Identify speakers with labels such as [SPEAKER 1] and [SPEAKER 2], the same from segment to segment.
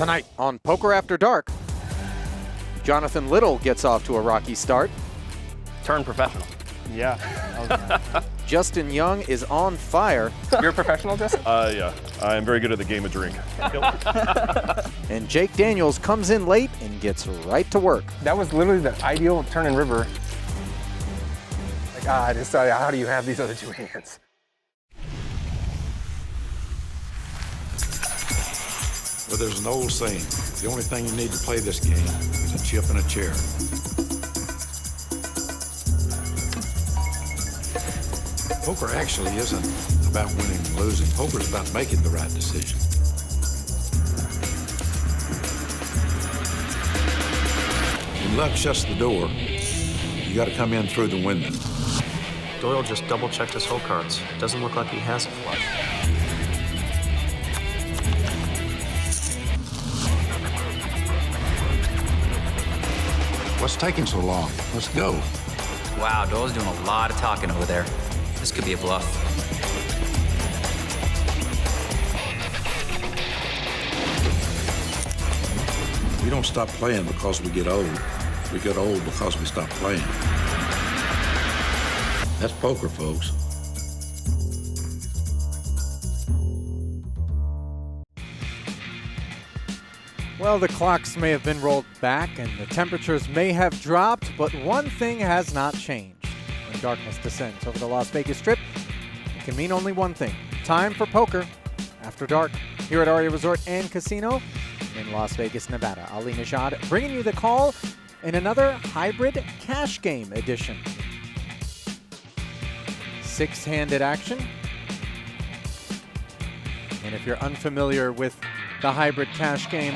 [SPEAKER 1] Tonight on Poker After Dark, Jonathan Little gets off to a rocky start.
[SPEAKER 2] Turn professional.
[SPEAKER 3] Yeah.
[SPEAKER 1] Justin Young is on fire.
[SPEAKER 2] You're a professional, Justin?
[SPEAKER 4] Yeah. I'm very good at the game of drink.
[SPEAKER 1] And Jake Daniels comes in late and gets right to work.
[SPEAKER 3] That was literally the ideal turn and river. Like, I just thought, how do you have these other two hands?
[SPEAKER 5] Well, there's an old saying, the only thing you need to play this game is a chip and a chair. Poker actually isn't about winning and losing. Poker is about making the right decision. When luck shuts the door, you got to come in through the window.
[SPEAKER 6] Doyle just double-checked his hole cards. Doesn't look like he has a flush.
[SPEAKER 5] What's taking so long? Let's go.
[SPEAKER 7] Wow, Doyle's doing a lot of talking over there. This could be a bluff.
[SPEAKER 5] We don't stop playing because we get old. We get old because we stop playing. That's poker, folks.
[SPEAKER 1] Well, the clocks may have been rolled back and the temperatures may have dropped, but one thing has not changed. When darkness descends over the Las Vegas Strip, it can mean only one thing. Time for Poker After Dark here at Aria Resort and Casino in Las Vegas, Nevada. Ali Nishad bringing you the call in another hybrid cash game edition. Six-handed action. And if you're unfamiliar with the hybrid cash game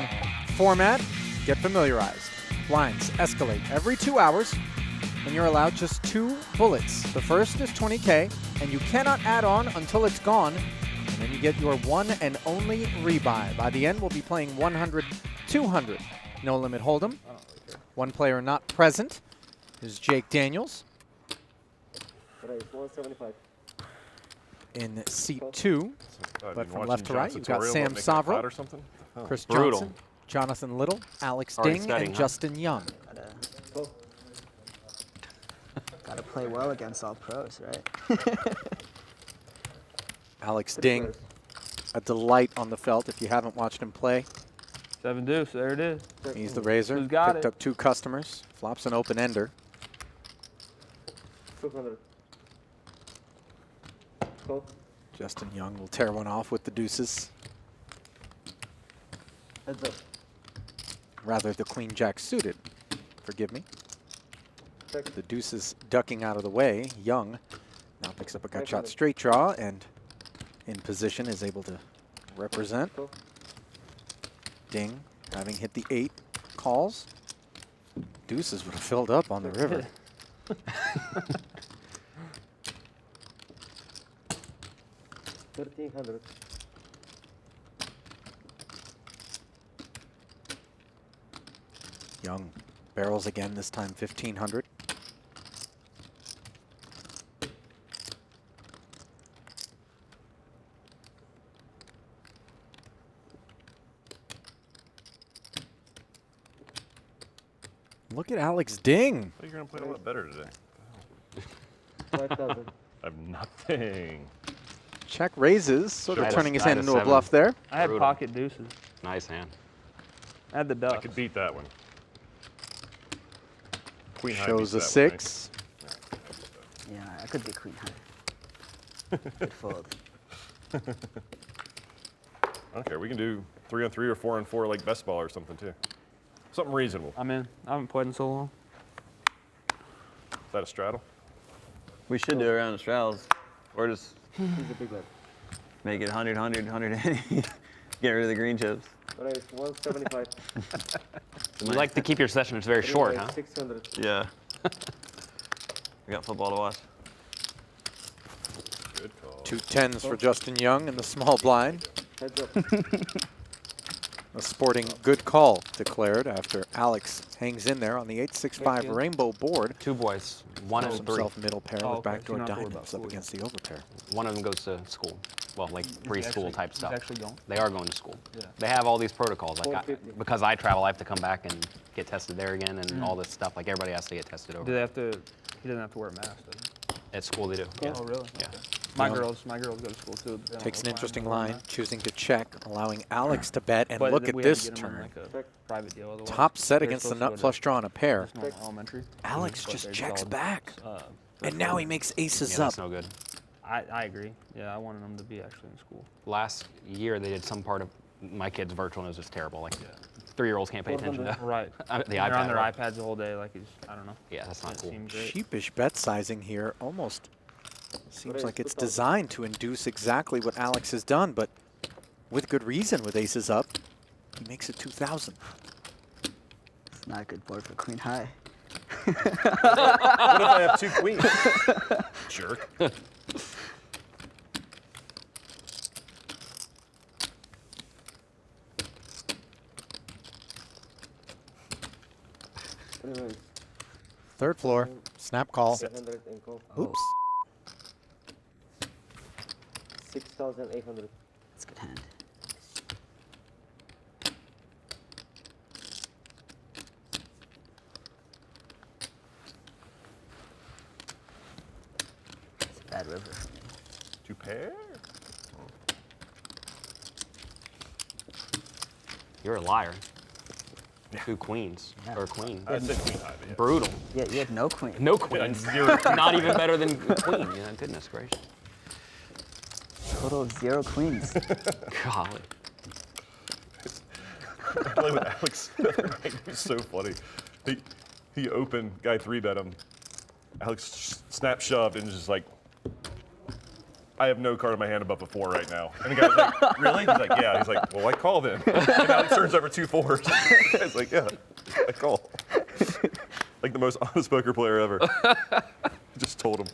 [SPEAKER 1] format, get familiarized. Blinds escalate every 2 hours, and you're allowed just 2 bullets. The first is 20K, and you cannot add on until it's gone, and then you get your one and only rebuy. By the end, we'll be playing 100, 200. No limit hold'em. One player not present is Jake Daniels. In seat 2, but from left to right, you've got Sam Savro, Chris Johnson, Jonathan Little, Alex Ding, and Justin Young.
[SPEAKER 8] Gotta play well against all pros, right?
[SPEAKER 1] Alex Ding, a delight on the felt if you haven't watched him play.
[SPEAKER 9] 7 deuce, there it is.
[SPEAKER 1] He's the razor.
[SPEAKER 9] Who's got
[SPEAKER 1] Picked
[SPEAKER 9] it?
[SPEAKER 1] up 2 customers. Flops an open ender. Justin Young will tear one off with the deuces. Rather, the queen jack suited. Forgive me. The deuces ducking out of the way. Young now picks up a gut shot straight draw and in position is able to represent. Ding, having hit the 8, calls. Deuces would have filled up on the river. Young barrels again, this time 1500. Look at Alex Ding.
[SPEAKER 4] I thought you were going to play a lot better today. I have nothing.
[SPEAKER 1] Check raises, sort of turning his hand into a bluff there.
[SPEAKER 9] I had pocket deuces.
[SPEAKER 2] Nice hand.
[SPEAKER 9] I had the ducks.
[SPEAKER 4] I could beat that one. Queen high
[SPEAKER 1] Shows a
[SPEAKER 4] beats that one,
[SPEAKER 1] 6.
[SPEAKER 8] Yeah, I could be queen high. Good fold.
[SPEAKER 4] I don't care. We can do 3-on-3 or 4-on-4 like best ball or something too. Something reasonable.
[SPEAKER 9] I'm in. I haven't played in so long.
[SPEAKER 4] Is that a straddle?
[SPEAKER 10] We should do a round of straddles. Or just make it 100, 100, 180. Get rid of the green chips.
[SPEAKER 2] 175. You like to keep your sessions very short, huh?
[SPEAKER 10] 600. Yeah. We got football to watch.
[SPEAKER 4] Good call.
[SPEAKER 1] 2 10s for Justin Young in the small blind.
[SPEAKER 8] Heads up.
[SPEAKER 1] A sporting good call declared after Alex hangs in there on the 8-6-5 rainbow board.
[SPEAKER 2] 2 boys, 1 and 3.
[SPEAKER 1] Himself middle pair with
[SPEAKER 9] okay,
[SPEAKER 1] backdoor
[SPEAKER 9] so you're not worried
[SPEAKER 1] diamonds
[SPEAKER 9] about
[SPEAKER 1] up against the overpair.
[SPEAKER 2] One of them goes to school. well, like preschool type stuff.
[SPEAKER 9] He's actually going?
[SPEAKER 2] They are going to school.
[SPEAKER 9] Yeah.
[SPEAKER 2] They have all these protocols. Like because I travel, I have to come back and get tested there again and all this stuff. Like everybody has to get tested over.
[SPEAKER 9] Do they have to? He doesn't have to wear a mask, does he?
[SPEAKER 2] At school they do. Yeah.
[SPEAKER 9] Oh, really?
[SPEAKER 2] Yeah.
[SPEAKER 9] Okay. My girls go to school too. They don't
[SPEAKER 1] Takes an
[SPEAKER 9] require
[SPEAKER 1] interesting
[SPEAKER 9] them to wear a
[SPEAKER 1] line,
[SPEAKER 9] mask.
[SPEAKER 1] choosing to check, allowing Alex to bet, and
[SPEAKER 9] But
[SPEAKER 1] look at
[SPEAKER 9] we had to
[SPEAKER 1] this
[SPEAKER 9] get 'em in,
[SPEAKER 1] turn.
[SPEAKER 9] like, a private deal, otherwise
[SPEAKER 1] Top set
[SPEAKER 9] they're
[SPEAKER 1] against the
[SPEAKER 9] supposed to go
[SPEAKER 1] nut
[SPEAKER 9] to
[SPEAKER 1] flush draw on a pair.
[SPEAKER 9] just normal elementary.
[SPEAKER 1] Alex
[SPEAKER 9] But
[SPEAKER 1] just
[SPEAKER 9] they're
[SPEAKER 1] checks
[SPEAKER 9] called,
[SPEAKER 1] back.
[SPEAKER 9] uh,
[SPEAKER 1] And now he makes aces
[SPEAKER 2] Yeah,
[SPEAKER 1] up.
[SPEAKER 2] that's no good.
[SPEAKER 9] I agree. Yeah, I wanted them to be actually in school.
[SPEAKER 2] Last year they did some part of my kids virtual and it was just terrible. Like 3-year-olds can't pay attention to
[SPEAKER 9] Right.
[SPEAKER 2] the
[SPEAKER 9] They're
[SPEAKER 2] iPad.
[SPEAKER 9] on their iPads the whole day. Like I don't know.
[SPEAKER 2] Yeah, that's not
[SPEAKER 9] It
[SPEAKER 2] cool.
[SPEAKER 9] seemed great.
[SPEAKER 1] Sheepish bet sizing here, almost seems like it's designed to induce exactly what Alex has done, but with good reason with aces up, he makes it 2,000.
[SPEAKER 8] It's not a good board for queen high.
[SPEAKER 4] What if I have 2 queens? Jerk.
[SPEAKER 1] Third floor, snap call.
[SPEAKER 11] 700 and call.
[SPEAKER 1] Oops.
[SPEAKER 11] 6,800.
[SPEAKER 8] It's a good hand. It's a bad river for me.
[SPEAKER 4] 2 pair?
[SPEAKER 2] You're a liar. 2 queens or queen.
[SPEAKER 4] I said queen high, but yeah.
[SPEAKER 2] Brutal.
[SPEAKER 8] Yeah, you have no queen.
[SPEAKER 2] No queens. Not even better than queen. Yeah, goodness gracious.
[SPEAKER 8] Total of 0 queens.
[SPEAKER 2] Golly.
[SPEAKER 4] I play with Alex the other night. It was so funny. He opened, guy 3-bet him. Alex snap shoved and was just like, I have no card in my hand above a 4 right now. And the guy's like, really? He's like, yeah. He's like, well, I call then. And Alex turns over 2 4s. The guy's like, yeah, I call. Like the most honest poker player ever. Just told him.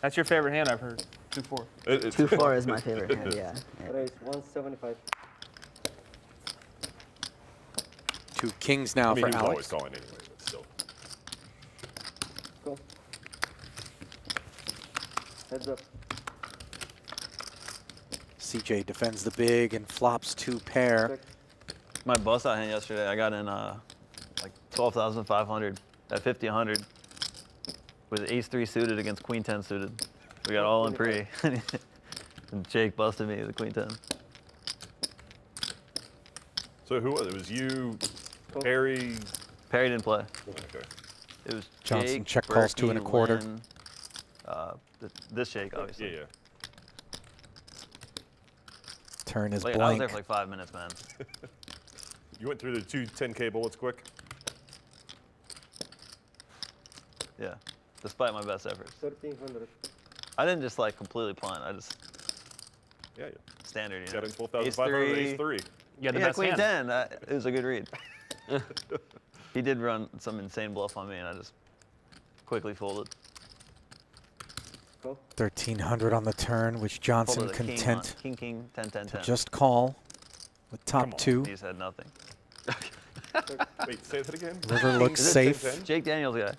[SPEAKER 9] That's your favorite hand, I've heard. 2-4.
[SPEAKER 8] 2-4 is my favorite hand. Yeah.
[SPEAKER 11] Raise 175.
[SPEAKER 1] 2 kings now
[SPEAKER 4] I mean,
[SPEAKER 1] for
[SPEAKER 4] he was
[SPEAKER 1] Alex.
[SPEAKER 4] always calling anyway, but still.
[SPEAKER 11] Go. Heads up.
[SPEAKER 1] CJ defends the big and flops 2 pair.
[SPEAKER 11] Check.
[SPEAKER 10] My bust out hand yesterday, I got in like 12,500 at 50-100 with ace-3 suited against queen-10 suited. We got all in pre. And Jake busted me with a queen-10.
[SPEAKER 4] So who was it? It was you, Perry.
[SPEAKER 10] Perry didn't play.
[SPEAKER 4] Okay.
[SPEAKER 10] It was
[SPEAKER 1] Johnson
[SPEAKER 10] Jake,
[SPEAKER 1] check calls 2
[SPEAKER 10] Berkey,1/4. Lynne, this Jake, obviously.
[SPEAKER 4] Yeah, yeah.
[SPEAKER 1] Turn is
[SPEAKER 10] Like, I was
[SPEAKER 1] blank.
[SPEAKER 10] there for like 5 minutes, man.
[SPEAKER 4] You went through the 2 10K bullets quick?
[SPEAKER 10] Yeah, despite my best efforts.
[SPEAKER 11] 1,300.
[SPEAKER 10] I didn't just like completely punt. I just
[SPEAKER 4] Yeah, yeah.
[SPEAKER 10] standard, you
[SPEAKER 4] Got
[SPEAKER 10] know.
[SPEAKER 4] in 12,500, ace 3.
[SPEAKER 2] You had the
[SPEAKER 10] Yeah,
[SPEAKER 2] best
[SPEAKER 10] queen
[SPEAKER 2] hand.
[SPEAKER 10] 10. It was a good read. He did run some insane bluff on me, and I just quickly folded.
[SPEAKER 11] Go.
[SPEAKER 1] 1,300 on the turn, which Johnson
[SPEAKER 10] Folded a king
[SPEAKER 1] content
[SPEAKER 10] on- king, 10, 10, 10.
[SPEAKER 1] just call with top
[SPEAKER 4] Come on.
[SPEAKER 1] 2.
[SPEAKER 10] He just had nothing.
[SPEAKER 4] Wait, say that again?
[SPEAKER 1] River looks
[SPEAKER 10] Is it
[SPEAKER 1] safe.
[SPEAKER 4] 10?
[SPEAKER 10] Jake Daniels guy.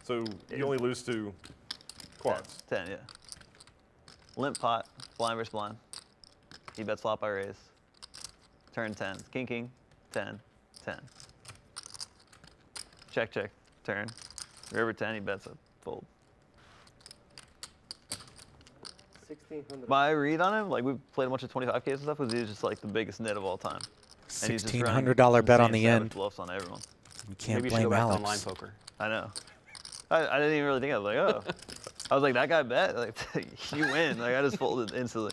[SPEAKER 4] So you only lose to quads.
[SPEAKER 10] 10, yeah. Limp pot, blind versus blind. He bets flop, I raise. Turn 10. King, 10, 10. Check, turn. River 10, he bets a fold.
[SPEAKER 11] 1,600.
[SPEAKER 10] My read on him, like we've played a bunch of 25Ks and stuff, was he was just like the biggest nit of all time. And he's just running
[SPEAKER 1] $1,600 bet on
[SPEAKER 10] insane
[SPEAKER 1] the
[SPEAKER 10] savage
[SPEAKER 1] end.
[SPEAKER 10] bluffs on everyone.
[SPEAKER 1] You can't
[SPEAKER 2] Maybe you should
[SPEAKER 1] blame
[SPEAKER 2] go back to online
[SPEAKER 1] Alex.
[SPEAKER 2] poker.
[SPEAKER 10] I know. I didn't even really think. I was like, oh. I was like, that guy bet. Like, you win. Like, I just folded instantly.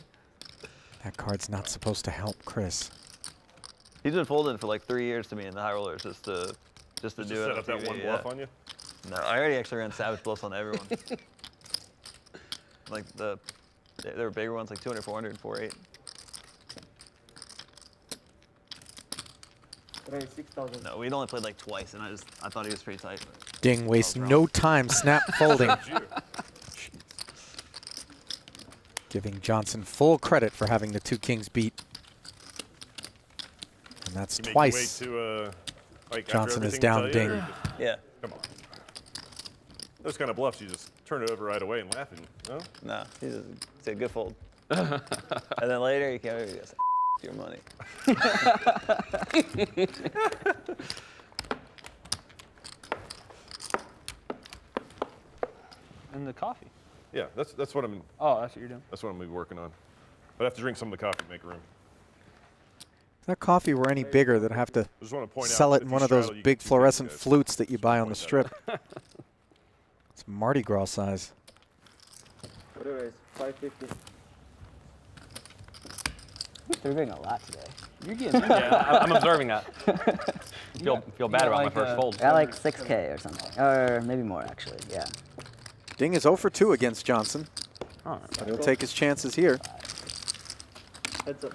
[SPEAKER 1] That card's not supposed to help Chris.
[SPEAKER 10] He's been folding for like 3 years to me in the high rollers just to
[SPEAKER 4] Just
[SPEAKER 10] do
[SPEAKER 4] to
[SPEAKER 10] it.
[SPEAKER 4] set
[SPEAKER 10] on
[SPEAKER 4] up that
[SPEAKER 10] TV,
[SPEAKER 4] one
[SPEAKER 10] yeah.
[SPEAKER 4] bluff on you?
[SPEAKER 10] No, I already actually ran savage bluffs on everyone. Like there were bigger ones, like 200, 400, 4-8.
[SPEAKER 11] Raise 6,000.
[SPEAKER 10] No, we'd only played like twice, and I thought he was pretty tight.
[SPEAKER 1] Ding wastes no time snap folding. Giving Johnson full credit for having the 2 kings beat. And that's
[SPEAKER 4] You make
[SPEAKER 1] twice.
[SPEAKER 4] your way to, like, after
[SPEAKER 1] Johnson is
[SPEAKER 4] everything
[SPEAKER 1] down
[SPEAKER 4] we tell you,
[SPEAKER 1] ding.
[SPEAKER 4] or-
[SPEAKER 10] Yeah.
[SPEAKER 4] Come on. Those kind of bluffs, you just turn it over right away and laugh. And, no?
[SPEAKER 10] No, it's a good fold. And then later he came over and he goes, your money.
[SPEAKER 9] And the coffee.
[SPEAKER 4] Yeah, that's what I'm.
[SPEAKER 9] Oh, that's what you're doing.
[SPEAKER 4] That's what I'm gonna be working on. But I have to drink some of the coffee to make room.
[SPEAKER 1] If that coffee were any bigger, they'd have to
[SPEAKER 4] Just want to point
[SPEAKER 1] sell
[SPEAKER 4] out
[SPEAKER 1] it in one of those big fluorescent flutes that you buy on the strip. It's Mardi Gras size.
[SPEAKER 11] Whatever it is, 550.
[SPEAKER 8] They're doing a lot today.
[SPEAKER 9] You're getting
[SPEAKER 2] Yeah, I'm observing that. Feel bad about my first fold.
[SPEAKER 8] I like 6K or something, or maybe more actually. Yeah.
[SPEAKER 1] Ding is 0 for 2 against Johnson.
[SPEAKER 9] Oh,
[SPEAKER 1] But he'll take his chances here.
[SPEAKER 11] Heads up.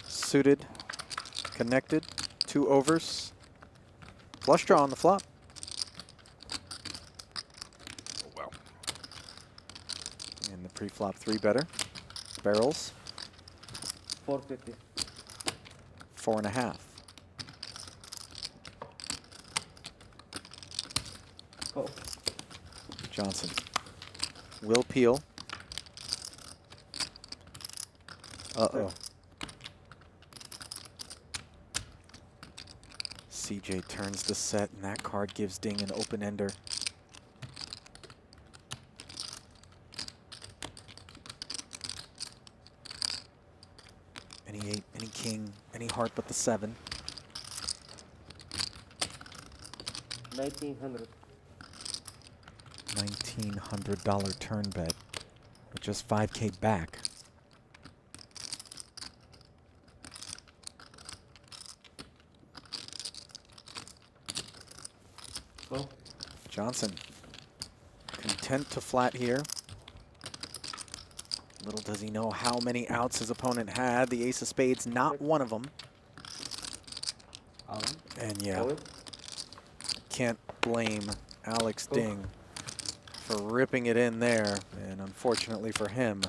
[SPEAKER 1] Suited, connected, 2 overs. Flush draw on the flop.
[SPEAKER 4] Oh, wow.
[SPEAKER 1] And the pre-flop 3 better. Barrels,
[SPEAKER 11] 450.
[SPEAKER 1] 4.5.
[SPEAKER 11] Oh.
[SPEAKER 1] Johnson will peel. Uh-oh. CJ turns the set, and that card gives Ding an open-ender. Any 8, any king, any heart but the 7.
[SPEAKER 11] 1900.
[SPEAKER 1] $1,900 turn bet with just 5K back.
[SPEAKER 11] Oh.
[SPEAKER 1] Johnson content to flat here. Little does he know how many outs his opponent had. The ace of spades, not one of them. And yeah,
[SPEAKER 11] Owen?
[SPEAKER 1] can't blame Alex Ding for ripping it in there. And unfortunately for him,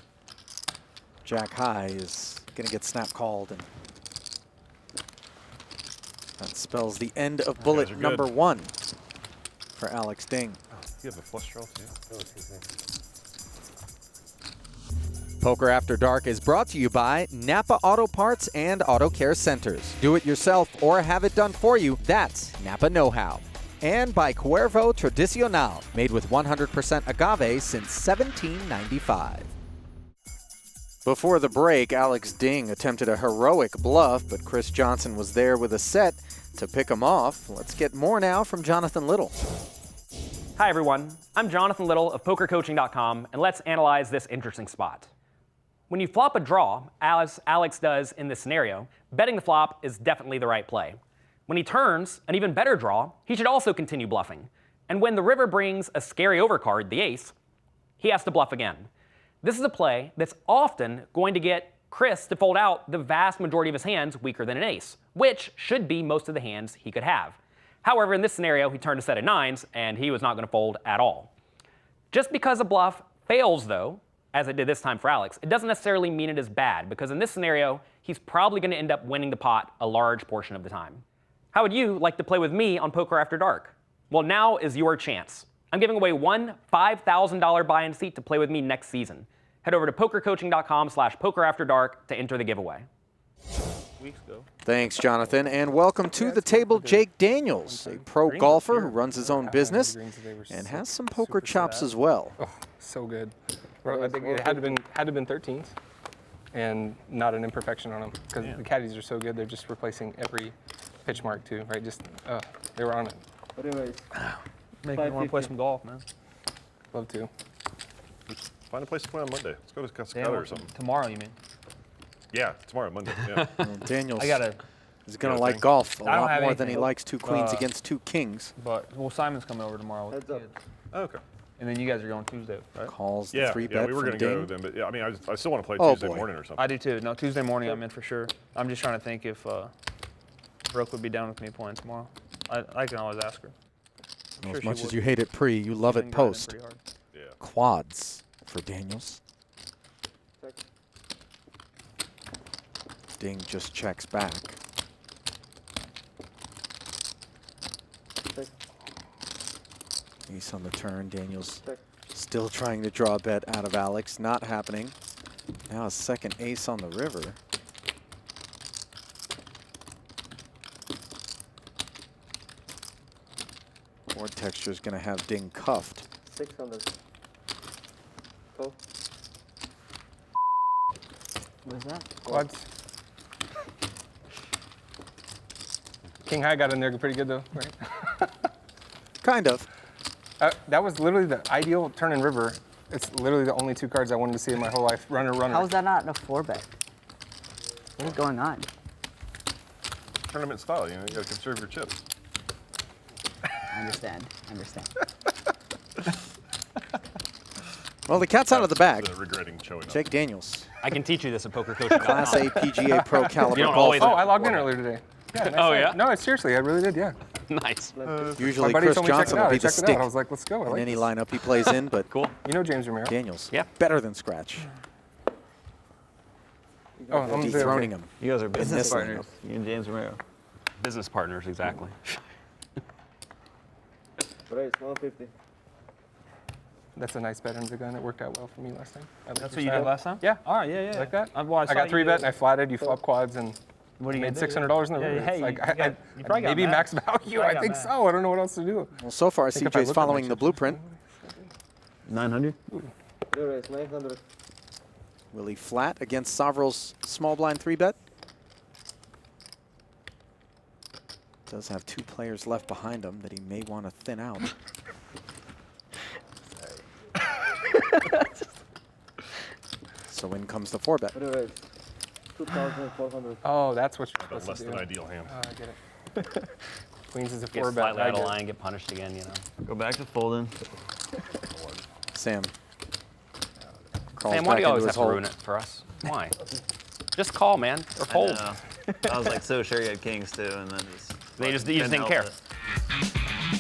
[SPEAKER 1] Jack High is going to get snap called. And that spells the end of bullet number 1 for Alex Ding.
[SPEAKER 4] You have a flush draw too?
[SPEAKER 1] Poker After Dark is brought to you by Napa Auto Parts and Auto Care Centers. Do it yourself or have it done for you. That's Napa Know-How. And by Cuervo Tradicional, made with 100% agave since 1795. Before the break, Alex Ding attempted a heroic bluff, but Chris Johnson was there with a set to pick him off. Let's get more now from Jonathan Little.
[SPEAKER 12] Hi everyone, I'm Jonathan Little of PokerCoaching.com, and let's analyze this interesting spot. When you flop a draw, as Alex does in this scenario, betting the flop is definitely the right play. When he turns an even better draw, he should also continue bluffing. And when the river brings a scary overcard, the ace, he has to bluff again. This is a play that's often going to get Chris to fold out the vast majority of his hands weaker than an ace, which should be most of the hands he could have. However, in this scenario, he turned a set of 9s, and he was not going to fold at all. Just because a bluff fails, though, as it did this time for Alex, it doesn't necessarily mean it is bad, because in this scenario, he's probably going to end up winning the pot a large portion of the time. How would you like to play with me on Poker After Dark? Well, now is your chance. I'm giving away one $5,000 buy-in seat to play with me next season. Head over to PokerCoaching.com/PokerAfterDark to enter the giveaway.
[SPEAKER 9] Weeks ago.
[SPEAKER 1] Thanks, Jonathan, and welcome to the table, Jake Daniels, a pro golfer who runs his own business and has some poker chops as well.
[SPEAKER 3] Oh, so good. Well, I think it had to have been 13s, and not an imperfection on them because the caddies are so good. They're just replacing every pitch mark too, right? Just they were on it.
[SPEAKER 11] Whatever it is.
[SPEAKER 9] Make me want to play some golf, man.
[SPEAKER 3] Love to.
[SPEAKER 4] Find a place to play on Monday. Let's go to Cascada or something.
[SPEAKER 9] Tomorrow, you mean?
[SPEAKER 4] Yeah, tomorrow, Monday. Yeah.
[SPEAKER 1] Daniels
[SPEAKER 9] I gotta.
[SPEAKER 1] is going to like golf a
[SPEAKER 9] I don't
[SPEAKER 1] lot
[SPEAKER 9] have
[SPEAKER 1] more than he
[SPEAKER 9] anything.
[SPEAKER 1] likes 2 queens against 2 kings.
[SPEAKER 9] But well, Simon's coming over tomorrow with
[SPEAKER 11] Heads
[SPEAKER 9] the
[SPEAKER 11] up.
[SPEAKER 9] kids.
[SPEAKER 4] Oh, okay.
[SPEAKER 9] And then you guys are going Tuesday, right?
[SPEAKER 1] Calls the
[SPEAKER 4] Yeah,
[SPEAKER 1] 3
[SPEAKER 4] yeah,
[SPEAKER 1] bet
[SPEAKER 4] we were
[SPEAKER 1] from
[SPEAKER 4] going to go
[SPEAKER 1] Ding.
[SPEAKER 4] then, but yeah, I mean, I still want to play
[SPEAKER 1] Oh,
[SPEAKER 4] Tuesday
[SPEAKER 1] boy.
[SPEAKER 4] morning or something.
[SPEAKER 9] I do too. No, Tuesday morning I'm in for sure. I'm just trying to think if Brooke would be down with me playing tomorrow. I can always ask her. I'm
[SPEAKER 1] As
[SPEAKER 9] sure she
[SPEAKER 1] much as
[SPEAKER 9] would.
[SPEAKER 1] you hate it pre, you love
[SPEAKER 9] She's
[SPEAKER 1] it
[SPEAKER 9] been grinding
[SPEAKER 1] post.
[SPEAKER 9] pretty hard.
[SPEAKER 4] Yeah.
[SPEAKER 1] Quads for Daniels.
[SPEAKER 11] Check.
[SPEAKER 1] Ding just checks back.
[SPEAKER 11] Check.
[SPEAKER 1] Ace on the turn. Daniels
[SPEAKER 11] Check.
[SPEAKER 1] still trying to draw a bet out of Alex. Not happening. Now a second ace on the river. Board texture is going to have Ding cuffed.
[SPEAKER 11] 600. Call.
[SPEAKER 8] What is that?
[SPEAKER 3] Quads. King high got in there pretty good though, right?
[SPEAKER 1] Kind of.
[SPEAKER 3] That was literally the ideal turn and river. It's literally the only 2 cards I wanted to see in my whole life. Runner, runner.
[SPEAKER 8] How is that not a 4-bet? What is going on?
[SPEAKER 4] Tournament style, you know, you gotta conserve your chips.
[SPEAKER 8] I understand. I understand.
[SPEAKER 1] Well, the cat's out of the bag.
[SPEAKER 4] Regretting showing up.
[SPEAKER 1] Jake Daniels,
[SPEAKER 2] I can teach you this at PokerCoach.com.
[SPEAKER 1] Class A PGA Pro caliber
[SPEAKER 2] You don't always
[SPEAKER 1] golfer.
[SPEAKER 3] Oh, I logged in earlier today. Yeah, nice
[SPEAKER 2] Oh,
[SPEAKER 3] night.
[SPEAKER 2] yeah?
[SPEAKER 3] No, seriously, I really did, yeah.
[SPEAKER 2] Nice.
[SPEAKER 1] Usually
[SPEAKER 3] My buddy
[SPEAKER 1] Chris
[SPEAKER 3] told me to check
[SPEAKER 1] Johnson
[SPEAKER 3] it out.
[SPEAKER 1] will be
[SPEAKER 3] I
[SPEAKER 1] the
[SPEAKER 3] checked it
[SPEAKER 1] stick
[SPEAKER 3] out. I was like, let's go. I
[SPEAKER 1] in
[SPEAKER 3] like
[SPEAKER 1] any
[SPEAKER 3] this.
[SPEAKER 1] lineup he plays in, but
[SPEAKER 2] Cool.
[SPEAKER 3] You know James Romero?
[SPEAKER 1] Daniels,
[SPEAKER 2] Yeah.
[SPEAKER 1] better than Scratch.
[SPEAKER 3] Oh, I'm
[SPEAKER 1] Dethroning him.
[SPEAKER 10] You guys are business
[SPEAKER 1] this lineup.
[SPEAKER 10] partners. You and James Romero.
[SPEAKER 2] Business partners, exactly.
[SPEAKER 11] Price 150.
[SPEAKER 3] That's a nice bet under the gun. It worked out well for me last time.
[SPEAKER 9] That's what you did last time?
[SPEAKER 3] Yeah.
[SPEAKER 9] All right, yeah.
[SPEAKER 3] Like that?
[SPEAKER 9] Well,
[SPEAKER 3] I got 3-bet and I flatted. You flop quads and
[SPEAKER 9] What are you
[SPEAKER 3] made
[SPEAKER 9] gonna do?
[SPEAKER 3] $600 in the
[SPEAKER 9] Yeah,
[SPEAKER 3] river.
[SPEAKER 9] hey,
[SPEAKER 3] It's like,
[SPEAKER 9] you probably got
[SPEAKER 3] maybe max
[SPEAKER 9] max.
[SPEAKER 3] value.
[SPEAKER 9] Probably
[SPEAKER 3] I
[SPEAKER 9] got
[SPEAKER 3] think
[SPEAKER 9] max.
[SPEAKER 3] so. I don't know what else to do.
[SPEAKER 1] Well, so far
[SPEAKER 3] think if I
[SPEAKER 1] CJ's
[SPEAKER 3] look at my
[SPEAKER 1] following the
[SPEAKER 3] chips,
[SPEAKER 1] blueprint.
[SPEAKER 10] 900?
[SPEAKER 11] There is 900.
[SPEAKER 1] Will he flat against Sovril's small blind 3-bet? Does have 2 players left behind him that he may want to thin out. So in comes the 4-bet.
[SPEAKER 11] There is 2,400.
[SPEAKER 3] Oh, that's what you're
[SPEAKER 4] But
[SPEAKER 3] supposed
[SPEAKER 4] less
[SPEAKER 3] to do.
[SPEAKER 4] than ideal hand.
[SPEAKER 3] Oh, I get it. Queens is a
[SPEAKER 2] Get
[SPEAKER 3] 4-bet.
[SPEAKER 2] slightly
[SPEAKER 3] I
[SPEAKER 2] out of
[SPEAKER 3] get it.
[SPEAKER 2] line, get punished again, you know.
[SPEAKER 10] Go back to folding.
[SPEAKER 1] Sam. Crawls
[SPEAKER 2] Sam, why
[SPEAKER 1] back
[SPEAKER 2] do you always
[SPEAKER 1] into
[SPEAKER 2] have
[SPEAKER 1] his
[SPEAKER 2] to
[SPEAKER 1] hole.
[SPEAKER 2] ruin it for us? Why? Just call, man, or
[SPEAKER 10] I
[SPEAKER 2] fold.
[SPEAKER 10] know. I was like so sure you had kings too, and then just
[SPEAKER 2] You just
[SPEAKER 10] couldn't
[SPEAKER 2] didn't
[SPEAKER 10] help
[SPEAKER 2] care.
[SPEAKER 10] it.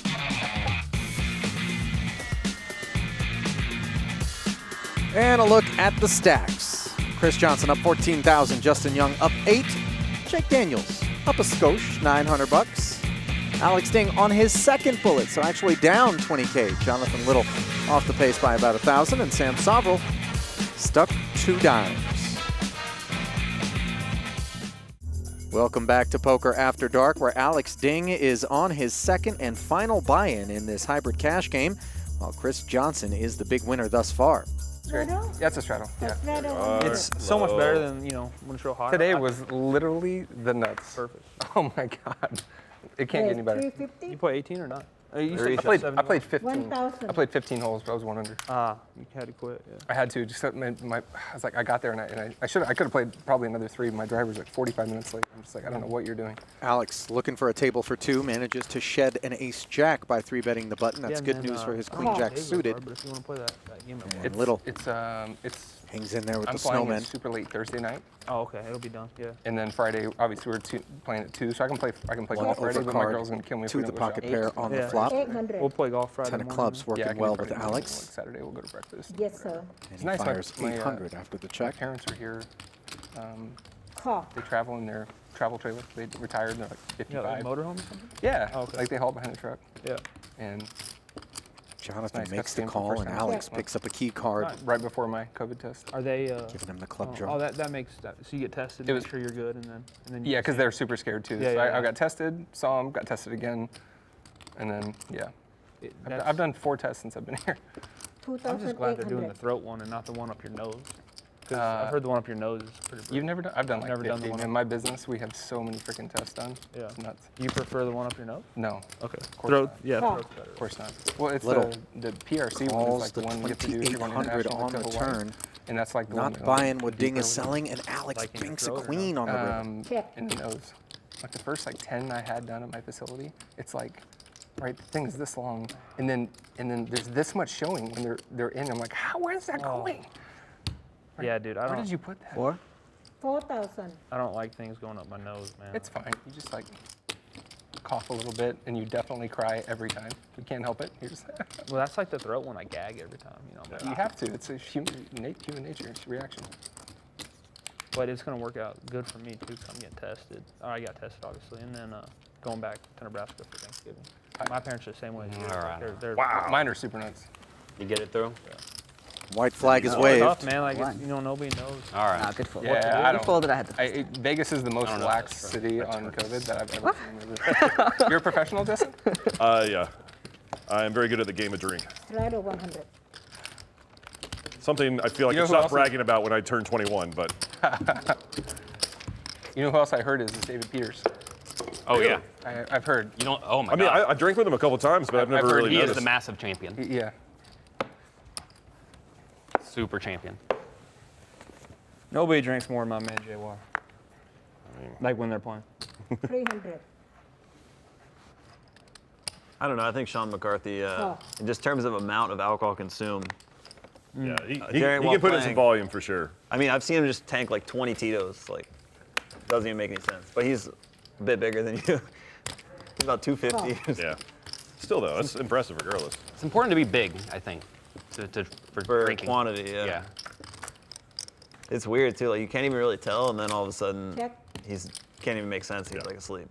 [SPEAKER 1] And a look at the stacks. Chris Johnson up 14,000, Justin Young up 8, Jake Daniels up a skosh, 900 bucks. Alex Ding on his second bullet, so actually down 20K. Jonathan Little off the pace by about 1,000, and Sam Sovril stuck 2 dimes. Welcome back to Poker After Dark, where Alex Ding is on his second and final buy-in in this hybrid cash game, while Chris Johnson is the big winner thus far.
[SPEAKER 3] Yeah, it's a straddle. Yeah.
[SPEAKER 9] It's so much better than, when it's real hot.
[SPEAKER 3] Today was literally the nuts.
[SPEAKER 9] Perfect.
[SPEAKER 3] Oh my God. It can't get any better.
[SPEAKER 9] You play 18 or not? You said
[SPEAKER 3] I
[SPEAKER 9] you
[SPEAKER 3] played,
[SPEAKER 9] shot
[SPEAKER 3] I played
[SPEAKER 9] 71?
[SPEAKER 3] 15.
[SPEAKER 11] 1,000.
[SPEAKER 3] I played 15 holes, but I was 1 under.
[SPEAKER 9] You had to quit, yeah.
[SPEAKER 3] I had to. Just I was like, I got there and I could have played probably another 3. My driver's like 45 minutes late. I'm just like, I don't know what you're doing.
[SPEAKER 1] Alex, looking for a table for 2, manages to shed an ace-jack by 3-betting the button. That's
[SPEAKER 9] Yeah,
[SPEAKER 1] good
[SPEAKER 9] and then,
[SPEAKER 1] news for his
[SPEAKER 9] I don't know
[SPEAKER 1] queen-jack
[SPEAKER 9] if Dave
[SPEAKER 1] suited.
[SPEAKER 9] was, But if you want to play that game, it
[SPEAKER 1] And
[SPEAKER 9] works.
[SPEAKER 1] Little
[SPEAKER 3] It's
[SPEAKER 1] hangs in there with
[SPEAKER 3] I'm
[SPEAKER 1] the
[SPEAKER 3] flying
[SPEAKER 1] snowman.
[SPEAKER 3] in super late Thursday night,
[SPEAKER 9] Oh, okay, it'll be done, yeah.
[SPEAKER 3] and then Friday. Obviously, we're playing at 2, so I can play
[SPEAKER 1] One
[SPEAKER 3] golf Friday. But my
[SPEAKER 1] overcard,
[SPEAKER 3] girl's gonna kill me if
[SPEAKER 1] 2
[SPEAKER 3] we
[SPEAKER 1] the
[SPEAKER 3] don't go
[SPEAKER 1] pocket
[SPEAKER 3] shop.
[SPEAKER 1] pair on the
[SPEAKER 9] Yeah.
[SPEAKER 1] flop.
[SPEAKER 11] 800.
[SPEAKER 9] We'll play golf Friday
[SPEAKER 1] 10 of
[SPEAKER 9] morning.
[SPEAKER 1] clubs
[SPEAKER 3] Yeah, I
[SPEAKER 1] working
[SPEAKER 3] can do
[SPEAKER 1] well with
[SPEAKER 3] Friday morning,
[SPEAKER 1] Alex.
[SPEAKER 3] like Saturday, we'll go to breakfast.
[SPEAKER 11] Yes, sir.
[SPEAKER 1] And
[SPEAKER 3] It's
[SPEAKER 1] he
[SPEAKER 3] nice.
[SPEAKER 1] fires
[SPEAKER 3] My
[SPEAKER 1] 800 after the check.
[SPEAKER 3] parents are here.
[SPEAKER 11] Call.
[SPEAKER 3] They travel in their travel trailer. They retired. They're like
[SPEAKER 9] Yeah, like
[SPEAKER 3] 55.
[SPEAKER 9] motorhome or something?
[SPEAKER 3] Yeah,
[SPEAKER 9] Oh, okay.
[SPEAKER 3] like they haul behind the truck.
[SPEAKER 9] Yeah.
[SPEAKER 3] And
[SPEAKER 1] Jonathan
[SPEAKER 3] nice, got
[SPEAKER 1] makes
[SPEAKER 3] to
[SPEAKER 1] the
[SPEAKER 3] see him for
[SPEAKER 1] call,
[SPEAKER 3] first
[SPEAKER 1] and
[SPEAKER 3] time.
[SPEAKER 1] Alex
[SPEAKER 11] Yeah.
[SPEAKER 1] picks up a key card,
[SPEAKER 3] right before my COVID test.
[SPEAKER 9] Are they,
[SPEAKER 1] giving him the club draw.
[SPEAKER 9] oh, that makes, so you get tested,
[SPEAKER 3] It
[SPEAKER 9] make
[SPEAKER 3] was-
[SPEAKER 9] sure you're good, and then you
[SPEAKER 3] Yeah,
[SPEAKER 9] can
[SPEAKER 3] because
[SPEAKER 9] see
[SPEAKER 3] they're
[SPEAKER 9] it.
[SPEAKER 3] super scared too.
[SPEAKER 9] Yeah,
[SPEAKER 3] so
[SPEAKER 9] yeah,
[SPEAKER 3] I
[SPEAKER 9] yeah.
[SPEAKER 3] got tested, saw them, got tested again, and then yeah.
[SPEAKER 9] That's-
[SPEAKER 3] I've done 4 tests since I've been here.
[SPEAKER 9] I'm just glad they're doing the
[SPEAKER 11] 2,800.
[SPEAKER 9] throat one and not the one up your nose. Because
[SPEAKER 3] Uh,
[SPEAKER 9] I've heard the one up your nose is pretty brutal.
[SPEAKER 3] You've never done? I've done like
[SPEAKER 9] Never done
[SPEAKER 3] 50.
[SPEAKER 9] the one
[SPEAKER 3] In
[SPEAKER 9] up-
[SPEAKER 3] my business, we have so many freaking tests done.
[SPEAKER 9] Yeah.
[SPEAKER 3] It's nuts.
[SPEAKER 9] You prefer the one up your nose?
[SPEAKER 3] No,
[SPEAKER 9] Okay.
[SPEAKER 3] course
[SPEAKER 9] Throat,
[SPEAKER 3] not.
[SPEAKER 9] yeah,
[SPEAKER 11] Call.
[SPEAKER 9] throat's better.
[SPEAKER 3] of course not. Well, it's
[SPEAKER 1] Little
[SPEAKER 3] the PRC one is
[SPEAKER 1] calls
[SPEAKER 3] like
[SPEAKER 1] the
[SPEAKER 3] the one you have to do if you're going
[SPEAKER 1] 2,800
[SPEAKER 3] international
[SPEAKER 1] on the
[SPEAKER 3] like to Hawaii.
[SPEAKER 1] turn.
[SPEAKER 3] And that's like the
[SPEAKER 1] Not
[SPEAKER 3] one
[SPEAKER 1] buying what Ding
[SPEAKER 3] deeper
[SPEAKER 1] is
[SPEAKER 3] with-
[SPEAKER 1] selling, and Alex
[SPEAKER 9] Like in your
[SPEAKER 1] binks a
[SPEAKER 9] throat or
[SPEAKER 1] queen on the river.
[SPEAKER 11] Check.
[SPEAKER 3] in the nose. Like the first like 10 I had done at my facility, it's like, right, the thing is this long, and then there's this much showing when they're in. I'm like, where is that going?
[SPEAKER 9] Yeah, dude,
[SPEAKER 3] Where did you put that?
[SPEAKER 11] 4,000.
[SPEAKER 9] I don't like things going up my nose, man.
[SPEAKER 3] It's fine. You just like cough a little bit, and you definitely cry every time. You can't help it. You're just
[SPEAKER 9] Well, that's like the throat one. I gag every time, you know. I'm like,
[SPEAKER 3] you have to. It's a human nature. It's a reaction.
[SPEAKER 9] But it's going to work out good for me, too, because I'm getting tested. Oh, I got tested, obviously, and then going back to Nebraska for Thanksgiving. My parents are the same way as you.
[SPEAKER 2] All right.
[SPEAKER 9] They're
[SPEAKER 3] Wow. Mine are super nuts.
[SPEAKER 2] You get it through?
[SPEAKER 1] White flag is
[SPEAKER 9] It's
[SPEAKER 1] waved.
[SPEAKER 9] tough, man. Like,
[SPEAKER 8] One.
[SPEAKER 9] you know, nobody knows.
[SPEAKER 2] All right.
[SPEAKER 8] Nah, good fold.
[SPEAKER 3] Yeah, I
[SPEAKER 8] You
[SPEAKER 3] don't.
[SPEAKER 8] folded, I had the
[SPEAKER 3] Vegas is the most
[SPEAKER 2] don't know if
[SPEAKER 3] lax
[SPEAKER 2] that's
[SPEAKER 3] city on COVID that I've ever seen. You're a professional, Justin?
[SPEAKER 4] Yeah. I'm very good at the game of drink.
[SPEAKER 11] Rider 100.
[SPEAKER 4] Something I feel like
[SPEAKER 3] You know
[SPEAKER 4] I
[SPEAKER 3] who
[SPEAKER 4] stopped
[SPEAKER 3] else is-
[SPEAKER 4] bragging about when I turned 21, but
[SPEAKER 3] You know who else I heard is David Peters.
[SPEAKER 2] Oh yeah.
[SPEAKER 3] I've heard.
[SPEAKER 2] You don't. Oh my
[SPEAKER 4] I mean,
[SPEAKER 2] God.
[SPEAKER 4] I drank with him a couple times, but I've never
[SPEAKER 3] heard
[SPEAKER 4] really
[SPEAKER 2] He is
[SPEAKER 4] noticed.
[SPEAKER 2] the massive champion.
[SPEAKER 3] Yeah.
[SPEAKER 2] Super champion.
[SPEAKER 9] Nobody drinks more than my man JY. Like when they're playing.
[SPEAKER 11] 300.
[SPEAKER 10] I don't know. I think Sean McCarthy,
[SPEAKER 11] Oh.
[SPEAKER 10] in just terms of amount of alcohol consumed.
[SPEAKER 4] Yeah, he
[SPEAKER 10] Jerry,
[SPEAKER 4] can
[SPEAKER 10] while
[SPEAKER 4] put in some
[SPEAKER 10] playing-
[SPEAKER 4] volume for sure.
[SPEAKER 10] I mean, I've seen him just tank like 20 Tito's. Like, doesn't even make any sense. But he's a bit bigger than you. He's about 250.
[SPEAKER 4] Yeah. Still though, that's impressive regardless.
[SPEAKER 2] It's important to be big, I think, for
[SPEAKER 10] For
[SPEAKER 2] drinking.
[SPEAKER 10] quantity, yeah.
[SPEAKER 2] Yeah.
[SPEAKER 10] It's weird too. Like you can't even really tell, and then all of a sudden,
[SPEAKER 11] Check.
[SPEAKER 10] he's can't even make sense. He's like asleep.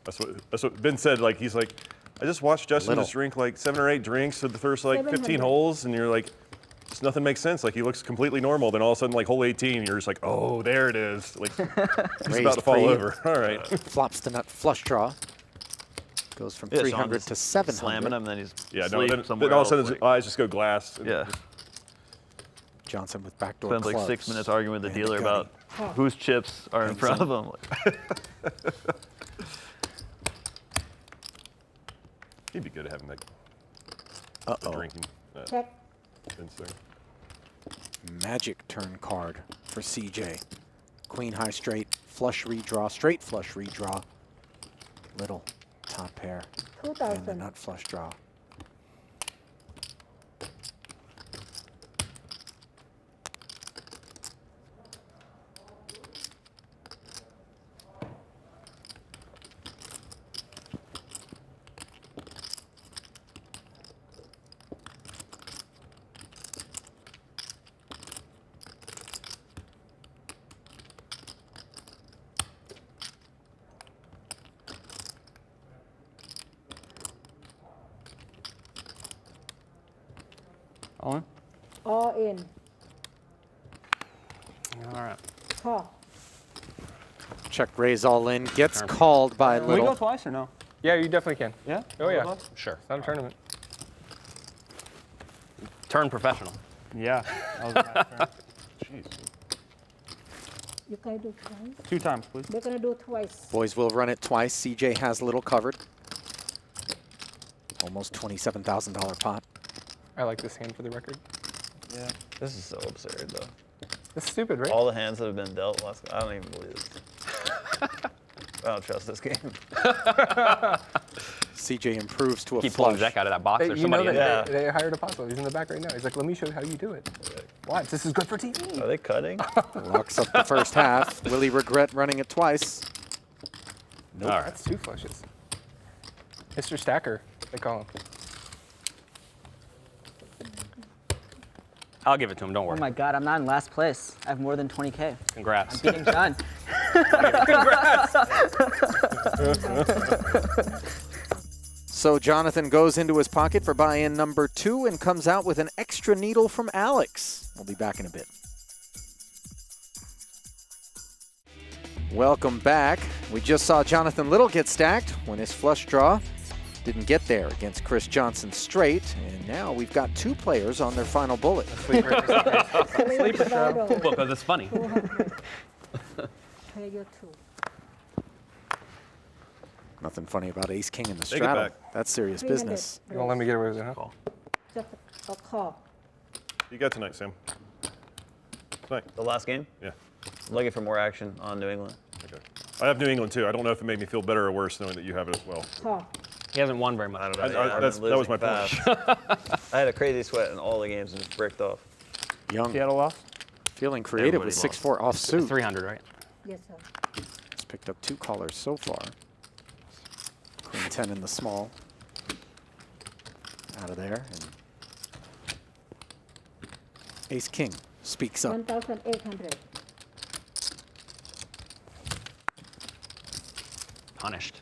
[SPEAKER 4] That's what Ben said. Like he's like, I just watched Justin
[SPEAKER 1] Little.
[SPEAKER 4] just drink like 7 or 8 drinks for the first like 15
[SPEAKER 11] 700.
[SPEAKER 4] holes, and you're like, just nothing makes sense. Like he looks completely normal. Then all of a sudden, like hole 18, you're just like, oh, there it is. Like he's about to fall
[SPEAKER 1] pre.
[SPEAKER 4] over. All right.
[SPEAKER 1] Flops the nut flush draw. Goes from
[SPEAKER 10] Yeah, Sean
[SPEAKER 1] 300
[SPEAKER 10] just
[SPEAKER 1] to 700.
[SPEAKER 10] slamming him, then he's
[SPEAKER 4] Yeah. No.
[SPEAKER 10] asleep
[SPEAKER 4] Then
[SPEAKER 10] somewhere
[SPEAKER 4] all of a sudden
[SPEAKER 10] else,
[SPEAKER 4] his
[SPEAKER 10] like-
[SPEAKER 4] eyes just go glass.
[SPEAKER 10] yeah.
[SPEAKER 1] Johnson with backdoor
[SPEAKER 10] Spends like
[SPEAKER 1] clubs.
[SPEAKER 10] 6 minutes arguing with the
[SPEAKER 1] And
[SPEAKER 10] dealer
[SPEAKER 1] gutty.
[SPEAKER 10] about whose chips are in front of him.
[SPEAKER 4] He'd be good at having that
[SPEAKER 1] Uh-oh.
[SPEAKER 4] drinking.
[SPEAKER 11] Check.
[SPEAKER 4] Instinct.
[SPEAKER 1] Magic turn card for CJ. Queen high straight, flush redraw, straight flush redraw. Little top pair. And the
[SPEAKER 11] 2,000.
[SPEAKER 1] nut flush draw.
[SPEAKER 9] Owen?
[SPEAKER 11] All in.
[SPEAKER 2] All right.
[SPEAKER 11] Call.
[SPEAKER 1] Check raise all in. Gets called by
[SPEAKER 9] Can we go
[SPEAKER 1] Little.
[SPEAKER 9] twice or no?
[SPEAKER 3] Yeah, you definitely can.
[SPEAKER 9] Yeah?
[SPEAKER 3] Oh yeah.
[SPEAKER 9] Both of us?
[SPEAKER 2] Sure.
[SPEAKER 3] It's not a tournament.
[SPEAKER 2] Turn professional.
[SPEAKER 9] Yeah. That was my turn.
[SPEAKER 4] Jeez.
[SPEAKER 11] You can do twice.
[SPEAKER 9] 2 times, please.
[SPEAKER 11] They're gonna do twice.
[SPEAKER 1] Boys will run it twice. CJ has Little covered. Almost $27,000 pot.
[SPEAKER 3] I like this hand for the record.
[SPEAKER 10] Yeah. This is so absurd though.
[SPEAKER 3] It's stupid, right?
[SPEAKER 10] All the hands that have been dealt last. I don't even believe this. I don't trust this game.
[SPEAKER 1] CJ improves to a
[SPEAKER 2] Keep pulling
[SPEAKER 1] flush.
[SPEAKER 2] Jack out of that box.
[SPEAKER 3] Hey,
[SPEAKER 2] There's
[SPEAKER 3] you know
[SPEAKER 2] somebody
[SPEAKER 3] that
[SPEAKER 2] in
[SPEAKER 10] Yeah.
[SPEAKER 3] they hired a puzzle. He's in the back right now. He's like, let me show you how you do it. Watch, this is good for TV.
[SPEAKER 10] Are they cutting?
[SPEAKER 1] Locks up the first half. Will he regret running it twice?
[SPEAKER 3] Nope, that's 2 flushes. Mr. Stacker, they call him.
[SPEAKER 2] I'll give it to him. Don't
[SPEAKER 8] Oh
[SPEAKER 2] worry.
[SPEAKER 8] my God, I'm not in last place. I have more than 20K.
[SPEAKER 2] Congrats.
[SPEAKER 8] Beating John.
[SPEAKER 1] So Jonathan goes into his pocket for buy-in number 2 and comes out with an extra needle from Alex. We'll be back in a bit. Welcome back. We just saw Jonathan Little get stacked when his flush draw didn't get there against Chris Johnson straight. And now we've got 2 players on their final bullet.
[SPEAKER 11] Sleeper straddle.
[SPEAKER 2] Because it's funny.
[SPEAKER 11] 200. Pay your 2.
[SPEAKER 1] Nothing funny about ace king in the
[SPEAKER 4] Take it
[SPEAKER 1] straddle.
[SPEAKER 4] back.
[SPEAKER 1] That's serious
[SPEAKER 11] 300.
[SPEAKER 1] business.
[SPEAKER 3] You won't let me get away with it, huh?
[SPEAKER 11] Just a call.
[SPEAKER 4] You got tonight, Sam. Tonight.
[SPEAKER 10] The last game?
[SPEAKER 4] Yeah.
[SPEAKER 10] I'm looking for more action on New England.
[SPEAKER 4] Okay. I have New England too. I don't know if it made me feel better or worse knowing that you have it as well.
[SPEAKER 11] Call.
[SPEAKER 2] He hasn't won very much.
[SPEAKER 10] I don't
[SPEAKER 4] I-
[SPEAKER 10] know.
[SPEAKER 4] I-
[SPEAKER 10] I've
[SPEAKER 4] that's-
[SPEAKER 10] been
[SPEAKER 4] that was
[SPEAKER 10] losing
[SPEAKER 4] my
[SPEAKER 10] fast. I had a crazy sweat in all the games and just bricked off.
[SPEAKER 1] Young,
[SPEAKER 9] Seattle lost?
[SPEAKER 1] feeling creative with
[SPEAKER 10] Everybody
[SPEAKER 1] 6-4 off suit.
[SPEAKER 2] 300, right?
[SPEAKER 11] Yes, sir.
[SPEAKER 1] He's picked up 2 callers so far. Queen 10 in the small. Out of there. And ace king speaks up.
[SPEAKER 11] 1,800.
[SPEAKER 2] Punished.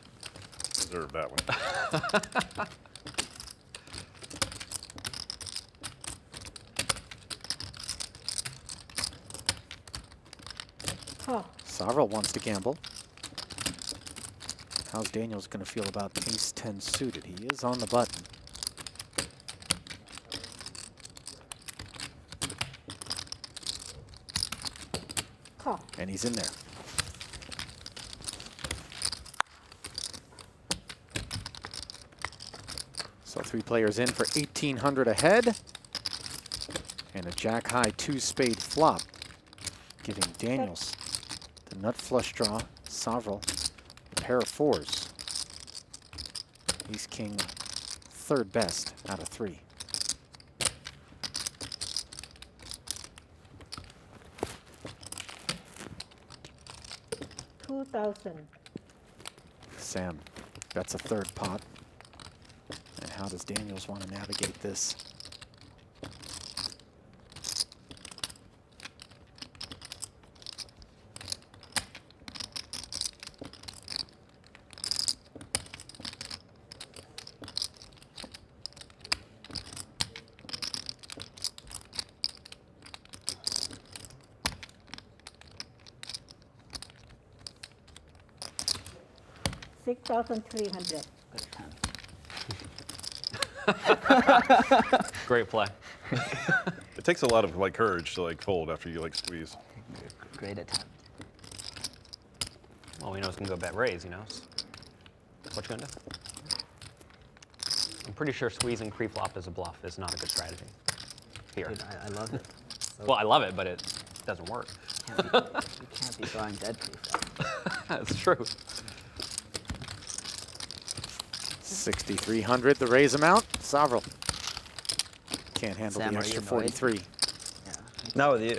[SPEAKER 4] Deserve that one.
[SPEAKER 1] Savril wants to gamble. How's Daniels going to feel about ace-10 suited? He is on the button.
[SPEAKER 11] Call.
[SPEAKER 1] And he's in there. So 3 players in for 1,800 ahead. And a jack-high 2-spade flop, giving Daniels the nut flush draw, Savril a pair of 4s. Ace-king, 3rd best out of 3.
[SPEAKER 11] $2,000.
[SPEAKER 1] Sam, that's a 3rd pot. And how does Daniels want to navigate this?
[SPEAKER 11] $6,300.
[SPEAKER 2] Great play.
[SPEAKER 4] It takes a lot of like courage to like fold after you like squeeze.
[SPEAKER 8] Great attempt.
[SPEAKER 2] Well, we know it's gonna go bet raise, you know. What you gonna do? I'm pretty sure squeezing pre-flop as a bluff is not a good strategy. Here.
[SPEAKER 8] Dude, I love it. So
[SPEAKER 2] Well, I love it, but it doesn't work.
[SPEAKER 8] you can't be drawing dead pre-flop.
[SPEAKER 2] That's true.
[SPEAKER 1] 6,300, the raise amount. Savril can't handle
[SPEAKER 8] Sam,
[SPEAKER 1] the
[SPEAKER 8] are
[SPEAKER 1] extra
[SPEAKER 8] you annoyed?
[SPEAKER 1] 43.
[SPEAKER 10] Not with you.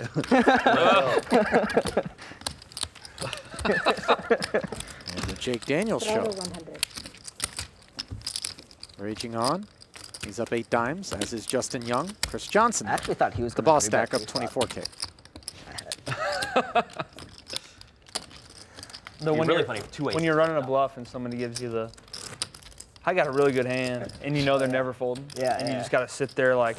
[SPEAKER 1] And the Jake Daniels show.
[SPEAKER 11] Bravo 100.
[SPEAKER 1] Raging on. He's up 8 dimes, as is Justin Young. Chris Johnson.
[SPEAKER 8] I actually thought he was
[SPEAKER 1] the
[SPEAKER 8] gonna
[SPEAKER 1] boss
[SPEAKER 8] three-bet
[SPEAKER 1] stack up
[SPEAKER 8] pre-flop.
[SPEAKER 1] 24K.
[SPEAKER 9] When
[SPEAKER 2] really
[SPEAKER 9] you're,
[SPEAKER 2] funny, 2
[SPEAKER 9] when
[SPEAKER 2] aces.
[SPEAKER 9] you're running a bluff and somebody gives you the, I got a really good hand, and you know they're never folding.
[SPEAKER 8] Yeah,
[SPEAKER 9] And you
[SPEAKER 8] yeah.
[SPEAKER 9] just got to sit there like,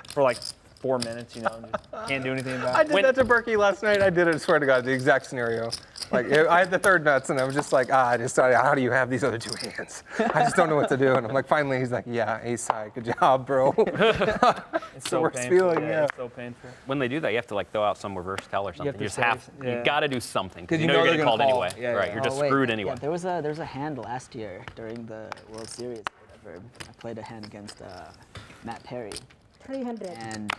[SPEAKER 9] for like 4 minutes, you know, and just can't do anything about
[SPEAKER 3] I
[SPEAKER 9] it.
[SPEAKER 3] did that to Berkey last night. I did it, I swear to God, the exact scenario. Like, I had the 3rd nuts, and I was just like, I just started, how do you have these other 2 hands? I just don't know what to do. And I'm like, finally, he's like, yeah, ace high, good job, bro.
[SPEAKER 9] It's
[SPEAKER 3] the
[SPEAKER 9] so
[SPEAKER 3] worst
[SPEAKER 9] painful.
[SPEAKER 3] feeling, yeah.
[SPEAKER 9] It's so painful.
[SPEAKER 2] When they do that, you have to like throw out some reverse tell or something.
[SPEAKER 9] to
[SPEAKER 2] You just
[SPEAKER 9] save-
[SPEAKER 2] have,
[SPEAKER 9] yeah.
[SPEAKER 2] you gotta do something because
[SPEAKER 3] 'Cause
[SPEAKER 2] you know you're
[SPEAKER 3] they're
[SPEAKER 2] getting called
[SPEAKER 3] gonna
[SPEAKER 2] anyway.
[SPEAKER 3] call. Yeah,
[SPEAKER 2] right,
[SPEAKER 3] yeah.
[SPEAKER 2] you're just
[SPEAKER 8] Oh, wait,
[SPEAKER 2] screwed
[SPEAKER 8] yeah,
[SPEAKER 2] anyway.
[SPEAKER 8] there was a hand last year during the World Series or whatever. I played a hand against Matt Perry,
[SPEAKER 11] 300.
[SPEAKER 8] and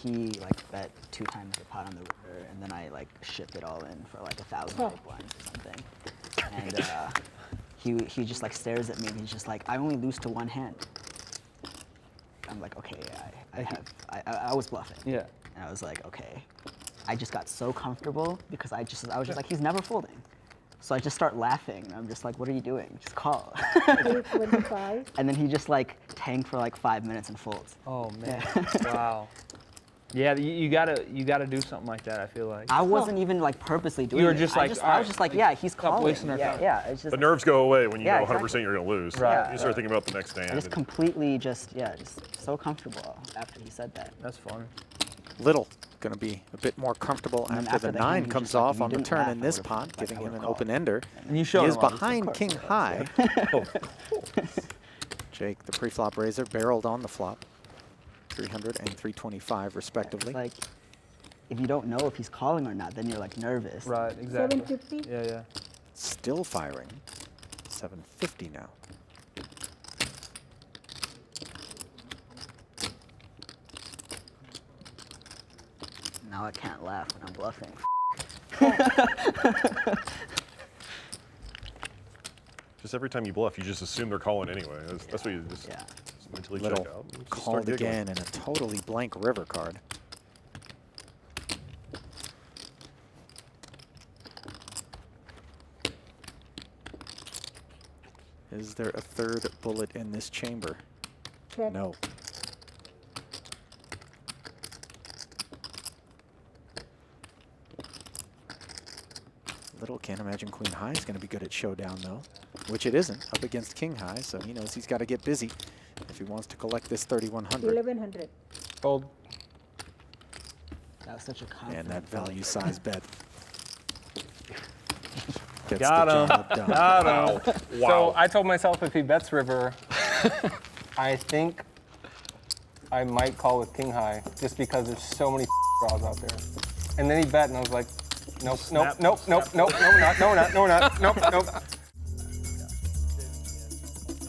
[SPEAKER 8] he like bet 2 times the pot on the river, and then I like shipped it all in for like 1,000 big blinds or something. And he just like stares at me, and he's just like, I only lose to 1 hand. I'm like, okay, I was bluffing.
[SPEAKER 9] Yeah.
[SPEAKER 8] And I was like, okay. I just got so comfortable because I was just like, he's never folding. So I just start laughing. And I'm just like, what are you doing? Just call.
[SPEAKER 11] 325.
[SPEAKER 8] And then he just like tanked for like 5 minutes and folds.
[SPEAKER 9] Oh man,
[SPEAKER 8] Yeah.
[SPEAKER 9] wow. Yeah, you gotta do something like that. I feel like.
[SPEAKER 8] I wasn't even like purposely doing it.
[SPEAKER 9] You were just like,
[SPEAKER 8] I was just like, yeah, he's
[SPEAKER 9] stop
[SPEAKER 8] calling.
[SPEAKER 9] wasting our
[SPEAKER 8] Yeah,
[SPEAKER 9] time.
[SPEAKER 8] yeah. It's just
[SPEAKER 4] The nerves go away when you
[SPEAKER 8] Yeah,
[SPEAKER 4] know 100%
[SPEAKER 8] exactly.
[SPEAKER 4] you're gonna lose.
[SPEAKER 9] Right.
[SPEAKER 4] You start thinking about the next
[SPEAKER 8] I
[SPEAKER 4] hand.
[SPEAKER 8] just completely just so comfortable after he said that.
[SPEAKER 9] That's fun.
[SPEAKER 1] Little going to be a bit more comfortable
[SPEAKER 8] And then
[SPEAKER 1] after
[SPEAKER 8] after
[SPEAKER 1] the
[SPEAKER 8] the hand,
[SPEAKER 1] 9
[SPEAKER 8] he was
[SPEAKER 1] comes
[SPEAKER 8] just like,
[SPEAKER 1] off
[SPEAKER 8] if you
[SPEAKER 1] on the
[SPEAKER 8] didn't
[SPEAKER 1] turn
[SPEAKER 8] laugh,
[SPEAKER 1] in
[SPEAKER 8] I
[SPEAKER 1] this
[SPEAKER 8] would've-
[SPEAKER 1] pot,
[SPEAKER 8] like,
[SPEAKER 1] giving
[SPEAKER 8] I
[SPEAKER 1] him an
[SPEAKER 8] would've
[SPEAKER 1] open
[SPEAKER 8] called.
[SPEAKER 1] ender.
[SPEAKER 9] And you
[SPEAKER 1] He
[SPEAKER 9] showed
[SPEAKER 1] is
[SPEAKER 9] him, obviously.
[SPEAKER 1] behind king high. Jake, the pre-flop raiser, barreled on the flop. 300 and 325 respectively.
[SPEAKER 8] It's like, if you don't know if he's calling or not, then you're like nervous.
[SPEAKER 9] Right, exactly.
[SPEAKER 11] 750.
[SPEAKER 9] Yeah, yeah.
[SPEAKER 1] Still firing. 750 now.
[SPEAKER 8] Now I can't laugh when I'm bluffing.
[SPEAKER 4] Just every time you bluff, you just assume they're calling anyway. That's what you just mentally check
[SPEAKER 1] Little
[SPEAKER 4] out. Just
[SPEAKER 1] called
[SPEAKER 4] start giggling.
[SPEAKER 1] again and a totally blank river card. Is there a 3rd bullet in this chamber?
[SPEAKER 11] Check.
[SPEAKER 1] No. Little can't imagine queen high is going to be good at showdown though, which it isn't, up against king high, so he knows he's got to get busy if he wants to collect this 3,100.
[SPEAKER 11] 1100.
[SPEAKER 3] Fold.
[SPEAKER 8] That was such a confident
[SPEAKER 1] And that
[SPEAKER 8] fold.
[SPEAKER 1] value size bet. gets
[SPEAKER 3] Got
[SPEAKER 1] the
[SPEAKER 3] him.
[SPEAKER 1] job done.
[SPEAKER 3] Got him. So I told myself if he bets river, I think I might call with king high just because there's so many draws out there. And then he bet, and I was like, nope, nope, nope, nope, nope, no, not, no, not, no, not, nope, nope.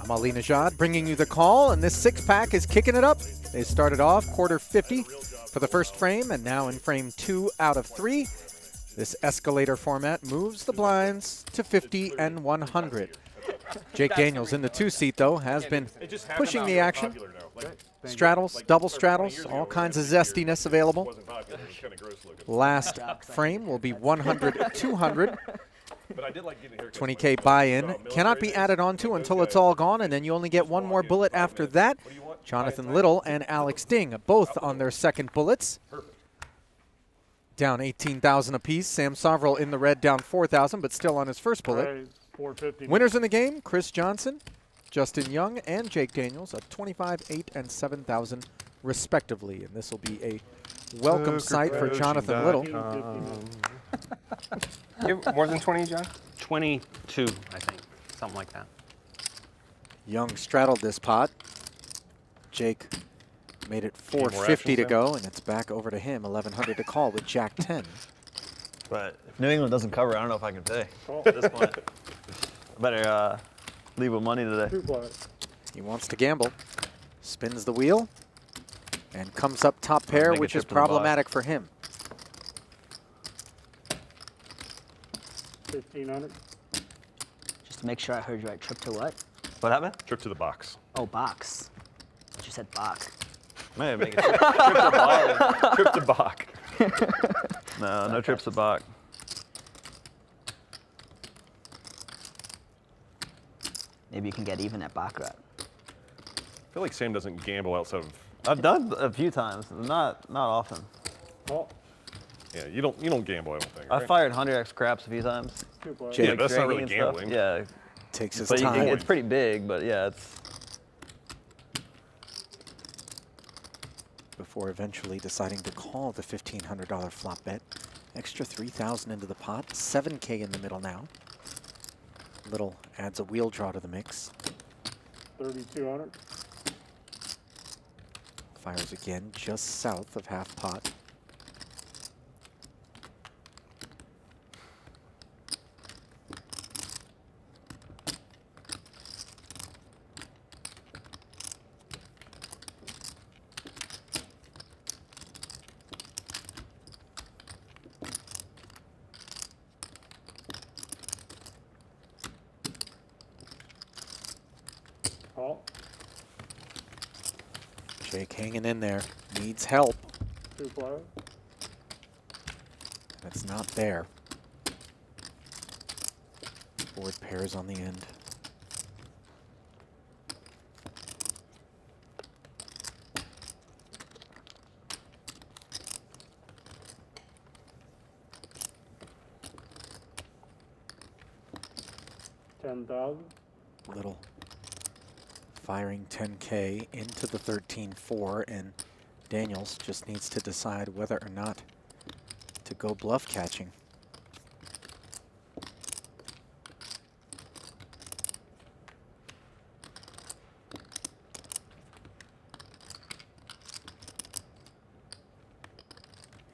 [SPEAKER 1] I'm Ali Najad bringing you the call, and this six-pack is kicking it up. They started off quarter 50 for the first frame, and now in frame 2 out of 3. This escalator format moves the blinds to 50 and 100. Jake Daniels in the 2-seat, though, has been pushing the action. Straddles, double straddles, all kinds of zestiness available. Last frame will be 100, 200. 20K buy-in cannot be added onto until it's all gone, and then you only get one more bullet after that. Jonathan Little and Alex Ding both on their second bullets. Down 18,000 apiece. Sam Soverell in the red, down 4,000, but still on his first bullet. Winners in the game, Chris Johnson, Justin Young, and Jake Daniels at 25, 8, and 7,000 respectively. And this will be a welcome sight for Jonathan Little.
[SPEAKER 3] You have more than 20, John?
[SPEAKER 2] 22, I think. Something like that.
[SPEAKER 1] Young straddled this pot. Jake made it 450 to go, and it's back over to him. 1,100 to call with Jack 10.
[SPEAKER 10] But if New England doesn't cover, I don't know if I can pay at this point. I better leave with money today.
[SPEAKER 1] He wants to gamble. Spins the wheel and comes up top pair, which is problematic for him.
[SPEAKER 13] 1,500.
[SPEAKER 8] Just to make sure I heard you right, trip to what?
[SPEAKER 10] What happened?
[SPEAKER 4] Trip to the box.
[SPEAKER 8] Oh, box. But you said Bach.
[SPEAKER 10] Maybe make it trip to Bach.
[SPEAKER 4] Trip to Bach.
[SPEAKER 10] No, no trips to Bach.
[SPEAKER 8] Maybe you can get even at Baccarat.
[SPEAKER 4] I feel like Sam doesn't gamble outside of.
[SPEAKER 10] I've done a few times, not often.
[SPEAKER 13] Oh,
[SPEAKER 4] Yeah, you don't gamble. I don't think.
[SPEAKER 10] I've
[SPEAKER 4] Right?
[SPEAKER 10] fired 100x craps a few times.
[SPEAKER 1] Jake
[SPEAKER 4] Yeah, that's not really
[SPEAKER 10] drinking and stuff.
[SPEAKER 4] gambling.
[SPEAKER 10] Yeah,
[SPEAKER 1] takes his
[SPEAKER 10] but
[SPEAKER 1] time.
[SPEAKER 10] it's pretty big. But yeah, it's.
[SPEAKER 1] Before eventually deciding to call the $1,500 flop bet. Extra 3,000 into the pot, 7K in the middle now. Little adds a wheel draw to the mix.
[SPEAKER 13] 3,200.
[SPEAKER 1] Fires again just south of half pot.
[SPEAKER 13] Oh,
[SPEAKER 1] Jake hanging in there, needs help.
[SPEAKER 13] 2-5.
[SPEAKER 1] That's not there. Board pairs on the end.
[SPEAKER 13] $10,000.
[SPEAKER 1] Little firing 10K into the 13-4, and Daniels just needs to decide whether or not to go bluff catching.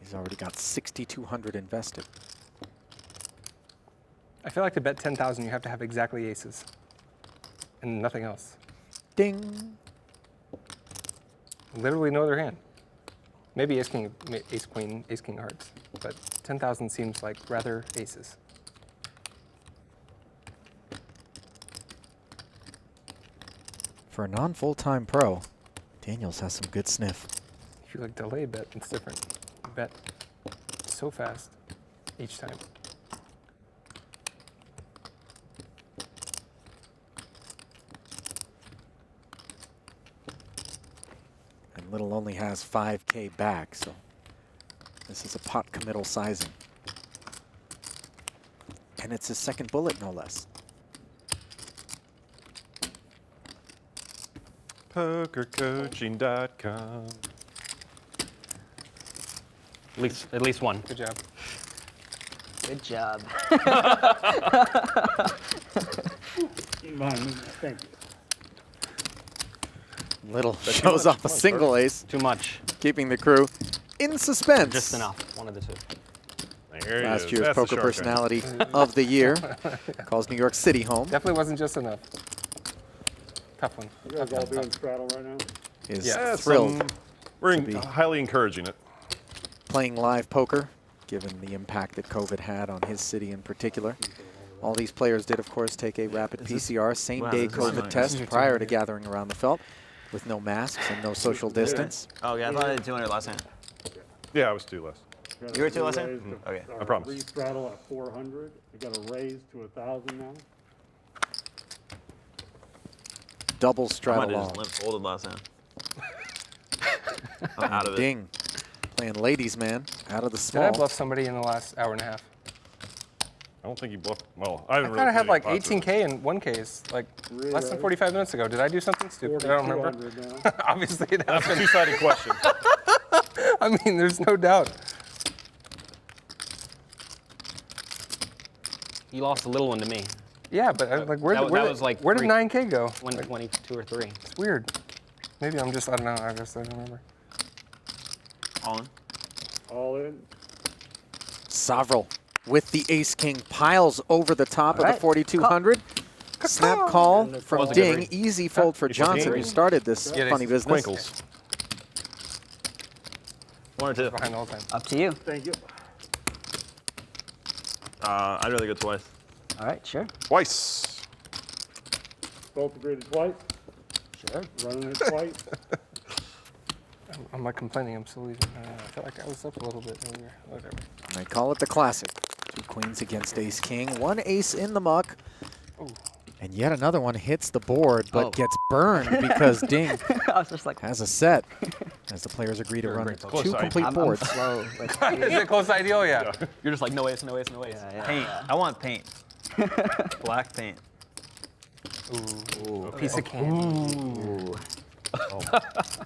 [SPEAKER 1] He's already got 6,200 invested.
[SPEAKER 3] I feel like to bet 10,000, you have to have exactly aces and nothing else.
[SPEAKER 1] Ding.
[SPEAKER 3] Literally no other hand. Maybe ace king, ace queen, ace king hearts, but 10,000 seems like rather aces.
[SPEAKER 1] For a non-full-time pro, Daniels has some good sniff.
[SPEAKER 3] If you like delay bet, it's different. You bet so fast each time.
[SPEAKER 1] And Little only has 5K back, so this is a pot committal sizing. And it's his second bullet, no less.
[SPEAKER 4] PokerCoaching.com.
[SPEAKER 2] At least one.
[SPEAKER 3] Good job.
[SPEAKER 8] Good job.
[SPEAKER 13] Thank you.
[SPEAKER 1] Little shows off a single ace,
[SPEAKER 2] Too much.
[SPEAKER 1] keeping the crew in suspense.
[SPEAKER 2] Just enough. One of the two.
[SPEAKER 4] There he
[SPEAKER 1] Last
[SPEAKER 4] is.
[SPEAKER 1] year's
[SPEAKER 4] That's the
[SPEAKER 1] Poker
[SPEAKER 4] shark
[SPEAKER 1] Personality of the Year. Calls New York City home.
[SPEAKER 3] Definitely wasn't just enough. Tough one.
[SPEAKER 13] You guys all doing straddle right now?
[SPEAKER 1] Is
[SPEAKER 4] Yeah,
[SPEAKER 1] thrilled
[SPEAKER 4] we're
[SPEAKER 1] to be
[SPEAKER 4] highly encouraging it.
[SPEAKER 1] playing live poker, given the impact that COVID had on his city in particular. All these players did, of course, take a rapid PCR, same-day COVID test prior to gathering around the felt, with no masks and no social distance.
[SPEAKER 10] Oh, yeah, I thought I did 200 last hand.
[SPEAKER 4] Yeah, I was 2 less.
[SPEAKER 10] You were 2 last hand? Okay.
[SPEAKER 4] I promise.
[SPEAKER 13] Re-straddle at 400. We got a raise to 1,000 now.
[SPEAKER 1] Double
[SPEAKER 10] I might
[SPEAKER 1] straddle
[SPEAKER 10] have
[SPEAKER 1] all.
[SPEAKER 10] just limp folded last hand. I'm out of it.
[SPEAKER 1] Ding. Playing ladies, man. Out of the
[SPEAKER 3] Did
[SPEAKER 1] small.
[SPEAKER 3] I bluff somebody in the last hour and a half?
[SPEAKER 4] I don't think you bluffed. Well, I
[SPEAKER 3] I
[SPEAKER 4] haven't
[SPEAKER 3] thought I had like
[SPEAKER 4] played any
[SPEAKER 3] 18K in one case, like less than 45 minutes ago. Did I do something stupid? I don't remember.
[SPEAKER 13] 4,200 now.
[SPEAKER 3] Obviously it
[SPEAKER 4] That's a
[SPEAKER 3] happened.
[SPEAKER 4] two-sided question.
[SPEAKER 3] I mean, there's no doubt.
[SPEAKER 2] You lost a little one to me.
[SPEAKER 3] Yeah, but like, where
[SPEAKER 2] That
[SPEAKER 3] did
[SPEAKER 2] was like
[SPEAKER 3] 9K go?
[SPEAKER 2] 122 or 3.
[SPEAKER 3] It's weird. Maybe I'm just, I don't know. I guess I don't remember.
[SPEAKER 10] All in.
[SPEAKER 13] All in.
[SPEAKER 1] Sovrel with the ace-king piles over the top of
[SPEAKER 8] All
[SPEAKER 1] the
[SPEAKER 8] right.
[SPEAKER 1] 4,200. Snap call from
[SPEAKER 2] Wasn't good
[SPEAKER 1] Ding. Easy fold for Johnson, who started this funny business.
[SPEAKER 4] Twinkles.
[SPEAKER 10] 1 or 2.
[SPEAKER 3] Behind the whole time.
[SPEAKER 8] Up to you.
[SPEAKER 13] Thank you.
[SPEAKER 10] I'd rather go twice.
[SPEAKER 8] All right, sure.
[SPEAKER 4] Twice.
[SPEAKER 13] Both agreed to twice.
[SPEAKER 8] Sure.
[SPEAKER 13] Running it twice.
[SPEAKER 3] I'm not complaining. I'm still losing. I felt like I was up a little bit earlier. Whatever.
[SPEAKER 1] I call it the classic. 2 queens against ace-king. 1 ace in the muck.
[SPEAKER 3] Ooh.
[SPEAKER 1] And yet another one hits the board, but
[SPEAKER 8] Oh.
[SPEAKER 1] gets burned because Ding
[SPEAKER 8] I was just like,
[SPEAKER 1] has a set. As the players agree to run
[SPEAKER 4] Close
[SPEAKER 1] 2
[SPEAKER 4] side.
[SPEAKER 1] complete
[SPEAKER 8] I'm
[SPEAKER 1] boards.
[SPEAKER 8] slow. Like,
[SPEAKER 3] Is it close to ideal? Yeah.
[SPEAKER 2] You're just like, no ace, no ace, no ace.
[SPEAKER 10] Paint. I want paint. Black paint.
[SPEAKER 3] Ooh. A piece of candy.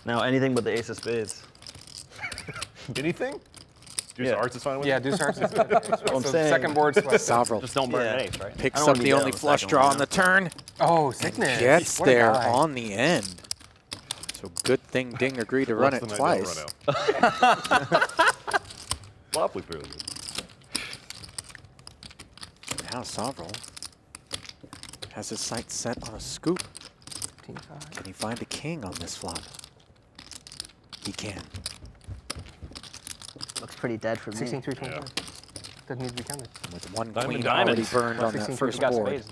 [SPEAKER 10] Now anything but the ace of spades.
[SPEAKER 4] Anything? Deuce
[SPEAKER 10] Yeah.
[SPEAKER 4] of Hearts is fine with
[SPEAKER 3] Yeah,
[SPEAKER 4] you?
[SPEAKER 3] deuce hearts is
[SPEAKER 10] I'm
[SPEAKER 3] so
[SPEAKER 10] saying.
[SPEAKER 3] second board sweat.
[SPEAKER 1] Sovrel
[SPEAKER 2] Just don't burn
[SPEAKER 10] Yeah.
[SPEAKER 2] an ace, right?
[SPEAKER 1] picks
[SPEAKER 10] I don't
[SPEAKER 1] up
[SPEAKER 10] wanna be
[SPEAKER 1] the
[SPEAKER 10] dead
[SPEAKER 1] only
[SPEAKER 10] on the
[SPEAKER 1] flush
[SPEAKER 10] second
[SPEAKER 1] draw
[SPEAKER 10] one,
[SPEAKER 1] on the turn.
[SPEAKER 3] Oh, sickness.
[SPEAKER 1] Gets
[SPEAKER 3] What a
[SPEAKER 1] there
[SPEAKER 3] guy.
[SPEAKER 1] on the end. So good thing Ding agreed to run
[SPEAKER 4] Less
[SPEAKER 1] it
[SPEAKER 4] than
[SPEAKER 1] twice.
[SPEAKER 4] Flop loop earlier.
[SPEAKER 1] Now Sovrel has his sights set on a scoop.
[SPEAKER 3] 15-5.
[SPEAKER 1] Can he find a king on this flop? He can.
[SPEAKER 8] looks pretty dead for me.
[SPEAKER 3] 16, 3, 25. Doesn't need to be counted.
[SPEAKER 1] With 1
[SPEAKER 4] Diamond,
[SPEAKER 1] queen
[SPEAKER 4] diamond.
[SPEAKER 1] already burned on that
[SPEAKER 3] 16,
[SPEAKER 1] first
[SPEAKER 2] You got
[SPEAKER 1] board.
[SPEAKER 2] spades.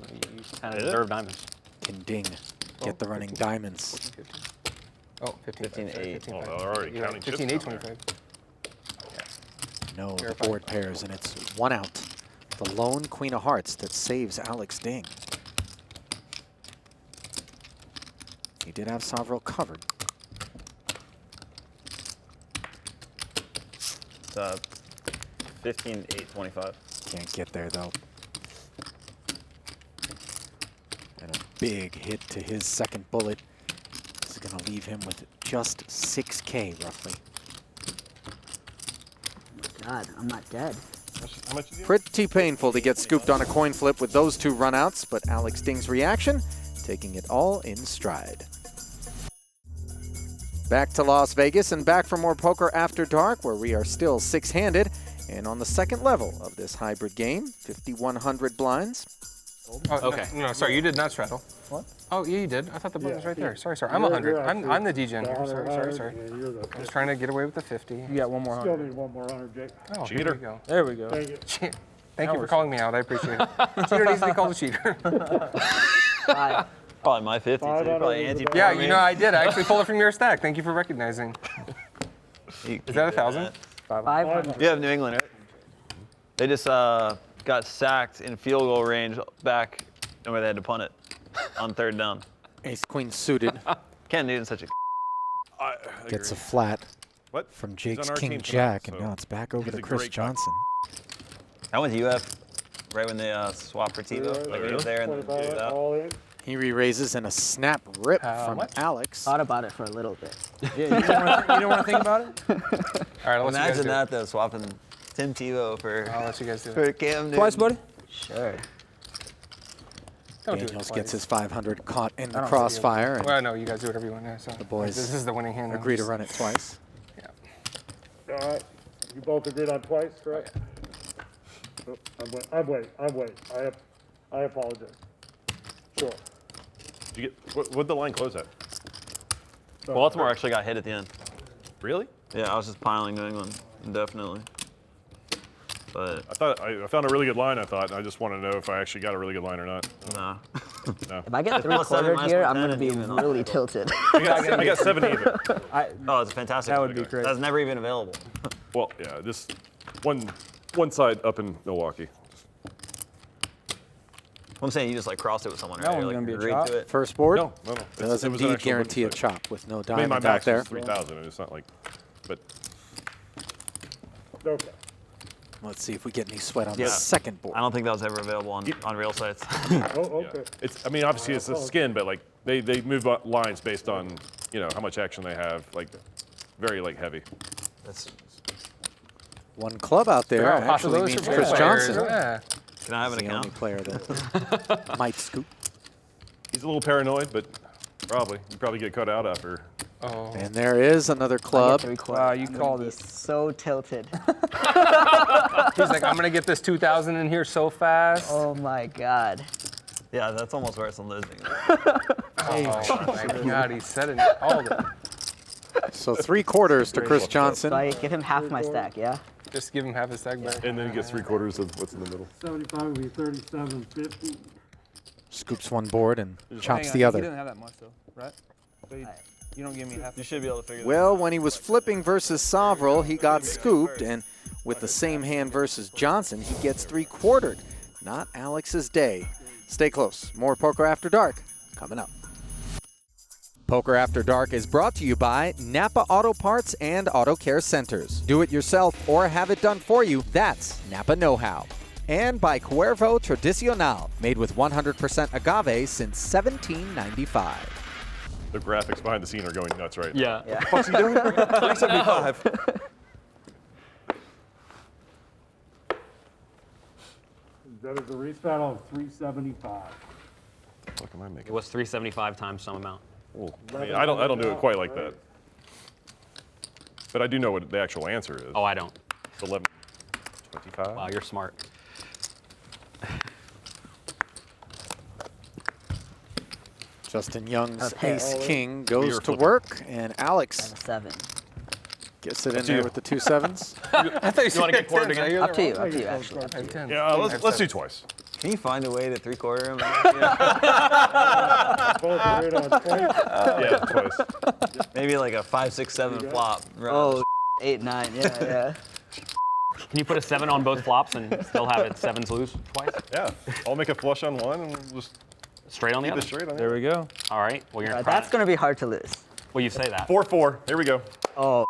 [SPEAKER 2] You kind of deserve diamonds.
[SPEAKER 1] Can Ding get the running diamonds?
[SPEAKER 3] 15. Oh, 15,
[SPEAKER 10] 15, 8.
[SPEAKER 3] 15,
[SPEAKER 4] Oh,
[SPEAKER 3] 5.
[SPEAKER 4] they're already
[SPEAKER 3] You're
[SPEAKER 4] counting
[SPEAKER 3] right.
[SPEAKER 4] chips
[SPEAKER 3] 15, 8,
[SPEAKER 4] down there.
[SPEAKER 3] 25.
[SPEAKER 1] No, the
[SPEAKER 3] Verified.
[SPEAKER 1] board pairs, and it's 1 out. The lone queen of hearts that saves Alex Ding. He did have Sovrel covered.
[SPEAKER 10] It's 15, 8, 25.
[SPEAKER 1] Can't get there though. And a big hit to his second bullet. This is going to leave him with just 6K roughly.
[SPEAKER 8] God, I'm not dead.
[SPEAKER 4] How much you get?
[SPEAKER 1] Pretty painful to get scooped on a coin flip with those 2 runouts, but Alex Ding's reaction, taking it all in stride. Back to Las Vegas and back for more Poker After Dark, where we are still 6-handed and on the second level of this hybrid game, 5,100 blinds.
[SPEAKER 3] Oh,
[SPEAKER 2] Okay.
[SPEAKER 3] No, sorry, you did not straddle.
[SPEAKER 8] What?
[SPEAKER 3] Oh, yeah, you did. I thought the button was right there.
[SPEAKER 13] yeah.
[SPEAKER 3] Sorry. I'm
[SPEAKER 13] You're
[SPEAKER 3] 100.
[SPEAKER 13] actually
[SPEAKER 3] I'm the DJ in here.
[SPEAKER 13] 100,
[SPEAKER 3] Sorry.
[SPEAKER 13] and you're the
[SPEAKER 3] I was trying to get away with the 50.
[SPEAKER 9] You got one more
[SPEAKER 13] Still
[SPEAKER 9] 100.
[SPEAKER 13] need one more 100, Jake.
[SPEAKER 3] Oh, here
[SPEAKER 4] Cheater.
[SPEAKER 3] we go.
[SPEAKER 9] There we go.
[SPEAKER 13] Thank you.
[SPEAKER 3] Thank you for calling me out. I appreciate it. Cheater needs to be called a cheater.
[SPEAKER 8] Five.
[SPEAKER 10] Probably my 50 too.
[SPEAKER 13] 500
[SPEAKER 10] Probably
[SPEAKER 13] is
[SPEAKER 10] anti.
[SPEAKER 13] about
[SPEAKER 3] Yeah, you know I did. I actually pulled it from your stack. Thank you for recognizing.
[SPEAKER 10] Is
[SPEAKER 3] Is that 1,000?
[SPEAKER 8] 500.
[SPEAKER 10] You have New England, right? They just got sacked in field goal range back where they had to punt it on 3rd down.
[SPEAKER 1] Ace queen suited,
[SPEAKER 10] Ken Newton's such a.
[SPEAKER 4] I
[SPEAKER 1] gets a
[SPEAKER 4] agree.
[SPEAKER 1] flat
[SPEAKER 4] What?
[SPEAKER 1] from
[SPEAKER 4] He's on
[SPEAKER 1] Jake's
[SPEAKER 4] our
[SPEAKER 1] king
[SPEAKER 4] team
[SPEAKER 1] jack,
[SPEAKER 4] tonight,
[SPEAKER 1] and
[SPEAKER 4] so
[SPEAKER 1] now it's back over
[SPEAKER 4] he's
[SPEAKER 1] to
[SPEAKER 4] a
[SPEAKER 1] Chris
[SPEAKER 4] great guy.
[SPEAKER 1] Johnson.
[SPEAKER 10] I went to UF right when they swapped for TiVo.
[SPEAKER 13] Zero,
[SPEAKER 10] Like he was there and then
[SPEAKER 13] 25,
[SPEAKER 10] moved out.
[SPEAKER 13] all in.
[SPEAKER 1] He re-raises and a snap rip
[SPEAKER 3] How
[SPEAKER 1] from
[SPEAKER 3] much?
[SPEAKER 1] Alex.
[SPEAKER 8] Thought about it for a little bit.
[SPEAKER 9] Yeah, you don't want to think about it?
[SPEAKER 3] All right, let's
[SPEAKER 10] Imagine that though, swapping Tim Tebow for.
[SPEAKER 3] I'll let you guys do it.
[SPEAKER 10] For Cam Newton.
[SPEAKER 9] Twice, buddy?
[SPEAKER 8] Sure.
[SPEAKER 3] Don't do it
[SPEAKER 1] Daniels
[SPEAKER 3] twice.
[SPEAKER 1] gets his 500 caught in
[SPEAKER 3] I
[SPEAKER 1] the
[SPEAKER 3] don't
[SPEAKER 1] crossfire.
[SPEAKER 3] think
[SPEAKER 1] And
[SPEAKER 3] well, no, you guys do whatever you want there. So
[SPEAKER 1] the boys
[SPEAKER 3] this is the winning hand.
[SPEAKER 1] agree to run it twice.
[SPEAKER 3] Yeah.
[SPEAKER 13] All right. You both agreed on twice, correct? Oh, I'm wait. I apologize. Sure.
[SPEAKER 4] Did you get, what'd the line close at?
[SPEAKER 10] Baltimore actually got hit at the end.
[SPEAKER 4] Really?
[SPEAKER 10] Yeah, I was just piling New England indefinitely. But
[SPEAKER 4] I found a really good line, I thought, and I just want to know if I actually got a really good line or not.
[SPEAKER 10] nah.
[SPEAKER 4] No.
[SPEAKER 8] If I get 3/4 here, I'm gonna be really tilted.
[SPEAKER 4] I got 7 even.
[SPEAKER 10] Oh, it's a fantastic.
[SPEAKER 9] That would be great.
[SPEAKER 10] That's never even available.
[SPEAKER 4] Well, yeah, just one side up in Milwaukee.
[SPEAKER 10] I'm saying you just like crossed it with someone,
[SPEAKER 9] That
[SPEAKER 10] right?
[SPEAKER 9] one's
[SPEAKER 10] Like,
[SPEAKER 9] gonna be a
[SPEAKER 10] agreed
[SPEAKER 9] chop.
[SPEAKER 10] to it.
[SPEAKER 1] First board
[SPEAKER 4] No.
[SPEAKER 1] does
[SPEAKER 4] It was an
[SPEAKER 1] indeed
[SPEAKER 4] actual
[SPEAKER 1] guarantee a
[SPEAKER 4] wooden side.
[SPEAKER 1] chop with no
[SPEAKER 4] I mean,
[SPEAKER 1] diamond
[SPEAKER 4] my
[SPEAKER 1] out
[SPEAKER 4] max
[SPEAKER 1] there.
[SPEAKER 4] was 3,000. It's not like, but
[SPEAKER 13] Okay.
[SPEAKER 1] Let's see if we get any sweat on
[SPEAKER 10] Yeah.
[SPEAKER 1] the second board.
[SPEAKER 10] I don't think that was ever available on real sites.
[SPEAKER 13] Oh,
[SPEAKER 4] yeah.
[SPEAKER 13] okay.
[SPEAKER 4] It's. I mean, obviously it's a skin, but like they move lines based on how much action they have. Like very like heavy.
[SPEAKER 10] That's.
[SPEAKER 1] One club out there
[SPEAKER 3] There are
[SPEAKER 1] actually
[SPEAKER 3] possibilities
[SPEAKER 1] means
[SPEAKER 3] for
[SPEAKER 1] Chris
[SPEAKER 3] both
[SPEAKER 1] Johnson.
[SPEAKER 3] players, yeah.
[SPEAKER 10] Can I have
[SPEAKER 1] He's
[SPEAKER 10] an
[SPEAKER 1] the only
[SPEAKER 10] account?
[SPEAKER 1] player that might scoop.
[SPEAKER 4] He's a little paranoid, but you probably get cut out after.
[SPEAKER 3] Oh.
[SPEAKER 1] And there is another club.
[SPEAKER 9] Wow, you called
[SPEAKER 8] it.
[SPEAKER 9] it.
[SPEAKER 8] So tilted.
[SPEAKER 3] He's like, I'm gonna get this 2,000 in here so fast.
[SPEAKER 8] Oh my God.
[SPEAKER 10] Yeah, that's almost worse than losing.
[SPEAKER 3] Oh my God, he said it. All of it.
[SPEAKER 1] So 3/4 to Chris Johnson.
[SPEAKER 8] So I give him half my stack, yeah?
[SPEAKER 3] Just give him half his stack back.
[SPEAKER 4] And then he gets 3/4 of what's in the middle.
[SPEAKER 13] 75 would be 37.50.
[SPEAKER 1] Scoops one board and chops
[SPEAKER 9] Hang
[SPEAKER 1] the
[SPEAKER 9] on,
[SPEAKER 1] other.
[SPEAKER 9] He doesn't have that much though, right? So you don't give me half.
[SPEAKER 10] You should be able to figure that out.
[SPEAKER 1] Well, when he was flipping versus Sovril, he got scooped, and with the same hand versus Johnson, he gets 3/4. Not Alex's day. Stay close. More Poker After Dark coming up. Poker After Dark is brought to you by Napa Auto Parts and Auto Care Centers. Do it yourself or have it done for you. That's Napa Know-How. And by Cuervo Tradicional, made with 100% agave since 1795.
[SPEAKER 4] The graphics behind the scene are going nuts right now.
[SPEAKER 10] Yeah.
[SPEAKER 4] What's he doing? 375.
[SPEAKER 13] That is a respat on 375.
[SPEAKER 4] What am I making?
[SPEAKER 2] It was 375 times some amount.
[SPEAKER 4] Well, I mean, I don't do it quite like that. But I do know what the actual answer is.
[SPEAKER 2] Oh, I don't.
[SPEAKER 4] It's 1125.
[SPEAKER 2] Wow, you're smart.
[SPEAKER 1] Justin Young's
[SPEAKER 8] Okay.
[SPEAKER 1] ace-king goes
[SPEAKER 4] You're
[SPEAKER 1] to
[SPEAKER 4] flipping.
[SPEAKER 1] work, and Alex
[SPEAKER 8] 7.
[SPEAKER 1] gets it in
[SPEAKER 4] Up to
[SPEAKER 1] there
[SPEAKER 4] you.
[SPEAKER 1] with the 2 sevens.
[SPEAKER 3] I thought
[SPEAKER 2] You wanna get quartered again?
[SPEAKER 8] Up to you, actually.
[SPEAKER 4] Yeah, let's do twice.
[SPEAKER 10] Can you find a way to 3/4 him?
[SPEAKER 13] Both agreed on twice.
[SPEAKER 4] Yeah, twice.
[SPEAKER 10] Maybe like a 5, 6, 7 flop.
[SPEAKER 8] Oh, 8, 9, yeah.
[SPEAKER 2] Can you put a 7 on both flops and still have it 7s lose twice?
[SPEAKER 4] Yeah, I'll make a flush on one and we'll just
[SPEAKER 2] Straight on the
[SPEAKER 4] keep
[SPEAKER 2] other?
[SPEAKER 4] it straight on the
[SPEAKER 9] There
[SPEAKER 4] other.
[SPEAKER 9] we go.
[SPEAKER 2] All right. Well, you're
[SPEAKER 8] That's going to be hard to lose.
[SPEAKER 2] Well, you say that.
[SPEAKER 4] 4-4. Here we go.
[SPEAKER 8] Oh,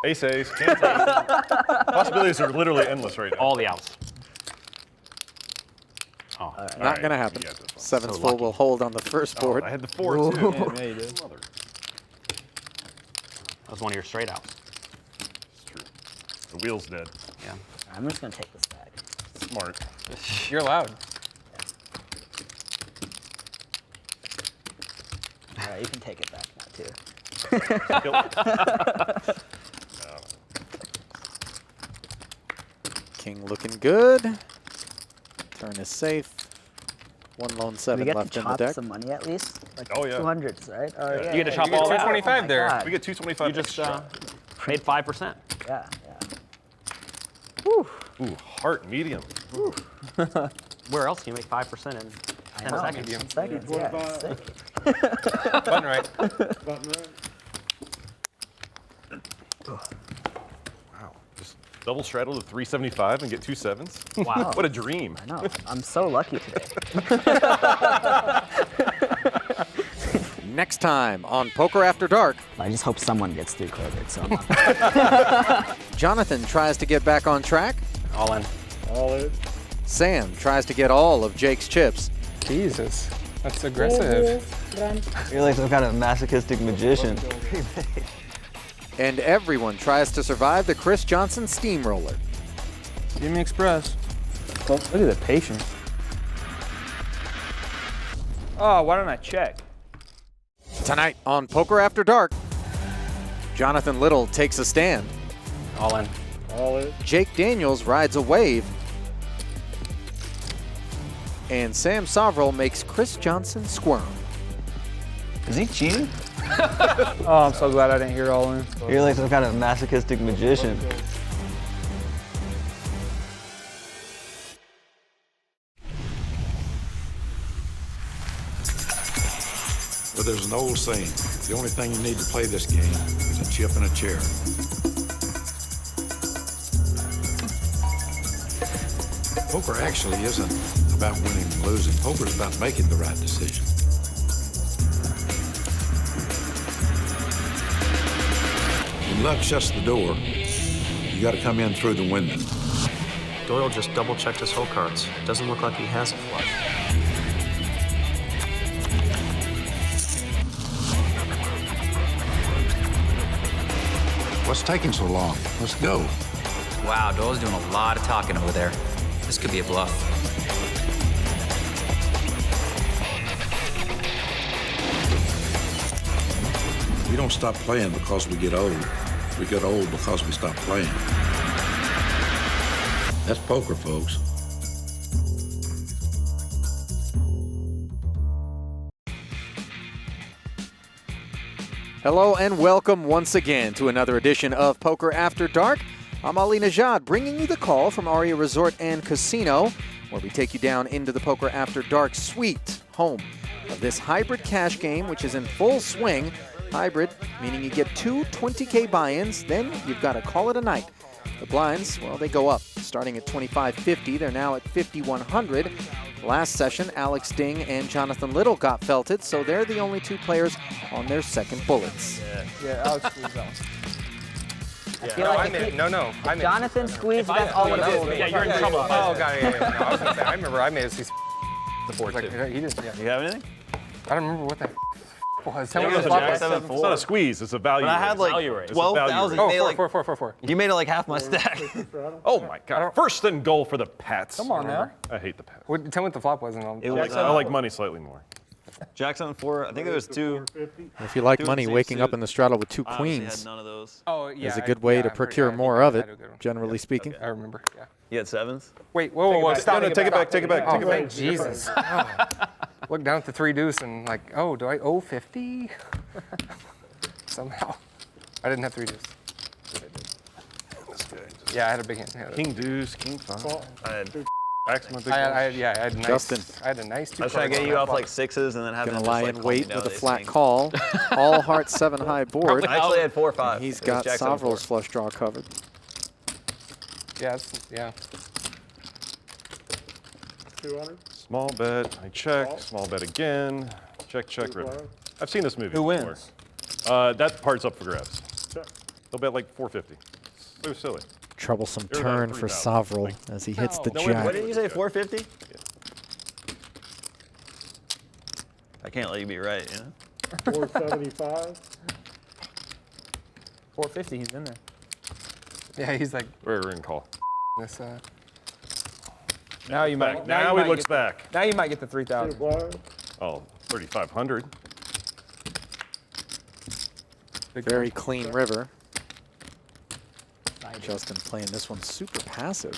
[SPEAKER 4] Ace, ace. Can't take. Possibilities are literally endless right now.
[SPEAKER 2] All the outs. Oh,
[SPEAKER 4] All
[SPEAKER 1] Not
[SPEAKER 4] right,
[SPEAKER 1] going to happen.
[SPEAKER 4] you got this one.
[SPEAKER 1] Sevens
[SPEAKER 2] So
[SPEAKER 1] full
[SPEAKER 2] lucky.
[SPEAKER 1] will hold on the first board.
[SPEAKER 4] I had the 4 too.
[SPEAKER 9] Yeah, you did.
[SPEAKER 4] Mother.
[SPEAKER 2] that was one of your straight outs.
[SPEAKER 4] It's true. The wheel's dead.
[SPEAKER 8] I'm just going to take this back.
[SPEAKER 4] Smart.
[SPEAKER 3] You're allowed.
[SPEAKER 8] All right, you can take it back now, too.
[SPEAKER 1] King looking good. Turn is safe. One lone
[SPEAKER 8] We
[SPEAKER 1] 7
[SPEAKER 8] get
[SPEAKER 1] left
[SPEAKER 8] to
[SPEAKER 1] in the
[SPEAKER 8] chop
[SPEAKER 1] deck.
[SPEAKER 8] some money at least? Like
[SPEAKER 4] Oh, yeah.
[SPEAKER 8] 200s, right? Oh, yeah.
[SPEAKER 2] You get to chop
[SPEAKER 3] You get
[SPEAKER 2] all that?
[SPEAKER 3] 225 there.
[SPEAKER 8] God.
[SPEAKER 4] We get 225
[SPEAKER 2] You just
[SPEAKER 4] extra.
[SPEAKER 2] paid 5%.
[SPEAKER 8] Yeah.
[SPEAKER 4] Ooh, heart medium.
[SPEAKER 2] Where else can you make 5% in 10
[SPEAKER 8] know.
[SPEAKER 2] seconds?
[SPEAKER 8] 10 seconds, yeah. Sick.
[SPEAKER 3] Button right.
[SPEAKER 13] Button right.
[SPEAKER 4] Wow. Just double straddle to 375 and get 2 sevens.
[SPEAKER 2] Wow.
[SPEAKER 4] What a dream.
[SPEAKER 8] I know. I'm so lucky today.
[SPEAKER 1] Next time on Poker After Dark,
[SPEAKER 8] I just hope someone gets 3/4, so I'm not.
[SPEAKER 1] Jonathan tries to get back on track.
[SPEAKER 2] All in.
[SPEAKER 13] All in.
[SPEAKER 1] Sam tries to get all of Jake's chips.
[SPEAKER 3] Jesus, that's aggressive.
[SPEAKER 10] You're like some kind of masochistic magician.
[SPEAKER 1] And everyone tries to survive the Chris Johnson steamroller.
[SPEAKER 9] Give me express. Look at the patience. Oh, why didn't I check?
[SPEAKER 1] Tonight on Poker After Dark, Jonathan Little takes a stand.
[SPEAKER 2] All in.
[SPEAKER 13] All in.
[SPEAKER 1] Jake Daniels rides a wave. And Sam Sovrel makes Chris Johnson squirm.
[SPEAKER 10] Is he cheating?
[SPEAKER 9] Oh, I'm so glad I didn't hear all in.
[SPEAKER 10] You're like some kind of masochistic magician.
[SPEAKER 5] But there's an old saying, the only thing you need to play this game is a chip and a chair. Poker actually isn't about winning and losing. Poker's about making the right decision. When luck shuts the door, you gotta come in through the window.
[SPEAKER 6] Doyle just double-checked his hole cards. Doesn't look like he has a flush.
[SPEAKER 5] What's taking so long? Let's go.
[SPEAKER 7] Wow, Doyle's doing a lot of talking over there. This could be a bluff.
[SPEAKER 5] We don't stop playing because we get old. We get old because we stop playing. That's poker, folks.
[SPEAKER 1] Hello and welcome once again to another edition of Poker After Dark. I'm Ali Najad, bringing you the call from Aria Resort and Casino, where we take you down into the Poker After Dark suite, home of this hybrid cash game, which is in full swing. Hybrid, meaning you get two 20K buy-ins, then you've got to call it a night. The blinds, well, they go up, starting at $25.50. They're now at $5,100. Last session, Alex Ding and Jonathan Little got felted, so they're the only two players on their second bullets.
[SPEAKER 9] Yeah, Alex squeezed out.
[SPEAKER 3] I
[SPEAKER 8] feel like
[SPEAKER 3] I'm in. No, I'm in.
[SPEAKER 8] Jonathan squeezed, that's all it is.
[SPEAKER 2] Yeah, you're in trouble.
[SPEAKER 3] Oh, God, yeah. No, I was gonna say, I remember I made us
[SPEAKER 2] The board,
[SPEAKER 3] like,
[SPEAKER 2] too.
[SPEAKER 3] he didn't, yeah.
[SPEAKER 10] You have anything?
[SPEAKER 3] I don't remember what that was. Tell me
[SPEAKER 4] It's
[SPEAKER 3] what the flop was.
[SPEAKER 4] not a squeeze, it's a value
[SPEAKER 10] But I had
[SPEAKER 4] raise.
[SPEAKER 10] like
[SPEAKER 2] Value raise.
[SPEAKER 10] 12,000.
[SPEAKER 3] Oh,
[SPEAKER 10] You made like,
[SPEAKER 3] four.
[SPEAKER 10] you made it like half my stack.
[SPEAKER 4] Oh my God. First and goal for the Pats.
[SPEAKER 9] Come on now.
[SPEAKER 4] I hate the Pats.
[SPEAKER 3] Tell me what the flop was and I'll...
[SPEAKER 10] It was,
[SPEAKER 4] I like money slightly more.
[SPEAKER 10] Jackson 4. I think there was two.
[SPEAKER 1] If you like
[SPEAKER 10] Two
[SPEAKER 1] money,
[SPEAKER 10] same
[SPEAKER 1] waking
[SPEAKER 10] suit.
[SPEAKER 1] up in the straddle with two
[SPEAKER 10] Obviously
[SPEAKER 1] queens
[SPEAKER 10] had none of those.
[SPEAKER 3] Oh, yeah.
[SPEAKER 1] is a good way to procure more of it, generally speaking.
[SPEAKER 3] I remember, yeah.
[SPEAKER 10] You had sevens?
[SPEAKER 3] Wait, whoa, stop.
[SPEAKER 4] No, take it back, take it back, take it back.
[SPEAKER 3] Jesus. Oh. Look down at the three deuce and like, oh, do I owe 50? Somehow. I didn't have three deuce. Yeah, I had a big hand. Yeah,
[SPEAKER 4] King deuce, king five. I had X my big
[SPEAKER 3] I had nice.
[SPEAKER 1] Justin.
[SPEAKER 3] I had a nice two.
[SPEAKER 10] I was trying to get you off like sixes and then have
[SPEAKER 1] Gonna
[SPEAKER 10] them
[SPEAKER 1] lie
[SPEAKER 10] just, like,
[SPEAKER 1] in
[SPEAKER 10] call me
[SPEAKER 1] wait
[SPEAKER 10] down
[SPEAKER 1] with a
[SPEAKER 10] to
[SPEAKER 1] flat
[SPEAKER 10] ace-king.
[SPEAKER 1] call. All heart 7 high board.
[SPEAKER 10] I actually had 4 or 5.
[SPEAKER 1] He's
[SPEAKER 10] It was
[SPEAKER 1] got
[SPEAKER 10] Jack 7, 4.
[SPEAKER 1] Sovrel's flush draw covered.
[SPEAKER 3] Yeah, yeah.
[SPEAKER 13] 200.
[SPEAKER 4] Small bet, I check, small bet again. Check, check, river. I've seen this movie
[SPEAKER 9] Who
[SPEAKER 4] before.
[SPEAKER 9] wins?
[SPEAKER 4] That part's up for grabs.
[SPEAKER 13] Check.
[SPEAKER 4] They'll bet like 450. So silly.
[SPEAKER 1] Troublesome
[SPEAKER 4] You're about
[SPEAKER 1] turn for
[SPEAKER 4] 3,000.
[SPEAKER 1] Sovrel as he hits the
[SPEAKER 10] No, wait,
[SPEAKER 1] jack.
[SPEAKER 10] what did you say, 450? I can't let you be right, you know?
[SPEAKER 13] 475.
[SPEAKER 9] 450, he's in there.
[SPEAKER 3] Yeah, he's like,
[SPEAKER 4] We're in call.
[SPEAKER 3] this,
[SPEAKER 9] Now you might.
[SPEAKER 4] Now
[SPEAKER 9] you
[SPEAKER 4] he
[SPEAKER 9] might
[SPEAKER 4] looks
[SPEAKER 9] get
[SPEAKER 4] back.
[SPEAKER 9] Now you might get the
[SPEAKER 13] Two
[SPEAKER 9] 3,000.
[SPEAKER 13] blind.
[SPEAKER 4] Oh, 3,500.
[SPEAKER 1] Very clean river. Justin playing this one super passive.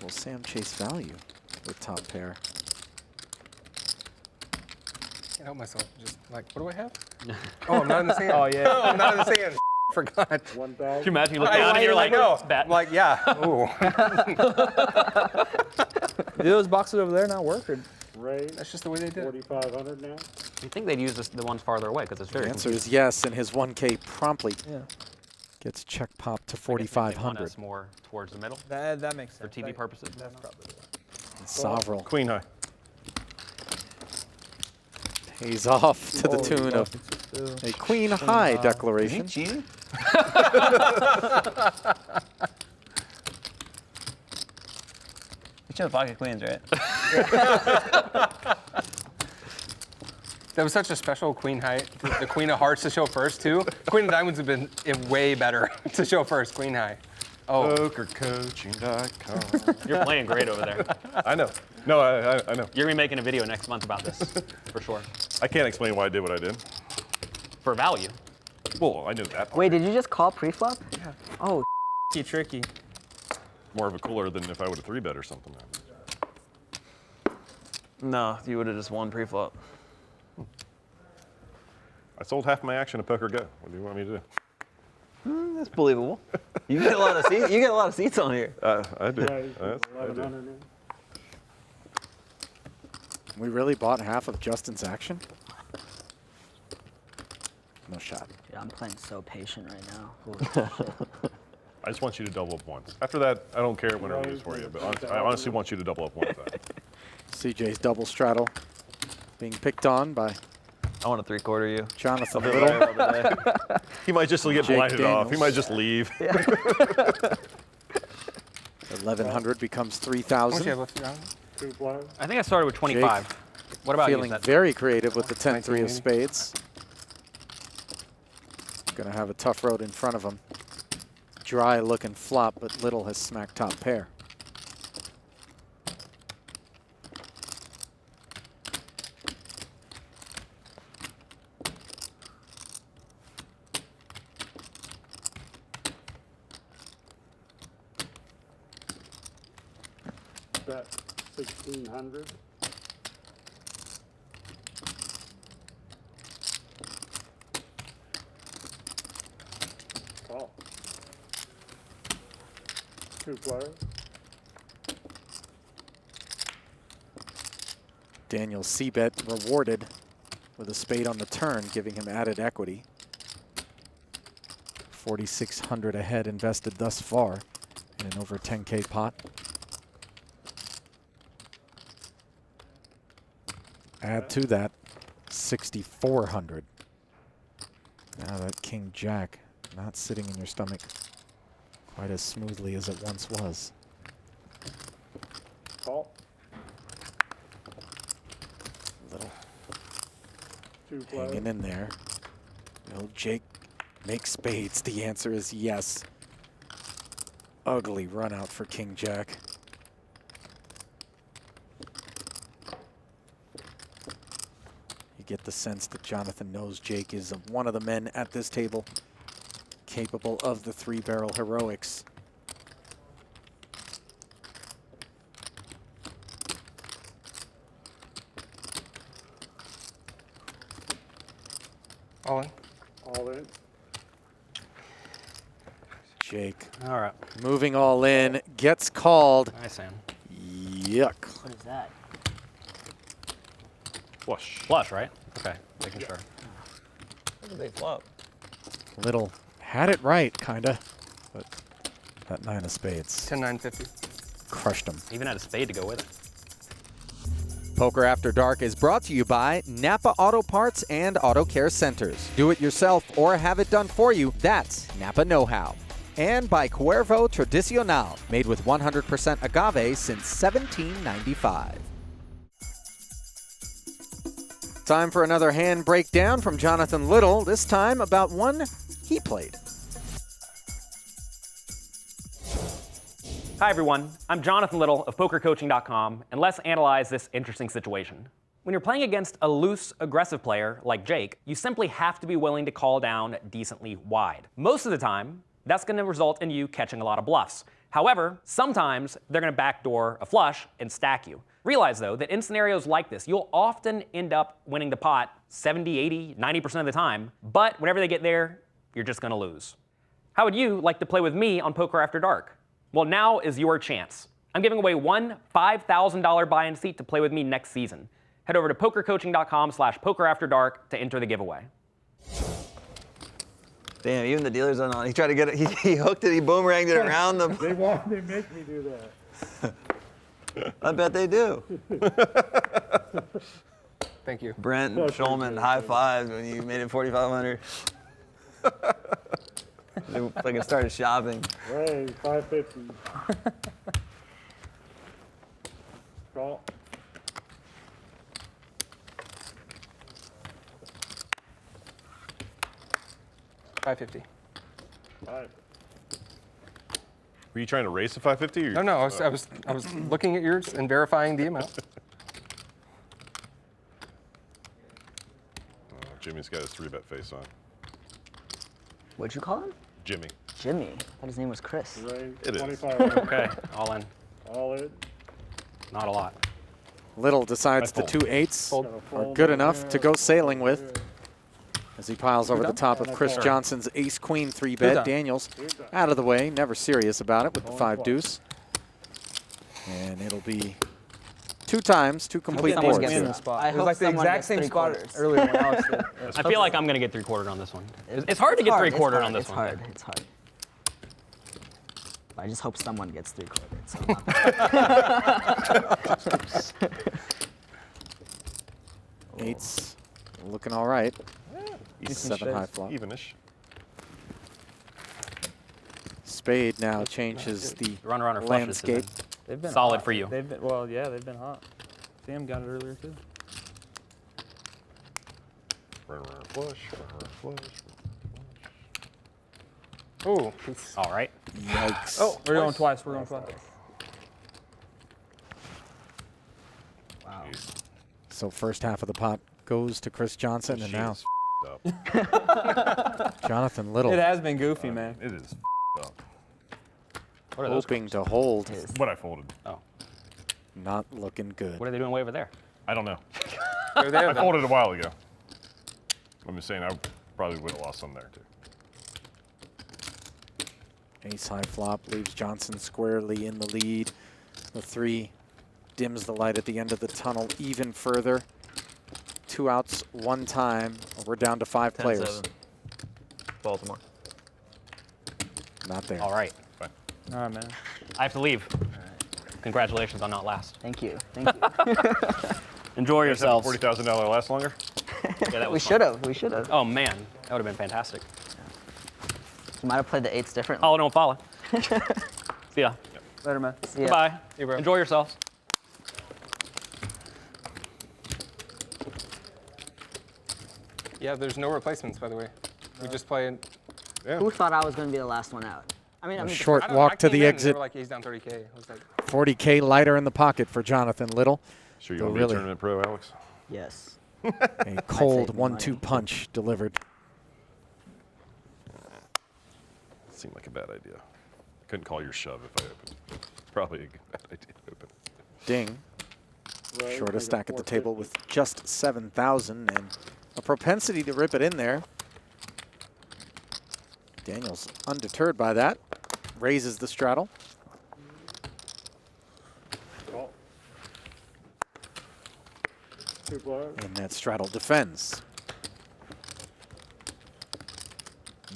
[SPEAKER 1] Will Sam chase value with top pair?
[SPEAKER 3] can't help myself. Just like, what do I have? Oh, I'm not in the sand.
[SPEAKER 9] Oh, yeah.
[SPEAKER 3] Oh, I'm not in the sand. Forgot.
[SPEAKER 13] 1,000.
[SPEAKER 2] Can you imagine you look down and you're like,
[SPEAKER 3] no.
[SPEAKER 2] bet.
[SPEAKER 3] I'm like, yeah. Ooh.
[SPEAKER 9] Do those boxes over there not work? Or?
[SPEAKER 13] Raise.
[SPEAKER 3] That's just the way they did it.
[SPEAKER 13] 4,500 now.
[SPEAKER 2] You think they'd use the ones farther away because it's very
[SPEAKER 1] The answer is yes, and his 1K promptly gets check pop to 4,500.
[SPEAKER 2] More towards the middle
[SPEAKER 9] That makes
[SPEAKER 2] for
[SPEAKER 9] sense.
[SPEAKER 2] TV purposes.
[SPEAKER 9] That's probably right.
[SPEAKER 1] Sovrel
[SPEAKER 4] Queen high.
[SPEAKER 1] pays off to the tune of a queen high declaration.
[SPEAKER 10] Is he cheating? You chose pocket queens, right?
[SPEAKER 3] That was such a special queen height. The queen of hearts to show first, too. Queen of diamonds would have been way better to show first. Queen high. Oh.
[SPEAKER 4] PokerCoaching.com.
[SPEAKER 2] You're playing great over there.
[SPEAKER 4] I know. No, I know.
[SPEAKER 2] You're going to be making a video next month about this, for sure.
[SPEAKER 4] I can't explain why I did what I did.
[SPEAKER 2] For value.
[SPEAKER 4] Well, I knew that part.
[SPEAKER 8] Wait, did you just call pre-flop?
[SPEAKER 3] Yeah.
[SPEAKER 8] Oh,
[SPEAKER 9] tricky.
[SPEAKER 4] More of a cooler than if I would have 3-bet or something.
[SPEAKER 10] No, you would have just won pre-flop.
[SPEAKER 4] I sold half my action at Poker Go. What do you want me to do?
[SPEAKER 10] That's believable. You get a lot of seats. You get a lot of seats on here.
[SPEAKER 4] I do.
[SPEAKER 13] Yeah,
[SPEAKER 4] I do.
[SPEAKER 13] 1100 in.
[SPEAKER 1] We really bought half of Justin's action? No shot.
[SPEAKER 8] yeah, I'm playing so patient right now. Holy shit.
[SPEAKER 4] I just want you to double up once. After that, I don't care when I lose for you, but I honestly want you to double up once.
[SPEAKER 1] CJ's double straddle being picked on by
[SPEAKER 10] I want to 3-quarter you.
[SPEAKER 1] Jonathan
[SPEAKER 10] I'll be
[SPEAKER 1] Little.
[SPEAKER 10] right all the day.
[SPEAKER 4] He might just get
[SPEAKER 1] Jake
[SPEAKER 4] blinded off. He
[SPEAKER 1] Daniels.
[SPEAKER 4] might just leave.
[SPEAKER 1] 1100 becomes
[SPEAKER 3] How much you
[SPEAKER 1] 3,000.
[SPEAKER 3] have left around?
[SPEAKER 13] 2 players.
[SPEAKER 2] I think I started with 25. What about
[SPEAKER 1] Feeling
[SPEAKER 2] you? Is that
[SPEAKER 1] very creative with the 10-3 of
[SPEAKER 3] 1980.
[SPEAKER 1] spades. Gonna have a tough road in front of him. Dry looking flop, but Little has smacked top pair.
[SPEAKER 13] Bet 1600. Call. 2 players.
[SPEAKER 1] Daniel C-bet rewarded with a spade on the turn, giving him added equity. 4,600 ahead invested thus far in an over 10K pot. Add to that 6,400. Now that King Jack not sitting in your stomach quite as smoothly as it once was.
[SPEAKER 13] Call.
[SPEAKER 1] Little
[SPEAKER 13] 2 players.
[SPEAKER 1] hanging in there. Will Jake make spades? The answer is yes. Ugly run out for King Jack. You get the sense that Jonathan knows Jake is one of the men at this table capable of the 3-barrel heroics.
[SPEAKER 3] All in.
[SPEAKER 13] All in.
[SPEAKER 1] Jake
[SPEAKER 2] All right.
[SPEAKER 1] moving all in, gets called.
[SPEAKER 2] Nice, Sam.
[SPEAKER 1] Yuck.
[SPEAKER 8] What is that?
[SPEAKER 4] Flush.
[SPEAKER 2] Flush, right? Okay, making sure.
[SPEAKER 10] That's a big flop.
[SPEAKER 1] Little had it right, kinda, but that 9 of spades
[SPEAKER 3] 10-9-50.
[SPEAKER 1] crushed him.
[SPEAKER 2] Even had a spade to go with it.
[SPEAKER 1] Poker After Dark is brought to you by Napa Auto Parts and Auto Care Centers. Do it yourself or have it done for you. That's Napa Know-How. And by Cuervo Tradicional, made with 100% agave since 1795. Time for another hand breakdown from Jonathan Little, this time about one he played.
[SPEAKER 12] Hi everyone, I'm Jonathan Little of PokerCoaching.com, and let's analyze this interesting situation. When you're playing against a loose, aggressive player like Jake, you simply have to be willing to call down decently wide. Most of the time, that's going to result in you catching a lot of bluffs. However, sometimes they're going to backdoor a flush and stack you. Realize though that in scenarios like this, you'll often end up winning the pot 70, 80, 90% of the time, but whenever they get there, you're just going to lose. How would you like to play with me on Poker After Dark? Well, now is your chance. I'm giving away one $5,000 buy-in seat to play with me next season. Head over to pokercoaching.com/pokerafterdark to enter the giveaway.
[SPEAKER 10] Damn, even the dealers are on. He tried to get it. He hooked it. He boomeranged it around them.
[SPEAKER 13] They make me do that.
[SPEAKER 10] I bet they do.
[SPEAKER 3] Thank you.
[SPEAKER 10] Brent and Schulman high fives when you made it 4,500. They fucking started shopping.
[SPEAKER 13] Ray, 550. Call.
[SPEAKER 3] 550.
[SPEAKER 13] All right.
[SPEAKER 4] Were you trying to race a 550? Or
[SPEAKER 3] No, I was looking at yours and verifying the amount.
[SPEAKER 4] Jimmy's got his 3-bet face on.
[SPEAKER 8] What'd you call him?
[SPEAKER 4] Jimmy.
[SPEAKER 8] Jimmy. I thought his name was Chris.
[SPEAKER 13] Ray,
[SPEAKER 4] It is.
[SPEAKER 13] 25.
[SPEAKER 2] Okay, all in.
[SPEAKER 13] All in.
[SPEAKER 2] Not a lot.
[SPEAKER 1] Little decides the
[SPEAKER 4] fold.
[SPEAKER 1] 2 8s
[SPEAKER 3] Fold.
[SPEAKER 1] are good enough to go sailing with as he piles over the top of Chris Johnson's ace-queen 3-bet. Daniels out of the way, never serious about it with the 5 deuce. And it'll be 2 times, 2 complete
[SPEAKER 8] someone
[SPEAKER 1] boards.
[SPEAKER 8] gets
[SPEAKER 1] here.
[SPEAKER 8] it.
[SPEAKER 9] Spot.
[SPEAKER 8] I
[SPEAKER 9] It was
[SPEAKER 8] hope
[SPEAKER 9] like the
[SPEAKER 8] someone
[SPEAKER 9] exact
[SPEAKER 8] gets
[SPEAKER 9] same spot
[SPEAKER 8] 3/4.
[SPEAKER 9] earlier when Alex did.
[SPEAKER 2] I feel like I'm going to get 3/4 on this one. It's hard to get 3/4 on this
[SPEAKER 8] it's
[SPEAKER 2] one.
[SPEAKER 8] Hard. It's hard. I just hope someone gets 3/4. So
[SPEAKER 1] Eights looking all right.
[SPEAKER 4] Even
[SPEAKER 1] 7 high flop.
[SPEAKER 4] Evenish.
[SPEAKER 1] Spade now changes the
[SPEAKER 2] Runner flushes have
[SPEAKER 1] landscape.
[SPEAKER 9] They've been
[SPEAKER 2] Solid
[SPEAKER 9] hot.
[SPEAKER 2] for you.
[SPEAKER 9] They've been, well, yeah, they've been hot. Sam got it earlier too.
[SPEAKER 4] Runner flush. Runner flush.
[SPEAKER 3] Oh,
[SPEAKER 2] All right.
[SPEAKER 1] Yikes.
[SPEAKER 9] Oh, we're going twice. We're going twice.
[SPEAKER 8] wow.
[SPEAKER 1] So first half of the pot goes to Chris Johnson, and now
[SPEAKER 4] She's up.
[SPEAKER 1] Jonathan Little
[SPEAKER 9] It has been goofy, man.
[SPEAKER 4] It is up.
[SPEAKER 2] What are those?
[SPEAKER 1] hoping to hold.
[SPEAKER 4] What I folded.
[SPEAKER 2] Oh,
[SPEAKER 1] Not looking good.
[SPEAKER 2] what are they doing way over there?
[SPEAKER 4] I don't know.
[SPEAKER 3] they're there.
[SPEAKER 4] I
[SPEAKER 3] though.
[SPEAKER 4] folded a while ago. I'm just saying I probably would have lost some there too.
[SPEAKER 1] Ace high flop leaves Johnson squarely in the lead. The 3 dims the light at the end of the tunnel even further. 2 outs, 1 time. We're down to 5 players.
[SPEAKER 10] 10-7. Baltimore.
[SPEAKER 1] Not there.
[SPEAKER 2] All right.
[SPEAKER 4] Fine.
[SPEAKER 9] All right, man.
[SPEAKER 2] I have to leave. Congratulations on not last.
[SPEAKER 8] Thank you. Thank you.
[SPEAKER 2] Enjoy yourselves.
[SPEAKER 4] $40,000 last longer?
[SPEAKER 2] Yeah, that
[SPEAKER 8] we
[SPEAKER 2] was
[SPEAKER 8] should
[SPEAKER 2] fun.
[SPEAKER 8] have. We should have.
[SPEAKER 2] Oh, man. That would have been fantastic.
[SPEAKER 8] You might have played the 8s differently.
[SPEAKER 2] Follow, don't follow. See ya.
[SPEAKER 9] Later, man.
[SPEAKER 8] See ya.
[SPEAKER 2] Goodbye.
[SPEAKER 3] Hey, bro.
[SPEAKER 2] Enjoy yourselves.
[SPEAKER 3] Yeah, there's no replacements, by the way. We just play in.
[SPEAKER 8] Who thought I was going to be the last one out? I mean,
[SPEAKER 1] Short
[SPEAKER 3] I don't know,
[SPEAKER 1] walk
[SPEAKER 3] I
[SPEAKER 1] to
[SPEAKER 3] came
[SPEAKER 1] the
[SPEAKER 3] in and they
[SPEAKER 1] exit.
[SPEAKER 3] were like, he's down 30K. I was like,
[SPEAKER 1] 40K lighter in the pocket for Jonathan Little.
[SPEAKER 4] Sure you
[SPEAKER 1] So
[SPEAKER 4] want to be
[SPEAKER 1] really-
[SPEAKER 4] a tournament pro, Alex?
[SPEAKER 8] Yes.
[SPEAKER 1] A cold
[SPEAKER 8] save
[SPEAKER 1] 1-2
[SPEAKER 8] money.
[SPEAKER 1] punch delivered.
[SPEAKER 4] Seemed like a bad idea. I couldn't call your shove if I opened. Probably a bad idea to open.
[SPEAKER 1] Ding.
[SPEAKER 13] Ray,
[SPEAKER 1] Shortest
[SPEAKER 13] I got
[SPEAKER 1] stack at the table
[SPEAKER 13] 450.
[SPEAKER 1] with just 7,000 and a propensity to rip it in there. Daniels undeterred by that. Raises the straddle.
[SPEAKER 13] Call. 2 blows.
[SPEAKER 1] And that straddle defends.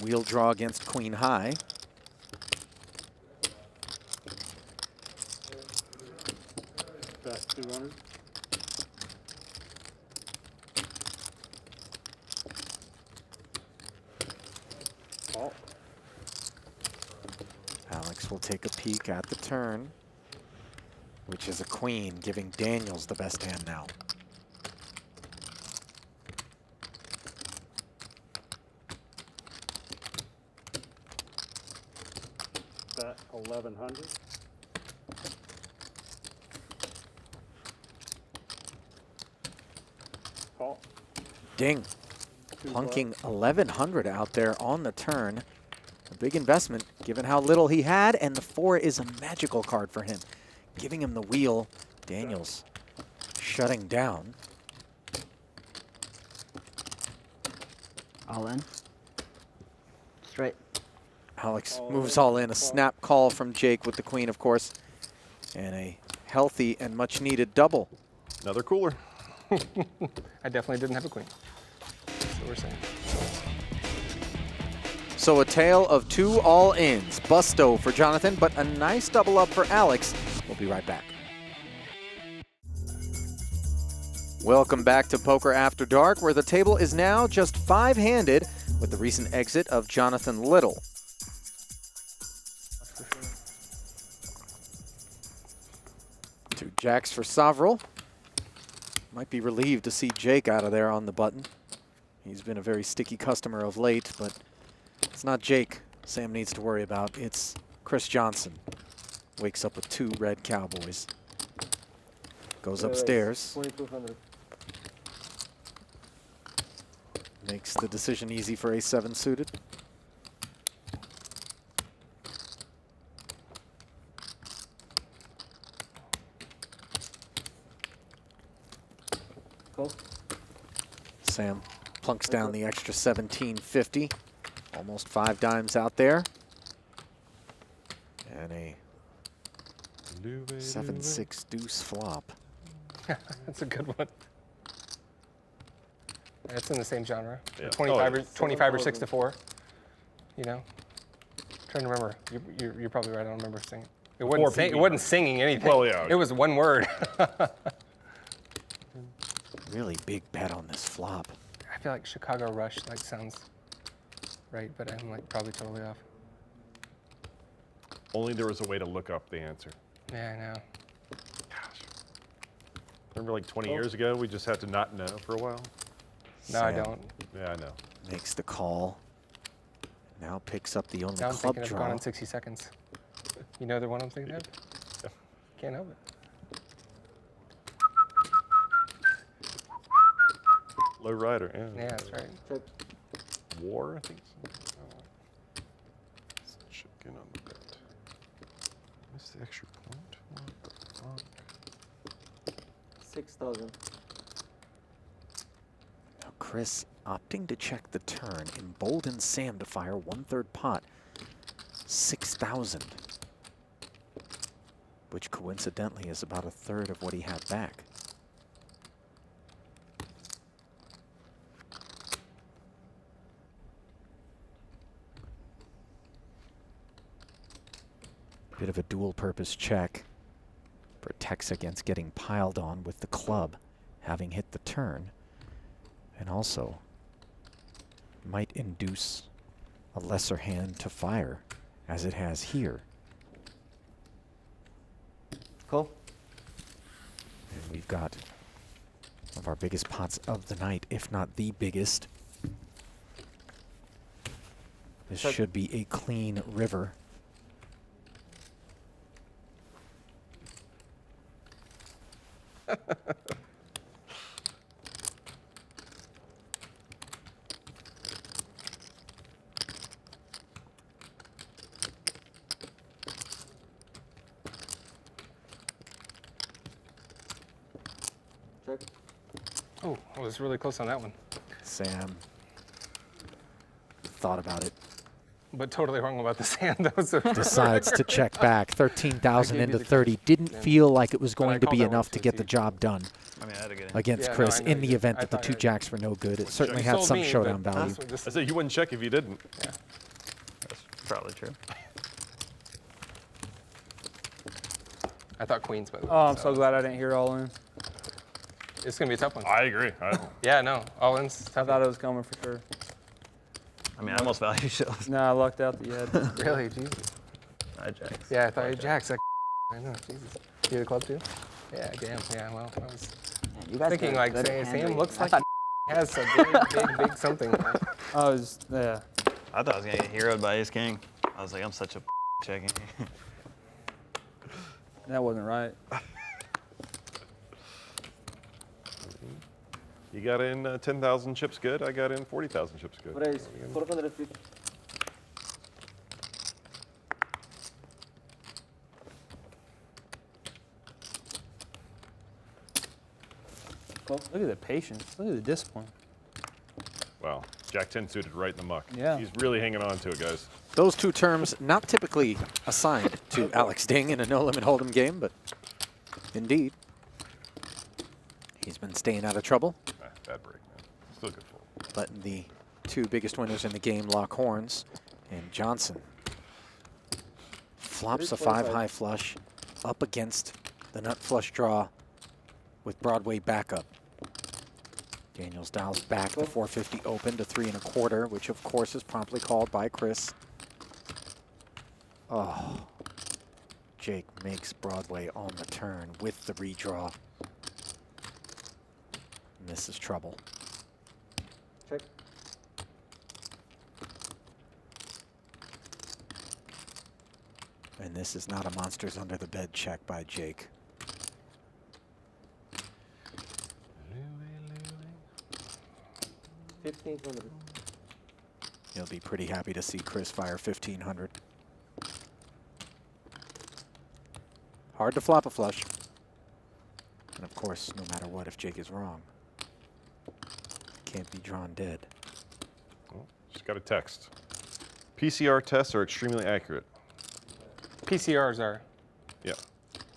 [SPEAKER 1] Wheel draw against queen high.
[SPEAKER 13] Back 200. Call.
[SPEAKER 1] Alex will take a peek at the turn, which is a queen, giving Daniels the best hand now.
[SPEAKER 13] Bet 1100. Call.
[SPEAKER 1] Ding.
[SPEAKER 13] 2
[SPEAKER 1] Plunking 1,100 out there on the turn. A big investment, given how little he had, and the 4 is a magical card for him. Giving him the wheel. Daniels shutting down.
[SPEAKER 8] All in. Straight.
[SPEAKER 1] Alex moves all in. A snap call from Jake with the queen, of course. And a healthy and much needed double.
[SPEAKER 4] Another cooler.
[SPEAKER 3] I definitely didn't have a queen. That's what we're saying.
[SPEAKER 1] So a tale of 2 all-ins. Busto for Jonathan, but a nice double up for Alex. We'll be right back. Welcome back to Poker After Dark, where the table is now just 5-handed with the recent exit of Jonathan Little. Two jacks for Sovril. Might be relieved to see Jake out of there on the button. He's been a very sticky customer of late, but It's not Jake Sam needs to worry about. It's Chris Johnson. Wakes up with 2 red cowboys. Goes upstairs.
[SPEAKER 3] 2,200.
[SPEAKER 1] Makes the decision easy for A7 suited.
[SPEAKER 3] Cool.
[SPEAKER 1] Sam plunks down the extra 1750. Almost 5 dimes out there. And a 7-6 deuce flop.
[SPEAKER 3] That's a good one. It's in the same genre.
[SPEAKER 4] Yeah.
[SPEAKER 3] 25 or 6 to 4. You know? Trying to remember. You're probably right. I don't remember singing. It wasn't singing anything.
[SPEAKER 4] Well, yeah.
[SPEAKER 3] It was one word.
[SPEAKER 1] Really big bet on this flop.
[SPEAKER 3] I feel like Chicago Rush sounds right, but I'm probably totally off.
[SPEAKER 4] Only there was a way to look up the answer.
[SPEAKER 3] Yeah, I know.
[SPEAKER 4] Remember 20 years ago, we just had to not know for a while?
[SPEAKER 3] No, I don't.
[SPEAKER 4] Yeah, I know.
[SPEAKER 1] Makes the call. Now picks up the only
[SPEAKER 3] Now I'm
[SPEAKER 1] club
[SPEAKER 3] thinking of
[SPEAKER 1] draw.
[SPEAKER 3] Gone in 60 Seconds. You know the one I'm thinking of?
[SPEAKER 4] Yeah.
[SPEAKER 3] Can't help it.
[SPEAKER 4] Low rider, yeah.
[SPEAKER 3] Yeah, that's right.
[SPEAKER 4] War, I think. Let's check in on the bet. Missed the extra point. What the fuck?
[SPEAKER 3] 6,000.
[SPEAKER 1] Now Chris opting to check the turn, emboldens Sam to fire 1/3 pot, 6,000, which coincidentally is about 1/3 of what he had back. Bit of a dual-purpose check. Protects against getting piled on with the club, having hit the turn, and also might induce a lesser hand to fire, as it has here.
[SPEAKER 3] Cool.
[SPEAKER 1] And we've got one of our biggest pots of the night, if not the biggest. This should be a clean river.
[SPEAKER 3] Oh, I was really close on that one.
[SPEAKER 1] Sam thought about it.
[SPEAKER 3] But totally wrong about this hand, though. So
[SPEAKER 1] Decides to check back. 13,000 into 30. Didn't feel like it was going to be enough to get the job done
[SPEAKER 10] I mean, I had to get in.
[SPEAKER 1] against
[SPEAKER 3] Yeah, no,
[SPEAKER 1] Chris
[SPEAKER 3] I know
[SPEAKER 1] in
[SPEAKER 3] you
[SPEAKER 1] the
[SPEAKER 3] did.
[SPEAKER 1] event
[SPEAKER 3] I
[SPEAKER 1] that the
[SPEAKER 3] thought
[SPEAKER 1] 2
[SPEAKER 3] I-
[SPEAKER 1] jacks were no good. It certainly
[SPEAKER 3] You
[SPEAKER 1] had
[SPEAKER 3] sold
[SPEAKER 1] some
[SPEAKER 3] me,
[SPEAKER 1] showdown
[SPEAKER 3] but
[SPEAKER 1] value.
[SPEAKER 3] this-
[SPEAKER 4] I said you wouldn't check if you didn't.
[SPEAKER 3] Yeah.
[SPEAKER 10] That's probably true.
[SPEAKER 3] I thought Queens, by the way.
[SPEAKER 9] Oh, I'm so glad I didn't hear it all in.
[SPEAKER 3] It's going to be a tough one.
[SPEAKER 4] I agree.
[SPEAKER 3] Yeah, no. All in's
[SPEAKER 9] I
[SPEAKER 3] tough.
[SPEAKER 9] thought it was coming for sure.
[SPEAKER 10] I mean, I almost value shows.
[SPEAKER 9] No, I lucked out that you had.
[SPEAKER 3] Really? Jesus.
[SPEAKER 10] I jacks.
[SPEAKER 3] Yeah, I thought you jacks. I know. Jesus. You had a club too? Yeah, damn. Yeah, well, I was
[SPEAKER 8] Man, you guys
[SPEAKER 3] thinking
[SPEAKER 8] got good
[SPEAKER 3] Sam
[SPEAKER 8] hand
[SPEAKER 3] looks
[SPEAKER 8] raising.
[SPEAKER 3] like he has a big something.
[SPEAKER 9] I was, yeah.
[SPEAKER 10] I thought I was gonna get heroed by Ace King. I was like, I'm such a checking.
[SPEAKER 9] That wasn't right.
[SPEAKER 4] You got in 10,000 chips good. I got in 40,000 chips good.
[SPEAKER 3] Raise 450.
[SPEAKER 9] Look at the patience. Look at the discipline.
[SPEAKER 4] Wow. Jack 10 suited right in the muck.
[SPEAKER 9] Yeah.
[SPEAKER 4] He's really hanging on to it, guys.
[SPEAKER 1] Those 2 terms not typically assigned to Alex Ding in a no-limit hold'em game, but indeed, he's been staying out of trouble.
[SPEAKER 4] Bad break, man. Still good fold.
[SPEAKER 1] Letting the 2 biggest winners in the game lock horns, and Johnson flops a 5-high flush up against the nut flush draw with Broadway backup. Daniels dials back the 450 open to 3 1/4, which of course is promptly called by Chris. Oh, Jake makes Broadway on the turn with the redraw. And this is trouble.
[SPEAKER 3] Check.
[SPEAKER 1] And this is not a monsters under the bed check by Jake.
[SPEAKER 3] $1,500.
[SPEAKER 1] He'll be pretty happy to see Chris fire 1,500. Hard to flop a flush. And of course, no matter what, if Jake is wrong, can't be drawn dead.
[SPEAKER 4] Well, just got a text. PCR tests are extremely accurate.
[SPEAKER 3] PCRs are.
[SPEAKER 4] Yeah,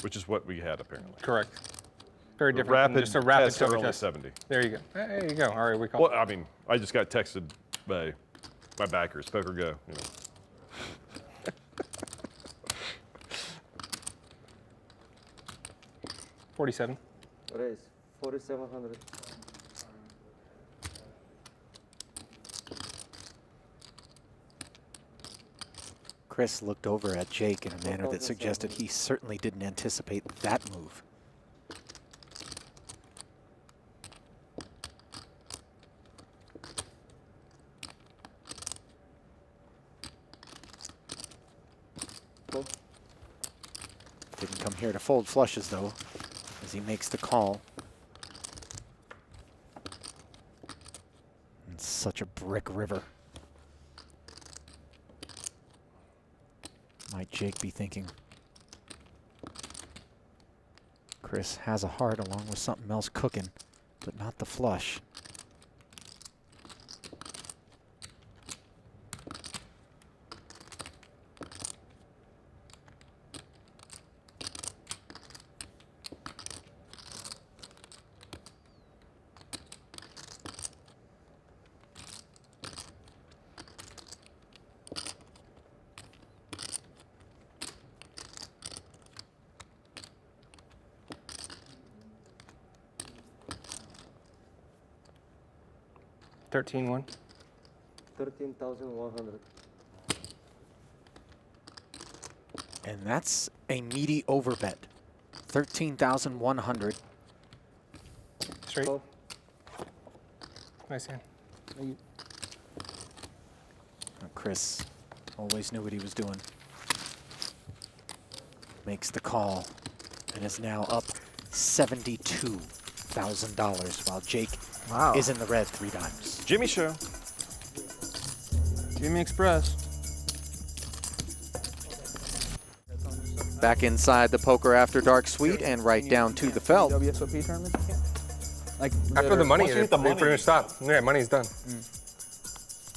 [SPEAKER 4] which is what we had apparently.
[SPEAKER 3] Correct. Very
[SPEAKER 4] The
[SPEAKER 3] different than just a rapid
[SPEAKER 4] tests are
[SPEAKER 3] poker
[SPEAKER 4] only
[SPEAKER 3] test.
[SPEAKER 4] 70.
[SPEAKER 3] There you go. There you go. All right, we call
[SPEAKER 4] Well, I mean, I just got texted by my backers, Poker Go. You know.
[SPEAKER 3] 47.
[SPEAKER 14] Raise 4,700.
[SPEAKER 1] Chris looked over at Jake in a manner that suggested he certainly didn't anticipate that move. Didn't come here to fold flushes, though, as he makes the call. It's such a brick river. Might Jake be thinking? Chris has a heart along with something else cooking, but not the flush.
[SPEAKER 3] $13,100.
[SPEAKER 14] 13,100.
[SPEAKER 1] And that's a meaty overbet. 13,100.
[SPEAKER 3] Straight. Nice hand.
[SPEAKER 1] Chris always knew what he was doing. Makes the call and is now up $72,000 while Jake is in the red 3 times.
[SPEAKER 4] Jimmy Show.
[SPEAKER 9] Jimmy Express.
[SPEAKER 1] Back inside the Poker After Dark suite and right down to the felt.
[SPEAKER 9] WSOP tournament? Like
[SPEAKER 3] After the money,
[SPEAKER 4] Once you hit
[SPEAKER 3] they
[SPEAKER 4] the money,
[SPEAKER 3] pretty much stop. Yeah, money's done.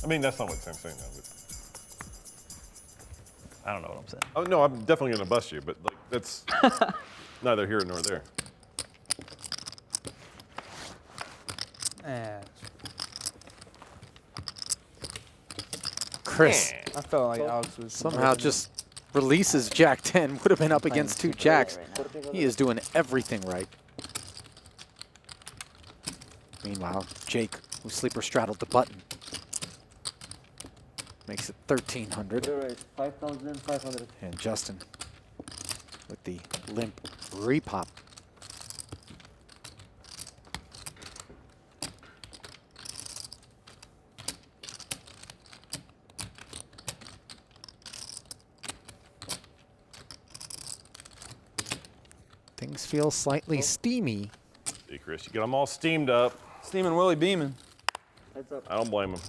[SPEAKER 4] I mean, that's not what Sam's saying, though.
[SPEAKER 10] I don't know what I'm saying.
[SPEAKER 4] Oh, no, I'm definitely going to bust you, but like, that's neither here nor there.
[SPEAKER 1] Chris
[SPEAKER 9] I felt like Alex was
[SPEAKER 1] somehow just releases Jack 10. Would have been up against 2 jacks. He is doing everything right. Meanwhile, Jake, who sleeper straddled the button, makes it 1,300.
[SPEAKER 14] 5,500.
[SPEAKER 1] And Justin with the limp repop. Things feel slightly steamy.
[SPEAKER 4] Hey, Chris, you get them all steamed up.
[SPEAKER 9] Steaming Willie beaming.
[SPEAKER 14] Heads up.
[SPEAKER 4] I don't blame him.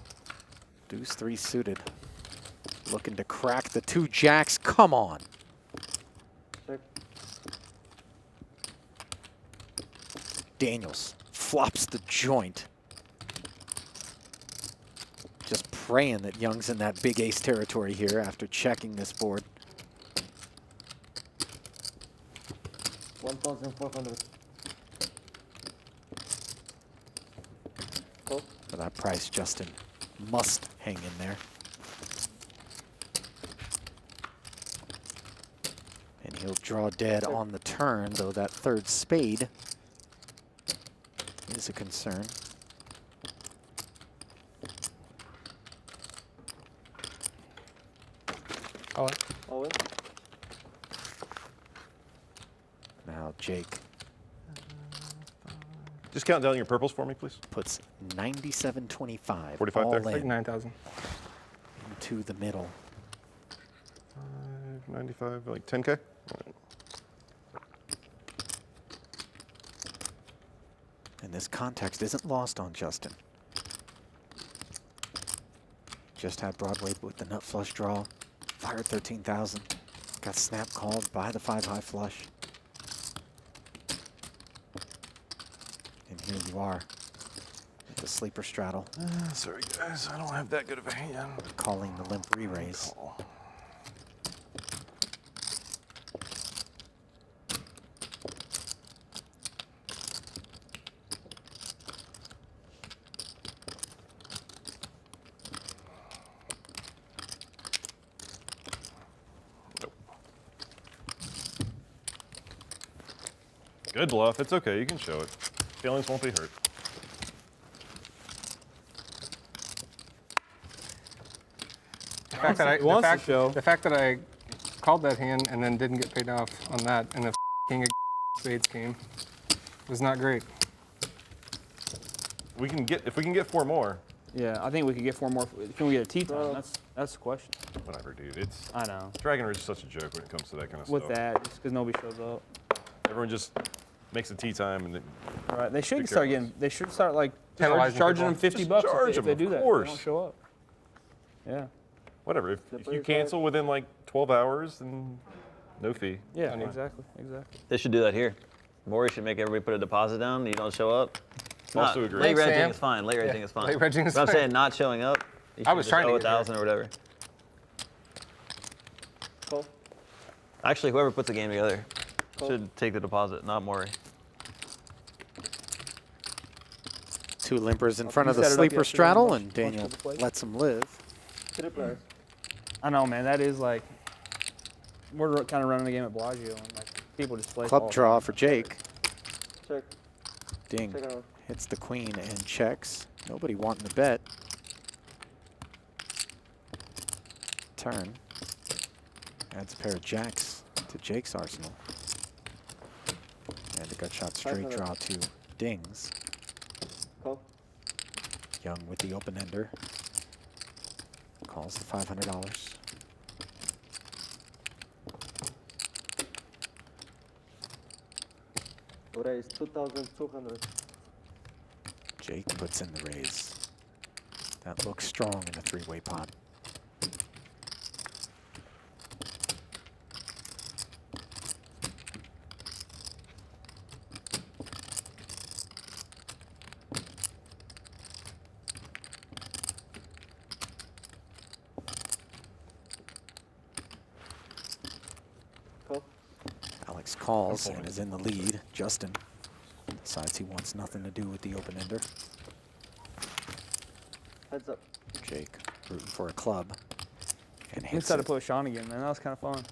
[SPEAKER 1] Deuce 3 suited. Looking to crack the 2 jacks. Come on.
[SPEAKER 14] Check.
[SPEAKER 1] Daniels flops the joint. Just praying that Young's in that big ace territory here after checking this board.
[SPEAKER 14] 1,400.
[SPEAKER 1] For that price, Justin must hang in there. And he'll draw dead on the turn, though that 3rd spade is a concern.
[SPEAKER 3] Owen.
[SPEAKER 14] Owen.
[SPEAKER 1] Now Jake
[SPEAKER 4] Just count down your purples for me, please.
[SPEAKER 1] puts 97.25
[SPEAKER 4] 45
[SPEAKER 1] all
[SPEAKER 4] there?
[SPEAKER 1] in
[SPEAKER 3] Like 9,000.
[SPEAKER 1] into the middle.
[SPEAKER 4] 95, like 10K? All right.
[SPEAKER 1] And this context isn't lost on Justin. Just had Broadway with the nut flush draw. Fired 13,000. Got snap called by the 5-high flush. And here you are with the sleeper straddle.
[SPEAKER 4] Sorry, guys. I don't have that good of a hand.
[SPEAKER 1] Calling the limp re-raise.
[SPEAKER 4] Good bluff. It's okay. You can show it. Feelings won't be hurt.
[SPEAKER 3] The fact that I called that hand and then didn't get paid off on that, and the king of spades came, was not great.
[SPEAKER 4] We can get, if we can get 4 more.
[SPEAKER 9] Yeah, I think we could get 4 more. Can we get a tee time? That's the question.
[SPEAKER 4] Whatever, dude. It's.
[SPEAKER 9] I know.
[SPEAKER 4] Dragon Ridge is such a joke when it comes to that kind of
[SPEAKER 9] With
[SPEAKER 4] stuff.
[SPEAKER 9] that, just because nobody shows up.
[SPEAKER 4] Everyone just makes a tee time and.
[SPEAKER 9] All right, they should start getting. They should start like charging them $50 if they do that.
[SPEAKER 4] Of course.
[SPEAKER 9] They don't show up. Yeah.
[SPEAKER 4] Whatever. If you cancel within like 12 hours, then no fee.
[SPEAKER 9] Yeah, exactly.
[SPEAKER 10] They should do that here. Maury should make everybody put a deposit down. You don't show up.
[SPEAKER 4] Also agree.
[SPEAKER 10] Late reg is fine. Late reg is fine.
[SPEAKER 3] Late reg is
[SPEAKER 10] But I'm
[SPEAKER 3] fine.
[SPEAKER 10] saying not showing up. You
[SPEAKER 3] I was
[SPEAKER 10] should
[SPEAKER 3] trying to
[SPEAKER 10] owe
[SPEAKER 3] get
[SPEAKER 10] 1,000 or whatever.
[SPEAKER 14] Call.
[SPEAKER 10] Actually, whoever puts the game together should take the deposit, not Maury.
[SPEAKER 1] 2 limpers in front of
[SPEAKER 9] You
[SPEAKER 1] the
[SPEAKER 9] set it up
[SPEAKER 1] sleeper
[SPEAKER 9] yesterday
[SPEAKER 1] straddle,
[SPEAKER 9] and
[SPEAKER 1] and Daniel lets him live.
[SPEAKER 14] 3 players.
[SPEAKER 9] I know, man. That is like we're kind of running the game at Bellagio, and like people just play.
[SPEAKER 1] Club draw for Jake.
[SPEAKER 14] Check.
[SPEAKER 1] Ding.
[SPEAKER 14] Check out.
[SPEAKER 1] Hits the queen and checks. Nobody wanting to bet. Turn. Adds a pair of jacks to Jake's arsenal. And a gut shot straight
[SPEAKER 14] 500.
[SPEAKER 1] draw to Dings.
[SPEAKER 14] Call.
[SPEAKER 1] Young with the open ender. Calls the $500.
[SPEAKER 14] Raise 2,200.
[SPEAKER 1] Jake puts in the raise. That looks strong in a 3-way pot.
[SPEAKER 14] Call.
[SPEAKER 1] Alex calls and is in the lead. Justin decides he wants nothing to do with the open ender.
[SPEAKER 14] Heads up.
[SPEAKER 1] Jake rooting for a club and
[SPEAKER 9] He
[SPEAKER 1] hits
[SPEAKER 9] decided
[SPEAKER 1] it.
[SPEAKER 9] to play with Sean again, man. That was kind of fun.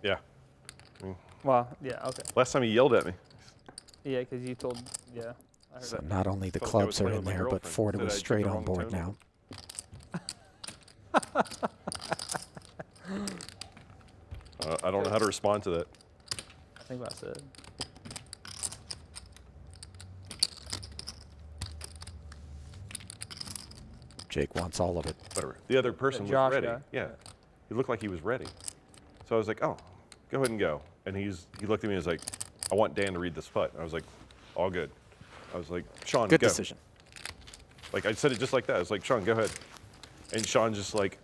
[SPEAKER 4] Yeah.
[SPEAKER 9] Well, yeah, okay.
[SPEAKER 4] Last time he yelled at me.
[SPEAKER 9] Yeah, because you told. Yeah. I heard
[SPEAKER 1] So
[SPEAKER 9] that.
[SPEAKER 1] not only the
[SPEAKER 4] Felt like I was
[SPEAKER 1] clubs are
[SPEAKER 4] playing
[SPEAKER 1] in
[SPEAKER 4] with my
[SPEAKER 1] there, but
[SPEAKER 4] girlfriend.
[SPEAKER 1] Ford
[SPEAKER 4] Said I
[SPEAKER 1] was
[SPEAKER 4] took
[SPEAKER 1] straight
[SPEAKER 4] the
[SPEAKER 1] on
[SPEAKER 4] wrong
[SPEAKER 1] board
[SPEAKER 4] tone.
[SPEAKER 1] now.
[SPEAKER 4] I don't know how to respond to that.
[SPEAKER 9] I think that's it.
[SPEAKER 1] Jake wants all of it.
[SPEAKER 4] Whatever. The other person was
[SPEAKER 9] Josh
[SPEAKER 4] ready.
[SPEAKER 9] guy.
[SPEAKER 4] Yeah. He looked like he was ready. So I was like, oh, go ahead and go. And he looked at me and was like, I want Dan to read this putt. I was like, all good. I was like, Sean,
[SPEAKER 1] Good
[SPEAKER 4] go.
[SPEAKER 1] decision.
[SPEAKER 4] Like, I said it just like that. I was like, Sean, go ahead. And Sean just like,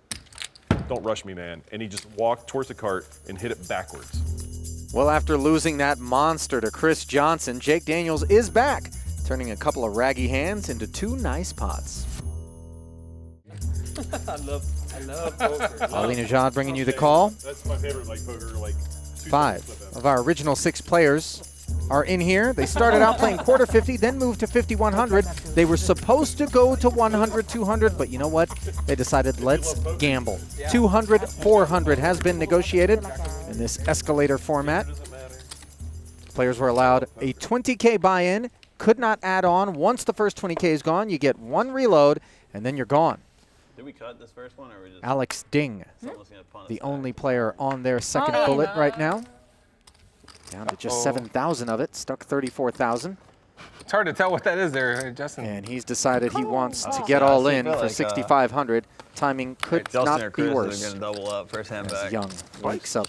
[SPEAKER 4] don't rush me, man. And he just walked towards the cart and hit it backwards.
[SPEAKER 1] Well, after losing that monster to Chris Johnson, Jake Daniels is back, turning a couple of raggy hands into 2 nice pots.
[SPEAKER 9] I love poker.
[SPEAKER 1] Ali Najad bringing you the call.
[SPEAKER 4] That's my favorite, like, poker, like,
[SPEAKER 1] 5 of our original 6 players are in here. They started out playing quarter 50, then moved to 5,100. They were supposed to go to 100, 200, but you know what? They decided, let's gamble. 200, 400 has been negotiated in this escalator format. Players were allowed a 20K buy-in, could not add on. Once the first 20K is gone, you get 1 reload, and then you're gone.
[SPEAKER 10] Did we cut this first one, or we just?
[SPEAKER 1] Alex Ding,
[SPEAKER 10] Someone's gonna punt us
[SPEAKER 1] the
[SPEAKER 10] back.
[SPEAKER 1] only player on their second bullet right now. Down to just 7,000 of it, stuck 34,000.
[SPEAKER 3] It's hard to tell what that is there, Justin.
[SPEAKER 1] And he's decided he wants to
[SPEAKER 10] Oh.
[SPEAKER 1] get
[SPEAKER 10] Yeah,
[SPEAKER 1] all
[SPEAKER 10] so I
[SPEAKER 1] in
[SPEAKER 10] feel
[SPEAKER 1] for
[SPEAKER 10] like,
[SPEAKER 1] 6,500. Timing could
[SPEAKER 10] Justin or
[SPEAKER 1] not be
[SPEAKER 10] Chris are
[SPEAKER 1] worse.
[SPEAKER 10] going to double up first hand
[SPEAKER 1] As
[SPEAKER 10] back.
[SPEAKER 1] Young wakes up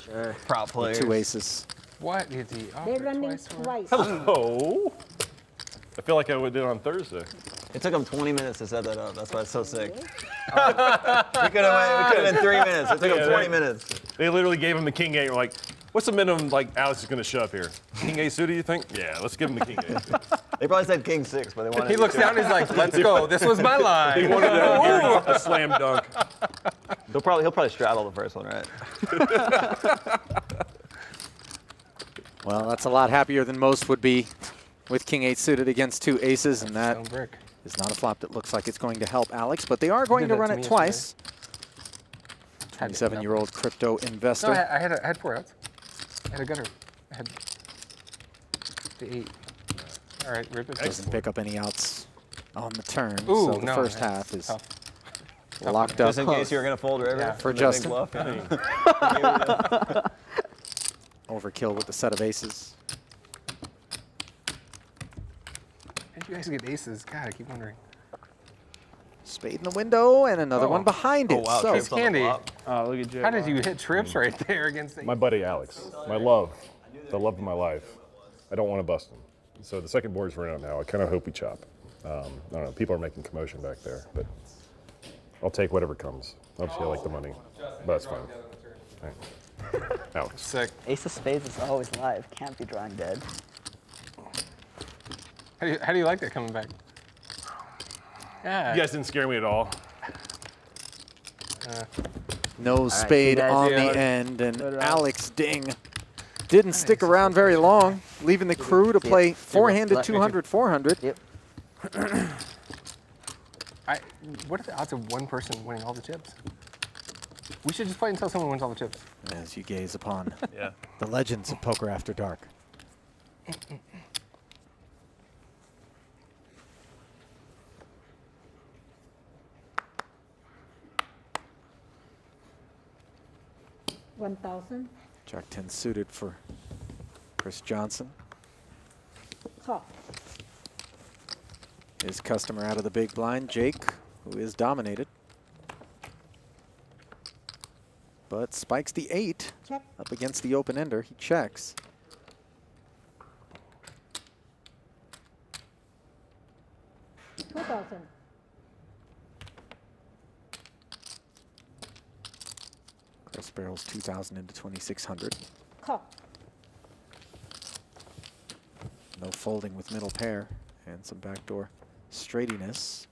[SPEAKER 10] Prop
[SPEAKER 1] with
[SPEAKER 10] players.
[SPEAKER 1] 2 aces.
[SPEAKER 3] What did he offer
[SPEAKER 11] They're running
[SPEAKER 3] twice? for?
[SPEAKER 11] twice.
[SPEAKER 4] Hello. I feel like I would do it on Thursday.
[SPEAKER 10] It took him 20 minutes to set that up. That's why it's so sick. We could have been 3 minutes. It took him 20 minutes.
[SPEAKER 4] They literally gave him the king eight. We're like, what's the minimum like Alex is going to shove here? King eight suited, you think? Yeah, let's give him the king eight.
[SPEAKER 10] They probably said king 6, but they wanted.
[SPEAKER 3] He looks down. He's like, "Let's go. This was my line."
[SPEAKER 4] They wanted to hear a slam dunk.
[SPEAKER 10] He'll probably straddle the first one, right?
[SPEAKER 1] Well, that's a lot happier than most would be with king 8 suited against 2 aces, and that is not a flop that looks like it's going to help Alex, but they are going to run it twice. 27-year-old crypto investor.
[SPEAKER 3] No, I had 4 outs. I had a gutter. I had the 8. All right, rip it.
[SPEAKER 1] Doesn't pick up any outs on the turn,
[SPEAKER 3] Ooh,
[SPEAKER 1] so the
[SPEAKER 3] no,
[SPEAKER 1] first
[SPEAKER 3] yeah,
[SPEAKER 1] half is
[SPEAKER 3] tough.
[SPEAKER 1] locked up.
[SPEAKER 10] Just in case you were going to fold river.
[SPEAKER 3] Yeah.
[SPEAKER 1] For
[SPEAKER 10] Big
[SPEAKER 1] Justin.
[SPEAKER 10] bluff, yeah.
[SPEAKER 1] Overkill with the set of aces.
[SPEAKER 3] How did you guys get aces? God, I keep wondering.
[SPEAKER 1] Spade in the window and another one behind it.
[SPEAKER 10] wow,
[SPEAKER 1] So
[SPEAKER 10] trips on the
[SPEAKER 3] Candy.
[SPEAKER 10] flop.
[SPEAKER 9] Oh, look at Jay.
[SPEAKER 3] How did you hit trips right there against the
[SPEAKER 4] My buddy Alex, my love, the love of my life. I don't want to bust him. So the second board's running out now. I kind of hope we chop. I don't know. People are making commotion back there, but I'll take whatever comes. Obviously, I like the money, but that's fine. Thanks. Alex.
[SPEAKER 3] Sick.
[SPEAKER 8] Ace of spades is always live. Can't be drawing dead.
[SPEAKER 3] How do you like that coming back? Yeah.
[SPEAKER 4] You guys didn't scare me at all.
[SPEAKER 1] no spade
[SPEAKER 8] guys.
[SPEAKER 1] on
[SPEAKER 3] Yeah.
[SPEAKER 1] the end, and Alex Ding didn't stick around very long, leaving the crew to play four-handed 200, 400.
[SPEAKER 8] Yep.
[SPEAKER 3] What are the odds of one person winning all the chips? We should just play until someone wins all the chips.
[SPEAKER 1] As you gaze upon
[SPEAKER 10] Yeah.
[SPEAKER 1] the legends of Poker After Dark.
[SPEAKER 11] $1,000.
[SPEAKER 1] Jack 10 suited for Chris Johnson.
[SPEAKER 11] Call.
[SPEAKER 1] His customer out of the big blind, Jake, who is dominated. But spikes the 8
[SPEAKER 11] Check.
[SPEAKER 1] up against the open ender. He checks.
[SPEAKER 11] $2,000.
[SPEAKER 1] Chris barrels 2,000 into 2,600.
[SPEAKER 11] Call.
[SPEAKER 1] No folding with middle pair and some backdoor straightiness.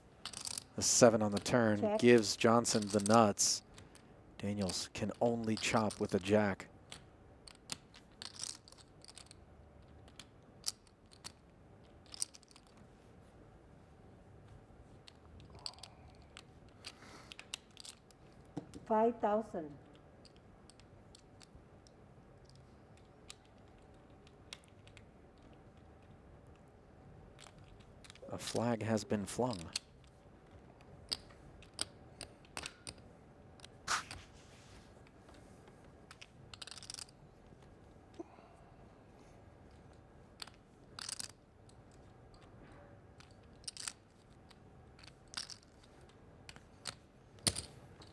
[SPEAKER 1] The 7 on the turn
[SPEAKER 11] Check.
[SPEAKER 1] gives Johnson the nuts. Daniels can only chop with a jack.
[SPEAKER 11] $5,000.
[SPEAKER 1] A flag has been flung.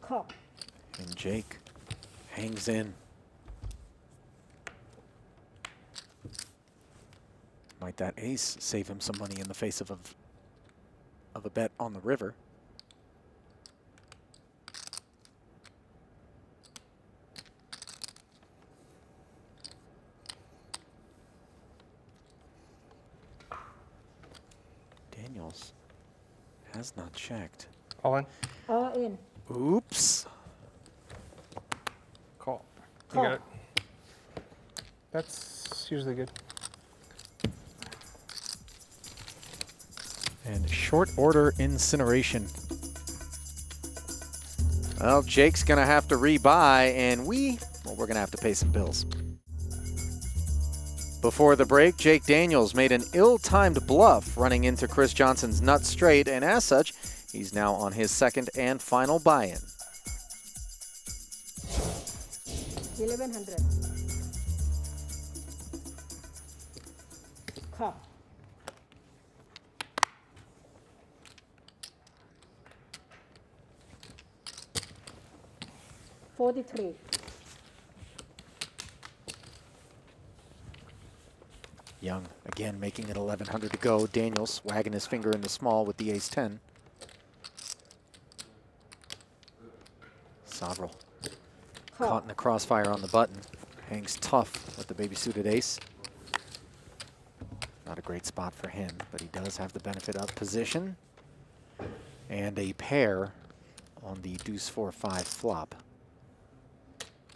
[SPEAKER 11] Call.
[SPEAKER 1] And Jake hangs in. Might that ace save him some money in the face of a bet on the river? Daniels has not checked.
[SPEAKER 3] All in?
[SPEAKER 11] All in.
[SPEAKER 1] Oops.
[SPEAKER 3] Call.
[SPEAKER 11] Call.
[SPEAKER 3] You got it. That's usually good.
[SPEAKER 1] And short order incineration. Well, Jake's gonna have to rebuy, and we're gonna have to pay some bills. Before the break, Jake Daniels made an ill-timed bluff running into Chris Johnson's nut straight, and as such, he's now on his second and final buy-in.
[SPEAKER 11] 1,100. Call. 43.
[SPEAKER 1] Young again making it 1100 to go. Daniels wagging his finger in the small with the ace-10. Sovrel caught in the crossfire on the button. Hangs tough with the baby suited ace. Not a great spot for him, but he does have the benefit of position. And a pair on the deuce 4-5 flop.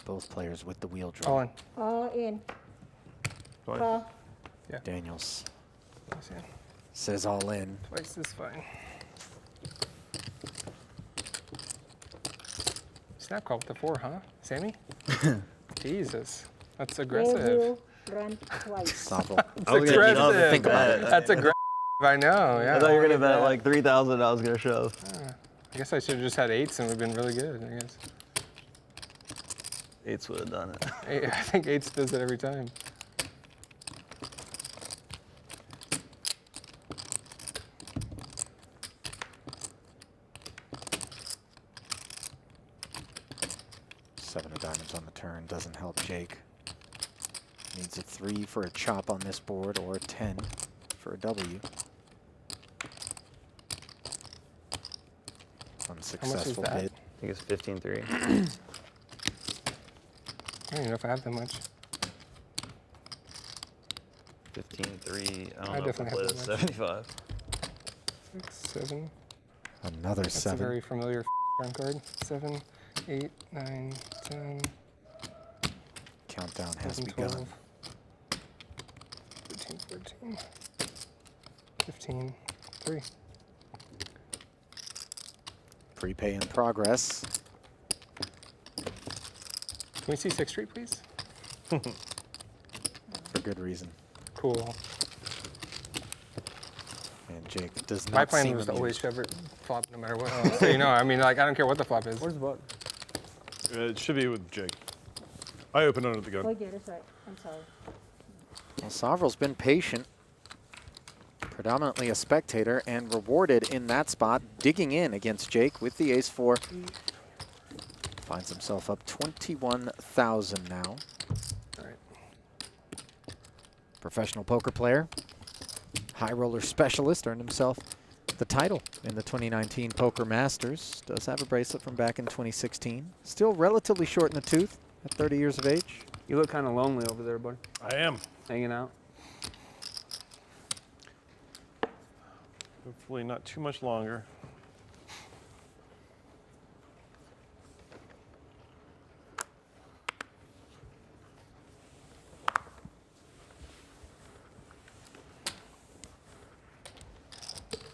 [SPEAKER 1] Both players with the wheel draw.
[SPEAKER 3] Owen.
[SPEAKER 11] All in. Call.
[SPEAKER 3] Yeah.
[SPEAKER 1] Daniels
[SPEAKER 3] Twice in.
[SPEAKER 1] says all in.
[SPEAKER 3] Twice is fine. Snap call with the 4, huh? Sammy? Jesus. That's aggressive.
[SPEAKER 11] Will run twice.
[SPEAKER 1] Sovrel.
[SPEAKER 3] That's aggressive.
[SPEAKER 1] Think about it.
[SPEAKER 3] That's aggressive. I know, yeah.
[SPEAKER 10] I thought you were going to bet like 3,000, I was going to shove.
[SPEAKER 3] I guess I should have just had 8s and we've been really good, I guess.
[SPEAKER 10] 8s would have done it.
[SPEAKER 3] I think 8s does it every time.
[SPEAKER 1] Seven of diamonds on the turn doesn't help Jake. Needs a 3 for a chop on this board or a 10 for a W. Unsuccessful
[SPEAKER 3] that?
[SPEAKER 1] bid.
[SPEAKER 10] I think it's 15-3.
[SPEAKER 3] I don't even know if I have that much.
[SPEAKER 10] 15-3. I
[SPEAKER 3] I
[SPEAKER 10] don't know if I
[SPEAKER 3] definitely
[SPEAKER 10] played
[SPEAKER 3] have
[SPEAKER 10] a
[SPEAKER 3] that
[SPEAKER 10] 75.
[SPEAKER 3] 6, 7.
[SPEAKER 1] Another
[SPEAKER 3] That's
[SPEAKER 1] 7.
[SPEAKER 3] a very familiar round card. 7, 8, 9, 10.
[SPEAKER 1] Countdown has
[SPEAKER 3] 11,
[SPEAKER 1] begun.
[SPEAKER 3] 12, 13, 14, 15, 3.
[SPEAKER 1] Prepay in progress.
[SPEAKER 3] Can we see 6th Street, please?
[SPEAKER 1] For good reason.
[SPEAKER 3] Cool.
[SPEAKER 1] And Jake does not
[SPEAKER 3] My plan
[SPEAKER 1] seem
[SPEAKER 3] was to always
[SPEAKER 1] amused.
[SPEAKER 3] shove it flop no matter what. So you know, I mean, like, I don't care what the flop is.
[SPEAKER 14] Where's the button?
[SPEAKER 4] It should be with Jake. I opened under the gun.
[SPEAKER 11] Oh, yeah, that's right. I'm sorry.
[SPEAKER 1] Well, Sovrel's been patient. Predominantly a spectator and rewarded in that spot, digging in against Jake with the ace-4. Finds himself up 21,000 now.
[SPEAKER 3] All right.
[SPEAKER 1] Professional poker player, high roller specialist, earned himself the title in the 2019 Poker Masters. Does have a bracelet from back in 2016. Still relatively short in the tooth at 30 years of age.
[SPEAKER 9] You look kind of lonely over there, buddy.
[SPEAKER 4] I am.
[SPEAKER 9] Hanging out.
[SPEAKER 4] Hopefully not too much longer.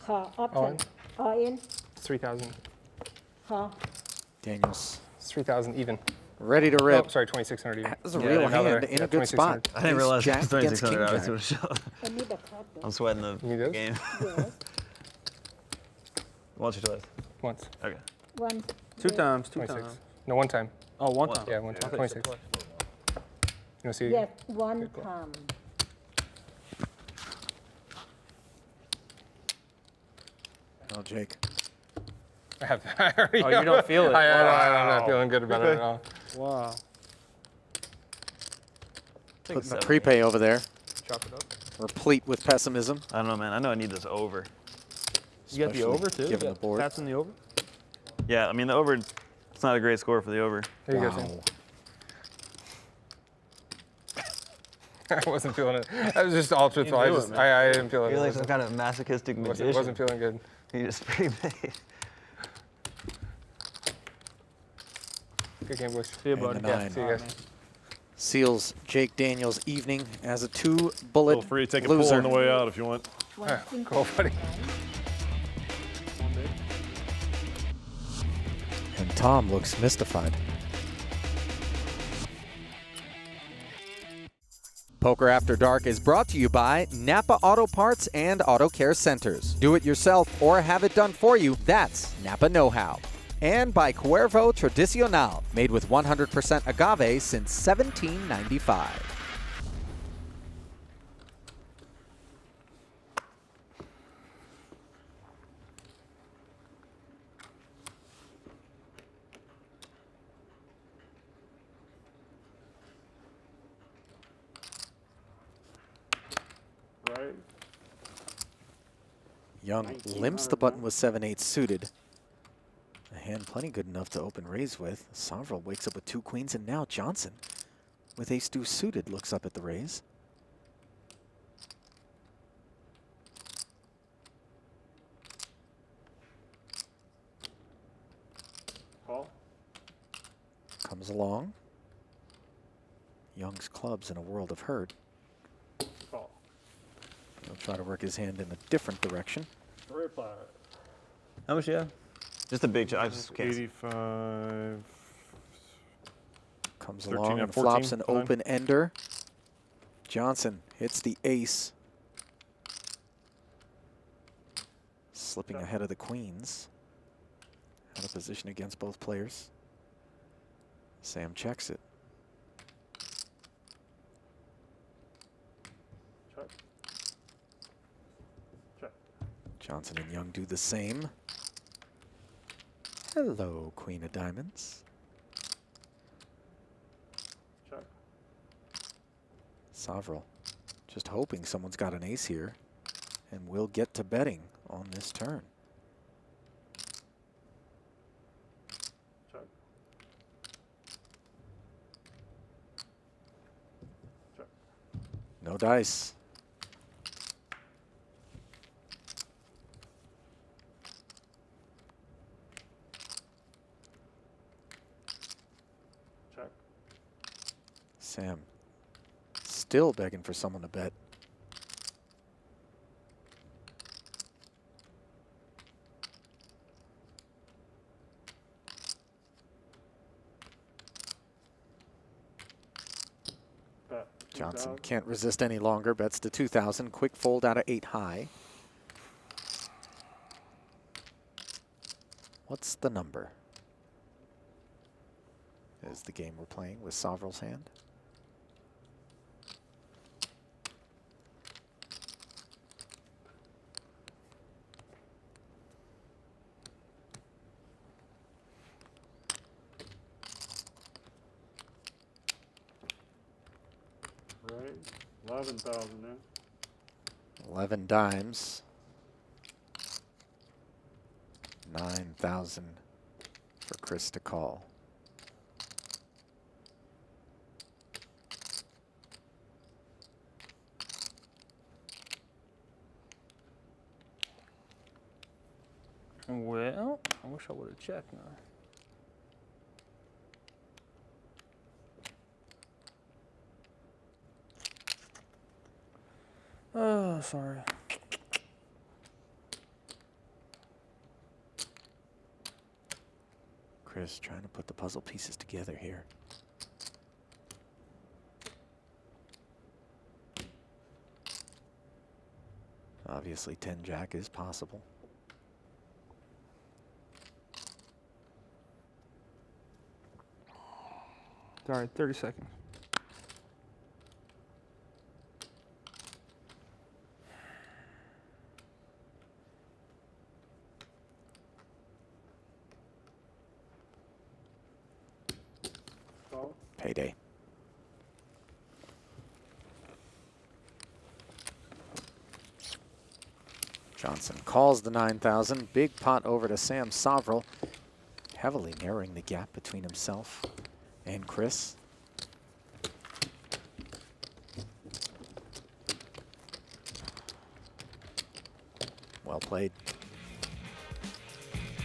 [SPEAKER 11] Call. Option.
[SPEAKER 3] Owen.
[SPEAKER 11] All in.
[SPEAKER 3] It's 3,000.
[SPEAKER 11] Call.
[SPEAKER 1] Daniels
[SPEAKER 3] It's 3,000 even.
[SPEAKER 1] ready to rip.
[SPEAKER 3] Oh, sorry, 2,600 even.
[SPEAKER 1] Has a real hand in a good spot.
[SPEAKER 10] I didn't realize it was
[SPEAKER 1] Ace-Jack against
[SPEAKER 10] 2,600. I was
[SPEAKER 1] King-Jack.
[SPEAKER 10] going to shove.
[SPEAKER 11] I need a card though.
[SPEAKER 10] I'm sweating the
[SPEAKER 3] You do?
[SPEAKER 10] game.
[SPEAKER 11] Yes.
[SPEAKER 10] Once or twice?
[SPEAKER 3] Once.
[SPEAKER 10] Okay.
[SPEAKER 11] 1.
[SPEAKER 9] 2 times, 2
[SPEAKER 3] 26.
[SPEAKER 9] times.
[SPEAKER 3] No, one time.
[SPEAKER 9] Oh, one time.
[SPEAKER 3] Yeah, one time.
[SPEAKER 9] I thought you said
[SPEAKER 3] 26.
[SPEAKER 9] twice.
[SPEAKER 3] You want to see?
[SPEAKER 11] Yes, 1
[SPEAKER 3] Okay, cool.
[SPEAKER 11] time.
[SPEAKER 1] Oh, Jake.
[SPEAKER 3] I have. I already
[SPEAKER 9] Oh, you don't feel it?
[SPEAKER 3] I'm not feeling good about it at all.
[SPEAKER 9] Wow.
[SPEAKER 1] Putting the prepay over there,
[SPEAKER 9] Chop it up.
[SPEAKER 1] replete with pessimism.
[SPEAKER 10] I don't know, man. I know I need this over.
[SPEAKER 9] You got the
[SPEAKER 1] especially
[SPEAKER 9] over, too?
[SPEAKER 1] Given
[SPEAKER 9] You
[SPEAKER 1] the
[SPEAKER 9] got
[SPEAKER 1] board.
[SPEAKER 9] Pats in the over?
[SPEAKER 10] Yeah, I mean, the over, it's not a great score for the over.
[SPEAKER 3] There you go,
[SPEAKER 1] Wow.
[SPEAKER 3] Sam. I wasn't feeling it. I was just all truthful. I
[SPEAKER 9] do it,
[SPEAKER 3] just,
[SPEAKER 9] man.
[SPEAKER 3] I didn't feel it.
[SPEAKER 10] You're
[SPEAKER 3] It
[SPEAKER 10] like some kind of masochistic magician.
[SPEAKER 3] wasn't feeling good.
[SPEAKER 10] You just prepay.
[SPEAKER 3] Good game, boys.
[SPEAKER 9] See you,
[SPEAKER 1] And
[SPEAKER 9] buddy.
[SPEAKER 1] the 9.
[SPEAKER 3] See you guys.
[SPEAKER 1] Seals Jake Daniels' evening as a 2-bullet
[SPEAKER 4] Feel free to take a
[SPEAKER 1] loser.
[SPEAKER 4] pull on the way out if you want.
[SPEAKER 3] Cool, buddy.
[SPEAKER 1] And Tom looks mystified. Poker After Dark is brought to you by Napa Auto Parts and Auto Care Centers. Do it yourself or have it done for you. That's Napa Know-How. And by Cuervo Tradicional, made with 100% agave since 1795. Young limps the button with 7-8 suited. A hand plenty good enough to open raise with. Sovereign wakes up with 2 queens, and now Johnson, with ace-2 suited, looks up at the raise.
[SPEAKER 13] Call.
[SPEAKER 1] Comes along. Young's clubs in a world of hurt.
[SPEAKER 13] Call.
[SPEAKER 1] He'll try to work his hand in a different direction.
[SPEAKER 13] Reply.
[SPEAKER 10] How much do you have? Just a big check. I just can't.
[SPEAKER 4] 85.
[SPEAKER 1] Comes
[SPEAKER 4] 13
[SPEAKER 1] along
[SPEAKER 4] and
[SPEAKER 1] and flops
[SPEAKER 4] 14,
[SPEAKER 1] an
[SPEAKER 4] fine.
[SPEAKER 1] open ender. Johnson hits the ace. Slipping ahead of the queens. Out of position against both players. Sam checks it.
[SPEAKER 13] Check. Check.
[SPEAKER 1] Johnson and Young do the same. Hello, Queen of Diamonds.
[SPEAKER 13] Check.
[SPEAKER 1] Sovereign just hoping someone's got an ace here and will get to betting on this turn.
[SPEAKER 13] Check. Check.
[SPEAKER 1] No dice.
[SPEAKER 13] Check.
[SPEAKER 1] Sam still begging for someone to bet.
[SPEAKER 13] Bet.
[SPEAKER 1] Johnson
[SPEAKER 13] 2,000.
[SPEAKER 1] can't resist any longer, bets to 2,000. Quick fold out of 8 high. What's the number? Is the game we're playing with Sovereign's hand.
[SPEAKER 13] Right. 11,000 now.
[SPEAKER 1] 11 dimes. 9,000 for Chris to call.
[SPEAKER 9] Well, I wish I would have checked now. Oh, sorry.
[SPEAKER 1] Chris trying to put the puzzle pieces together here. Obviously 10-jack is possible.
[SPEAKER 9] Sorry, 30 seconds.
[SPEAKER 13] Call.
[SPEAKER 1] Payday. Johnson calls the 9,000. Big pot over to Sam Sovereign, heavily narrowing the gap between himself and Chris. Well played.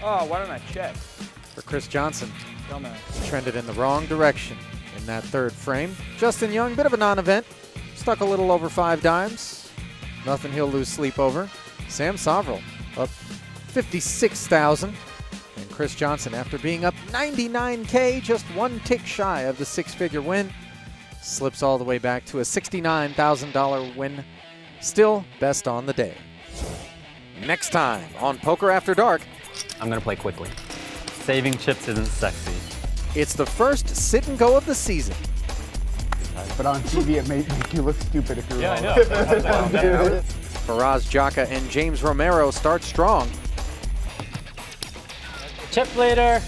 [SPEAKER 9] Oh, why didn't I check?
[SPEAKER 1] For Chris Johnson.
[SPEAKER 9] Dumbass.
[SPEAKER 1] Trended in the wrong direction in that third frame. Justin Young, bit of a non-event. Stuck a little over 5 dimes. Nothing he'll lose sleep over. Sam Sovereign up 56,000. And Chris Johnson, after being up 99K, just 1 tick shy of the 6-figure win, slips all the way back to a $69,000 win. Still best on the day. Next time on Poker After Dark.
[SPEAKER 2] I'm going to play quickly. Saving chips isn't sexy.
[SPEAKER 1] It's the first sit and go of the season.
[SPEAKER 15] But on TV, it may make you look stupid if you're wrong.
[SPEAKER 1] I know. Faraz Jaka and James Romero start strong.
[SPEAKER 2] Chip leader.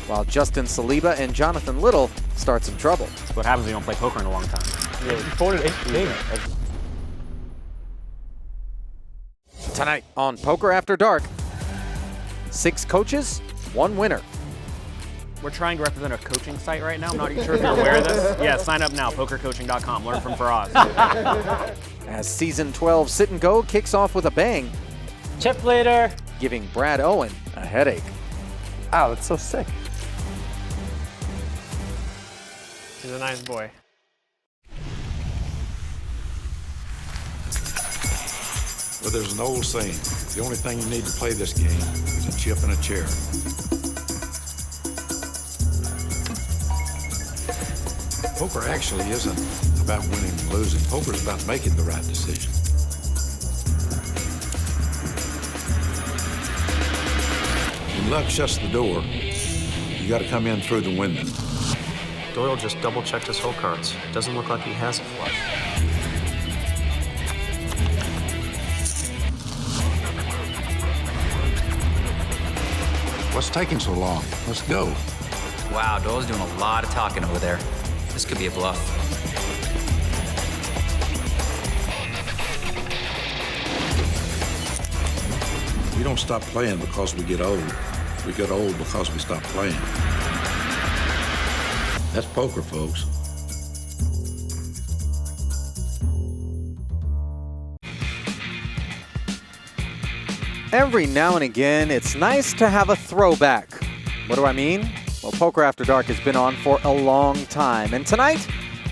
[SPEAKER 1] While Justin Saliba and Jonathan Little start some trouble.
[SPEAKER 2] That's what happens when you don't play poker in a long time.
[SPEAKER 3] Yeah, you folded 8 king.
[SPEAKER 1] Tonight on Poker After Dark, 6 coaches, 1 winner.
[SPEAKER 12] We're trying to represent a coaching site right now. I'm not even sure if you're aware of this. Yeah, sign up now, pokercoaching.com. Learn from Faraz.
[SPEAKER 1] As season 12 sit and go kicks off with a bang,
[SPEAKER 16] Chip leader,
[SPEAKER 1] giving Brad Owen a headache.
[SPEAKER 15] Ow, that's so sick.
[SPEAKER 16] he's a nice boy.
[SPEAKER 5] Well, there's an old saying, the only thing you need to play this game is a chip and a chair. Poker actually isn't about winning and losing. Poker is about making the right decision. When luck shuts the door, you got to come in through the window.
[SPEAKER 6] Doyle just double-checked his hole cards. Doesn't look like he has a flush.
[SPEAKER 5] What's taking so long? Let's go.
[SPEAKER 7] Wow, Doyle's doing a lot of talking over there. This could be a bluff.
[SPEAKER 5] We don't stop playing because we get old. We get old because we stop playing. That's poker, folks.
[SPEAKER 1] Every now and again, it's nice to have a throwback. What do I mean? Well, Poker After Dark has been on for a long time, and tonight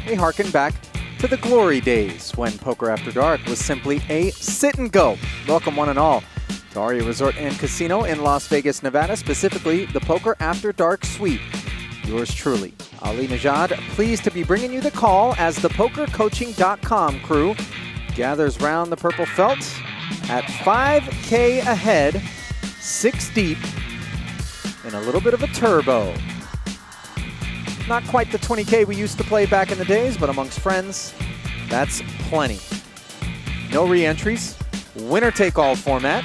[SPEAKER 1] we harken back to the glory days when Poker After Dark was simply a sit and go. Welcome one and all to Aria Resort and Casino in Las Vegas, Nevada, specifically the Poker After Dark Suite. Yours truly, Ali Najad, pleased to be bringing you the call as the PokerCoaching.com crew gathers round the purple felt at 5K ahead, 6 deep, in a little bit of a turbo. Not quite the 20K we used to play back in the days, but amongst friends, that's plenty. No re-entries, winner-take-all format.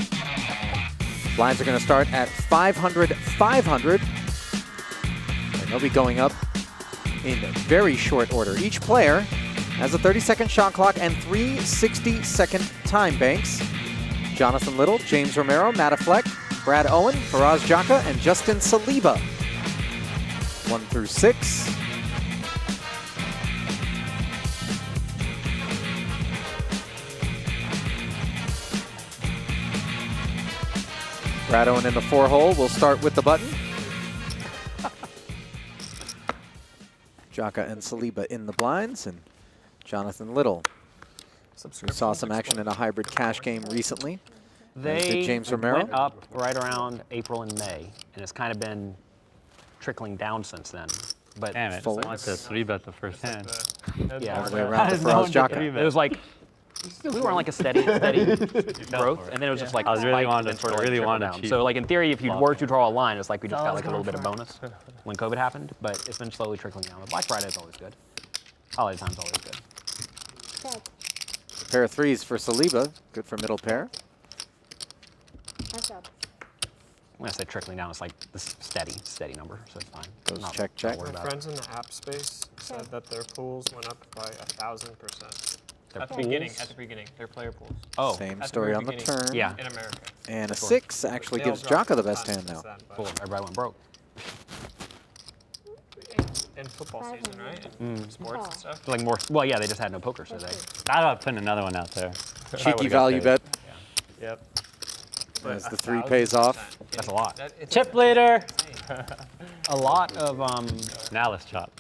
[SPEAKER 1] Blinds are going to start at 500, 500. And they'll be going up in very short order. Each player has a 30-second shot clock and 3 60-second time banks. Jonathan Little, James Romero, Matt Affleck, Brad Owen, Faraz Jaka, and Justin Saliba. 1 through 6. Brad Owen in the 4-hole. We'll start with the button. Jaka and Saliba in the blinds, and Jonathan Little. We saw some action in a hybrid cash game recently.
[SPEAKER 12] They
[SPEAKER 1] James Romero
[SPEAKER 12] went up right around April and May, and it's kind of been trickling down since then. But
[SPEAKER 17] damn it, I want to 3-bet the first hand.
[SPEAKER 12] Yeah,
[SPEAKER 1] all the way around to Faraz Jaka.
[SPEAKER 12] It was like, we were on like a steady growth, and then it was just like
[SPEAKER 17] I was really
[SPEAKER 12] wanted to cheat. So like in theory, if you were to draw a line, it's like we just got like a little bit of bonus when COVID happened, but it's been slowly trickling down. But Black Friday is always good. Holiday time's always good.
[SPEAKER 1] Pair of 3s for Saliba. Good for middle pair.
[SPEAKER 12] When I say trickling down, it's like this steady number, so it's fine.
[SPEAKER 1] Goes
[SPEAKER 12] Not
[SPEAKER 1] check, check.
[SPEAKER 12] worried
[SPEAKER 16] My
[SPEAKER 12] about it.
[SPEAKER 16] friends in the app space said that their pools went up by 1,000%.
[SPEAKER 12] Their
[SPEAKER 16] At the beginning, their player pools.
[SPEAKER 12] Oh.
[SPEAKER 1] Same
[SPEAKER 16] At the
[SPEAKER 1] story
[SPEAKER 16] very
[SPEAKER 1] on the
[SPEAKER 16] beginning
[SPEAKER 1] turn.
[SPEAKER 12] Yeah.
[SPEAKER 16] In America.
[SPEAKER 1] And a
[SPEAKER 12] Sure.
[SPEAKER 1] 6 actually
[SPEAKER 16] They all
[SPEAKER 1] gives
[SPEAKER 16] dropped
[SPEAKER 1] Jaka the
[SPEAKER 16] a
[SPEAKER 1] best
[SPEAKER 16] ton
[SPEAKER 1] hand now.
[SPEAKER 16] since then, but
[SPEAKER 12] Cool, everybody went broke.
[SPEAKER 16] in football season, right? And sports and stuff.
[SPEAKER 12] Like more, well, yeah, they just had no poker, so they.
[SPEAKER 17] I thought putting another one out there.
[SPEAKER 1] Cheeky value bet.
[SPEAKER 16] Yep.
[SPEAKER 1] As the 3 pays off.
[SPEAKER 12] That's a lot.
[SPEAKER 16] Chip leader.
[SPEAKER 12] A lot of
[SPEAKER 17] Now let's chop.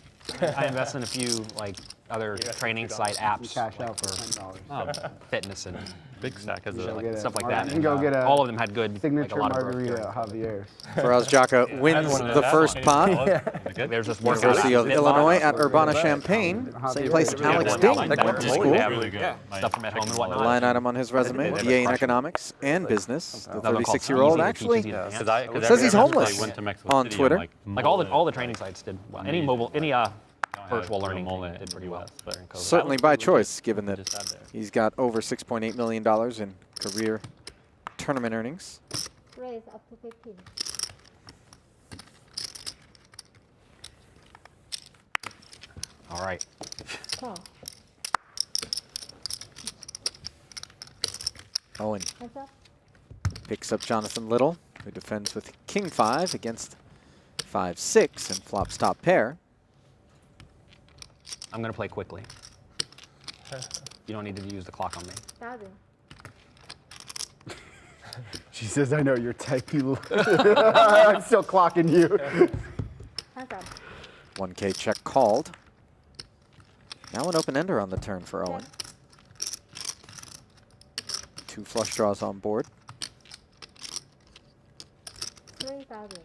[SPEAKER 12] I invest in a few like other training site apps
[SPEAKER 15] Cash
[SPEAKER 12] like,
[SPEAKER 15] out for $10.
[SPEAKER 12] fitness and
[SPEAKER 17] Big stack of
[SPEAKER 12] shit,
[SPEAKER 17] the
[SPEAKER 12] like, stuff like
[SPEAKER 15] Alright,
[SPEAKER 12] that.
[SPEAKER 15] you can go get a
[SPEAKER 12] all of them had good
[SPEAKER 15] signature
[SPEAKER 12] like, a lot of growth
[SPEAKER 15] margarita
[SPEAKER 12] during
[SPEAKER 15] at Javier's.
[SPEAKER 1] Faraz Jaka wins the first pot.
[SPEAKER 12] There's this
[SPEAKER 1] University of Illinois at Urbana-Champaign. Same place Alex Ding went to school.
[SPEAKER 12] Stuff from at home and
[SPEAKER 1] A
[SPEAKER 12] whatnot.
[SPEAKER 1] line item on his resume, BA in economics and business. The 36-year-old actually says he's homeless on Twitter.
[SPEAKER 12] Like all the training sites did well. Any mobile, any virtual learning did pretty well during COVID.
[SPEAKER 1] Certainly by choice, given that he's got over $6.8 million in career tournament earnings.
[SPEAKER 11] Raise up to 15.
[SPEAKER 12] All right.
[SPEAKER 11] Call.
[SPEAKER 1] Owen.
[SPEAKER 11] Hands up.
[SPEAKER 1] Picks up Jonathan Little, who defends with king 5 against 5-6 and flops top pair.
[SPEAKER 12] I'm going to play quickly. You don't need to use the clock on me.
[SPEAKER 15] She says, I know your type. I'm still clocking you.
[SPEAKER 1] 1K check called. Now an open-ender on the turn for Owen. 2 flush draws on board.
[SPEAKER 11] 3,000.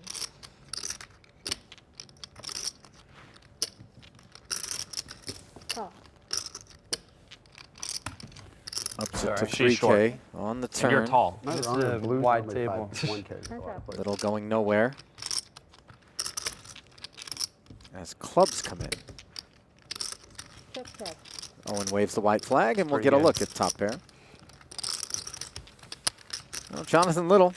[SPEAKER 11] Call.
[SPEAKER 1] Up to
[SPEAKER 12] Sorry, she's
[SPEAKER 1] 3K
[SPEAKER 12] short.
[SPEAKER 1] on the
[SPEAKER 12] And
[SPEAKER 1] turn.
[SPEAKER 12] you're tall.
[SPEAKER 15] Am I
[SPEAKER 17] This
[SPEAKER 15] wrong?
[SPEAKER 17] is a
[SPEAKER 15] Blue's
[SPEAKER 17] wide
[SPEAKER 15] only
[SPEAKER 17] table.
[SPEAKER 15] 1K.
[SPEAKER 1] Little going nowhere. As clubs come in.
[SPEAKER 11] Check, check.
[SPEAKER 1] Owen waves the white flag, and we'll
[SPEAKER 17] Pretty
[SPEAKER 1] get a
[SPEAKER 17] good.
[SPEAKER 1] look at top pair. Well, Jonathan Little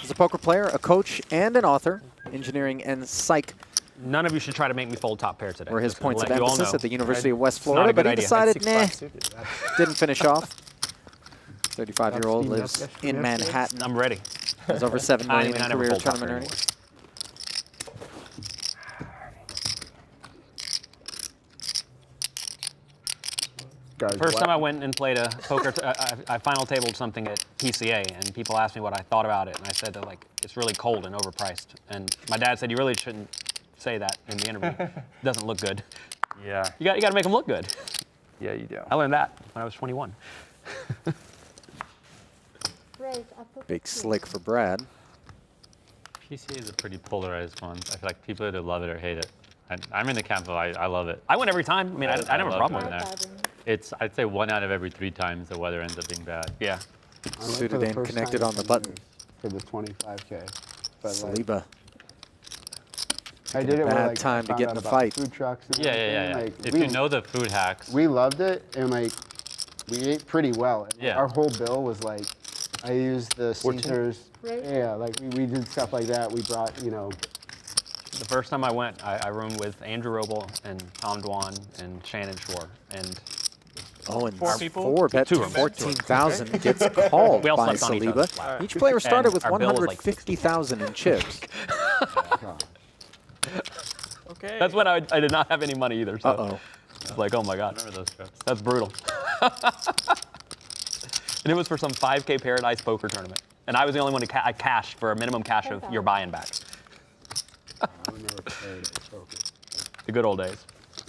[SPEAKER 1] is a poker player, a coach, and an author. Engineering and psych
[SPEAKER 12] None of you should try to make me fold top pair today.
[SPEAKER 1] were his
[SPEAKER 12] Just gonna
[SPEAKER 1] points of
[SPEAKER 12] let you all
[SPEAKER 1] emphasis
[SPEAKER 12] know.
[SPEAKER 1] at the University of West
[SPEAKER 12] It's not a
[SPEAKER 1] Florida,
[SPEAKER 12] good
[SPEAKER 1] but he
[SPEAKER 12] idea.
[SPEAKER 1] decided, nah,
[SPEAKER 16] 6-5
[SPEAKER 1] didn't finish off. 35-year-old
[SPEAKER 15] Steve
[SPEAKER 1] lives
[SPEAKER 15] Nuss
[SPEAKER 1] in
[SPEAKER 15] yesterday?
[SPEAKER 1] Manhattan.
[SPEAKER 12] I'm ready.
[SPEAKER 1] Has over 7
[SPEAKER 12] I
[SPEAKER 1] million
[SPEAKER 12] mean, I
[SPEAKER 1] in
[SPEAKER 12] never
[SPEAKER 1] career
[SPEAKER 12] fold top pair
[SPEAKER 1] tournament earnings.
[SPEAKER 15] Guys,
[SPEAKER 12] First
[SPEAKER 15] what?
[SPEAKER 12] time I went and played a poker, I final tabled something at PCA, and people asked me what I thought about it, and I said that like it's really cold and overpriced. And my dad said you really shouldn't say that in the interview. It doesn't look good.
[SPEAKER 9] Yeah.
[SPEAKER 12] You got to make them look good.
[SPEAKER 9] Yeah, you do.
[SPEAKER 12] I learned that when I was 21.
[SPEAKER 11] Raise up to
[SPEAKER 1] Big
[SPEAKER 11] 50.
[SPEAKER 1] slick for Brad.
[SPEAKER 17] PCA is a pretty polarized one. I feel like people either love it or hate it. I'm in the camp of I love it.
[SPEAKER 12] I went every time. I mean, I never have a
[SPEAKER 17] love
[SPEAKER 12] problem
[SPEAKER 17] going
[SPEAKER 12] with it.
[SPEAKER 17] there.
[SPEAKER 11] 5,000.
[SPEAKER 17] It's, I'd say 1 out of every 3 times the weather ends up being bad.
[SPEAKER 12] Yeah.
[SPEAKER 15] I went
[SPEAKER 1] Suited
[SPEAKER 15] for the
[SPEAKER 1] and
[SPEAKER 15] first
[SPEAKER 1] connected
[SPEAKER 15] time
[SPEAKER 1] on the
[SPEAKER 15] in
[SPEAKER 1] button.
[SPEAKER 15] For the 25K. But like,
[SPEAKER 1] Saliba.
[SPEAKER 15] I did it with
[SPEAKER 1] Bad
[SPEAKER 15] like
[SPEAKER 1] time to
[SPEAKER 15] found
[SPEAKER 1] get
[SPEAKER 15] out
[SPEAKER 1] in a
[SPEAKER 15] about
[SPEAKER 1] fight.
[SPEAKER 15] Food trucks and
[SPEAKER 17] Yeah.
[SPEAKER 15] everything. Like,
[SPEAKER 17] If
[SPEAKER 15] we,
[SPEAKER 17] you know the food hacks,
[SPEAKER 15] we loved it, and like we ate pretty well. And, like,
[SPEAKER 17] Yeah.
[SPEAKER 15] our whole bill was like, I used the
[SPEAKER 12] 14?
[SPEAKER 15] Caesars.
[SPEAKER 11] Right.
[SPEAKER 15] Yeah, like we did stuff like that. We brought, you know,
[SPEAKER 12] The first time I went, I roomed with Andrew Roble and Tom Dwan and Shannon Shore. And
[SPEAKER 1] Owen,
[SPEAKER 16] Four people?
[SPEAKER 1] 4 bet to
[SPEAKER 12] Two of them.
[SPEAKER 1] 14,000 gets called
[SPEAKER 12] We all
[SPEAKER 1] by
[SPEAKER 12] slept on each
[SPEAKER 1] Saliba.
[SPEAKER 12] other's lap.
[SPEAKER 1] Each player started
[SPEAKER 12] And
[SPEAKER 1] with
[SPEAKER 12] our bill was like
[SPEAKER 1] 150,000 in chips.
[SPEAKER 16] Okay.
[SPEAKER 12] that's when I did not have any money either. So
[SPEAKER 1] Uh-oh.
[SPEAKER 12] it's like, oh my God,
[SPEAKER 17] remember those trips.
[SPEAKER 12] that's brutal. And it was for some 5K Paradise poker tournament. And I was the only one to I cashed for a minimum cash of your buy-in back.
[SPEAKER 15] I remember Paradise Poker.
[SPEAKER 12] The good old days.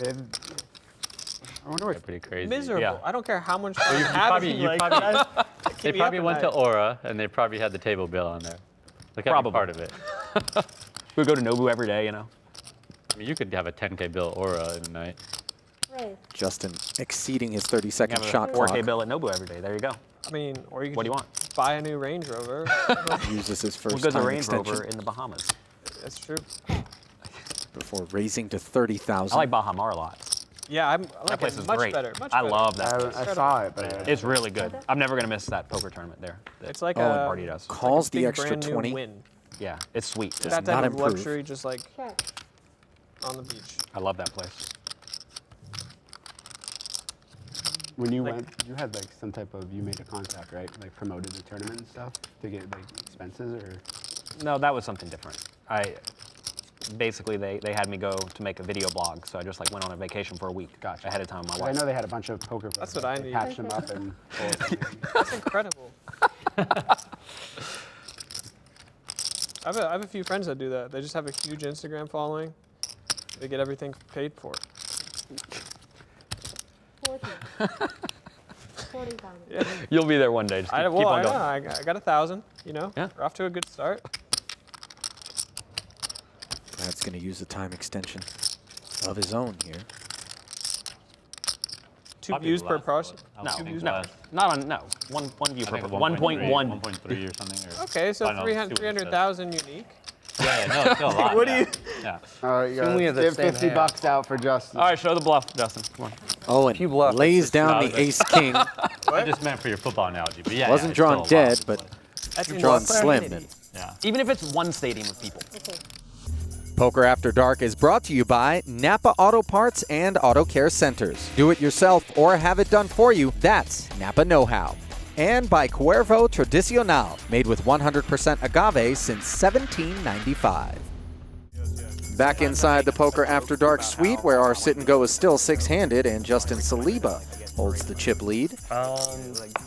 [SPEAKER 15] I wonder what.
[SPEAKER 17] Pretty crazy.
[SPEAKER 16] Miserable.
[SPEAKER 12] Yeah.
[SPEAKER 16] I don't care how much fun
[SPEAKER 17] You
[SPEAKER 16] you have.
[SPEAKER 17] probably-
[SPEAKER 16] if
[SPEAKER 17] you
[SPEAKER 16] like,
[SPEAKER 17] probably-
[SPEAKER 16] that keep
[SPEAKER 17] They
[SPEAKER 16] me up
[SPEAKER 17] probably
[SPEAKER 16] at
[SPEAKER 17] went to
[SPEAKER 16] night.
[SPEAKER 17] Aura, and they probably had the table bill on there. Look at
[SPEAKER 12] Probably.
[SPEAKER 17] part of it.
[SPEAKER 12] We would go to Nobu every day, you know.
[SPEAKER 17] I mean, you could have a 10K bill Aura in a night.
[SPEAKER 11] Raise.
[SPEAKER 1] Justin exceeding his 30-second
[SPEAKER 12] Have
[SPEAKER 1] shot
[SPEAKER 12] a 4K
[SPEAKER 1] clock.
[SPEAKER 12] bill at Nobu every day. There you go.
[SPEAKER 16] I mean, or you can
[SPEAKER 12] What do you
[SPEAKER 16] just
[SPEAKER 12] want?
[SPEAKER 16] buy a new Range Rover.
[SPEAKER 1] Uses his first
[SPEAKER 12] We'll go to
[SPEAKER 1] time
[SPEAKER 12] Range
[SPEAKER 1] extension
[SPEAKER 12] Rover in the Bahamas.
[SPEAKER 16] That's true.
[SPEAKER 1] before raising to 30,000.
[SPEAKER 12] I like Baja Mar a lot.
[SPEAKER 16] Yeah, I
[SPEAKER 12] That
[SPEAKER 16] like
[SPEAKER 12] place
[SPEAKER 16] it
[SPEAKER 12] is
[SPEAKER 16] much
[SPEAKER 12] great.
[SPEAKER 16] better. Much
[SPEAKER 12] I
[SPEAKER 16] better.
[SPEAKER 12] love that. place.
[SPEAKER 15] I saw it, but
[SPEAKER 12] It's really good. I'm never gonna miss that poker tournament there.
[SPEAKER 16] It's like
[SPEAKER 12] Owen
[SPEAKER 16] a
[SPEAKER 12] party does.
[SPEAKER 1] Calls
[SPEAKER 16] big
[SPEAKER 1] the extra
[SPEAKER 16] brand new
[SPEAKER 1] 20.
[SPEAKER 16] win.
[SPEAKER 12] Yeah, it's sweet.
[SPEAKER 1] Does
[SPEAKER 16] That
[SPEAKER 1] not
[SPEAKER 16] type of
[SPEAKER 1] improve.
[SPEAKER 16] luxury, just like on the beach.
[SPEAKER 12] I love that place.
[SPEAKER 15] when you went, you had like some type of, you made a contact, right? Like promoted the tournament and stuff to get like expenses or?
[SPEAKER 12] No, that was something different. Basically they had me go to make a video blog, so I just like went on a vacation for a week.
[SPEAKER 15] Gotcha.
[SPEAKER 12] Ahead of time with my
[SPEAKER 15] I
[SPEAKER 12] wife.
[SPEAKER 15] know they had a bunch of poker players.
[SPEAKER 16] That's what I
[SPEAKER 15] They
[SPEAKER 16] need.
[SPEAKER 15] patched them up and.
[SPEAKER 16] That's incredible. I have a few friends that do that. They just have a huge Instagram following. They get everything paid for.
[SPEAKER 11] 40,000.
[SPEAKER 16] Yeah.
[SPEAKER 12] You'll be there one day. Just keep,
[SPEAKER 16] I
[SPEAKER 12] keep on
[SPEAKER 16] know.
[SPEAKER 12] going.
[SPEAKER 16] I got 1,000. You know,
[SPEAKER 12] Yeah.
[SPEAKER 16] we're off to a good start.
[SPEAKER 1] Brad's going to use the time extension of his own here.
[SPEAKER 16] 2
[SPEAKER 17] Probably
[SPEAKER 16] views per
[SPEAKER 17] less,
[SPEAKER 16] person.
[SPEAKER 17] but I
[SPEAKER 12] No,
[SPEAKER 17] don't think
[SPEAKER 12] no,
[SPEAKER 17] less.
[SPEAKER 12] not on no. One view
[SPEAKER 17] I
[SPEAKER 12] per
[SPEAKER 17] think
[SPEAKER 12] person.
[SPEAKER 17] 1.3,
[SPEAKER 12] 1.1.
[SPEAKER 17] 1.3 or something. Or
[SPEAKER 16] Okay, so
[SPEAKER 17] I don't know,
[SPEAKER 16] 300
[SPEAKER 17] see what it says.
[SPEAKER 16] 300,000 unique.
[SPEAKER 17] Yeah, no, it's still a lot.
[SPEAKER 16] What do
[SPEAKER 17] yeah.
[SPEAKER 16] you?
[SPEAKER 17] Yeah.
[SPEAKER 15] All right, you
[SPEAKER 3] Assume we have the
[SPEAKER 15] got
[SPEAKER 3] same
[SPEAKER 15] 50
[SPEAKER 3] hand.
[SPEAKER 15] bucks out for Justin.
[SPEAKER 12] All right, show the bluff, Justin. Come on.
[SPEAKER 1] Owen
[SPEAKER 3] You bluff.
[SPEAKER 1] lays down
[SPEAKER 17] No,
[SPEAKER 1] the ace-king.
[SPEAKER 17] I just meant for your football analogy, but yeah.
[SPEAKER 1] Wasn't
[SPEAKER 17] it's
[SPEAKER 1] drawn
[SPEAKER 17] still a lot.
[SPEAKER 1] dead, but
[SPEAKER 16] That's
[SPEAKER 1] drawn slim.
[SPEAKER 16] insanity.
[SPEAKER 17] Yeah.
[SPEAKER 12] Even if it's one stadium of people.
[SPEAKER 11] Okay.
[SPEAKER 1] Poker After Dark is brought to you by Napa Auto Parts and Auto Care Centers. Do it yourself or have it done for you. That's Napa Know-How. and by Cuervo Tradicional, made with 100% agave since 1795. Back inside the Poker After Dark suite, where our sit and go is still six-handed, and Justin Saliba holds the chip lead.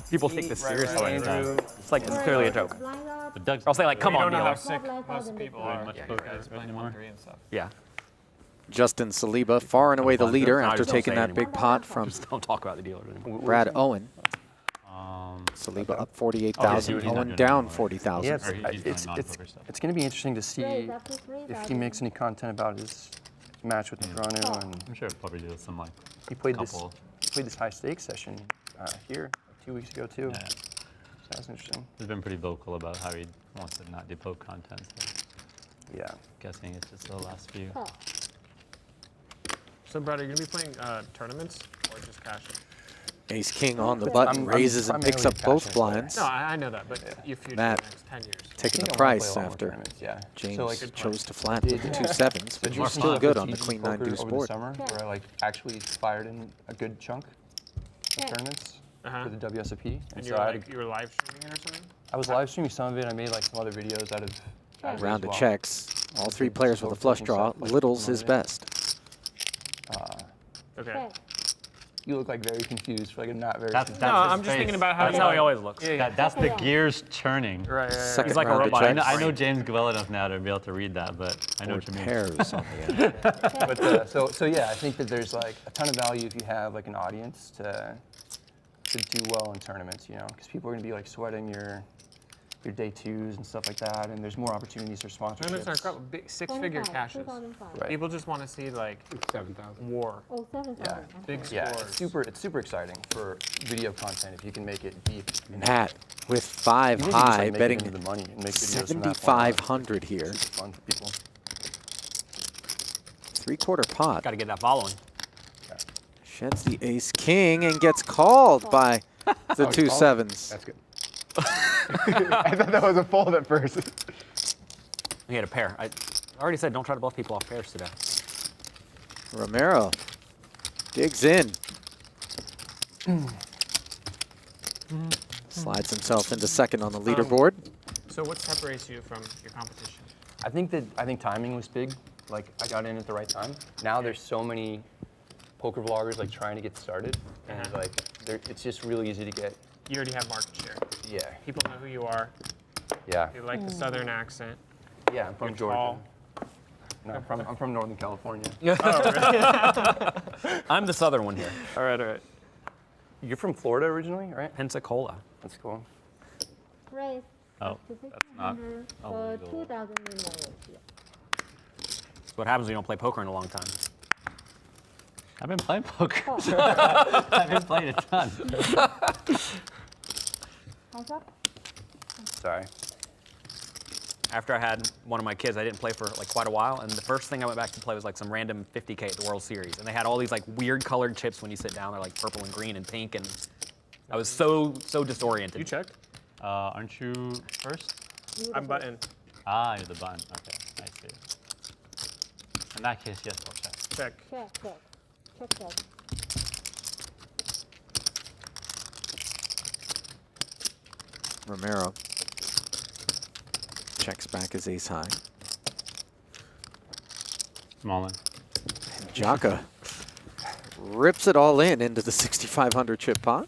[SPEAKER 12] People take this seriously. It's like, it's clearly a joke. I'll say like, come
[SPEAKER 16] You
[SPEAKER 12] on,
[SPEAKER 16] don't know how
[SPEAKER 12] dealer.
[SPEAKER 16] sick most people are.
[SPEAKER 17] much
[SPEAKER 16] Yeah,
[SPEAKER 17] poker
[SPEAKER 16] guys playing
[SPEAKER 17] anymore.
[SPEAKER 16] 1-3 and stuff.
[SPEAKER 12] Yeah.
[SPEAKER 1] Justin Saliba, far and away the leader
[SPEAKER 12] I
[SPEAKER 1] after
[SPEAKER 12] just don't
[SPEAKER 1] taking
[SPEAKER 12] say
[SPEAKER 1] that
[SPEAKER 12] anymore.
[SPEAKER 1] big pot from
[SPEAKER 12] Just don't talk about the dealer anymore.
[SPEAKER 1] Brad Owen. Saliba up 48,000, Owen down 40,000.
[SPEAKER 18] Yeah, it's going to be interesting to see if he makes any content about his match with Toronto. And
[SPEAKER 17] I'm sure he'll probably do some like
[SPEAKER 18] he played
[SPEAKER 17] couple.
[SPEAKER 18] this high stakes session here 2 weeks ago too.
[SPEAKER 17] Yeah.
[SPEAKER 18] So that's interesting.
[SPEAKER 17] He's been pretty vocal about how he wants to not do poke content. So
[SPEAKER 18] yeah.
[SPEAKER 17] Guessing it's just the last few.
[SPEAKER 16] So, Brad, are you going to be playing tournaments or just cashing?
[SPEAKER 1] Ace King on the button, raises and picks up both blinds.
[SPEAKER 16] No, I know that, but your future
[SPEAKER 1] Matt
[SPEAKER 16] the next 10 years.
[SPEAKER 1] taking the
[SPEAKER 18] I wanna
[SPEAKER 1] price
[SPEAKER 18] play a lot more
[SPEAKER 1] after
[SPEAKER 18] tournaments, yeah.
[SPEAKER 1] James
[SPEAKER 18] So, like,
[SPEAKER 1] chose to flat with the 2 sevens, but
[SPEAKER 18] Did
[SPEAKER 1] you're
[SPEAKER 18] you
[SPEAKER 1] still
[SPEAKER 18] see
[SPEAKER 1] good
[SPEAKER 18] the
[SPEAKER 1] on the
[SPEAKER 18] GG
[SPEAKER 1] queen
[SPEAKER 18] poker
[SPEAKER 1] 9 deuce
[SPEAKER 18] over
[SPEAKER 1] board.
[SPEAKER 18] the summer where I like actually fired in a good chunk of tournaments for the WSOP.
[SPEAKER 16] And
[SPEAKER 18] so I had
[SPEAKER 16] you were live streaming it or something?
[SPEAKER 18] I was live streaming some of it. I made like some other videos out of it
[SPEAKER 1] Round
[SPEAKER 18] as
[SPEAKER 1] of
[SPEAKER 18] well.
[SPEAKER 1] checks. All 3 players with a flush draw. Little's his best.
[SPEAKER 16] Okay.
[SPEAKER 18] You look like very confused, like not very.
[SPEAKER 17] That's
[SPEAKER 18] confused.
[SPEAKER 17] his
[SPEAKER 16] I'm just
[SPEAKER 17] face.
[SPEAKER 16] thinking about how
[SPEAKER 12] That's how he always looks.
[SPEAKER 17] That's the gears churning.
[SPEAKER 16] Right.
[SPEAKER 1] Second
[SPEAKER 12] He's like a
[SPEAKER 1] round of
[SPEAKER 12] robot.
[SPEAKER 1] checks.
[SPEAKER 17] I know James well enough now to be able to read that, but I know
[SPEAKER 1] Or
[SPEAKER 17] what you mean.
[SPEAKER 1] pairs on the end.
[SPEAKER 18] But so yeah, I think that there's like a ton of value if you have like an audience to do well in tournaments, you know, because people are gonna be like sweating your day 2s and stuff like that, and there's more opportunities for sponsorships.
[SPEAKER 16] Tournaments are incredible. Big 6-figure cashes.
[SPEAKER 18] Right.
[SPEAKER 16] People just want to see like
[SPEAKER 15] 7,000.
[SPEAKER 16] war.
[SPEAKER 11] Oh, 7,000.
[SPEAKER 18] Yeah,
[SPEAKER 16] Big
[SPEAKER 18] yeah,
[SPEAKER 16] scores.
[SPEAKER 18] it's super exciting for video content if you can make it deep.
[SPEAKER 1] Matt with 5
[SPEAKER 18] Even if you just,
[SPEAKER 1] high,
[SPEAKER 18] like, make it
[SPEAKER 1] betting
[SPEAKER 18] into the money and make videos from that point on.
[SPEAKER 1] 7,500 here.
[SPEAKER 18] Super fun for people.
[SPEAKER 1] 3/4 pot.
[SPEAKER 12] Got to get that following.
[SPEAKER 1] Sheds the ace king and gets called by the 2 sevens.
[SPEAKER 15] That's good. I thought that was a fold at first.
[SPEAKER 12] He had a pair. I already said don't try to bluff people off pairs today.
[SPEAKER 1] Romero digs in. Slides himself into second on the leaderboard.
[SPEAKER 16] So what separates you from your competition?
[SPEAKER 18] I think timing was big. Like I got in at the right time. Now there's so many poker vloggers like trying to get started, and like it's just really easy to get.
[SPEAKER 16] You already have market share.
[SPEAKER 18] Yeah.
[SPEAKER 16] People know who you are.
[SPEAKER 18] Yeah.
[SPEAKER 16] You like the southern accent.
[SPEAKER 18] Yeah, I'm from
[SPEAKER 16] You're
[SPEAKER 18] Georgia.
[SPEAKER 16] tall.
[SPEAKER 18] No, I'm from Northern California.
[SPEAKER 12] I'm the southern one here.
[SPEAKER 16] All right.
[SPEAKER 18] You're from Florida originally, right?
[SPEAKER 12] Pensacola.
[SPEAKER 18] That's cool.
[SPEAKER 11] Raise.
[SPEAKER 17] Oh, that's not.
[SPEAKER 11] For 2,000 remaining.
[SPEAKER 12] That's what happens when you don't play poker in a long time.
[SPEAKER 17] I've been playing poker. I've been playing a ton.
[SPEAKER 11] Hands up.
[SPEAKER 18] Sorry.
[SPEAKER 12] After I had one of my kids, I didn't play for like quite a while, and the first thing I went back to play was like some random 50K at the World Series, and they had all these like weird colored chips when you sit down. They're like purple and green and pink, and I was so disoriented.
[SPEAKER 16] You checked?
[SPEAKER 17] Aren't you first?
[SPEAKER 16] I'm button.
[SPEAKER 17] Ah, you're the button. Okay, I see. In that case, yes, I'll check.
[SPEAKER 16] Check.
[SPEAKER 11] Check.
[SPEAKER 1] Romero checks back his ace high.
[SPEAKER 17] Small one.
[SPEAKER 1] Jaka rips it all into the 6,500 chip pot.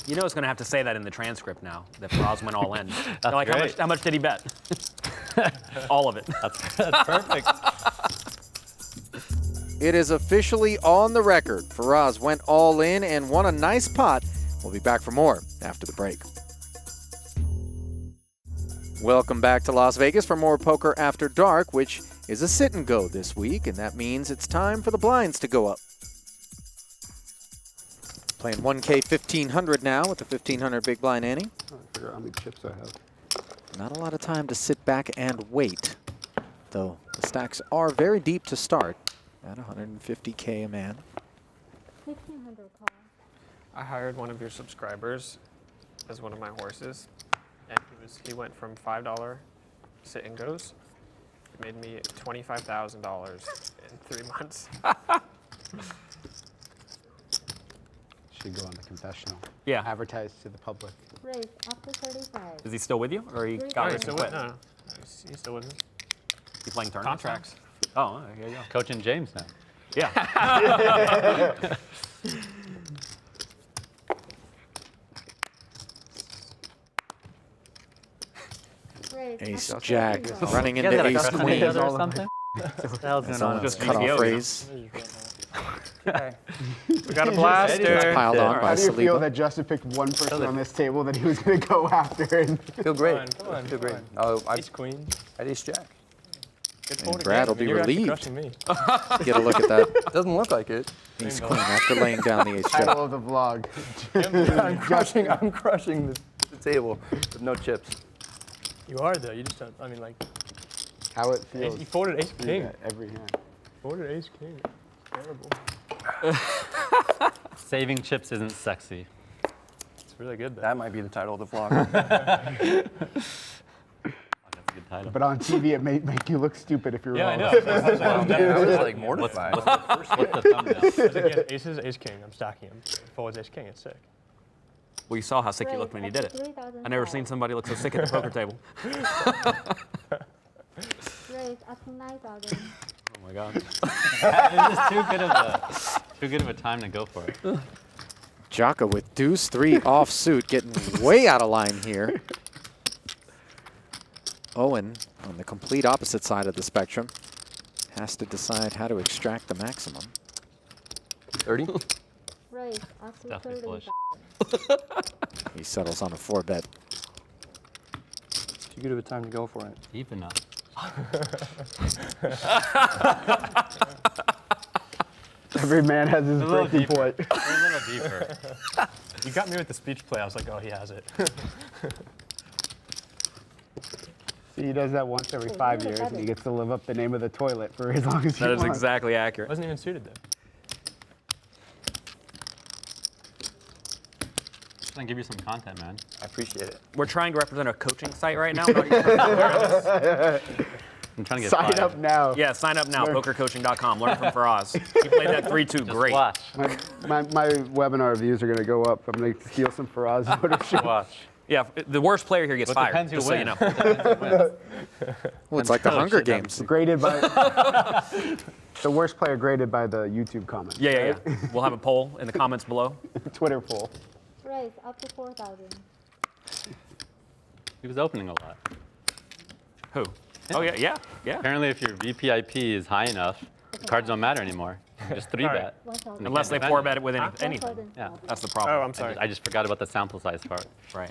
[SPEAKER 12] You know it's going to have to say that in the transcript now, that Roz went all in. They're like,
[SPEAKER 17] great.
[SPEAKER 12] how much did he bet? All of it.
[SPEAKER 17] That's perfect.
[SPEAKER 1] It is officially on the record. Faraz went all in and won a nice pot. We'll be back for more after the break. Welcome back to Las Vegas for more Poker After Dark, which is a sit and go this week, and that means it's time for the blinds to go up. Playing 1K 1,500 now with the 1,500 big blind ante.
[SPEAKER 15] I figure out how many chips I have.
[SPEAKER 1] Not a lot of time to sit back and wait, though the stacks are very deep to start at 150K a man.
[SPEAKER 11] 1,500 call.
[SPEAKER 16] I hired one of your subscribers as one of my horses, and he went from $5 sit and goes. It made me $25,000 in 3 months.
[SPEAKER 15] should go on the confessional.
[SPEAKER 12] Yeah.
[SPEAKER 15] Advertise to the public.
[SPEAKER 11] Raise up to 35.
[SPEAKER 12] Is he still with you, or he got ready to quit?
[SPEAKER 16] No. He's still with me.
[SPEAKER 12] You playing tournaments?
[SPEAKER 16] Contracts.
[SPEAKER 12] Now? Oh, here you go.
[SPEAKER 17] Coaching James now.
[SPEAKER 12] Yeah.
[SPEAKER 1] Ace Jack running into Ace Queen.
[SPEAKER 17] or something? What the hell's going on?
[SPEAKER 1] Just cut off raise.
[SPEAKER 16] Okay. We got a blaster.
[SPEAKER 1] Piled on by
[SPEAKER 15] How do you feel
[SPEAKER 1] Saliba.
[SPEAKER 15] that Justin picked one person on this table that he was going to go after? And
[SPEAKER 18] Feel great.
[SPEAKER 16] Come on,
[SPEAKER 18] Feel great.
[SPEAKER 16] come
[SPEAKER 18] Oh, I
[SPEAKER 16] Ace Queen.
[SPEAKER 18] had Ace Jack.
[SPEAKER 1] And Brad will be
[SPEAKER 16] You're actually
[SPEAKER 1] relieved.
[SPEAKER 16] crushing me.
[SPEAKER 1] Get a look at that.
[SPEAKER 18] Doesn't look like it.
[SPEAKER 1] Ace Queen after laying down the Ace Jack.
[SPEAKER 15] title of the vlog.
[SPEAKER 18] I'm crushing the table with no chips.
[SPEAKER 16] You are though. You just don't. I mean, like.
[SPEAKER 15] How it feels.
[SPEAKER 16] You folded Ace
[SPEAKER 15] to
[SPEAKER 16] King.
[SPEAKER 15] get every hand.
[SPEAKER 16] Folded Ace King. Terrible.
[SPEAKER 17] Saving chips isn't sexy.
[SPEAKER 16] It's really good though.
[SPEAKER 18] That might be the title of the vlog.
[SPEAKER 17] That's a good title.
[SPEAKER 15] But on TV, it may make you look stupid if you're
[SPEAKER 16] Yeah, I
[SPEAKER 15] wrong.
[SPEAKER 16] know. That's why I'm
[SPEAKER 18] I was
[SPEAKER 16] definitely.
[SPEAKER 18] like mortified.
[SPEAKER 17] What's the thumbnail?
[SPEAKER 16] Again, aces, Ace King. I'm stacking him. Folds Ace King. It's sick.
[SPEAKER 12] Well, you saw how sick you looked when you did it. I never seen somebody look so sick at the poker table.
[SPEAKER 11] Raise up to 9,000.
[SPEAKER 12] Oh my God.
[SPEAKER 17] It's just too good of a time to go for it.
[SPEAKER 1] Jaka with deuce 3 offsuit, getting way out of line here. Owen on the complete opposite side of the spectrum has to decide how to extract the maximum.
[SPEAKER 18] 30?
[SPEAKER 11] Raise up to
[SPEAKER 17] Definitely
[SPEAKER 11] 30,000.
[SPEAKER 1] He settles on a 4-bet.
[SPEAKER 18] Too good of a time to go for it.
[SPEAKER 17] Deep enough.
[SPEAKER 15] Every man has his
[SPEAKER 17] A little
[SPEAKER 15] breaking
[SPEAKER 17] deeper.
[SPEAKER 15] point.
[SPEAKER 17] A little deeper.
[SPEAKER 16] You got me with the speech play. I was like, oh, he has it.
[SPEAKER 15] See, he does that once every 5 years, and he gets to live up the name of the toilet for as long as he
[SPEAKER 12] That is
[SPEAKER 15] wants.
[SPEAKER 12] exactly accurate.
[SPEAKER 16] Wasn't even suited though.
[SPEAKER 17] Just gonna give you some content, man.
[SPEAKER 18] I appreciate it.
[SPEAKER 12] We're trying to represent a coaching site right now.
[SPEAKER 17] I'm trying to get
[SPEAKER 15] Sign
[SPEAKER 17] fired.
[SPEAKER 15] up now.
[SPEAKER 12] Yeah, sign up now, pokercoaching.com. Learn from Faraz. He played that 3-2 great.
[SPEAKER 17] Watch.
[SPEAKER 15] My webinar views are going to go up. I'm going to steal some Faraz ownership.
[SPEAKER 17] Watch.
[SPEAKER 12] Yeah, the worst player here gets
[SPEAKER 17] But
[SPEAKER 12] fired,
[SPEAKER 17] depends who
[SPEAKER 12] just so you
[SPEAKER 17] wins.
[SPEAKER 12] know.
[SPEAKER 1] Well, it's like the Hunger
[SPEAKER 17] shit,
[SPEAKER 1] Games.
[SPEAKER 15] Graded by the worst player graded by the YouTube comments.
[SPEAKER 12] Yeah. We'll have a poll in the comments below.
[SPEAKER 15] Twitter poll.
[SPEAKER 11] Raise up to 4,000.
[SPEAKER 17] He was opening a lot.
[SPEAKER 12] Who? Oh, yeah.
[SPEAKER 17] Apparently, if your VPIP is high enough, the cards don't matter anymore. You just 3-bet.
[SPEAKER 11] 1,000.
[SPEAKER 12] Unless they 4-bet it with anything.
[SPEAKER 11] 1,000.
[SPEAKER 17] Yeah.
[SPEAKER 12] That's the problem.
[SPEAKER 16] Oh, I'm sorry.
[SPEAKER 17] I just forgot about the sample size part.
[SPEAKER 12] Right.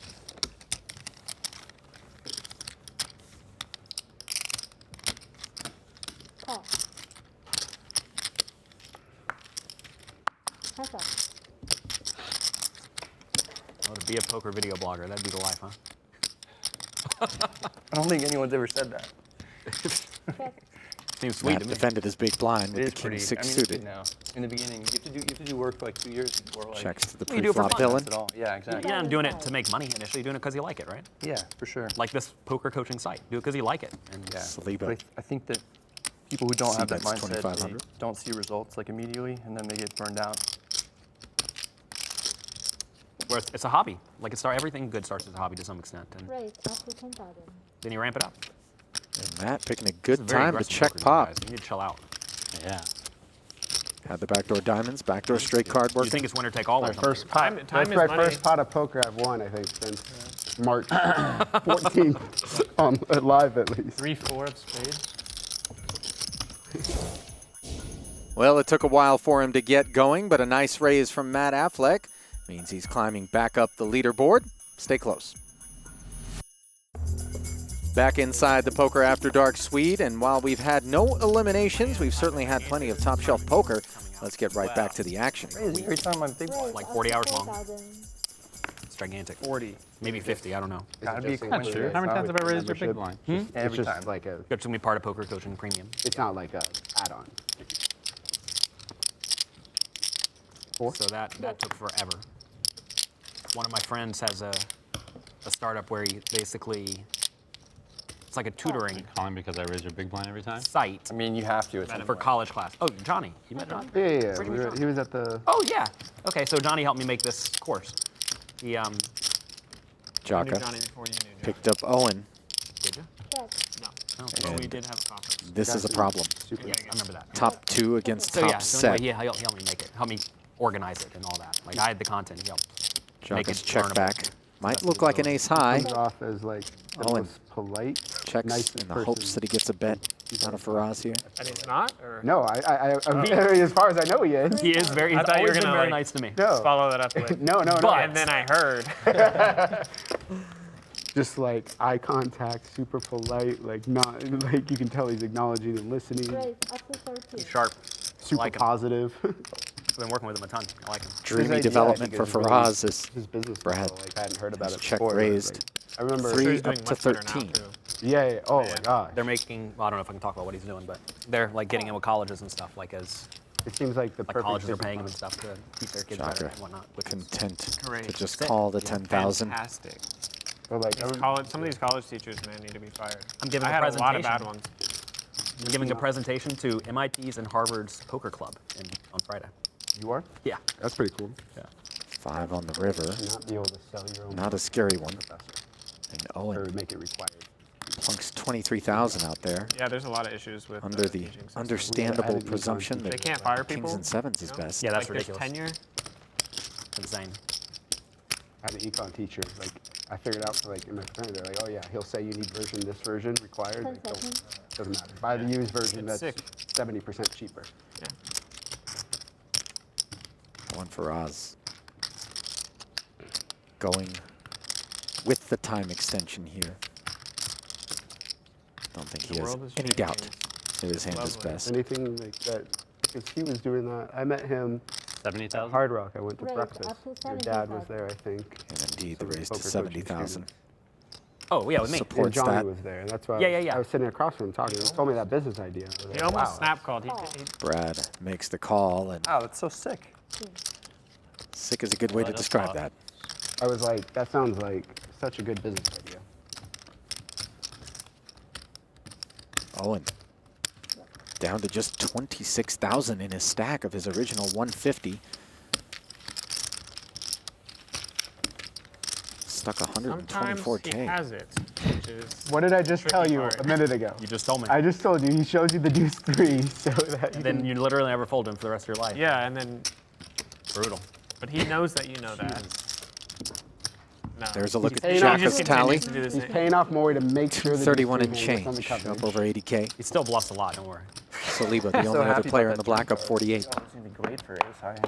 [SPEAKER 11] Call. Hands up.
[SPEAKER 12] Oh, to be a poker video blogger, that'd be the life, huh?
[SPEAKER 18] I don't think anyone's ever said that.
[SPEAKER 11] Check.
[SPEAKER 12] Seems sweet
[SPEAKER 1] Matt
[SPEAKER 12] to me.
[SPEAKER 1] defended his big blind with
[SPEAKER 18] It
[SPEAKER 1] the
[SPEAKER 18] is
[SPEAKER 1] king
[SPEAKER 18] pretty.
[SPEAKER 1] 6
[SPEAKER 18] I mean,
[SPEAKER 1] suited.
[SPEAKER 18] now. In the beginning, you have to do work for like 2 years before like.
[SPEAKER 1] Checks to the
[SPEAKER 12] Well, you do it for
[SPEAKER 1] pre-flop
[SPEAKER 12] fun.
[SPEAKER 1] villain.
[SPEAKER 18] At all. Yeah, exactly.
[SPEAKER 12] You're not doing it to make money initially. You're doing it because you like it, right?
[SPEAKER 18] Yeah, for sure.
[SPEAKER 12] Like this poker coaching site. Do it because you like it. And
[SPEAKER 18] Yeah.
[SPEAKER 1] Saliba.
[SPEAKER 18] But I think that people who don't have that
[SPEAKER 1] C-bet's
[SPEAKER 18] mindset, they
[SPEAKER 1] 2,500.
[SPEAKER 18] don't see results like immediately, and then they get burned out.
[SPEAKER 12] where it's a hobby. Like everything good starts as a hobby to some extent. And
[SPEAKER 11] Raise up to 10,000.
[SPEAKER 12] then you ramp it up.
[SPEAKER 1] And Matt picking a
[SPEAKER 12] It's
[SPEAKER 1] good
[SPEAKER 12] a very
[SPEAKER 1] time to
[SPEAKER 12] aggressive
[SPEAKER 1] check
[SPEAKER 12] poker,
[SPEAKER 1] pop.
[SPEAKER 12] guys. You need to chill out.
[SPEAKER 17] Yeah.
[SPEAKER 1] Had the backdoor diamonds, backdoor straight card
[SPEAKER 12] You
[SPEAKER 1] working.
[SPEAKER 12] think it's winner take all or
[SPEAKER 15] My
[SPEAKER 12] something?
[SPEAKER 15] first pot. That's my first pot of poker I've won, I think, since March 14th, live at least.
[SPEAKER 16] 3-4 of spades.
[SPEAKER 1] Well, it took a while for him to get going, but a nice raise from Matt Affleck means he's climbing back up the leaderboard. Stay close. Back inside the Poker After Dark suite, and while we've had no eliminations, we've certainly had plenty of top shelf poker. Let's get right back to the action.
[SPEAKER 18] Every time I'm big
[SPEAKER 12] Like 40 hours long. It's gigantic.
[SPEAKER 18] 40.
[SPEAKER 12] Maybe 50, I don't know.
[SPEAKER 18] Gotta be a
[SPEAKER 17] Not true. How many times have I raised your big blind?
[SPEAKER 18] Every
[SPEAKER 15] It's
[SPEAKER 18] time.
[SPEAKER 15] just like a,
[SPEAKER 12] It's going to be part of poker coaching premium.
[SPEAKER 15] it's not like a add-on.
[SPEAKER 12] So that took forever. One of my friends has a startup where he basically It's like a tutoring
[SPEAKER 17] Calling because I raise your big blind every time?
[SPEAKER 12] site.
[SPEAKER 18] I mean, you have to. It's
[SPEAKER 12] For college class. Oh, Johnny. You met Johnny?
[SPEAKER 15] Yeah.
[SPEAKER 12] Where'd you meet Johnny?
[SPEAKER 15] He was at the.
[SPEAKER 12] Oh, yeah. Okay, so Johnny helped me make this course. He,
[SPEAKER 1] Jaka picked up Owen.
[SPEAKER 12] Did you?
[SPEAKER 16] No.
[SPEAKER 12] Okay.
[SPEAKER 16] Well, we did have a conference.
[SPEAKER 1] This is a problem.
[SPEAKER 12] Yeah, I remember that.
[SPEAKER 1] Top 2 against
[SPEAKER 12] So
[SPEAKER 1] top
[SPEAKER 12] yeah, so
[SPEAKER 1] set.
[SPEAKER 12] anyway, he helped me make it, help me organize it and all that. Like I had the content, he helped make it
[SPEAKER 1] Jaka's check
[SPEAKER 12] learnable.
[SPEAKER 1] back. Might look like an ace high.
[SPEAKER 15] Comes off as like the
[SPEAKER 1] Owen
[SPEAKER 15] most polite,
[SPEAKER 1] checks
[SPEAKER 15] nicest
[SPEAKER 1] in the
[SPEAKER 15] person.
[SPEAKER 1] hopes that he gets a bet out of Faraz here.
[SPEAKER 16] And he's not? Or?
[SPEAKER 15] No, I mean, as far as I know, he is.
[SPEAKER 12] He is very.
[SPEAKER 16] I
[SPEAKER 12] He's
[SPEAKER 16] thought you
[SPEAKER 12] always
[SPEAKER 16] were
[SPEAKER 12] been
[SPEAKER 16] gonna
[SPEAKER 12] very
[SPEAKER 16] like,
[SPEAKER 12] nice to me.
[SPEAKER 15] No.
[SPEAKER 16] follow that up with.
[SPEAKER 15] No.
[SPEAKER 16] And then I heard.
[SPEAKER 15] Just like eye contact, super polite, like not like you can tell he's acknowledging and listening.
[SPEAKER 11] Raise up to 13.
[SPEAKER 12] He's sharp.
[SPEAKER 15] Super
[SPEAKER 12] like him.
[SPEAKER 15] positive.
[SPEAKER 12] I've been working with him a ton. I like him.
[SPEAKER 1] Dreamy
[SPEAKER 15] idea,
[SPEAKER 1] development
[SPEAKER 15] I
[SPEAKER 1] for
[SPEAKER 15] think, is
[SPEAKER 1] Faraz is
[SPEAKER 15] his business
[SPEAKER 1] Brad.
[SPEAKER 15] model. Like I hadn't heard about
[SPEAKER 1] His
[SPEAKER 15] it
[SPEAKER 1] check
[SPEAKER 15] before. but,
[SPEAKER 1] raised.
[SPEAKER 15] like, I remember
[SPEAKER 1] 3
[SPEAKER 16] he's
[SPEAKER 1] up
[SPEAKER 16] doing
[SPEAKER 1] to
[SPEAKER 16] much better now,
[SPEAKER 1] 13.
[SPEAKER 16] too.
[SPEAKER 15] Yeah. Oh my gosh.
[SPEAKER 12] They're making. Well, I don't know if I can talk about what he's doing, but they're like getting him with colleges and stuff. Like as
[SPEAKER 15] It seems like the
[SPEAKER 12] like
[SPEAKER 15] perfect
[SPEAKER 12] colleges are
[SPEAKER 15] business
[SPEAKER 12] paying him
[SPEAKER 15] model.
[SPEAKER 12] and stuff to keep their kids better
[SPEAKER 1] Jaka
[SPEAKER 12] and whatnot. Which is
[SPEAKER 1] content to
[SPEAKER 16] Great.
[SPEAKER 1] just
[SPEAKER 12] Sick.
[SPEAKER 1] call the
[SPEAKER 16] Yeah,
[SPEAKER 1] 10,000.
[SPEAKER 16] Fantastic.
[SPEAKER 15] Or like
[SPEAKER 16] These college, some of these college teachers, man, need to be fired.
[SPEAKER 12] I'm giving
[SPEAKER 16] I
[SPEAKER 12] a
[SPEAKER 16] had a lot of
[SPEAKER 12] presentation.
[SPEAKER 16] bad ones.
[SPEAKER 12] I'm giving a presentation to MIT's and Harvard's poker club on Friday.
[SPEAKER 15] You are?
[SPEAKER 12] Yeah.
[SPEAKER 15] That's pretty cool.
[SPEAKER 12] Yeah.
[SPEAKER 1] 5 on the river.
[SPEAKER 15] Not be able to sell your own.
[SPEAKER 1] Not a scary one.
[SPEAKER 15] Professor.
[SPEAKER 1] And
[SPEAKER 15] Or
[SPEAKER 1] Owen
[SPEAKER 15] make it required.
[SPEAKER 1] plunks 23,000 out there.
[SPEAKER 16] Yeah, there's a lot of issues with
[SPEAKER 1] Under the
[SPEAKER 16] teaching system.
[SPEAKER 1] understandable
[SPEAKER 15] added econ
[SPEAKER 1] presumption
[SPEAKER 15] teacher.
[SPEAKER 1] that
[SPEAKER 16] They can't fire
[SPEAKER 1] kings
[SPEAKER 16] people,
[SPEAKER 1] and sevens is
[SPEAKER 16] you know?
[SPEAKER 1] best.
[SPEAKER 12] Yeah, that's
[SPEAKER 16] like
[SPEAKER 12] ridiculous.
[SPEAKER 16] There's tenure.
[SPEAKER 12] It's insane.
[SPEAKER 15] I had an econ teacher. Like I figured out for like in my friend, they're like, oh yeah, he'll say you need this version required. Like, doesn't matter. Buy the used version
[SPEAKER 16] It's
[SPEAKER 15] that's
[SPEAKER 16] sick.
[SPEAKER 15] 70% cheaper.
[SPEAKER 16] Yeah.
[SPEAKER 1] One for Oz. Going with the time extension here. Don't think he
[SPEAKER 16] The
[SPEAKER 1] has
[SPEAKER 16] world is
[SPEAKER 1] any
[SPEAKER 16] changing.
[SPEAKER 1] doubt that his hand is
[SPEAKER 16] Lovely.
[SPEAKER 1] best.
[SPEAKER 15] Anything like that, because he was doing that. I met him at
[SPEAKER 17] 70,000?
[SPEAKER 15] Hard Rock. I went to
[SPEAKER 11] Raise
[SPEAKER 15] breakfast.
[SPEAKER 11] up to
[SPEAKER 15] Your dad was
[SPEAKER 11] 75.
[SPEAKER 15] there, I think.
[SPEAKER 1] And indeed, the
[SPEAKER 15] Some
[SPEAKER 1] raise to
[SPEAKER 15] poker coaching
[SPEAKER 1] 70,000.
[SPEAKER 15] students.
[SPEAKER 12] Oh yeah, with me.
[SPEAKER 15] And
[SPEAKER 1] Supports
[SPEAKER 15] Johnny
[SPEAKER 1] that.
[SPEAKER 15] was there. That's why
[SPEAKER 12] Yeah.
[SPEAKER 15] I was sitting across from him talking. He told me that business idea. I was
[SPEAKER 16] He
[SPEAKER 15] like,
[SPEAKER 16] almost
[SPEAKER 15] wow.
[SPEAKER 16] snap called. He
[SPEAKER 1] Brad makes the call, and
[SPEAKER 18] Wow, that's so sick.
[SPEAKER 1] sick is a good way to describe that.
[SPEAKER 15] I was like, that sounds like such a good business idea.
[SPEAKER 1] Owen down to just 26,000 in his stack of his original 150. Stuck
[SPEAKER 16] sometimes he
[SPEAKER 1] 124K.
[SPEAKER 16] has it, which is
[SPEAKER 15] What did I just tell
[SPEAKER 16] tricky
[SPEAKER 15] you
[SPEAKER 16] part.
[SPEAKER 15] a minute ago?
[SPEAKER 12] You just told me.
[SPEAKER 15] I just told you. He shows you the deuce 3 so that
[SPEAKER 12] And then you literally never fold him for the rest of your life.
[SPEAKER 16] Yeah, and then,
[SPEAKER 12] Brutal.
[SPEAKER 16] but he knows that you know that. No.
[SPEAKER 1] There's a look at
[SPEAKER 15] paying off-
[SPEAKER 1] Jaka's
[SPEAKER 16] He
[SPEAKER 1] tally.
[SPEAKER 16] continues to do the
[SPEAKER 15] he's
[SPEAKER 16] same.
[SPEAKER 15] paying off more to make sure that
[SPEAKER 1] 31 and
[SPEAKER 15] he's free hand on the
[SPEAKER 1] change,
[SPEAKER 15] coverage.
[SPEAKER 1] up over 80K.
[SPEAKER 12] He still bluffs a lot, don't worry.
[SPEAKER 1] Saliba, the only other player in the black, up 48.
[SPEAKER 18] It's gonna be great for ace high hands.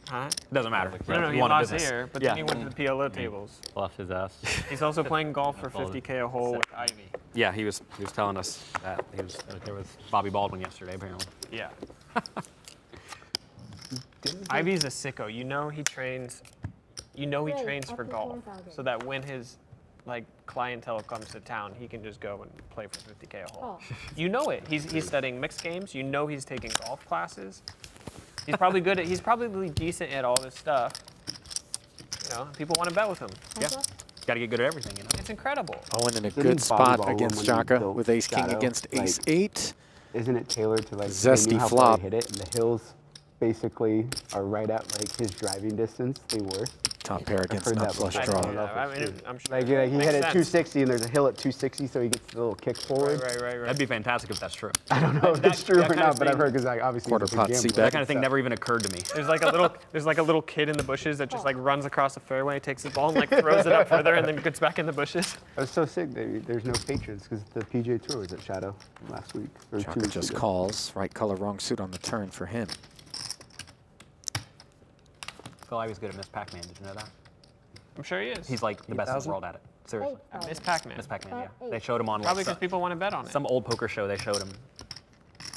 [SPEAKER 16] Huh?
[SPEAKER 12] Doesn't matter.
[SPEAKER 16] No, he
[SPEAKER 12] won a
[SPEAKER 16] lost
[SPEAKER 12] business.
[SPEAKER 16] here, but
[SPEAKER 12] Yeah.
[SPEAKER 16] then he went to the PLO tables.
[SPEAKER 17] Bluff his ass.
[SPEAKER 16] He's also playing golf for
[SPEAKER 17] folded.
[SPEAKER 16] 50K a hole with Ivy.
[SPEAKER 12] Yeah, he was telling us that he was there with Bobby Baldwin yesterday, apparently.
[SPEAKER 16] Yeah. Ivy's a sicko. You know he trains. You know he
[SPEAKER 11] Right,
[SPEAKER 16] trains
[SPEAKER 11] up
[SPEAKER 16] for
[SPEAKER 11] to
[SPEAKER 16] golf,
[SPEAKER 11] 4,000.
[SPEAKER 16] so that when his like clientele comes to town, he can just go and play for 50K a hole.
[SPEAKER 11] Oh.
[SPEAKER 16] You know it. He's studying mixed games. You know he's taking golf classes. He's probably good at. He's probably decent at all this stuff. You know, people want to bet with him.
[SPEAKER 12] Yeah. Got to get good at everything, you know.
[SPEAKER 16] It's incredible.
[SPEAKER 1] Owen in a
[SPEAKER 15] Didn't
[SPEAKER 1] good
[SPEAKER 15] Bobby
[SPEAKER 1] spot
[SPEAKER 15] Baldwin
[SPEAKER 1] against
[SPEAKER 15] when he
[SPEAKER 1] Jaka
[SPEAKER 15] built
[SPEAKER 1] with ace king
[SPEAKER 15] Shadow,
[SPEAKER 1] against ace
[SPEAKER 15] like,
[SPEAKER 1] 8.
[SPEAKER 15] Isn't it tailored to like
[SPEAKER 1] Zesty
[SPEAKER 15] they knew how far
[SPEAKER 1] flop.
[SPEAKER 15] he hit it, and the hills basically are right at like his driving distance. They were.
[SPEAKER 1] Top pair
[SPEAKER 15] I've
[SPEAKER 1] against
[SPEAKER 15] heard
[SPEAKER 1] nut
[SPEAKER 15] that
[SPEAKER 1] flush
[SPEAKER 15] before.
[SPEAKER 1] draw.
[SPEAKER 15] I don't know if
[SPEAKER 16] I
[SPEAKER 15] it's
[SPEAKER 16] mean,
[SPEAKER 15] true.
[SPEAKER 16] I'm sure.
[SPEAKER 15] Like, yeah, he
[SPEAKER 16] Makes
[SPEAKER 15] hit it
[SPEAKER 16] sense.
[SPEAKER 15] 260, and there's a hill at 260, so he gets a little kick forward.
[SPEAKER 16] Right.
[SPEAKER 12] That'd be fantastic if that's true.
[SPEAKER 15] I don't know if
[SPEAKER 12] That-
[SPEAKER 15] it's true
[SPEAKER 12] that
[SPEAKER 15] or
[SPEAKER 12] kind of
[SPEAKER 15] not, but I've
[SPEAKER 12] thing-
[SPEAKER 15] heard because like obviously
[SPEAKER 1] Quarter
[SPEAKER 15] he's a
[SPEAKER 1] pot
[SPEAKER 15] gambler.
[SPEAKER 1] C-bet.
[SPEAKER 12] That kind of thing never even occurred to me.
[SPEAKER 16] There's like a little kid in the bushes that just like runs across the fairway, takes the ball and like throws it up further, and then gets back in the bushes.
[SPEAKER 15] I was so sick. There's no patrons because the PGA Tour was at Shadow last week or 2
[SPEAKER 1] Jaka
[SPEAKER 15] weeks
[SPEAKER 1] just
[SPEAKER 15] ago.
[SPEAKER 1] calls. Right color, wrong suit on the turn for him.
[SPEAKER 12] Phil Ivy's good at Miss Pac-Man. Did you know that?
[SPEAKER 16] I'm sure he is.
[SPEAKER 12] He's like the best in the
[SPEAKER 18] 8,000?
[SPEAKER 12] world at it. Seriously.
[SPEAKER 16] Miss Pac-Man.
[SPEAKER 12] Miss Pac-Man, yeah.
[SPEAKER 11] Eight.
[SPEAKER 12] They showed him on
[SPEAKER 16] Probably
[SPEAKER 12] like,
[SPEAKER 16] because people want to bet on it.
[SPEAKER 12] some old poker show. They showed him.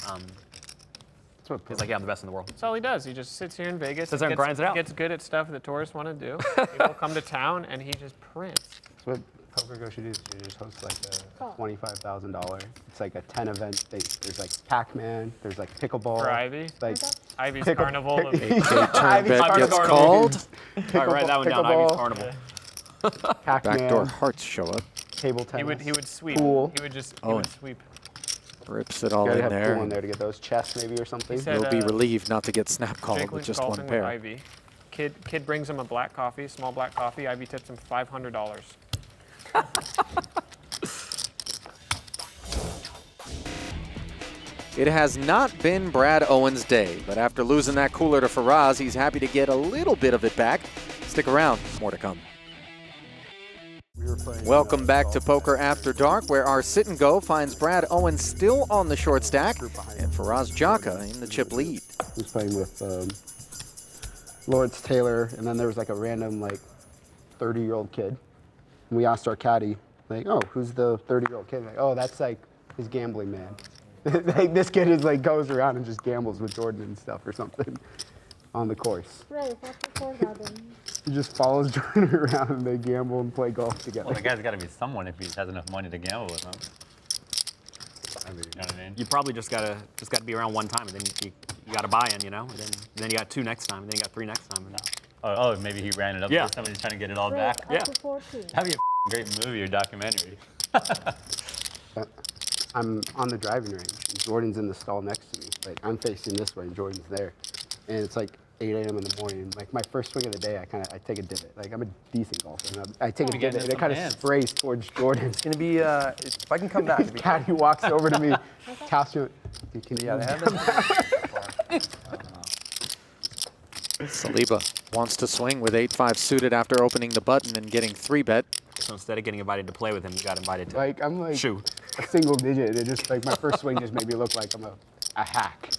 [SPEAKER 15] That's what
[SPEAKER 12] He's like, yeah, I'm the best in the world.
[SPEAKER 16] That's all he does. He just sits here in Vegas.
[SPEAKER 12] Sits there and
[SPEAKER 16] gets-
[SPEAKER 12] grinds it out.
[SPEAKER 16] Gets good at stuff that tourists want to do. People come to town, and he just prints.
[SPEAKER 15] That's what Poker Go should do. You just host like a $25,000. It's like a 10 event. There's like Pac-Man. There's like pickleball.
[SPEAKER 16] For Ivy?
[SPEAKER 15] Like
[SPEAKER 16] Ivy's Carnival. of-
[SPEAKER 1] 8K turn
[SPEAKER 15] Ivy's
[SPEAKER 1] bet gets
[SPEAKER 15] Carnival.
[SPEAKER 1] called.
[SPEAKER 12] All right, write that one down.
[SPEAKER 15] Pickleball.
[SPEAKER 12] Ivy's Carnival.
[SPEAKER 15] Pac-Man.
[SPEAKER 1] Backdoor hearts show up.
[SPEAKER 15] table tennis.
[SPEAKER 16] He would sweep.
[SPEAKER 15] Pool.
[SPEAKER 16] He would just
[SPEAKER 1] Owen.
[SPEAKER 16] sweep.
[SPEAKER 1] Rips it all
[SPEAKER 15] Gotta
[SPEAKER 1] in
[SPEAKER 15] have
[SPEAKER 1] there.
[SPEAKER 15] pool in there to get those chess maybe or something.
[SPEAKER 16] He said,
[SPEAKER 1] You'll be relieved not to get snap called
[SPEAKER 16] Jake
[SPEAKER 1] with
[SPEAKER 16] went
[SPEAKER 1] just
[SPEAKER 16] golfing
[SPEAKER 1] one pair.
[SPEAKER 16] with Ivy. Kid brings him a black coffee, small black coffee. Ivy tips him $500.
[SPEAKER 1] It has not been Brad Owen's day, but after losing that cooler to Faraz, he's happy to get a little bit of it back. Stick around, more to come. Welcome back to Poker After Dark, where our sit and go finds Brad Owen still on the short stack and Faraz Jaka in the chip lead.
[SPEAKER 15] He was playing with Lawrence Taylor, and then there was like a random like 30-year-old kid. And we asked our caddy, like, oh, who's the 30-year-old kid? Like, oh, that's like his gambling man. Like this kid is like goes around and just gambles with Jordan and stuff or something on the course.
[SPEAKER 11] Right, after 4,000.
[SPEAKER 15] He just follows Jordan around and they gamble and play golf together.
[SPEAKER 17] Well, the guy's got to be someone if he has enough money to gamble with him.
[SPEAKER 12] I mean,
[SPEAKER 17] you know what I mean?
[SPEAKER 12] You probably just gotta be around one time, and then you got to buy in, you know. And then you got 2 next time, and then you got 3 next time. And
[SPEAKER 17] Oh, maybe he ran it up.
[SPEAKER 12] Yeah.
[SPEAKER 17] For somebody's trying to get it all
[SPEAKER 11] Right,
[SPEAKER 17] back.
[SPEAKER 11] up to 14.
[SPEAKER 17] That'd be a great movie or documentary.
[SPEAKER 15] I'm on the driving range, and Jordan's in the stall next to me. Like, I'm facing this way, and Jordan's there. And it's like 8 a.m. in the morning. And like, my first swing of the day, I take a divot. Like, I'm a decent golfer. And I take a divot, and it kind of sprays towards Jordan.
[SPEAKER 18] It's going to be, if I can come back.
[SPEAKER 15] Caddy walks over to me, taps me, can you
[SPEAKER 18] have
[SPEAKER 1] Saliba wants to swing with 8-5 suited after opening the button and getting 3-bet.
[SPEAKER 12] So instead of getting invited to play with him, you got invited to
[SPEAKER 15] Like, I'm like
[SPEAKER 12] shoot.
[SPEAKER 15] a single digit. It just, like, my first swing just made me look like I'm a hack.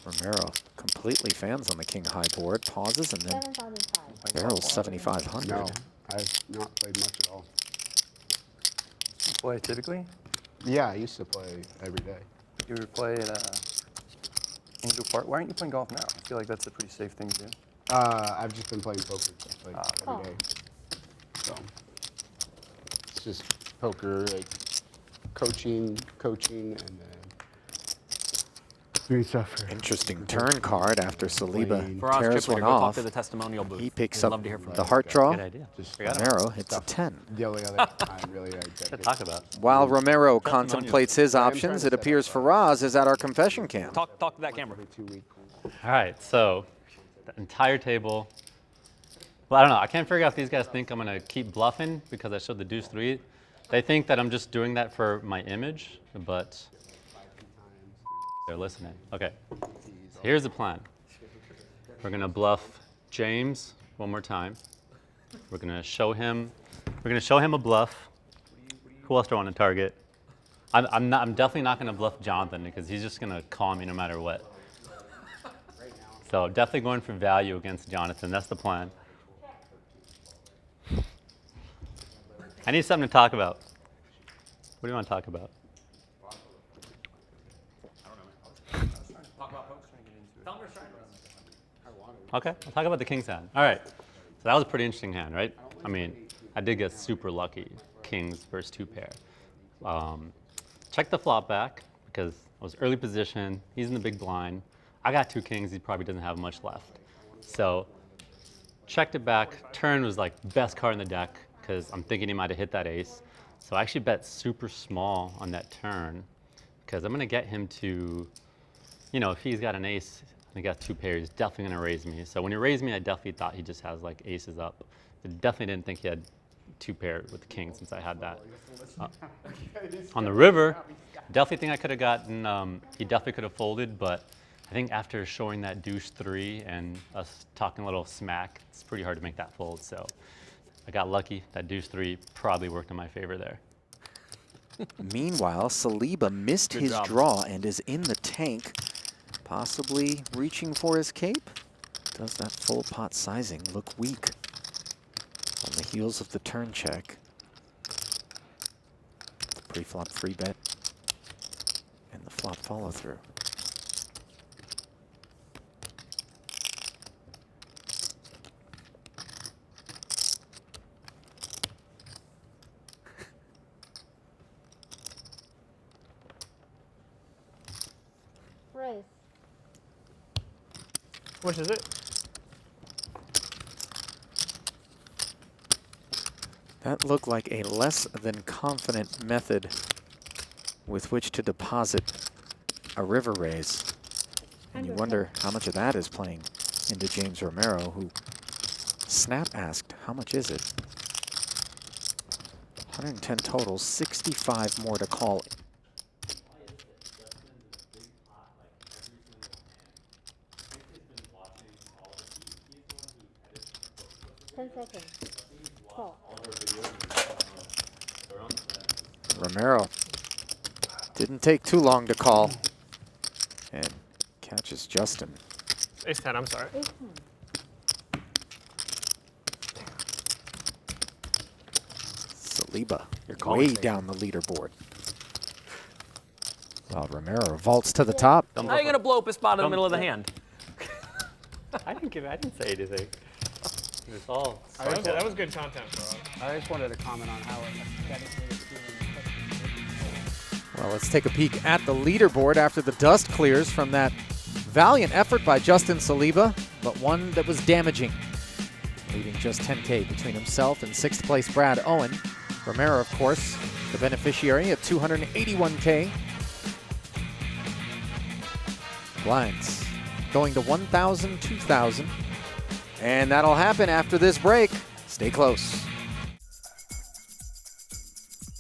[SPEAKER 1] Romero completely fans on the king high board, pauses, and then
[SPEAKER 11] 7,500.
[SPEAKER 1] barrels 7,500.
[SPEAKER 15] No, I've not played much at all.
[SPEAKER 18] You play typically?
[SPEAKER 15] Yeah, I used to play every day.
[SPEAKER 18] You would play at Angel Park. Why aren't you playing golf now? I feel like that's a pretty safe thing to do.
[SPEAKER 15] I've just been playing poker like every day. So it's just poker, like coaching, and then doing stuff.
[SPEAKER 1] Interesting turn card after Saliba
[SPEAKER 12] For us,
[SPEAKER 1] tears
[SPEAKER 12] Chipper,
[SPEAKER 1] one
[SPEAKER 12] go talk
[SPEAKER 1] off.
[SPEAKER 12] to the testimonial booth.
[SPEAKER 1] He picks
[SPEAKER 12] We'd
[SPEAKER 1] up
[SPEAKER 12] love to hear from
[SPEAKER 1] the
[SPEAKER 12] you.
[SPEAKER 1] heart draw.
[SPEAKER 17] Good idea.
[SPEAKER 1] Romero hits a 10.
[SPEAKER 15] The only other time really I
[SPEAKER 17] Talk about.
[SPEAKER 1] While Romero contemplates his options, it appears Faraz is at our confession camp.
[SPEAKER 12] Talk to that camera.
[SPEAKER 17] All right, so the entire table. Well, I don't know. I can't figure out if these guys think I'm going to keep bluffing because I showed the deuce 3. They think that I'm just doing that for my image, but they're listening. Okay, so here's the plan. We're going to bluff James one more time. We're going to show him a bluff. Who else do I want to target? I'm definitely not going to bluff Jonathan because he's just going to call me no matter what. So definitely going for value against Jonathan. That's the plan. I need something to talk about. What do you want to talk about? Okay, I'll talk about the king's hand. All right, so that was a pretty interesting hand, right? I mean, I did get super lucky. Kings versus 2 pair. Check the flop back because I was early position. He's in the big blind. I got 2 kings. He probably doesn't have much left. So checked it back. Turn was like best card in the deck because I'm thinking he might have hit that ace. So I actually bet super small on that turn because I'm going to get him to, you know, if he's got an ace and he got 2 pairs, he's definitely going to raise me. So when he raised me, I definitely thought he just has like aces up. I definitely didn't think he had 2 pair with the king since I had that. On the river, definitely think I could have gotten, he definitely could have folded, but I think after showing that deuce 3 and us talking a little smack, it's pretty hard to make that fold. So I got lucky. That deuce 3 probably worked in my favor there.
[SPEAKER 1] Meanwhile, Saliba missed
[SPEAKER 12] Good
[SPEAKER 1] his
[SPEAKER 12] job.
[SPEAKER 1] draw and is in the tank, possibly reaching for his cape. Does that full pot sizing look weak? On the heels of the turn check, the pre-flop 3-bet and the flop follow-through.
[SPEAKER 11] Raise.
[SPEAKER 16] How much is it?
[SPEAKER 1] That looked like a less than confident method with which to deposit a river raise. And you wonder how much of that is playing into James Romero, who Snap asked, how much is it? 110 total, 65 more to call.
[SPEAKER 11] 10 seconds. Call.
[SPEAKER 1] Romero didn't take too long to call and catches Justin.
[SPEAKER 16] Ace 10, I'm sorry.
[SPEAKER 11] Ace 10.
[SPEAKER 1] Saliba,
[SPEAKER 12] You're calling
[SPEAKER 1] way
[SPEAKER 12] safe.
[SPEAKER 1] down the leaderboard. Well, Romero vaults to the top.
[SPEAKER 12] How are you going to blow up a spot in the middle of the hand?
[SPEAKER 17] I didn't say anything. It was all.
[SPEAKER 16] That was good content for us.
[SPEAKER 15] I just wanted to comment on how aesthetically
[SPEAKER 1] Well, let's take a peek at the leaderboard after the dust clears from that valiant effort by Justin Saliba, but one that was damaging, leaving just 10K between himself and 6th place Brad Owen. Romero, of course, the beneficiary at 281K. Blinds going to 1,000, 2,000. And that'll happen after this break. Stay close.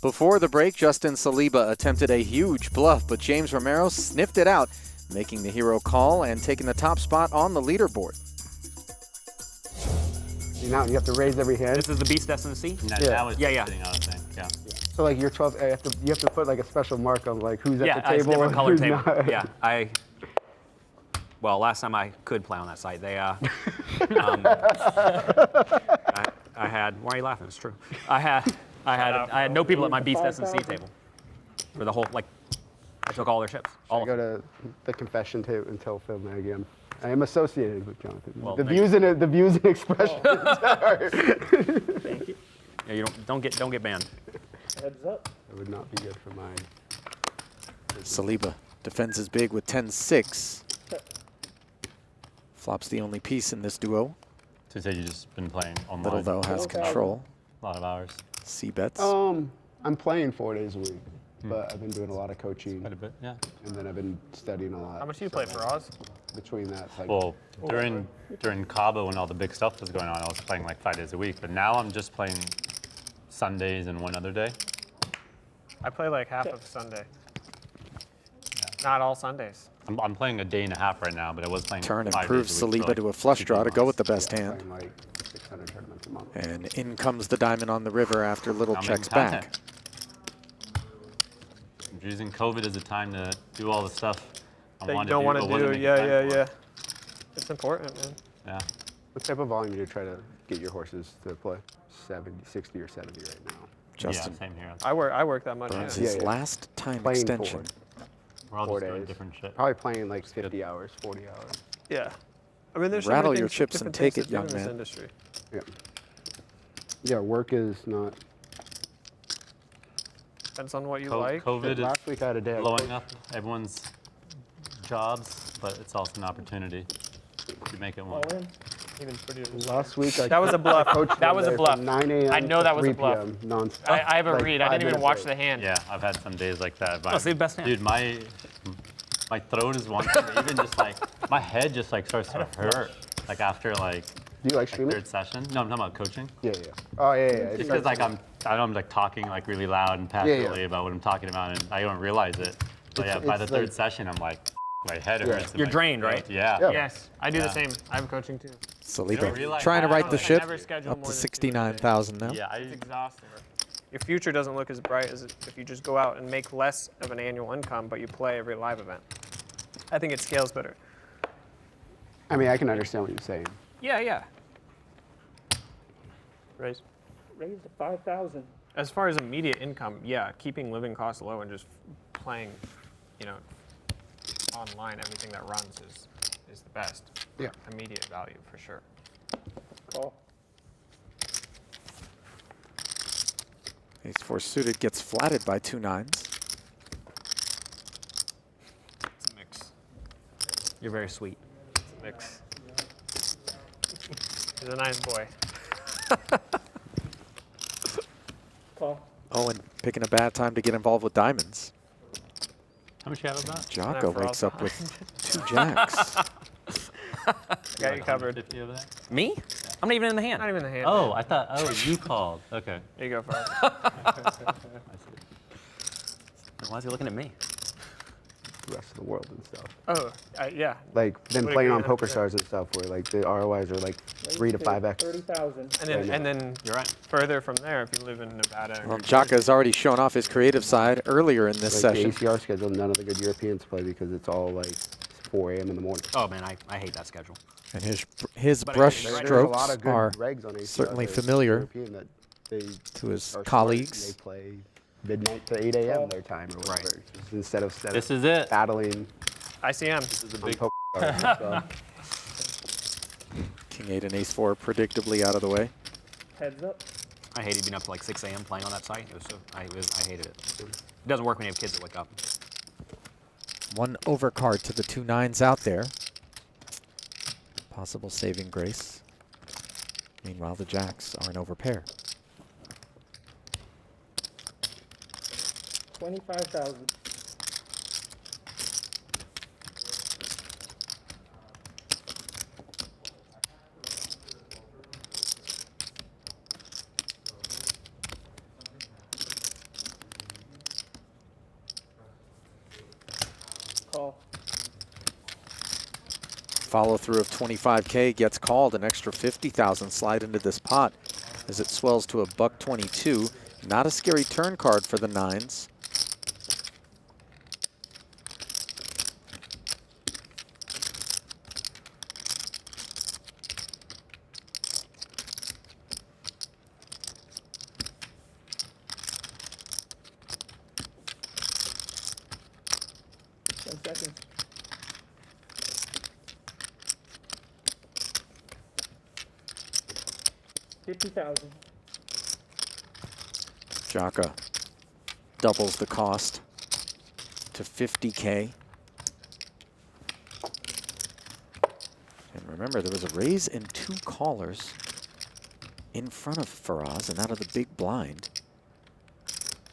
[SPEAKER 1] Before the break, Justin Saliba attempted a huge bluff, but James Romero sniffed it out, making the hero call and taking the top spot on the leaderboard.
[SPEAKER 15] Now you have to raise every hand.
[SPEAKER 12] This is the Beast SNC?
[SPEAKER 17] No,
[SPEAKER 15] Yeah.
[SPEAKER 17] that was
[SPEAKER 12] Yeah,
[SPEAKER 17] just
[SPEAKER 12] yeah.
[SPEAKER 17] sitting out, I think. Yeah.
[SPEAKER 15] So like you're 12, you have to put like a special mark on like who's at
[SPEAKER 12] Yeah,
[SPEAKER 15] the table
[SPEAKER 12] it's a different
[SPEAKER 15] and
[SPEAKER 12] color
[SPEAKER 15] who's
[SPEAKER 12] table.
[SPEAKER 15] not.
[SPEAKER 12] Yeah, well, last time I could play on that site, they, I had, why are you laughing? It's true. I had no people at my Beast SNC table for the whole, like, I took all their ships.
[SPEAKER 15] I go to the confession table and tell Phil that again. I am associated with Jonathan.
[SPEAKER 12] Well,
[SPEAKER 15] the views and expressions.
[SPEAKER 12] Thank you. Yeah, you don't get banned.
[SPEAKER 13] Heads up.
[SPEAKER 15] That would not be good for mine.
[SPEAKER 1] Saliba defends his big with 10-6. Flops the only piece in this duo.
[SPEAKER 17] So you said you've just been playing online.
[SPEAKER 1] Little, though, has control.
[SPEAKER 17] A lot of hours.
[SPEAKER 1] C-bets.
[SPEAKER 15] I'm playing 4 days a week, but I've been doing a lot of coaching.
[SPEAKER 17] Quite a bit, yeah.
[SPEAKER 15] And then I've been studying a lot.
[SPEAKER 16] How much do you play for Oz?
[SPEAKER 15] Between that, it's like
[SPEAKER 17] Well, during Cabo when all the big stuff was going on, I was playing like 5 days a week. But now I'm just playing Sundays and one other day.
[SPEAKER 16] I play like half of Sunday. Not all Sundays.
[SPEAKER 17] I'm playing a day and a half right now, but I was playing
[SPEAKER 1] Turn
[SPEAKER 17] 5
[SPEAKER 1] improves
[SPEAKER 17] days a week for,
[SPEAKER 1] Saliba
[SPEAKER 17] like,
[SPEAKER 1] to a flush
[SPEAKER 17] 2
[SPEAKER 1] draw to go with
[SPEAKER 17] months.
[SPEAKER 1] the best hand.
[SPEAKER 15] playing like 600 tournaments a month.
[SPEAKER 1] And in comes the diamond on the river after Little
[SPEAKER 17] I'm
[SPEAKER 1] checks
[SPEAKER 17] making
[SPEAKER 1] back.
[SPEAKER 17] content. I'm using COVID as a time to do all the stuff I
[SPEAKER 16] That you
[SPEAKER 17] wanted
[SPEAKER 16] don't want
[SPEAKER 17] but
[SPEAKER 16] to
[SPEAKER 17] wasn't
[SPEAKER 16] do.
[SPEAKER 17] making
[SPEAKER 16] Yeah,
[SPEAKER 17] time
[SPEAKER 16] yeah,
[SPEAKER 17] for.
[SPEAKER 16] yeah. It's important, man.
[SPEAKER 17] Yeah.
[SPEAKER 15] What type of volume do you try to get your horses to play? 70, 60 or 70 right now?
[SPEAKER 1] Justin.
[SPEAKER 17] Yeah, same here.
[SPEAKER 16] I work that much.
[SPEAKER 1] Burns
[SPEAKER 16] Yeah.
[SPEAKER 1] his last time
[SPEAKER 15] Playing
[SPEAKER 1] extension.
[SPEAKER 17] We're all
[SPEAKER 15] 4
[SPEAKER 17] just doing
[SPEAKER 15] days.
[SPEAKER 17] different shit.
[SPEAKER 15] Probably playing like 50 hours, 40 hours.
[SPEAKER 16] Yeah. I mean, there's so
[SPEAKER 1] Rattle
[SPEAKER 16] many
[SPEAKER 1] your
[SPEAKER 16] things,
[SPEAKER 1] chips and
[SPEAKER 16] different
[SPEAKER 1] take it,
[SPEAKER 16] things to do
[SPEAKER 1] young
[SPEAKER 16] in this
[SPEAKER 1] man.
[SPEAKER 16] industry.
[SPEAKER 15] Yeah. Yeah, work is not.
[SPEAKER 16] Depends on what you
[SPEAKER 17] Co-
[SPEAKER 16] like.
[SPEAKER 17] COVID
[SPEAKER 15] Last week I had a day.
[SPEAKER 17] is
[SPEAKER 15] I
[SPEAKER 17] blowing
[SPEAKER 15] coached-
[SPEAKER 17] up everyone's jobs, but it's also an opportunity to make it one.
[SPEAKER 16] Even prettier.
[SPEAKER 15] Last week I
[SPEAKER 16] That was a bluff.
[SPEAKER 15] coached
[SPEAKER 16] That
[SPEAKER 15] one
[SPEAKER 16] was a
[SPEAKER 15] day
[SPEAKER 16] bluff.
[SPEAKER 15] from 9 a.m.
[SPEAKER 16] I know
[SPEAKER 15] to
[SPEAKER 16] that was a
[SPEAKER 15] 3
[SPEAKER 16] bluff.
[SPEAKER 15] p.m. nonstop.
[SPEAKER 16] I have a
[SPEAKER 15] like
[SPEAKER 16] read. I
[SPEAKER 15] 5
[SPEAKER 16] didn't even
[SPEAKER 15] minutes
[SPEAKER 16] watch
[SPEAKER 15] late.
[SPEAKER 16] the hand.
[SPEAKER 17] Yeah, I've had some days like that. but
[SPEAKER 12] see the best hand.
[SPEAKER 17] Dude, my throat is one thing. Even just like my head just like starts to hurt. Like after like
[SPEAKER 15] Do you like streaming?
[SPEAKER 17] third session. No, I'm talking about coaching.
[SPEAKER 15] Yeah. Oh yeah.
[SPEAKER 17] Just because like I know I'm like talking like really loud and passionately
[SPEAKER 15] Yeah.
[SPEAKER 17] about what I'm talking about, and I don't realize it. But yeah, by the
[SPEAKER 15] it's
[SPEAKER 17] third
[SPEAKER 15] like-
[SPEAKER 17] session, I'm like, my head
[SPEAKER 15] Yeah.
[SPEAKER 17] hurts. and
[SPEAKER 12] You're
[SPEAKER 17] my
[SPEAKER 12] drained,
[SPEAKER 17] throat-
[SPEAKER 12] right?
[SPEAKER 17] Yeah.
[SPEAKER 16] Yes, I do
[SPEAKER 17] Yeah.
[SPEAKER 16] the same. I have coaching too.
[SPEAKER 17] You don't
[SPEAKER 1] Saliba
[SPEAKER 17] realize
[SPEAKER 1] trying to
[SPEAKER 17] how-
[SPEAKER 1] right the
[SPEAKER 16] I
[SPEAKER 1] ship.
[SPEAKER 16] never schedule
[SPEAKER 1] Up
[SPEAKER 16] more
[SPEAKER 1] to
[SPEAKER 16] than
[SPEAKER 1] 69,000 now.
[SPEAKER 17] Yeah,
[SPEAKER 16] It's exhausting. Your future doesn't look as bright as if you just go out and make less of an annual income, but you play every live event. I think it scales better.
[SPEAKER 15] I mean, I can understand what you're saying.
[SPEAKER 16] Yeah. Raise.
[SPEAKER 13] Raise to 5,000.
[SPEAKER 16] As far as immediate income, yeah, keeping living costs low and just playing, online, everything that runs is the best.
[SPEAKER 15] Yeah.
[SPEAKER 16] Immediate value for sure.
[SPEAKER 13] Call.
[SPEAKER 1] Ace-4 suited gets flatted by 2 9s.
[SPEAKER 16] It's a mix.
[SPEAKER 12] You're very sweet.
[SPEAKER 16] It's a mix. He's a nice boy.
[SPEAKER 13] Call.
[SPEAKER 1] Owen picking a bad time to get involved with diamonds.
[SPEAKER 17] How much you have about?
[SPEAKER 1] Jocko wakes up with 2 jacks.
[SPEAKER 16] Got you covered.
[SPEAKER 17] 50 over there?
[SPEAKER 12] Me? I'm not even in the hand.
[SPEAKER 16] Not even in the hand.
[SPEAKER 17] Oh, I thought. Oh, you called. Okay.
[SPEAKER 16] There you go, Fred.
[SPEAKER 12] Why is he looking at me?
[SPEAKER 15] The rest of the world and stuff.
[SPEAKER 16] Oh, yeah.
[SPEAKER 15] Like them
[SPEAKER 16] Would
[SPEAKER 15] playing
[SPEAKER 16] agree
[SPEAKER 15] on Poker
[SPEAKER 16] 100%.
[SPEAKER 15] Stars and stuff, where like the ROIs are like 3 to 5x.
[SPEAKER 13] 30,000.
[SPEAKER 16] And then
[SPEAKER 12] You're right.
[SPEAKER 16] further from there, if you live in Nevada. or
[SPEAKER 1] Well,
[SPEAKER 16] New
[SPEAKER 1] Jocko
[SPEAKER 16] Jersey.
[SPEAKER 1] has already shown off his creative side earlier in this
[SPEAKER 15] Like
[SPEAKER 1] session.
[SPEAKER 15] the ACR schedule, none of the good Europeans play because it's all like 4 a.m. in the morning.
[SPEAKER 12] Oh man, I hate that schedule.
[SPEAKER 1] And his
[SPEAKER 12] But
[SPEAKER 1] brush
[SPEAKER 12] there's a
[SPEAKER 1] strokes
[SPEAKER 15] lot of good
[SPEAKER 1] are
[SPEAKER 15] regs on ACR
[SPEAKER 1] certainly
[SPEAKER 15] that are
[SPEAKER 1] familiar
[SPEAKER 15] European that they
[SPEAKER 1] to his
[SPEAKER 15] are
[SPEAKER 1] colleagues.
[SPEAKER 15] smart and they play midnight to 8 a.m. their time or whatever.
[SPEAKER 12] Right.
[SPEAKER 15] Just instead of
[SPEAKER 17] This is it.
[SPEAKER 15] battling
[SPEAKER 16] ICM.
[SPEAKER 17] This is a
[SPEAKER 15] on
[SPEAKER 17] big.
[SPEAKER 15] Poker Stars and stuff.
[SPEAKER 1] King 8 and Ace 4 predictably out of the way.
[SPEAKER 13] Heads up.
[SPEAKER 12] I hated being up to like 6 a.m. playing on that site. It was so I hated it. It doesn't work when you have kids that wake up.
[SPEAKER 1] 1 overcard to the 2 9s out there. Possible saving grace. Meanwhile, the jacks are an overpair.
[SPEAKER 13] 25,000. Call.
[SPEAKER 1] Follow through of 25K gets called. An extra 50,000 slide into this pot as it swells to a $122. Not a scary turn card for the 9s.
[SPEAKER 13] Seconds. $50,000.
[SPEAKER 1] Jocko doubles the cost to 50K. And remember, there was a raise in 2 callers in front of Faraz and out of the big blind.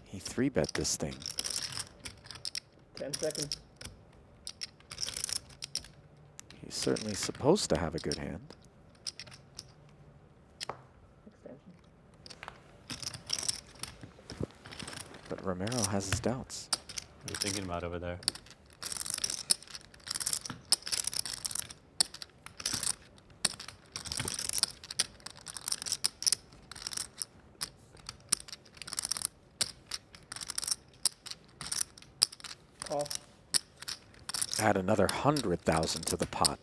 [SPEAKER 1] He 3-bet this thing.
[SPEAKER 13] 10 seconds.
[SPEAKER 1] He's certainly supposed to have a good hand.
[SPEAKER 13] Extension.
[SPEAKER 1] But Romero has his doubts.
[SPEAKER 17] What are you thinking about over there?
[SPEAKER 13] Call.
[SPEAKER 1] Add another 100,000 to the pot.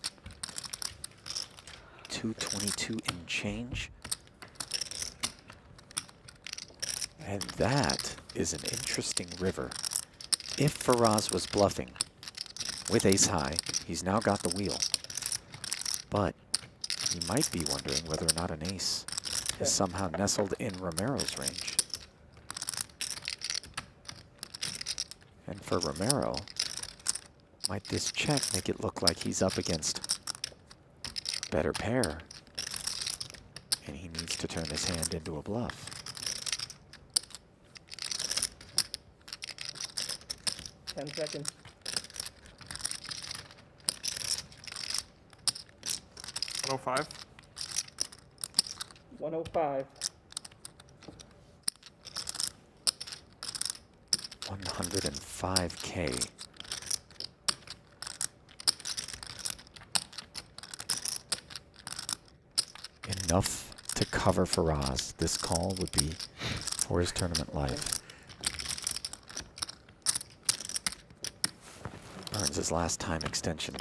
[SPEAKER 1] 222 in change. And that is an interesting river. If Faraz was bluffing with ace high, he's now got the wheel. But he might be wondering whether or not an ace is somehow nestled in Romero's range. And for Romero, might this check make it look like he's up against a better pair? And he needs to turn his hand into a bluff.
[SPEAKER 13] $10 seconds.
[SPEAKER 16] $105.
[SPEAKER 13] 105.
[SPEAKER 1] 105K. Enough to cover Faraz. This call would be for his tournament life. Burns his last time extension.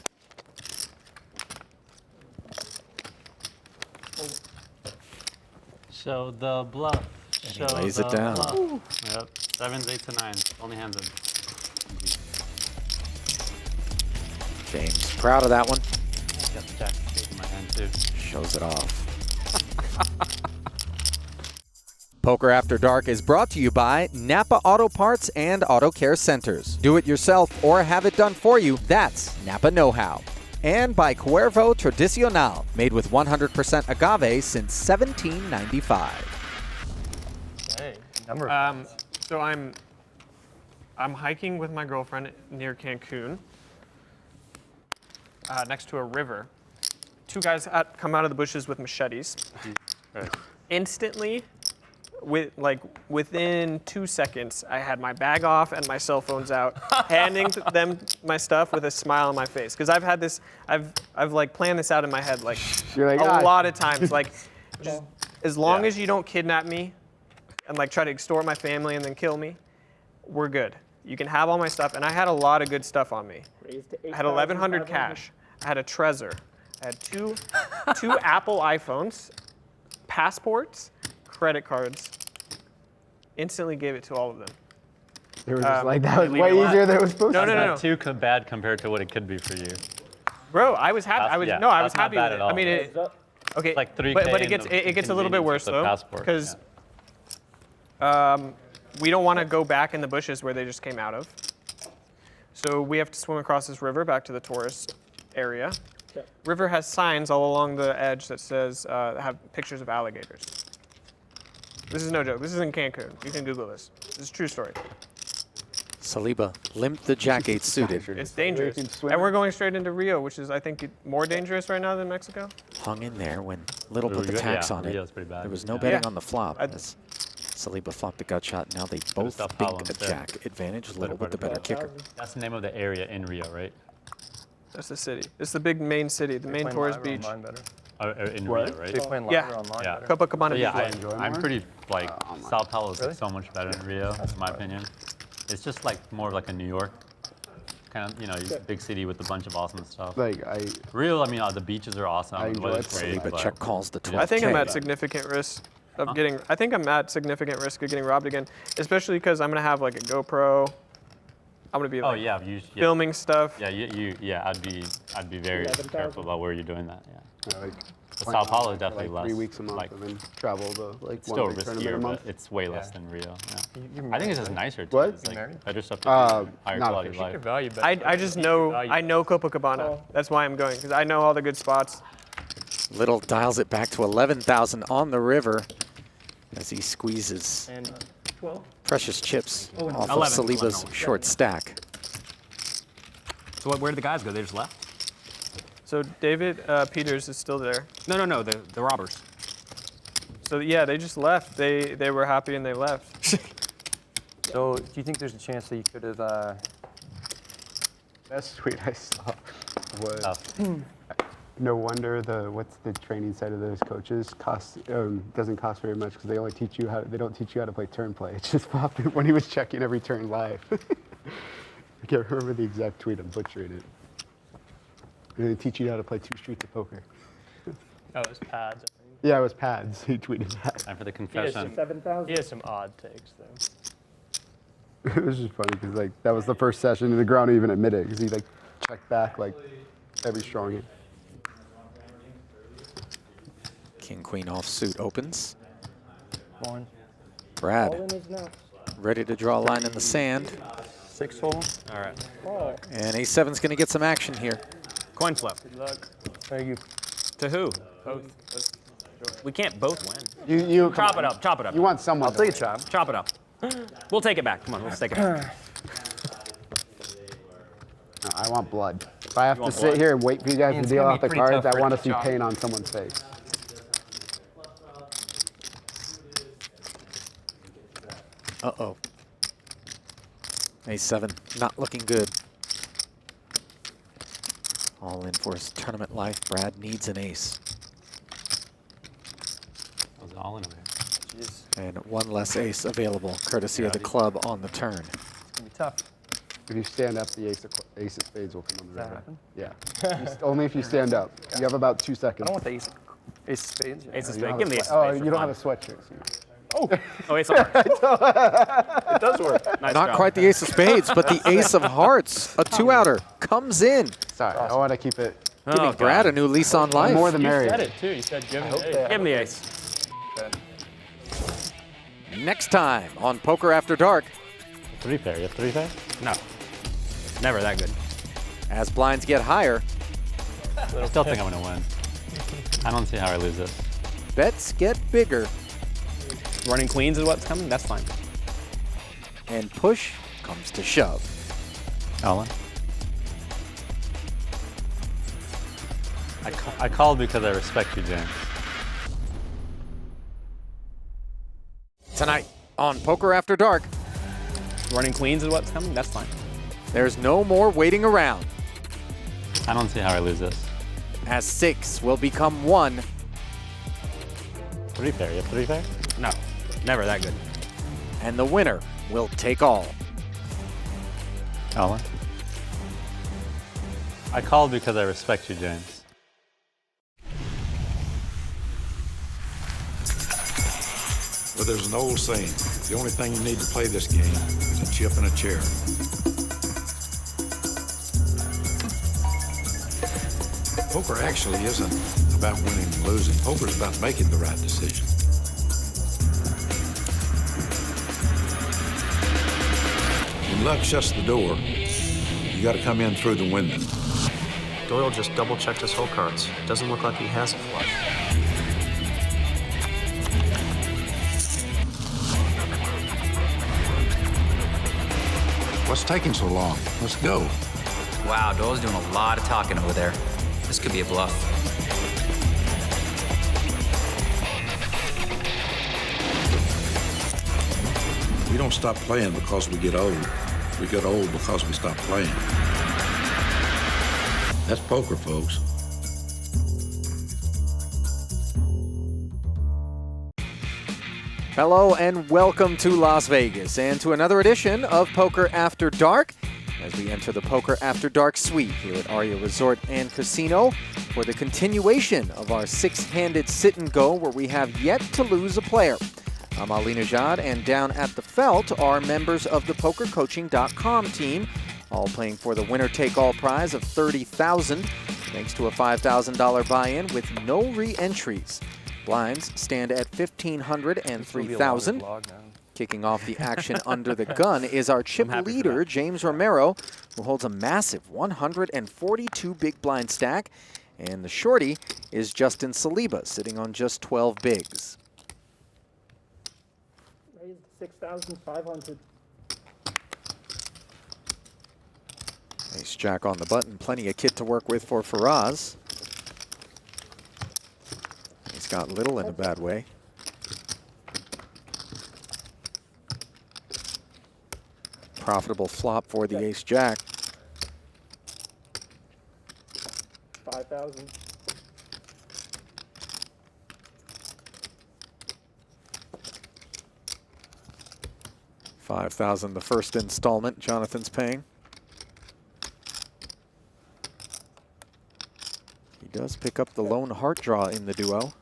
[SPEAKER 17] Show the bluff.
[SPEAKER 1] And he
[SPEAKER 17] Show
[SPEAKER 1] lays
[SPEAKER 17] the
[SPEAKER 1] it down.
[SPEAKER 17] bluff.
[SPEAKER 1] Ooh.
[SPEAKER 17] Yep. 7s, 8s, and 9s. Only hands in.
[SPEAKER 1] James, proud of that one.
[SPEAKER 17] Got the jack of spades in my hand too.
[SPEAKER 1] Shows it off. Poker After Dark is brought to you by Napa Auto Parts and Auto Care Centers. Do it yourself or have it done for you. That's Napa Know-How. And by Cuervo Tradicional, made with 100% agave since 1795.
[SPEAKER 16] Hey,
[SPEAKER 18] Number of
[SPEAKER 16] So I'm hiking with my girlfriend near Cancun, next to a river. Two guys come out of the bushes with machetes. Instantly, within 2 seconds, I had my bag off and my cell phones out, handing them my stuff with a smile on my face. Because I've had this, I've like planned this out in my head like a lot of times. Like, just as long as you don't kidnap me and like try to extort my family and then kill me, we're good. You can have all my stuff. And I had a lot of good stuff on me. I had 1,100 cash. I had a Trezor. I had two Apple iPhones, passports, credit cards. Instantly gave it to all of them.
[SPEAKER 15] They were just like, that was way easier than it was supposed to be.
[SPEAKER 17] Not too bad compared to what it could be for you.
[SPEAKER 16] Bro, I was happy. I was happy with it. I mean, okay,
[SPEAKER 17] like 3K
[SPEAKER 16] but it gets a little bit worse though, because we don't want to go back in the bushes where they just came out of. So we have to swim across this river back to the tourist area. River has signs all along the edge that says have pictures of alligators. This is no joke. This is in Cancun. You can Google this. This is a true story.
[SPEAKER 1] Saliba limped the Jack 8 suited.
[SPEAKER 16] It's dangerous. And we're going straight into Rio, which is, I think, more dangerous right now than Mexico.
[SPEAKER 1] Hung in there when Little put the tax on it.
[SPEAKER 17] Rio's pretty bad.
[SPEAKER 1] There was no betting on the flop. As Saliba flopped the gut shot. Now they both big a Jack advantage. Little with the better kicker.
[SPEAKER 17] That's the name of the area in Rio, right?
[SPEAKER 16] That's the city. It's the big main city, the main tourist beach.
[SPEAKER 17] In Rio, right?
[SPEAKER 16] They playing live or online better? Copacabana
[SPEAKER 17] So, yeah,
[SPEAKER 16] Beach.
[SPEAKER 17] I'm pretty like Sao Paulo is so much better than Rio, in my opinion. It's just like more like a New York kind of, you know, big city with a bunch of awesome stuff. Rio, I mean, the beaches are awesome. The weather's great.
[SPEAKER 1] But check calls the 12K.
[SPEAKER 16] I think I'm at significant risk of getting. I think I'm at significant risk of getting robbed again, especially because I'm gonna have like a GoPro. I'm gonna be like filming stuff.
[SPEAKER 17] Yeah, I'd be very careful about where you're doing that. Yeah. Sao Paulo is definitely less.
[SPEAKER 15] 3 weeks a month and then travel to like
[SPEAKER 17] still
[SPEAKER 15] one big tournament
[SPEAKER 17] riskier,
[SPEAKER 15] a month.
[SPEAKER 17] but it's way less than Rio. Yeah. I think it's just nicer too.
[SPEAKER 15] What?
[SPEAKER 17] It's like better stuff to do, higher quality of life.
[SPEAKER 16] I just know I know Copacabana. That's why I'm going because I know all the good spots.
[SPEAKER 1] Little dials it back to 11,000 on the river as he squeezes precious chips off of Saliba's short stack.
[SPEAKER 12] So where did the guys go? They just left?
[SPEAKER 16] So David Peters is still there.
[SPEAKER 12] No, the robbers.
[SPEAKER 16] So yeah, they just left. They were happy and they left.
[SPEAKER 18] So do you think there's a chance that you could have?
[SPEAKER 15] Best tweet I saw was no wonder what's the training side of those coaches doesn't cost very much because they only teach you they don't teach you how to play turn play. It's just popped when he was checking every turn live. I can't remember the exact tweet. I'm butchering it. They teach you how to play 2 streets of poker.
[SPEAKER 19] Oh, it was pads. I think.
[SPEAKER 15] Yeah, it was pads. He tweeted that.
[SPEAKER 17] Time for the confession.
[SPEAKER 19] He has some odd takes though.
[SPEAKER 15] It was just funny because like that was the first session and the ground even admitted because he like checked back like every strong hand.
[SPEAKER 1] King Queen offsuit opens.
[SPEAKER 18] One.
[SPEAKER 1] Brad ready to draw a line in the sand.
[SPEAKER 18] 6 hole.
[SPEAKER 12] All right.
[SPEAKER 1] And A7's going to get some action here.
[SPEAKER 12] Coin flip.
[SPEAKER 19] Good luck.
[SPEAKER 18] Thank you.
[SPEAKER 12] To who?
[SPEAKER 19] Both.
[SPEAKER 12] We can't both win.
[SPEAKER 15] You
[SPEAKER 12] chop it up. Chop it up.
[SPEAKER 15] You want someone?
[SPEAKER 18] I'll take a chop.
[SPEAKER 12] Chop it up. We'll take it back. Come on, let's take it back.
[SPEAKER 15] No, I want blood. If I have to sit here and wait for you guys to deal out the cards, I want to see pain on someone's face.
[SPEAKER 1] Uh-oh. A7 not looking good. All in for his tournament life. Brad needs an ace.
[SPEAKER 17] That was all in a way.
[SPEAKER 1] And one less ace available, courtesy of the club on the turn.
[SPEAKER 18] It's gonna be tough.
[SPEAKER 15] If you stand up, the ace of spades will come on the river. Yeah. Only if you stand up. You have about 2 seconds.
[SPEAKER 18] I don't want the ace of spades.
[SPEAKER 12] Ace of spades. Give me the ace of spades.
[SPEAKER 15] Oh, you don't have a sweatshirt.
[SPEAKER 12] Oh, ace of hearts.
[SPEAKER 18] It does work.
[SPEAKER 12] Nice
[SPEAKER 1] Not
[SPEAKER 12] job.
[SPEAKER 1] quite the ace of spades, but the ace of hearts, a 2-outer, comes in.
[SPEAKER 15] Sorry, I want to keep it.
[SPEAKER 1] Giving Brad a new lease on life.
[SPEAKER 15] More than
[SPEAKER 19] You
[SPEAKER 15] married.
[SPEAKER 19] said it too. You said give him the ace.
[SPEAKER 12] Give him the ace.
[SPEAKER 1] Next time on Poker After Dark.
[SPEAKER 17] 3 pair. You have 3 pair?
[SPEAKER 12] No. Never that good.
[SPEAKER 1] As blinds get higher,
[SPEAKER 17] I still think I'm going to win. I don't see how I lose this.
[SPEAKER 1] bets get bigger.
[SPEAKER 12] Running queens is what's coming? That's fine.
[SPEAKER 1] And push comes to shove.
[SPEAKER 17] Owen. I called because I respect you, James.
[SPEAKER 1] Tonight on Poker After Dark.
[SPEAKER 12] Running queens is what's coming? That's fine.
[SPEAKER 1] There's no more waiting around.
[SPEAKER 17] I don't see how I lose this.
[SPEAKER 1] As 6 will become 1.
[SPEAKER 17] 3 pair, you have 3 pair?
[SPEAKER 12] No, never that good.
[SPEAKER 1] And the winner will take all.
[SPEAKER 17] Owen. I called because I respect you, James.
[SPEAKER 5] Well, there's an old saying, the only thing you need to play this game is a chip and a chair. Poker actually isn't about winning and losing. Poker is about making the right decision. When luck shuts the door, you got to come in through the window.
[SPEAKER 6] Doyle just double-checked his hole cards. Doesn't look like he has a flush.
[SPEAKER 5] What's taking so long? Let's go.
[SPEAKER 7] Wow, Doyle's doing a lot of talking over there. This could be a bluff.
[SPEAKER 5] We don't stop playing because we get old. We get old because we stop playing. That's poker, folks.
[SPEAKER 1] Hello and welcome to Las Vegas and to another edition of Poker After Dark as we enter the Poker After Dark suite here at Aria Resort and Casino for the continuation of our 6-handed sit and go where we have yet to lose a player. I'm Ali Najad, and down at the Felt are members of the PokerCoaching.com team, all playing for the winner-take-all prize of $30,000 thanks to a $5,000 buy-in with no re-entries. Blinds stand at 1,500 and 3,000. Kicking off the action under the gun is our chip leader, James Romero, who holds a massive 142 big blind stack. And the shorty is Justin Saliba, sitting on just 12 bigs.
[SPEAKER 13] Raised 6,500.
[SPEAKER 1] Ace Jack on the button, plenty of kit to work with for Faraz. He's got little in a bad way. Profitable flop for the Ace Jack.
[SPEAKER 13] 5,000.
[SPEAKER 1] $5,000 the first installment Jonathan's paying. He does pick up the lone heart draw in the duo.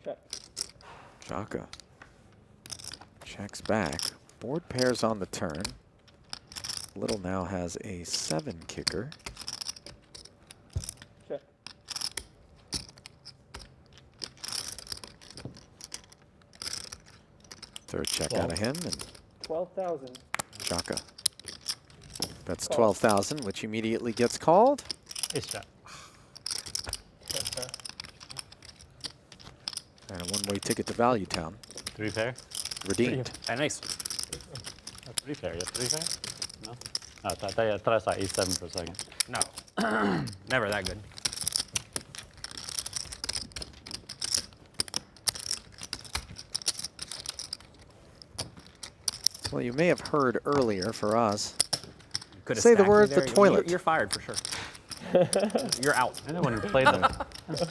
[SPEAKER 13] Check.
[SPEAKER 1] Jaka checks back. Board pairs on the turn. Little now has a 7 kicker.
[SPEAKER 13] Check.
[SPEAKER 1] Third check out of him, and
[SPEAKER 13] 12,000.
[SPEAKER 1] Jaka. That's 12,000, which immediately gets called.
[SPEAKER 17] Ace Jack.
[SPEAKER 1] And a one-way ticket to Value Town.
[SPEAKER 17] 3 pair?
[SPEAKER 1] Redeemed.
[SPEAKER 12] Nice.
[SPEAKER 17] 3 pair, you have 3 pair? No? Oh, I thought I saw Ace 7 for a second.
[SPEAKER 12] No, never that good.
[SPEAKER 1] Well, you may have heard earlier for us.
[SPEAKER 12] Could've
[SPEAKER 1] Say the
[SPEAKER 12] stacked me
[SPEAKER 1] word
[SPEAKER 12] there.
[SPEAKER 1] the toilet.
[SPEAKER 12] You're fired for sure. You're out.
[SPEAKER 17] I know when you played them.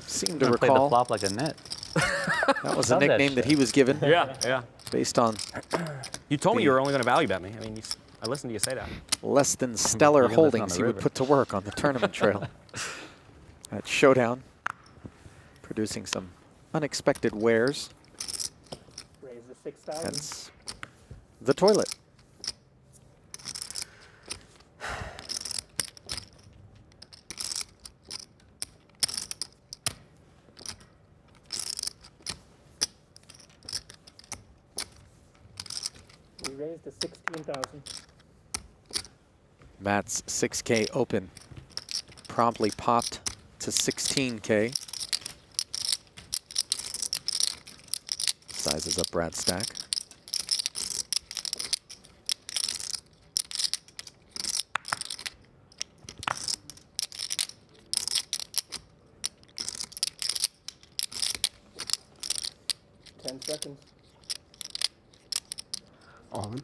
[SPEAKER 1] Seem
[SPEAKER 17] When
[SPEAKER 1] to
[SPEAKER 17] you played the
[SPEAKER 1] recall
[SPEAKER 17] flop like a net.
[SPEAKER 1] that was a
[SPEAKER 17] Love that
[SPEAKER 1] nickname that
[SPEAKER 17] shit.
[SPEAKER 1] he was given.
[SPEAKER 12] Yeah.
[SPEAKER 1] Based on
[SPEAKER 12] You told me you were only going to value bet me. I mean, I listened to you say that.
[SPEAKER 1] less than stellar
[SPEAKER 17] You're gonna listen on
[SPEAKER 1] holdings
[SPEAKER 17] the
[SPEAKER 1] he would
[SPEAKER 17] river.
[SPEAKER 1] put to work on the tournament trail. At Showdown, producing some unexpected wares.
[SPEAKER 13] Raise the 6,000.
[SPEAKER 1] That's the toilet.
[SPEAKER 13] We raised to 16,000.
[SPEAKER 1] Matt's 6K open promptly popped to 16K. Sizes up Brad's stack.
[SPEAKER 14] Seconds.
[SPEAKER 15] All in.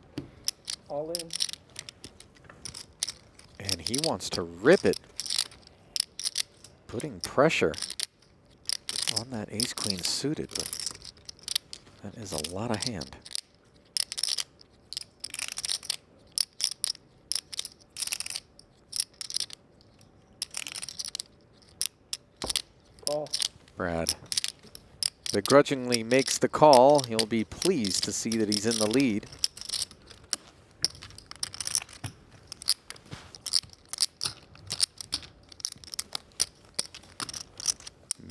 [SPEAKER 14] All in.
[SPEAKER 1] And he wants to rip it. Putting pressure on that ace-queen suited, but that is a lot of hand.
[SPEAKER 14] Call.
[SPEAKER 1] Brad begrudgingly makes the call. He'll be pleased to see that he's in the lead.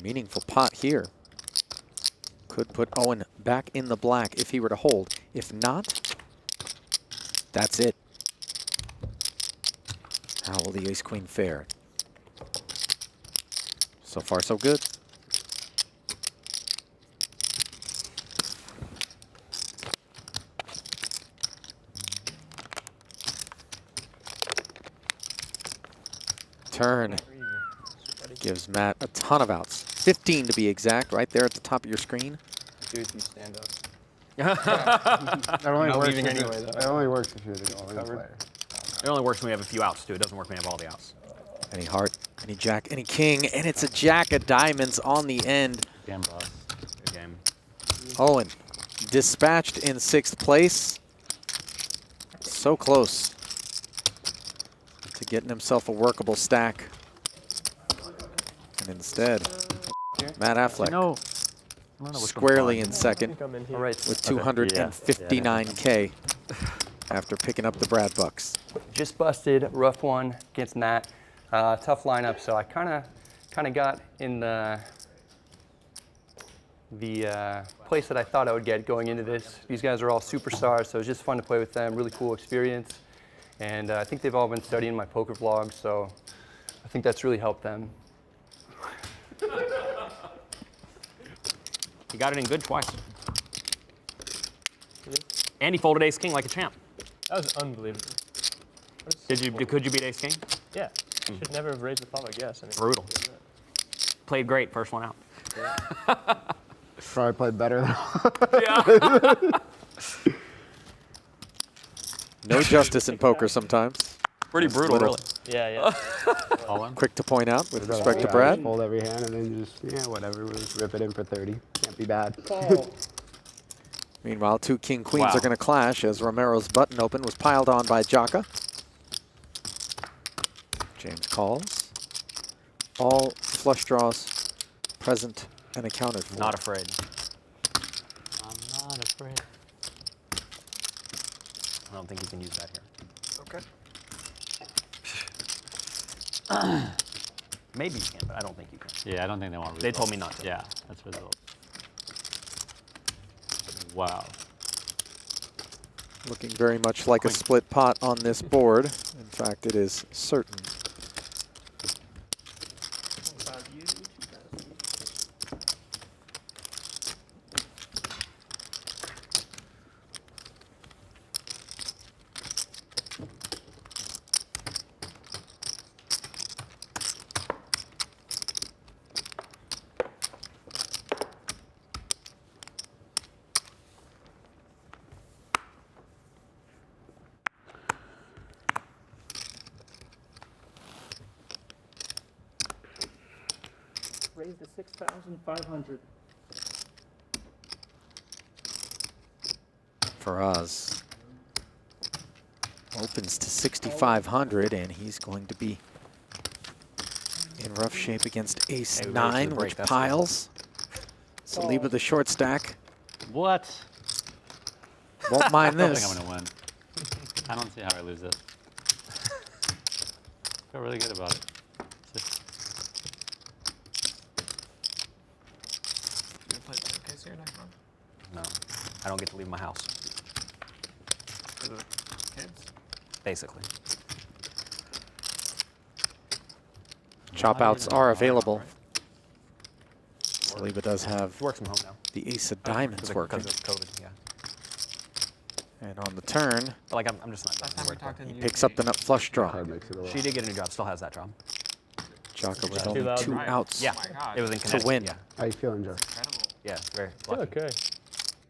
[SPEAKER 1] Meaningful pot here. Could put Owen back in the black if he were to hold. If not, that's it. How will the ace-queen fare? So far, so good. Turn gives Matt a ton of outs. 15 to be exact, right there at the top of your screen.
[SPEAKER 18] Do it if you stand up.
[SPEAKER 15] That only
[SPEAKER 18] Not
[SPEAKER 15] works
[SPEAKER 18] leaving
[SPEAKER 15] if
[SPEAKER 18] anyway,
[SPEAKER 15] you're-
[SPEAKER 18] though.
[SPEAKER 15] That only works if you're the only
[SPEAKER 18] Covered.
[SPEAKER 15] player.
[SPEAKER 12] It only works when we have a few outs, too. It doesn't work when we have all the outs.
[SPEAKER 1] Any heart, any jack, any king, and it's a jack of diamonds on the end.
[SPEAKER 17] Damn, boss.
[SPEAKER 12] Good game.
[SPEAKER 1] Owen dispatched in 6th place. So close to getting himself a workable stack. And instead, Matt Affleck squarely in second
[SPEAKER 18] All right.
[SPEAKER 1] with 259K after picking up the Brad bucks.
[SPEAKER 18] Just busted, rough one against Matt. Tough lineup, so I kind of got in the place that I thought I would get going into this. These guys are all superstars, so it was just fun to play with them. Really cool experience, and I think they've all been studying my poker vlog, so I think that's really helped them.
[SPEAKER 12] He got it in good twice. And he folded ace king like a champ.
[SPEAKER 19] That was unbelievable.
[SPEAKER 12] Could you beat ace king?
[SPEAKER 19] Yeah. Should never have raised the flop, I guess. I mean,
[SPEAKER 12] Brutal. Played great, first one out.
[SPEAKER 15] Probably played better than
[SPEAKER 1] No justice in poker sometimes.
[SPEAKER 12] Pretty brutal,
[SPEAKER 1] Little.
[SPEAKER 12] really.
[SPEAKER 19] Yeah.
[SPEAKER 1] Quick to point out with respect to
[SPEAKER 15] Yeah,
[SPEAKER 1] Brad.
[SPEAKER 15] Fold every hand and then just, yeah, whatever. We'll just rip it in for 30. Can't be bad.
[SPEAKER 1] Meanwhile, 2 king queens
[SPEAKER 15] Wow.
[SPEAKER 1] are going to clash as Romero's button open was piled on by Jaka. James calls. All flush draws present and accounted for.
[SPEAKER 12] Not afraid.
[SPEAKER 17] I'm not afraid.
[SPEAKER 12] I don't think you can use that here.
[SPEAKER 16] Okay.
[SPEAKER 12] Maybe you can, but I don't think you can.
[SPEAKER 17] Yeah, I don't think they want results.
[SPEAKER 12] They told me not to.
[SPEAKER 17] Yeah, that's results. Wow.
[SPEAKER 1] Looking very much like a split pot on this board. In fact, it is certain.
[SPEAKER 13] Raised to 6,500.
[SPEAKER 1] Faraz opens to 6,500, and he's going to be in rough shape against ace
[SPEAKER 12] Hey, we
[SPEAKER 1] 9,
[SPEAKER 12] raised to the break,
[SPEAKER 1] which
[SPEAKER 12] that's
[SPEAKER 1] piles. Saliba the short stack.
[SPEAKER 17] What?
[SPEAKER 1] Won't mind
[SPEAKER 17] I don't
[SPEAKER 1] this.
[SPEAKER 17] think I'm going to win. I don't see how I lose this. Feel really good about it.
[SPEAKER 16] You gonna play showcase here next month?
[SPEAKER 12] No, I don't get to leave my house.
[SPEAKER 16] For the kids?
[SPEAKER 12] Basically.
[SPEAKER 1] Chop outs are available. Saliba does have
[SPEAKER 2] works from home now.
[SPEAKER 1] the ace of diamonds working.
[SPEAKER 2] Because of COVID, yeah.
[SPEAKER 1] And on the turn,
[SPEAKER 2] But like, I'm just not worried about it.
[SPEAKER 1] he picks up the nut flush draw.
[SPEAKER 2] She did get a new job, still has that job.
[SPEAKER 1] Jaka with only 2 outs
[SPEAKER 2] Yeah, it was in
[SPEAKER 1] to
[SPEAKER 2] Connecticut.
[SPEAKER 1] win.
[SPEAKER 2] Yeah,
[SPEAKER 15] How you feeling, Joe?
[SPEAKER 2] yeah, very lucky.
[SPEAKER 13] Okay.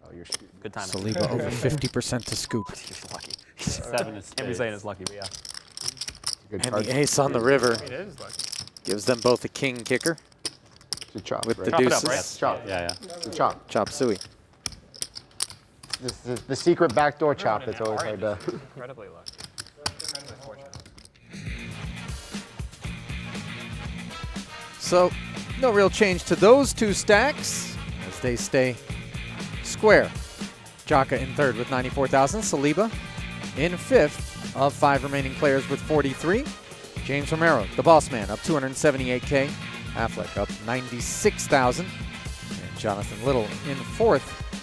[SPEAKER 2] Oh, you're good timing.
[SPEAKER 1] Saliba over 50% to scoop.
[SPEAKER 2] He's lucky.
[SPEAKER 17] 7 is
[SPEAKER 2] Can't be saying it's lucky, but yeah.
[SPEAKER 15] Good
[SPEAKER 1] And
[SPEAKER 15] card.
[SPEAKER 1] the ace on the river
[SPEAKER 16] It is lucky.
[SPEAKER 1] gives them both a king kicker
[SPEAKER 15] It's a chop,
[SPEAKER 1] with
[SPEAKER 15] right?
[SPEAKER 1] the
[SPEAKER 2] Chop it
[SPEAKER 1] deuces.
[SPEAKER 2] up, right?
[SPEAKER 15] Chop.
[SPEAKER 17] Yeah,
[SPEAKER 15] It's a chop.
[SPEAKER 1] Chop suey.
[SPEAKER 15] This is the secret backdoor chop that's always hard to.
[SPEAKER 16] Incredibly lucky. Incredibly fortunate.
[SPEAKER 1] So, no real change to those 2 stacks as they stay square. Jaka in 3rd with 94,000. Saliba in 5th of 5 remaining players with 43. James Romero, the boss man, up 278K. Affleck up 96,000. And Jonathan Little in 4th,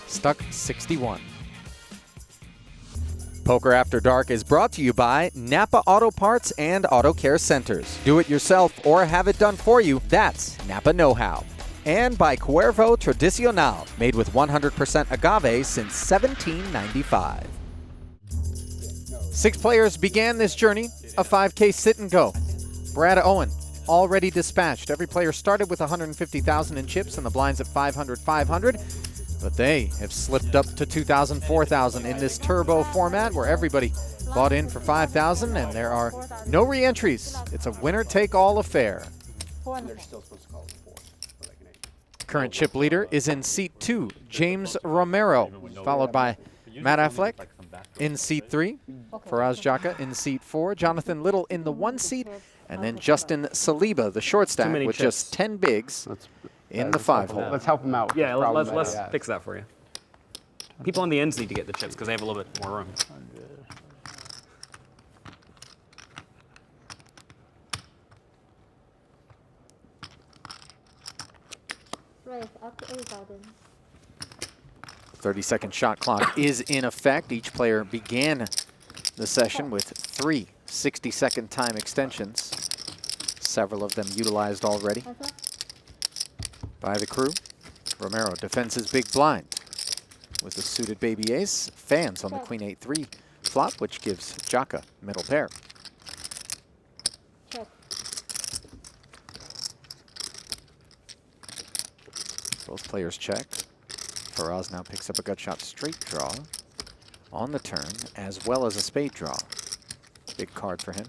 [SPEAKER 1] stuck 61. Poker After Dark is brought to you by Napa Auto Parts and Auto Care Centers. Do it yourself or have it done for you. That's Napa Know-How. And by Cuervo Tradicional, made with 100% agave since 1795. 6 players began this journey, a 5K sit and go. Brad Owen, already dispatched. Every player started with 150,000 in chips and the blinds at 500, 500. But they have slipped up to 2,000, 4,000 in this turbo format where everybody bought in for 5,000 and there are no re-entries. It's a winner-take-all affair. Current chip leader is in seat 2, James Romero, followed by Matt Affleck in seat 3, Faraz Jaka in seat 4, Jonathan Little in the 1 seat, and then Justin Saliba, the short stack, with just 10 bigs in the 5 hole.
[SPEAKER 15] Let's help him out.
[SPEAKER 12] Yeah, let's fix that for you. People on the ends need to get the chips because they have a little bit more room.
[SPEAKER 11] Raise up to 8,000.
[SPEAKER 1] 30-second shot clock is in effect. Each player began the session with 3 60-second time extensions. Several of them utilized already by the crew. Romero defends his big blind with a suited baby ace. Fans on the queen 8-3 flop, which gives Jaka middle pair.
[SPEAKER 11] Check.
[SPEAKER 1] Both players check. Faraz now picks up a gut shot straight draw on the turn, as well as a spade draw. Big card for him.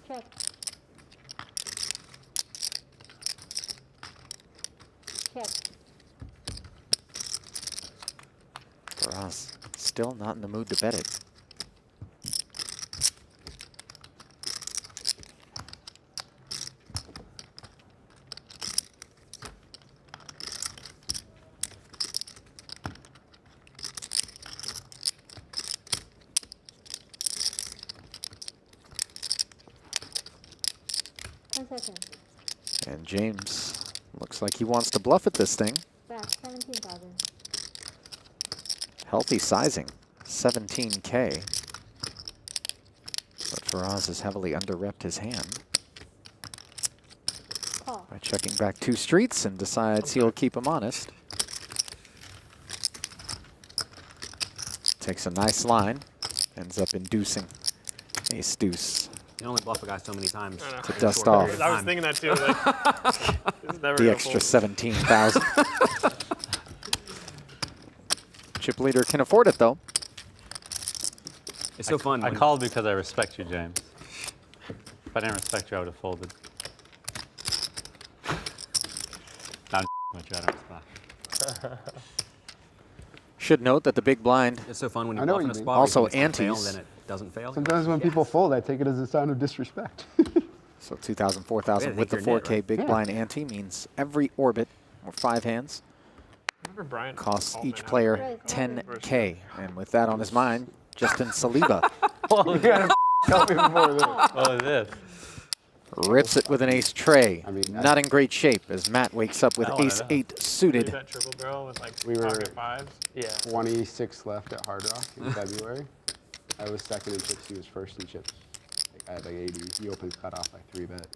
[SPEAKER 11] Check. Check.
[SPEAKER 1] Faraz still not in the mood to bet it. And James looks like he wants to bluff at this thing.
[SPEAKER 11] Back 17,000.
[SPEAKER 1] Healthy sizing, 17K. But Faraz has heavily under-repped his hand by checking back 2 streets and decides he'll keep him honest. Takes a nice line, ends up inducing ace deuce.
[SPEAKER 2] You can only bluff a guy so many times.
[SPEAKER 1] To dust off.
[SPEAKER 16] I was thinking that too. Like,
[SPEAKER 1] The extra 17,000. Chip leader can afford it though.
[SPEAKER 2] It's so fun.
[SPEAKER 17] I called because I respect you, James. If I didn't respect you, I would have folded. I'm with you, I don't respect.
[SPEAKER 1] Should note that the big blind
[SPEAKER 2] It's so fun when you
[SPEAKER 15] I know
[SPEAKER 2] bluff in
[SPEAKER 15] what
[SPEAKER 2] a
[SPEAKER 15] you
[SPEAKER 2] spot.
[SPEAKER 15] mean.
[SPEAKER 1] Also
[SPEAKER 2] where you think it's gonna fail,
[SPEAKER 1] antes.
[SPEAKER 2] then it doesn't fail.
[SPEAKER 15] Sometimes when people fold, I take it as a sign of disrespect.
[SPEAKER 1] So 2,000, 4,000
[SPEAKER 2] Yeah,
[SPEAKER 1] with the
[SPEAKER 2] I think you're
[SPEAKER 1] 4K
[SPEAKER 2] net, right?
[SPEAKER 1] big
[SPEAKER 15] Yeah.
[SPEAKER 1] blind ante means every orbit or 5 hands
[SPEAKER 16] remember Brian
[SPEAKER 1] costs
[SPEAKER 16] Altman
[SPEAKER 1] each
[SPEAKER 16] out
[SPEAKER 1] player
[SPEAKER 16] there?
[SPEAKER 1] 10K. And with that on his mind, Justin Saliba
[SPEAKER 15] You gotta tell me before this.
[SPEAKER 17] What was this?
[SPEAKER 1] rips it with an ace tray.
[SPEAKER 15] I mean,
[SPEAKER 1] Not in great shape as Matt wakes up with
[SPEAKER 17] I wanna
[SPEAKER 1] ace
[SPEAKER 17] know.
[SPEAKER 1] 8 suited.
[SPEAKER 16] That triple barrel with like
[SPEAKER 15] We were-
[SPEAKER 16] pocket fives.
[SPEAKER 19] Yeah.
[SPEAKER 15] 26 left at Hard Rock in February. I was second in chips. He was first in chips. Like, I had like 80. He opened cut off like 3-bet.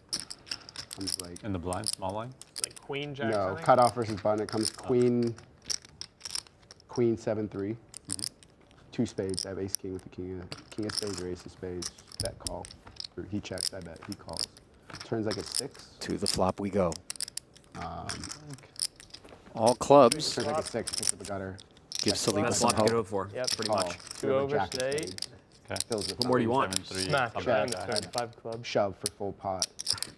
[SPEAKER 15] comes like.
[SPEAKER 17] In the blind, small line?
[SPEAKER 16] Like queen, jack,
[SPEAKER 15] No,
[SPEAKER 16] something?
[SPEAKER 15] cutoff versus button. It comes queen 7-3. 2 spades. I have ace king with the king of spades or ace of spades. Bet call. Or he checks, I bet. He calls. Turns like a 6.
[SPEAKER 1] To the flop we go. All clubs.
[SPEAKER 15] Turns like a 6. Picks up a gutter.
[SPEAKER 1] Give Saliba some
[SPEAKER 12] Flop to get
[SPEAKER 1] hope.
[SPEAKER 12] for.
[SPEAKER 16] Yep,
[SPEAKER 12] pretty
[SPEAKER 15] Call.
[SPEAKER 12] much.
[SPEAKER 16] Two
[SPEAKER 15] River,
[SPEAKER 16] over,
[SPEAKER 15] jack of
[SPEAKER 16] spade.
[SPEAKER 15] spades.
[SPEAKER 17] Okay.
[SPEAKER 15] Fills with
[SPEAKER 12] What more do you want?
[SPEAKER 17] 7-3.
[SPEAKER 16] Smack.
[SPEAKER 17] I'll
[SPEAKER 15] Shove.
[SPEAKER 17] bet that.
[SPEAKER 16] 5 clubs.
[SPEAKER 15] Shove for full pot.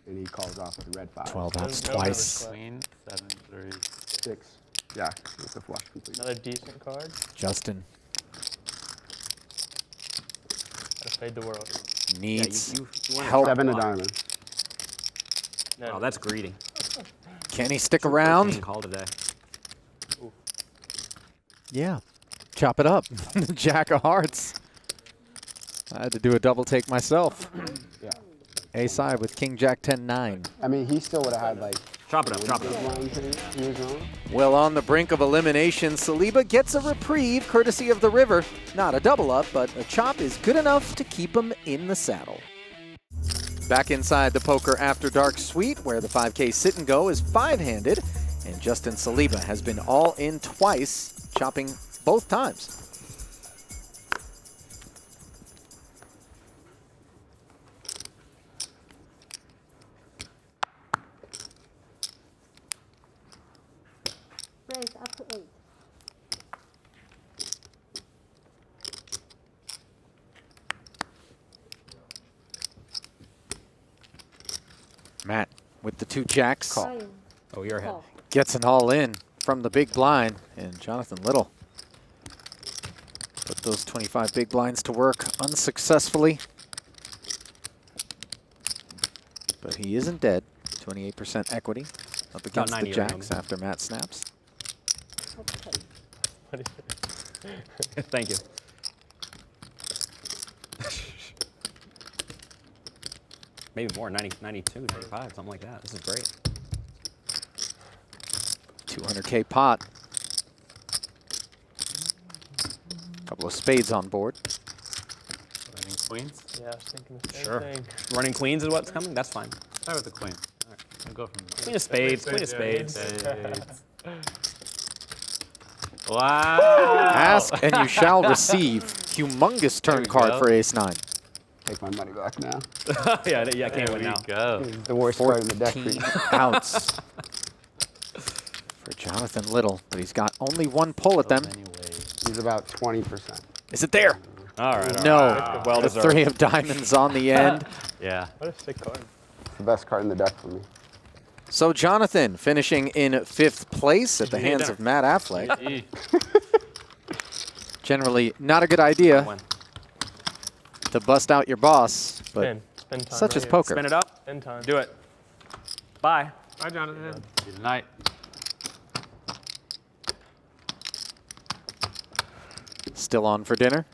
[SPEAKER 15] And he calls off with a red 5.
[SPEAKER 1] 12 outs
[SPEAKER 16] No
[SPEAKER 1] twice.
[SPEAKER 16] rivers
[SPEAKER 17] Queen, 7-3.
[SPEAKER 15] 6. Jack with the flush complete.
[SPEAKER 16] Another decent card.
[SPEAKER 1] Justin
[SPEAKER 16] Gotta fade the world.
[SPEAKER 1] needs
[SPEAKER 12] you wanna
[SPEAKER 1] help.
[SPEAKER 15] 7 to diamond.
[SPEAKER 16] No,
[SPEAKER 12] Oh, that's greedy.
[SPEAKER 1] Can he stick
[SPEAKER 12] Can't
[SPEAKER 1] around?
[SPEAKER 12] call today.
[SPEAKER 1] Yeah. Chop it up. Jack of hearts. I had to do a double take myself.
[SPEAKER 15] Yeah.
[SPEAKER 1] A side with King Jack 10-9.
[SPEAKER 15] I mean, he still would have had like.
[SPEAKER 12] Chop it up, chop it up.
[SPEAKER 15] He was wrong.
[SPEAKER 1] Well, on the brink of elimination, Saliba gets a reprieve courtesy of the river. Not a double up, but a chop is good enough to keep him in the saddle. Back inside the Poker After Dark suite, where the 5K sit and go is 5-handed, and Justin Saliba has been all in twice, chopping both times.
[SPEAKER 11] Raise up to 8.
[SPEAKER 1] Matt with the 2 jacks.
[SPEAKER 11] Ryan.
[SPEAKER 12] Oh, you're ahead.
[SPEAKER 11] Call.
[SPEAKER 1] Gets an all in from the big blind, and Jonathan Little put those 25 big blinds to work unsuccessfully. But he isn't dead. 28% equity up against the
[SPEAKER 12] 90
[SPEAKER 1] jacks
[SPEAKER 12] around.
[SPEAKER 1] after Matt snaps.
[SPEAKER 11] Okay.
[SPEAKER 12] Thank you. Maybe more, 90, 92, 95, something like that. This is great.
[SPEAKER 1] 200K pot. Couple of spades on board.
[SPEAKER 17] Running queens?
[SPEAKER 16] Yeah, I was thinking the same
[SPEAKER 12] Sure.
[SPEAKER 16] thing.
[SPEAKER 12] Running queens is what's coming? That's fine.
[SPEAKER 17] Start with the queen. All right. I'll go from there.
[SPEAKER 12] Queen of spades, queen of spades.
[SPEAKER 17] Spades. Wow.
[SPEAKER 1] Ask and you shall receive. Humongous turn card
[SPEAKER 17] go.
[SPEAKER 1] for ace-9.
[SPEAKER 15] Take my money back now.
[SPEAKER 12] yeah, I can't win now.
[SPEAKER 17] Go.
[SPEAKER 15] This is the worst card in the deck for
[SPEAKER 1] 14
[SPEAKER 15] you.
[SPEAKER 1] outs for Jonathan Little, but he's got only 1 pull at them.
[SPEAKER 15] He's about 20%.
[SPEAKER 1] Is it there?
[SPEAKER 12] All right.
[SPEAKER 1] No.
[SPEAKER 12] Well
[SPEAKER 1] The
[SPEAKER 12] deserved.
[SPEAKER 1] 3 of diamonds on the end.
[SPEAKER 17] Yeah.
[SPEAKER 16] What a sick card.
[SPEAKER 15] It's the best card in the deck for me.
[SPEAKER 1] So Jonathan finishing in 5th place at the hands of Matt Affleck. Generally not a good idea to bust out your boss, but
[SPEAKER 16] Spin time
[SPEAKER 1] such
[SPEAKER 16] right
[SPEAKER 1] is
[SPEAKER 16] here.
[SPEAKER 1] poker.
[SPEAKER 12] Spin it up.
[SPEAKER 16] Spin time.
[SPEAKER 12] Do it. Bye.
[SPEAKER 16] Bye, Jonathan.
[SPEAKER 17] Good night.
[SPEAKER 1] Still on for dinner.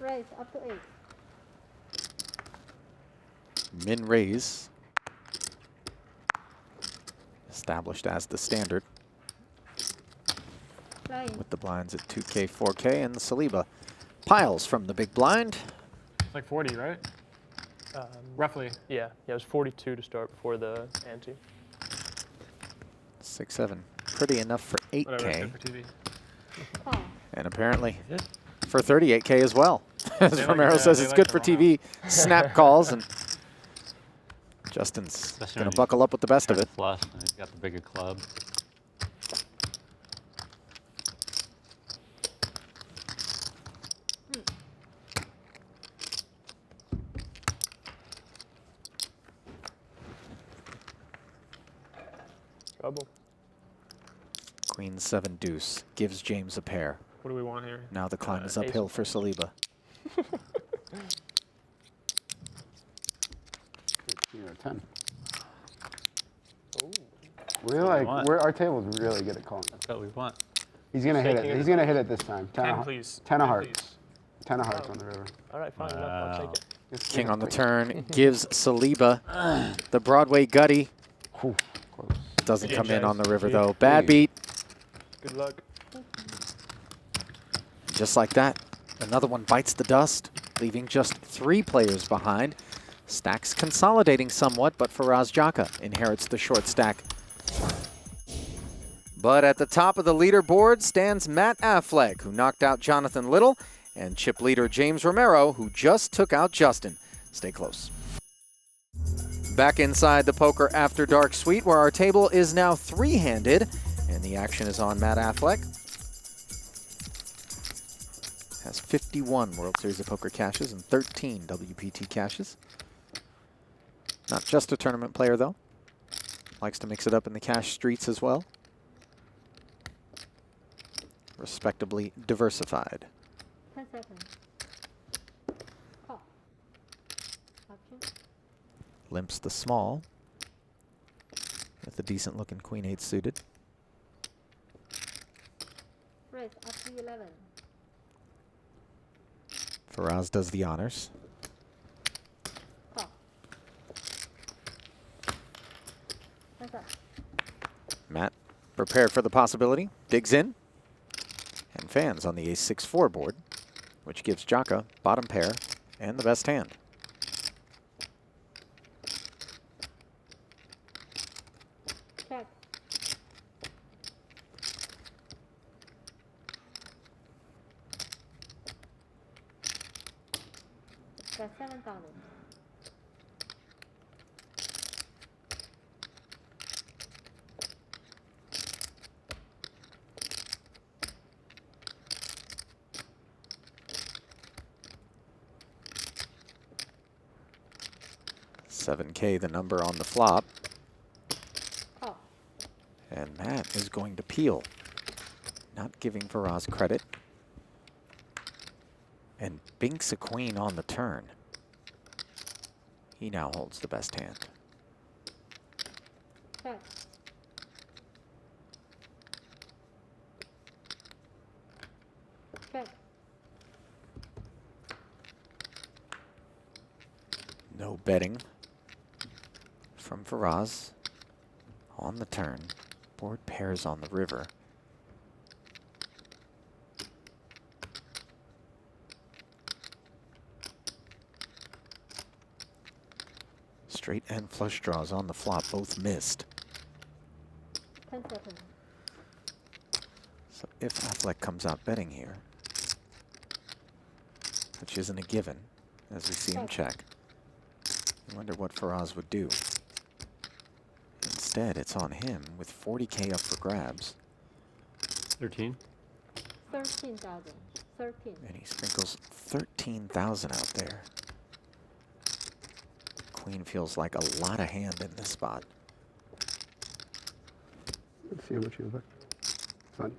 [SPEAKER 11] Raise up to 8.
[SPEAKER 1] Min raise. Established as the standard
[SPEAKER 11] Flying.
[SPEAKER 1] with the blinds at 2K, 4K, and Saliba piles from the big blind.
[SPEAKER 20] It's like 40, right?
[SPEAKER 16] Roughly. Yeah, it was 42 to start before the ante.
[SPEAKER 1] 6-7. Pretty enough for
[SPEAKER 20] Whatever, it's
[SPEAKER 1] 8K.
[SPEAKER 20] good for TV.
[SPEAKER 11] Call.
[SPEAKER 1] And apparently for 38K as well. As
[SPEAKER 20] They like
[SPEAKER 1] Romero
[SPEAKER 20] the-
[SPEAKER 1] says,
[SPEAKER 20] they
[SPEAKER 1] it's
[SPEAKER 20] like
[SPEAKER 1] good
[SPEAKER 20] the
[SPEAKER 1] for
[SPEAKER 20] Romero.
[SPEAKER 1] TV. Snap calls, and Justin's
[SPEAKER 17] Especially
[SPEAKER 1] going
[SPEAKER 17] when
[SPEAKER 1] to
[SPEAKER 17] you
[SPEAKER 1] buckle up with the best of
[SPEAKER 17] turn
[SPEAKER 1] it.
[SPEAKER 17] Flush, and he's got the bigger club.
[SPEAKER 16] Trouble.
[SPEAKER 1] Queen 7 deuce gives James a pair.
[SPEAKER 20] What do we want here?
[SPEAKER 1] Now the climb is
[SPEAKER 16] ace
[SPEAKER 1] uphill
[SPEAKER 16] of
[SPEAKER 1] for Saliba.
[SPEAKER 15] You're a 10.
[SPEAKER 16] Ooh.
[SPEAKER 15] We're
[SPEAKER 17] what we
[SPEAKER 15] like,
[SPEAKER 17] want.
[SPEAKER 15] our table's really good at calling.
[SPEAKER 17] That's what we want.
[SPEAKER 15] He's gonna hit
[SPEAKER 16] Shaking
[SPEAKER 15] it.
[SPEAKER 16] it.
[SPEAKER 15] He's gonna hit it this time.
[SPEAKER 20] 10, please.
[SPEAKER 15] 10 of
[SPEAKER 20] 10,
[SPEAKER 15] hearts.
[SPEAKER 20] please.
[SPEAKER 15] 10 of hearts on the river.
[SPEAKER 16] All right, fine enough. I'll take it.
[SPEAKER 15] Just
[SPEAKER 1] King
[SPEAKER 15] hit
[SPEAKER 1] on the
[SPEAKER 15] it.
[SPEAKER 1] turn gives Saliba the Broadway gutty.
[SPEAKER 15] Whew, close.
[SPEAKER 1] Doesn't
[SPEAKER 16] Good
[SPEAKER 1] come in
[SPEAKER 16] chase.
[SPEAKER 1] on the river
[SPEAKER 15] Yeah.
[SPEAKER 1] though. Bad beat.
[SPEAKER 16] Good luck.
[SPEAKER 1] Just like that, another one bites the dust, leaving just 3 players behind. Stacks consolidating somewhat, but Faraz Jaka inherits the short stack. But at the top of the leaderboard stands Matt Affleck, who knocked out Jonathan Little, and chip leader James Romero, who just took out Justin. Stay close. Back inside the Poker After Dark suite, where our table is now 3-handed, and the action is on Matt Affleck. Has 51 World Series of Poker cashes and 13 WPT cashes. Not just a tournament player, though. Likes to mix it up in the cash streets as well. Respectably diversified.
[SPEAKER 11] 10 seconds. Call. Option.
[SPEAKER 1] Limps the small with a decent looking Queen 8 suited.
[SPEAKER 11] Raise up to 11.
[SPEAKER 1] Faraz does the honors.
[SPEAKER 11] Call. Hands up.
[SPEAKER 1] Matt, prepared for the possibility, digs in, and fans on the ace-6-4 board, which gives Jaka bottom pair and the best hand.
[SPEAKER 11] Check. That's 7,000.
[SPEAKER 1] $7K the number on the flop.
[SPEAKER 11] Oh.
[SPEAKER 1] And Matt is going to peel, not giving Faraz credit. And binks a queen on the turn. He now holds the best hand.
[SPEAKER 11] Check. Check.
[SPEAKER 1] No betting from Faraz on the turn. Board pairs on the river. Straight and flush draws on the flop, both missed.
[SPEAKER 11] 10 seconds.
[SPEAKER 1] So if Affleck comes out betting here, which isn't a given, as we see him check, I wonder what Faraz would do. Instead, it's on him with 40K up for grabs.
[SPEAKER 17] 13.
[SPEAKER 11] 13,000. 13.
[SPEAKER 1] And he sprinkles 13,000 out there. Queen feels like a lot of hand in this spot.
[SPEAKER 15] Let's see how much you have. Fun.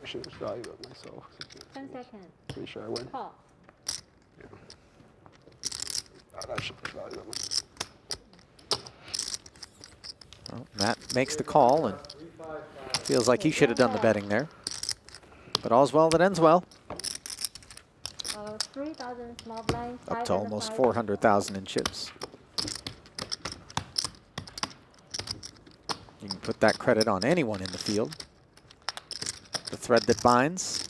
[SPEAKER 15] I should just value it myself.
[SPEAKER 11] 10 seconds.
[SPEAKER 15] Pretty sure I win.
[SPEAKER 11] Call.
[SPEAKER 15] Yeah. I should just value it myself.
[SPEAKER 1] Well, Matt makes the call and feels like he should have done the betting there. But all's well that ends well.
[SPEAKER 11] 3,000 small blind.
[SPEAKER 1] Up to almost 400,000 in chips. You can put that credit on anyone in the field. The thread that binds.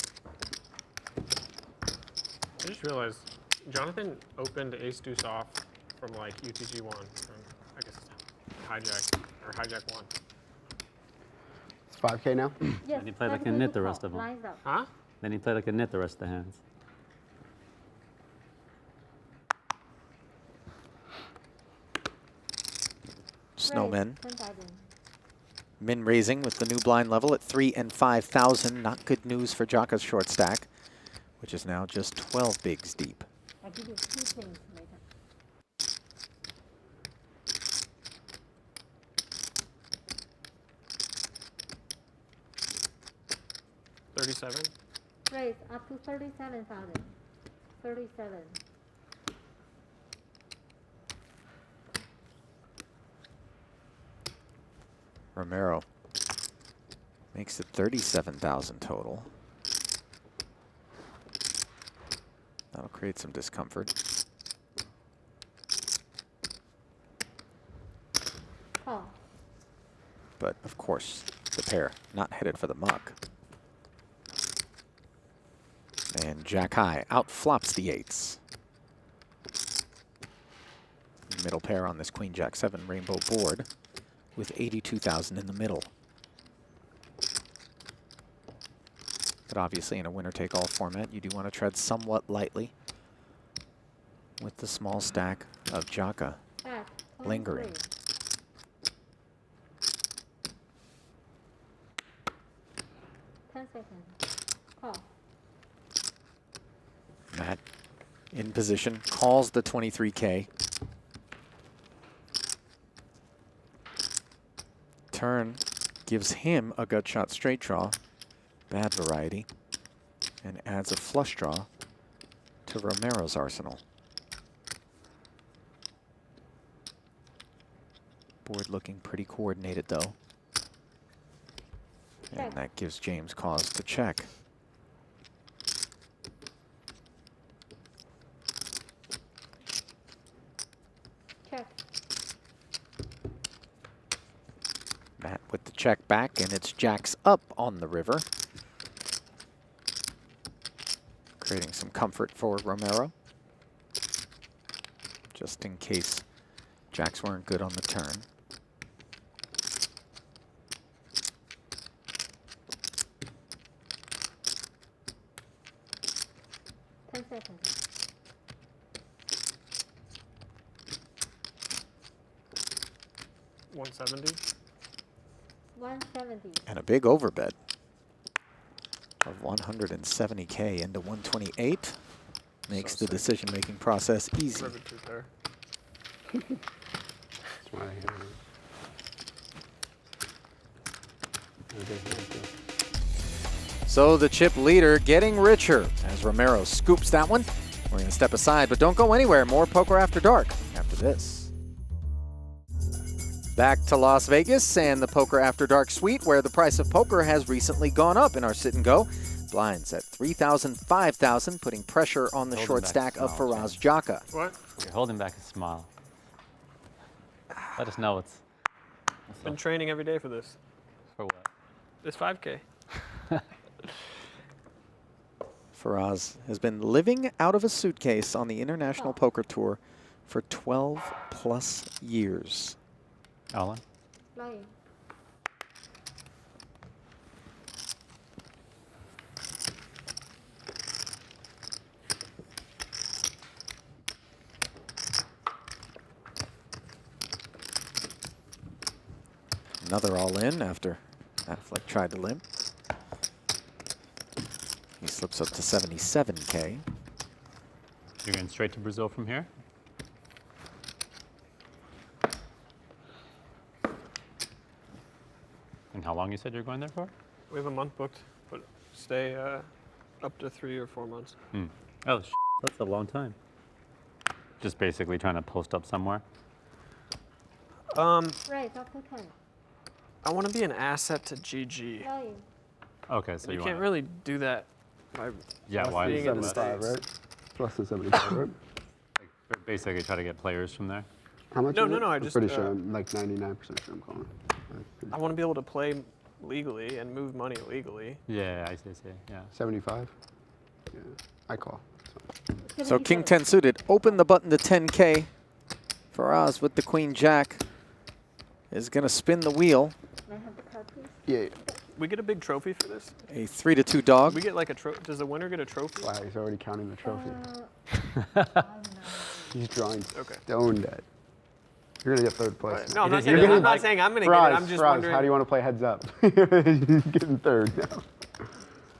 [SPEAKER 20] I just realized Jonathan opened ace deuce off from like UTG 1, from I guess hijack or hijack 1.
[SPEAKER 15] It's 5K now?
[SPEAKER 11] Yes.
[SPEAKER 17] Then he played like a nit the rest of them.
[SPEAKER 11] Lines up.
[SPEAKER 20] Huh?
[SPEAKER 17] Then he played like a nit the rest of the hands.
[SPEAKER 1] Snowmen.
[SPEAKER 11] 10,000.
[SPEAKER 1] Min raising with the new blind level at 3,000 and 5,000. Not good news for Jaka's short stack, which is now just 12 bigs deep.
[SPEAKER 11] I'll give you 2 things later.
[SPEAKER 20] $37.
[SPEAKER 11] Raise up to 37,000. 37.
[SPEAKER 1] Romero makes it 37,000 total. That'll create some discomfort.
[SPEAKER 11] Call.
[SPEAKER 1] But of course, the pair not headed for the muck. And Jack high outflops the 8s. Middle pair on this Queen Jack 7 rainbow board with 82,000 in the middle. But obviously in a winner-take-all format, you do want to tread somewhat lightly with the small stack of Jaka lingering. Matt in position, calls the 23K. Turn gives him a gut shot straight draw, bad variety, and adds a flush draw to Romero's arsenal. Board looking pretty coordinated though. And that gives James cause to check. Matt with the check back, and it's jacks up on the river. Creating some comfort for Romero. Just in case jacks weren't good on the turn.
[SPEAKER 20] $170.
[SPEAKER 11] 170.
[SPEAKER 1] And a big overbet of 170K into 128 makes the decision-making process easy. So the chip leader getting richer as Romero scoops that one. We're going to step aside, but don't go anywhere. More Poker After Dark after this. Back to Las Vegas and the Poker After Dark suite, where the price of poker has recently gone up in our sit and go. Blinds at 3,000, 5,000, putting pressure on the short stack of Faraz Jaka.
[SPEAKER 20] What?
[SPEAKER 17] You're holding back a smile. Let us know what's
[SPEAKER 16] Been training every day for this.
[SPEAKER 17] For what?
[SPEAKER 16] This 5K.
[SPEAKER 1] Faraz has been living out of a suitcase on the International Poker Tour for 12 plus years.
[SPEAKER 17] Alan?
[SPEAKER 1] Another all-in after Affleck tried to limp. He slips up to 77K.
[SPEAKER 17] You're going straight to Brazil from here? And how long you said you're going there for?
[SPEAKER 16] We have a month booked, but stay up to 3 or 4 months.
[SPEAKER 17] Oh, that's a long time. Just basically trying to post up somewhere?
[SPEAKER 11] Right, after 10.
[SPEAKER 16] I want to be an asset to GG.
[SPEAKER 17] Okay, so
[SPEAKER 16] you
[SPEAKER 17] you
[SPEAKER 16] can't
[SPEAKER 17] wanna-
[SPEAKER 16] really do that by
[SPEAKER 17] why
[SPEAKER 16] being
[SPEAKER 17] is
[SPEAKER 16] in the
[SPEAKER 15] 75,
[SPEAKER 16] States.
[SPEAKER 15] right? Plus the 75, right?
[SPEAKER 17] Like, basically try to get players from there?
[SPEAKER 15] How much?
[SPEAKER 16] No,
[SPEAKER 15] is
[SPEAKER 16] no,
[SPEAKER 15] it?
[SPEAKER 16] no, I
[SPEAKER 15] I'm
[SPEAKER 16] just,
[SPEAKER 15] pretty sure. I'm like 99% sure I'm calling.
[SPEAKER 16] I want to be able to play legally and move money legally.
[SPEAKER 17] Yeah, I see, yeah.
[SPEAKER 15] 75. Yeah, I call.
[SPEAKER 1] So King 10 suited, open the button to 10K. Faraz with the Queen Jack is going to spin the wheel.
[SPEAKER 15] Yeah.
[SPEAKER 16] We get a big trophy for this?
[SPEAKER 1] A 3-2 dog.
[SPEAKER 16] We get like a trophy. Does the winner get a trophy?
[SPEAKER 15] Wow, he's already counting the trophy. He's drawing stone dead. You're gonna get third place.
[SPEAKER 16] Right. No, I'm not saying I'm gonna get it. I'm just wondering.
[SPEAKER 15] How do you want to play heads up? You're getting third now.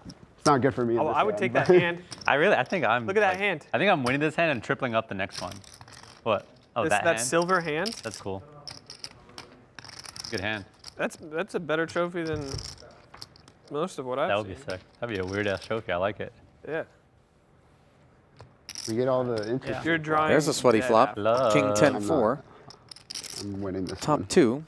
[SPEAKER 15] It's not good for me.
[SPEAKER 16] Oh, I would take that hand.
[SPEAKER 17] I think I'm.
[SPEAKER 16] Look at that hand.
[SPEAKER 17] I think I'm winning this hand and tripling up the next one. What? Oh, that hand?
[SPEAKER 16] Silver hand?
[SPEAKER 17] That's cool. Good hand.
[SPEAKER 16] That's a better trophy than most of what I've
[SPEAKER 17] That
[SPEAKER 16] seen.
[SPEAKER 17] would be sick. That'd be a weird ass trophy. I like it.
[SPEAKER 16] Yeah.
[SPEAKER 15] We get all the interest.
[SPEAKER 16] You're drawing.
[SPEAKER 1] There's a sweaty flop. King 10-4.
[SPEAKER 15] I'm winning this
[SPEAKER 1] Top
[SPEAKER 15] one.
[SPEAKER 1] 2.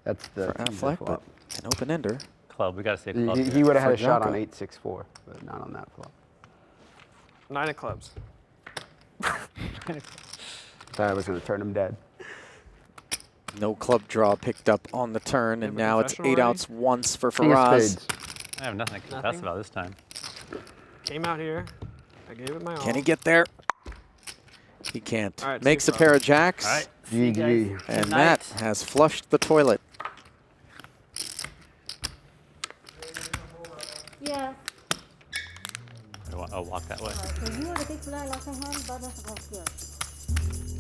[SPEAKER 15] That's the
[SPEAKER 1] for Affleck, but an open-ender.
[SPEAKER 17] Club. We gotta say club.
[SPEAKER 15] He would have had a
[SPEAKER 1] For
[SPEAKER 15] shot on
[SPEAKER 1] Jaka.
[SPEAKER 15] 8-6-4, but not on that flop.
[SPEAKER 16] 9 of clubs.
[SPEAKER 15] Thought I was gonna turn him dead.
[SPEAKER 1] No club draw picked up on the turn, and now it's 8 outs once for
[SPEAKER 15] King of
[SPEAKER 1] Faraz.
[SPEAKER 15] spades.
[SPEAKER 17] I have nothing to confess about this time.
[SPEAKER 16] Came out here. I gave it my all.
[SPEAKER 1] Can he get there? He can't.
[SPEAKER 16] All right,
[SPEAKER 1] Makes a
[SPEAKER 16] super.
[SPEAKER 1] pair of jacks.
[SPEAKER 17] All right.
[SPEAKER 15] GG.
[SPEAKER 1] And Matt has flushed the toilet.
[SPEAKER 11] Yeah.
[SPEAKER 17] I'll walk that way.
[SPEAKER 11] So you are the big blind last hand, but that's good.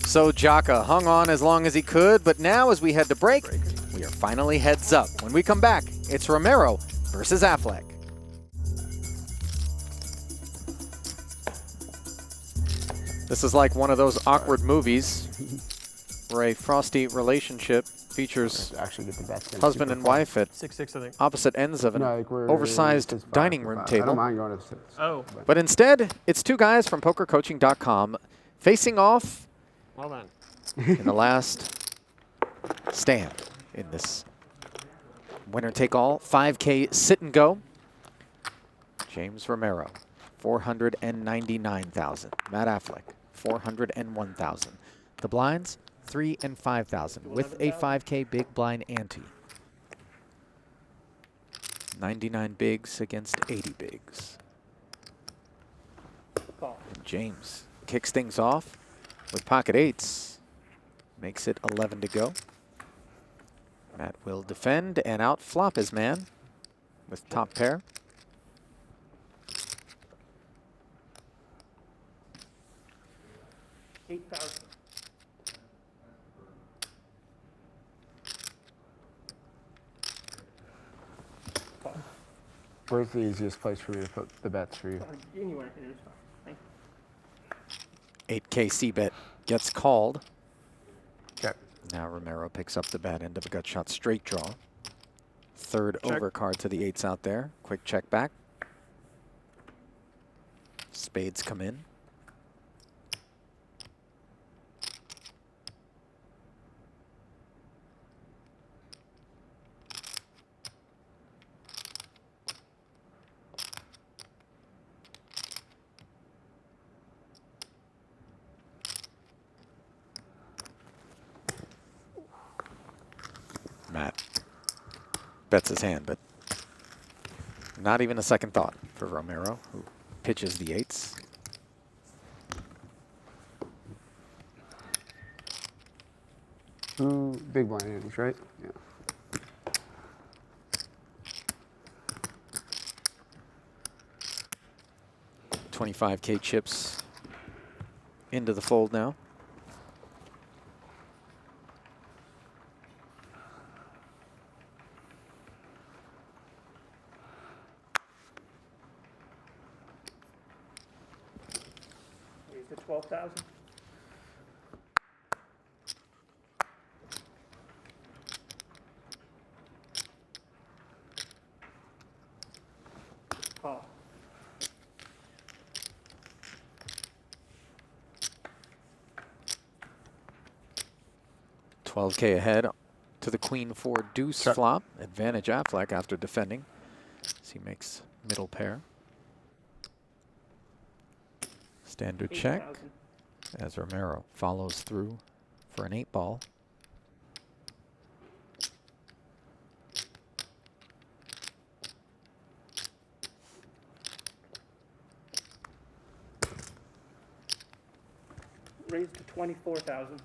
[SPEAKER 1] So Jaka hung on as long as he could, but now as we head to break, we are finally heads up. When we come back, it's Romero versus Affleck. This is like one of those awkward movies where a frosty relationship features husband and wife at
[SPEAKER 16] 6-6, I think.
[SPEAKER 1] opposite ends of an
[SPEAKER 15] we're
[SPEAKER 1] oversized
[SPEAKER 15] 6-5
[SPEAKER 1] dining
[SPEAKER 15] for
[SPEAKER 1] room
[SPEAKER 15] 5.
[SPEAKER 1] table.
[SPEAKER 15] I don't mind going to 6.
[SPEAKER 16] Oh.
[SPEAKER 1] But instead, it's two guys from PokerCoaching.com facing off
[SPEAKER 16] Well done.
[SPEAKER 1] in the last stand in this winner-take-all 5K sit-and-go. James Romero, 499,000. Matt Affleck, 401,000. The blinds, 3 and 5,000 with a 5K big blind ante. 99 bigs against 80 bigs. James kicks things off with pocket eights. Makes it 11 to go. Matt will defend and out flop his man with top pair.
[SPEAKER 13] $8,000.
[SPEAKER 15] Where's the easiest place for me to put the bets for you?
[SPEAKER 13] Anywhere here is fine. Thank you.
[SPEAKER 1] 8K C-bet gets called.
[SPEAKER 15] Okay.
[SPEAKER 1] Now Romero picks up the bad end of a gut shot straight draw. Third
[SPEAKER 16] Check.
[SPEAKER 1] overcard to the 8s out there. Quick check back. Spades come in. Matt bets his hand, but not even a second thought for Romero, who pitches the 8s.
[SPEAKER 15] Two big blind antes, right? Yeah.
[SPEAKER 1] $25K chips into the fold now.
[SPEAKER 13] Here's the 12,000. Call.
[SPEAKER 1] $12K ahead to the queen 4 deuce flop. Advantage Affleck after defending as he makes middle pair. Standard check
[SPEAKER 13] 8,000.
[SPEAKER 1] as Romero follows through for an 8-ball.
[SPEAKER 13] Raised to 24,000.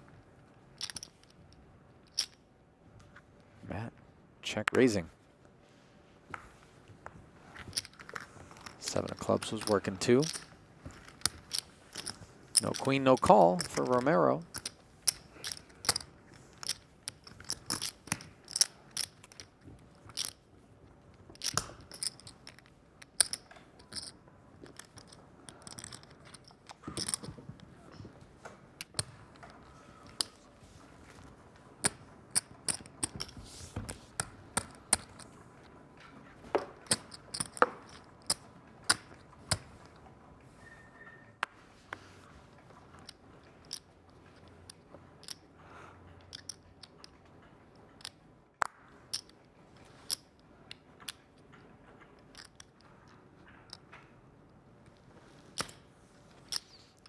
[SPEAKER 1] Matt, check raising. 7 of clubs was working too. No queen, no call for Romero.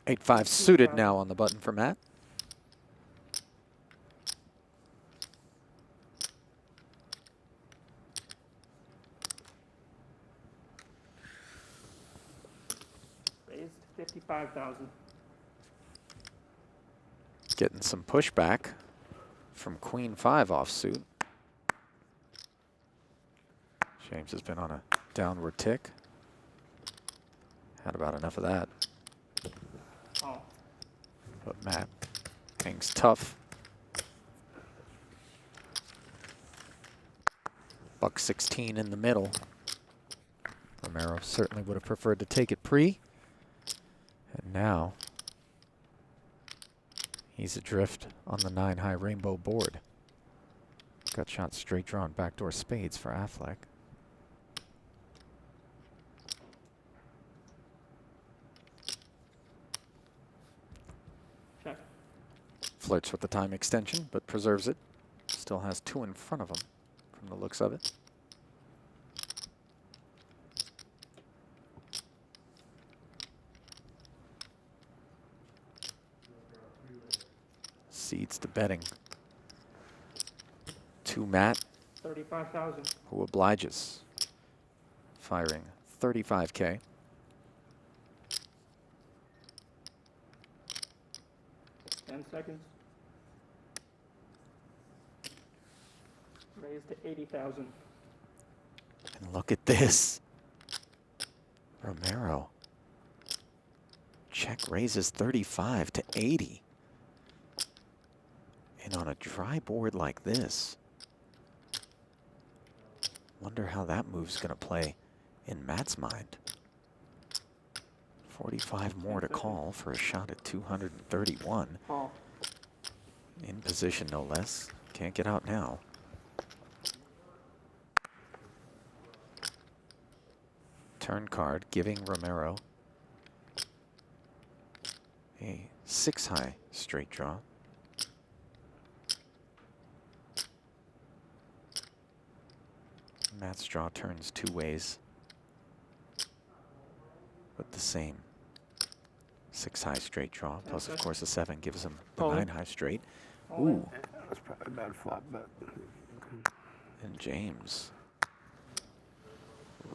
[SPEAKER 1] Eight five suited now on the button for Matt.
[SPEAKER 13] 55,000.
[SPEAKER 1] Getting some pushback from Queen 5 offsuit. James has been on a downward tick. Had about enough of that.
[SPEAKER 13] Oh.
[SPEAKER 1] But Matt hangs tough. Buck 16 in the middle. Romero certainly would have preferred to take it pre. And now he's adrift on the 9 high rainbow board. Got shot straight draw and backdoor spades for Affleck.
[SPEAKER 13] Check.
[SPEAKER 1] Flirts with the time extension, but preserves it. Still has 2 in front of him from the looks of it. Cedes to betting to Matt,
[SPEAKER 13] 35,000.
[SPEAKER 1] who obliges, firing 35K.
[SPEAKER 13] Ten seconds. Raised to 80,000.
[SPEAKER 1] And look at this. Romero. Check raises 35 to 80. And on a dry board like this, wonder how that move's going to play in Matt's mind. 45 more to call for a shot at 231.
[SPEAKER 13] Call.
[SPEAKER 1] In position, no less. Can't get out now. Turn card giving Romero a 6 high straight draw. Matt's draw turns 2 ways, but the same 6 high straight draw, plus of course a 7 gives him the 9 high straight. Ooh.
[SPEAKER 15] That's probably a bad flop, but.
[SPEAKER 1] And James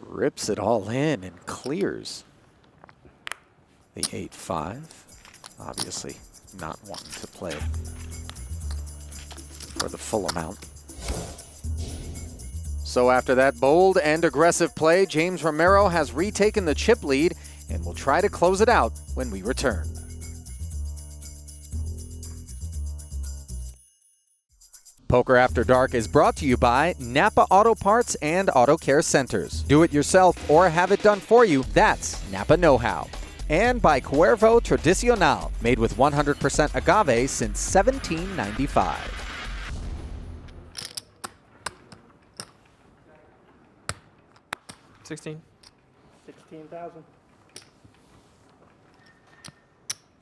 [SPEAKER 1] rips it all in and clears the 8-5. Obviously not wanting to play for the full amount. So after that bold and aggressive play, James Romero has retaken the chip lead and will try to close it out when we return. Poker After Dark is brought to you by Napa Auto Parts and Auto Care Centers. Do it yourself or have it done for you, that's Napa Know-How. And by Cuervo Tradicional, made with 100% agave since 1795.
[SPEAKER 16] 16.
[SPEAKER 13] 16,000.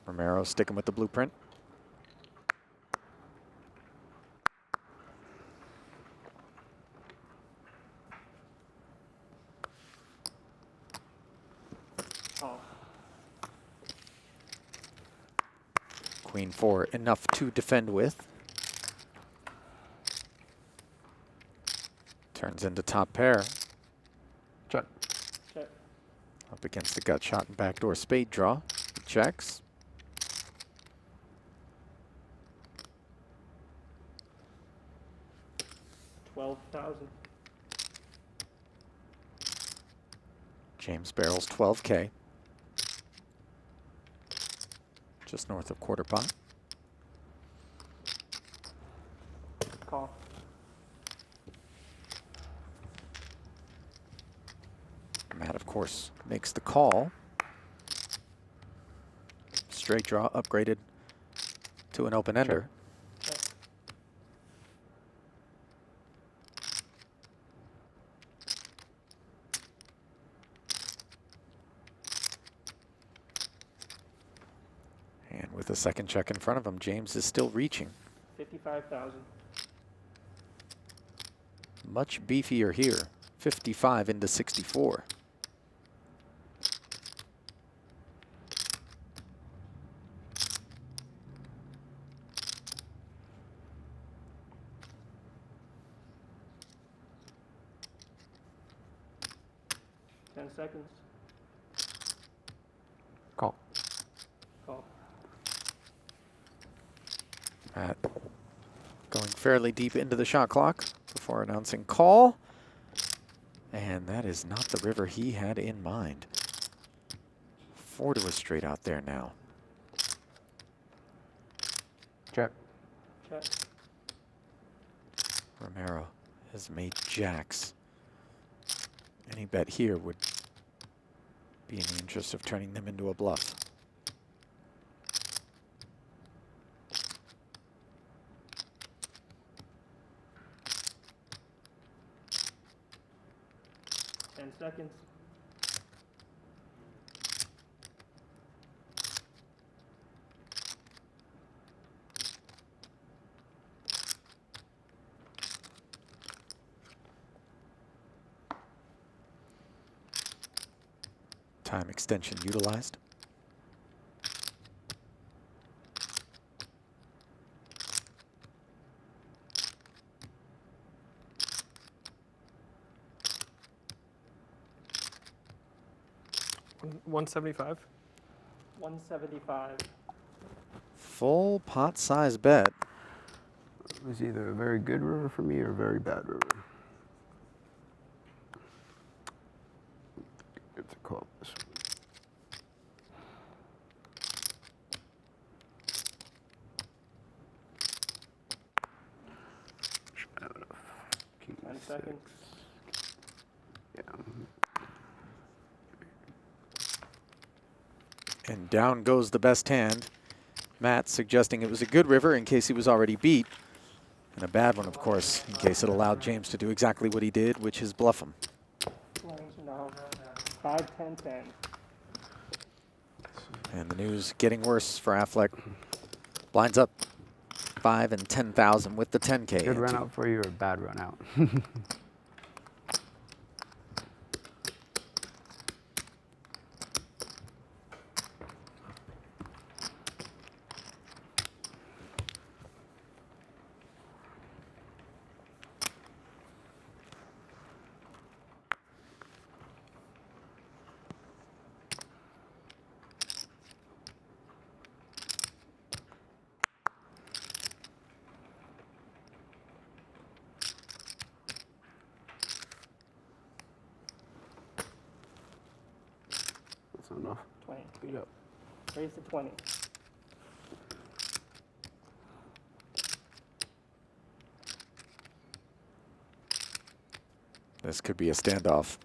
[SPEAKER 1] Romero sticking with the blueprint.
[SPEAKER 13] Call.
[SPEAKER 1] Queen 4 enough to defend with. Turns into top pair.
[SPEAKER 15] Check.
[SPEAKER 13] Check.
[SPEAKER 1] Up against the gut shot and backdoor spade draw. He checks.
[SPEAKER 13] $12,000.
[SPEAKER 1] James barrels 12K. Just north of quarter pot.
[SPEAKER 13] Call.
[SPEAKER 1] Matt, of course, makes the call. Straight draw upgraded to an open ender. And with a second check in front of him, James is still reaching.
[SPEAKER 13] 55,000.
[SPEAKER 1] Much beefier here. 55 into 64.
[SPEAKER 13] Seconds.
[SPEAKER 15] Call.
[SPEAKER 1] Matt going fairly deep into the shot clock before announcing call. And that is not the river he had in mind. 4 to a straight out there now.
[SPEAKER 15] Check.
[SPEAKER 16] Check.
[SPEAKER 1] Romero has made jacks. Any bet here would be in the interest of turning them into a bluff.
[SPEAKER 16] Seconds.
[SPEAKER 1] Time extension utilized.
[SPEAKER 16] $175. 175.
[SPEAKER 1] Full pot size bet.
[SPEAKER 15] It was either a very good river for me or a very bad river. It's a call this one. Should have enough. King
[SPEAKER 16] 10 seconds.
[SPEAKER 15] Yeah.
[SPEAKER 1] And down goes the best hand. Matt suggesting it was a good river in case he was already beat. And a bad one, of course, in case it allowed James to do exactly what he did, which is bluff him.
[SPEAKER 16] No. 5, 10, 10.
[SPEAKER 1] And the news getting worse for Affleck. Blinds up 5 and 10,000 with the 10K.
[SPEAKER 15] Good run out for you or a bad run out? Enough.
[SPEAKER 16] 20.
[SPEAKER 15] Beat up.
[SPEAKER 16] Raise to 20.
[SPEAKER 1] This could be a standoff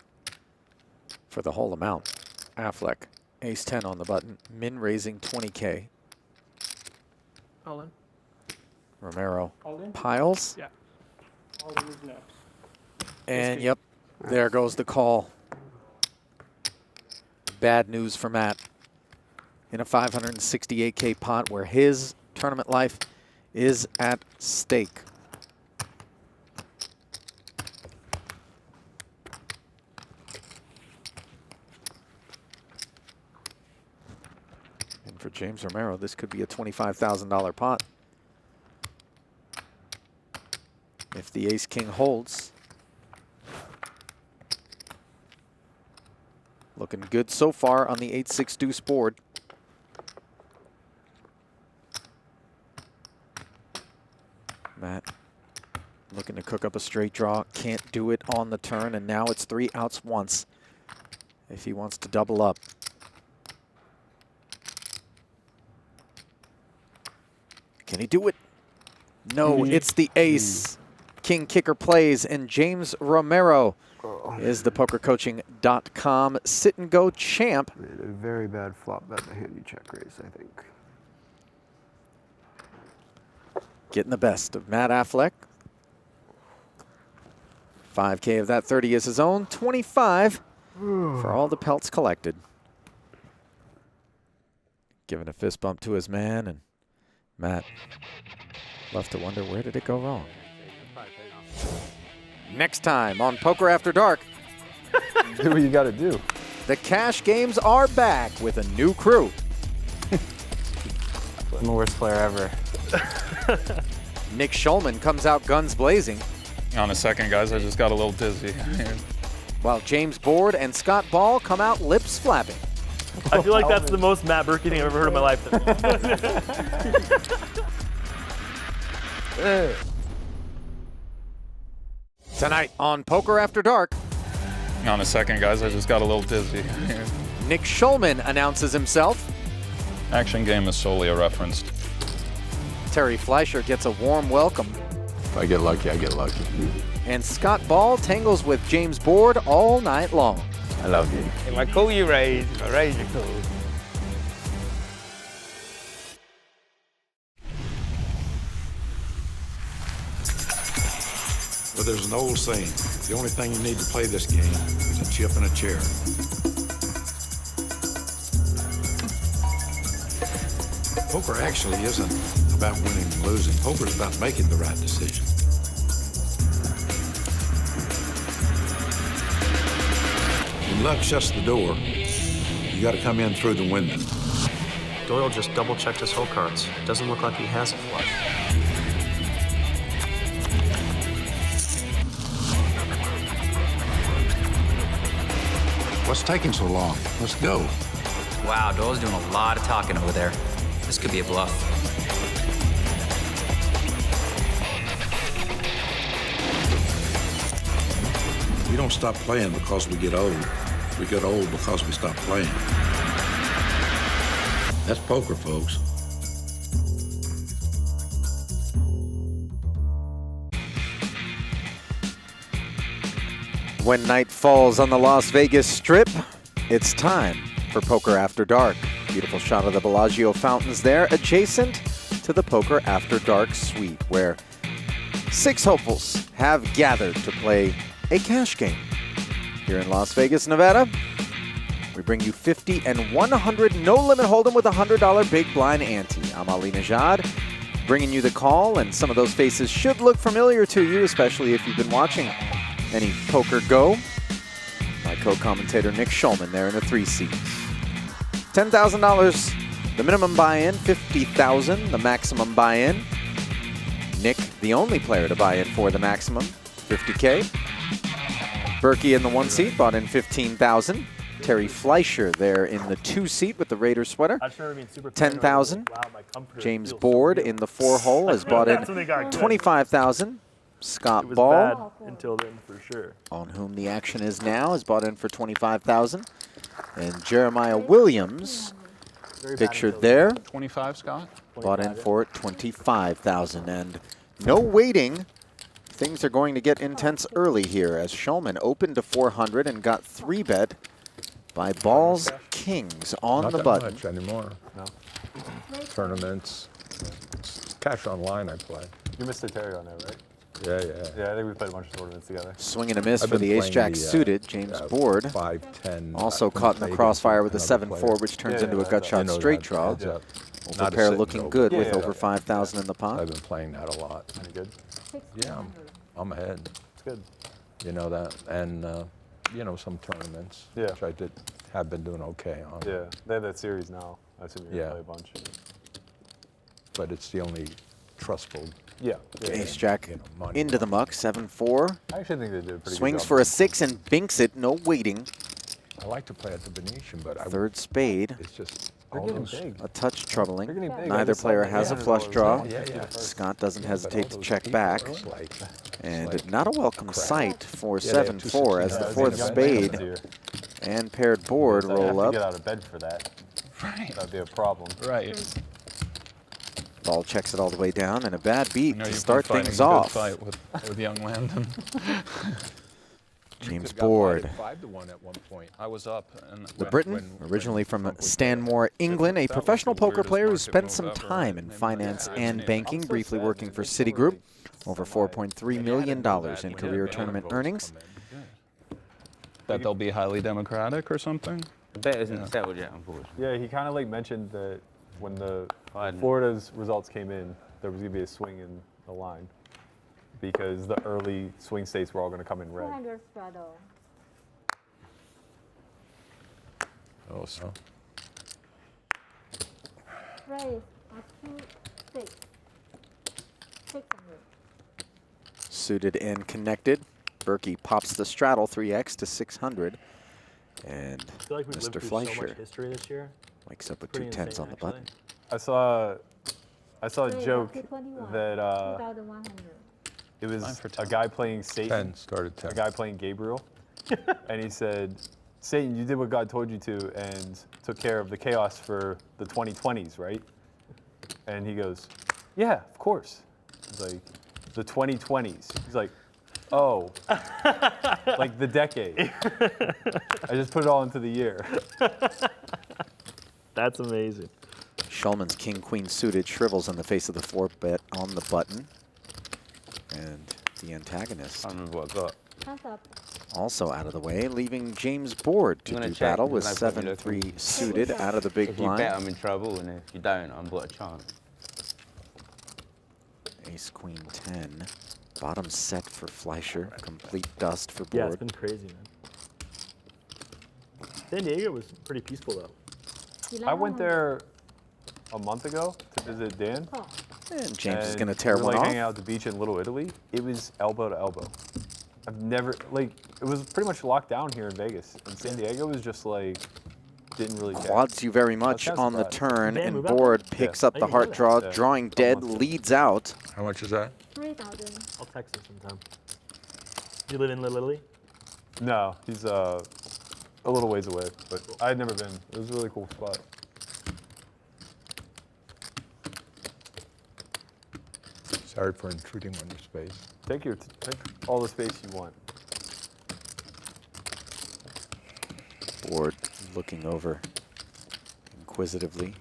[SPEAKER 1] for the whole amount. Affleck, ace 10 on the button, min raising 20K.
[SPEAKER 16] All in.
[SPEAKER 1] Romero
[SPEAKER 16] All in?
[SPEAKER 1] piles.
[SPEAKER 16] Yeah. All in is no.
[SPEAKER 1] And yep, there goes the call. Bad news for Matt in a 568K pot where his tournament life is at stake. And for James Romero, this could be a $25,000 pot. If the ace-king holds. Looking good so far on the 8-6 deuce board. Matt looking to cook up a straight draw. Can't do it on the turn, and now it's 3 outs once if he wants to double up. Can he do it? No, it's the ace. King kicker plays, and James Romero is the pokercoaching.com sit-and-go champ.
[SPEAKER 15] Made a very bad flop bet the hand you check raise, I think.
[SPEAKER 1] Getting the best of Matt Affleck. 5K of that 30 is his own. 25 for all the pelts collected. Giving a fist bump to his man, and Matt left to wonder, where did it go wrong? Next time on Poker After Dark.
[SPEAKER 15] Do what you got to do.
[SPEAKER 1] The cash games are back with a new crew.
[SPEAKER 9] I'm the worst player ever.
[SPEAKER 1] Nick Schulman comes out guns blazing.
[SPEAKER 21] On a second, guys, I just got a little dizzy.
[SPEAKER 1] While James Board and Scott Ball come out lips flapping.
[SPEAKER 22] I feel like that's the most Matt Berkey thing I've ever heard in my life.
[SPEAKER 1] Tonight on Poker After Dark.
[SPEAKER 21] On a second, guys, I just got a little dizzy.
[SPEAKER 1] Nick Schulman announces himself.
[SPEAKER 21] Action game is solely a reference.
[SPEAKER 1] Terry Fleischer gets a warm welcome.
[SPEAKER 5] If I get lucky, I get lucky.
[SPEAKER 1] And Scott Ball tangles with James Board all night long.
[SPEAKER 5] I love you.
[SPEAKER 8] If I call you raise, if I raise you call.
[SPEAKER 5] Well, there's an old saying, the only thing you need to play this game is a chip and a chair. Poker actually isn't about winning and losing. Poker's about making the right decision. When luck shuts the door, you got to come in through the window.
[SPEAKER 6] Doyle just double-checked his hole cards. Doesn't look like he has a flush.
[SPEAKER 5] What's taking so long? Let's go.
[SPEAKER 7] Wow, Doyle's doing a lot of talking over there. This could be a bluff.
[SPEAKER 5] We don't stop playing because we get old. We get old because we stop playing. That's poker, folks.
[SPEAKER 1] When night falls on the Las Vegas Strip, it's time for Poker After Dark. Beautiful shot of the Bellagio fountains there, adjacent to the Poker After Dark suite, where 6 hopefuls have gathered to play a cash game. Here in Las Vegas, Nevada, we bring you 50 and 100 no-limit hold'em with a $100 big blind ante. I'm Ali Najad, bringing you the call, and some of those faces should look familiar to you, especially if you've been watching any Poker Go. My co-commentator Nick Schulman there in the 3 seats. $10,000, the minimum buy-in, $50,000, the maximum buy-in. Nick, the only player to buy in for the maximum, $50K. Berkey in the 1 seat, bought in $15,000. Terry Fleischer there in the 2 seat with the Raider sweater, $10,000. James Board in the 4 hole has bought in $25,000. Scott Ball,
[SPEAKER 19] until then for sure,
[SPEAKER 1] on whom the action is now, is bought in for $25,000. And Jeremiah Williams, pictured there,
[SPEAKER 21] 25, Scott.
[SPEAKER 1] Bought in for $25,000. And no waiting. Things are going to get intense early here as Schulman opened to 400 and got 3-bet by Ball's Kings on the button.
[SPEAKER 22] Not that much anymore. No. Tournaments, cash online I play.
[SPEAKER 23] You missed Terry on there, right?
[SPEAKER 22] Yeah.
[SPEAKER 23] Yeah, I think we played a bunch of tournaments together.
[SPEAKER 1] Swing and a miss for the ace-jack suited. James Board
[SPEAKER 22] 5-10.
[SPEAKER 1] also caught in the crossfire with a 7-4, which turns into a gut shot straight draw. Over pair looking good with over 5,000 in the pot.
[SPEAKER 22] I've been playing that a lot.
[SPEAKER 23] Any good?
[SPEAKER 22] Yeah, I'm ahead.
[SPEAKER 23] It's good.
[SPEAKER 22] You know that, and you know, some tournaments, which I have been doing okay on.
[SPEAKER 23] Yeah, they have that series now. I assume you're gonna play a bunch.
[SPEAKER 22] But it's the only trustful.
[SPEAKER 23] Yeah.
[SPEAKER 1] Ace-jack into the muck, 7-4.
[SPEAKER 23] I actually think they did a pretty
[SPEAKER 1] Swings
[SPEAKER 23] good job.
[SPEAKER 1] for a 6 and binks it, no waiting.
[SPEAKER 22] I like to play at the Venetian, but
[SPEAKER 1] Third spade.
[SPEAKER 22] It's just
[SPEAKER 1] A touch troubling.
[SPEAKER 23] big.
[SPEAKER 1] Neither player has a flush draw.
[SPEAKER 22] Yeah.
[SPEAKER 1] Scott doesn't hesitate to check back. And not a welcome sight for 7-4 as the 4th spade and paired board roll up.
[SPEAKER 23] Get out of bed for that. Right. That'd be a problem.
[SPEAKER 21] Right.
[SPEAKER 1] Ball checks it all the way down, and a bad beat to
[SPEAKER 21] You've
[SPEAKER 1] start
[SPEAKER 21] been
[SPEAKER 1] things
[SPEAKER 21] fighting a good
[SPEAKER 1] off.
[SPEAKER 21] fight with young Landon.
[SPEAKER 1] James Board.
[SPEAKER 22] 5-1 at one point.
[SPEAKER 21] I was up. And
[SPEAKER 1] The Briton, originally from Stanmore, England, a professional poker player who spent some time in finance and banking, briefly working for Citigroup. Over $4.3 million in career tournament earnings.
[SPEAKER 21] That they'll be highly democratic or something?
[SPEAKER 23] Yeah, he kind of like mentioned that when the Florida's results came in, there was going to be a swing in the line because the early swing states were all going to come in red.
[SPEAKER 22] Oh, so.
[SPEAKER 11] Raise up to 6. 600.
[SPEAKER 1] Suited and connected. Berkey pops the straddle 3x to 600. And
[SPEAKER 19] I feel like we've lived
[SPEAKER 1] Mr.
[SPEAKER 19] through so much
[SPEAKER 1] Fleischer
[SPEAKER 19] history this year.
[SPEAKER 1] wakes up with
[SPEAKER 19] Pretty
[SPEAKER 1] 2 10s
[SPEAKER 19] insane,
[SPEAKER 1] on the button.
[SPEAKER 23] I saw I saw a
[SPEAKER 11] Raise
[SPEAKER 23] joke
[SPEAKER 11] up to 21,
[SPEAKER 23] that
[SPEAKER 11] 2,100.
[SPEAKER 23] it was a guy playing Satan.
[SPEAKER 22] 10 started 10.
[SPEAKER 23] A guy playing Gabriel, and he said, "Satan, you did what God told you to, and took care of the chaos for the 2020s, right?" And he goes, "Yeah, of course." He's like, "The 2020s." He's like, "Oh, like the decade." I just put it all into the year.
[SPEAKER 19] That's amazing.
[SPEAKER 1] Schulman's king-queen suited shrivels in the face of the 4-bet on the button. And the antagonist
[SPEAKER 8] I don't remember what I got.
[SPEAKER 11] Hands up.
[SPEAKER 1] also out of the way, leaving James Board to
[SPEAKER 8] I'm gonna
[SPEAKER 1] do
[SPEAKER 8] check,
[SPEAKER 1] battle with
[SPEAKER 8] because I put you
[SPEAKER 1] 7-3
[SPEAKER 8] looking.
[SPEAKER 1] suited out of the big
[SPEAKER 8] If you bet,
[SPEAKER 1] blind.
[SPEAKER 8] I'm in trouble, and if you don't, I've got a chance.
[SPEAKER 1] Ace, queen, 10. Bottom set for Fleischer. Complete dust for Board.
[SPEAKER 19] Yeah, it's been crazy, man. San Diego was pretty peaceful, though.
[SPEAKER 23] I went there a month ago to visit Dan.
[SPEAKER 1] And James is going to tear
[SPEAKER 23] we were,
[SPEAKER 1] one
[SPEAKER 23] like,
[SPEAKER 1] off.
[SPEAKER 23] hanging out at the beach in Little Italy. It was elbow to elbow. I've never, like, it was pretty much locked down here in Vegas. And San Diego was just like, didn't really care.
[SPEAKER 1] Quads you very much on the turn, and Board picks up the heart draw, drawing dead, leads out.
[SPEAKER 22] How much is that?
[SPEAKER 11] 3,000.
[SPEAKER 19] I'll text him sometime. You live in Little Italy?
[SPEAKER 23] No, he's a little ways away, but I had never been. It was a really cool spot.
[SPEAKER 22] Sorry for intruding on your space.
[SPEAKER 23] Take all the space you want.
[SPEAKER 1] Board looking over inquisitively.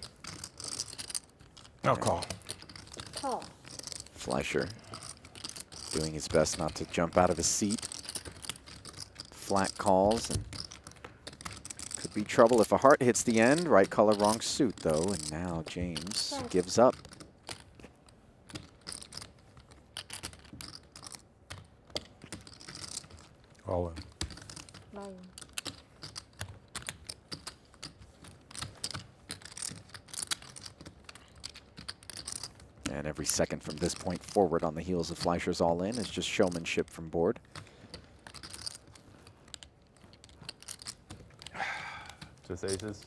[SPEAKER 22] No call.
[SPEAKER 11] Call.
[SPEAKER 1] Fleischer doing his best not to jump out of his seat. Flat calls, and could be trouble if a heart hits the end. Right color, wrong suit, though, and now James gives up.
[SPEAKER 22] All in.
[SPEAKER 11] Lion.
[SPEAKER 1] And every second from this point forward on the heels of Fleischer's all-in is just showmanship from Board.
[SPEAKER 23] Just aces?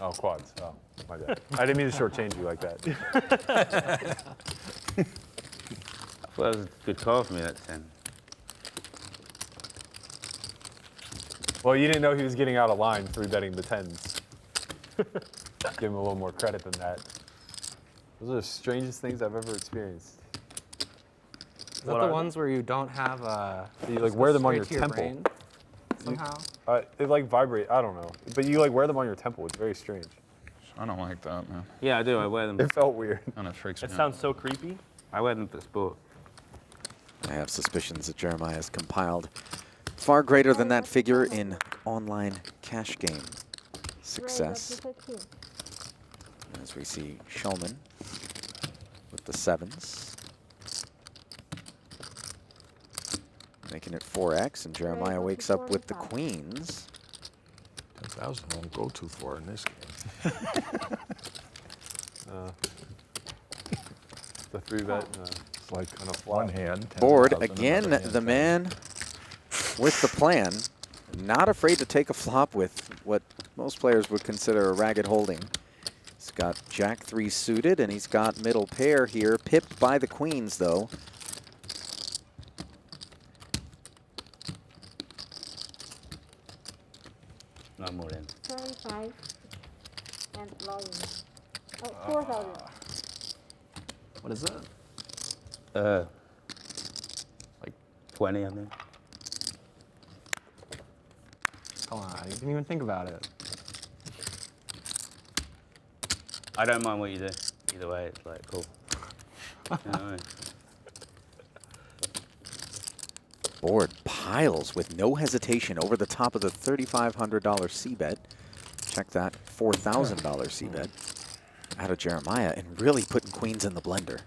[SPEAKER 23] Oh, quads. Oh, my bad. I didn't mean to shortchange you like that.
[SPEAKER 8] I thought it was a good call for me, that 10.
[SPEAKER 23] Well, you didn't know he was getting out of line 3-betting the 10s. Give him a little more credit than that. Those are the strangest things I've ever experienced.
[SPEAKER 3] Is that the ones where you don't have
[SPEAKER 23] you like wear them on your
[SPEAKER 3] straight to
[SPEAKER 23] temple
[SPEAKER 3] brain somehow?
[SPEAKER 23] It like vibrate. I don't know, but you like wear them on your temple. It's very strange.
[SPEAKER 21] I don't like that, man.
[SPEAKER 8] Yeah, I do. I wear them.
[SPEAKER 23] It felt weird.
[SPEAKER 21] And it freaks me
[SPEAKER 19] It
[SPEAKER 21] out.
[SPEAKER 19] sounds so creepy.
[SPEAKER 8] I wear them for sport.
[SPEAKER 1] I have suspicions that Jeremiah has compiled far greater than that figure in online cash game success. As we see Schulman with the 7s. Making it 4x, and Jeremiah wakes up with the queens.
[SPEAKER 22] 10,000 won't go too far in this game.
[SPEAKER 23] The 3-bet.
[SPEAKER 22] It's like on a one hand.
[SPEAKER 1] Board
[SPEAKER 22] 10,000,
[SPEAKER 1] again,
[SPEAKER 22] another hand,
[SPEAKER 1] the man with the plan, not afraid to take a flop with what most players would consider a ragged holding. He's got Jack 3 suited, and he's got middle pair here, pipped by the queens, though.
[SPEAKER 8] No more in.
[SPEAKER 11] 25 and login. Oh, 4,000.
[SPEAKER 3] What is that?
[SPEAKER 8] Like 20, I think.
[SPEAKER 3] Come on, you didn't even think about it.
[SPEAKER 8] I don't mind what you do. Either way, it's like cool. You know what I mean?
[SPEAKER 1] Board piles with no hesitation over the top of the $3,500 C-bet. Check that $4,000 C-bet out of Jeremiah, and really putting queens in the blender.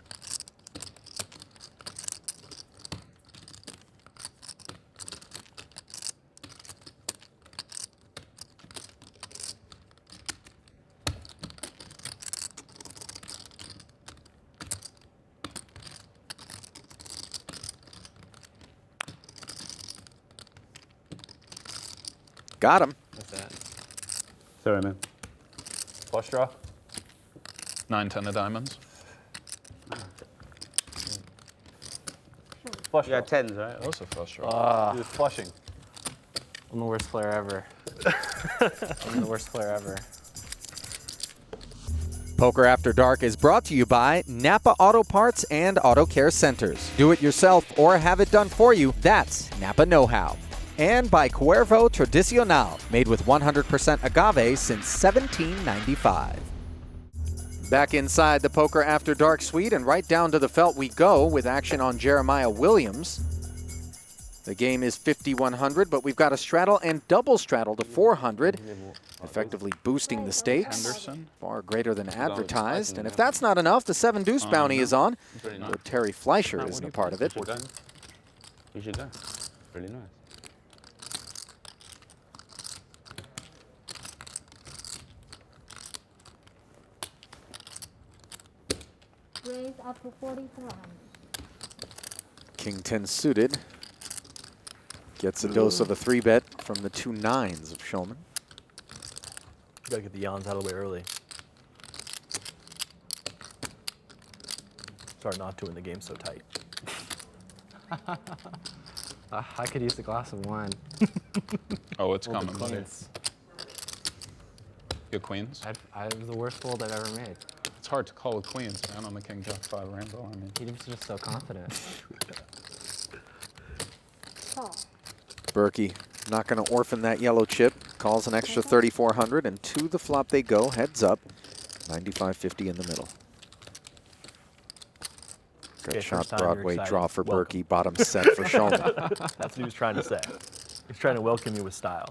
[SPEAKER 1] Got him.
[SPEAKER 23] What's that?
[SPEAKER 8] Sorry, man.
[SPEAKER 23] Flush draw.
[SPEAKER 21] 9-10 of diamonds.
[SPEAKER 23] Flush
[SPEAKER 8] You got
[SPEAKER 23] draw.
[SPEAKER 8] tens, right?
[SPEAKER 21] Also flush draw.
[SPEAKER 23] You're just flushing.
[SPEAKER 3] I'm the worst player ever. I'm the worst player ever.
[SPEAKER 1] Poker After Dark is brought to you by Napa Auto Parts and Auto Care Centers. Do it yourself or have it done for you. That's Napa Know-How. And by Cuervo Tradicional, made with 100% agave since 1795. Back inside the Poker After Dark suite and right down to the felt we go with action on Jeremiah Williams. The game is 5,100, but we've got a straddle and double straddle to 400, effectively boosting the stakes.
[SPEAKER 21] Henderson.
[SPEAKER 1] Far greater than advertised. And if that's not enough, the 7 deuce bounty is on, though Terry Fleischer isn't a part of it.
[SPEAKER 8] You should go. Really nice.
[SPEAKER 11] Raise up to 4,400.
[SPEAKER 1] King 10 suited. Gets a dose of a 3-bet from the 2 9s of Schulman.
[SPEAKER 19] Gotta get the yawns out of the way early. Sorry not to when the game's so tight.
[SPEAKER 3] I could use a glass of wine.
[SPEAKER 21] Oh, it's
[SPEAKER 3] Well,
[SPEAKER 21] coming, buddy.
[SPEAKER 3] queens.
[SPEAKER 21] Your queens?
[SPEAKER 3] I was the worst fold I've ever made.
[SPEAKER 21] It's hard to call with queens, man, on the King Jack 5 rainbow. I mean,
[SPEAKER 3] He was just so confident.
[SPEAKER 11] Call.
[SPEAKER 1] Berkey not going to orphan that yellow chip. Calls an extra 3,400, and to the flop they go, heads up. 95.50 in the middle. Good
[SPEAKER 19] Okay,
[SPEAKER 1] shot,
[SPEAKER 19] first time you're
[SPEAKER 1] Broadway
[SPEAKER 19] excited.
[SPEAKER 1] draw for
[SPEAKER 19] Welcome.
[SPEAKER 1] Berkey, bottom set for Schulman.
[SPEAKER 19] That's what he was trying to say. He's trying to welcome you with style.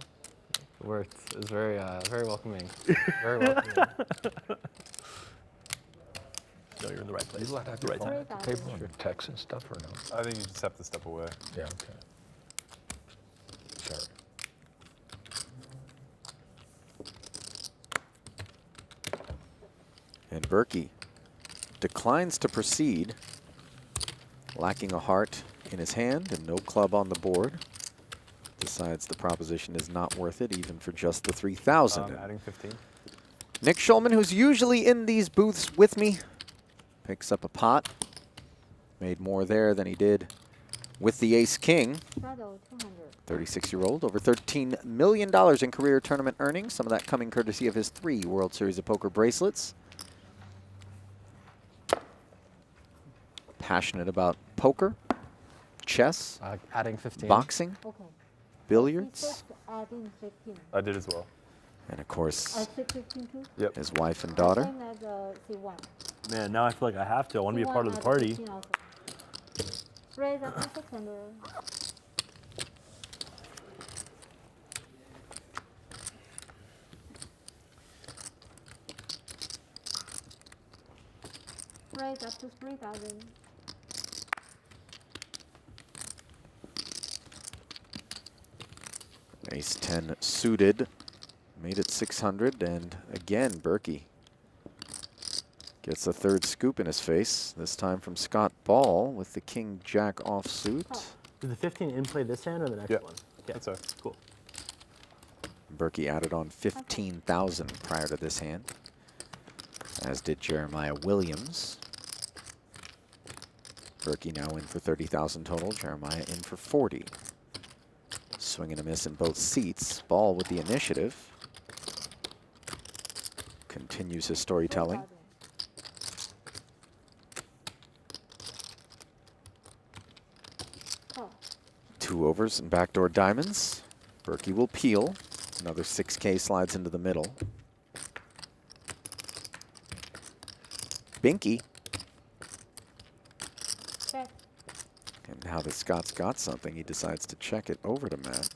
[SPEAKER 3] It worked. It was very welcoming. Very welcoming.
[SPEAKER 19] No, you're in the right place.
[SPEAKER 22] You let that
[SPEAKER 19] The right time.
[SPEAKER 22] paper on your text and stuff or no?
[SPEAKER 23] I think you just have to step away.
[SPEAKER 22] Yeah, okay. Sorry.
[SPEAKER 1] And Berkey declines to proceed, lacking a heart in his hand and no club on the board. Decides the proposition is not worth it, even for just the 3,000.
[SPEAKER 23] Adding 15.
[SPEAKER 1] Nick Schulman, who's usually in these booths with me, picks up a pot. Made more there than he did with the ace-king.
[SPEAKER 11] Straddle 200.
[SPEAKER 1] 36-year-old, over $13 million in career tournament earnings. Some of that coming courtesy of his 3 World Series of Poker bracelets. Passionate about poker, chess,
[SPEAKER 3] adding 15.
[SPEAKER 1] boxing,
[SPEAKER 11] Okay.
[SPEAKER 1] billiards,
[SPEAKER 11] Add in 15.
[SPEAKER 23] I did as well.
[SPEAKER 1] and of course,
[SPEAKER 11] 15 too?
[SPEAKER 23] Yep.
[SPEAKER 1] his wife and daughter.
[SPEAKER 11] Same as C1.
[SPEAKER 19] Man, now I feel like I have to. I want to be a part of the
[SPEAKER 11] C1
[SPEAKER 19] party.
[SPEAKER 11] 15 also. Raise up to 600. Raise up to 3,000.
[SPEAKER 1] Ace-10 suited, made it 600, and again, Berkey gets a 3rd scoop in his face, this time from Scott Ball with the King-Jack offsuit.
[SPEAKER 19] Did the 15 in play this hand or the next
[SPEAKER 23] Yep.
[SPEAKER 19] one? Okay.
[SPEAKER 23] That's right.
[SPEAKER 19] Cool.
[SPEAKER 1] Berkey added on 15,000 prior to this hand, as did Jeremiah Williams. Berkey now in for 30,000 total, Jeremiah in for 40. Swing and a miss in both seats. Ball with the initiative. Continues his storytelling.
[SPEAKER 11] Oh.
[SPEAKER 1] 2 overs and backdoor diamonds. Berkey will peel. Another 6K slides into the middle. Binky.
[SPEAKER 11] Check.
[SPEAKER 1] And now that Scott's got something, he decides to check it over to Matt.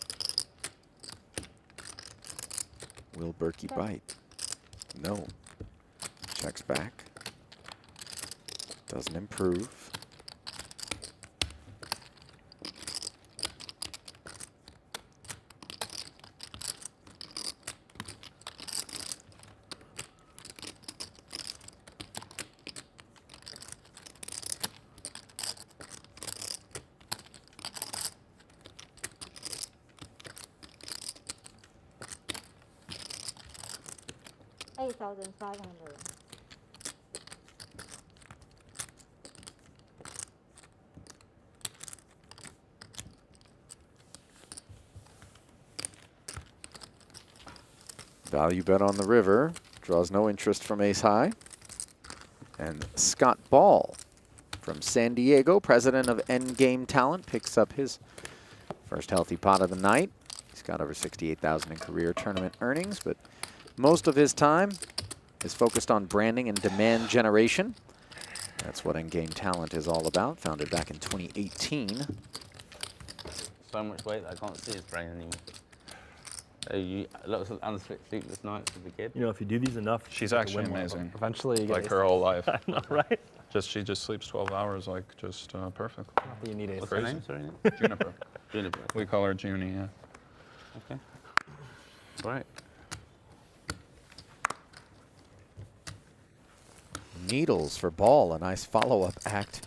[SPEAKER 1] Will Berkey bite? No. Checks back. Doesn't improve.
[SPEAKER 11] $8,500.
[SPEAKER 1] Value bet on the river. Draws no interest from ace high. And Scott Ball from San Diego, president of Endgame Talent, picks up his first healthy pot of the night. He's got over 68,000 in career tournament earnings, but most of his time is focused on branding and demand generation. That's what Endgame Talent is all about, founded back in 2018.
[SPEAKER 8] So much weight that I can't see his brain anymore. Lots of sleepless nights with the kid.
[SPEAKER 19] You know, if you do these enough,
[SPEAKER 21] She's actually amazing.
[SPEAKER 3] Eventually, you get
[SPEAKER 21] like her whole life.
[SPEAKER 19] I know, right?
[SPEAKER 21] She just sleeps 12 hours, like just perfect.
[SPEAKER 3] You need
[SPEAKER 8] What's her name? Sorry.
[SPEAKER 21] Juniper.
[SPEAKER 8] Juniper.
[SPEAKER 21] We call her Junie. Yeah.
[SPEAKER 8] Okay. Right.
[SPEAKER 1] Needles for Ball, a nice follow-up act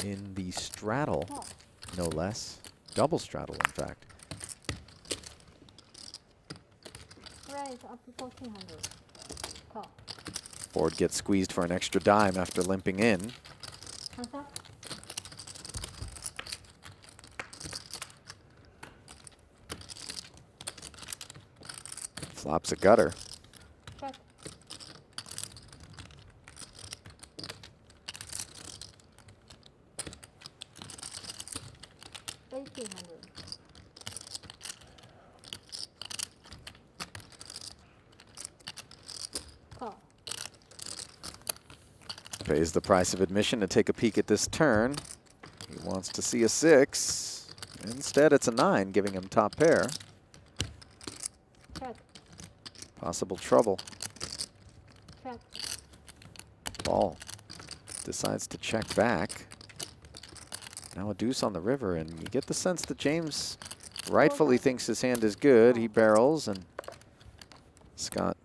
[SPEAKER 1] in the straddle, no less. Double straddle, in fact.
[SPEAKER 11] Raise up to 1400. Call.
[SPEAKER 1] Board gets squeezed for an extra dime after limping in.
[SPEAKER 11] Hands up.
[SPEAKER 1] Flops a gutter.
[SPEAKER 11] Check. Call.
[SPEAKER 1] Pays the price of admission to take a peek at this turn. He wants to see a 6. Instead, it's a 9, giving him top pair.
[SPEAKER 11] Check.
[SPEAKER 1] Possible trouble.
[SPEAKER 11] Check.
[SPEAKER 1] Ball decides to check back. Now a deuce on the river, and you get the sense that James rightfully thinks his hand is good. He barrels, and Scott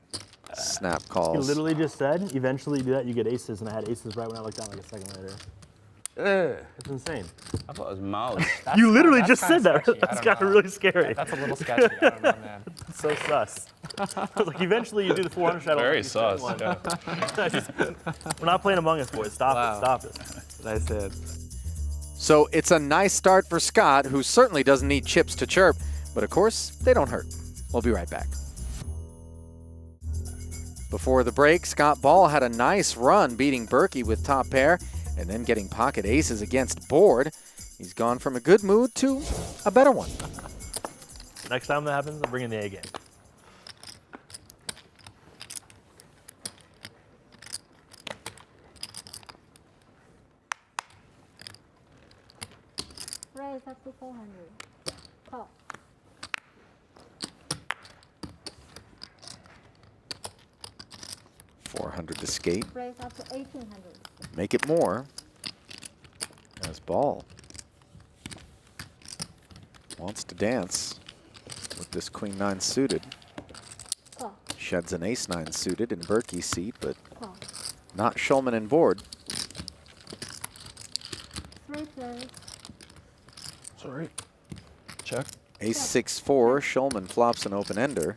[SPEAKER 1] snap
[SPEAKER 19] He
[SPEAKER 1] calls.
[SPEAKER 19] literally just said, eventually you do that, you get aces, and I had aces right when I looked down like a second later. It's insane.
[SPEAKER 8] I thought it was Marle.
[SPEAKER 19] You literally just said that. That's kind of really scary.
[SPEAKER 3] That's a little sketchy. I don't know, man.
[SPEAKER 19] It's so sus. I was like, eventually you do the 400 shadow.
[SPEAKER 21] Very sus. Yeah.
[SPEAKER 19] We're not playing Among Us, boys. Stop it. Stop it.
[SPEAKER 3] Nice hit.
[SPEAKER 1] So it's a nice start for Scott, who certainly doesn't need chips to chirp. But of course, they don't hurt. We'll be right back. Before the break, Scott Ball had a nice run beating Berkey with top pair and then getting pocket aces against board. He's gone from a good mood to a better one.
[SPEAKER 19] Next time that happens, I'm bringing the A game.
[SPEAKER 11] Raise up to 400. Call.
[SPEAKER 1] .400 to skate.
[SPEAKER 11] Raise up to 1800.
[SPEAKER 1] Make it more. As Ball wants to dance with this Queen 9 suited.
[SPEAKER 11] Call.
[SPEAKER 1] Sheds an Ace 9 suited in Berkey's seat, but
[SPEAKER 11] Call.
[SPEAKER 1] not Schulman and board.
[SPEAKER 11] 3 plays.
[SPEAKER 21] Sorry. Check.
[SPEAKER 1] Ace 6-4. Schulman flops an open ender.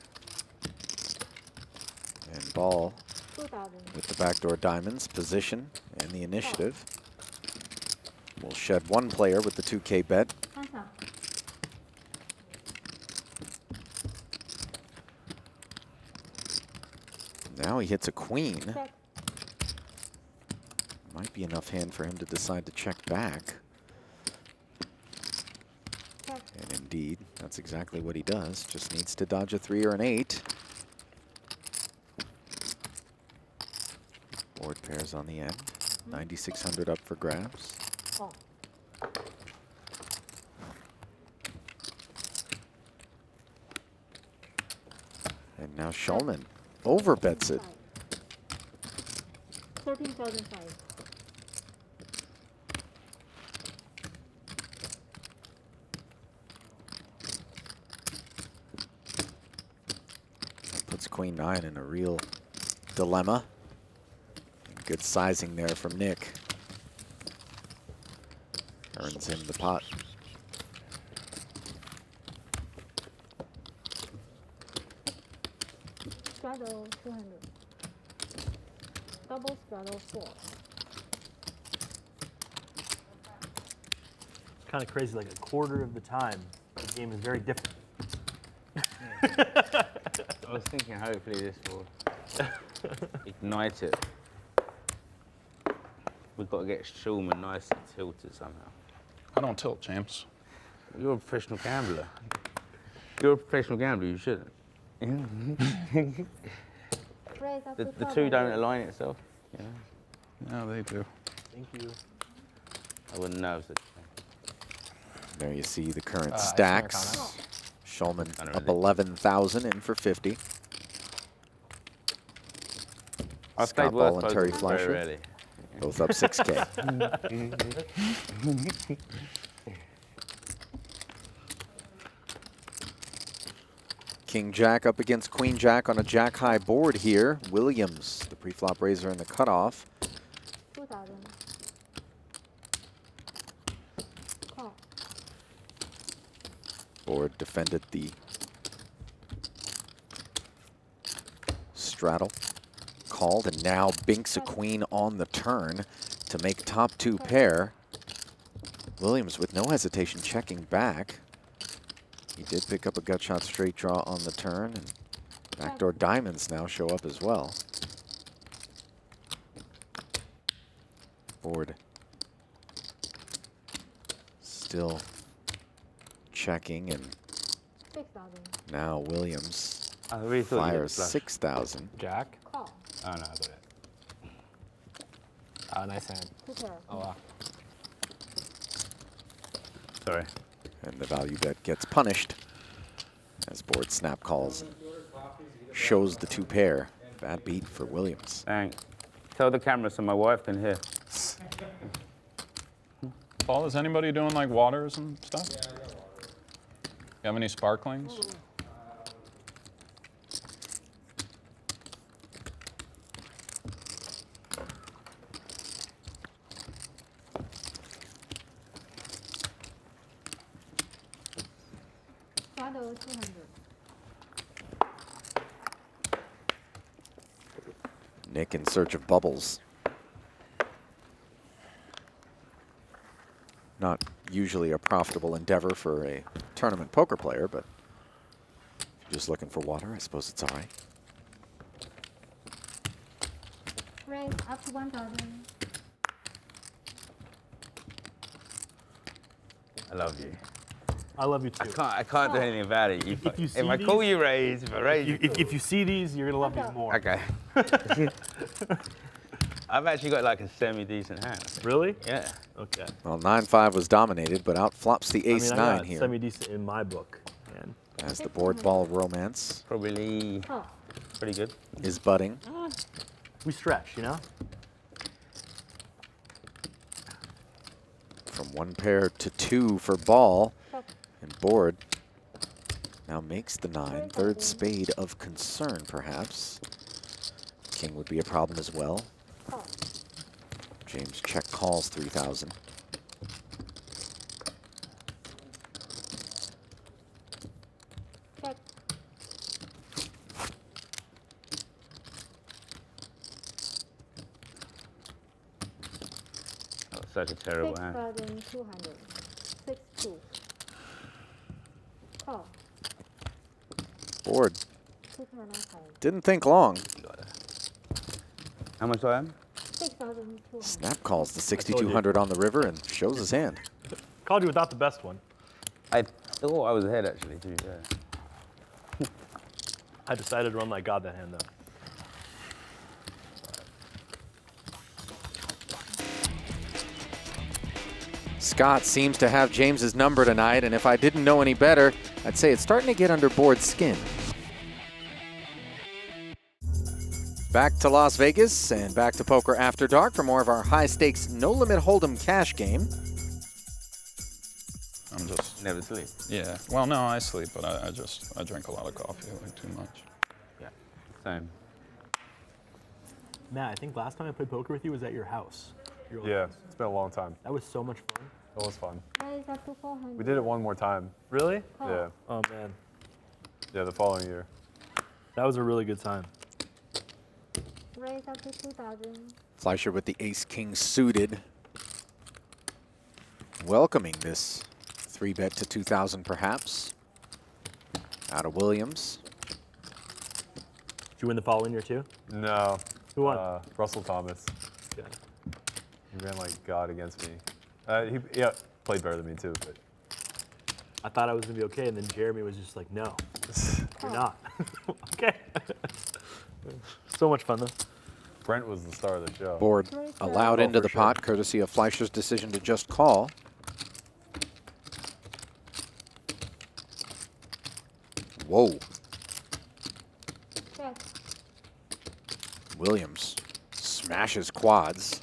[SPEAKER 1] And Ball
[SPEAKER 11] 2000.
[SPEAKER 1] with the backdoor diamonds, position, and the initiative. We'll shed one player with the 2K bet.
[SPEAKER 11] Hands up.
[SPEAKER 1] Now he hits a queen.
[SPEAKER 11] Check.
[SPEAKER 1] Might be enough hand for him to decide to check back.
[SPEAKER 11] Check.
[SPEAKER 1] And indeed, that's exactly what he does. Just needs to dodge a 3 or an 8. Board pairs on the end. 9,600 up for grabs.
[SPEAKER 11] Call.
[SPEAKER 1] And now Schulman overbets it.
[SPEAKER 11] 13,005.
[SPEAKER 1] Puts Queen 9 in a real dilemma. And good sizing there from Nick. Earns him the pot.
[SPEAKER 11] Straddle 200. Double straddle 4.
[SPEAKER 19] It's kind of crazy, like a quarter of the time, the game is very different.
[SPEAKER 8] I was thinking hopefully this will ignite it. We've got to get Schulman nice and tilted somehow.
[SPEAKER 21] I don't tilt, James.
[SPEAKER 8] You're a professional gambler. You're a professional gambler, you shouldn't. the two don't align itself, you know?
[SPEAKER 21] No, they do.
[SPEAKER 19] Thank you.
[SPEAKER 8] I wouldn't know.
[SPEAKER 1] There you see the current stacks. Schulman up 11,000 in for 50. Scott Ball and Terry Fleischer, both up 6K. King Jack up against Queen Jack on a Jack high board here. Williams, the pre-flop raiser in the cutoff.
[SPEAKER 11] 2,000. Call.
[SPEAKER 1] Board defended the straddle. Called and now binks a queen on the turn to make top two pair. Williams with no hesitation checking back. He did pick up a gut shot straight draw on the turn, and backdoor diamonds now show up as well. Board still checking, and
[SPEAKER 11] 6,000.
[SPEAKER 1] now Williams
[SPEAKER 8] I really thought you had
[SPEAKER 1] fires
[SPEAKER 8] flush.
[SPEAKER 1] 6,000.
[SPEAKER 19] Jack?
[SPEAKER 11] Call.
[SPEAKER 8] Oh, no, I got it.
[SPEAKER 19] Oh, nice hand.
[SPEAKER 11] 2 pair.
[SPEAKER 19] Oh, wow.
[SPEAKER 8] Sorry.
[SPEAKER 1] And the value bet gets punished as board snap calls. Shows the two pair. Bad beat for Williams.
[SPEAKER 8] Thanks. Tell the camera so my wife can hear.
[SPEAKER 21] Paul, is anybody doing like waters and stuff? You have any sparklings?
[SPEAKER 11] Shadow 200.
[SPEAKER 1] Nick in search of bubbles. Not usually a profitable endeavor for a tournament poker player, but if you're just looking for water, I suppose it's all right.
[SPEAKER 11] Raise up to 1,000.
[SPEAKER 8] I love you.
[SPEAKER 19] I love you too.
[SPEAKER 8] I can't do anything about it.
[SPEAKER 19] If you see
[SPEAKER 8] I call you raise, if I raise you.
[SPEAKER 19] If you see these, you're gonna love these more.
[SPEAKER 8] Okay. I've actually got like a semi-decent hand.
[SPEAKER 19] Really?
[SPEAKER 8] Yeah.
[SPEAKER 19] Okay.
[SPEAKER 1] Well, 9-5 was dominated, but out flops the ace 9 here.
[SPEAKER 19] Semi-decent in my book, man.
[SPEAKER 1] As the board ball romance
[SPEAKER 8] Probably pretty good.
[SPEAKER 1] is budding.
[SPEAKER 19] We stretch, you know?
[SPEAKER 1] From one pair to two for ball. And board now makes the 9. Third spade of concern, perhaps. King would be a problem as well. James check calls 3,000.
[SPEAKER 11] Check.
[SPEAKER 8] Oh, such a terrible hand.
[SPEAKER 11] 6,200. 6-2. Call.
[SPEAKER 1] Board
[SPEAKER 11] 2 pair of cards.
[SPEAKER 1] didn't think long.
[SPEAKER 8] How much do I have?
[SPEAKER 11] 6,200.
[SPEAKER 1] Snap calls the 6,200 on the river and shows his hand.
[SPEAKER 19] Called you without the best one.
[SPEAKER 8] I thought I was ahead actually, to be fair.
[SPEAKER 19] I decided to run like God that hand though.
[SPEAKER 1] Scott seems to have James's number tonight, and if I didn't know any better, I'd say it's starting to get under board's skin. Back to Las Vegas and back to Poker After Dark for more of our high-stakes, no-limit hold'em cash game.
[SPEAKER 21] I'm just
[SPEAKER 8] never sleep.
[SPEAKER 21] Yeah. Well, no, I sleep, but I drink a lot of coffee, like too much.
[SPEAKER 8] Yeah. Same.
[SPEAKER 19] Matt, I think last time I played poker with you was at your house.
[SPEAKER 23] Yeah, it's been a long time.
[SPEAKER 19] That was so much fun.
[SPEAKER 23] It was fun.
[SPEAKER 11] Raise up to 400.
[SPEAKER 23] We did it one more time.
[SPEAKER 19] Really?
[SPEAKER 23] Yeah.
[SPEAKER 19] Oh man.
[SPEAKER 23] Yeah, the following year.
[SPEAKER 19] That was a really good time.
[SPEAKER 11] Raise up to 2,000.
[SPEAKER 1] Fleischer with the ace-king suited. Welcoming this 3-bet to 2,000 perhaps. Out of Williams.
[SPEAKER 19] Did you win the following year too?
[SPEAKER 23] No.
[SPEAKER 19] Who won?
[SPEAKER 23] Russell Thomas.
[SPEAKER 19] Good.
[SPEAKER 23] He ran like God against me. He played better than me too, but.
[SPEAKER 19] I thought I was gonna be okay, and then Jeremy was just like, "No, you're not." Okay. So much fun though.
[SPEAKER 23] Brent was the star of the show.
[SPEAKER 1] Board allowed into the pot, courtesy of Fleischer's decision to just call. Whoa.
[SPEAKER 11] Check.
[SPEAKER 1] Williams smashes quads.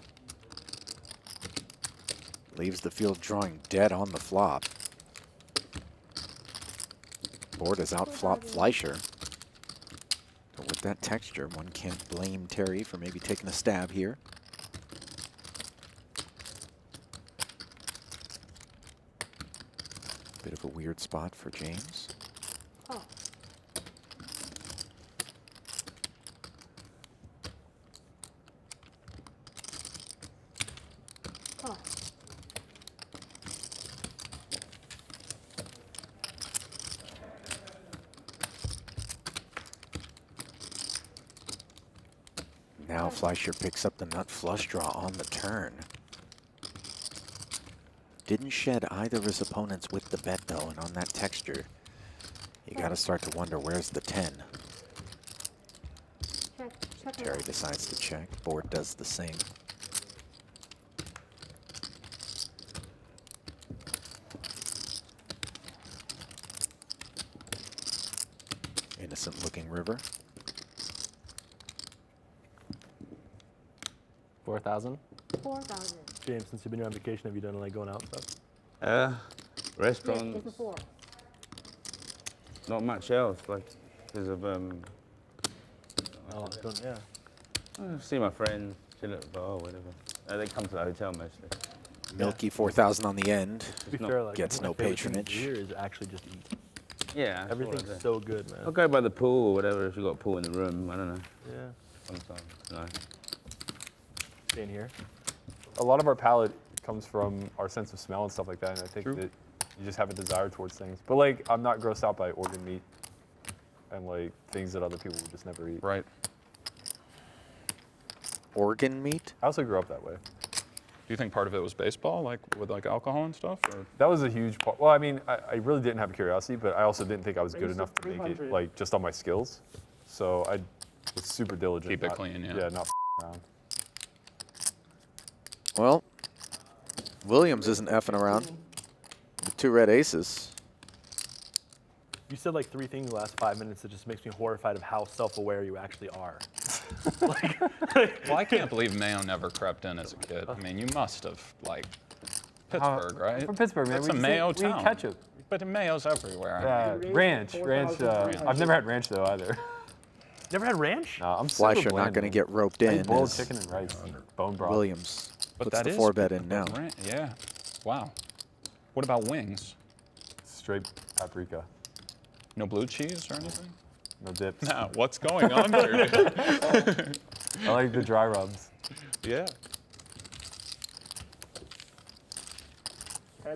[SPEAKER 1] Leaves the field drawing dead on the flop. Board is out flop Fleischer. But with that texture, one can't blame Terry for maybe taking a stab here. Bit of a weird spot for James.
[SPEAKER 11] Oh. Oh.
[SPEAKER 1] Now Fleischer picks up the nut flush draw on the turn. Didn't shed either of his opponents with the bet though, and on that texture, you gotta start to wonder where's the 10.
[SPEAKER 11] Check.
[SPEAKER 1] Terry decides to check. Board does the same. Innocent looking river.
[SPEAKER 19] 4,000.
[SPEAKER 11] 4,000.
[SPEAKER 19] James, since you've been here on vacation, have you done like going out and stuff?
[SPEAKER 8] Restaurants.
[SPEAKER 11] Yes, it's a 4.
[SPEAKER 8] Not much else, like, because of, see my friends, chill at the bar, whatever. They come to the hotel mostly.
[SPEAKER 1] Milky 4,000 on the end.
[SPEAKER 19] To be fair, like,
[SPEAKER 1] gets
[SPEAKER 19] one
[SPEAKER 1] no
[SPEAKER 19] of my favorite things
[SPEAKER 1] patronage.
[SPEAKER 19] Here is actually just eat.
[SPEAKER 8] Yeah. that's what I
[SPEAKER 19] Everything's
[SPEAKER 8] do.
[SPEAKER 19] so good, man.
[SPEAKER 8] I'll go by the pool or whatever if you've got a pool in the room. I don't know.
[SPEAKER 19] Yeah.
[SPEAKER 8] Sometimes, no.
[SPEAKER 19] Staying here.
[SPEAKER 23] A lot of our palate comes from our sense of smell and stuff like that, and I think that you just have a desire towards things. But like, I'm not grossed out by organ meat and like things that other people would just never eat.
[SPEAKER 21] Right.
[SPEAKER 1] Organ meat?
[SPEAKER 23] I also grew up that way.
[SPEAKER 21] Do you think part of it was baseball, like with like alcohol and stuff? Or?
[SPEAKER 23] That was a huge part. Well, I mean, I really didn't have a curiosity, but I also didn't think I was good enough to make it like just on my skills. So I was super diligent.
[SPEAKER 21] Keep it clean, yeah.
[SPEAKER 23] Yeah, not around.
[SPEAKER 1] Well, Williams isn't effing around with 2 red aces.
[SPEAKER 19] You said like 3 things in the last 5 minutes that just makes me horrified of how self-aware you actually are.
[SPEAKER 21] Well, I can't believe Mayo never crept in as a kid. I mean, you must have, like, Pittsburgh, right?
[SPEAKER 23] From Pittsburgh, man.
[SPEAKER 21] It's a Mayo
[SPEAKER 23] we
[SPEAKER 21] town.
[SPEAKER 23] eat ketchup.
[SPEAKER 21] But Mayo's everywhere.
[SPEAKER 23] Ranch. I've never had ranch though either.
[SPEAKER 19] Never had ranch?
[SPEAKER 23] No, I'm super
[SPEAKER 1] Fleischer
[SPEAKER 23] bland,
[SPEAKER 1] not going to
[SPEAKER 23] man.
[SPEAKER 1] get roped
[SPEAKER 23] I
[SPEAKER 1] in.
[SPEAKER 23] eat boiled
[SPEAKER 1] as
[SPEAKER 23] chicken and rice, bone broth.
[SPEAKER 1] Williams
[SPEAKER 21] But
[SPEAKER 1] puts
[SPEAKER 21] that
[SPEAKER 1] the
[SPEAKER 21] is
[SPEAKER 1] 4-bet in now.
[SPEAKER 21] Yeah. Wow. What about wings?
[SPEAKER 23] Straight paprika.
[SPEAKER 21] No blue cheese or anything?
[SPEAKER 23] No dips.
[SPEAKER 21] No, what's going on here?
[SPEAKER 23] I like the dry rubs.
[SPEAKER 21] Yeah.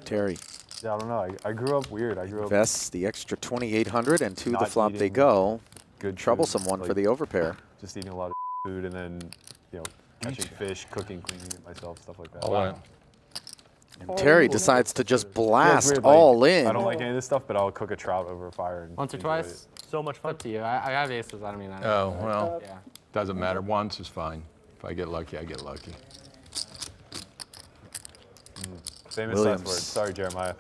[SPEAKER 1] Terry
[SPEAKER 23] Yeah, I don't know. I grew up weird. I grew up
[SPEAKER 1] invests the extra 2,800, and to the
[SPEAKER 23] Not
[SPEAKER 1] flop they
[SPEAKER 23] eating
[SPEAKER 1] go.
[SPEAKER 23] good
[SPEAKER 1] Troublesome
[SPEAKER 23] food,
[SPEAKER 1] one for
[SPEAKER 23] like-
[SPEAKER 1] the overpair.
[SPEAKER 23] just eating a lot of food and then, you know, catching fish, cooking, cleaning it myself, stuff like that.
[SPEAKER 21] Oh, wow.
[SPEAKER 1] And Terry decides to just
[SPEAKER 23] Yeah, it's
[SPEAKER 1] blast
[SPEAKER 23] weird, like,
[SPEAKER 1] all in.
[SPEAKER 23] I don't like any of this stuff, but I'll cook a trout over a fire. And
[SPEAKER 3] Once or
[SPEAKER 23] enjoy
[SPEAKER 3] twice?
[SPEAKER 23] it.
[SPEAKER 19] So much fun.
[SPEAKER 3] Up to you. I have aces. I don't mean.
[SPEAKER 22] Oh, well,
[SPEAKER 3] Yeah.
[SPEAKER 22] doesn't matter. Once is fine. If I get lucky, I get lucky.
[SPEAKER 23] Famous
[SPEAKER 1] Williams.
[SPEAKER 23] last words. Sorry, Jeremiah.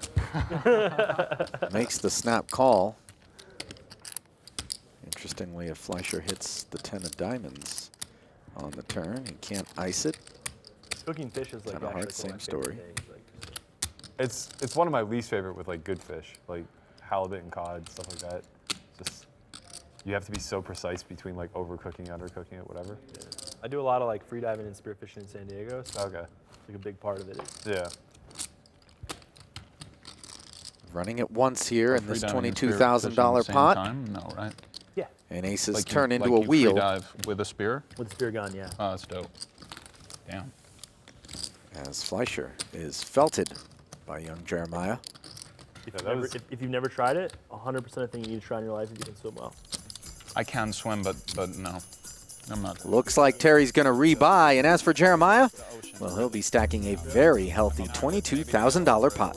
[SPEAKER 1] Makes the snap call. Interestingly, if Fleischer hits the 10 of diamonds on the turn, he can't ice it.
[SPEAKER 19] Cooking fish is like
[SPEAKER 1] Kinda hard,
[SPEAKER 19] actually one of
[SPEAKER 1] same
[SPEAKER 19] my favorite
[SPEAKER 1] story.
[SPEAKER 19] things, like,
[SPEAKER 23] It's one of my least favorite with like good fish, like halibut and cod, stuff like that. Just you have to be so precise between like overcooking, undercooking it, whatever.
[SPEAKER 19] I do a lot of like free diving and spearfishing in San Diego. So
[SPEAKER 23] Okay.
[SPEAKER 19] like a big part of it is.
[SPEAKER 23] Yeah.
[SPEAKER 1] Running it once here in
[SPEAKER 21] Free
[SPEAKER 1] this
[SPEAKER 21] diving and
[SPEAKER 1] $22,000
[SPEAKER 21] spearfishing at the same
[SPEAKER 1] pot.
[SPEAKER 21] time? No, right?
[SPEAKER 19] Yeah.
[SPEAKER 1] And aces
[SPEAKER 21] Like
[SPEAKER 1] turn
[SPEAKER 21] you,
[SPEAKER 1] into
[SPEAKER 21] like
[SPEAKER 1] a
[SPEAKER 21] you
[SPEAKER 1] wheel.
[SPEAKER 21] Free dive with a spear?
[SPEAKER 19] With a spear gun, yeah.
[SPEAKER 21] Oh, that's dope. Damn.
[SPEAKER 1] As Fleischer is felted by young Jeremiah.
[SPEAKER 19] If you've never tried it, 100% of thing you need to try in your life if you can swim well.
[SPEAKER 21] I can swim, but no. I'm not.
[SPEAKER 1] Looks like Terry's going to rebuy. And as for Jeremiah, well, he'll be stacking a very healthy $22,000 pot.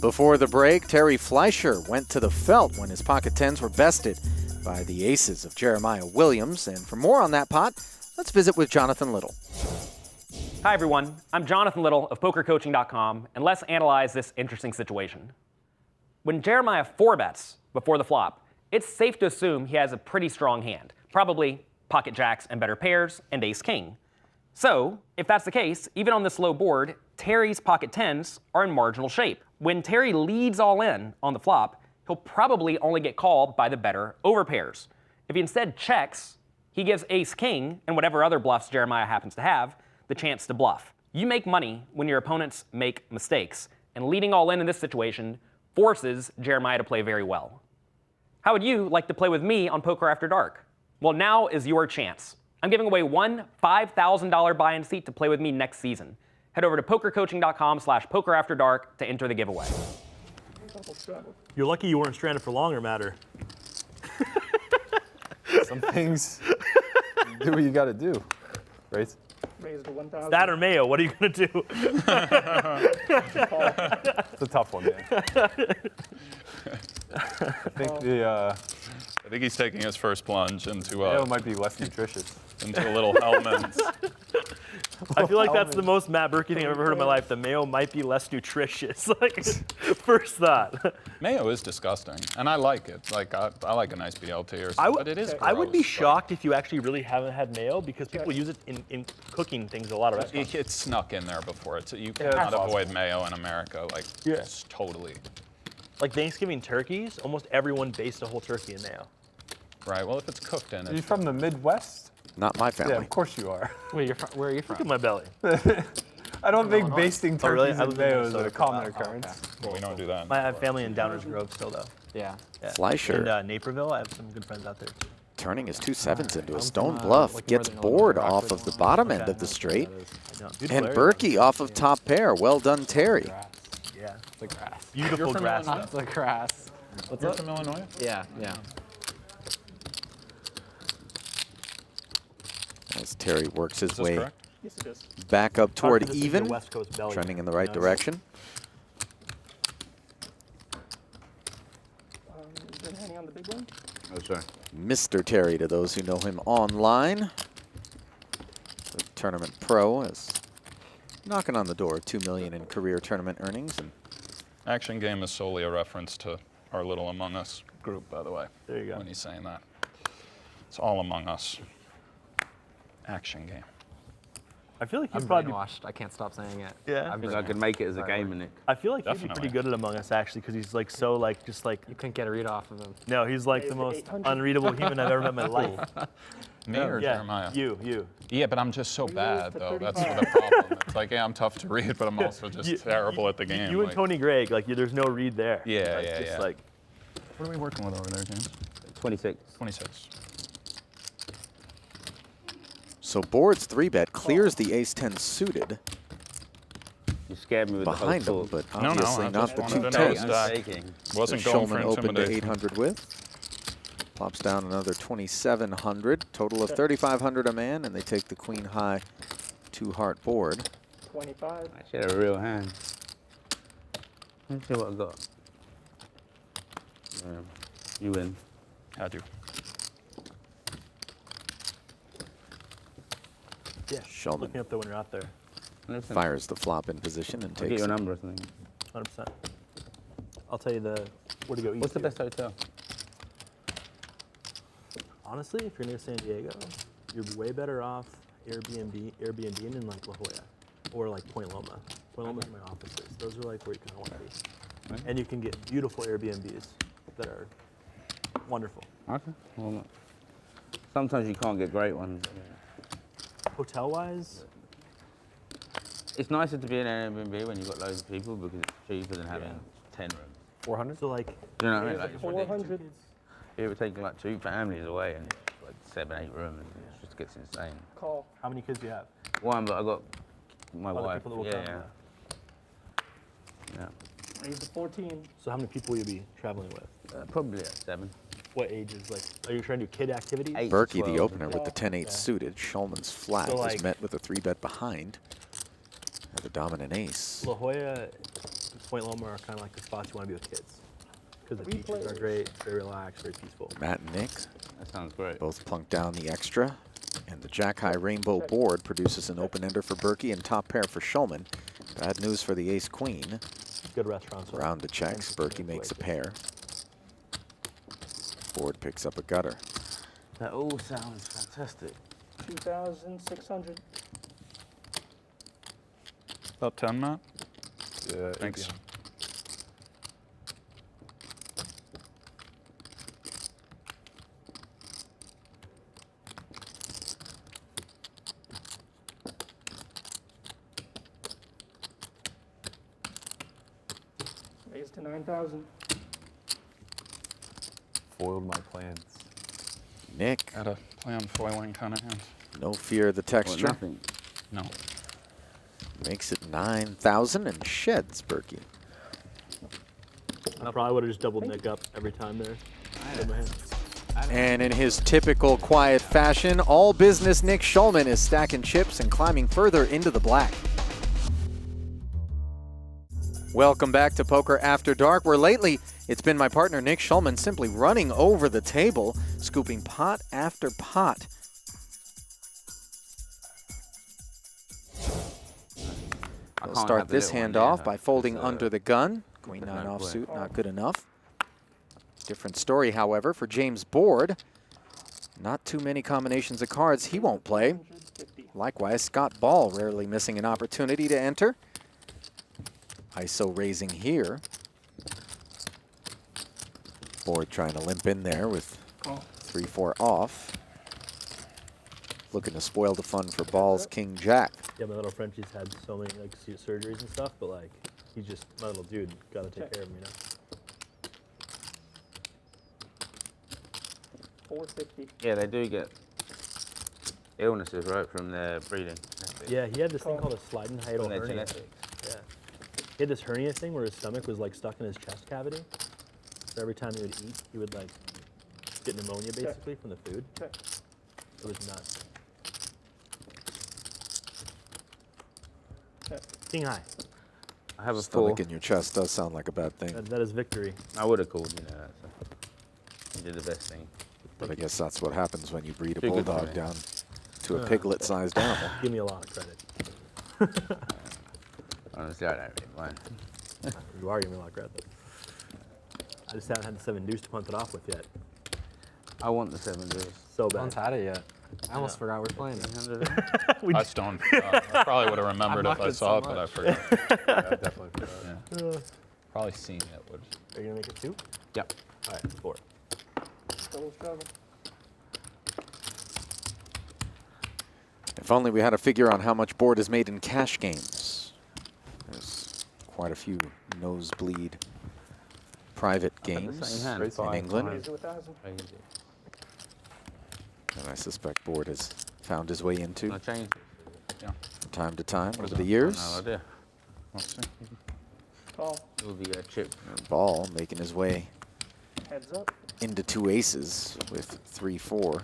[SPEAKER 1] Before the break, Terry Fleischer went to the felt when his pocket tens were bested by the aces of Jeremiah Williams. And for more on that pot, let's visit with Jonathan Little.
[SPEAKER 12] Hi, everyone. I'm Jonathan Little of PokerCoaching.com, and let's analyze this interesting situation. When Jeremiah 4-bets before the flop, it's safe to assume he has a pretty strong hand, probably pocket jacks and better pairs and ace-king. So, if that's the case, even on this low board, Terry's pocket tens are in marginal shape. When Terry leads all in on the flop, he'll probably only get called by the better overpairs. If he instead checks, he gives ace-king and whatever other bluffs Jeremiah happens to have the chance to bluff. You make money when your opponents make mistakes, and leading all in this situation forces Jeremiah to play very well. How would you like to play with me on Poker After Dark? Well, now is your chance. I'm giving away one $5,000 buy-in seat to play with me next season. Head over to pokercoaching.com/pokerafterdark to enter the giveaway.
[SPEAKER 19] You're lucky you weren't stranded for longer, Matter.
[SPEAKER 23] Some things, do what you got to do, right?
[SPEAKER 16] Raise to 1,000.
[SPEAKER 19] That or Mayo, what are you going to do?
[SPEAKER 23] It's a tough one, man. I
[SPEAKER 21] think he's taking his first plunge into
[SPEAKER 23] Mayo might be less nutritious.
[SPEAKER 21] Into a little Hellmuth.
[SPEAKER 19] I feel like that's the most Matt Berkey thing I've ever heard in my life. The Mayo might be less nutritious. Like, first thought.
[SPEAKER 21] Mayo is disgusting, and I like it. Like I like a nice BLT or something, but it is gross.
[SPEAKER 19] I would be shocked if you actually really haven't had Mayo, because people use it in cooking things a lot of restaurants.
[SPEAKER 21] It's snuck in there before. You cannot avoid mayo in America. Like, it's totally.
[SPEAKER 19] Like Thanksgiving turkeys, almost everyone based a whole turkey in mayo.
[SPEAKER 21] Right. Well, if it's cooked in it.
[SPEAKER 23] Are you from the Midwest?
[SPEAKER 1] Not my family.
[SPEAKER 23] Yeah, of course you are.
[SPEAKER 3] Where are you from?
[SPEAKER 19] Look at my belly.
[SPEAKER 23] I don't think basting turkeys
[SPEAKER 19] really?
[SPEAKER 23] in mayo is a common occurrence.
[SPEAKER 21] Well, we don't do that.
[SPEAKER 19] I have family in Downers Grove still, though.
[SPEAKER 3] Yeah.
[SPEAKER 1] Fleischer.
[SPEAKER 19] And Naperville, I have some good friends out there, too.
[SPEAKER 1] Turning his 2 7s into a stone bluff, gets bored off of the bottom end of the straight. And Berkey off of top pair. Well done, Terry.
[SPEAKER 19] Yeah.
[SPEAKER 3] The grass.
[SPEAKER 19] Beautiful grass.
[SPEAKER 3] The grass.
[SPEAKER 21] What's up? From Illinois?
[SPEAKER 3] Yeah, yeah.
[SPEAKER 1] As Terry works his way
[SPEAKER 19] Yes, it is.
[SPEAKER 1] back up toward
[SPEAKER 19] This is
[SPEAKER 1] even,
[SPEAKER 19] your West Coast belly.
[SPEAKER 1] trending in the right direction.
[SPEAKER 16] Been handing on the big one?
[SPEAKER 22] That's right.
[SPEAKER 1] Mr. Terry to those who know him online. The tournament pro is knocking on the door of $2 million in career tournament earnings. And
[SPEAKER 21] Action Game is solely a reference to our little Among Us group, by the way.
[SPEAKER 19] There you go.
[SPEAKER 21] When he's saying that. It's all Among Us. Action Game.
[SPEAKER 19] I feel like
[SPEAKER 3] I'm
[SPEAKER 19] you'd probably
[SPEAKER 3] brainwashed. I can't stop saying it.
[SPEAKER 19] Yeah.
[SPEAKER 8] I think I could make it as a game, Nick.
[SPEAKER 19] I feel like he'd be pretty good at Among Us, actually, because he's like so like just like.
[SPEAKER 3] You couldn't get a read off of him.
[SPEAKER 19] No, he's like the most unreadable human I've ever met in my life.
[SPEAKER 21] Me or Jeremiah?
[SPEAKER 19] You.
[SPEAKER 21] Yeah, but I'm just so bad, though. That's the problem. It's like, yeah, I'm tough to read, but I'm also just terrible at the game.
[SPEAKER 19] You and Tony Gregg, like, there's no read there.
[SPEAKER 21] Yeah,
[SPEAKER 19] like,
[SPEAKER 21] yeah,
[SPEAKER 19] just
[SPEAKER 21] yeah.
[SPEAKER 19] Like,
[SPEAKER 21] what are we working with over there, James?
[SPEAKER 8] 26.
[SPEAKER 21] 26.
[SPEAKER 1] so boards 3-bet clears the ace-10 suited
[SPEAKER 8] You scared me with
[SPEAKER 1] behind
[SPEAKER 8] the whole
[SPEAKER 1] him, but
[SPEAKER 21] No,
[SPEAKER 1] obviously
[SPEAKER 21] I
[SPEAKER 1] not
[SPEAKER 21] just
[SPEAKER 1] the
[SPEAKER 21] wanted
[SPEAKER 1] 2
[SPEAKER 21] to know
[SPEAKER 1] tens.
[SPEAKER 21] stack. Wasn't going for
[SPEAKER 1] Schulman opened to
[SPEAKER 21] intimidation.
[SPEAKER 1] 800 with. Plops down another 2,700. Total of 3,500 a man, and they take the queen high 2-heart board.
[SPEAKER 16] 25.
[SPEAKER 8] I should have a real hand. Let's see what I got. You win.
[SPEAKER 21] I do.
[SPEAKER 19] yeah.
[SPEAKER 1] Schulman
[SPEAKER 19] Looking up there when you're out there.
[SPEAKER 8] Listen,
[SPEAKER 1] fires the flop in position and
[SPEAKER 8] I'll get
[SPEAKER 1] takes
[SPEAKER 8] your
[SPEAKER 1] it.
[SPEAKER 8] number or something.
[SPEAKER 19] 100%. I'll tell you where to go eat.
[SPEAKER 8] What's the best hotel?
[SPEAKER 19] Honestly, if you're near San Diego, you're way better off Airbnb in like La Jolla or like Point Loma. Point Loma's my offices. Those are like where you kind of want to be.
[SPEAKER 8] Right.
[SPEAKER 19] And you can get beautiful Airbnbs that are wonderful.
[SPEAKER 8] Okay. Well, sometimes you can't get great ones.
[SPEAKER 19] Hotel-wise,
[SPEAKER 8] It's nicer to be in an Airbnb when you've got loads of people because it's cheaper than having 10 rooms.
[SPEAKER 3] 400?
[SPEAKER 19] so like,
[SPEAKER 8] You know what I mean? Like,
[SPEAKER 16] 400.
[SPEAKER 8] it would take like 2 families away and it's like 7, 8 rooms. It just gets insane.
[SPEAKER 16] Call.
[SPEAKER 19] how many kids do you have?
[SPEAKER 8] One, but I got my
[SPEAKER 19] Other
[SPEAKER 8] wife.
[SPEAKER 19] people that will
[SPEAKER 8] Yeah,
[SPEAKER 19] come,
[SPEAKER 8] yeah. Yeah.
[SPEAKER 13] He's a 14.
[SPEAKER 19] So how many people will you be traveling with?
[SPEAKER 8] Probably at 7.
[SPEAKER 19] What ages? Like, are you trying to do kid activities?
[SPEAKER 1] Berkey, the opener, with the 10-8 suited. Schulman's flat
[SPEAKER 19] So,
[SPEAKER 1] was
[SPEAKER 19] like-
[SPEAKER 1] met with a 3-bet behind. With a dominant ace.
[SPEAKER 19] La Jolla and Point Loma are kind of like the spots you want to be with kids. Because the beaches are great, very relaxed, very peaceful.
[SPEAKER 1] Matt and Nick.
[SPEAKER 8] That sounds great.
[SPEAKER 1] Both plunk down the extra. And the Jack-High Rainbow board produces an open-ender for Berkey and top pair for Schulman. Bad news for the ace-queen.
[SPEAKER 19] Good restaurants.
[SPEAKER 1] Round the checks. Berkey makes a pair. Board picks up a gutter.
[SPEAKER 8] That all sounds fantastic.
[SPEAKER 13] 2,600.
[SPEAKER 21] About 10, Matt?
[SPEAKER 23] Yeah,
[SPEAKER 21] Thanks.
[SPEAKER 13] Raise to 9,000.
[SPEAKER 23] Foiled my plans.
[SPEAKER 1] Nick.
[SPEAKER 21] Got a plan foiling kind of hand.
[SPEAKER 1] No fear of the texture.
[SPEAKER 8] nothing.
[SPEAKER 21] No.
[SPEAKER 1] Makes it 9,000 and sheds Berkey.
[SPEAKER 19] I probably would have just doubled Nick up every time there. In my hand.
[SPEAKER 1] And in his typical quiet fashion, all business Nick Schulman is stacking chips and climbing further into the black. Welcome back to Poker After Dark, where lately it's been my partner Nick Schulman simply running over the table, scooping pot after pot. He'll start this hand off by folding under the gun. Queen 9 offsuit, not good enough. Different story, however, for James Board. Not too many combinations of cards he won't play. Likewise, Scott Ball rarely missing an opportunity to enter. ISO raising here. Board trying to limp in there with 3-4 off. Looking to spoil the fun for Ball's King Jack.
[SPEAKER 19] Yeah, my little Frenchie's had so many like surgeries and stuff, but like he's just my little dude. Got to take care of him, you know.
[SPEAKER 13] 450.
[SPEAKER 8] Yeah, they do get illnesses, right, from their breeding.
[SPEAKER 19] Yeah, he had this thing called a sliding hiatal
[SPEAKER 8] From their
[SPEAKER 19] hernia.
[SPEAKER 8] genetics.
[SPEAKER 19] Yeah. He had this hernia thing where his stomach was like stuck in his chest cavity. So every time he would eat, he would like get pneumonia basically from the food. It was nuts. King high.
[SPEAKER 8] I have a
[SPEAKER 1] Stomach
[SPEAKER 8] 4.
[SPEAKER 1] in your chest does sound like a bad thing.
[SPEAKER 19] That is victory.
[SPEAKER 8] I would have called, you know, that, so you did the best thing.
[SPEAKER 1] But I guess that's what happens when you breed a
[SPEAKER 8] Too good for
[SPEAKER 1] bulldog
[SPEAKER 8] me.
[SPEAKER 1] down to a piglet-sized animal.
[SPEAKER 19] Give me a lot of credit.
[SPEAKER 8] Honestly, I don't really mind.
[SPEAKER 19] You are giving me a lot of credit. I just haven't had the 7 deuce to punt it off with yet.
[SPEAKER 8] I want the 7 deuce.
[SPEAKER 19] So
[SPEAKER 3] No
[SPEAKER 19] bad.
[SPEAKER 3] one's had it yet. I almost forgot we're playing it.
[SPEAKER 21] I stoned. I probably would have remembered if
[SPEAKER 3] mocked
[SPEAKER 21] I
[SPEAKER 3] it
[SPEAKER 21] saw
[SPEAKER 3] so
[SPEAKER 21] it, but I
[SPEAKER 3] much.
[SPEAKER 21] forgot.
[SPEAKER 23] Yeah, I definitely forgot.
[SPEAKER 21] Yeah. Probably seen it would.
[SPEAKER 19] Are you gonna make it 2?
[SPEAKER 8] Yep.
[SPEAKER 19] All right, 4.
[SPEAKER 13] Double struggle.
[SPEAKER 1] If only we had a figure on how much Board is made in cash games. There's quite a few nosebleed private games
[SPEAKER 8] hand.
[SPEAKER 1] in England.
[SPEAKER 13] Raise to 1,000.
[SPEAKER 1] And I suspect Board has found his way into
[SPEAKER 8] I changed it.
[SPEAKER 21] Yeah.
[SPEAKER 1] from time to time over
[SPEAKER 21] is
[SPEAKER 1] the
[SPEAKER 21] it?
[SPEAKER 1] years.
[SPEAKER 8] No idea.
[SPEAKER 21] Let's see.
[SPEAKER 13] Call.
[SPEAKER 8] It will be a chip.
[SPEAKER 1] Ball making his way
[SPEAKER 13] Heads up.
[SPEAKER 1] into 2 aces with 3-4.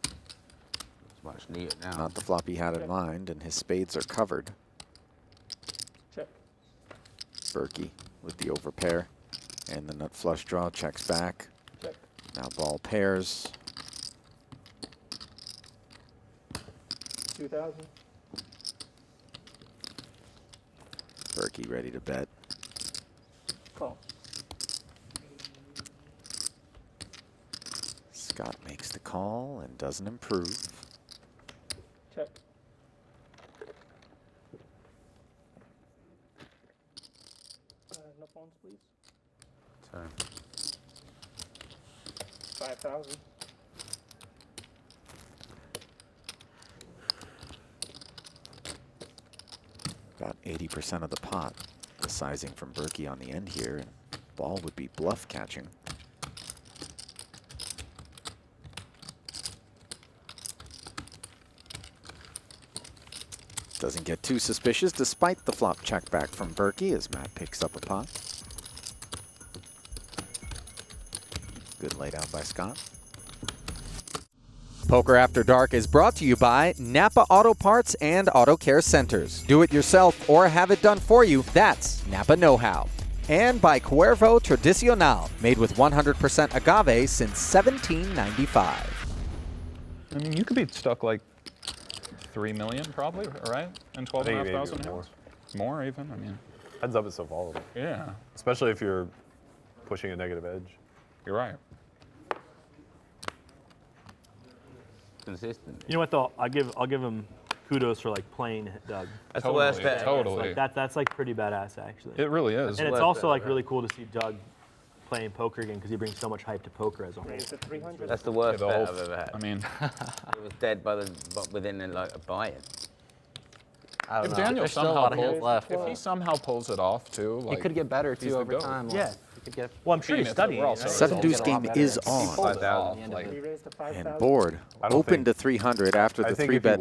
[SPEAKER 8] It's much neater now.
[SPEAKER 1] Not the flop he had in mind, and his spades are covered.
[SPEAKER 13] Check.
[SPEAKER 1] Berkey with the overpair, and the nut flush draw checks back.
[SPEAKER 13] Check.
[SPEAKER 1] Now ball pairs.
[SPEAKER 13] 2,000.
[SPEAKER 1] Berkey ready to bet.
[SPEAKER 13] Call.
[SPEAKER 1] Scott makes the call and doesn't improve.
[SPEAKER 13] Check. No phones, please.
[SPEAKER 8] Sorry.
[SPEAKER 13] 5,000.
[SPEAKER 1] About 80% of the pot. The sizing from Berkey on the end here. And ball would be bluff catching. Doesn't get too suspicious despite the flop check back from Berkey as Matt picks up a pot. Good laid out by Scott. Poker After Dark is brought to you by Napa Auto Parts and Auto Care Centers. Do it yourself or have it done for you. That's Napa Know-How. And by Cuervo Tradicional, made with 100% agave since 1795.
[SPEAKER 21] I mean, you could be stuck like 3 million probably, right? And 12,500
[SPEAKER 23] more.
[SPEAKER 21] hands. More even, I mean.
[SPEAKER 23] Heads up is so volatile.
[SPEAKER 21] Yeah.
[SPEAKER 23] Especially if you're pushing a negative edge.
[SPEAKER 21] You're right.
[SPEAKER 8] Consistent.
[SPEAKER 19] You know what though? I'll give him kudos for like playing Doug.
[SPEAKER 8] That's the worst bet.
[SPEAKER 21] Totally.
[SPEAKER 19] Like that's like pretty badass actually.
[SPEAKER 21] It really is.
[SPEAKER 19] And it's also like really cool to see Doug playing poker again because he brings so much hype to poker as a whole.
[SPEAKER 8] That's the worst bet I've ever had.
[SPEAKER 21] I mean,
[SPEAKER 8] it was dead within like a buy-in.
[SPEAKER 21] I don't know. Daniel if he somehow pulls it off too, like,
[SPEAKER 3] he could get better
[SPEAKER 21] he's
[SPEAKER 3] too
[SPEAKER 21] the
[SPEAKER 3] over
[SPEAKER 21] goat.
[SPEAKER 3] time.
[SPEAKER 19] Yeah.
[SPEAKER 3] He could get.
[SPEAKER 19] Well, I'm sure he's studying. Right?
[SPEAKER 1] 7-deuce game is on. And board open to 300 after the 3-bet,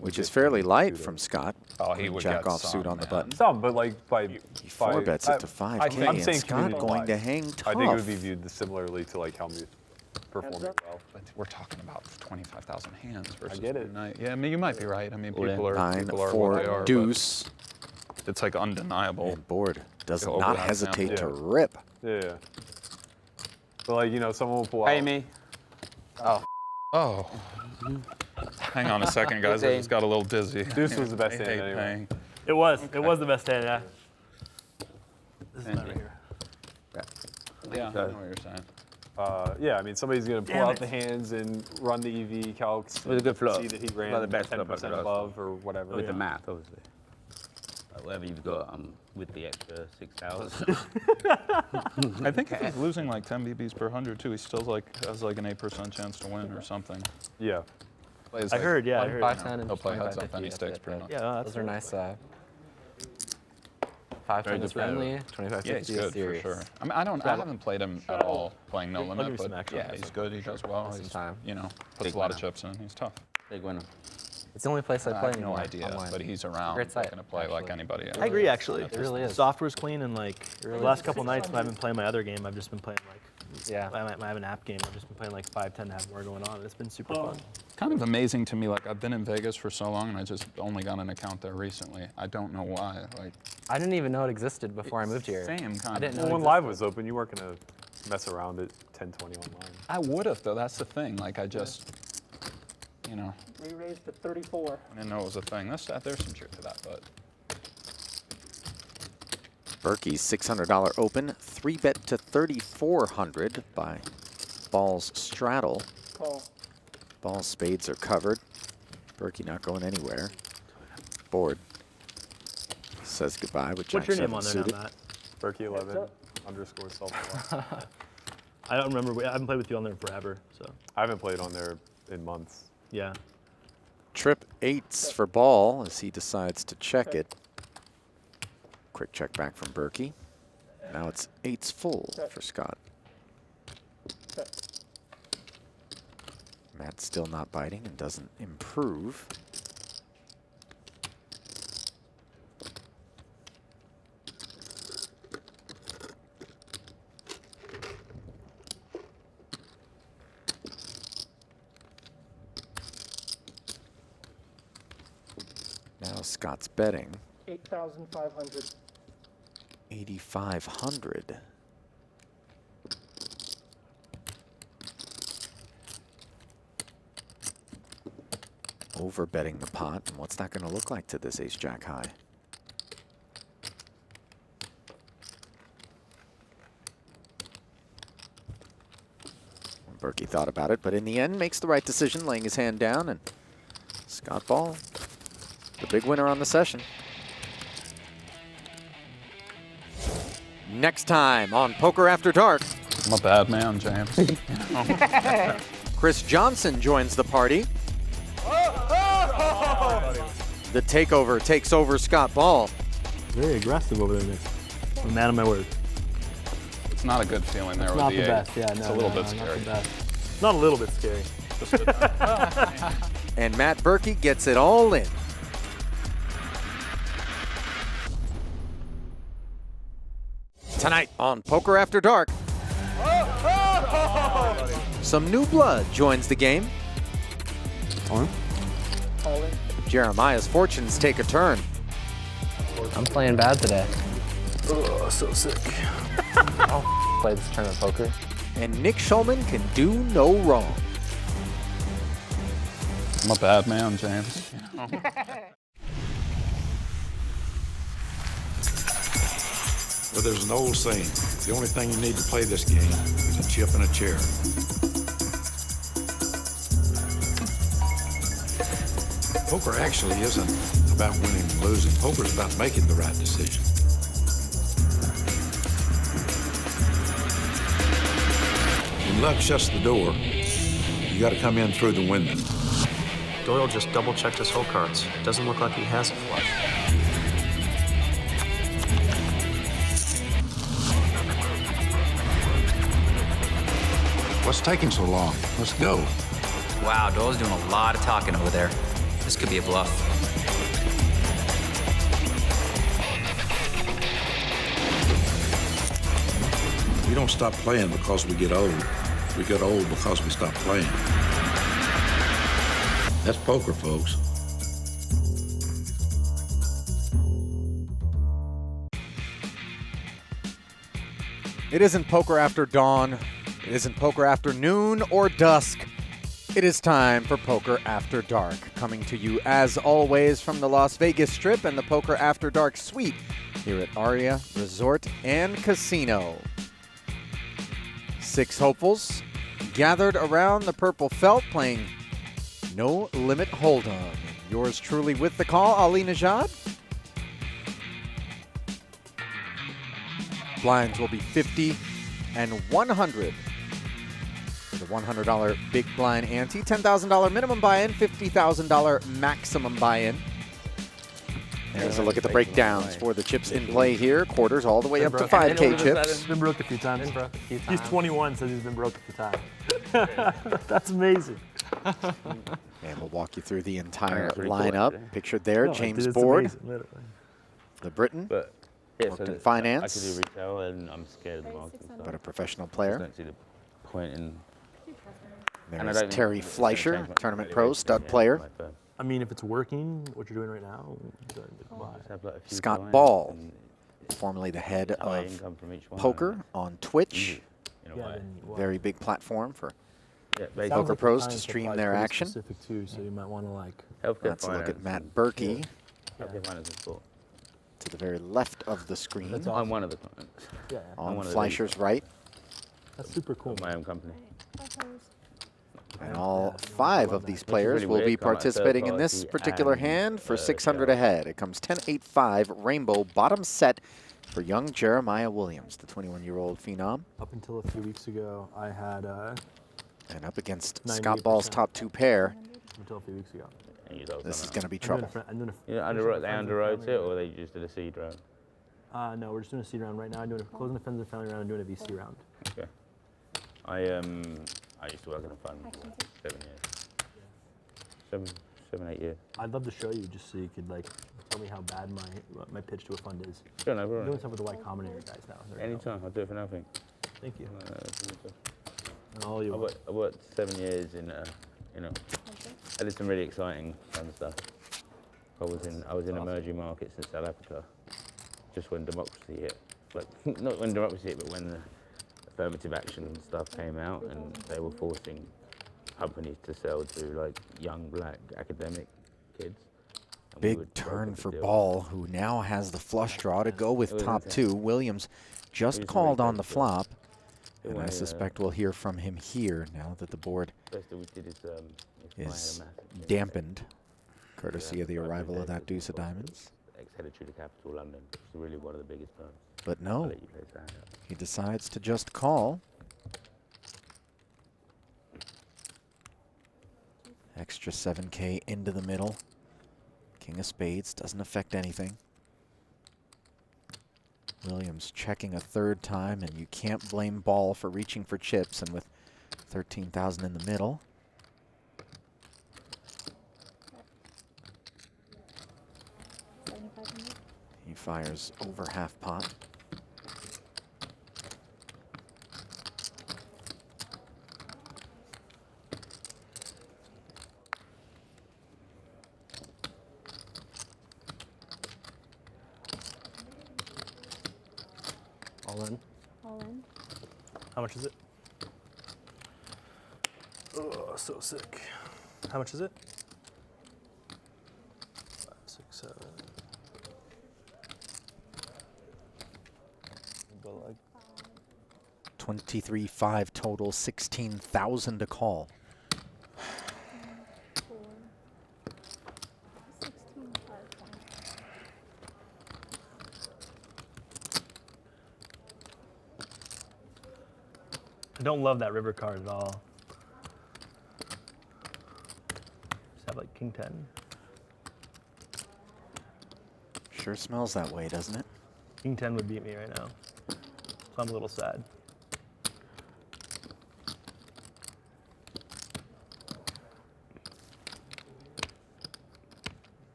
[SPEAKER 1] which is fairly light from Scott.
[SPEAKER 21] Oh, he would
[SPEAKER 1] jack
[SPEAKER 21] get
[SPEAKER 1] off
[SPEAKER 21] some,
[SPEAKER 1] suit on the button.
[SPEAKER 23] Some, but like by
[SPEAKER 1] He 4-bets it to 5K,
[SPEAKER 23] I'm saying
[SPEAKER 1] and Scott going to hang tough.
[SPEAKER 23] I think it would be viewed similarly to like Hellmuth performing well.
[SPEAKER 21] But we're talking about 25,000 hands versus
[SPEAKER 23] I get it.
[SPEAKER 21] night. Yeah, I mean, you might be right. I mean, people are
[SPEAKER 1] 9,
[SPEAKER 21] people are
[SPEAKER 1] 4,
[SPEAKER 21] what they are,
[SPEAKER 1] deuce.
[SPEAKER 21] It's like undeniable.
[SPEAKER 1] And board does
[SPEAKER 21] Over
[SPEAKER 1] not
[SPEAKER 21] that
[SPEAKER 1] hesitate
[SPEAKER 21] sample.
[SPEAKER 1] to rip.
[SPEAKER 23] Yeah. But like, you know, someone will pull
[SPEAKER 8] Pay
[SPEAKER 23] out.
[SPEAKER 8] me.
[SPEAKER 21] Oh. Hang on a second, guys. I just got a little dizzy.
[SPEAKER 23] Deuce was the best
[SPEAKER 21] I
[SPEAKER 23] hand
[SPEAKER 21] hate
[SPEAKER 23] anyway.
[SPEAKER 21] paying.
[SPEAKER 19] It was. It was the best hand. Yeah. This is right here.
[SPEAKER 21] Yeah, I know what you're saying.
[SPEAKER 23] Yeah, I mean, somebody's going to pull
[SPEAKER 19] Damn
[SPEAKER 23] out
[SPEAKER 19] it.
[SPEAKER 23] the hands and run the EV calcs.
[SPEAKER 8] With a good flop.
[SPEAKER 23] See that he
[SPEAKER 8] Well,
[SPEAKER 23] ran
[SPEAKER 8] the best
[SPEAKER 23] 10%
[SPEAKER 8] flop
[SPEAKER 23] above or whatever.
[SPEAKER 8] With the math, obviously. Whatever you've got, with the extra 6,000.
[SPEAKER 21] I think if he's losing like 10 BBs per 100 too, he still like has like an 8% chance to win or something.
[SPEAKER 23] Yeah.
[SPEAKER 21] Plays
[SPEAKER 19] I
[SPEAKER 21] like,
[SPEAKER 19] heard. Yeah, I
[SPEAKER 21] like,
[SPEAKER 19] heard.
[SPEAKER 3] 5-10 and
[SPEAKER 21] he'll play heads up
[SPEAKER 3] 25-50,
[SPEAKER 21] any stakes pretty much.
[SPEAKER 19] Yeah,
[SPEAKER 3] those are nice. 5-10
[SPEAKER 23] Very
[SPEAKER 3] is
[SPEAKER 23] good player.
[SPEAKER 3] friendly. 25-50
[SPEAKER 21] Yeah, he's
[SPEAKER 3] is
[SPEAKER 21] good
[SPEAKER 3] serious.
[SPEAKER 21] for sure. I mean, I haven't played him at all playing no
[SPEAKER 19] I'll give
[SPEAKER 21] limit,
[SPEAKER 19] you some
[SPEAKER 21] but
[SPEAKER 19] action.
[SPEAKER 21] yeah, he's good. He does well.
[SPEAKER 3] Some
[SPEAKER 21] He's,
[SPEAKER 3] time.
[SPEAKER 21] you know, puts
[SPEAKER 8] Big
[SPEAKER 21] a lot of
[SPEAKER 8] winner.
[SPEAKER 21] chips in. He's tough.
[SPEAKER 8] Big winner.
[SPEAKER 3] It's the only place I
[SPEAKER 21] I
[SPEAKER 3] play
[SPEAKER 21] have no
[SPEAKER 3] anymore.
[SPEAKER 21] idea,
[SPEAKER 3] online.
[SPEAKER 21] but he's around.
[SPEAKER 3] Great site,
[SPEAKER 21] Not gonna play like
[SPEAKER 3] actually.
[SPEAKER 21] anybody else.
[SPEAKER 19] I agree, actually.
[SPEAKER 3] It really is.
[SPEAKER 19] Software's clean, and like
[SPEAKER 3] really
[SPEAKER 19] the last
[SPEAKER 3] is.
[SPEAKER 19] couple nights when I've been playing my other game, I've just been playing like.
[SPEAKER 3] Yeah.
[SPEAKER 19] I have an app game. I've just been playing like 5-10 to have more going on. And it's been super fun.
[SPEAKER 21] It's kind of amazing to me. Like I've been in Vegas for so long, and I just only got an account there recently. I don't know why. Like
[SPEAKER 3] I didn't even know it existed before I moved here.
[SPEAKER 21] Same kind
[SPEAKER 3] I
[SPEAKER 21] of.
[SPEAKER 3] didn't know
[SPEAKER 23] Well,
[SPEAKER 3] it
[SPEAKER 23] when
[SPEAKER 3] existed.
[SPEAKER 23] live was open, you weren't going to mess around at 10:20 online.
[SPEAKER 21] I would have though. That's the thing. Like I just, you know,
[SPEAKER 13] We raised to 34.
[SPEAKER 21] I didn't know it was a thing. There's some truth to that, but.
[SPEAKER 1] Berkey's $600 open, 3-bet to 3,400 by Ball's straddle.
[SPEAKER 13] Call.
[SPEAKER 1] Ball's spades are covered. Berkey not going anywhere. Board says goodbye with Jack
[SPEAKER 19] What's your name
[SPEAKER 1] 7
[SPEAKER 19] on there
[SPEAKER 1] suited.
[SPEAKER 19] now, Matt?
[SPEAKER 23] Berkey11 _ self.
[SPEAKER 19] I don't remember. I haven't played with you on there forever, so.
[SPEAKER 23] I haven't played on there in months.
[SPEAKER 19] Yeah.
[SPEAKER 1] Trip 8s for Ball as he decides to check it. Quick check back from Berkey. Now it's 8s full for Scott. Matt still not biting and doesn't improve. Now Scott's betting
[SPEAKER 13] 8,500.
[SPEAKER 1] 8,500. Over betting the pot, and what's that going to look like to this ace jack high? Berkey thought about it, but in the end makes the right decision, laying his hand down, and Scott Ball, the big winner on the session. Next time on Poker After Dark.
[SPEAKER 21] I'm a bad man, James.
[SPEAKER 1] Chris Johnson joins the party. The takeover takes over Scott Ball.
[SPEAKER 19] Very aggressive over there, Nick. I'm a man of my word.
[SPEAKER 21] It's not a good feeling there
[SPEAKER 19] It's
[SPEAKER 21] with
[SPEAKER 19] not
[SPEAKER 21] the
[SPEAKER 19] the
[SPEAKER 21] eight.
[SPEAKER 19] best, yeah,
[SPEAKER 21] It's
[SPEAKER 19] no,
[SPEAKER 21] a little
[SPEAKER 19] no,
[SPEAKER 21] bit
[SPEAKER 19] no,
[SPEAKER 21] scary.
[SPEAKER 19] not the best. Not a little bit scary.
[SPEAKER 1] And Matt Berkey gets it all in. Tonight on Poker After Dark, some new blood joins the game. Jeremiah's fortunes take a turn.
[SPEAKER 3] I'm playing bad today.
[SPEAKER 19] Oh, so sick.
[SPEAKER 3] I'll play this tournament poker.
[SPEAKER 1] And Nick Schulman can do no wrong.
[SPEAKER 21] I'm a bad man, James.
[SPEAKER 5] Well, there's an old saying, the only thing you need to play this game is a chip and a chair. Poker actually isn't about winning and losing. Poker's about making the right decision. When luck shuts the door, you got to come in through the window.
[SPEAKER 6] Doyle just double-checked his hole cards. Doesn't look like he has a flush.
[SPEAKER 5] What's taking so long? Let's go.
[SPEAKER 7] Wow, Doyle's doing a lot of talking over there. This could be a bluff.
[SPEAKER 5] We don't stop playing because we get old. We get old because we stop playing. That's poker, folks.
[SPEAKER 1] It isn't poker after dawn. It isn't poker after noon or dusk. It is time for Poker After Dark, coming to you as always from the Las Vegas Strip and the Poker After Dark Suite here at Aria Resort and Casino. 6 hopefuls gathered around the purple felt playing No Limit Hold'em. Yours truly with the call, Ali Najad. Blinds will be 50 and 100. The $100 big blind ante, $10,000 minimum buy-in, $50,000 maximum buy-in. There's a look at the breakdowns for the chips in play here. Quarters all the way up to 5K chips.
[SPEAKER 19] He's been broke a few times. He's 21, says he's been broke a few times. That's amazing.
[SPEAKER 1] And we'll walk you through the entire lineup. Pictured there,
[SPEAKER 19] No,
[SPEAKER 1] James
[SPEAKER 19] dude, it's
[SPEAKER 1] Board,
[SPEAKER 19] amazing, literally.
[SPEAKER 1] the Briton,
[SPEAKER 8] But yeah,
[SPEAKER 1] worked in
[SPEAKER 8] I
[SPEAKER 1] finance,
[SPEAKER 8] could do retail, and I'm scared of the market.
[SPEAKER 1] but a professional
[SPEAKER 8] I just
[SPEAKER 1] player.
[SPEAKER 8] don't see the point in. and I
[SPEAKER 1] There's
[SPEAKER 8] don't think
[SPEAKER 1] Terry
[SPEAKER 8] it's gonna
[SPEAKER 1] Fleischer,
[SPEAKER 8] change much
[SPEAKER 1] tournament
[SPEAKER 8] anyway,
[SPEAKER 1] pro,
[SPEAKER 8] because,
[SPEAKER 1] stud
[SPEAKER 8] yeah,
[SPEAKER 1] player.
[SPEAKER 8] my firm.
[SPEAKER 19] I mean, if it's working, what you're doing right now, good.
[SPEAKER 8] Just have, like, a few
[SPEAKER 1] Scott
[SPEAKER 8] clients
[SPEAKER 1] Ball,
[SPEAKER 8] and
[SPEAKER 1] formerly the head
[SPEAKER 8] high
[SPEAKER 1] of
[SPEAKER 8] income from each one,
[SPEAKER 1] poker
[SPEAKER 8] and
[SPEAKER 1] on Twitch.
[SPEAKER 8] easy, in a
[SPEAKER 19] Yeah,
[SPEAKER 8] way.
[SPEAKER 19] then, well,
[SPEAKER 1] Very big platform for
[SPEAKER 8] Yeah,
[SPEAKER 19] sounds
[SPEAKER 8] basically.
[SPEAKER 1] poker
[SPEAKER 19] like the
[SPEAKER 1] pros to
[SPEAKER 19] clients are
[SPEAKER 1] stream
[SPEAKER 19] probably
[SPEAKER 1] their
[SPEAKER 19] pretty
[SPEAKER 1] action.
[SPEAKER 19] Specific too, so you might want to like.
[SPEAKER 8] Healthcare
[SPEAKER 1] Let's look at
[SPEAKER 8] finance
[SPEAKER 1] Matt
[SPEAKER 8] and-
[SPEAKER 1] Berkey
[SPEAKER 8] Healthcare finance and sport.
[SPEAKER 1] to the very left of the screen.
[SPEAKER 19] That's
[SPEAKER 8] I'm one of the clients.
[SPEAKER 19] Yeah,
[SPEAKER 8] I'm
[SPEAKER 1] On
[SPEAKER 8] one of the
[SPEAKER 1] Fleischer's right.
[SPEAKER 19] that's super cool.
[SPEAKER 8] My own company.
[SPEAKER 1] And all
[SPEAKER 19] Yeah,
[SPEAKER 1] 5
[SPEAKER 19] love
[SPEAKER 1] of these
[SPEAKER 19] that.
[SPEAKER 1] players
[SPEAKER 8] really
[SPEAKER 1] will be
[SPEAKER 8] weird, kind of like
[SPEAKER 1] participating in this
[SPEAKER 8] third
[SPEAKER 1] particular
[SPEAKER 8] party
[SPEAKER 1] hand for
[SPEAKER 8] and,
[SPEAKER 1] 600
[SPEAKER 8] yeah.
[SPEAKER 1] ahead. It comes 10-8-5 rainbow bottom set for young Jeremiah Williams, the 21-year-old phenom.
[SPEAKER 19] Up until a few weeks ago, I had
[SPEAKER 1] And up against
[SPEAKER 19] 98%.
[SPEAKER 1] Scott Ball's top 2 pair.
[SPEAKER 19] until a few weeks ago.
[SPEAKER 8] And you don't
[SPEAKER 1] This is
[SPEAKER 8] know.
[SPEAKER 1] going to be
[SPEAKER 19] I'm doing
[SPEAKER 1] trouble.
[SPEAKER 19] a fr- I'm doing a
[SPEAKER 8] You know, they underwrote it, or they just did a seed round?
[SPEAKER 19] No, we're just doing a seed round right now. I'm doing a closing the friends and family round and doing a VC round.
[SPEAKER 8] Okay. I used to work in a fund for 7 years. 7, 8 years.
[SPEAKER 19] I'd love to show you just so you could like tell me how bad my pitch to a fund is.
[SPEAKER 8] Sure, no
[SPEAKER 19] I'm
[SPEAKER 8] problem.
[SPEAKER 19] doing stuff with the Y Combinator guys now. There you go.
[SPEAKER 8] Anytime, I'll do it for nothing.
[SPEAKER 19] Thank you.
[SPEAKER 8] Uh,
[SPEAKER 19] And all you.
[SPEAKER 8] I worked 7 years in, I did some really exciting kind of stuff. I was in emerging markets in South Africa, just when democracy hit. Like, not when democracy hit, but when the affirmative action stuff came out, and they were forcing companies to sell to like young black academic kids. And we
[SPEAKER 1] Big
[SPEAKER 8] would
[SPEAKER 1] turn
[SPEAKER 8] broker the
[SPEAKER 1] for
[SPEAKER 8] deal.
[SPEAKER 1] Ball, who now has the flush draw to go with
[SPEAKER 8] It was
[SPEAKER 1] top
[SPEAKER 8] insane.
[SPEAKER 1] 2. Williams just
[SPEAKER 8] It was
[SPEAKER 1] called
[SPEAKER 8] really
[SPEAKER 1] on the
[SPEAKER 8] good, but
[SPEAKER 1] flop.
[SPEAKER 8] it
[SPEAKER 1] And I
[SPEAKER 8] was,
[SPEAKER 1] suspect we'll hear from him here now that the board
[SPEAKER 8] Best that we did is
[SPEAKER 1] is
[SPEAKER 8] client had a massive-
[SPEAKER 1] dampened, courtesy of the arrival of that deuce of diamonds.
[SPEAKER 8] Ex-head of Tudor Capital London, which is really one of the biggest firms.
[SPEAKER 1] But
[SPEAKER 8] I'll
[SPEAKER 1] no,
[SPEAKER 8] let you place that out.
[SPEAKER 1] he decides to just call. Extra 7K into the middle. King of spades doesn't affect anything. Williams checking a 3rd time, and you can't blame Ball for reaching for chips, and with 13,000 in the middle. He fires over half pot.
[SPEAKER 19] All in.
[SPEAKER 11] All in.
[SPEAKER 19] How much is it? Oh, so sick. How much is it? 5, 6, 7. But like
[SPEAKER 1] 23-5 total, 16,000 to call.
[SPEAKER 11] 4, 16, 5, 1.
[SPEAKER 19] I don't love that river card at all. Just have like King 10.
[SPEAKER 1] Sure smells that way, doesn't it?
[SPEAKER 19] King 10 would beat me right now. So I'm a little sad.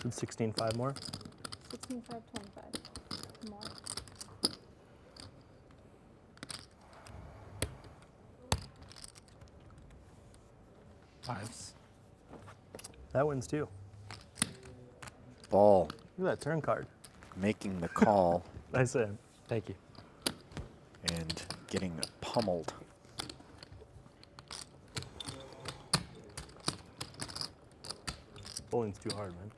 [SPEAKER 19] Did 16-5 more?
[SPEAKER 11] 16, 5, 25. More.
[SPEAKER 19] Fives. That wins too.
[SPEAKER 1] Ball.
[SPEAKER 19] Look at that turn card.
[SPEAKER 1] Making the call.
[SPEAKER 19] Nice hand. Thank you.
[SPEAKER 1] And getting pummeled.
[SPEAKER 19] Bowling's too hard, man.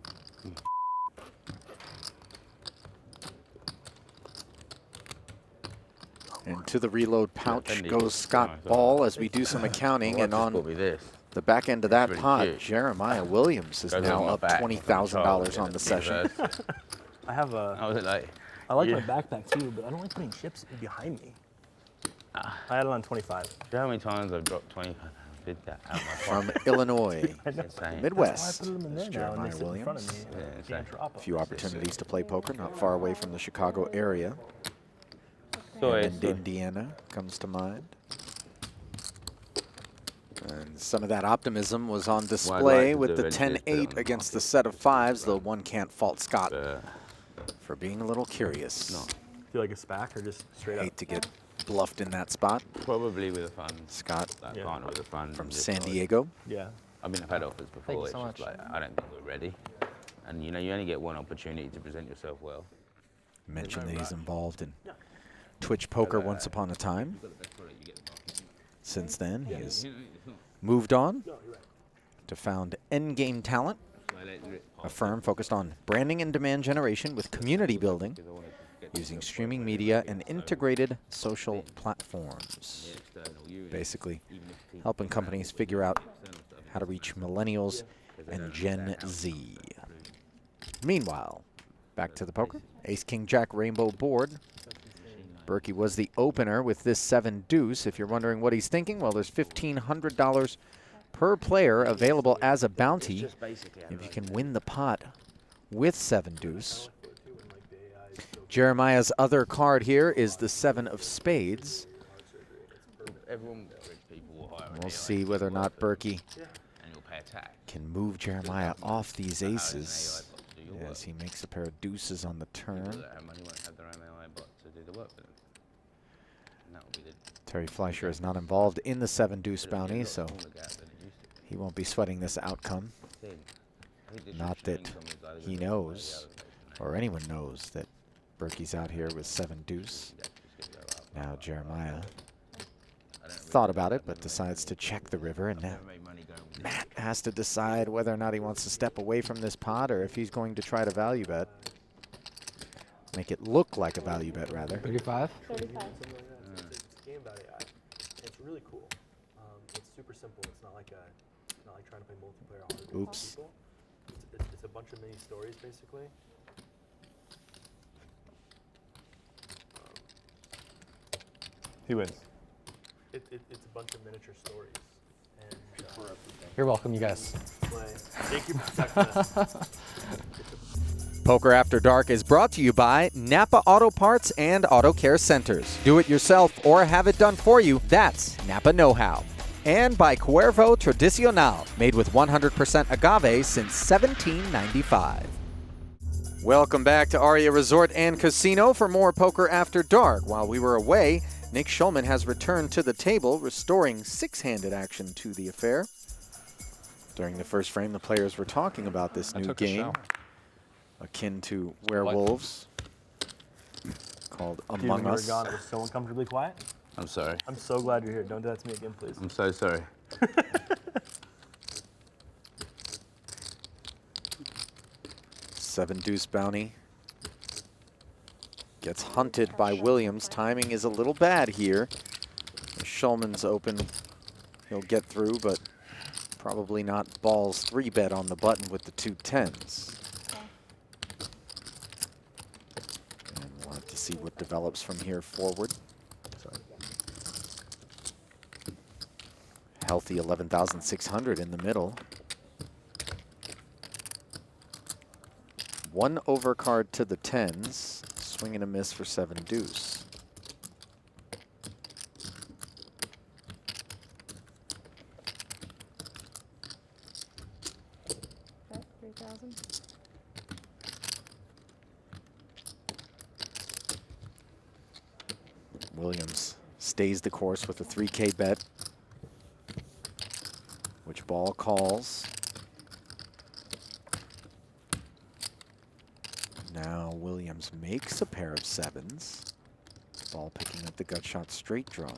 [SPEAKER 1] And to the reload pouch goes Scott Ball as we do some accounting. And on the back end of that pot, Jeremiah Williams is now up $20,000 on the session.
[SPEAKER 19] I have a.
[SPEAKER 8] How was it like?
[SPEAKER 19] I like my backpack too, but I don't like putting chips behind me. I had it on 25.
[SPEAKER 8] Do you know how many times I've dropped 20? Did that out my
[SPEAKER 1] From
[SPEAKER 8] pocket?
[SPEAKER 1] Illinois,
[SPEAKER 8] Insane.
[SPEAKER 1] Midwest,
[SPEAKER 19] That's why I put them in there
[SPEAKER 1] is
[SPEAKER 19] now, and they
[SPEAKER 1] Jeremiah
[SPEAKER 19] sit in front of
[SPEAKER 1] Williams.
[SPEAKER 19] me.
[SPEAKER 8] Yeah, insane.
[SPEAKER 1] A few opportunities to play poker, not far away from the Chicago area. And Indiana comes to mind. And some of that optimism was on display with the 10-8 against the set of fives, though one can't fault Scott for being a little curious.
[SPEAKER 19] No. Feel like a SPAC or just straight up?
[SPEAKER 1] Hate to get bluffed in that spot.
[SPEAKER 8] Probably with a fund.
[SPEAKER 1] Scott
[SPEAKER 8] Partner with a fund.
[SPEAKER 1] from San Diego.
[SPEAKER 19] Yeah.
[SPEAKER 8] I mean, I've had offers before.
[SPEAKER 7] you
[SPEAKER 8] It's
[SPEAKER 7] so
[SPEAKER 8] just
[SPEAKER 7] much.
[SPEAKER 8] like, I don't think we're ready. And you know, you only get one opportunity to present yourself well.
[SPEAKER 1] Mentioned that he's involved in Twitch poker once upon a time. Since then, he has moved on to found Endgame Talent, a firm focused on branding and demand generation with community building, using streaming media and integrated social platforms. Basically, helping companies figure out how to reach millennials and Gen Z. Meanwhile, back to the poker. Ace, King, Jack, Rainbow board. Berkey was the opener with this 7 deuce. If you're wondering what he's thinking, well, there's $1,500 per player available as a bounty if you can win the pot with 7 deuce. Jeremiah's other card here is the 7 of spades. We'll see whether or not Berkey can move Jeremiah off these aces as he makes a pair of deuces on the turn. Terry Fleischer is not involved in the 7 deuce bounty, so he won't be sweating this outcome. Not that he knows, or anyone knows, that Berkey's out here with 7 deuce. Now Jeremiah thought about it, but decides to check the river, and now Matt has to decide whether or not he wants to step away from this pot or if he's going to try to value bet. Make it look like a value bet, rather.
[SPEAKER 3] 35?
[SPEAKER 11] 35.
[SPEAKER 19] It's a game about AI. It's really cool. It's super simple. It's not like trying to play multiplayer hard.
[SPEAKER 1] Oops.
[SPEAKER 19] It's a bunch of mini stories, basically.
[SPEAKER 23] He wins.
[SPEAKER 19] It's a bunch of miniature stories. And,
[SPEAKER 3] You're welcome, you guys.
[SPEAKER 19] Thank you for protecting us.
[SPEAKER 1] Poker After Dark is brought to you by Napa Auto Parts and Auto Care Centers. Do it yourself or have it done for you. That's Napa Know-How. And by Cuervo Tradicional, made with 100% agave since 1795. Welcome back to Aria Resort and Casino for more Poker After Dark. While we were away, Nick Schulman has returned to the table, restoring 6-handed action to the affair. During the first frame, the players were talking about this new game, akin to werewolves,
[SPEAKER 5] called
[SPEAKER 19] Dude,
[SPEAKER 5] Among
[SPEAKER 19] when you were
[SPEAKER 5] Us.
[SPEAKER 19] gone, it was so uncomfortably quiet.
[SPEAKER 8] I'm sorry.
[SPEAKER 19] I'm so glad you're here. Don't do that to me again, please.
[SPEAKER 8] I'm so sorry.
[SPEAKER 1] 7-deuce bounty. Gets hunted by Williams. Timing is a little bad here. Schulman's open. He'll get through, but probably not balls 3-bet on the button with the 2 10s. And we'll have to see what develops from here forward. Healthy 11,600 in the middle. 1 overcard to the 10s. Swing and a miss for 7-deuce.
[SPEAKER 11] Okay, 3,000.
[SPEAKER 1] Williams stays the course with a 3K bet. Which ball calls? Now Williams makes a pair of 7s. Ball picking up the gut shot straight draw.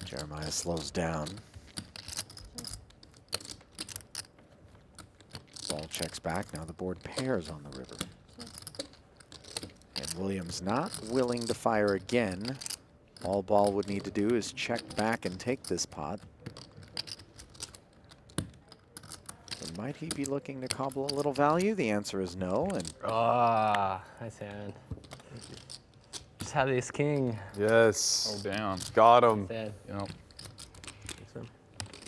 [SPEAKER 1] Jeremiah slows down. Ball checks back. Now the board pairs on the river. And Williams not willing to fire again. All Ball would need to do is check back and take this pot. So might he be looking to cobble a little value? The answer is no. And
[SPEAKER 3] Nice hand. Just had ace king.
[SPEAKER 23] Yes.
[SPEAKER 21] Oh, damn.
[SPEAKER 23] Got him.
[SPEAKER 3] Sad.
[SPEAKER 21] Yep.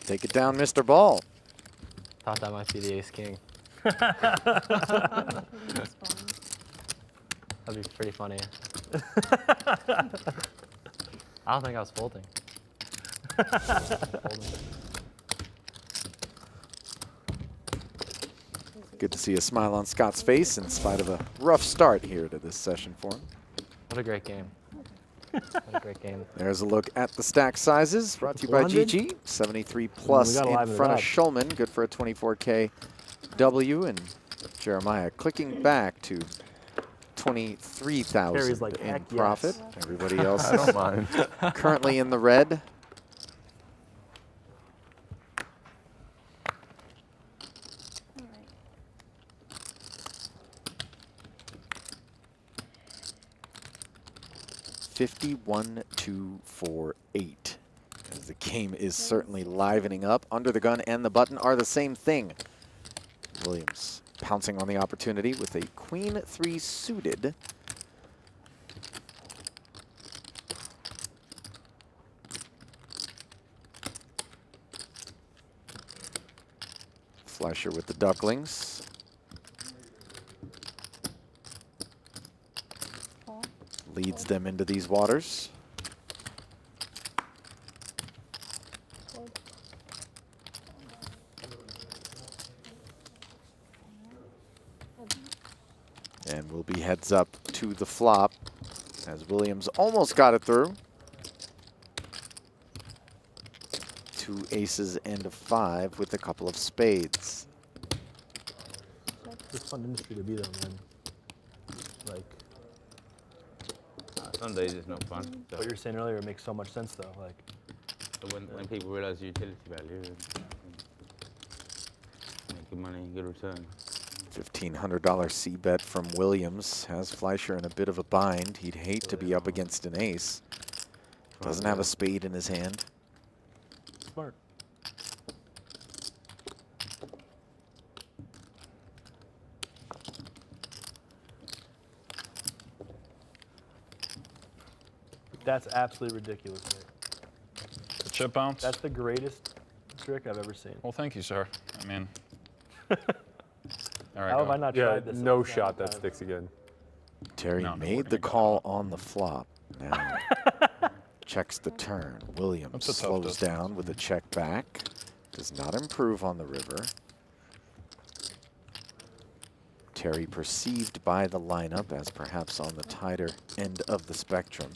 [SPEAKER 1] take it down, Mr. Ball.
[SPEAKER 3] Thought that might be the ace king. That'd be pretty funny. I don't think I was folding.
[SPEAKER 1] Good to see a smile on Scott's face in spite of a rough start here to this session for him.
[SPEAKER 3] What a great game. What a great game.
[SPEAKER 1] There's a look at the stack sizes, brought to you by
[SPEAKER 3] London?
[SPEAKER 1] GG. 73 plus in
[SPEAKER 3] liven it
[SPEAKER 1] front of
[SPEAKER 3] up.
[SPEAKER 1] Schulman, good for a 24K W, and Jeremiah clicking back to 23,000
[SPEAKER 19] Terry's like,
[SPEAKER 1] in
[SPEAKER 19] heck
[SPEAKER 1] profit.
[SPEAKER 19] yes.
[SPEAKER 1] Everybody else
[SPEAKER 22] I don't
[SPEAKER 1] is
[SPEAKER 22] mind.
[SPEAKER 1] currently in the red. $51,248. As the game is certainly livening up. Under the gun and the button are the same thing. Williams pouncing on the opportunity with a queen 3 suited. Fleischer with the ducklings. Leads them into these waters. And will be heads up to the flop as Williams almost got it through. 2 aces and a 5 with a couple of spades.
[SPEAKER 19] It's a fun industry to be though, man. Like,
[SPEAKER 8] some days it's not fun. So.
[SPEAKER 19] what you were saying earlier makes so much sense though. Like,
[SPEAKER 8] So when people realize the utility value and make good money, good return.
[SPEAKER 1] $1,500 C bet from Williams has Fleischer in a bit of a bind. He'd hate to be up against an ace. Doesn't have a spade in his hand.
[SPEAKER 19] smart. That's absolutely ridiculous, Nick.
[SPEAKER 21] The chip bounce?
[SPEAKER 19] That's the greatest trick I've ever seen.
[SPEAKER 21] Well, thank you, sir. I mean, all right.
[SPEAKER 19] How have
[SPEAKER 21] go.
[SPEAKER 19] I not
[SPEAKER 23] Yeah,
[SPEAKER 19] tried this?
[SPEAKER 23] no
[SPEAKER 19] all
[SPEAKER 23] shot
[SPEAKER 19] the
[SPEAKER 23] that
[SPEAKER 19] time?
[SPEAKER 23] sticks again.
[SPEAKER 1] Terry
[SPEAKER 21] No,
[SPEAKER 1] made the call on the flop. Now checks the turn. Williams
[SPEAKER 21] That's a tough
[SPEAKER 1] slows
[SPEAKER 21] distance.
[SPEAKER 1] down with a check back. Does not improve on the river. Terry perceived by the lineup as perhaps on the tighter end of the spectrum.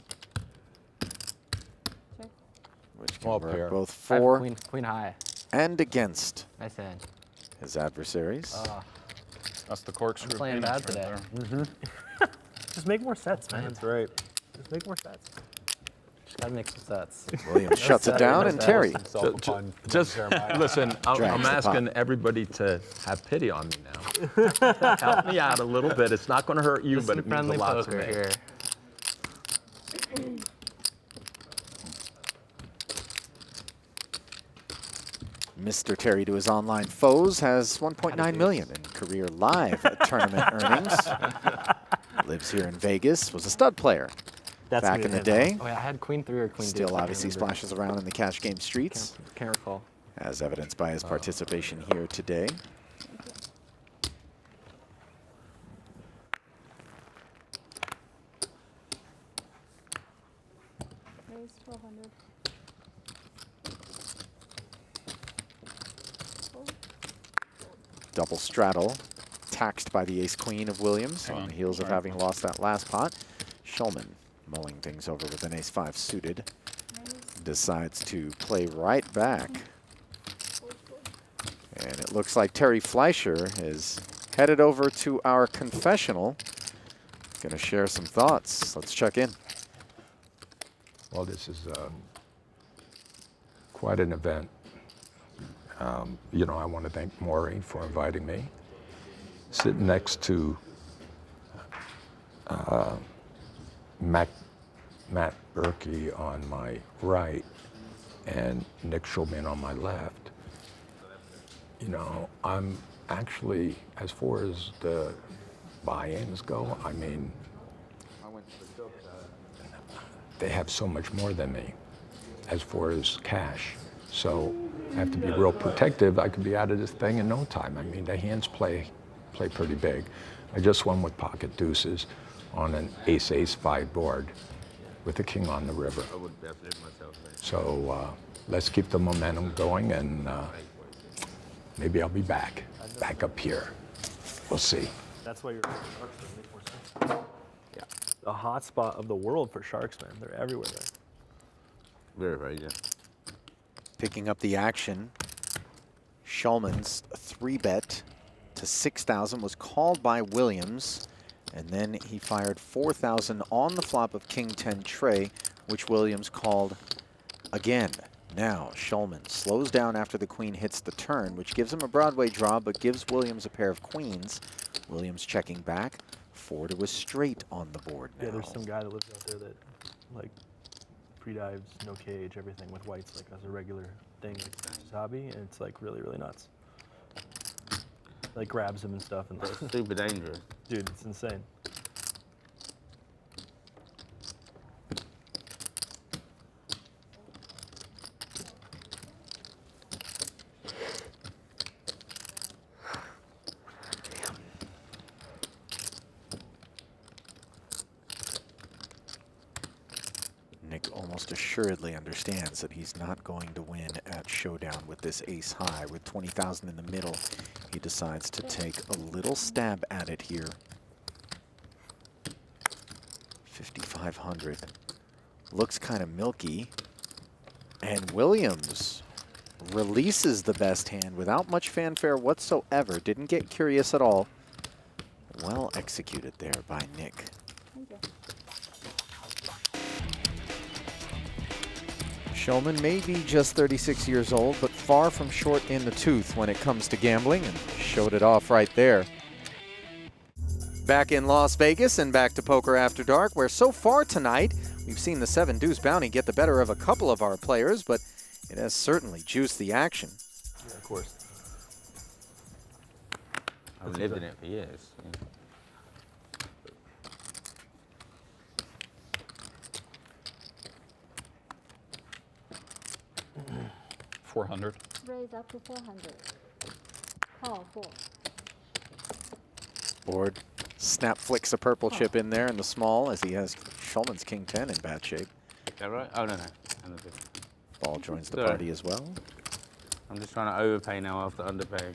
[SPEAKER 1] Which can
[SPEAKER 22] Well,
[SPEAKER 1] work
[SPEAKER 22] pair.
[SPEAKER 1] both
[SPEAKER 3] I have
[SPEAKER 1] for
[SPEAKER 3] queen high.
[SPEAKER 1] and against
[SPEAKER 3] Nice hand.
[SPEAKER 1] his adversaries.
[SPEAKER 21] That's the corkscrew.
[SPEAKER 3] I'm playing bad today.
[SPEAKER 19] Just make more sets, man.
[SPEAKER 23] That's right.
[SPEAKER 19] Just make more sets.
[SPEAKER 3] Just gotta make some sets.
[SPEAKER 1] Williams shuts it down, and Terry.
[SPEAKER 22] Just listen, I'm asking everybody to have pity on me now. Help me out a little bit. It's not going to hurt you, but it means a lot to me.
[SPEAKER 3] Here.
[SPEAKER 1] Mr. Terry, to his online foes, has 1.9 million in career live tournament earnings. Lives here in Vegas, was a stud player back in the day.
[SPEAKER 3] Oh, yeah, I had queen 3 or queen 2.
[SPEAKER 1] Still obviously splashes around in the cash game streets.
[SPEAKER 3] Can't recall.
[SPEAKER 1] As evidenced by his participation here today.
[SPEAKER 11] Raise 1200.
[SPEAKER 1] Double straddle, taxed by the ace-queen of Williams on the heels of having lost that last pot. Schulman mulling things over with an ace-5 suited. Decides to play right back. And it looks like Terry Fleischer is headed over to our confessional. Gonna share some thoughts. Let's check in.
[SPEAKER 22] Well, this is quite an event. You know, I want to thank Maury for inviting me. Sitting next to Matt Berkey on my right and Nick Schulman on my left. You know, I'm actually, as far as the buy-ins go, I mean, they have so much more than me as far as cash. So I have to be real protective. I could be out of this thing in no time. I mean, the hands play pretty big. I just won with pocket deuces on an ace-5 board with the king on the river. So let's keep the momentum going, and maybe I'll be back up here. We'll see.
[SPEAKER 19] That's why you're Sharks, man. Make more sense. Yeah. The hot spot of the world for Sharks, man. They're everywhere there.
[SPEAKER 8] Very, very, yeah.
[SPEAKER 1] Picking up the action, Schulman's 3-bet to 6,000 was called by Williams, and then he fired 4,000 on the flop of King 10 tray, which Williams called again. Now Schulman slows down after the queen hits the turn, which gives him a Broadway draw, but gives Williams a pair of queens. Williams checking back, 4 to a straight on the board now.
[SPEAKER 19] Yeah, there's some guy that lives out there that, like, pre-dives, no cage, everything with whites, like, as a regular thing. Like, it's his hobby, and it's, like, really, really nuts. Like, grabs him and stuff. And
[SPEAKER 8] it's super dangerous.
[SPEAKER 19] Dude, it's insane.
[SPEAKER 1] Nick almost assuredly understands that he's not going to win at Showdown with this ace high. With 20,000 in the middle, he decides to take a little stab at it here. 5,500. Looks kind of milky. And Williams releases the best hand without much fanfare whatsoever. Didn't get curious at all. Well executed there by Nick. Schulman may be just 36 years old, but far from short in the tooth when it comes to gambling, and showed it off right there. Back in Las Vegas and back to Poker After Dark, where so far tonight we've seen the 7-deuce bounty get the better of a couple of our players, but it has certainly juiced the action.
[SPEAKER 19] Yeah, of course.
[SPEAKER 8] I've lived in it for years. Yeah.
[SPEAKER 21] 400.
[SPEAKER 11] Raise up to 400. Call 4.
[SPEAKER 1] Board snap flicks a purple chip in there in the small as he has Schulman's King 10 in bad shape.
[SPEAKER 8] Is that right? Oh, no.
[SPEAKER 1] Ball joins the
[SPEAKER 8] Sorry.
[SPEAKER 1] party as well.
[SPEAKER 8] I'm just trying to overpay now after underpaying.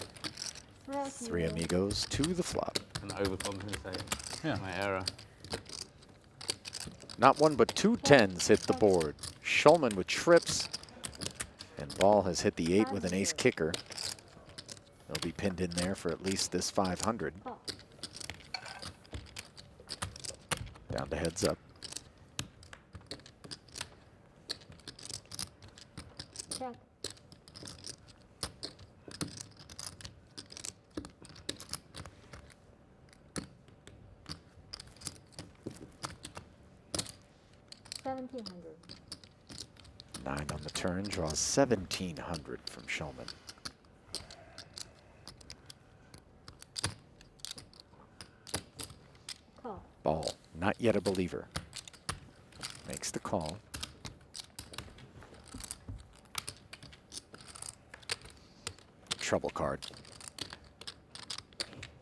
[SPEAKER 1] 3 amigos to the flop.
[SPEAKER 8] And overcompensate. Yeah. My error.
[SPEAKER 1] Not one but 2 10s hit the board. Schulman with trips. And ball has hit the 8 with an ace kicker. They'll be pinned in there for at least this 500. Down to heads up.
[SPEAKER 11] Check. $1,700.
[SPEAKER 1] 9 on the turn, draws 1,700 from Schulman.
[SPEAKER 11] Call.
[SPEAKER 1] Ball, not yet a believer. Makes the call. Trouble card.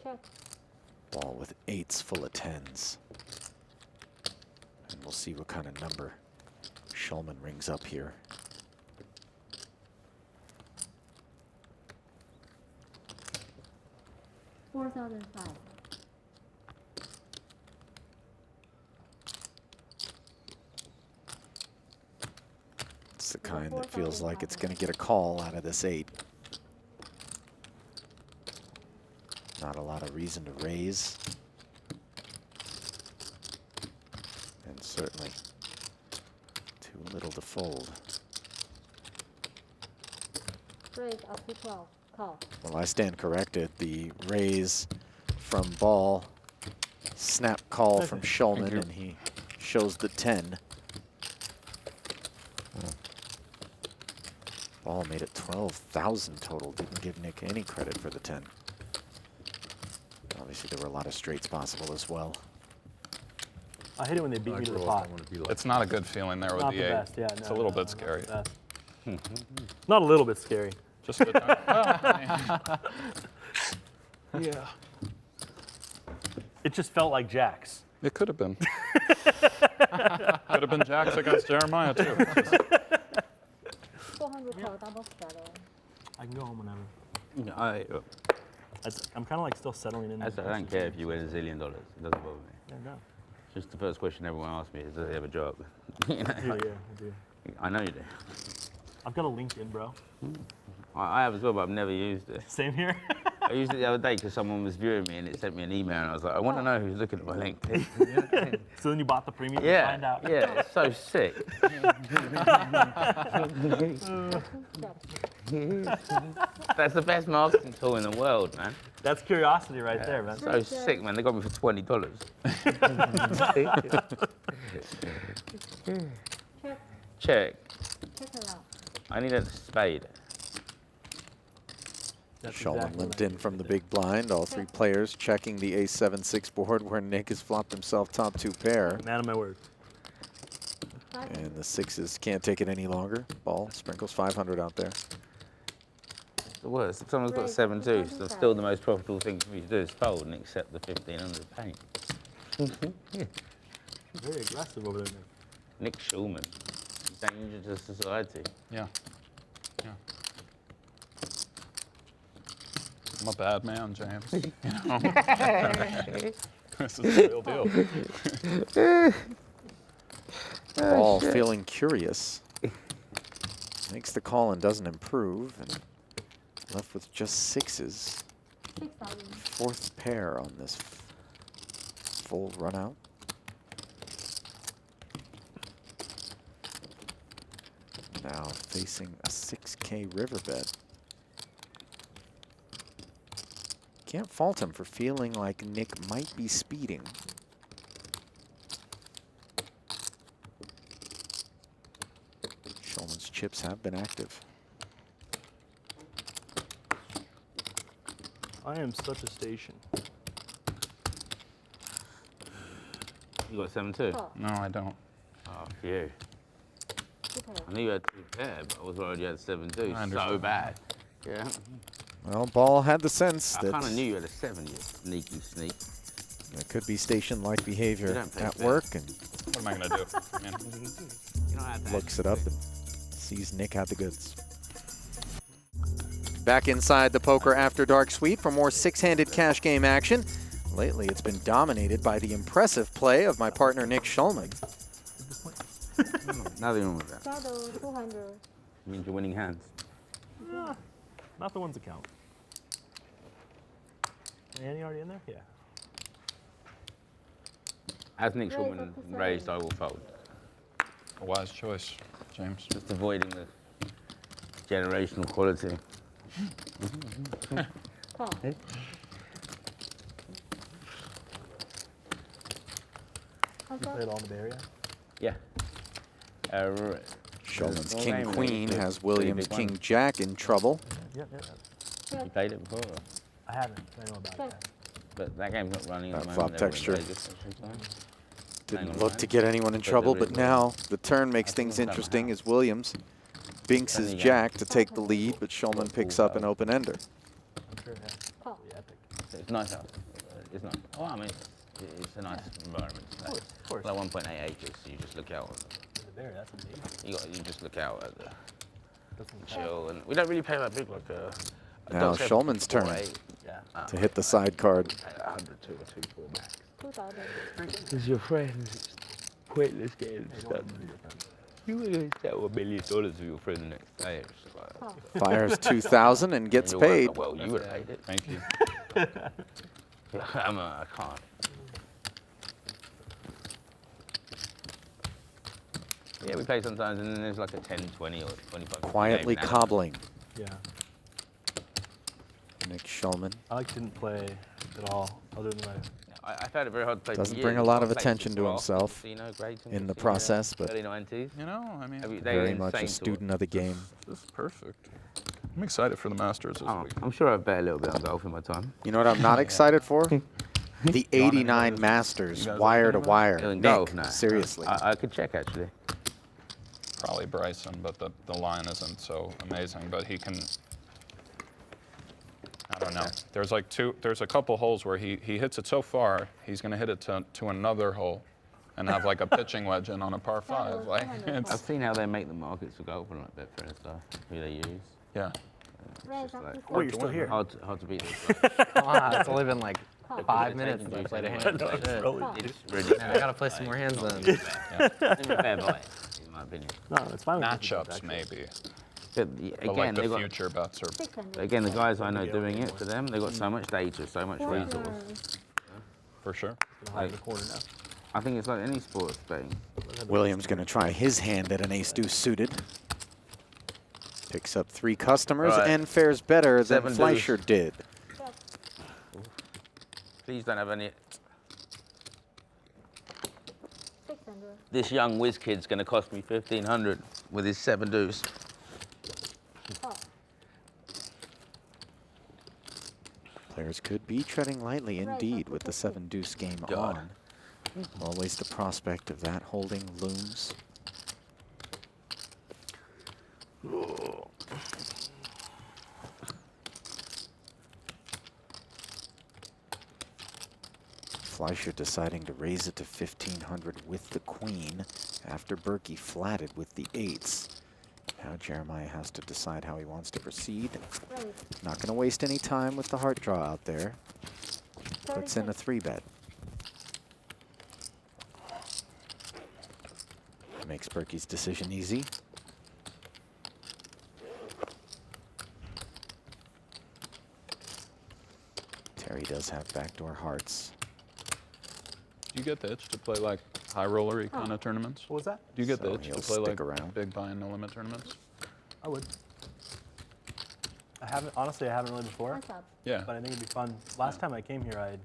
[SPEAKER 11] Check.
[SPEAKER 1] Ball with 8s full of 10s. And we'll see what kind of number Schulman rings up here.
[SPEAKER 11] $4,500.
[SPEAKER 1] It's the kind that feels like it's going to get a call out of this 8. Not a lot of reason to raise. And certainly too little to fold.
[SPEAKER 11] Raise up to 12. Call.
[SPEAKER 1] Well, I stand corrected. The raise from Ball, snap call from Schulman, and he shows the 10. Ball made it 12,000 total. Didn't give Nick any credit for the 10. Obviously, there were a lot of straights possible as well.
[SPEAKER 19] I hate it when they beat me to the pot.
[SPEAKER 21] It's not a good feeling there with
[SPEAKER 19] Not
[SPEAKER 21] the
[SPEAKER 19] the
[SPEAKER 21] 8.
[SPEAKER 19] best, yeah,
[SPEAKER 21] It's
[SPEAKER 19] no,
[SPEAKER 21] a little
[SPEAKER 19] no,
[SPEAKER 21] bit scary.
[SPEAKER 19] Not a little bit scary.
[SPEAKER 21] Just the time.
[SPEAKER 19] Yeah. It just felt like Jacks.
[SPEAKER 21] It could have been. Could have been Jacks against Jeremiah, too.
[SPEAKER 11] 400 call, double settle.
[SPEAKER 19] I can go home whenever.
[SPEAKER 8] No,
[SPEAKER 19] I'm kind of like still settling in.
[SPEAKER 8] I don't care if you win $1 zillion. It doesn't bother me.
[SPEAKER 19] Yeah, no.
[SPEAKER 8] Just the first question everyone asks me is, does he have a job? You know,
[SPEAKER 19] I do, yeah, I do.
[SPEAKER 8] I know you do.
[SPEAKER 19] I've got a LinkedIn, bro.
[SPEAKER 8] I have as well, but I've never used it.
[SPEAKER 19] Same here.
[SPEAKER 8] I used it the other day because someone was viewing me and it sent me an email and I was like, I want to know who's looking at my LinkedIn.
[SPEAKER 19] So then you bought the premium
[SPEAKER 8] Yeah,
[SPEAKER 19] to find out.
[SPEAKER 8] yeah, it's so sick. That's the best marketing tool in the world, man.
[SPEAKER 19] That's curiosity right there, man.
[SPEAKER 8] So sick, man. They got me for $20. Check.
[SPEAKER 11] Check it out.
[SPEAKER 8] I need a spade.
[SPEAKER 1] Schulman limped in from the big blind. All 3 players checking the ace-7-6 board where Nick has flopped himself top 2 pair.
[SPEAKER 19] Man of my word.
[SPEAKER 1] And the 6s can't take it any longer. Ball sprinkles 500 out there.
[SPEAKER 8] The worst. If someone's got 7-2, so still the most profitable thing for me to do is fold and accept the 1,500 paint.
[SPEAKER 19] Very aggressive over there, Nick.
[SPEAKER 8] Nick Schulman. Danger to society.
[SPEAKER 21] Yeah. Yeah. I'm a bad man, James. You know? This is the real deal.
[SPEAKER 1] Ball feeling curious. Makes the call and doesn't improve. And left with just 6s. 4th pair on this full run out. Now facing a 6K riverbed. Can't fault him for feeling like Nick might be speeding. Schulman's chips have been active.
[SPEAKER 19] I am such a station.
[SPEAKER 8] You got 7-2?
[SPEAKER 11] Oh.
[SPEAKER 21] No, I don't.
[SPEAKER 8] Oh, phew. I knew you had 2 pair, but I was worried you had 7-2.
[SPEAKER 21] I
[SPEAKER 8] So
[SPEAKER 21] understand.
[SPEAKER 8] bad. Yeah.
[SPEAKER 1] Well, Ball had the sense
[SPEAKER 8] I
[SPEAKER 1] that
[SPEAKER 8] kind of knew you had a 7, you sneaky sneak.
[SPEAKER 1] there could be station-like behavior
[SPEAKER 8] don't play
[SPEAKER 1] at
[SPEAKER 8] fair.
[SPEAKER 1] work, and
[SPEAKER 21] What am I going to do? I mean,
[SPEAKER 8] You don't have to
[SPEAKER 1] looks it up and sees Nick had the goods. Back inside the Poker After Dark suite for more 6-handed cash game action. Lately, it's been dominated by the impressive play of my partner Nick Schulman.
[SPEAKER 8] Nothing wrong with that.
[SPEAKER 11] Shadow 200.
[SPEAKER 8] It means you're winning hands.
[SPEAKER 19] Yeah, not the ones that count. Annie already in there? Yeah.
[SPEAKER 8] As Nick Schulman raised, I will fold.
[SPEAKER 21] A wise choice, James.
[SPEAKER 8] Just avoiding the generational quality.
[SPEAKER 11] Call.
[SPEAKER 19] You played all in the Bay Area?
[SPEAKER 8] Yeah.
[SPEAKER 1] Schulman's
[SPEAKER 8] Well,
[SPEAKER 1] King
[SPEAKER 8] game
[SPEAKER 1] Queen
[SPEAKER 8] really
[SPEAKER 1] has
[SPEAKER 8] pretty
[SPEAKER 1] Williams
[SPEAKER 8] big one.
[SPEAKER 1] King Jack in trouble.
[SPEAKER 19] Yep.
[SPEAKER 8] You played it before?
[SPEAKER 19] I haven't. I know about it.
[SPEAKER 8] But that game's not running at
[SPEAKER 1] That
[SPEAKER 8] the
[SPEAKER 1] flop
[SPEAKER 8] moment. They're in
[SPEAKER 1] texture
[SPEAKER 8] Vegas at the same time.
[SPEAKER 1] Didn't look to get anyone in trouble, but now the turn makes things interesting as Williams binks his jack to take the lead, but Schulman picks up an open ender.
[SPEAKER 19] I'm sure it has.
[SPEAKER 11] Call.
[SPEAKER 8] It's nice house. It's nice. Oh, I mean, it's a nice environment.
[SPEAKER 19] Of course.
[SPEAKER 8] Like 1.8 acres, so you just look out.
[SPEAKER 19] The Bay Area, that's amazing.
[SPEAKER 8] You just look out at the chill, and we don't really pay that big like a.
[SPEAKER 1] Now Schulman's turn to hit the side card.
[SPEAKER 8] 102 or 24 max.
[SPEAKER 11] 2,000.
[SPEAKER 8] Because your friends pointless getting stuck. You were going to settle $1 million with your friend the next day.
[SPEAKER 1] Fires 2,000 and gets
[SPEAKER 8] you're
[SPEAKER 1] paid.
[SPEAKER 8] Well, you would have paid it.
[SPEAKER 21] Thank you.
[SPEAKER 8] I can't. Yeah, we play sometimes, and then there's like a 10, 20, or 25.
[SPEAKER 1] Quietly
[SPEAKER 8] game, and
[SPEAKER 1] cobbling.
[SPEAKER 19] Yeah.
[SPEAKER 1] Nick Schulman.
[SPEAKER 19] I didn't play at all, other than
[SPEAKER 8] I found it very hard to play. for
[SPEAKER 1] Doesn't
[SPEAKER 8] years.
[SPEAKER 1] bring a lot of
[SPEAKER 8] I played
[SPEAKER 1] attention
[SPEAKER 8] since
[SPEAKER 1] to
[SPEAKER 8] Rock,
[SPEAKER 1] himself
[SPEAKER 8] Casino, Grayton,
[SPEAKER 1] in the
[SPEAKER 8] Casino,
[SPEAKER 1] process, but
[SPEAKER 8] early 90s.
[SPEAKER 21] You know, I mean,
[SPEAKER 1] very much a student of the game.
[SPEAKER 21] This is perfect. I'm excited for the Masters this week.
[SPEAKER 8] I'm sure I've bet a little bit on golf in my time.
[SPEAKER 1] You know what I'm not excited for? The 89 Masters, wire to wire.
[SPEAKER 8] In
[SPEAKER 1] Nick,
[SPEAKER 8] golf, no.
[SPEAKER 1] seriously.
[SPEAKER 8] I could check, actually.
[SPEAKER 21] Probably Bryson, but the line isn't so amazing. But he can. I don't know. There's like there's a couple holes where he hits it so far, he's going to hit it to another hole, and have like a pitching wedge in on a par 5. Like it's.
[SPEAKER 8] I've seen how they make the markets for golf and like Betfair and stuff. Who they use.
[SPEAKER 21] Yeah.
[SPEAKER 11] Raise
[SPEAKER 8] Just
[SPEAKER 11] up
[SPEAKER 8] like,
[SPEAKER 11] to
[SPEAKER 19] Oh, you're still here.
[SPEAKER 8] hard to beat those guys.
[SPEAKER 3] Come on, it's only been like
[SPEAKER 11] Call.
[SPEAKER 3] 5 minutes since I played a hand.
[SPEAKER 19] No,
[SPEAKER 3] Shit.
[SPEAKER 8] It's really
[SPEAKER 3] Man, I gotta play some more hands then.
[SPEAKER 8] fair play, in my opinion.
[SPEAKER 19] No, it's fine.
[SPEAKER 21] Matchups maybe.
[SPEAKER 8] But
[SPEAKER 21] But
[SPEAKER 8] again,
[SPEAKER 21] like
[SPEAKER 8] they
[SPEAKER 21] the
[SPEAKER 8] got
[SPEAKER 21] future bets are.
[SPEAKER 11] 600.
[SPEAKER 8] again the guys I know doing it for them. They got so much data, so much resource.
[SPEAKER 21] For sure.
[SPEAKER 19] Hide in the corner now.
[SPEAKER 8] I think it's like any sports betting.
[SPEAKER 1] Williams going to try his hand at an ace-deuce suited. Picks up 3 customers
[SPEAKER 8] Right.
[SPEAKER 1] and fares better than
[SPEAKER 8] 7 deuce.
[SPEAKER 1] Fleischer did.
[SPEAKER 8] Please don't have any.
[SPEAKER 11] 600.
[SPEAKER 8] This young whiz kid's going to cost me 1,500 with his 7 deuce.
[SPEAKER 11] Call.
[SPEAKER 1] Players could be treading lightly indeed with the 7 deuce game on. Always the prospect of that holding looms. Fleischer deciding to raise it to 1,500 with the queen after Berkey flatted with the 8s. Now Jeremiah has to decide how he wants to proceed.
[SPEAKER 11] Raise.
[SPEAKER 1] Not going to waste any time with the heart draw out there. Puts in a 3-bet. Makes Berkey's decision easy. Terry does have backdoor hearts.
[SPEAKER 21] Do you get the itch to play like high rollery kind of tournaments?
[SPEAKER 19] What was that?
[SPEAKER 21] Do you get
[SPEAKER 1] So
[SPEAKER 21] the itch
[SPEAKER 1] he'll
[SPEAKER 21] to play
[SPEAKER 1] stick
[SPEAKER 21] like
[SPEAKER 1] around.
[SPEAKER 21] big buy and no limit tournaments?
[SPEAKER 19] I would. I haven't, honestly, I haven't really before.
[SPEAKER 11] What's up?
[SPEAKER 21] Yeah.
[SPEAKER 19] But I think it'd be fun. Last time I came here, I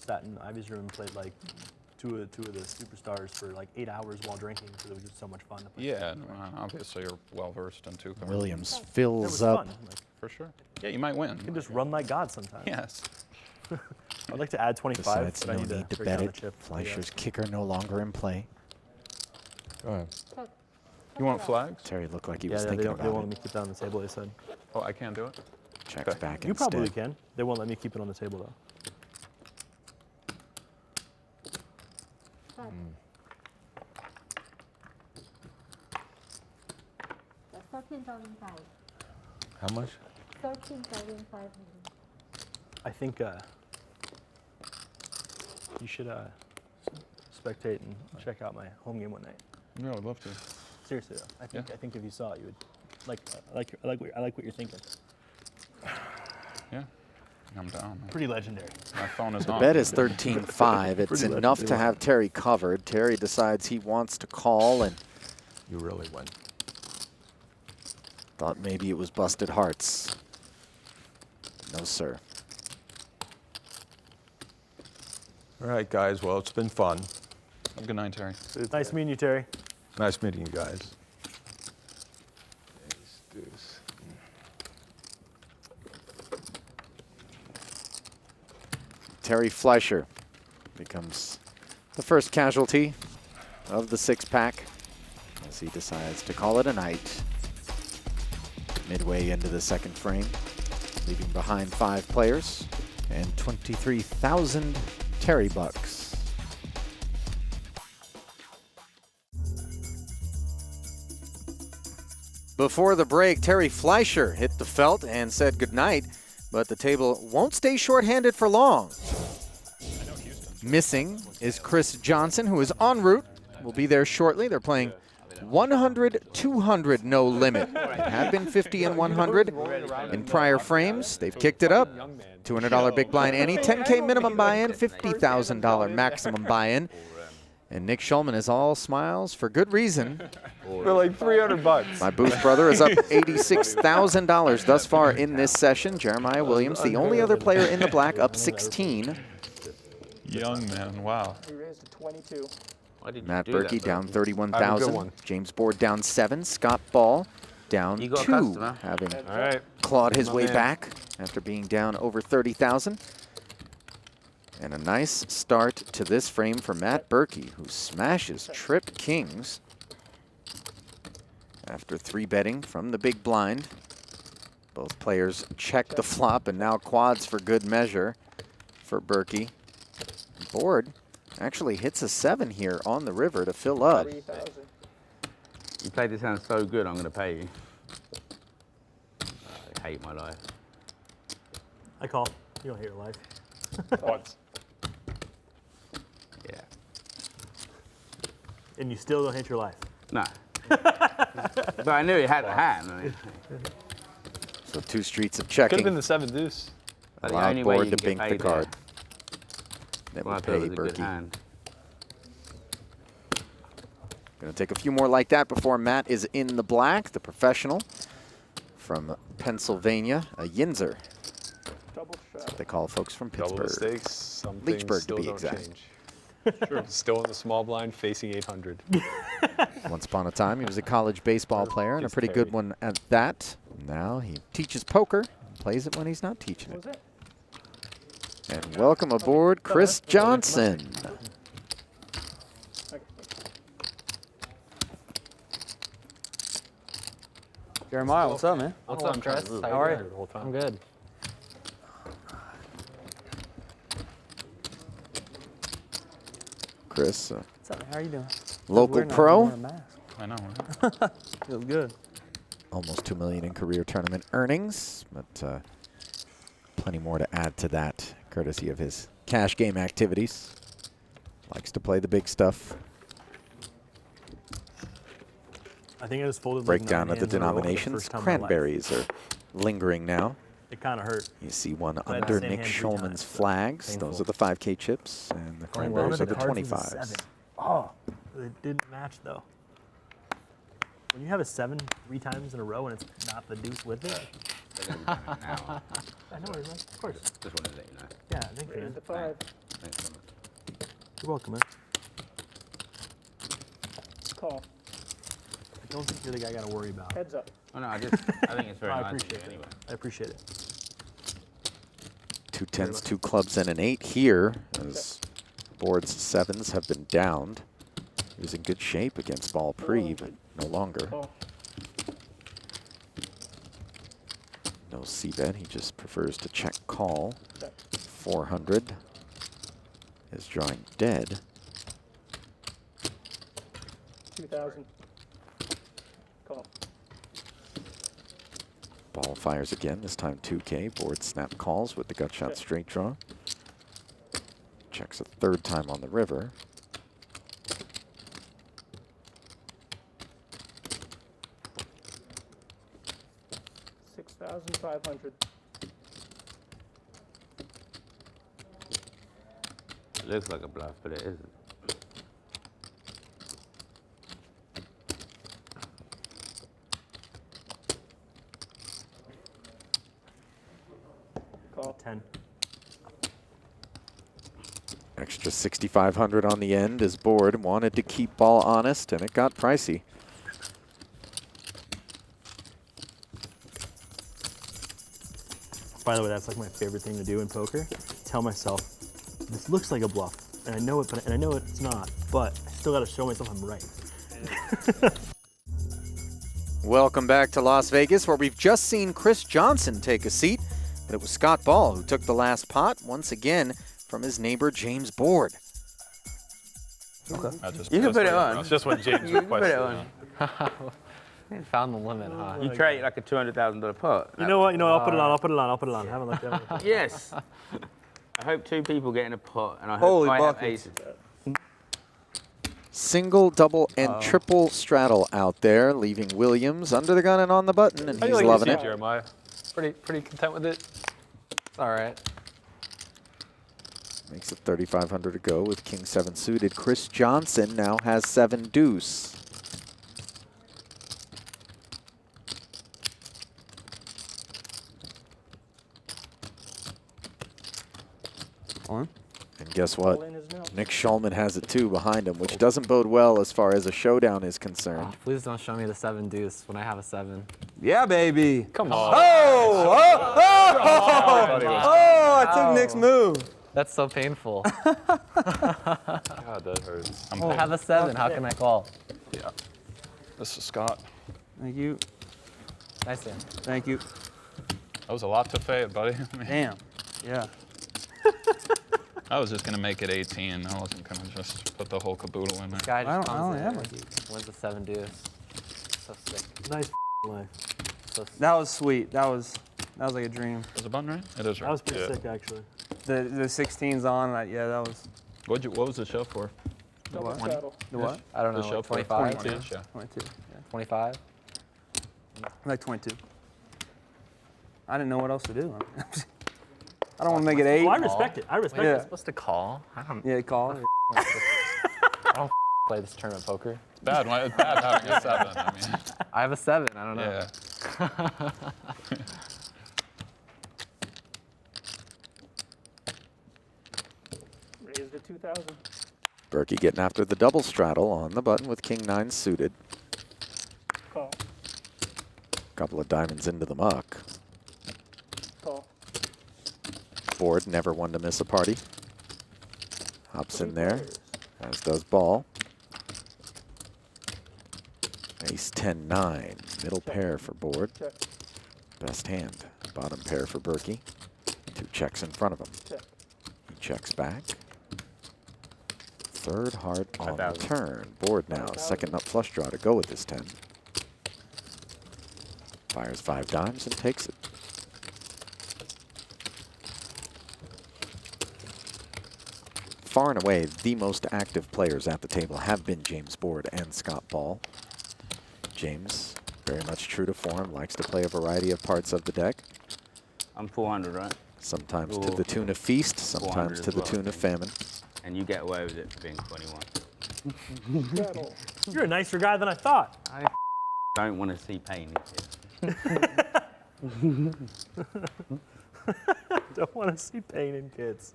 [SPEAKER 19] sat in Ivy's room and played like two of the superstars for like 8 hours while drinking because it was just so much fun to play.
[SPEAKER 21] Yeah, obviously you're well versed in 2 cards.
[SPEAKER 1] Williams
[SPEAKER 19] It
[SPEAKER 1] fills
[SPEAKER 19] was
[SPEAKER 1] up.
[SPEAKER 19] fun. Like,
[SPEAKER 21] For sure. Yeah, you might win.
[SPEAKER 19] you can just run like God sometimes.
[SPEAKER 21] Yes.
[SPEAKER 19] I'd like to add 25,
[SPEAKER 1] Besides,
[SPEAKER 19] but
[SPEAKER 1] no
[SPEAKER 19] I need
[SPEAKER 1] need to
[SPEAKER 19] break
[SPEAKER 1] bet
[SPEAKER 19] down
[SPEAKER 1] it.
[SPEAKER 19] the chip.
[SPEAKER 1] Fleischer's kicker no longer in play.
[SPEAKER 21] Go ahead.
[SPEAKER 11] Check.
[SPEAKER 21] You want flags?
[SPEAKER 1] Terry looked like he
[SPEAKER 19] Yeah,
[SPEAKER 1] was
[SPEAKER 19] they
[SPEAKER 1] thinking
[SPEAKER 19] don't, they
[SPEAKER 1] about
[SPEAKER 19] won't
[SPEAKER 1] it.
[SPEAKER 19] let me keep that on the table, they said.
[SPEAKER 21] Oh, I can't do it?
[SPEAKER 1] Checks
[SPEAKER 21] Okay.
[SPEAKER 1] back
[SPEAKER 19] You
[SPEAKER 1] instead.
[SPEAKER 19] probably can. They won't let me keep it on the table, though.
[SPEAKER 11] Check. That's 13,500.
[SPEAKER 22] How much?
[SPEAKER 11] 13,500.
[SPEAKER 19] I think you should spectate and check out my home game one night.
[SPEAKER 21] Yeah, I'd love to.
[SPEAKER 19] Seriously, though. I think if you saw it, you would like. I like what you're thinking.
[SPEAKER 21] Yeah. I'm down.
[SPEAKER 19] Pretty legendary.
[SPEAKER 21] My phone is
[SPEAKER 1] The
[SPEAKER 21] on.
[SPEAKER 1] bet is 13-5. It's
[SPEAKER 21] Pretty
[SPEAKER 1] enough to
[SPEAKER 21] legendary.
[SPEAKER 1] have Terry covered. Terry decides he wants to call, and
[SPEAKER 22] You really win.
[SPEAKER 1] thought maybe it was busted hearts. No, sir.
[SPEAKER 22] All right, guys. Well, it's been fun.
[SPEAKER 21] Good night, Terry.
[SPEAKER 19] Nice meeting you, Terry.
[SPEAKER 22] Nice meeting you guys. Deuce.
[SPEAKER 1] Terry Fleischer becomes the first casualty of the six-pack as he decides to call it a night midway into the second frame, leaving behind 5 players and 23,000 Terry bucks. Before the break, Terry Fleischer hit the felt and said goodnight, but the table won't stay shorthanded for long. Missing is Chris Johnson, who is en route. Will be there shortly. They're playing 100, 200, no limit. It had been 50 and 100 in prior frames. They've kicked it up. $200 big blind ante, 10K minimum buy-in, $50,000 maximum buy-in. And Nick Schulman is all smiles for good reason.
[SPEAKER 23] For like $300.
[SPEAKER 1] My Booth brother is up $86,000 thus far in this session. Jeremiah Williams, the only other player in the black, up 16.
[SPEAKER 21] Young man, wow.
[SPEAKER 16] He raised to 22.
[SPEAKER 1] Matt
[SPEAKER 21] do
[SPEAKER 1] Berkey
[SPEAKER 21] that,
[SPEAKER 1] down
[SPEAKER 21] I have a good
[SPEAKER 1] 31,000.
[SPEAKER 21] one.
[SPEAKER 1] James Board down 7. Scott Ball down
[SPEAKER 8] You got a
[SPEAKER 1] 2,
[SPEAKER 8] customer.
[SPEAKER 1] having
[SPEAKER 8] All right.
[SPEAKER 1] clawed his
[SPEAKER 8] My
[SPEAKER 1] way
[SPEAKER 8] man.
[SPEAKER 1] back after being down over 30,000. And a nice start to this frame for Matt Berkey, who smashes trip kings after 3-betting from the big blind. Both players check the flop, and now quads for good measure for Berkey. Board actually hits a 7 here on the river to fill up.
[SPEAKER 8] You played this hand so good, I'm going to pay you. I hate my life.
[SPEAKER 19] I call. You don't hate your life.
[SPEAKER 21] What?
[SPEAKER 8] Yeah.
[SPEAKER 19] And you still don't hate your life.
[SPEAKER 8] No. But I knew he had the hand. I mean.
[SPEAKER 1] So 2 streets of
[SPEAKER 23] Could
[SPEAKER 1] checking.
[SPEAKER 23] have been the 7 deuce.
[SPEAKER 8] But the
[SPEAKER 1] Allowed
[SPEAKER 8] only way
[SPEAKER 1] board
[SPEAKER 8] you
[SPEAKER 1] to
[SPEAKER 8] can get
[SPEAKER 1] bink the
[SPEAKER 8] paid
[SPEAKER 1] card.
[SPEAKER 8] there.
[SPEAKER 1] That
[SPEAKER 8] Well, I
[SPEAKER 1] would
[SPEAKER 8] thought it
[SPEAKER 1] pay
[SPEAKER 8] was a good
[SPEAKER 1] Berkey.
[SPEAKER 8] hand.
[SPEAKER 1] Going to take a few more like that before Matt is in the black. The professional from Pennsylvania, a Yinzer. That's what they call folks from
[SPEAKER 23] Double
[SPEAKER 1] Pittsburgh.
[SPEAKER 23] the stakes. Some things
[SPEAKER 1] Leechburg, to
[SPEAKER 23] still
[SPEAKER 1] be
[SPEAKER 23] don't
[SPEAKER 1] exact.
[SPEAKER 23] change. Sure. Still in the small blind, facing 800.
[SPEAKER 1] Once upon a time, he was a college baseball player, and a pretty good one at that. Now he teaches poker, plays it when he's not teaching it. And welcome aboard, Chris Johnson.
[SPEAKER 3] Jeremiah, what's up, man?
[SPEAKER 12] What's up, Chris?
[SPEAKER 3] How
[SPEAKER 12] How are
[SPEAKER 3] you?
[SPEAKER 12] you? I'm good.
[SPEAKER 1] Chris,
[SPEAKER 3] What's up, man? How are you doing?
[SPEAKER 1] local
[SPEAKER 3] Weird not
[SPEAKER 1] pro.
[SPEAKER 3] wearing a mask.
[SPEAKER 21] I know.
[SPEAKER 3] Feels good.
[SPEAKER 1] Almost $2 million in career tournament earnings, but plenty more to add to that, courtesy of his cash game activities. Likes to play the big stuff.
[SPEAKER 19] I think I just folded like
[SPEAKER 1] Breakdown
[SPEAKER 19] 9
[SPEAKER 1] of the
[SPEAKER 19] hands in a row for the
[SPEAKER 1] denominations.
[SPEAKER 19] first time in my life.
[SPEAKER 1] Cranberries are lingering now.
[SPEAKER 19] It kind of hurt.
[SPEAKER 1] You see one
[SPEAKER 19] I had the
[SPEAKER 1] under
[SPEAKER 19] same
[SPEAKER 1] Nick
[SPEAKER 19] hand 3
[SPEAKER 1] Schulman's
[SPEAKER 19] times.
[SPEAKER 1] flags.
[SPEAKER 19] Painful.
[SPEAKER 1] Those are the 5K chips, and the cranberries are the
[SPEAKER 19] Cards was a
[SPEAKER 1] 25s.
[SPEAKER 19] 7. Oh, it didn't match though. When you have a 7 3 times in a row and it's not the deuce with it. I know, right? Of course.
[SPEAKER 8] Just wanted to let you know.
[SPEAKER 19] Yeah, thank you. Man.
[SPEAKER 16] The 5.
[SPEAKER 8] Thanks so much.
[SPEAKER 19] You're welcome, man.
[SPEAKER 16] Call.
[SPEAKER 19] I don't think you're the guy I got to worry about.
[SPEAKER 16] Heads up.
[SPEAKER 8] Oh, no, I think it's very
[SPEAKER 19] I
[SPEAKER 8] nice.
[SPEAKER 19] appreciate it.
[SPEAKER 8] Anyway.
[SPEAKER 19] I appreciate it.
[SPEAKER 1] 2 tens, 2 clubs, and an 8 here, as board's 7s have been downed. He was in good shape against ball pre, but no longer. No c-bet, he just prefers to check call. 400 is drawing dead.
[SPEAKER 16] 2,000. Call.
[SPEAKER 1] Ball fires again, this time 2K. Board snap calls with the gut shot straight draw. Checks a 3rd time on the river.
[SPEAKER 16] $6,500.
[SPEAKER 8] It looks like a bluff, but it isn't.
[SPEAKER 16] Call.
[SPEAKER 19] 10.
[SPEAKER 1] Extra 6,500 on the end as Board wanted to keep ball honest, and it got pricey.
[SPEAKER 19] By the way, that's like my favorite thing to do in poker. Tell myself, this looks like a bluff, and I know it, and I know it's not, but I still got to show myself I'm right.
[SPEAKER 1] Welcome back to Las Vegas, where we've just seen Chris Johnson take a seat, but it was Scott Ball who took the last pot, once again from his neighbor James Board.
[SPEAKER 8] Okay. You can put it on.
[SPEAKER 23] It's just what James
[SPEAKER 8] You can put
[SPEAKER 23] requested.
[SPEAKER 8] it on.
[SPEAKER 3] Found the limit, huh?
[SPEAKER 8] You trade like a $200,000 pot.
[SPEAKER 19] You know what? I'll put it on. I'll put it on. I'll put it on. Haven't looked at it.
[SPEAKER 8] Yes. I hope 2 people get in a pot, and I
[SPEAKER 16] Holy
[SPEAKER 8] hope I have
[SPEAKER 16] buckets.
[SPEAKER 8] aces.
[SPEAKER 1] Single, double, and triple straddle out there, leaving Williams under the gun and on the button, and
[SPEAKER 23] How do
[SPEAKER 1] he's
[SPEAKER 23] you like
[SPEAKER 1] loving
[SPEAKER 23] your
[SPEAKER 1] it.
[SPEAKER 23] seat, Jeremiah? Pretty content with it?
[SPEAKER 3] It's all right.
[SPEAKER 1] Makes it 3,500 to go with King 7 suited. Chris Johnson now has 7 deuce.
[SPEAKER 16] On.
[SPEAKER 1] And guess what? Nick Schulman has it too behind him, which doesn't bode well as far as a showdown is concerned.
[SPEAKER 3] Oh, please don't show me the 7 deuce when I have a 7.
[SPEAKER 16] Yeah, baby.
[SPEAKER 23] Come on.
[SPEAKER 16] I took Nick's move.
[SPEAKER 3] That's so painful.
[SPEAKER 23] God, that hurts.
[SPEAKER 3] I have a 7. How can I call?
[SPEAKER 21] Yeah. This is Scott.
[SPEAKER 16] Thank you.
[SPEAKER 3] Nice hand.
[SPEAKER 16] Thank you.
[SPEAKER 21] That was a lot to fade, buddy.
[SPEAKER 16] Damn. Yeah.
[SPEAKER 21] I was just going to make it 18. I wasn't going to just put the whole caboodle in there.
[SPEAKER 3] This guy just
[SPEAKER 16] I
[SPEAKER 3] comes
[SPEAKER 16] don't
[SPEAKER 3] in
[SPEAKER 16] have
[SPEAKER 3] and
[SPEAKER 16] it.
[SPEAKER 3] wins a 7 deuce. So sick.
[SPEAKER 19] Nice life.
[SPEAKER 3] So sick.
[SPEAKER 16] That was sweet. That was like a dream.
[SPEAKER 21] Is the button right? It is right.
[SPEAKER 19] That was pretty
[SPEAKER 21] Yeah.
[SPEAKER 19] sick, actually.
[SPEAKER 16] The 16's on. Yeah, that was.
[SPEAKER 21] What was the show for?
[SPEAKER 16] The what? The what?
[SPEAKER 3] I don't know.
[SPEAKER 21] The show
[SPEAKER 3] Like
[SPEAKER 21] for
[SPEAKER 3] 25?
[SPEAKER 21] 22. Yeah.
[SPEAKER 16] 22. Yeah.
[SPEAKER 3] 25?
[SPEAKER 16] Like 22. I didn't know what else to do. I don't want to make it 8.
[SPEAKER 19] Well, I respect it. I respect
[SPEAKER 3] You're
[SPEAKER 19] it.
[SPEAKER 3] supposed to call. I don't.
[SPEAKER 16] Yeah, call.
[SPEAKER 3] I don't play this tournament poker.
[SPEAKER 21] Bad. It's bad having a 7. I mean.
[SPEAKER 3] I have a 7. I don't know.
[SPEAKER 21] Yeah.
[SPEAKER 13] Raised to 2,000.
[SPEAKER 1] Berkey getting after the double straddle on the button with King 9 suited.
[SPEAKER 13] Call.
[SPEAKER 1] Couple of diamonds into the muck.
[SPEAKER 13] Call.
[SPEAKER 1] Board never one to miss a party. Hops in there, as does Ball. Ace 10 9, middle pair for Board.
[SPEAKER 13] Check.
[SPEAKER 1] Best hand, bottom pair for Berkey. 2 checks in front of him.
[SPEAKER 13] Check.
[SPEAKER 1] He checks back. Third heart on the
[SPEAKER 8] 5,000.
[SPEAKER 1] turn. Board now, second up flush draw to go with this 10. Fires 5 dimes and takes it. Far and away, the most active players at the table have been James Board and Scott Ball. James, very much true to form, likes to play a variety of parts of the deck.
[SPEAKER 8] I'm 400, right?
[SPEAKER 1] Sometimes to the tune of feast, sometimes to the tune of famine.
[SPEAKER 8] And you get away with it being 21.
[SPEAKER 19] You're a nicer guy than I thought.
[SPEAKER 8] I don't want to see pain.
[SPEAKER 19] Don't want to see pain in kids.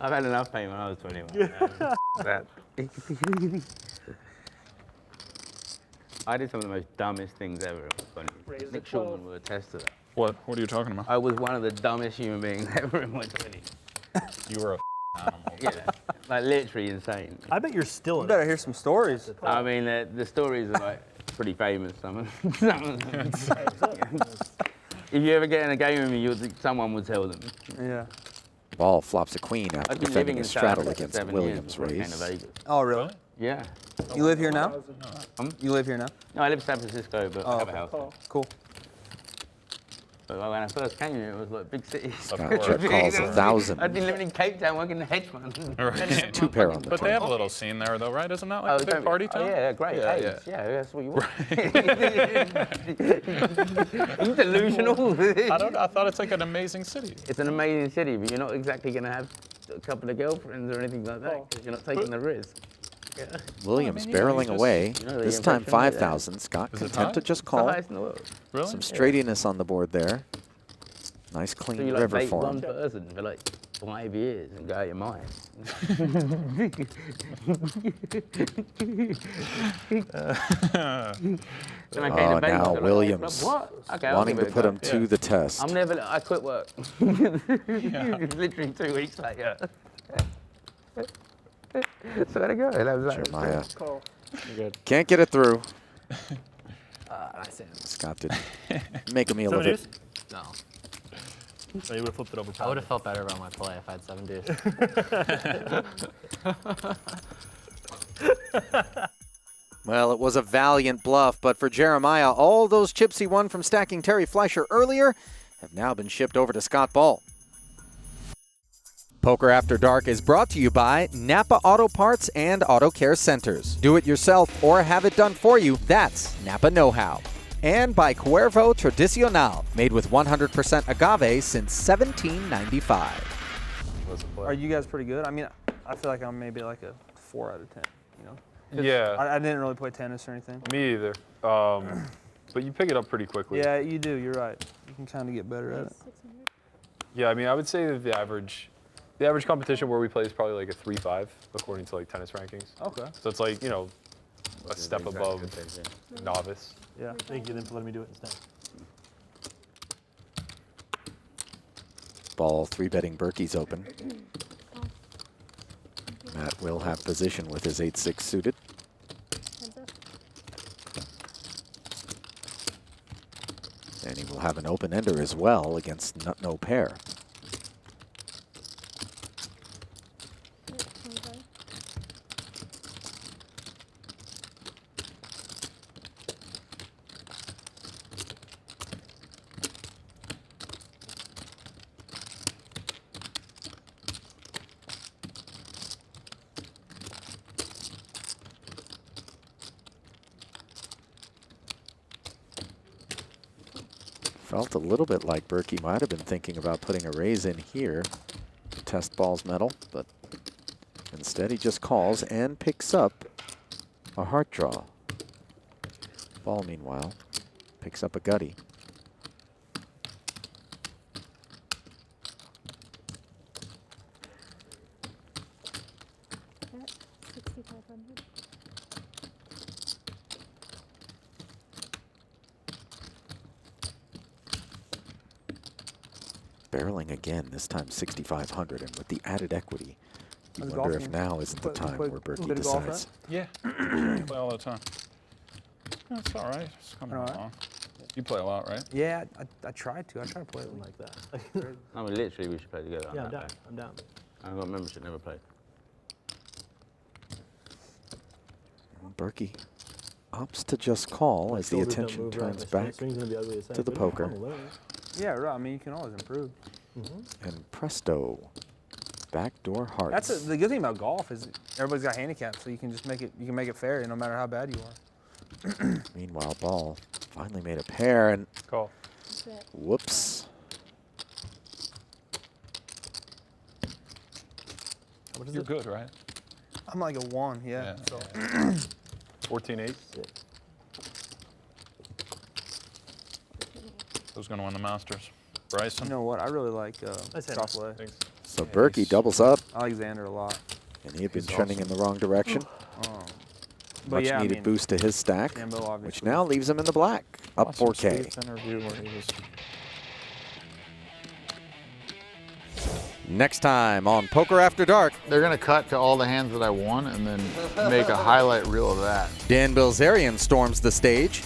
[SPEAKER 8] I've had enough pain when I was 21. That. I did some of the most dumbest things ever. Nick Schulman will attest to that.
[SPEAKER 21] What are you talking about?
[SPEAKER 8] I was one of the dumbest human beings ever in my 20s.
[SPEAKER 21] You were a animal.
[SPEAKER 8] Yeah, like literally insane.
[SPEAKER 19] I bet you're still.
[SPEAKER 16] You better hear some stories.
[SPEAKER 8] I mean, the stories are like pretty famous. Some of them. If you ever get in a game with me, someone would tell them.
[SPEAKER 16] Yeah.
[SPEAKER 1] Ball flops a queen after
[SPEAKER 8] I've been
[SPEAKER 1] defending
[SPEAKER 8] living
[SPEAKER 1] a
[SPEAKER 8] in
[SPEAKER 1] straddle
[SPEAKER 8] South Africa
[SPEAKER 1] against
[SPEAKER 8] 7
[SPEAKER 1] Williams'
[SPEAKER 8] years before I came to
[SPEAKER 1] raise.
[SPEAKER 8] Vegas.
[SPEAKER 16] Oh, really?
[SPEAKER 8] Yeah.
[SPEAKER 16] You live here now? You live here now?
[SPEAKER 8] No, I live in San Francisco, but I have a
[SPEAKER 16] okay.
[SPEAKER 8] house there.
[SPEAKER 16] Cool.
[SPEAKER 8] But when I first came here, it was like big cities.
[SPEAKER 1] Scott check calls 1,000.
[SPEAKER 8] I'd been living in Cape Town working in a hedge fund.
[SPEAKER 21] Right.
[SPEAKER 1] 2 pair on the
[SPEAKER 21] But
[SPEAKER 1] turn.
[SPEAKER 21] they have a little scene there, though, right? Isn't that like a big party town?
[SPEAKER 8] Oh, yeah, great.
[SPEAKER 21] Yeah,
[SPEAKER 8] Yeah,
[SPEAKER 21] yeah.
[SPEAKER 8] that's what you want. Are you delusional?
[SPEAKER 21] I thought it's like an amazing city.
[SPEAKER 8] It's an amazing city, but you're not exactly going to have a couple of girlfriends or anything like that. 'Cause you're not taking the risk. Yeah.
[SPEAKER 1] Williams barreling away. This time 5,000. Scott content to just call.
[SPEAKER 21] Really?
[SPEAKER 1] Some straightiness on the board there. Nice clean
[SPEAKER 8] So you like
[SPEAKER 1] river
[SPEAKER 8] bait
[SPEAKER 1] for
[SPEAKER 8] one
[SPEAKER 1] him.
[SPEAKER 8] person for like 5 years and go out your mind.
[SPEAKER 1] Oh, now Williams
[SPEAKER 8] Okay, I'll
[SPEAKER 1] wanting
[SPEAKER 8] give
[SPEAKER 1] to
[SPEAKER 8] it a
[SPEAKER 1] put
[SPEAKER 8] go.
[SPEAKER 1] him to the test.
[SPEAKER 8] I'm never. I quit work. Literally 2 weeks later. Swear to God, that was
[SPEAKER 1] Jeremiah can't get it through.
[SPEAKER 3] Nice hand.
[SPEAKER 1] Scott did make a meal of it.
[SPEAKER 3] No.
[SPEAKER 19] So you would have flipped it over.
[SPEAKER 3] I would have felt better about my play if I had 7 deuce.
[SPEAKER 1] Well, it was a valiant bluff, but for Jeremiah, all those chips he won from stacking Terry Fleischer earlier have now been shipped over to Scott Ball. Poker After Dark is brought to you by Napa Auto Parts and Auto Care Centers. Do it yourself or have it done for you. That's Napa Know-How. And by Cuervo Tradicional, made with 100% agave since 1795.
[SPEAKER 9] Are you guys pretty good? I mean, I feel like I'm maybe like a 4 out of 10. You know?
[SPEAKER 23] Yeah.
[SPEAKER 9] I didn't really play tennis or anything.
[SPEAKER 23] Me either. But you pick it up pretty quickly.
[SPEAKER 9] Yeah, you do. You're right. You can kind of get better at it.
[SPEAKER 23] Yeah, I mean, I would say that the average competition where we play is probably like a 3-5 according to like tennis rankings.
[SPEAKER 9] Okay.
[SPEAKER 23] So it's like, you know, a step above novice.
[SPEAKER 19] Yeah. Thank you then for letting me do it instead.
[SPEAKER 1] Ball 3-betting Berkey's open. Matt will have position with his 8-6 suited. And he will have an open-ender as well against nut-no pair. Felt a little bit like Berkey might have been thinking about putting a raise in here to test Ball's metal, but instead he just calls and picks up a heart draw. Ball, meanwhile, picks up a gutty. Barreling again, this time 6,500, and with the added equity, you wonder if now isn't the time where Berkey decides.
[SPEAKER 21] Yeah, play all the time. That's all right. It's coming along. You play a lot, right?
[SPEAKER 9] Yeah, I tried to. I try to play it
[SPEAKER 19] like that.
[SPEAKER 8] I mean, literally, we should play together.
[SPEAKER 19] Yeah, I'm down. I'm down.
[SPEAKER 8] I haven't got membership, never played.
[SPEAKER 1] Berkey opts to just call as the attention turns back to the poker.
[SPEAKER 9] Yeah, right. I mean, you can always improve.
[SPEAKER 1] And presto, backdoor hearts.
[SPEAKER 9] That's the good thing about golf is everybody's got handicaps, so you can just make it. You can make it fair, no matter how bad you are.
[SPEAKER 1] Meanwhile, Ball finally made a pair and
[SPEAKER 23] call.
[SPEAKER 1] Whoops.
[SPEAKER 21] You're good, right?
[SPEAKER 9] I'm like a 1, yeah. So.
[SPEAKER 23] 14-8.
[SPEAKER 21] Who's going to win the Masters? Bryson?
[SPEAKER 9] You know what? I really like chocolate.
[SPEAKER 1] So Berkey doubles up.
[SPEAKER 9] Alexander a lot.
[SPEAKER 1] And he had been trending in the wrong direction.
[SPEAKER 9] But
[SPEAKER 1] Much
[SPEAKER 9] yeah,
[SPEAKER 1] needed boost to his stack,
[SPEAKER 9] Sambo,
[SPEAKER 1] which now leaves him in the black, up 4K.
[SPEAKER 21] Interview where he was
[SPEAKER 1] Next time on Poker After Dark.
[SPEAKER 4] They're going to cut to all the hands that I won and then make a highlight reel of that.
[SPEAKER 1] Dan Bilzerian storms the stage.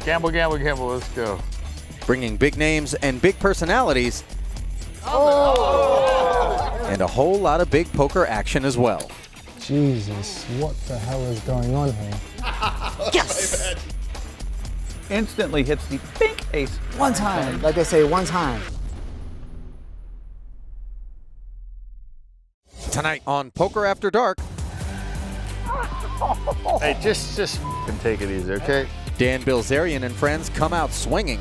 [SPEAKER 4] Gamble, gamble, gamble, let's go.
[SPEAKER 1] Bringing big names and big personalities. And a whole lot of big poker action as well.
[SPEAKER 10] Jesus, what the hell is going on here?
[SPEAKER 4] Yes! Instantly hits the pink ace.
[SPEAKER 15] One time, like they say, one time.
[SPEAKER 1] Tonight on Poker After Dark.
[SPEAKER 4] Hey, just can take it easy, okay?
[SPEAKER 1] Dan Bilzerian and friends come out swinging,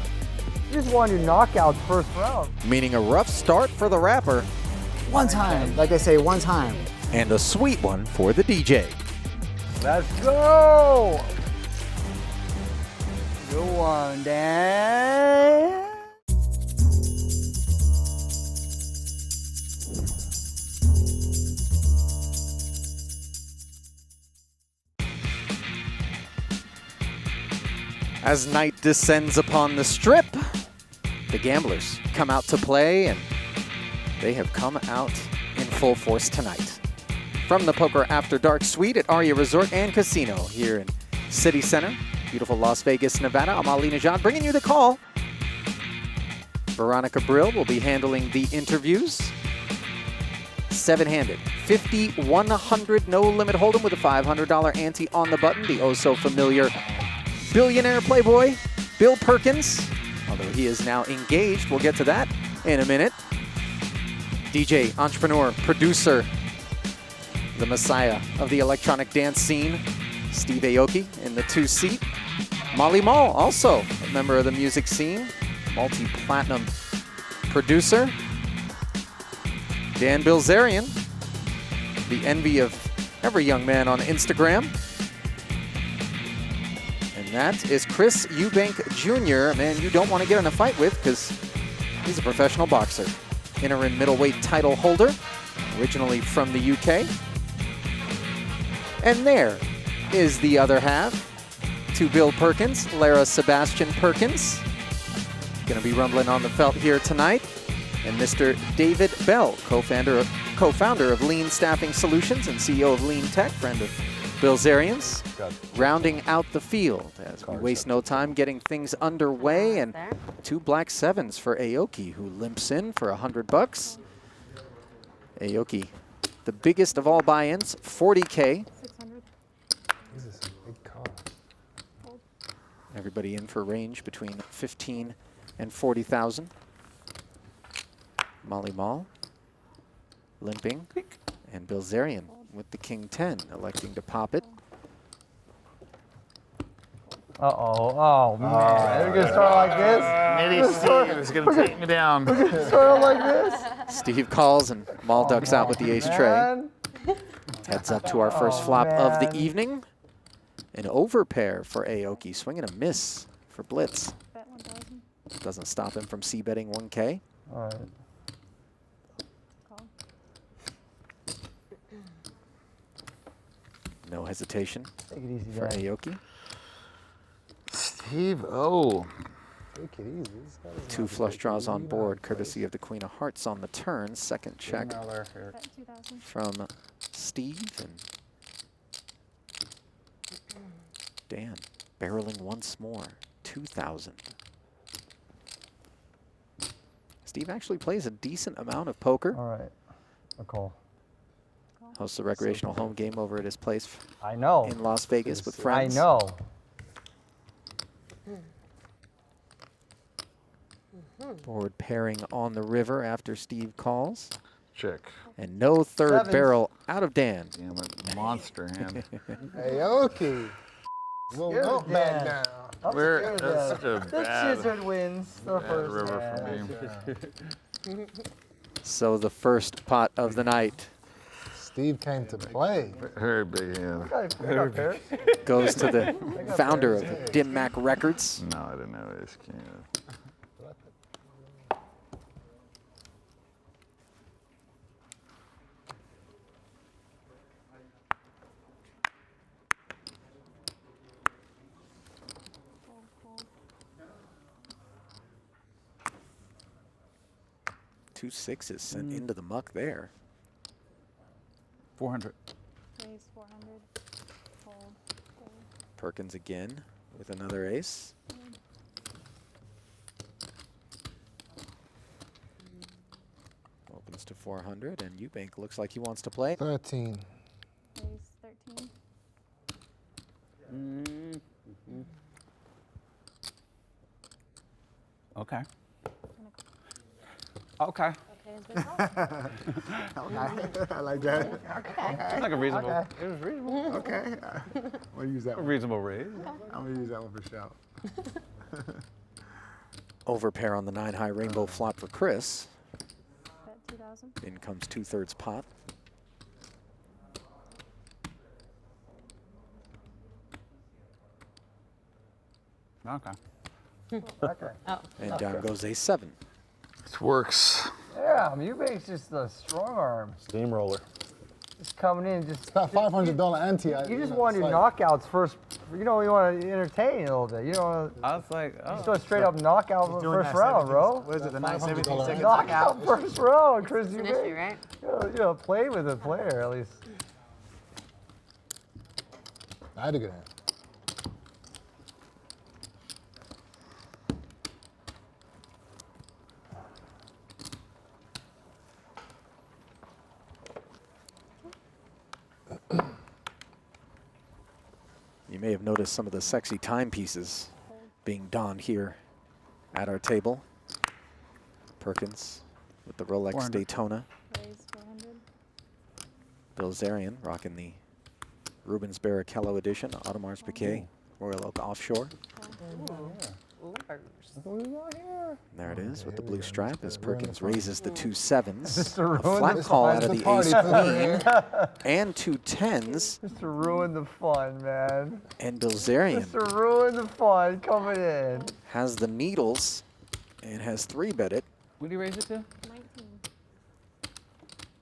[SPEAKER 10] You just won your knockout first round.
[SPEAKER 1] meaning a rough start for the rapper.
[SPEAKER 15] One time, like they say, one time.
[SPEAKER 1] And a sweet one for the DJ.
[SPEAKER 15] Let's go! Good one, Dan.
[SPEAKER 1] As night descends upon the strip, the gamblers come out to play, and they have come out in full force tonight. From the Poker After Dark Suite at Aria Resort and Casino here in City Center, beautiful Las Vegas, Nevada, I'm Ali Najad bringing you the call. Veronica Brill will be handling the interviews. Seven-handed, 50-100 no-limit hold'em with a $500 ante on the button. The oh-so-familiar billionaire playboy, Bill Perkins, although he is now engaged. We'll get to that in a minute. DJ, entrepreneur, producer, the messiah of the electronic dance scene, Steve Aoki in the 2-seat. Marle, also a member of the music scene, multi-platinum producer. Dan Bilzerian, the envy of every young man on Instagram. And that is Chris Eubank Jr., a man you don't want to get in a fight with because he's a professional boxer. Interim middleweight title holder, originally from the UK. And there is the other half to Bill Perkins, Lara Sebastian Perkins. Gonna be rumbling on the felt here tonight. And Mr. David Bell, co-founder of Lynne Staffing Solutions and CEO of Lynne Tech, friend of Bilzerian's, rounding out the field as we waste no time getting things underway. And 2 black 7s for Aoki, who limps in for $100. Aoki, the biggest of all buy-ins, 40K.
[SPEAKER 10] This is a big cost.
[SPEAKER 1] Everybody in for range between 15 and 40,000. Marle, limping, and Bilzerian with the King 10, electing to pop it.
[SPEAKER 4] Oh man.
[SPEAKER 15] We're gonna start like this?
[SPEAKER 4] Maybe Steve is gonna take me down.
[SPEAKER 15] We're gonna start like this?
[SPEAKER 1] Steve calls and Marle ducks out with the ace tray. Heads up to our first flop of the evening. An overpair for Aoki, swing and a miss for Blitz. Doesn't stop him from c-betting 1K.
[SPEAKER 15] All right.
[SPEAKER 1] No hesitation
[SPEAKER 15] Take it easy,
[SPEAKER 1] for
[SPEAKER 15] Dad.
[SPEAKER 1] Aoki.
[SPEAKER 4] Steve, oh.
[SPEAKER 15] Take it easy. This guy doesn't
[SPEAKER 1] 2
[SPEAKER 15] have to
[SPEAKER 1] flush
[SPEAKER 15] take
[SPEAKER 1] draws
[SPEAKER 15] it
[SPEAKER 1] on
[SPEAKER 15] easy.
[SPEAKER 1] board, courtesy of the Queen of Hearts on the turn. Second check from Steve. And Dan barreling once more, 2,000. Steve actually plays a decent amount of poker.
[SPEAKER 15] All right, a call.
[SPEAKER 1] Hosts a recreational home game over at his place.
[SPEAKER 15] I know.
[SPEAKER 1] In Las Vegas with friends.
[SPEAKER 15] I know.
[SPEAKER 1] Board pairing on the river after Steve calls.
[SPEAKER 4] Check.
[SPEAKER 1] And no third
[SPEAKER 15] 7s.
[SPEAKER 1] barrel out of Dan.
[SPEAKER 4] Damn it, monster hand.
[SPEAKER 15] Aoki. We'll go back down.
[SPEAKER 4] That's such a
[SPEAKER 15] The
[SPEAKER 4] bad,
[SPEAKER 15] Chizard wins the
[SPEAKER 4] bad
[SPEAKER 15] first
[SPEAKER 4] river for me.
[SPEAKER 1] So the first pot of the night
[SPEAKER 10] Steve came to play.
[SPEAKER 4] Very big hand.
[SPEAKER 1] goes to the founder of Dim Mac Records.
[SPEAKER 4] No, I didn't know ace king.
[SPEAKER 1] Two sixes sent into the muck there.
[SPEAKER 4] 400.
[SPEAKER 11] Raise 400. Fold. Fold.
[SPEAKER 1] Perkins again with another ace. Opens to 400, and Eubank looks like he wants to play.
[SPEAKER 10] 13.
[SPEAKER 11] Raise 13.
[SPEAKER 3] Okay. Okay.
[SPEAKER 11] Okay has been called.
[SPEAKER 10] Okay. I like that.
[SPEAKER 11] Okay.
[SPEAKER 3] Like a reasonable.
[SPEAKER 10] Okay.
[SPEAKER 3] It was reasonable.
[SPEAKER 10] Okay. I'm gonna use that
[SPEAKER 3] A
[SPEAKER 10] one.
[SPEAKER 3] reasonable raise.
[SPEAKER 10] I'm gonna use that one for shout.
[SPEAKER 1] Overpair on the 9-high rainbow flop for Chris.
[SPEAKER 11] Bet 2,000. 6,000.
[SPEAKER 1] In comes 2/3 pot.
[SPEAKER 4] Okay.
[SPEAKER 2] Okay.
[SPEAKER 11] Oh.
[SPEAKER 1] And down goes a 7.
[SPEAKER 4] This works.
[SPEAKER 2] Yeah, I mean, Eubank's just a strong arm.
[SPEAKER 23] Steamroller.
[SPEAKER 2] Just coming in, just.
[SPEAKER 10] It's that $500 ante.
[SPEAKER 2] You just want your knockouts first. You know, you want to entertain a little bit. You know.
[SPEAKER 8] I was like,
[SPEAKER 2] You just want straight up knockout
[SPEAKER 10] He's
[SPEAKER 2] the
[SPEAKER 10] doing
[SPEAKER 2] first
[SPEAKER 10] that
[SPEAKER 2] round,
[SPEAKER 10] 17
[SPEAKER 2] bro.
[SPEAKER 10] What is it, the 917 second
[SPEAKER 2] Knockout first round, Chris
[SPEAKER 11] It's an
[SPEAKER 2] Eubank.
[SPEAKER 11] issue, right?
[SPEAKER 2] You know, play with a player at least.
[SPEAKER 10] I had a good hand.
[SPEAKER 1] You may have noticed some of the sexy timepieces being donned here at our table. Perkins with the Rolex
[SPEAKER 4] 400.
[SPEAKER 1] Daytona.
[SPEAKER 11] Raise 400.
[SPEAKER 1] Bilzerian rocking the Rubens Barrichello edition, Audemars Piguet, Royal Oak Offshore. There it is with the blue stripe as Perkins raises the 2 7s.
[SPEAKER 2] Just to
[SPEAKER 1] A
[SPEAKER 2] ruin
[SPEAKER 1] flat
[SPEAKER 2] the
[SPEAKER 1] call
[SPEAKER 2] fun.
[SPEAKER 1] out of
[SPEAKER 2] The
[SPEAKER 1] the
[SPEAKER 2] party
[SPEAKER 1] ace
[SPEAKER 2] pooper.
[SPEAKER 1] queen and 2 10s.
[SPEAKER 2] Just to ruin the fun, man.
[SPEAKER 1] And Bilzerian
[SPEAKER 2] Just to ruin the fun coming in.
[SPEAKER 1] has the needles and has 3-bet it.
[SPEAKER 8] What do you raise it to?
[SPEAKER 11] 19.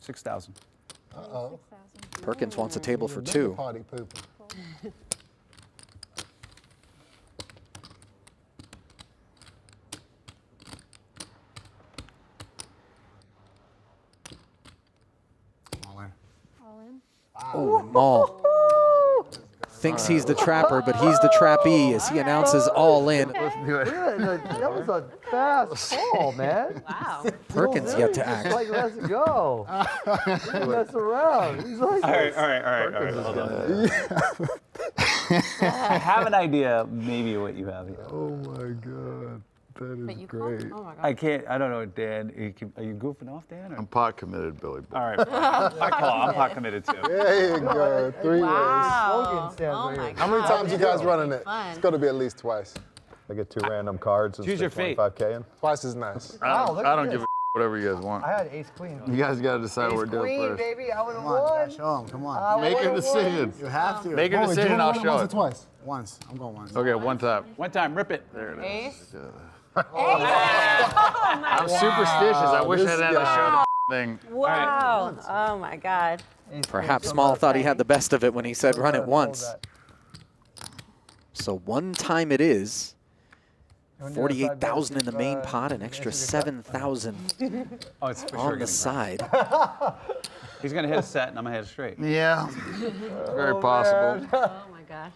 [SPEAKER 8] 6,000.
[SPEAKER 10] Uh-oh.
[SPEAKER 1] Perkins wants a table for 2.
[SPEAKER 10] Party pooper.
[SPEAKER 11] All in.
[SPEAKER 1] Oh, and Marle thinks he's the trapper, but he's the trappee as he announces all in.
[SPEAKER 2] Look at that, that was a fast call, man.
[SPEAKER 11] Wow.
[SPEAKER 1] Perkins yet to
[SPEAKER 2] He's
[SPEAKER 1] act.
[SPEAKER 2] like, let's go. Don't mess around. He's like,
[SPEAKER 8] All right. Hold on. I have an idea, maybe what you have here.
[SPEAKER 10] Oh my God. That
[SPEAKER 11] But
[SPEAKER 10] is
[SPEAKER 11] you
[SPEAKER 10] great.
[SPEAKER 11] called? Oh my God.
[SPEAKER 8] I can't. I don't know, Dan. Are you goofing off, Dan? Or?
[SPEAKER 4] I'm pot committed, Billy.
[SPEAKER 8] All right. I'm pot committed too.
[SPEAKER 10] There you go. 3
[SPEAKER 11] Wow.
[SPEAKER 2] Slogan stands
[SPEAKER 11] Oh
[SPEAKER 2] right
[SPEAKER 11] my
[SPEAKER 2] here.
[SPEAKER 10] ways. How many times you guys running it?
[SPEAKER 11] Fun.
[SPEAKER 10] It's got to be at least twice.
[SPEAKER 23] I get 2 random cards and
[SPEAKER 8] Choose your
[SPEAKER 23] stick
[SPEAKER 8] fate.
[SPEAKER 23] 25K in.
[SPEAKER 10] Twice is nice.
[SPEAKER 2] Wow, look
[SPEAKER 4] I
[SPEAKER 2] at
[SPEAKER 4] don't
[SPEAKER 2] this.
[SPEAKER 4] give a whatever you guys want.
[SPEAKER 2] I had ace queen.
[SPEAKER 4] You guys got to decide what we're
[SPEAKER 2] Ace
[SPEAKER 4] doing
[SPEAKER 2] queen,
[SPEAKER 4] first.
[SPEAKER 2] baby. I would have
[SPEAKER 10] Come on,
[SPEAKER 2] won.
[SPEAKER 10] show him. Come on.
[SPEAKER 2] I
[SPEAKER 4] Make a
[SPEAKER 2] would've
[SPEAKER 4] decision.
[SPEAKER 10] You have to.
[SPEAKER 4] Make a
[SPEAKER 10] Boy,
[SPEAKER 4] decision,
[SPEAKER 10] do you
[SPEAKER 4] I'll
[SPEAKER 10] want it
[SPEAKER 4] show
[SPEAKER 10] once or
[SPEAKER 4] it.
[SPEAKER 10] twice? Once. I'm going once.
[SPEAKER 4] Okay, one time.
[SPEAKER 8] One time, rip it.
[SPEAKER 4] There it is.
[SPEAKER 11] Ace.
[SPEAKER 4] I'm
[SPEAKER 11] Oh
[SPEAKER 4] superstitious. I wish I
[SPEAKER 10] this
[SPEAKER 4] had to show the thing.
[SPEAKER 11] my. Wow. Oh my God.
[SPEAKER 2] Ace
[SPEAKER 1] Perhaps
[SPEAKER 2] queen.
[SPEAKER 1] Marle thought he had the best of it when he said run it once. So one time it is. 48,000 in the main pot, an extra 7,000
[SPEAKER 8] Oh, it's for
[SPEAKER 1] on
[SPEAKER 8] sure
[SPEAKER 1] the side.
[SPEAKER 8] He's gonna hit a set, and I'm gonna hit a straight.
[SPEAKER 4] Yeah, very possible.
[SPEAKER 11] Oh my gosh.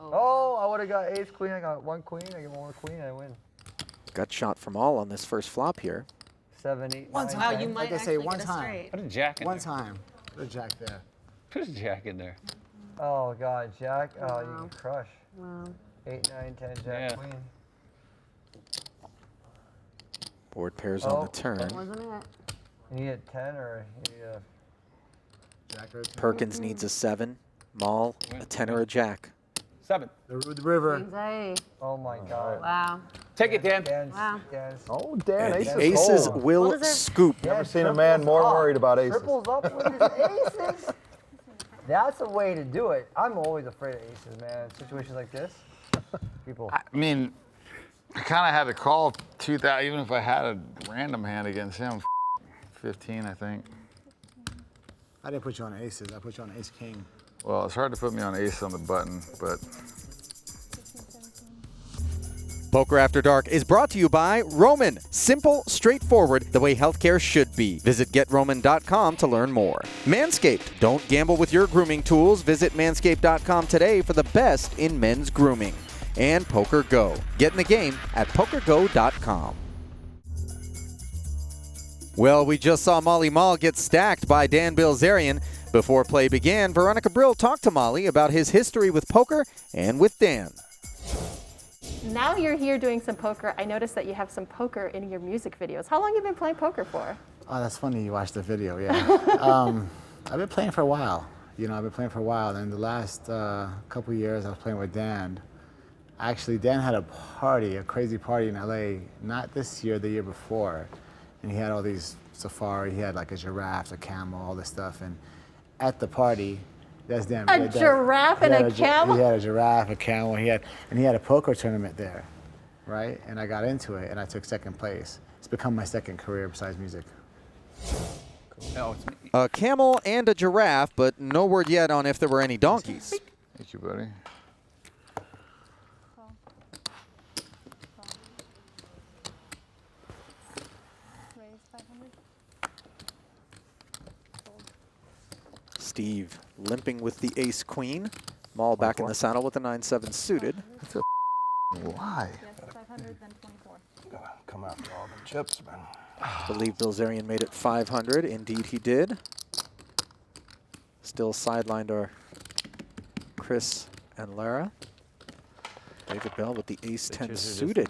[SPEAKER 2] Oh, I would have got ace queen. I got 1 queen. I get 1 more queen. I win.
[SPEAKER 1] Gut shot from all on this first flop here.
[SPEAKER 2] 7, 8,
[SPEAKER 10] One
[SPEAKER 2] 9,
[SPEAKER 10] time.
[SPEAKER 11] Wow, you
[SPEAKER 2] 10.
[SPEAKER 11] might
[SPEAKER 10] Like I say,
[SPEAKER 11] actually
[SPEAKER 10] one
[SPEAKER 11] get a
[SPEAKER 10] time.
[SPEAKER 11] straight.
[SPEAKER 8] Put a jack in
[SPEAKER 10] One
[SPEAKER 8] there.
[SPEAKER 10] time. Put a jack there.
[SPEAKER 8] Put a jack in there.
[SPEAKER 2] Oh God, Jack. Oh, you
[SPEAKER 11] Wow.
[SPEAKER 2] can crush.
[SPEAKER 11] Wow.
[SPEAKER 2] 8, 9, 10, Jack,
[SPEAKER 8] Yeah.
[SPEAKER 2] queen.
[SPEAKER 1] Board pairs on the turn.
[SPEAKER 11] Wasn't it?
[SPEAKER 2] You need a 10 or you need a.
[SPEAKER 10] Jack right there.
[SPEAKER 1] Perkins needs a 7. Marle, a 10 or a jack.
[SPEAKER 8] 7.
[SPEAKER 10] The river.
[SPEAKER 11] Anxiety.
[SPEAKER 2] Oh my God.
[SPEAKER 11] Wow.
[SPEAKER 8] Take it, Dan.
[SPEAKER 2] Dan's,
[SPEAKER 11] Wow.
[SPEAKER 2] Dan's.
[SPEAKER 23] Oh, Dan,
[SPEAKER 1] And
[SPEAKER 23] aces.
[SPEAKER 1] aces
[SPEAKER 23] hold.
[SPEAKER 1] will
[SPEAKER 11] What is it?
[SPEAKER 1] scoop.
[SPEAKER 23] Never seen a man more worried about aces.
[SPEAKER 2] Triples up with his aces. That's a way to do it. I'm always afraid of aces, man. Situations like this. People.
[SPEAKER 4] I mean, I kind of had to call 2,000, even if I had a random hand against him. 15, I think.
[SPEAKER 10] I didn't put you on aces. I put you on ace king.
[SPEAKER 4] Well, it's hard to put me on ace on the button, but
[SPEAKER 1] Poker After Dark is brought to you by Roman. Simple, straightforward, the way healthcare should be. Visit GetRoman.com to learn more. Manscaped. Don't gamble with your grooming tools. Visit Manscaped.com today for the best in men's grooming. And Poker Go. Get in the game at PokerGo.com. Well, we just saw Molly Mall get stacked by Dan Bilzerian. Before play began, Veronica Brill talked to Molly about his history with poker and with Dan.
[SPEAKER 14] Now you're here doing some poker. I noticed that you have some poker in your music videos. How long have you been playing poker for?
[SPEAKER 10] Oh, that's funny. You watched the video, yeah. I've been playing for a while. You know, I've been playing for a while. And the last couple years, I was playing with Dan. Actually, Dan had a party, a crazy party in LA, not this year, the year before. and he had all these safari. He had like a giraffe, a camel, all this stuff. And at the party, that's damn.
[SPEAKER 14] A giraffe and a camel?
[SPEAKER 10] He had a giraffe, a camel. He had a poker tournament there, right? And I got into it, and I took second place. It's become my second career besides music.
[SPEAKER 1] A camel and a giraffe, but no word yet on if there were any donkeys.
[SPEAKER 4] Thank you, buddy.
[SPEAKER 1] Steve limping with the ace-queen. Marle back in the saddle with the 9-7 suited.
[SPEAKER 4] That's a lie.
[SPEAKER 11] Yes, 500, then 24.
[SPEAKER 17] Gotta come after all the chips, man.
[SPEAKER 1] I believe Bilzerian made it 500. Indeed, he did. Still sidelined are Chris and Lara. David Bell with the ace-10 suited.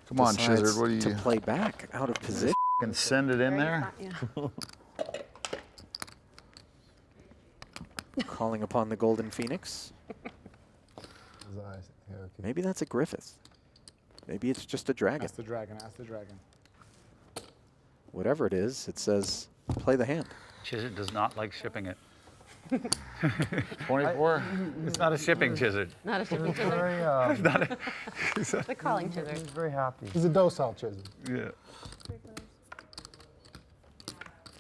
[SPEAKER 4] Come on,
[SPEAKER 1] decides
[SPEAKER 4] Chizard, what do you
[SPEAKER 1] to play back out of position.
[SPEAKER 4] Can send it in there?
[SPEAKER 1] Calling upon the Golden Phoenix. Maybe that's a Griffith. Maybe it's just a dragon.
[SPEAKER 10] That's the dragon. That's the dragon.
[SPEAKER 1] Whatever it is, it says play the hand.
[SPEAKER 18] Chizard does not like shipping it.
[SPEAKER 4] 24?
[SPEAKER 18] It's not a shipping Chizard.
[SPEAKER 11] Not a shipping chisel.
[SPEAKER 4] Very,
[SPEAKER 11] The calling chisel.
[SPEAKER 2] He's very happy.
[SPEAKER 15] He's a docile chisel.
[SPEAKER 18] Yeah.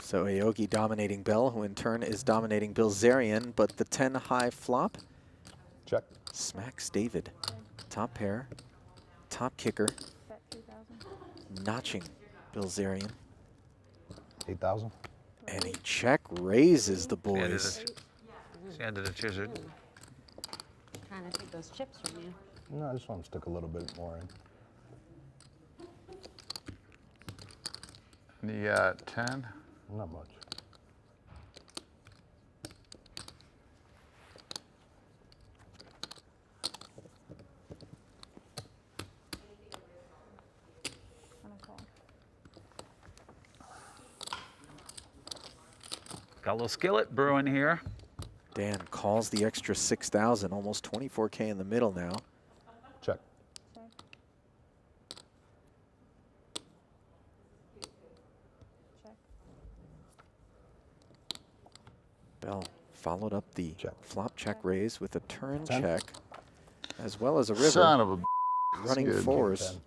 [SPEAKER 1] So Aoki dominating Bell, who in turn is dominating Bilzerian, but the 10 high flop.
[SPEAKER 15] Check.
[SPEAKER 1] Smacks David. Top pair. Top kicker. Notching Bilzerian.
[SPEAKER 17] 8,000.
[SPEAKER 1] And he check raises the boys.
[SPEAKER 18] Sanded a Chizard.
[SPEAKER 11] Trying to take those chips from you.
[SPEAKER 17] No, I just want to stick a little bit more in.
[SPEAKER 4] The 10?
[SPEAKER 17] Not much.
[SPEAKER 18] Got a little skillet brewing here.
[SPEAKER 1] Dan calls the extra 6,000, almost 24K in the middle now.
[SPEAKER 17] Check.
[SPEAKER 1] Bell followed up the flop check raise with a turn
[SPEAKER 17] 10.
[SPEAKER 1] check, as well as a river.
[SPEAKER 4] Son of a
[SPEAKER 1] running
[SPEAKER 4] good.
[SPEAKER 1] fours.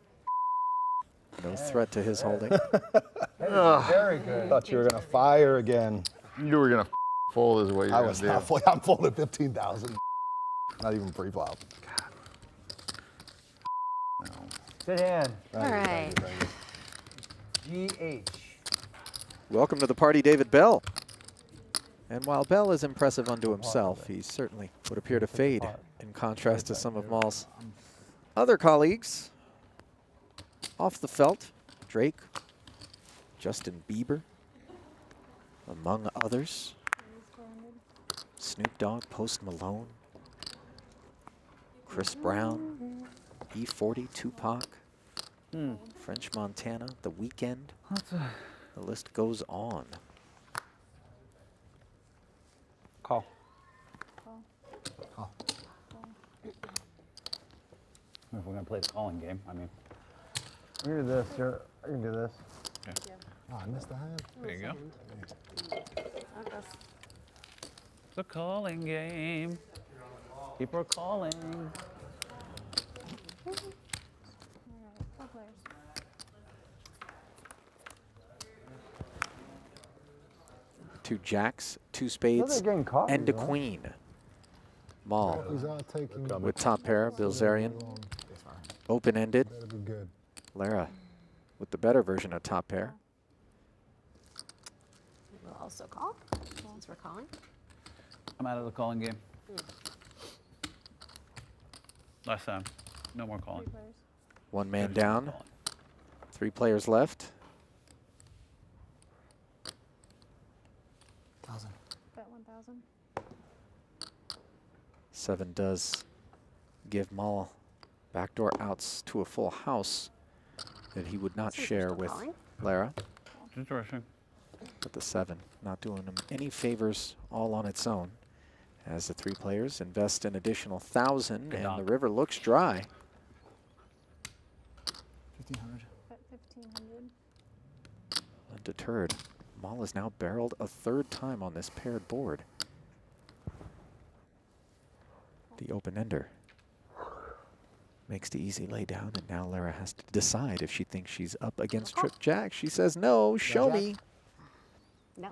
[SPEAKER 1] No threat to his holding.
[SPEAKER 2] Very good.
[SPEAKER 17] Thought you were gonna fire again.
[SPEAKER 4] You were gonna fold is what you
[SPEAKER 17] I
[SPEAKER 4] were
[SPEAKER 17] was
[SPEAKER 4] gonna
[SPEAKER 17] not
[SPEAKER 4] do.
[SPEAKER 17] folding. I'm folding 15,000. Not even pre-flop.
[SPEAKER 2] Good hand.
[SPEAKER 11] All right.
[SPEAKER 2] GH.
[SPEAKER 1] Welcome to the party, David Bell. And while Bell is impressive unto himself, he certainly would appear to fade in contrast to some of Marle's other colleagues. Off the felt, Drake, Justin Bieber, among others. Snoop Dogg, Post Malone, Chris Brown, E40, Tupac, French Montana, The Weeknd. The list goes on.
[SPEAKER 3] Call.
[SPEAKER 18] If we're going to play the calling game, I mean.
[SPEAKER 2] I can do this. I can do this.
[SPEAKER 17] Oh, I missed the hand.
[SPEAKER 18] There you go. It's a calling game. People are calling.
[SPEAKER 1] Two jacks, two spades,
[SPEAKER 2] getting coffee,
[SPEAKER 1] and a
[SPEAKER 2] huh?
[SPEAKER 1] queen. Marle
[SPEAKER 17] He's all taking.
[SPEAKER 1] with top pair, Bilzerian. Open-ended.
[SPEAKER 17] Better be good.
[SPEAKER 1] Lara with the better version of top pair.
[SPEAKER 11] We'll also call, since we're calling.
[SPEAKER 18] I'm out of the calling game. Last time. No more calling.
[SPEAKER 1] One man down. 3 players left.
[SPEAKER 10] 1,000.
[SPEAKER 11] Bet 1,000.
[SPEAKER 1] 7 does give Marle backdoor outs to a full house that he would not share with Lara.
[SPEAKER 18] Interesting.
[SPEAKER 1] But the 7 not doing him any favors all on its own. As the 3 players invest an additional 1,000 and the river looks dry.
[SPEAKER 10] 1,500.
[SPEAKER 11] Bet 1,500.
[SPEAKER 1] deterred. Marle is now barreled a third time on this paired board. The open-ender makes the easy lay down, and now Lara has to decide if she thinks she's up against Trip Jack. She says, no, show me.
[SPEAKER 11] No.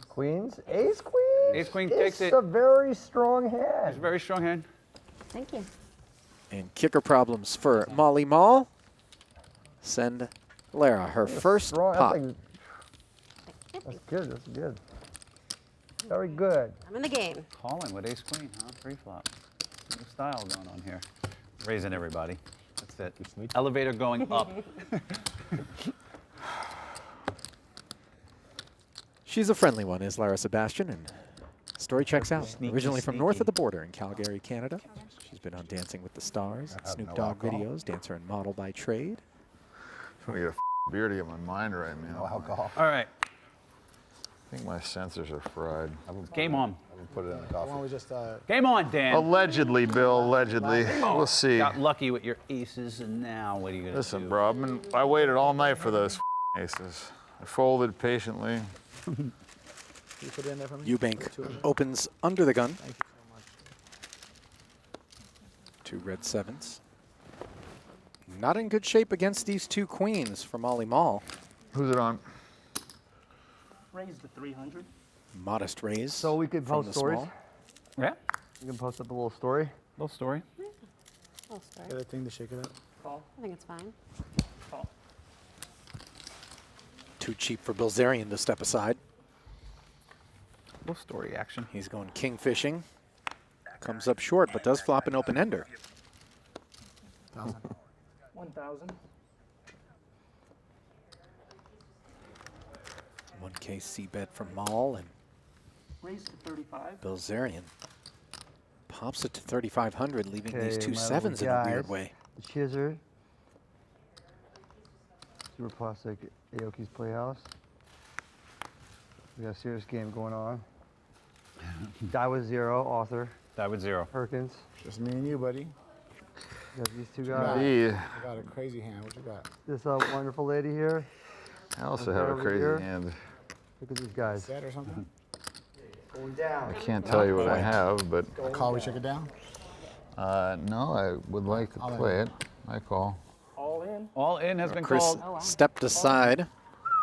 [SPEAKER 2] Queens, ace queen.
[SPEAKER 18] Ace queen takes it.
[SPEAKER 2] It's a very strong hand.
[SPEAKER 18] It's a very strong hand.
[SPEAKER 11] Thank you.
[SPEAKER 1] And kicker problems for Marle. Send Lara her first pot.
[SPEAKER 2] That's good, that's good. Very good.
[SPEAKER 11] I'm in the game.
[SPEAKER 18] Calling with ace queen, huh? Pre-flop. New style going on here. Raising everybody. That's it. Elevator going up.
[SPEAKER 1] She's a friendly one, is Lara Sebastian, and story checks out. Originally from north of the border in Calgary, Canada. She's been on Dancing with the Stars, Snoop Dogg videos, dancer and model by trade.
[SPEAKER 4] I'm gonna get a beer to get my mind right, man. No alcohol.
[SPEAKER 18] All right.
[SPEAKER 4] I think my sensors are fried.
[SPEAKER 18] Game on.
[SPEAKER 17] Put it in the
[SPEAKER 10] Why don't
[SPEAKER 17] coffee.
[SPEAKER 10] we just
[SPEAKER 18] Game on, Dan.
[SPEAKER 4] Allegedly, Bill, allegedly. We'll see.
[SPEAKER 18] Got lucky with your aces, and now what are you going to do?
[SPEAKER 4] Listen, bro, I waited all night for those aces. I folded patiently.
[SPEAKER 10] you put it in there for me?
[SPEAKER 1] Eubank opens under the gun. Thank you so much. 2 red 7s. Not in good shape against these 2 queens from Marle.
[SPEAKER 4] Who's it on?
[SPEAKER 6] Raise the 300.
[SPEAKER 1] Modest raise.
[SPEAKER 2] So we could post stories.
[SPEAKER 1] Small.
[SPEAKER 18] Yeah.
[SPEAKER 2] You can post up a little story.
[SPEAKER 18] Little story.
[SPEAKER 11] Oh, sorry.
[SPEAKER 10] Get a thing to shake it up.
[SPEAKER 6] Call.
[SPEAKER 11] I think it's fine.
[SPEAKER 6] Call.
[SPEAKER 1] Too cheap for Bilzerian to step aside.
[SPEAKER 18] Little story action.
[SPEAKER 1] He's going king fishing. Comes up short, but does flop an open-ender.
[SPEAKER 6] 1,000.
[SPEAKER 1] 1K c-bet from Marle, and
[SPEAKER 6] Raise to 35.
[SPEAKER 1] Bilzerian pops it to 3,500, leaving these 2
[SPEAKER 2] my
[SPEAKER 1] 7s in
[SPEAKER 2] little
[SPEAKER 1] a weird
[SPEAKER 2] guys.
[SPEAKER 1] way.
[SPEAKER 2] The Chizard. Super Plastic Aoki's Playhouse. We got a serious game going on. Die with 0, author.
[SPEAKER 18] Die with 0.
[SPEAKER 2] Perkins.
[SPEAKER 10] Just me and you, buddy.
[SPEAKER 2] We got these 2
[SPEAKER 10] What
[SPEAKER 2] guys.
[SPEAKER 10] you got? I got a crazy hand. What you got?
[SPEAKER 2] This wonderful lady here.
[SPEAKER 4] I also
[SPEAKER 2] This
[SPEAKER 4] have a
[SPEAKER 2] over
[SPEAKER 4] crazy
[SPEAKER 2] here.
[SPEAKER 4] hand.
[SPEAKER 2] Look at these guys.
[SPEAKER 10] Set or something?
[SPEAKER 2] Going down.
[SPEAKER 4] I can't tell you what I have, but...
[SPEAKER 10] A call, we check it down?
[SPEAKER 4] No, I would like to play it. I call.
[SPEAKER 6] All in.
[SPEAKER 18] All in has been
[SPEAKER 1] Chris
[SPEAKER 18] called.
[SPEAKER 1] stepped aside.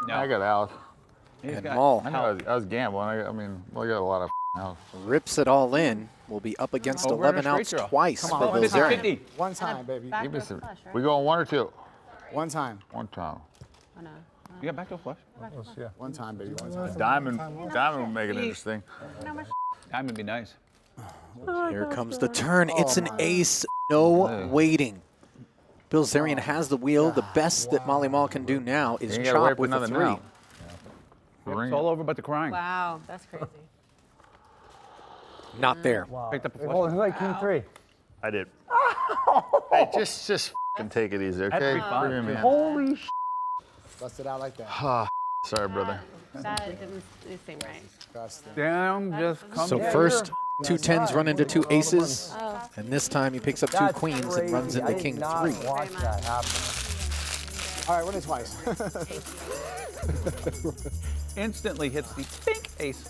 [SPEAKER 18] No.
[SPEAKER 4] I got out.
[SPEAKER 18] He's
[SPEAKER 1] And
[SPEAKER 18] got
[SPEAKER 1] Marle
[SPEAKER 4] I know I was gambling. I mean, well, I got a lot of out.
[SPEAKER 1] rips it all in. Will be up against
[SPEAKER 18] Over in a
[SPEAKER 1] 11 outs
[SPEAKER 18] straight draw.
[SPEAKER 1] twice
[SPEAKER 18] Come
[SPEAKER 1] for
[SPEAKER 18] on,
[SPEAKER 1] Bilzerian.
[SPEAKER 18] 50.
[SPEAKER 10] One time, baby.
[SPEAKER 11] Back
[SPEAKER 4] Give
[SPEAKER 11] to
[SPEAKER 4] me
[SPEAKER 11] the
[SPEAKER 4] some.
[SPEAKER 11] flush, right?
[SPEAKER 4] We going 1 or 2?
[SPEAKER 10] One time.
[SPEAKER 4] One time.
[SPEAKER 11] Oh, no.
[SPEAKER 18] You got back to a flush.
[SPEAKER 4] Yeah.
[SPEAKER 10] One time, baby. One time.
[SPEAKER 4] Diamond would make it interesting.
[SPEAKER 18] Diamond would be nice.
[SPEAKER 1] Here comes the turn. It's an ace. No waiting. Bilzerian has the wheel. The best that Marle can do now is
[SPEAKER 4] You gotta wait
[SPEAKER 1] chop
[SPEAKER 4] for
[SPEAKER 1] with a
[SPEAKER 4] another
[SPEAKER 1] 3.
[SPEAKER 4] now.
[SPEAKER 18] It's all over but the crying.
[SPEAKER 11] Wow, that's crazy.
[SPEAKER 1] Not there.
[SPEAKER 2] Wow.
[SPEAKER 18] Picked up a
[SPEAKER 2] Wait,
[SPEAKER 18] flush.
[SPEAKER 2] hold on, who had King 3?
[SPEAKER 4] I did. Hey, just f***ing take it easy, okay?
[SPEAKER 18] 3-5.
[SPEAKER 4] Bring him in.
[SPEAKER 2] Holy sh**.
[SPEAKER 10] Bust it out like that.
[SPEAKER 4] Ah, sorry, brother.
[SPEAKER 11] That didn't seem right.
[SPEAKER 10] Disgusting.
[SPEAKER 18] Damn, just come
[SPEAKER 1] So
[SPEAKER 18] down.
[SPEAKER 1] first, 2 10s run into 2 aces.
[SPEAKER 11] Oh.
[SPEAKER 1] And this time he picks up 2
[SPEAKER 2] That's
[SPEAKER 1] queens
[SPEAKER 2] crazy.
[SPEAKER 1] and runs into
[SPEAKER 2] I did
[SPEAKER 1] king
[SPEAKER 2] not
[SPEAKER 1] 3.
[SPEAKER 2] watch that happen.
[SPEAKER 10] All right, win it twice.
[SPEAKER 18] Instantly hits the pink ace.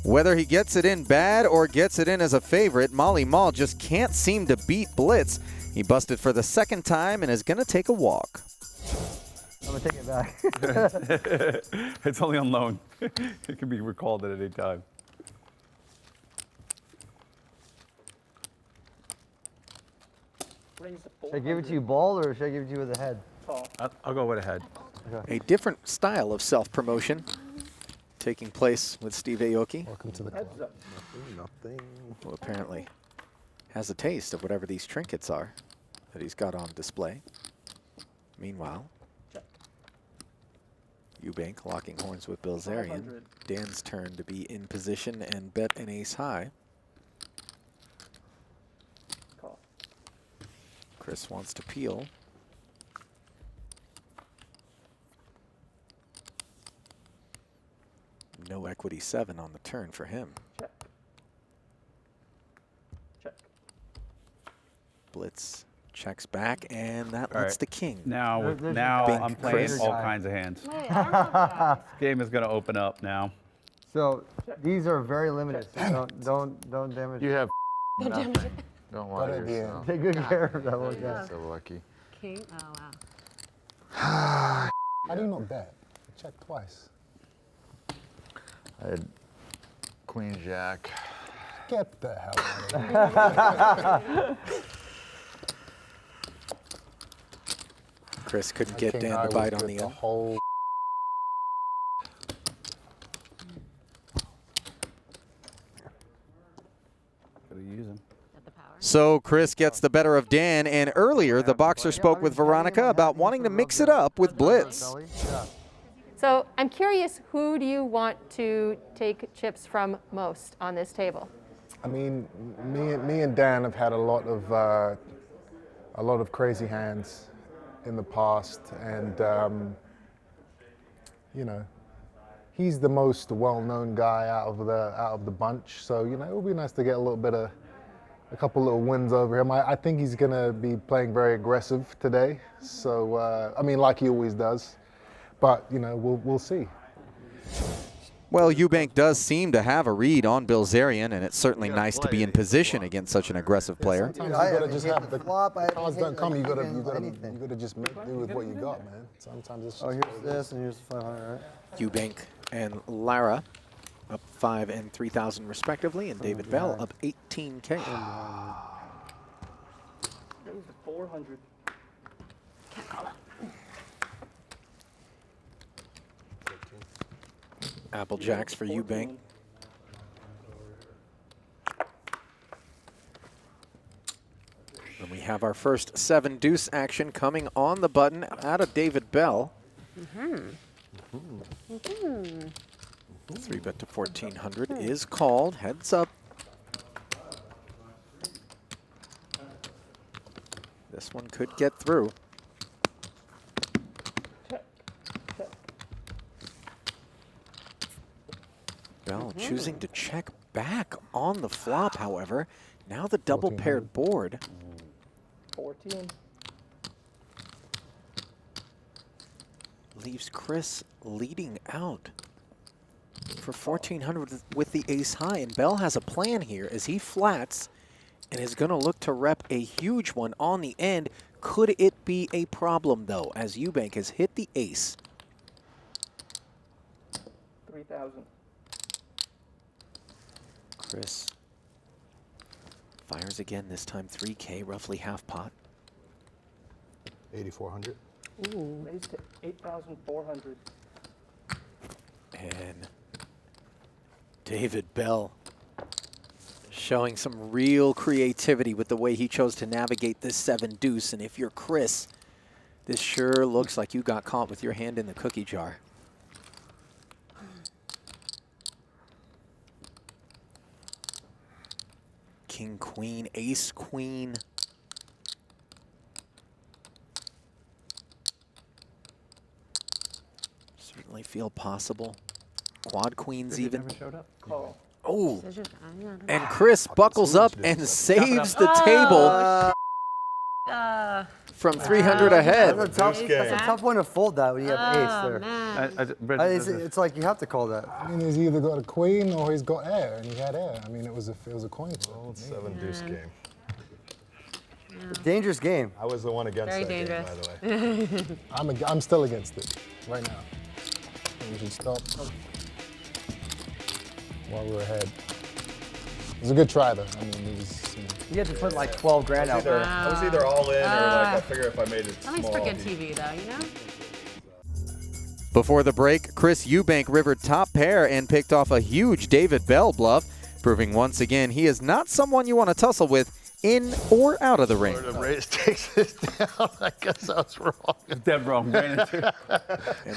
[SPEAKER 1] Whether he gets it in bad or gets it in as a favorite, Marle just can't seem to beat Blitz. He busted for the 2nd time and is going to take a walk.
[SPEAKER 2] I'm going to take it back.
[SPEAKER 18] It's only on loan. It can be recalled at any time.
[SPEAKER 6] Raise the
[SPEAKER 2] Should I give it to you bald or should I give it to you with a head?
[SPEAKER 6] Call.
[SPEAKER 18] I'll go with a head.
[SPEAKER 2] Okay.
[SPEAKER 1] A different style of self-promotion taking place with Steve Aoki,
[SPEAKER 17] Welcome to the
[SPEAKER 6] Heads
[SPEAKER 17] club.
[SPEAKER 6] up.
[SPEAKER 17] Nothing.
[SPEAKER 1] who apparently has a taste of whatever these trinkets are that he's got on display. Meanwhile, Eubank locking horns with Bilzerian.
[SPEAKER 6] 500.
[SPEAKER 1] Dan's turn to be in position and bet an ace high.
[SPEAKER 6] Call.
[SPEAKER 1] Chris wants to peel. No equity 7 on the turn for him.
[SPEAKER 6] Check. Check.
[SPEAKER 1] Blitz Checks back, and that
[SPEAKER 18] All
[SPEAKER 1] lets
[SPEAKER 18] right.
[SPEAKER 1] the king.
[SPEAKER 18] Now
[SPEAKER 1] Bink
[SPEAKER 18] I'm playing
[SPEAKER 1] Chris.
[SPEAKER 18] all kinds of hands.
[SPEAKER 11] Wait, I don't know.
[SPEAKER 18] Game is going to open up now.
[SPEAKER 2] So these are very limited. So don't damage.
[SPEAKER 4] You have
[SPEAKER 11] Don't damage
[SPEAKER 4] nothing.
[SPEAKER 11] it.
[SPEAKER 4] Don't lie to yourself.
[SPEAKER 2] Take good care of that one,
[SPEAKER 11] Yeah.
[SPEAKER 2] guys.
[SPEAKER 4] So lucky.
[SPEAKER 11] King. Oh wow.
[SPEAKER 17] How do you not bet? Check twice.
[SPEAKER 4] I had Queen Jack.
[SPEAKER 17] Get the hell out of here.
[SPEAKER 1] Chris couldn't get
[SPEAKER 17] King
[SPEAKER 1] Dan
[SPEAKER 17] I
[SPEAKER 1] to bite
[SPEAKER 17] was
[SPEAKER 1] on
[SPEAKER 17] with
[SPEAKER 1] the end.
[SPEAKER 17] whole
[SPEAKER 18] Gotta use him.
[SPEAKER 1] So Chris gets the better of Dan, and earlier the boxer spoke with Veronica about wanting to mix it up with blitz.
[SPEAKER 14] So I'm curious, who do you want to take chips from most on this table?
[SPEAKER 17] I mean, me and Dan have had a lot of crazy hands in the past, and you know, he's the most well-known guy out of the bunch. So you know, it would be nice to get a couple little wins over him. I think he's gonna be playing very aggressive today. So I mean, like he always does. But you know, we'll see.
[SPEAKER 1] Well, Eubank does seem to have a read on Bilzerian, and it's certainly nice to be in position against such an aggressive player.
[SPEAKER 17] Sometimes you gotta just have the cards don't come. You gotta just make do with what you got, man. Sometimes it's.
[SPEAKER 2] Oh, here's this and here's 500, right?
[SPEAKER 1] Eubank and Lara up 5 and 3,000 respectively, and David Bell up 18K.
[SPEAKER 6] Raise to 400.
[SPEAKER 1] Apple Jacks for Eubank. And we have our first 7 deuce action coming on the button out of David Bell. 3-bet to 1,400 is called. Heads up. This one could get through. Bell choosing to check back on the flop, however. Now the double paired board.
[SPEAKER 6] 14.
[SPEAKER 1] Leaves Chris leading out for 1,400 with the ace high. And Bell has a plan here as he flats and is going to look to rep a huge one on the end. Could it be a problem, though, as Eubank has hit the ace?
[SPEAKER 6] 3,000.
[SPEAKER 1] Chris fires again, this time 3K, roughly half pot.
[SPEAKER 17] 8,400.
[SPEAKER 6] Ooh. Raise to 8,400.
[SPEAKER 1] And David Bell showing some real creativity with the way he chose to navigate this 7 deuce. And if you're Chris, this sure looks like you got caught with your hand in the cookie jar. King, queen, ace, queen. Certainly feel possible. Quad queens even.
[SPEAKER 6] Call.
[SPEAKER 1] Oh, and Chris buckles up and saves the table from 300 ahead.
[SPEAKER 2] That's a tough one to fold that when you have ace there. It's like you have to call that.
[SPEAKER 17] I mean, he's either got a queen or he's got air, and he had air. I mean, it was a coin flip.
[SPEAKER 13] Old 7 deuce game.
[SPEAKER 2] Dangerous game.
[SPEAKER 13] I was the one against
[SPEAKER 11] Very
[SPEAKER 13] that
[SPEAKER 11] dangerous.
[SPEAKER 13] game, by the way.
[SPEAKER 17] I'm still against it right now. We should stop while we're ahead. It was a good try, though. I mean, it was.
[SPEAKER 2] You had to put like 12 grand out there.
[SPEAKER 13] I was either all in or like I figure if I made it
[SPEAKER 11] At least for good TV, though, you know?
[SPEAKER 1] Before the break, Chris Eubank rivered top pair and picked off a huge David Bell bluff, proving once again he is not someone you want to tussle with in or out of the ring.
[SPEAKER 4] The race takes this down. I guess I was wrong.
[SPEAKER 18] Dead wrong.
[SPEAKER 1] And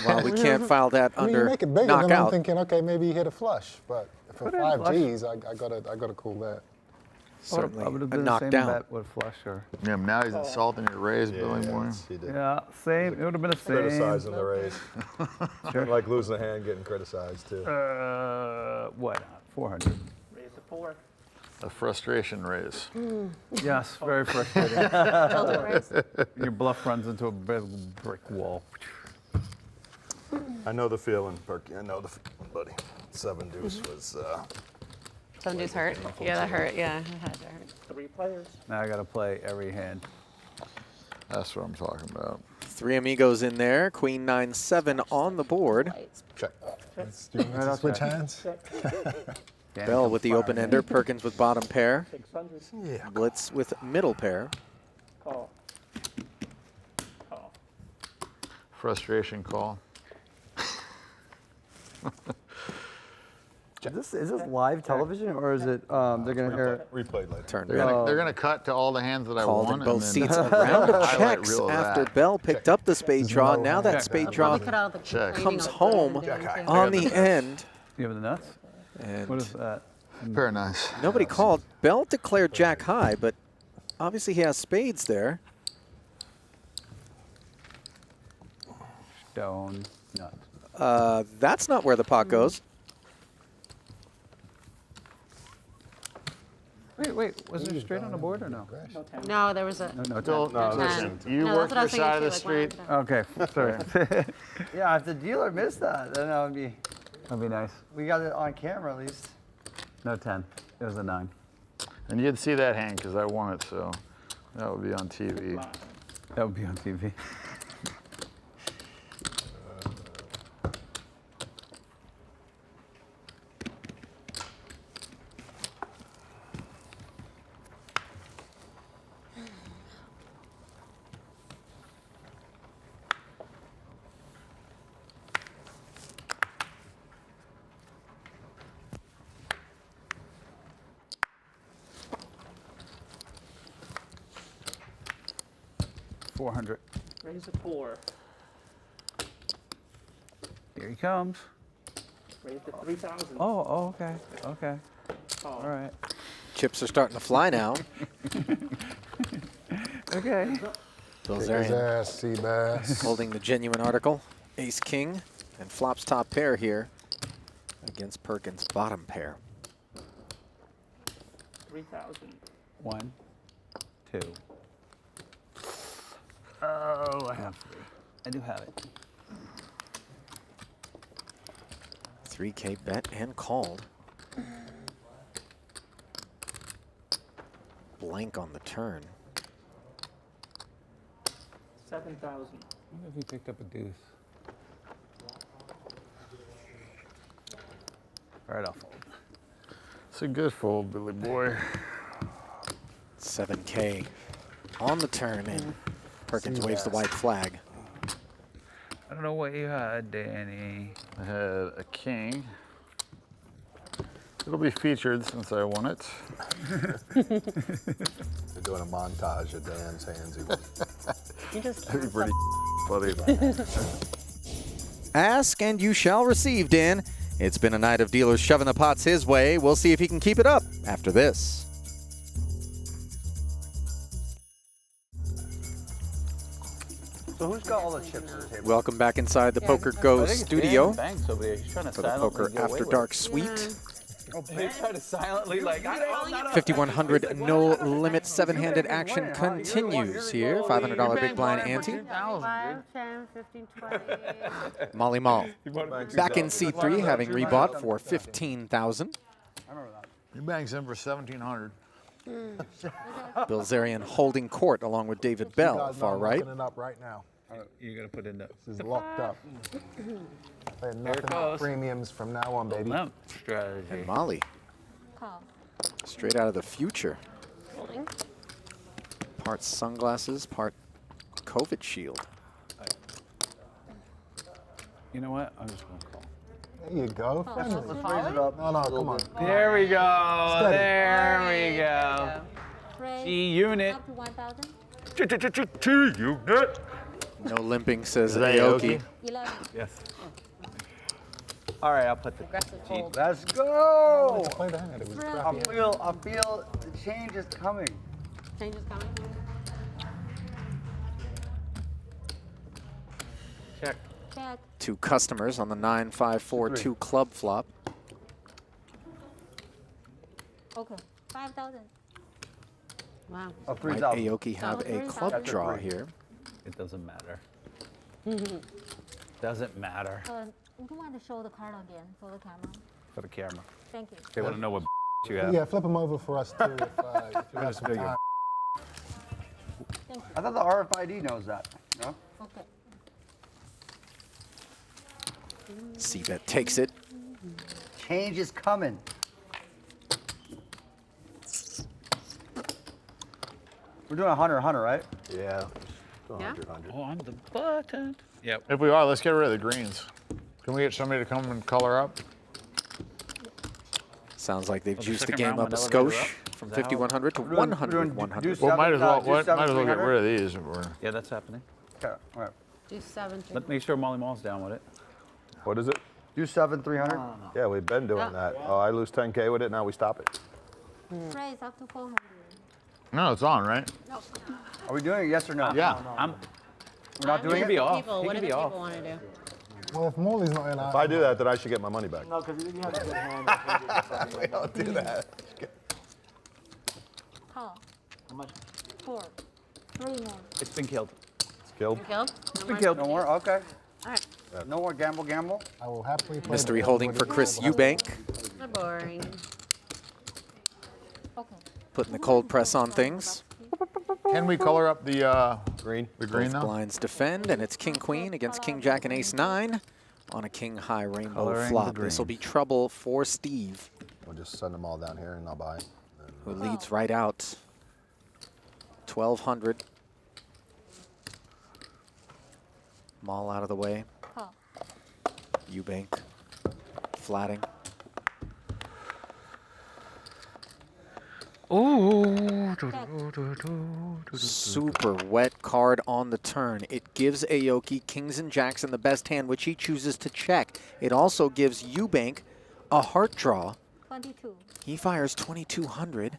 [SPEAKER 1] while we can't file that
[SPEAKER 17] I mean, you
[SPEAKER 1] under
[SPEAKER 17] make it bigger, then I'm
[SPEAKER 1] knockout,
[SPEAKER 17] thinking, okay, maybe he hit a flush, but for
[SPEAKER 2] Put in a
[SPEAKER 17] 5
[SPEAKER 2] flush.
[SPEAKER 17] Gs, I gotta call that.
[SPEAKER 1] certainly
[SPEAKER 2] I would have
[SPEAKER 1] a
[SPEAKER 2] been the same
[SPEAKER 1] knockdown.
[SPEAKER 2] bet with flush or.
[SPEAKER 4] Yeah, now he's insulting your raise, Billy Moore.
[SPEAKER 18] Yeah, same. It would have been the same.
[SPEAKER 13] Criticizing the raise. Like losing a hand, getting criticized too.
[SPEAKER 18] What? 400.
[SPEAKER 6] Raise to 4.
[SPEAKER 4] A frustration raise.
[SPEAKER 18] Yes, very frustrating.
[SPEAKER 14] Tilted raise.
[SPEAKER 18] Your bluff runs into a big brick wall.
[SPEAKER 19] I know the feeling, Berkey. I know the feeling, buddy. 7 deuce was.
[SPEAKER 5] 7 deuce hurt. Yeah, that hurt. Yeah, it had to hurt.
[SPEAKER 6] 3 players.
[SPEAKER 18] Now I got to play every hand.
[SPEAKER 4] That's what I'm talking about.
[SPEAKER 1] 3 amigos in there. Queen 9-7 on the board.
[SPEAKER 17] Check. Switch hands.
[SPEAKER 1] Bell with the open ender. Perkins with bottom pair.
[SPEAKER 6] 600.
[SPEAKER 17] Yeah.
[SPEAKER 1] Blitz with middle pair.
[SPEAKER 6] Call. Call.
[SPEAKER 4] Frustration call.
[SPEAKER 2] Is this live television or is it they're gonna air
[SPEAKER 17] Replayed later.
[SPEAKER 1] Turn.
[SPEAKER 4] They're gonna cut to all the hands that I
[SPEAKER 1] Called
[SPEAKER 4] won.
[SPEAKER 1] in both
[SPEAKER 4] and then
[SPEAKER 1] seats. A round of
[SPEAKER 4] highlight
[SPEAKER 1] checks
[SPEAKER 4] reel of
[SPEAKER 1] after
[SPEAKER 4] that.
[SPEAKER 1] Bell picked up the spade draw. Now that spade draw comes home on the end.
[SPEAKER 18] You have the nuts?
[SPEAKER 1] And
[SPEAKER 18] What is that?
[SPEAKER 4] Very nice.
[SPEAKER 1] nobody called. Bell declared jack high, but obviously he has spades there.
[SPEAKER 18] Stone nut.
[SPEAKER 1] That's not where the pot goes.
[SPEAKER 18] Wait. Was there straight on the board or no?
[SPEAKER 5] No, there was a.
[SPEAKER 18] No,
[SPEAKER 5] Ten.
[SPEAKER 4] You
[SPEAKER 5] No,
[SPEAKER 4] work
[SPEAKER 5] that's what I
[SPEAKER 4] your
[SPEAKER 5] was
[SPEAKER 4] side
[SPEAKER 5] thinking
[SPEAKER 4] of the
[SPEAKER 5] too,
[SPEAKER 4] street.
[SPEAKER 5] like,
[SPEAKER 18] Okay, sorry.
[SPEAKER 2] Yeah, if the dealer missed that, then that would be.
[SPEAKER 18] That'd be nice.
[SPEAKER 2] We got it on camera at least.
[SPEAKER 18] No 10. It was a 9.
[SPEAKER 4] And you'd see that hand because I won it, so that would be on TV.
[SPEAKER 18] That would be on TV. $400.
[SPEAKER 6] Raise a 4.
[SPEAKER 18] Here he comes.
[SPEAKER 6] Raise to 3,000.
[SPEAKER 18] Oh, okay.
[SPEAKER 6] Call.
[SPEAKER 18] All right.
[SPEAKER 1] Chips are starting to fly now.
[SPEAKER 18] Okay.
[SPEAKER 1] Bilzerian
[SPEAKER 17] ass, Seabass.
[SPEAKER 1] holding the genuine article. Ace king and flops top pair here against Perkins bottom pair.
[SPEAKER 6] 3,000.
[SPEAKER 18] 1, 2. Oh, I have 3. I do have it.
[SPEAKER 1] 3K bet and called. Blank on the turn.
[SPEAKER 6] 7,000.
[SPEAKER 18] I wonder if he picked up a deuce. All right, I'll fold.
[SPEAKER 4] It's a good fold, Billy boy.
[SPEAKER 1] 7K on the turn, and Perkins waves the white flag.
[SPEAKER 18] I don't know what you had, Danny.
[SPEAKER 4] I had a king. It'll be featured since I won it.
[SPEAKER 17] They're doing a montage of Dan's hands.
[SPEAKER 4] That'd be pretty funny.
[SPEAKER 1] Ask and you shall receive, Dan. It's been a night of dealers shoving the pots his way. We'll see if he can keep it up after this.
[SPEAKER 2] So who's got all the chips on the table?
[SPEAKER 1] Welcome back inside the Poker Go studio
[SPEAKER 18] Thanks over there. He's trying to
[SPEAKER 1] for the
[SPEAKER 18] silently
[SPEAKER 1] Poker
[SPEAKER 18] get away
[SPEAKER 1] After
[SPEAKER 18] with
[SPEAKER 1] Dark
[SPEAKER 18] it.
[SPEAKER 1] Suite.
[SPEAKER 18] He's trying to silently like.
[SPEAKER 1] 5,100 no limit 7-handed action continues here. $500 big blind ante.
[SPEAKER 5] 5, 10, 15, 20.
[SPEAKER 1] Molly Mall back in C3, having rebought for 15,000.
[SPEAKER 4] Eubank's in for 1,700.
[SPEAKER 1] Bilzerian holding court along with David Bell, far right.
[SPEAKER 17] Looking it up right now.
[SPEAKER 18] You're gonna put in the.
[SPEAKER 17] This is locked up. Paying nothing but premiums from now on, baby.
[SPEAKER 18] Strategy.
[SPEAKER 1] And Molly,
[SPEAKER 11] Call.
[SPEAKER 1] straight out of the future.
[SPEAKER 14] Folding.
[SPEAKER 1] Part sunglasses, part COVID shield.
[SPEAKER 18] You know what? I'm just gonna call.
[SPEAKER 17] There you go.
[SPEAKER 14] Oh,
[SPEAKER 17] Friendly.
[SPEAKER 14] let's raise it
[SPEAKER 17] up. No, come on.
[SPEAKER 18] There we go.
[SPEAKER 17] Steady.
[SPEAKER 18] There we go.
[SPEAKER 11] Raise
[SPEAKER 18] G-unit.
[SPEAKER 11] up to 1,000.
[SPEAKER 4] G-unit.
[SPEAKER 1] No limping, says
[SPEAKER 4] Is that
[SPEAKER 1] Aoki.
[SPEAKER 11] 11.
[SPEAKER 18] Yes. All right, I'll put the.
[SPEAKER 14] Aggressive fold.
[SPEAKER 2] Let's go!
[SPEAKER 17] Play the hand. It was
[SPEAKER 11] Really?
[SPEAKER 2] I feel the change is coming.
[SPEAKER 5] Change is coming.
[SPEAKER 18] Check.
[SPEAKER 11] Check.
[SPEAKER 1] 2 customers on the 9-5-4-2 club flop.
[SPEAKER 11] Okay. 5,000.
[SPEAKER 5] Wow.
[SPEAKER 15] Oh,
[SPEAKER 1] Might
[SPEAKER 15] 3,000.
[SPEAKER 1] Aoki have a club draw here?
[SPEAKER 18] It doesn't matter. Doesn't matter.
[SPEAKER 11] Would you want to show the card again for the camera?
[SPEAKER 18] For the camera.
[SPEAKER 11] Thank you.
[SPEAKER 18] They want to know what you have.
[SPEAKER 17] Yeah, flip them over for us too. If you have some time.
[SPEAKER 11] Thank you.
[SPEAKER 15] I thought the RFID knows that. No?
[SPEAKER 11] Okay.
[SPEAKER 1] C-bet takes it.
[SPEAKER 15] Change is coming. We're doing a 100, right?
[SPEAKER 17] Yeah.
[SPEAKER 5] Yeah?
[SPEAKER 18] On the button. Yep.
[SPEAKER 4] If we are, let's get rid of the greens. Can we get somebody to come and color up?
[SPEAKER 1] Sounds like they've
[SPEAKER 18] Oh, the
[SPEAKER 1] juiced the
[SPEAKER 18] second
[SPEAKER 1] game
[SPEAKER 18] round
[SPEAKER 1] up a
[SPEAKER 18] with elevator
[SPEAKER 1] skosh
[SPEAKER 18] up?
[SPEAKER 1] from
[SPEAKER 18] Is that how-
[SPEAKER 1] 5,100 to
[SPEAKER 15] We're doing
[SPEAKER 1] 100, 100.
[SPEAKER 15] do
[SPEAKER 4] Well, might as well,
[SPEAKER 15] do
[SPEAKER 4] might as well get
[SPEAKER 15] 7,300?
[SPEAKER 4] rid of these. If we're,
[SPEAKER 18] Yeah, that's happening.
[SPEAKER 15] Okay, all right.
[SPEAKER 5] Do 7.
[SPEAKER 18] Let me make sure Molly Mall's down with it.
[SPEAKER 13] What is it?
[SPEAKER 15] Do 7,300?
[SPEAKER 13] Yeah, we've been doing that. Oh, I lose 10K with it, now we stop it.
[SPEAKER 11] Price up to 400.
[SPEAKER 4] no, it's on, right?
[SPEAKER 11] No.
[SPEAKER 15] Are we doing it, yes or no?
[SPEAKER 4] Yeah.
[SPEAKER 15] We're not doing
[SPEAKER 18] He
[SPEAKER 15] it?
[SPEAKER 18] can be off.
[SPEAKER 5] People,
[SPEAKER 18] He
[SPEAKER 5] what
[SPEAKER 18] can
[SPEAKER 5] do
[SPEAKER 18] be
[SPEAKER 5] the
[SPEAKER 18] off.
[SPEAKER 5] people want to do?
[SPEAKER 17] Well, if Morley's not in,
[SPEAKER 13] If I do that, then I should get my money back.
[SPEAKER 19] No, because you have a good hand.
[SPEAKER 13] We don't do that.
[SPEAKER 11] Call.
[SPEAKER 19] How much?
[SPEAKER 11] 4. 3 more.
[SPEAKER 18] It's been killed.
[SPEAKER 13] It's killed.
[SPEAKER 5] Killed? No more?
[SPEAKER 15] Killed. No more? Okay.
[SPEAKER 5] All right.
[SPEAKER 15] No more gamble.
[SPEAKER 17] I will happily play.
[SPEAKER 1] Mystery
[SPEAKER 17] the
[SPEAKER 1] holding for Chris Eubank,
[SPEAKER 5] They're boring.
[SPEAKER 11] Okay.
[SPEAKER 1] putting the cold press on things.
[SPEAKER 4] Can we color up the
[SPEAKER 13] green?
[SPEAKER 4] The green
[SPEAKER 1] Both
[SPEAKER 4] though.
[SPEAKER 1] blinds defend, and it's King Queen against King Jack and Ace 9 on a King High Rainbow
[SPEAKER 13] Coloring the
[SPEAKER 1] flop. This will be trouble for Steve,
[SPEAKER 13] We'll just send them all down here and I'll buy it.
[SPEAKER 1] who leads right out 1,200. Maul out of the way.
[SPEAKER 11] Call.
[SPEAKER 1] Eubank flatting.
[SPEAKER 4] Ooh.
[SPEAKER 1] Super wet card on the turn. It gives Aoki kings and jacks in the best hand, which he chooses to check. It also gives Eubank a heart draw.
[SPEAKER 11] 22.
[SPEAKER 1] He fires 2,200.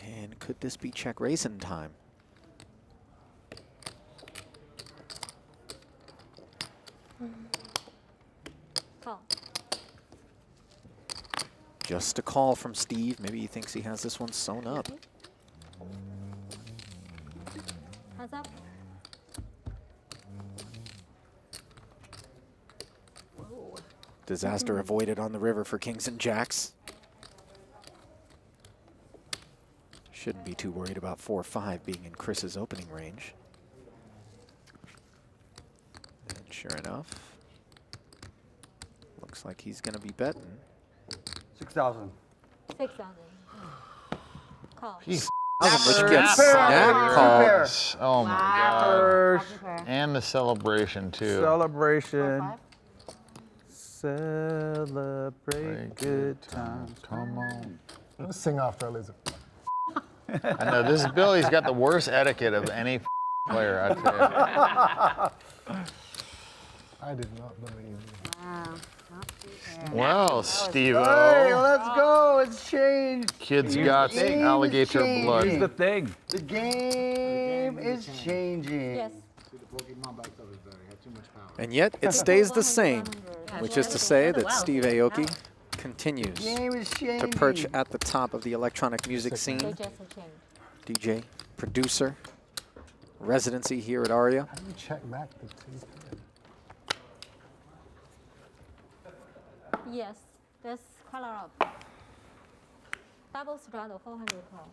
[SPEAKER 1] And could this be check raisin time?
[SPEAKER 11] Call.
[SPEAKER 1] Just a call from Steve. Maybe he thinks he has this one sewn up.
[SPEAKER 11] Hands up.
[SPEAKER 1] Disaster avoided on the river for kings and jacks. Shouldn't be too worried about 4-5 being in Chris's opening range. And sure enough, looks like he's going to be betting.
[SPEAKER 15] 6,000.
[SPEAKER 11] 6,000. Call.
[SPEAKER 4] He's
[SPEAKER 1] which gets snap calls.
[SPEAKER 4] Oh my
[SPEAKER 11] Wow.
[SPEAKER 4] God. And the celebration too.
[SPEAKER 18] Celebration.
[SPEAKER 11] 4-5.
[SPEAKER 18] Celebrate good times.
[SPEAKER 4] Come on.
[SPEAKER 17] Let's sing after Elizabeth.
[SPEAKER 4] I know this Billy's got the worst etiquette of any player, I tell you.
[SPEAKER 17] I did not believe you.
[SPEAKER 5] Wow.
[SPEAKER 4] Well, Steve-O.
[SPEAKER 15] Hey, let's go. It's changed.
[SPEAKER 4] Kid's
[SPEAKER 15] The
[SPEAKER 4] got
[SPEAKER 15] game is
[SPEAKER 4] alligator blood.
[SPEAKER 15] changing.
[SPEAKER 18] Here's the thing.
[SPEAKER 15] The game is changing.
[SPEAKER 11] Yes.
[SPEAKER 1] And yet it stays the same, which is to say that Steve Aoki continues
[SPEAKER 15] Game is
[SPEAKER 1] to perch
[SPEAKER 15] changing.
[SPEAKER 1] at the top of the electronic music
[SPEAKER 11] They
[SPEAKER 1] scene.
[SPEAKER 11] just changed.
[SPEAKER 1] DJ, producer, residency here at Aria.
[SPEAKER 17] How do you check back the 2?
[SPEAKER 11] Yes. That's color up. Double straddle 400 call.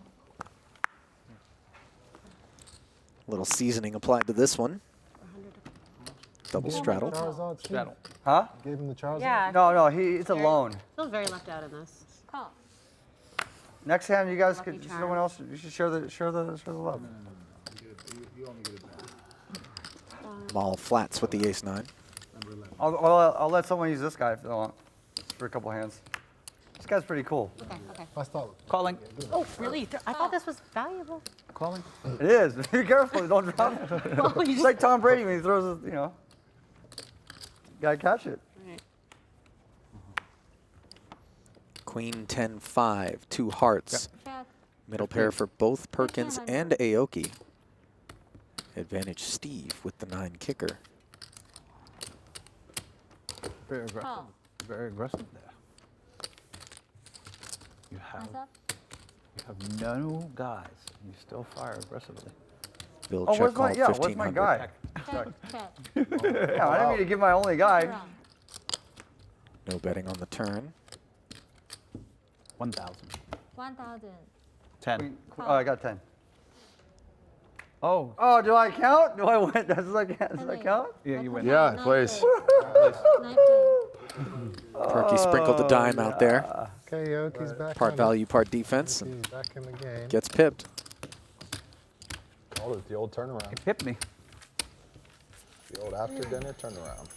[SPEAKER 1] Little seasoning applied to this one. Double straddle.
[SPEAKER 17] Charizard too?
[SPEAKER 18] Straddle.
[SPEAKER 15] Huh?
[SPEAKER 17] Gave him the Charizard?
[SPEAKER 5] Yeah.
[SPEAKER 15] No, it's alone.
[SPEAKER 5] Feels very left out in this.
[SPEAKER 11] Call.
[SPEAKER 15] Next hand, you guys
[SPEAKER 5] Lucky
[SPEAKER 15] could,
[SPEAKER 5] charm.
[SPEAKER 15] someone else, you should share the love.
[SPEAKER 1] Maul flats with the ace-9.
[SPEAKER 15] I'll let someone use this guy if they want for a couple hands. This guy's pretty cool.
[SPEAKER 5] Okay.
[SPEAKER 17] I start.
[SPEAKER 18] Calling.
[SPEAKER 5] Oh, really? I thought this was valuable.
[SPEAKER 18] Calling.
[SPEAKER 15] It is. Be careful. Don't drop it.
[SPEAKER 5] Well,
[SPEAKER 15] It's like Tom Brady when he throws it, gotta catch it.
[SPEAKER 1] Queen 10-5, 2 hearts.
[SPEAKER 11] Check.
[SPEAKER 1] Middle pair for both Perkins and Aoki. Advantage Steve with the 9 kicker.
[SPEAKER 18] Very aggressive.
[SPEAKER 11] Call.
[SPEAKER 18] Very aggressive there. You have,
[SPEAKER 11] Hands up.
[SPEAKER 18] you have no guys. You still fire aggressively.
[SPEAKER 1] Bill
[SPEAKER 2] Oh,
[SPEAKER 1] check
[SPEAKER 2] where's my,
[SPEAKER 1] call
[SPEAKER 2] yeah, where's
[SPEAKER 1] 1500.
[SPEAKER 2] my guy?
[SPEAKER 11] Check, check.
[SPEAKER 2] Yeah, I didn't mean to give my only guy.
[SPEAKER 11] Round.
[SPEAKER 1] No betting on the turn.
[SPEAKER 18] 1,000.
[SPEAKER 11] 1,000.
[SPEAKER 18] 10.
[SPEAKER 2] Oh, I got 10. Oh, do I count? Do I win? Does that count?
[SPEAKER 18] Yeah, you win.
[SPEAKER 4] Yeah, please.
[SPEAKER 1] Perkey sprinkled the dime out there.
[SPEAKER 17] Okay, Aoki's back.
[SPEAKER 1] Part
[SPEAKER 17] on
[SPEAKER 1] value,
[SPEAKER 17] it.
[SPEAKER 1] part defense.
[SPEAKER 17] He's back in the game.
[SPEAKER 1] Gets pipped.
[SPEAKER 17] Called it the old turnaround.
[SPEAKER 18] He pipped me.
[SPEAKER 17] The old after dinner turnaround.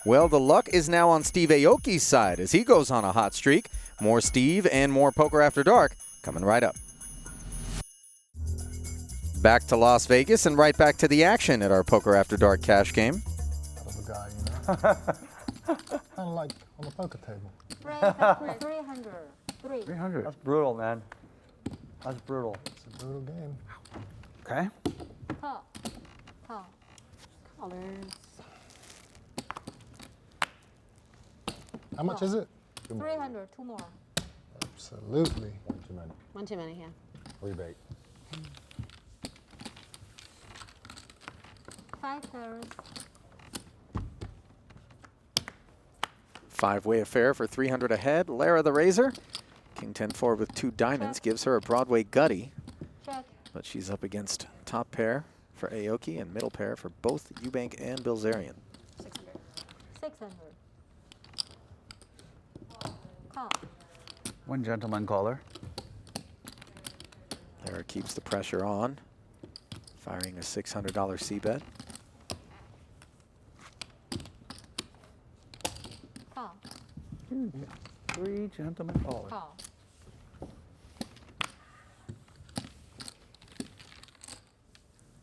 [SPEAKER 1] Well, the luck is now on Steve Aoki's side as he goes on a hot streak. More Steve and more Poker After Dark coming right up. Back to Las Vegas and right back to the action at our Poker After Dark cash game.
[SPEAKER 17] Of a guy, you know. Kind of like on the poker table.
[SPEAKER 11] 300.
[SPEAKER 2] 300. That's brutal, man. That's brutal.
[SPEAKER 17] It's a brutal game.
[SPEAKER 18] Okay.
[SPEAKER 11] Call. Call. Colors.
[SPEAKER 17] How much is it?
[SPEAKER 11] 300. Two more.
[SPEAKER 17] Absolutely.
[SPEAKER 18] One too many.
[SPEAKER 5] One too many, yeah.
[SPEAKER 18] Rebate.
[SPEAKER 11] 5 pairs.
[SPEAKER 1] Five-way affair for 300 ahead. Lara the Razor. King 10-4 with 2 diamonds gives her a Broadway gutty.
[SPEAKER 11] Check.
[SPEAKER 1] But she's up against top pair for Aoki and middle pair for both Eubank and Bilzerian.
[SPEAKER 11] 600. Call.
[SPEAKER 18] One gentleman caller.
[SPEAKER 1] Lara keeps the pressure on, firing a $600 C-bet.
[SPEAKER 11] Call.
[SPEAKER 18] 3 gentlemen callers.
[SPEAKER 11] Call.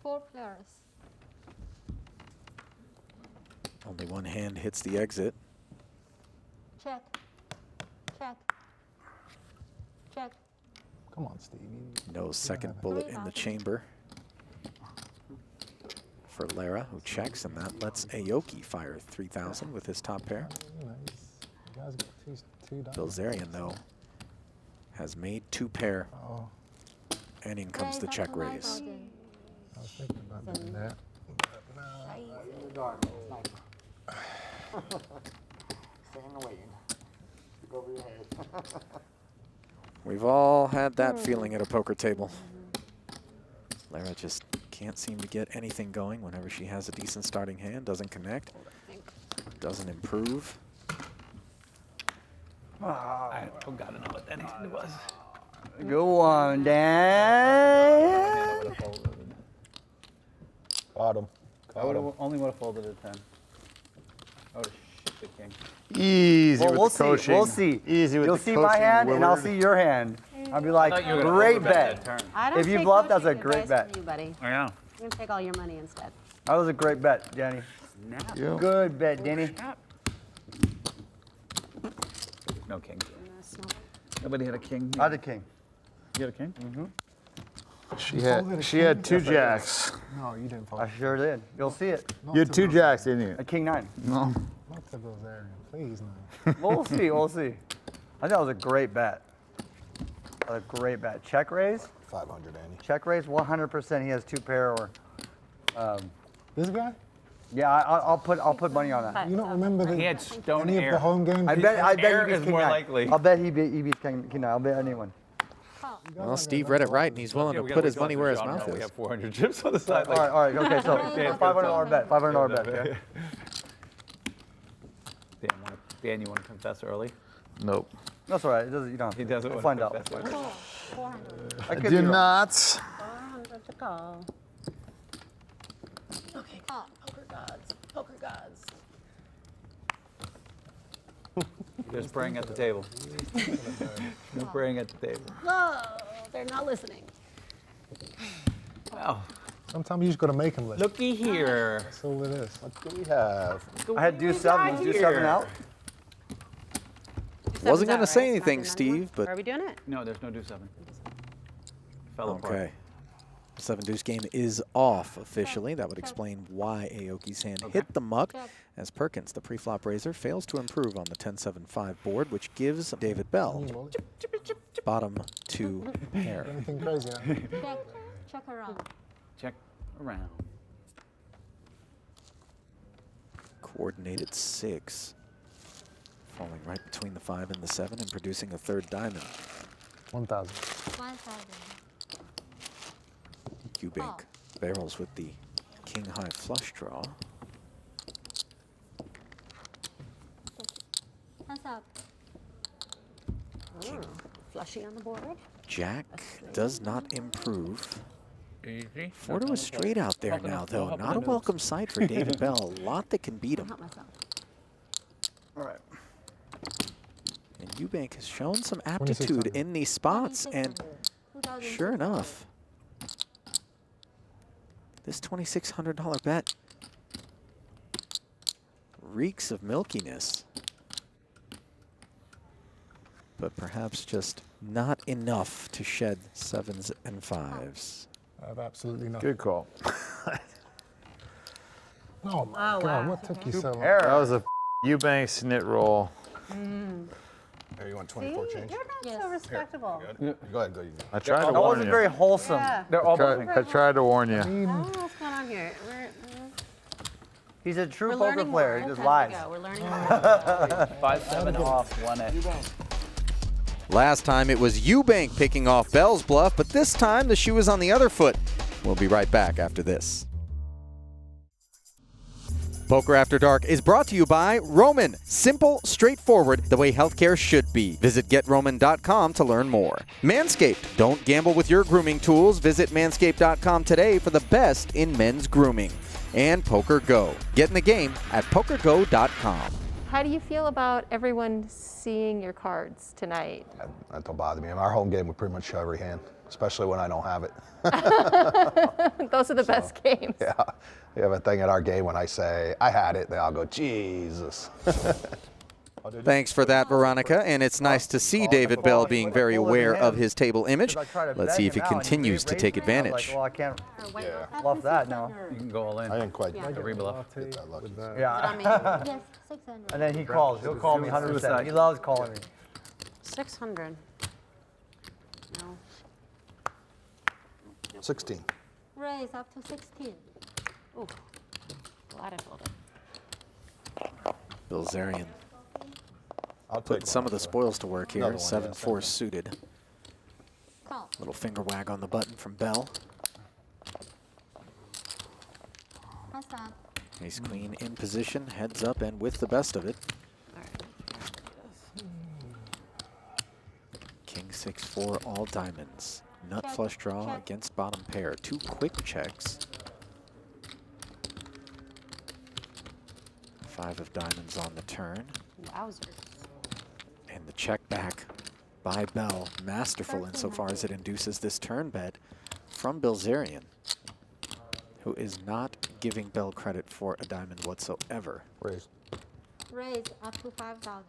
[SPEAKER 11] Four pairs.
[SPEAKER 1] Only one hand hits the exit.
[SPEAKER 11] Check. Check. Check.
[SPEAKER 17] Come on, Steve.
[SPEAKER 1] No second bullet in the chamber for Lara, who checks, and that lets Aoki fire 3,000 with his top pair.
[SPEAKER 17] You know, you guys got two diamonds.
[SPEAKER 1] Bilzerian, though, has made 2 pair, and in comes the check raise.
[SPEAKER 17] I was thinking about doing that.
[SPEAKER 2] In the dark. Staying away. Go over your head.
[SPEAKER 1] We've all had that feeling at a poker table. Lara just can't seem to get anything going whenever she has a decent starting hand, doesn't connect, doesn't improve.
[SPEAKER 18] I forgot to know what that hand was.
[SPEAKER 2] Go on, Dan.
[SPEAKER 17] Bottom.
[SPEAKER 18] I only would have folded a 10. I would have shit the king.
[SPEAKER 4] Easy
[SPEAKER 2] Well,
[SPEAKER 4] with
[SPEAKER 2] we'll
[SPEAKER 4] the coaching.
[SPEAKER 2] see. We'll see.
[SPEAKER 4] Easy with
[SPEAKER 2] You'll
[SPEAKER 4] the
[SPEAKER 2] see
[SPEAKER 4] coaching,
[SPEAKER 2] my hand, and I'll
[SPEAKER 4] Willard.
[SPEAKER 2] see your hand. I'll be like,
[SPEAKER 18] I thought you were gonna
[SPEAKER 2] great
[SPEAKER 18] overbet
[SPEAKER 2] bet.
[SPEAKER 18] that turn.
[SPEAKER 5] I don't
[SPEAKER 2] If you
[SPEAKER 5] take
[SPEAKER 2] bluff, that's a
[SPEAKER 5] coaching
[SPEAKER 2] great
[SPEAKER 5] advice
[SPEAKER 2] bet.
[SPEAKER 5] from you, buddy.
[SPEAKER 18] Yeah.
[SPEAKER 5] You're going to take all your money instead.
[SPEAKER 2] That was a great bet, Danny.
[SPEAKER 4] Yeah.
[SPEAKER 2] Good bet, Danny.
[SPEAKER 18] No king. Nobody had a king.
[SPEAKER 2] I had a king.
[SPEAKER 18] You had a king?
[SPEAKER 2] Mm-hmm.
[SPEAKER 4] She had 2 jacks.
[SPEAKER 17] No, you didn't fold.
[SPEAKER 2] I sure did. You'll see it.
[SPEAKER 4] You had 2 jacks, didn't you?
[SPEAKER 2] A king 9.
[SPEAKER 4] No.
[SPEAKER 17] Not to Bilzerian, please no.
[SPEAKER 2] Well, we'll see. We'll see. I think that was a great bet. A great bet. Check raise.
[SPEAKER 17] 500, Danny.
[SPEAKER 2] Check raise 100%. He has 2 pair or.
[SPEAKER 17] This guy?
[SPEAKER 2] Yeah, I'll put money on that.
[SPEAKER 17] You don't remember
[SPEAKER 18] He had stone
[SPEAKER 17] any
[SPEAKER 18] air.
[SPEAKER 17] of the home games?
[SPEAKER 2] I bet
[SPEAKER 18] Air
[SPEAKER 2] he beats
[SPEAKER 18] is
[SPEAKER 2] king
[SPEAKER 18] more
[SPEAKER 2] 9.
[SPEAKER 18] likely.
[SPEAKER 2] I'll bet he beats king 9. I'll bet anyone.
[SPEAKER 1] Well, Steve read it right, and he's willing to put his money where his mouth
[SPEAKER 18] We
[SPEAKER 1] is.
[SPEAKER 18] have 400 chips on the side.
[SPEAKER 2] All right. Okay, so $500 bet. $500 bet. Okay.
[SPEAKER 18] Dan, you want to confess early?
[SPEAKER 4] Nope.
[SPEAKER 2] That's all right. It doesn't. You don't.
[SPEAKER 18] He doesn't
[SPEAKER 2] We'll
[SPEAKER 18] want
[SPEAKER 2] find
[SPEAKER 18] to
[SPEAKER 2] out.
[SPEAKER 18] confess early.
[SPEAKER 11] 400.
[SPEAKER 2] I
[SPEAKER 4] I
[SPEAKER 2] could
[SPEAKER 4] do
[SPEAKER 2] be wrong.
[SPEAKER 4] not.
[SPEAKER 5] 400 to call. Okay,
[SPEAKER 11] Call.
[SPEAKER 5] poker gods. Poker gods.
[SPEAKER 18] There's praying at the table. No praying at the table.
[SPEAKER 5] Whoa, they're not listening.
[SPEAKER 18] Well,
[SPEAKER 17] Sometimes you just got to make them listen.
[SPEAKER 18] looky here.
[SPEAKER 17] That's all it is. What do we have?
[SPEAKER 2] I had deuce 7. Was deuce 7 out?
[SPEAKER 1] Wasn't going to
[SPEAKER 5] Right?
[SPEAKER 1] say
[SPEAKER 5] It's not
[SPEAKER 1] anything,
[SPEAKER 5] the
[SPEAKER 1] Steve, but
[SPEAKER 5] Are we doing it?
[SPEAKER 18] No, there's no do 7. Fell apart.
[SPEAKER 1] okay. 7-deuce game is off officially. That would explain why Aoki's hand hit the muck, as Perkins, the pre-flop raiser, fails to improve on the 10-7-5 board, which gives David Bell bottom 2 pair.
[SPEAKER 17] Anything crazy?
[SPEAKER 11] Check around.
[SPEAKER 18] Check around.
[SPEAKER 1] Coordinated 6. Falling right between the 5 and the 7 and producing a third diamond.
[SPEAKER 17] 1,000.
[SPEAKER 11] 1,000.
[SPEAKER 1] Eubank barrels with the king-high flush draw.
[SPEAKER 11] Hands up.
[SPEAKER 1] King.
[SPEAKER 5] Flushing on the board.
[SPEAKER 1] Jack does not improve.
[SPEAKER 4] Easy.
[SPEAKER 1] 4 to a straight out there now, though. Not a welcome sight for David Bell. A lot that can beat him.
[SPEAKER 17] All right.
[SPEAKER 1] And Eubank has shown some aptitude in these spots, and sure enough, this $2,600 bet reeks of milkiness, but perhaps just not enough to shed 7s and 5s.
[SPEAKER 17] I have absolutely nothing.
[SPEAKER 4] Good call.
[SPEAKER 17] Oh my God, what took you so long?
[SPEAKER 4] That was a Eubank snit roll.
[SPEAKER 17] Here, you want 24 change?
[SPEAKER 11] You're not so respectable.
[SPEAKER 17] Go ahead, go.
[SPEAKER 4] I tried to
[SPEAKER 2] That
[SPEAKER 4] warn
[SPEAKER 2] wasn't
[SPEAKER 4] you.
[SPEAKER 2] very wholesome.
[SPEAKER 5] Yeah.
[SPEAKER 4] I tried to warn you.
[SPEAKER 5] I don't know what's going on here.
[SPEAKER 2] He's a true
[SPEAKER 5] We're
[SPEAKER 2] poker
[SPEAKER 5] learning
[SPEAKER 2] player.
[SPEAKER 5] more.
[SPEAKER 2] He just
[SPEAKER 5] Time
[SPEAKER 2] lies.
[SPEAKER 5] to go. We're learning more.
[SPEAKER 18] 5-7 off, 1-8.
[SPEAKER 1] Last time it was Eubank picking off Bell's bluff, but this time the shoe is on the other foot. We'll be right back after this. Poker After Dark is brought to you by Roman. Simple, straightforward, the way healthcare should be. Visit GetRoman.com to learn more. Manscaped. Don't gamble with your grooming tools. Visit Manscaped.com today for the best in men's grooming. And Poker Go. Get in the game at PokerGo.com.
[SPEAKER 14] How do you feel about everyone seeing your cards tonight?
[SPEAKER 7] That don't bother me. In our home game, we pretty much show every hand, especially when I don't have it.
[SPEAKER 14] Those are the best games.
[SPEAKER 7] Yeah, we have a thing at our game when I say, I had it, they all go, Jesus.
[SPEAKER 1] Thanks for that, Veronica, and it's nice to see David Bell being very aware of his table image. Let's see if he continues to take advantage.
[SPEAKER 2] Well, I can't bluff that now.
[SPEAKER 18] You can go all in.
[SPEAKER 7] I didn't quite
[SPEAKER 18] The rebluff.
[SPEAKER 2] Yeah.
[SPEAKER 11] Yes, 600.
[SPEAKER 2] And then he calls. He'll call me 100%. He loves calling me.
[SPEAKER 5] 600. No.
[SPEAKER 7] 16.
[SPEAKER 11] Raise up to 16.
[SPEAKER 5] Ooh. Glad I folded.
[SPEAKER 1] Bilzerian
[SPEAKER 7] I'll
[SPEAKER 1] putting
[SPEAKER 7] take
[SPEAKER 1] some of the spoils to work here.
[SPEAKER 7] Another one,
[SPEAKER 1] 7-4 suited.
[SPEAKER 11] Call.
[SPEAKER 1] Little finger wag on the button from Bell.
[SPEAKER 11] Hands up.
[SPEAKER 1] Ace Queen in position, heads up and with the best of it. King 6-4, all diamonds. Nut
[SPEAKER 11] Check,
[SPEAKER 1] flush draw
[SPEAKER 11] check.
[SPEAKER 1] against bottom pair. 2 quick checks. 5 of diamonds on the turn.
[SPEAKER 5] Wowzers.
[SPEAKER 1] And the check back by Bell. Masterful insofar as it induces this turn bet from Bilzerian, who is not giving Bell credit for a diamond whatsoever.
[SPEAKER 7] Raise.
[SPEAKER 11] Raise up to 5,000.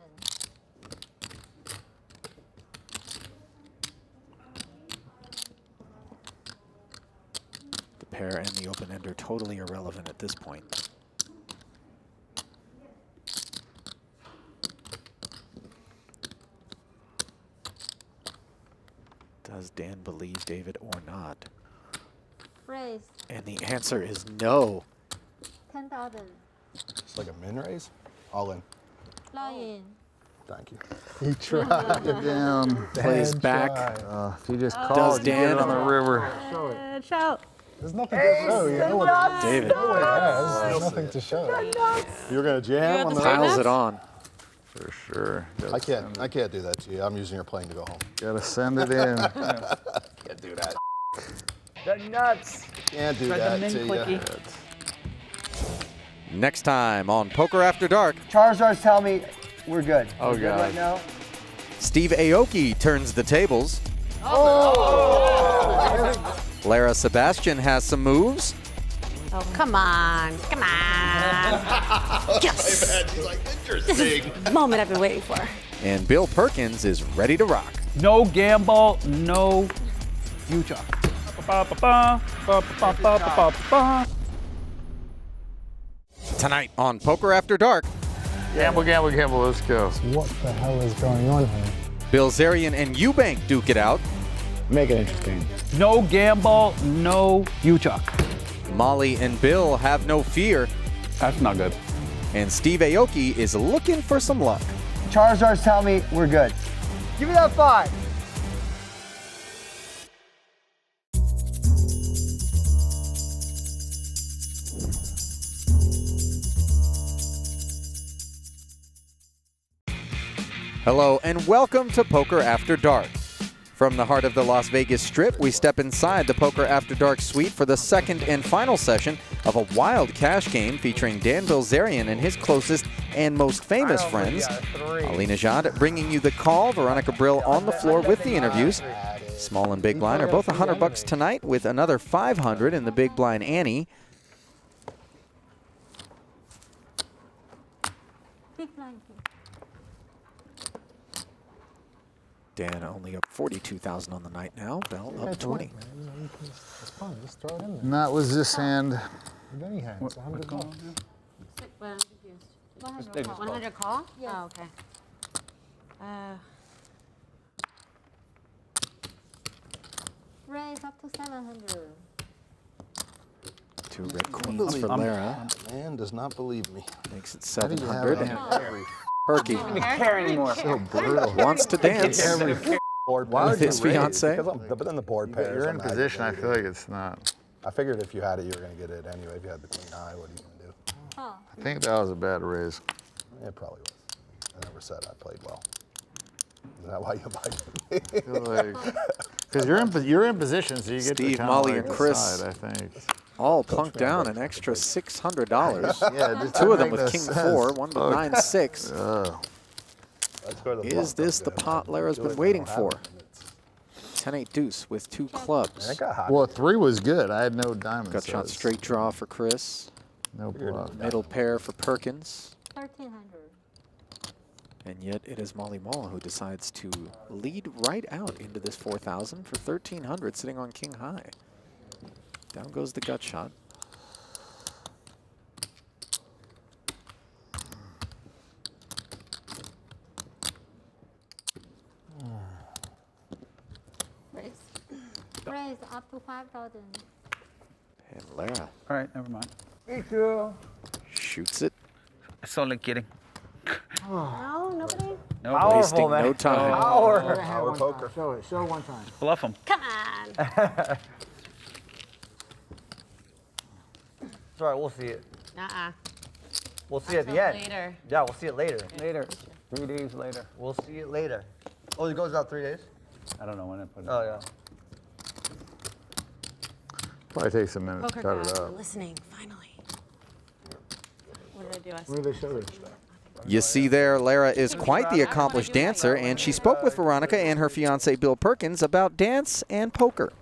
[SPEAKER 1] The pair and the open ender totally irrelevant at this point. Does Dan believe David or not?
[SPEAKER 11] Raise
[SPEAKER 1] And the answer is no.
[SPEAKER 11] 10,000.
[SPEAKER 7] It's like a min raise? All in.
[SPEAKER 11] Low in.
[SPEAKER 7] Thank you.
[SPEAKER 17] He tried.
[SPEAKER 4] Get down.
[SPEAKER 1] Plays
[SPEAKER 17] Dan
[SPEAKER 1] back.
[SPEAKER 17] tried.
[SPEAKER 4] If you just
[SPEAKER 1] Does
[SPEAKER 4] called, you get
[SPEAKER 1] Dan?
[SPEAKER 4] it on the river.
[SPEAKER 17] Show it.
[SPEAKER 5] Shout.
[SPEAKER 17] There's nothing to show. You know what
[SPEAKER 1] David
[SPEAKER 17] it has. There's nothing to show.
[SPEAKER 7] You're going to jam on the
[SPEAKER 1] Piles it on.
[SPEAKER 4] For sure.
[SPEAKER 7] I can't do that to you. I'm using your plane to go home.
[SPEAKER 4] Gotta send it in.
[SPEAKER 7] Can't do that.
[SPEAKER 2] They're nuts.
[SPEAKER 7] Can't do
[SPEAKER 2] Tried
[SPEAKER 7] that
[SPEAKER 2] the min
[SPEAKER 7] to you.
[SPEAKER 2] quickie.
[SPEAKER 1] Next time on Poker After Dark,
[SPEAKER 2] Charizards tell me we're good.
[SPEAKER 4] Oh,
[SPEAKER 2] We're good
[SPEAKER 4] God.
[SPEAKER 2] right now.
[SPEAKER 1] Steve Aoki turns the tables. Lara Sebastian has some moves.
[SPEAKER 5] Oh, come on. Come on. Yes.
[SPEAKER 7] She's like,
[SPEAKER 5] This
[SPEAKER 7] interesting.
[SPEAKER 5] is the moment I've been waiting for.
[SPEAKER 1] And Bill Perkins is ready to rock.
[SPEAKER 18] No gamble, no future.
[SPEAKER 1] Tonight on Poker After Dark.
[SPEAKER 4] Gamble, gamble, gamble. Let's go.
[SPEAKER 12] What the hell is going on here?
[SPEAKER 1] Bilzerian and Eubank duke it out.
[SPEAKER 10] Make it interesting.
[SPEAKER 18] No gamble, no U-chuck.
[SPEAKER 1] Marle and Bill have no fear.
[SPEAKER 18] That's not good.
[SPEAKER 1] And Steve Aoki is looking for some luck.
[SPEAKER 2] Charizards tell me we're good. Give me that 5.
[SPEAKER 1] Hello and welcome to Poker After Dark. From the heart of the Las Vegas Strip, we step inside the Poker After Dark suite for the second and final session of a wild cash game featuring Dan Bilzerian and his closest and most famous friends. Ali Najad bringing you the call, Veronica Brill on the floor with the interviews. Small and big blind are both $100 tonight with another $500 in the big blind ante. Dan only up 42,000 on the night now. Bell up 20.
[SPEAKER 17] It's fun. Just throw it in there.
[SPEAKER 4] Not was this hand.
[SPEAKER 17] With any hand. It's $100.
[SPEAKER 11] Well, I'm confused. 100 call? Yes. Oh, okay. Raise up to 700.
[SPEAKER 1] 2 red queens for Lara.
[SPEAKER 7] Man does not believe me.
[SPEAKER 1] Makes it 700. Berkey
[SPEAKER 11] Don't care anymore.
[SPEAKER 7] So brutal.
[SPEAKER 1] Wants to dance
[SPEAKER 7] Board
[SPEAKER 1] with his fiance.
[SPEAKER 7] But then the board pairs.
[SPEAKER 4] You're in position. I feel like it's not.
[SPEAKER 7] I figured if you had it, you were going to get it anyway. If you had the queen high, what are you going to do?
[SPEAKER 11] Oh.
[SPEAKER 4] I think that was a bad raise.
[SPEAKER 7] It probably was. I never said I played well. Is that why you like me?
[SPEAKER 4] Because you're in position, so you get
[SPEAKER 1] Steve,
[SPEAKER 4] to
[SPEAKER 1] Molly,
[SPEAKER 4] like
[SPEAKER 1] and Chris
[SPEAKER 4] decide, I think.
[SPEAKER 1] all plunked down an extra $600.
[SPEAKER 4] Yeah, just
[SPEAKER 1] 2 of them
[SPEAKER 4] make
[SPEAKER 1] with
[SPEAKER 4] no
[SPEAKER 1] king
[SPEAKER 4] sense.
[SPEAKER 1] 4, one with 9-6. Is this the pot Lara's been waiting for? 10-8 deuce with 2 clubs.
[SPEAKER 4] Well, 3 was good. I had no diamonds.
[SPEAKER 1] Gut shot straight draw for Chris.
[SPEAKER 4] No bluff.
[SPEAKER 1] Middle pair for Perkins.
[SPEAKER 11] 1,300.
[SPEAKER 1] And yet it is Molly Mall who decides to lead right out into this 4,000 for 1,300 sitting on king high. Down goes the gut shot.
[SPEAKER 11] Raise up to 5,000.
[SPEAKER 1] And Lara
[SPEAKER 18] All right, never mind.
[SPEAKER 1] shoots it.
[SPEAKER 8] It's only kidding.
[SPEAKER 11] No, nobody?
[SPEAKER 8] No,
[SPEAKER 1] Wasting no time.
[SPEAKER 2] Power poker. Show it. Show it one time.
[SPEAKER 8] Bluff him.
[SPEAKER 11] Come on.
[SPEAKER 2] It's all right. We'll see it. We'll see it at the end.
[SPEAKER 11] Later.
[SPEAKER 2] Yeah, we'll see it later.
[SPEAKER 10] Later. 3 days later.
[SPEAKER 2] We'll see it later. Oh, it goes out 3 days?
[SPEAKER 10] I don't know when I put it.
[SPEAKER 2] Oh, yeah.
[SPEAKER 4] Probably takes a minute to
[SPEAKER 5] Poker
[SPEAKER 4] cut it
[SPEAKER 5] God,
[SPEAKER 4] up.
[SPEAKER 5] we're listening, finally. What did I do?
[SPEAKER 17] Where do they show this?
[SPEAKER 1] You see there, Lara is quite the accomplished dancer, and she spoke with Veronica and her fiance Bill Perkins about dance and poker.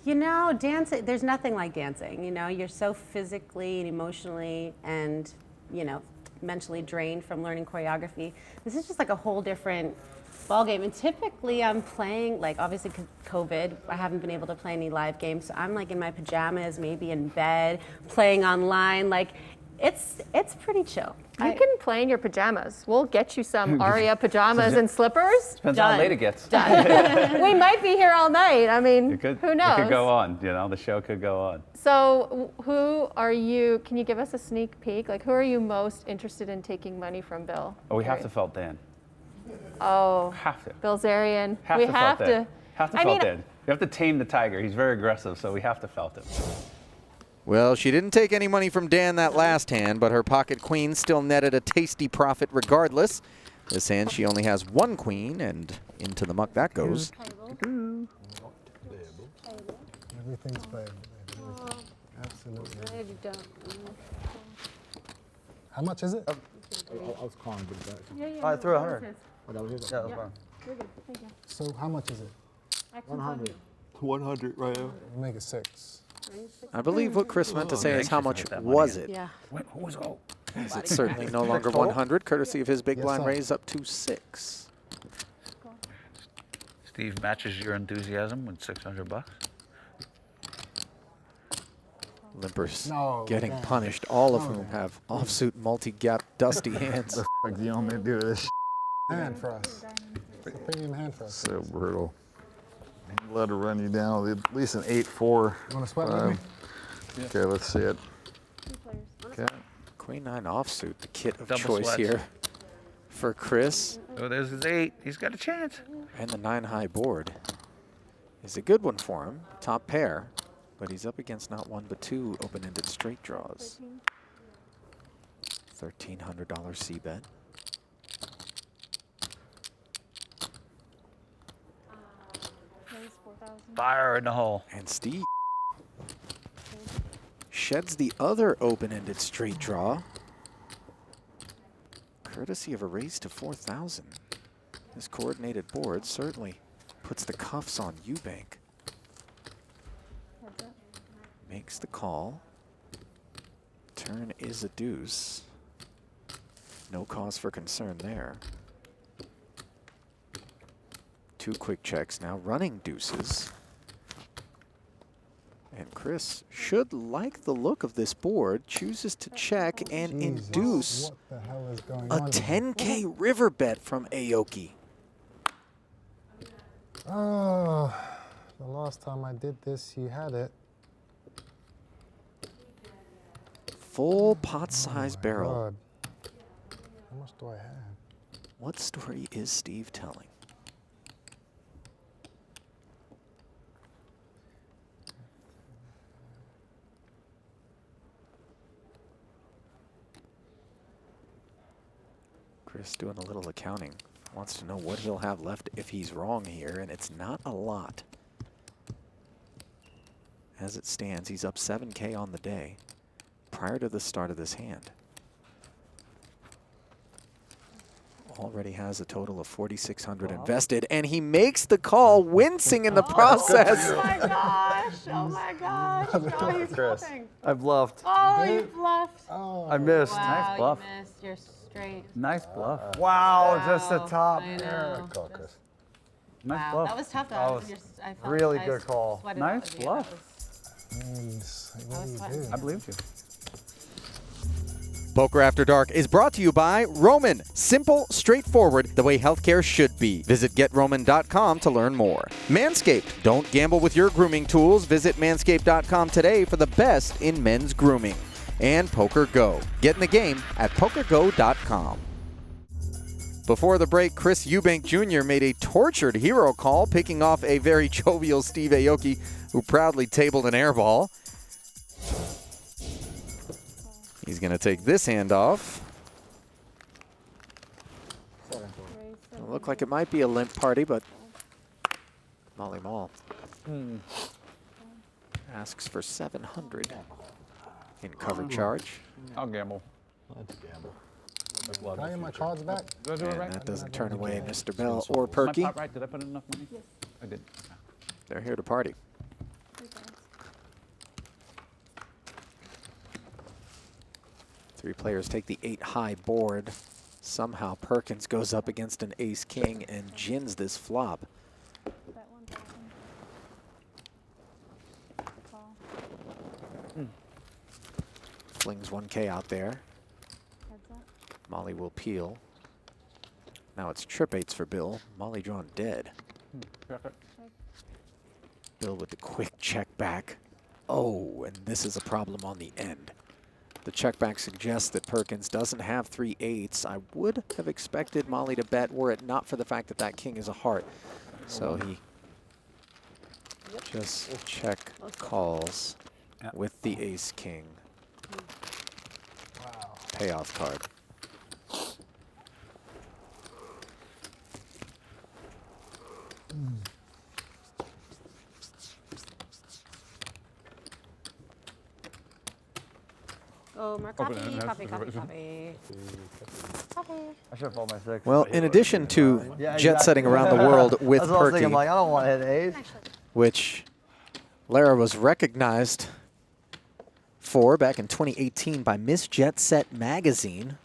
[SPEAKER 5] You know, dancing, there's nothing like dancing. You know, you're so physically and emotionally and, you know, mentally drained from learning choreography. This is just like a whole different ball game. And typically I'm playing, like obviously COVID, I haven't been able to play any live games. So I'm like in my pajamas, maybe in bed, playing online. Like it's pretty chill.
[SPEAKER 14] You can play in your pajamas. We'll get you some Aria pajamas and slippers.
[SPEAKER 18] Depends on how late it gets.
[SPEAKER 14] Done. We might be here all night. I mean, who knows?
[SPEAKER 18] It could go on, you know, the show could go on.
[SPEAKER 14] So who are you, can you give us a sneak peek? Like, who are you most interested in taking money from, Bill?
[SPEAKER 18] Oh, we have to felt Dan.
[SPEAKER 14] Oh,
[SPEAKER 18] Have to.
[SPEAKER 14] Bilzerian.
[SPEAKER 18] Have
[SPEAKER 14] We
[SPEAKER 18] to
[SPEAKER 14] have
[SPEAKER 18] felt
[SPEAKER 14] to.
[SPEAKER 18] Dan. Have to
[SPEAKER 14] I
[SPEAKER 18] felt
[SPEAKER 14] mean,
[SPEAKER 18] Dan. We have to tame the tiger. He's very aggressive, so we have to felt him.
[SPEAKER 1] Well, she didn't take any money from Dan that last hand, but her pocket queen still netted a tasty profit regardless. This hand, she only has 1 queen, and into the muck that goes.
[SPEAKER 17] Everything's playable. Absolutely. How much is it?
[SPEAKER 10] I was calling, but that.
[SPEAKER 2] All right, throw 100.
[SPEAKER 10] Oh, that was his?
[SPEAKER 2] Yeah, that's fine.
[SPEAKER 14] You're good. Thank you.
[SPEAKER 17] So how much is it?
[SPEAKER 14] 100.
[SPEAKER 17] 100 right now. Make it 6.
[SPEAKER 1] I believe what Chris meant to say is how much was it?
[SPEAKER 5] Yeah.
[SPEAKER 18] Who's go?
[SPEAKER 1] It's certainly no longer 100, courtesy of his big blind raise up to 6.
[SPEAKER 4] Steve matches your enthusiasm with $600.
[SPEAKER 1] Limpers
[SPEAKER 17] No,
[SPEAKER 1] getting
[SPEAKER 17] damn.
[SPEAKER 1] punished, all of
[SPEAKER 17] No,
[SPEAKER 1] whom
[SPEAKER 17] damn.
[SPEAKER 1] have offsuit multi-gap dusty hands.
[SPEAKER 17] The f do you want me to do this hand for us? It's a premium hand for us.
[SPEAKER 4] So brutal. Let her run you down with at least an 8-4.
[SPEAKER 17] You want to sweat with me?
[SPEAKER 4] Yeah. Okay, let's see it. Okay.
[SPEAKER 1] Queen 9 offsuit, the kit of
[SPEAKER 4] Double
[SPEAKER 1] choice
[SPEAKER 4] sweats.
[SPEAKER 1] here for Chris.
[SPEAKER 4] Oh, there's his 8. He's got a chance.
[SPEAKER 1] And the 9 high board is a good one for him. Top pair, but he's up against not one but two open-ended straight draws. $1,300 C bet.
[SPEAKER 4] Fire in the hole.
[SPEAKER 1] And Steve sheds the other open-ended straight draw, courtesy of a raise to 4,000. This coordinated board certainly puts the cuffs on Eubank. Makes the call. Turn is a deuce. No cause for concern there. Two quick checks now, running deuces. And Chris should like the look of this board, chooses to check and induce
[SPEAKER 17] What the hell is going
[SPEAKER 1] a
[SPEAKER 17] on?
[SPEAKER 1] 10K river bet from Aoki.
[SPEAKER 17] Oh, the last time I did this, he had it.
[SPEAKER 1] Full pot-size barrel.
[SPEAKER 17] God. How much do I have?
[SPEAKER 1] What story is Steve telling? Chris doing a little accounting. Wants to know what he'll have left if he's wrong here, and it's not a lot. As it stands, he's up 7K on the day prior to the start of this hand. Already has a total of 4,600 invested, and he makes the call, wincing in the process.
[SPEAKER 14] Oh my gosh! Oh my gosh! Oh, he's
[SPEAKER 18] Chris.
[SPEAKER 14] bluffing.
[SPEAKER 18] I bluffed.
[SPEAKER 14] Oh, you bluffed.
[SPEAKER 18] I missed.
[SPEAKER 5] Wow,
[SPEAKER 18] Nice bluff.
[SPEAKER 5] you missed. You're straight.
[SPEAKER 18] Nice bluff.
[SPEAKER 19] Wow, just the
[SPEAKER 5] Wow,
[SPEAKER 19] top.
[SPEAKER 5] I know.
[SPEAKER 18] Nice
[SPEAKER 5] Wow,
[SPEAKER 18] bluff.
[SPEAKER 5] that was tough though.
[SPEAKER 19] That was
[SPEAKER 5] I felt,
[SPEAKER 19] really
[SPEAKER 5] I
[SPEAKER 19] good call.
[SPEAKER 5] sweated out
[SPEAKER 18] Nice
[SPEAKER 5] with you.
[SPEAKER 18] bluff.
[SPEAKER 5] That was sweating.
[SPEAKER 18] I believed you.
[SPEAKER 1] Poker After Dark is brought to you by Roman. Simple, straightforward, the way healthcare should be. Visit GetRoman.com to learn more. Manscaped. Don't gamble with your grooming tools. Visit Manscaped.com today for the best in men's grooming. And Poker Go. Get in the game at PokerGo.com. Before the break, Chris Eubank Jr. made a tortured hero call, picking off a very jovial Steve Aoki, who proudly tabled an airball. He's going to take this hand off. It'll look like it might be a limp party, but Marle asks for 700 in cover charge.
[SPEAKER 21] I'll gamble.
[SPEAKER 19] Let's gamble.
[SPEAKER 17] Can I get my cards back?
[SPEAKER 21] Do I do it
[SPEAKER 1] And
[SPEAKER 21] right?
[SPEAKER 1] that doesn't turn away Mr. Bell or
[SPEAKER 18] My
[SPEAKER 1] Berkey.
[SPEAKER 18] pot right? Did I put in enough money? Yes. I did.
[SPEAKER 1] They're here to party. Three players take the 8 high board. Somehow Perkins goes up against an ace king and gins this flop. Flings 1K out there. Molly will peel. Now it's trip 8s for Bill. Molly drawn dead. Bill with the quick check back. Oh, and this is a problem on the end. The check back suggests that Perkins doesn't have 3 8s. I would have expected Molly to bet were it not for the fact that that king is a heart. So he just check calls with the ace king.
[SPEAKER 17] Wow.
[SPEAKER 1] Payoff card.
[SPEAKER 5] Oh, more
[SPEAKER 21] Open
[SPEAKER 5] coffee,
[SPEAKER 21] it,
[SPEAKER 5] coffee,
[SPEAKER 21] yes.
[SPEAKER 5] coffee, coffee. Coffee.
[SPEAKER 19] I should have followed my 6.
[SPEAKER 1] Well, in addition to
[SPEAKER 2] Yeah,
[SPEAKER 1] jet setting around the world with
[SPEAKER 2] That's what I was thinking. I'm
[SPEAKER 1] Berkey,
[SPEAKER 2] like, I don't want to hit A's.
[SPEAKER 1] which Lara was recognized for back in 2018 by Miss Jet Set magazine.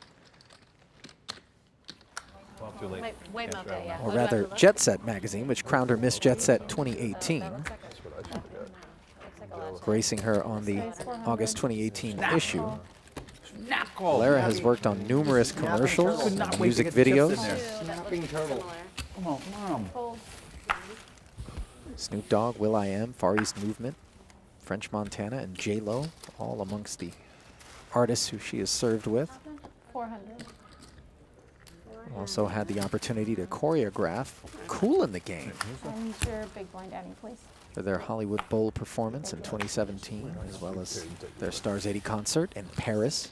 [SPEAKER 18] Too late.
[SPEAKER 11] Wait, Mocha, yeah.
[SPEAKER 1] or rather Jet Set magazine, which crowned her Miss Jet Set 2018, gracing her on the August 2018 issue. Lara has worked on numerous commercials, and music videos.
[SPEAKER 15] Snapping turtle.
[SPEAKER 18] Come on, Mom.
[SPEAKER 1] Snoop Dogg, will.i.am, Far East Movement, French Montana, and J-Lo, all amongst the artists who she has served with.
[SPEAKER 14] 400.
[SPEAKER 1] Also had the opportunity to choreograph Cool in the Game
[SPEAKER 14] And your big blind Annie, please.
[SPEAKER 1] for their Hollywood Bowl performance in 2017, as well as their Stars 80 concert in Paris.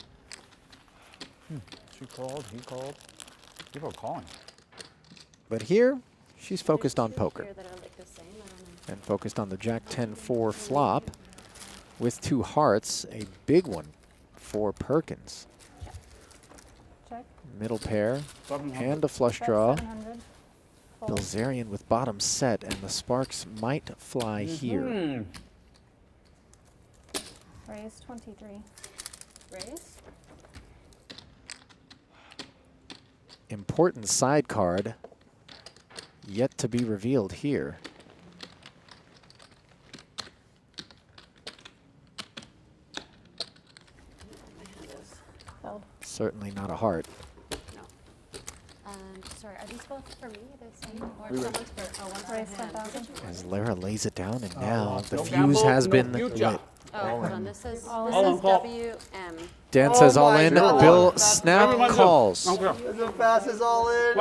[SPEAKER 18] She called, he called. People are calling.
[SPEAKER 1] But here, she's focused on poker and focused on the Jack-10-4 flop with 2 hearts, a big one for Perkins.
[SPEAKER 14] Check.
[SPEAKER 1] Middle pair and a flush draw. Bilzerian with bottom set, and the sparks might fly here.
[SPEAKER 14] Raise 23.
[SPEAKER 5] Raise?
[SPEAKER 1] Important side card yet to be revealed here. Certainly not a heart.
[SPEAKER 11] Sorry, are these both for me? The same? Or
[SPEAKER 1] We were-
[SPEAKER 11] someone's for, oh, one's for
[SPEAKER 14] Raise
[SPEAKER 11] him.
[SPEAKER 14] 10,000.
[SPEAKER 1] As Lara lays it down, and now the
[SPEAKER 11] No
[SPEAKER 1] fuse
[SPEAKER 11] gamble,
[SPEAKER 1] has
[SPEAKER 11] no
[SPEAKER 1] been
[SPEAKER 11] future.
[SPEAKER 1] lit.
[SPEAKER 11] Oh, hold on. This is
[SPEAKER 1] in.
[SPEAKER 11] WM.
[SPEAKER 1] Dan says all in. Bill snap
[SPEAKER 11] Everyone's
[SPEAKER 1] calls.
[SPEAKER 2] As fast as all in.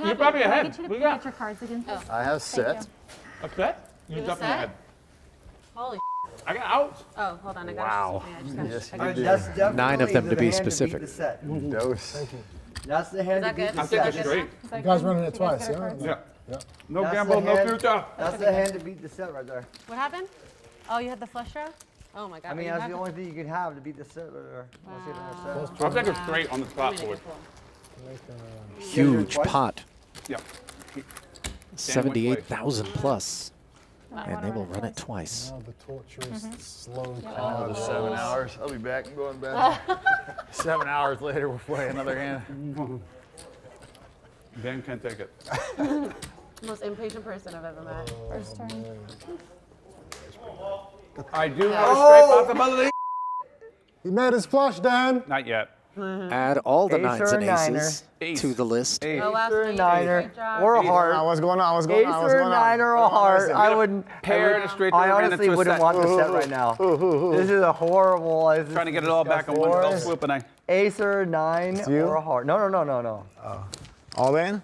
[SPEAKER 6] You're probably ahead.
[SPEAKER 14] Get you to
[SPEAKER 6] We
[SPEAKER 14] get
[SPEAKER 6] got
[SPEAKER 14] your cards again.
[SPEAKER 11] Oh.
[SPEAKER 15] I have
[SPEAKER 14] Thank
[SPEAKER 15] set.
[SPEAKER 14] you.
[SPEAKER 6] a set.
[SPEAKER 11] You
[SPEAKER 6] You're
[SPEAKER 11] have a
[SPEAKER 6] definitely
[SPEAKER 11] set?
[SPEAKER 6] ahead.
[SPEAKER 11] Holy
[SPEAKER 6] I got outs.
[SPEAKER 11] Oh, hold on. I got
[SPEAKER 6] Wow.
[SPEAKER 11] yeah, I just got
[SPEAKER 15] Yes,
[SPEAKER 11] I
[SPEAKER 15] you
[SPEAKER 11] got
[SPEAKER 15] do.
[SPEAKER 2] That's definitely
[SPEAKER 1] 9 of them
[SPEAKER 2] the
[SPEAKER 1] to be
[SPEAKER 2] hand
[SPEAKER 1] specific.
[SPEAKER 2] beat the set.
[SPEAKER 15] Dose.
[SPEAKER 2] Thank you. That's the hand
[SPEAKER 11] Is
[SPEAKER 2] to
[SPEAKER 11] that
[SPEAKER 2] beat
[SPEAKER 11] good?
[SPEAKER 2] the
[SPEAKER 6] I think that's
[SPEAKER 2] set.
[SPEAKER 6] great.
[SPEAKER 14] You
[SPEAKER 12] guys running it twice,
[SPEAKER 14] get
[SPEAKER 12] yeah?
[SPEAKER 14] our cards?
[SPEAKER 6] Yeah. No
[SPEAKER 2] That's
[SPEAKER 6] gamble,
[SPEAKER 2] the
[SPEAKER 6] no
[SPEAKER 2] hand-
[SPEAKER 6] future.
[SPEAKER 2] That's the hand to beat the set right there.
[SPEAKER 11] What happened? Oh, you had the flush draw? Oh my God.
[SPEAKER 2] I mean,
[SPEAKER 11] you
[SPEAKER 2] that's
[SPEAKER 11] had
[SPEAKER 2] the only thing you can have to beat the set right there. Let's see if there's a set.
[SPEAKER 6] I'll take it straight on the spot board.
[SPEAKER 1] Huge pot.
[SPEAKER 6] Yeah.
[SPEAKER 1] 78,000 plus. And they will run it twice.
[SPEAKER 12] Now the torturous, slow
[SPEAKER 4] Another 7 hours. I'll be back and going back. 7 hours later, we'll play another hand.
[SPEAKER 6] Dan can't take it.
[SPEAKER 11] Most impatient person I've ever met.
[SPEAKER 14] First turn.
[SPEAKER 6] I do have a straight possibility.
[SPEAKER 12] He made his flush, Dan.
[SPEAKER 6] Not yet.
[SPEAKER 1] Add all the
[SPEAKER 2] Ace
[SPEAKER 1] nines
[SPEAKER 2] or
[SPEAKER 1] and
[SPEAKER 2] a niner.
[SPEAKER 1] aces to the list.
[SPEAKER 6] Ace.
[SPEAKER 11] Oh, last
[SPEAKER 2] Or a
[SPEAKER 11] night,
[SPEAKER 2] niner,
[SPEAKER 11] great job.
[SPEAKER 2] or a heart.
[SPEAKER 12] What's going on? What's going
[SPEAKER 2] Ace
[SPEAKER 12] on? What's
[SPEAKER 2] or a
[SPEAKER 12] going on?
[SPEAKER 2] niner or a heart. I wouldn't.
[SPEAKER 6] Pair and a straight to
[SPEAKER 2] I
[SPEAKER 6] the random
[SPEAKER 2] honestly
[SPEAKER 6] to a
[SPEAKER 2] wouldn't
[SPEAKER 6] set.
[SPEAKER 2] want the set right now. This is a horrible. This
[SPEAKER 18] Trying to
[SPEAKER 2] is
[SPEAKER 18] get it all back on one
[SPEAKER 2] disgusting.
[SPEAKER 18] fell swoop, and I.
[SPEAKER 2] Ace or a nine
[SPEAKER 12] you?
[SPEAKER 2] or a heart. No.
[SPEAKER 12] All in?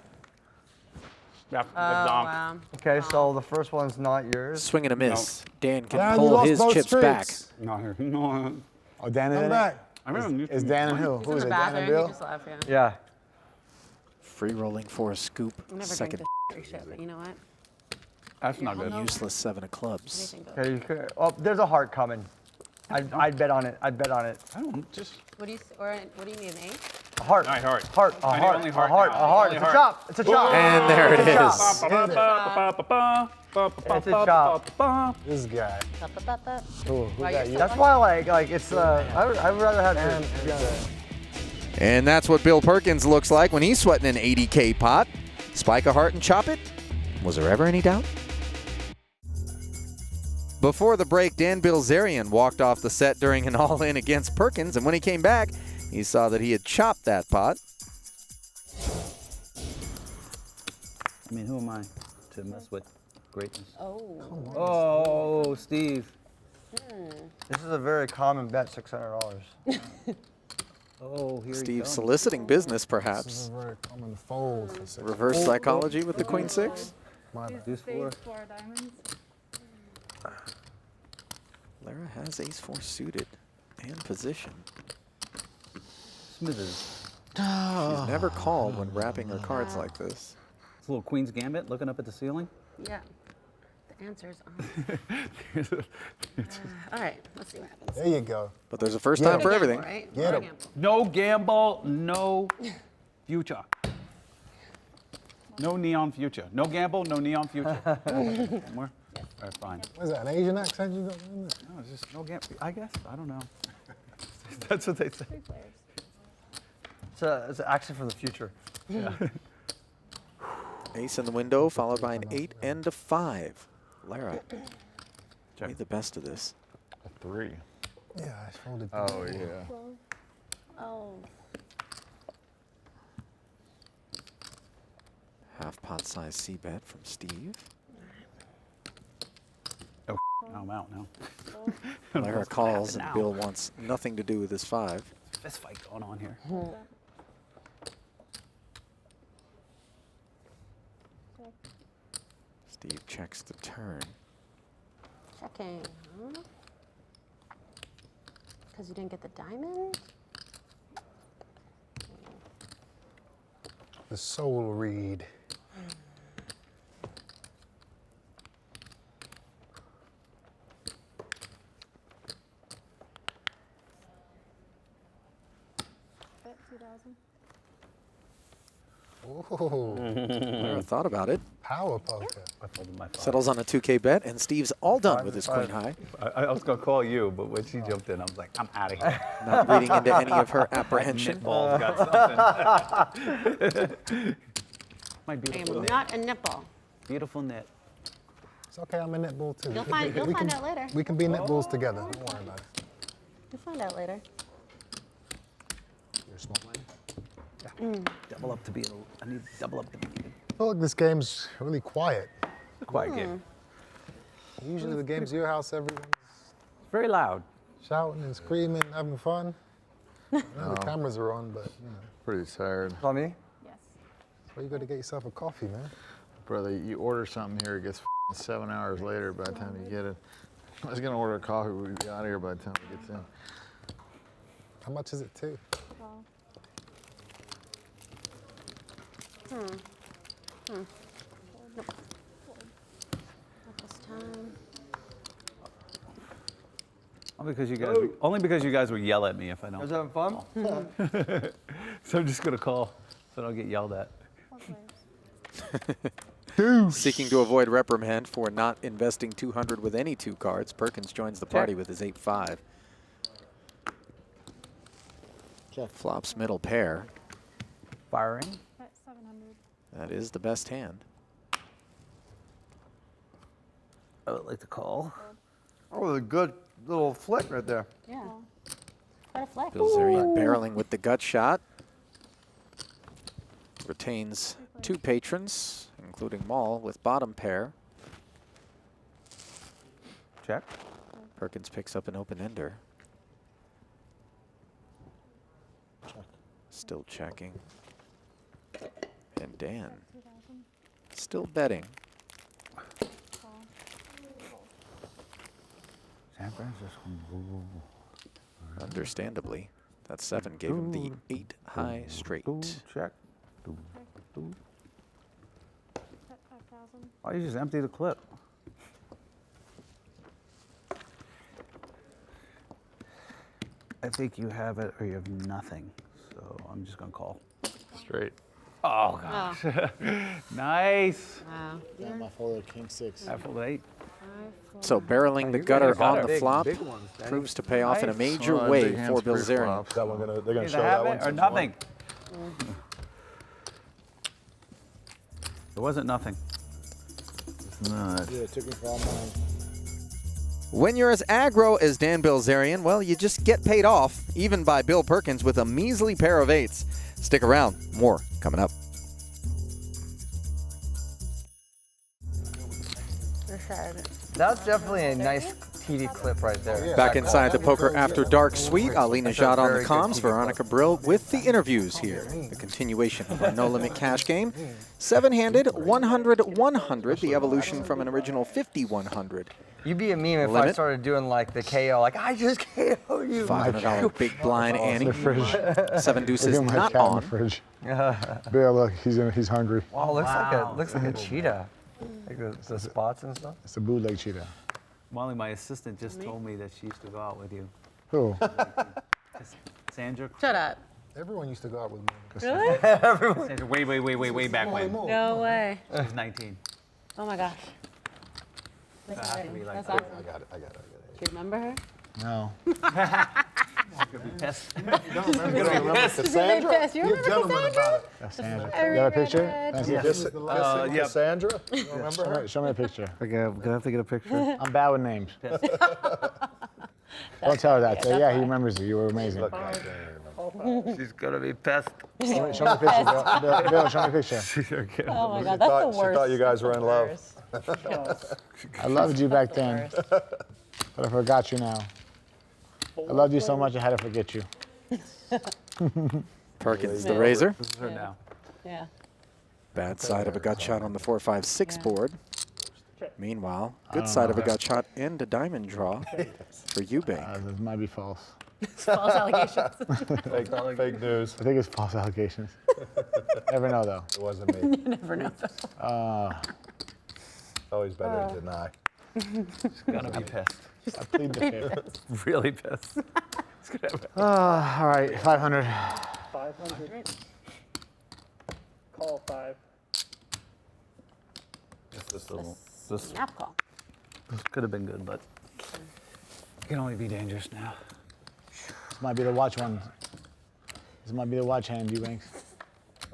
[SPEAKER 6] Yeah,
[SPEAKER 11] Oh, wow.
[SPEAKER 2] Okay, so the first one's not yours.
[SPEAKER 1] Swing and a miss. Dan can
[SPEAKER 12] Dan, you
[SPEAKER 1] pull
[SPEAKER 12] lost
[SPEAKER 1] his
[SPEAKER 12] both
[SPEAKER 1] chips back.
[SPEAKER 12] streaks.
[SPEAKER 6] No.
[SPEAKER 12] Oh, Dan is Come in back. it?
[SPEAKER 6] I remember
[SPEAKER 12] Is Dan and who?
[SPEAKER 11] He's
[SPEAKER 12] Who
[SPEAKER 11] in
[SPEAKER 12] is
[SPEAKER 11] the
[SPEAKER 12] it? Dan and
[SPEAKER 11] bathroom. He
[SPEAKER 12] Bill?
[SPEAKER 11] just left, yeah.
[SPEAKER 2] Yeah.
[SPEAKER 1] Free rolling for a scoop.
[SPEAKER 11] I never
[SPEAKER 1] Second
[SPEAKER 11] drink this shit, but you know what?
[SPEAKER 6] That's not good.
[SPEAKER 1] useless 7 of clubs.
[SPEAKER 11] Anything goes.
[SPEAKER 2] Okay, you could, oh, there's a heart coming. I'd bet on it. I'd bet on it.
[SPEAKER 6] I don't just.
[SPEAKER 11] What do you, what do you need, an 8?
[SPEAKER 2] A heart.
[SPEAKER 6] Nice heart.
[SPEAKER 2] Heart. A
[SPEAKER 6] I need
[SPEAKER 2] heart.
[SPEAKER 6] only
[SPEAKER 2] A
[SPEAKER 6] heart
[SPEAKER 2] heart.
[SPEAKER 6] now.
[SPEAKER 2] A heart.
[SPEAKER 6] Only
[SPEAKER 2] It's a
[SPEAKER 6] heart.
[SPEAKER 2] chop. It's a chop.
[SPEAKER 1] And there it
[SPEAKER 2] It's a chop.
[SPEAKER 1] is.
[SPEAKER 2] It's a chop.
[SPEAKER 12] This guy. Who
[SPEAKER 11] Why
[SPEAKER 12] got
[SPEAKER 11] you're
[SPEAKER 12] you?
[SPEAKER 2] That's why, like it's. I would rather have this.
[SPEAKER 1] And that's what Bill Perkins looks like when he's sweating an 80K pot. Spike a heart and chop it. Was there ever any doubt? Before the break, Dan Bilzerian walked off the set during an all-in against Perkins, and when he came back, he saw that he had chopped that pot.
[SPEAKER 18] I mean, who am I to mess with greatness?
[SPEAKER 11] Oh.
[SPEAKER 18] Oh, Steve.
[SPEAKER 2] This is a very common bet, $600.
[SPEAKER 18] Oh, here
[SPEAKER 1] Steve soliciting business,
[SPEAKER 12] This is
[SPEAKER 1] perhaps.
[SPEAKER 12] a very common fold for 6.
[SPEAKER 1] Reverse psychology with the Queen 6.
[SPEAKER 12] My bad.
[SPEAKER 18] Deuce 4.
[SPEAKER 1] Lara has ace-4 suited and position.
[SPEAKER 18] Smithers.
[SPEAKER 1] She's never called when wrapping her cards like this.
[SPEAKER 18] It's a little Queen's Gambit looking up at the ceiling.
[SPEAKER 11] Yeah. The answer's on. All right, let's see what happens.
[SPEAKER 12] There you go.
[SPEAKER 1] But there's a first time for everything.
[SPEAKER 11] Right?
[SPEAKER 12] Get him.
[SPEAKER 11] Gamble.
[SPEAKER 18] No gamble, no future. No neon future. No gamble, no neon future. More? All right, fine.
[SPEAKER 12] What is that, an Asian accent you got in there?
[SPEAKER 18] No, it's just no gamble. I guess. I don't know. That's what they say.
[SPEAKER 2] It's an accent for the future.
[SPEAKER 18] Yeah.
[SPEAKER 1] Ace in the window, followed by an 8 and a 5. Lara, made the best of this.
[SPEAKER 4] A 3.
[SPEAKER 17] Yeah, I folded.
[SPEAKER 4] Oh, yeah.
[SPEAKER 5] Oh.
[SPEAKER 1] Half pot size C bet from Steve.
[SPEAKER 18] Oh, I'm out now.
[SPEAKER 1] Lara calls, and Bill wants nothing to do with his 5.
[SPEAKER 18] Fist fight going on here.
[SPEAKER 1] Steve checks the turn.
[SPEAKER 5] Checking, huh? Because you didn't get the diamond?
[SPEAKER 17] The soul read.
[SPEAKER 11] Bet 2,000.
[SPEAKER 17] Oh.
[SPEAKER 1] Lara thought about it.
[SPEAKER 17] Power poker.
[SPEAKER 18] I folded my 5.
[SPEAKER 1] Settles on a 2K bet, and Steve's all done with his queen high.
[SPEAKER 18] I was going to call you, but when she jumped in, I was like, I'm out of here.
[SPEAKER 1] Not reading into any of her apprehension.
[SPEAKER 18] Ball's got something. My
[SPEAKER 5] I
[SPEAKER 18] beautiful
[SPEAKER 5] am
[SPEAKER 18] knit.
[SPEAKER 5] not a nipple.
[SPEAKER 18] Beautiful knit.
[SPEAKER 17] It's okay, I'm a netball too.
[SPEAKER 5] You'll find out later.
[SPEAKER 17] We can be netballs together. Don't worry about it.
[SPEAKER 5] You'll find out later.
[SPEAKER 17] You're a small man.
[SPEAKER 18] Double up to be I need to double up to be even.
[SPEAKER 17] I feel like this game's really quiet.
[SPEAKER 18] A quiet game.
[SPEAKER 17] Usually the games at your house, everyone's
[SPEAKER 18] very loud.
[SPEAKER 17] Shouting and screaming, having fun. I know the cameras are on, but you know.
[SPEAKER 4] Pretty tired.
[SPEAKER 2] On me?
[SPEAKER 11] Yes.
[SPEAKER 17] Well, you got to get yourself a coffee, man.
[SPEAKER 4] Brother, you order something here, it gets 7 hours later by the time you get it. I was going to order a coffee, we'd be out of here by the time it gets in.
[SPEAKER 17] How much is it, too?
[SPEAKER 5] Nope. Not this time.
[SPEAKER 18] Only because you guys would yell at me if I don't.
[SPEAKER 2] You guys having fun?
[SPEAKER 18] So I'm just gonna call, so I don't get yelled at.
[SPEAKER 1] Seeking to avoid reprimand for not investing 200 with any 2 cards, Perkins joins the party with his 8-5. Flops middle pair.
[SPEAKER 18] Firing.
[SPEAKER 11] Bet 700.
[SPEAKER 1] That is the best hand.
[SPEAKER 18] I would like to call.
[SPEAKER 2] Oh, a good little flick right there.
[SPEAKER 5] Yeah. Got a flex.
[SPEAKER 1] Bilzerian barreling with the gut shot. Retains 2 patrons, including Marle with bottom pair.
[SPEAKER 18] Check.
[SPEAKER 1] Perkins picks up an open-ender. Still checking. And Dan still betting.
[SPEAKER 18] San Francisco.
[SPEAKER 1] Understandably, that 7 gave him the 8 high straight.
[SPEAKER 18] Check.
[SPEAKER 11] Bet 5,000.
[SPEAKER 18] Why you just empty the clip? I think you have it or you have nothing. So I'm just gonna call.
[SPEAKER 4] Straight.
[SPEAKER 18] Oh gosh. Nice.
[SPEAKER 5] Wow.
[SPEAKER 10] Yeah, my folder king 6.
[SPEAKER 18] I folded 8.
[SPEAKER 1] So barreling the gutter on the flop proves to pay off in a major way for Bilzerian.
[SPEAKER 17] That one they're gonna
[SPEAKER 18] Either
[SPEAKER 17] show
[SPEAKER 18] have
[SPEAKER 17] that one
[SPEAKER 18] it or nothing. It wasn't nothing.
[SPEAKER 4] It's not.
[SPEAKER 10] Yeah, it took me for all mine.
[SPEAKER 1] When you're as aggro as Dan Bilzerian, well, you just get paid off, even by Bill Perkins with a measly pair of 8s. Stick around. More coming up.
[SPEAKER 2] That's definitely a nice TD clip right there.
[SPEAKER 1] Back inside the Poker After Dark suite, Ali Najad on the comms, Veronica Brill with the interviews here. The continuation of our No Limit Cash game. 7-handed, 100-100, the evolution from an original 50-100.
[SPEAKER 2] You'd be a meme if I
[SPEAKER 1] Limit.
[SPEAKER 2] started doing like the KO, like I just KO you.
[SPEAKER 1] $500 big blind Annie.
[SPEAKER 17] The fridge.
[SPEAKER 1] 7 deuces
[SPEAKER 17] Look at my
[SPEAKER 1] not
[SPEAKER 17] cat in
[SPEAKER 1] on.
[SPEAKER 17] the fridge. Bill, look, he's hungry.
[SPEAKER 2] Wow, looks like a cheetah. Like the spots and stuff.
[SPEAKER 17] It's a bootleg cheetah.
[SPEAKER 18] Molly, my assistant just told me that she used to go out with you.
[SPEAKER 17] Who?
[SPEAKER 18] Sandra.
[SPEAKER 5] Shut up.
[SPEAKER 17] Everyone used to go out with me.
[SPEAKER 5] Really?
[SPEAKER 18] Sandra, way back when.
[SPEAKER 5] No way.
[SPEAKER 18] She was 19.
[SPEAKER 5] Oh my gosh.
[SPEAKER 18] So I have to be like
[SPEAKER 5] That's
[SPEAKER 18] that.
[SPEAKER 5] awesome.
[SPEAKER 17] I got it.
[SPEAKER 5] Do you remember her?
[SPEAKER 17] No.
[SPEAKER 7] Remember Cassandra?
[SPEAKER 5] You
[SPEAKER 7] You're a
[SPEAKER 5] remember
[SPEAKER 7] gentleman about it.
[SPEAKER 10] Cassandra. You got a picture?
[SPEAKER 7] Cassandra? You remember her?
[SPEAKER 10] Show me a picture.
[SPEAKER 2] Okay, I'm gonna have to get a picture.
[SPEAKER 10] I'm bad with names. Don't tell her that. Say, yeah, he remembers you. You were amazing.
[SPEAKER 8] She's gonna be pissed.
[SPEAKER 10] Show me a picture, Bill, show me a picture.
[SPEAKER 11] Oh my God, that's the worst.
[SPEAKER 7] She thought you guys were in love.
[SPEAKER 10] I loved you back then, but I forgot you now. I loved you so much I had to forget you.
[SPEAKER 1] Perkins, the razor.
[SPEAKER 18] This is her now.
[SPEAKER 11] Yeah.
[SPEAKER 1] Bad side of a gut shot on the 4-5-6 board. Meanwhile, good side of a gut shot and a diamond draw for Eubank.
[SPEAKER 10] This might be false.
[SPEAKER 11] False allegations.
[SPEAKER 7] Fake news.
[SPEAKER 10] I think it's false allegations. Never know though.
[SPEAKER 7] It wasn't me.
[SPEAKER 11] You never know.
[SPEAKER 7] Always better to deny.
[SPEAKER 18] She's gonna be pissed.
[SPEAKER 10] I plead the fifth.
[SPEAKER 18] Really pissed.
[SPEAKER 10] All right, 500.
[SPEAKER 13] 500. Call 5.
[SPEAKER 18] This
[SPEAKER 11] Snap call.
[SPEAKER 18] could have been good, but it can only be dangerous now.
[SPEAKER 10] This might be the watch one. This might be the watch hand, Eubanks.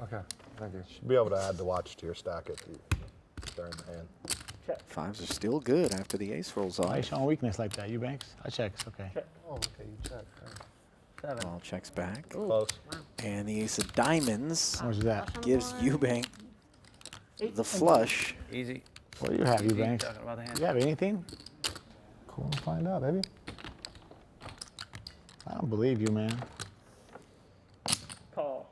[SPEAKER 7] Okay, thank you. Should be able to add the watch to your stack if you during the hand.
[SPEAKER 1] Fives are still good after the ace rolls
[SPEAKER 10] Why are you
[SPEAKER 1] off.
[SPEAKER 10] showing weakness like that, Eubanks? I check, it's okay.
[SPEAKER 7] Oh, okay, you check.
[SPEAKER 1] Ball checks back.
[SPEAKER 7] Close.
[SPEAKER 1] And the ace of diamonds
[SPEAKER 10] How much is that?
[SPEAKER 1] gives Eubank the flush.
[SPEAKER 8] Easy.
[SPEAKER 10] What do you have,
[SPEAKER 8] Easy.
[SPEAKER 10] Eubanks?
[SPEAKER 8] Talking about the hand.
[SPEAKER 10] You have anything?
[SPEAKER 17] Cool, we'll find out, baby.
[SPEAKER 10] I don't believe you, man.
[SPEAKER 13] Call.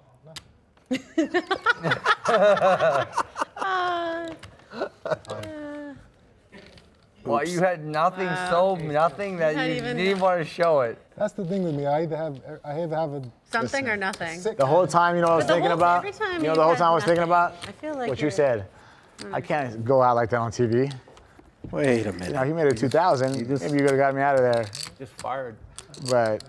[SPEAKER 2] Well, you had nothing, nothing that
[SPEAKER 5] Not
[SPEAKER 2] you
[SPEAKER 5] even-
[SPEAKER 2] didn't want to show it.
[SPEAKER 17] That's the thing with me. I either have a
[SPEAKER 5] Something or nothing.
[SPEAKER 17] sick.
[SPEAKER 10] The whole time, you know what I was
[SPEAKER 5] But the
[SPEAKER 10] thinking
[SPEAKER 5] whole-
[SPEAKER 10] about?
[SPEAKER 5] every time
[SPEAKER 10] You know
[SPEAKER 5] you
[SPEAKER 10] the whole
[SPEAKER 5] had
[SPEAKER 10] time I was thinking about?
[SPEAKER 5] I feel like
[SPEAKER 10] What you
[SPEAKER 5] you're-
[SPEAKER 10] said. I can't go out like that on TV.
[SPEAKER 1] Wait a
[SPEAKER 10] You
[SPEAKER 1] minute.
[SPEAKER 10] know, he made it 2,000. Maybe you could have got me out of there.
[SPEAKER 18] Just fired.
[SPEAKER 10] But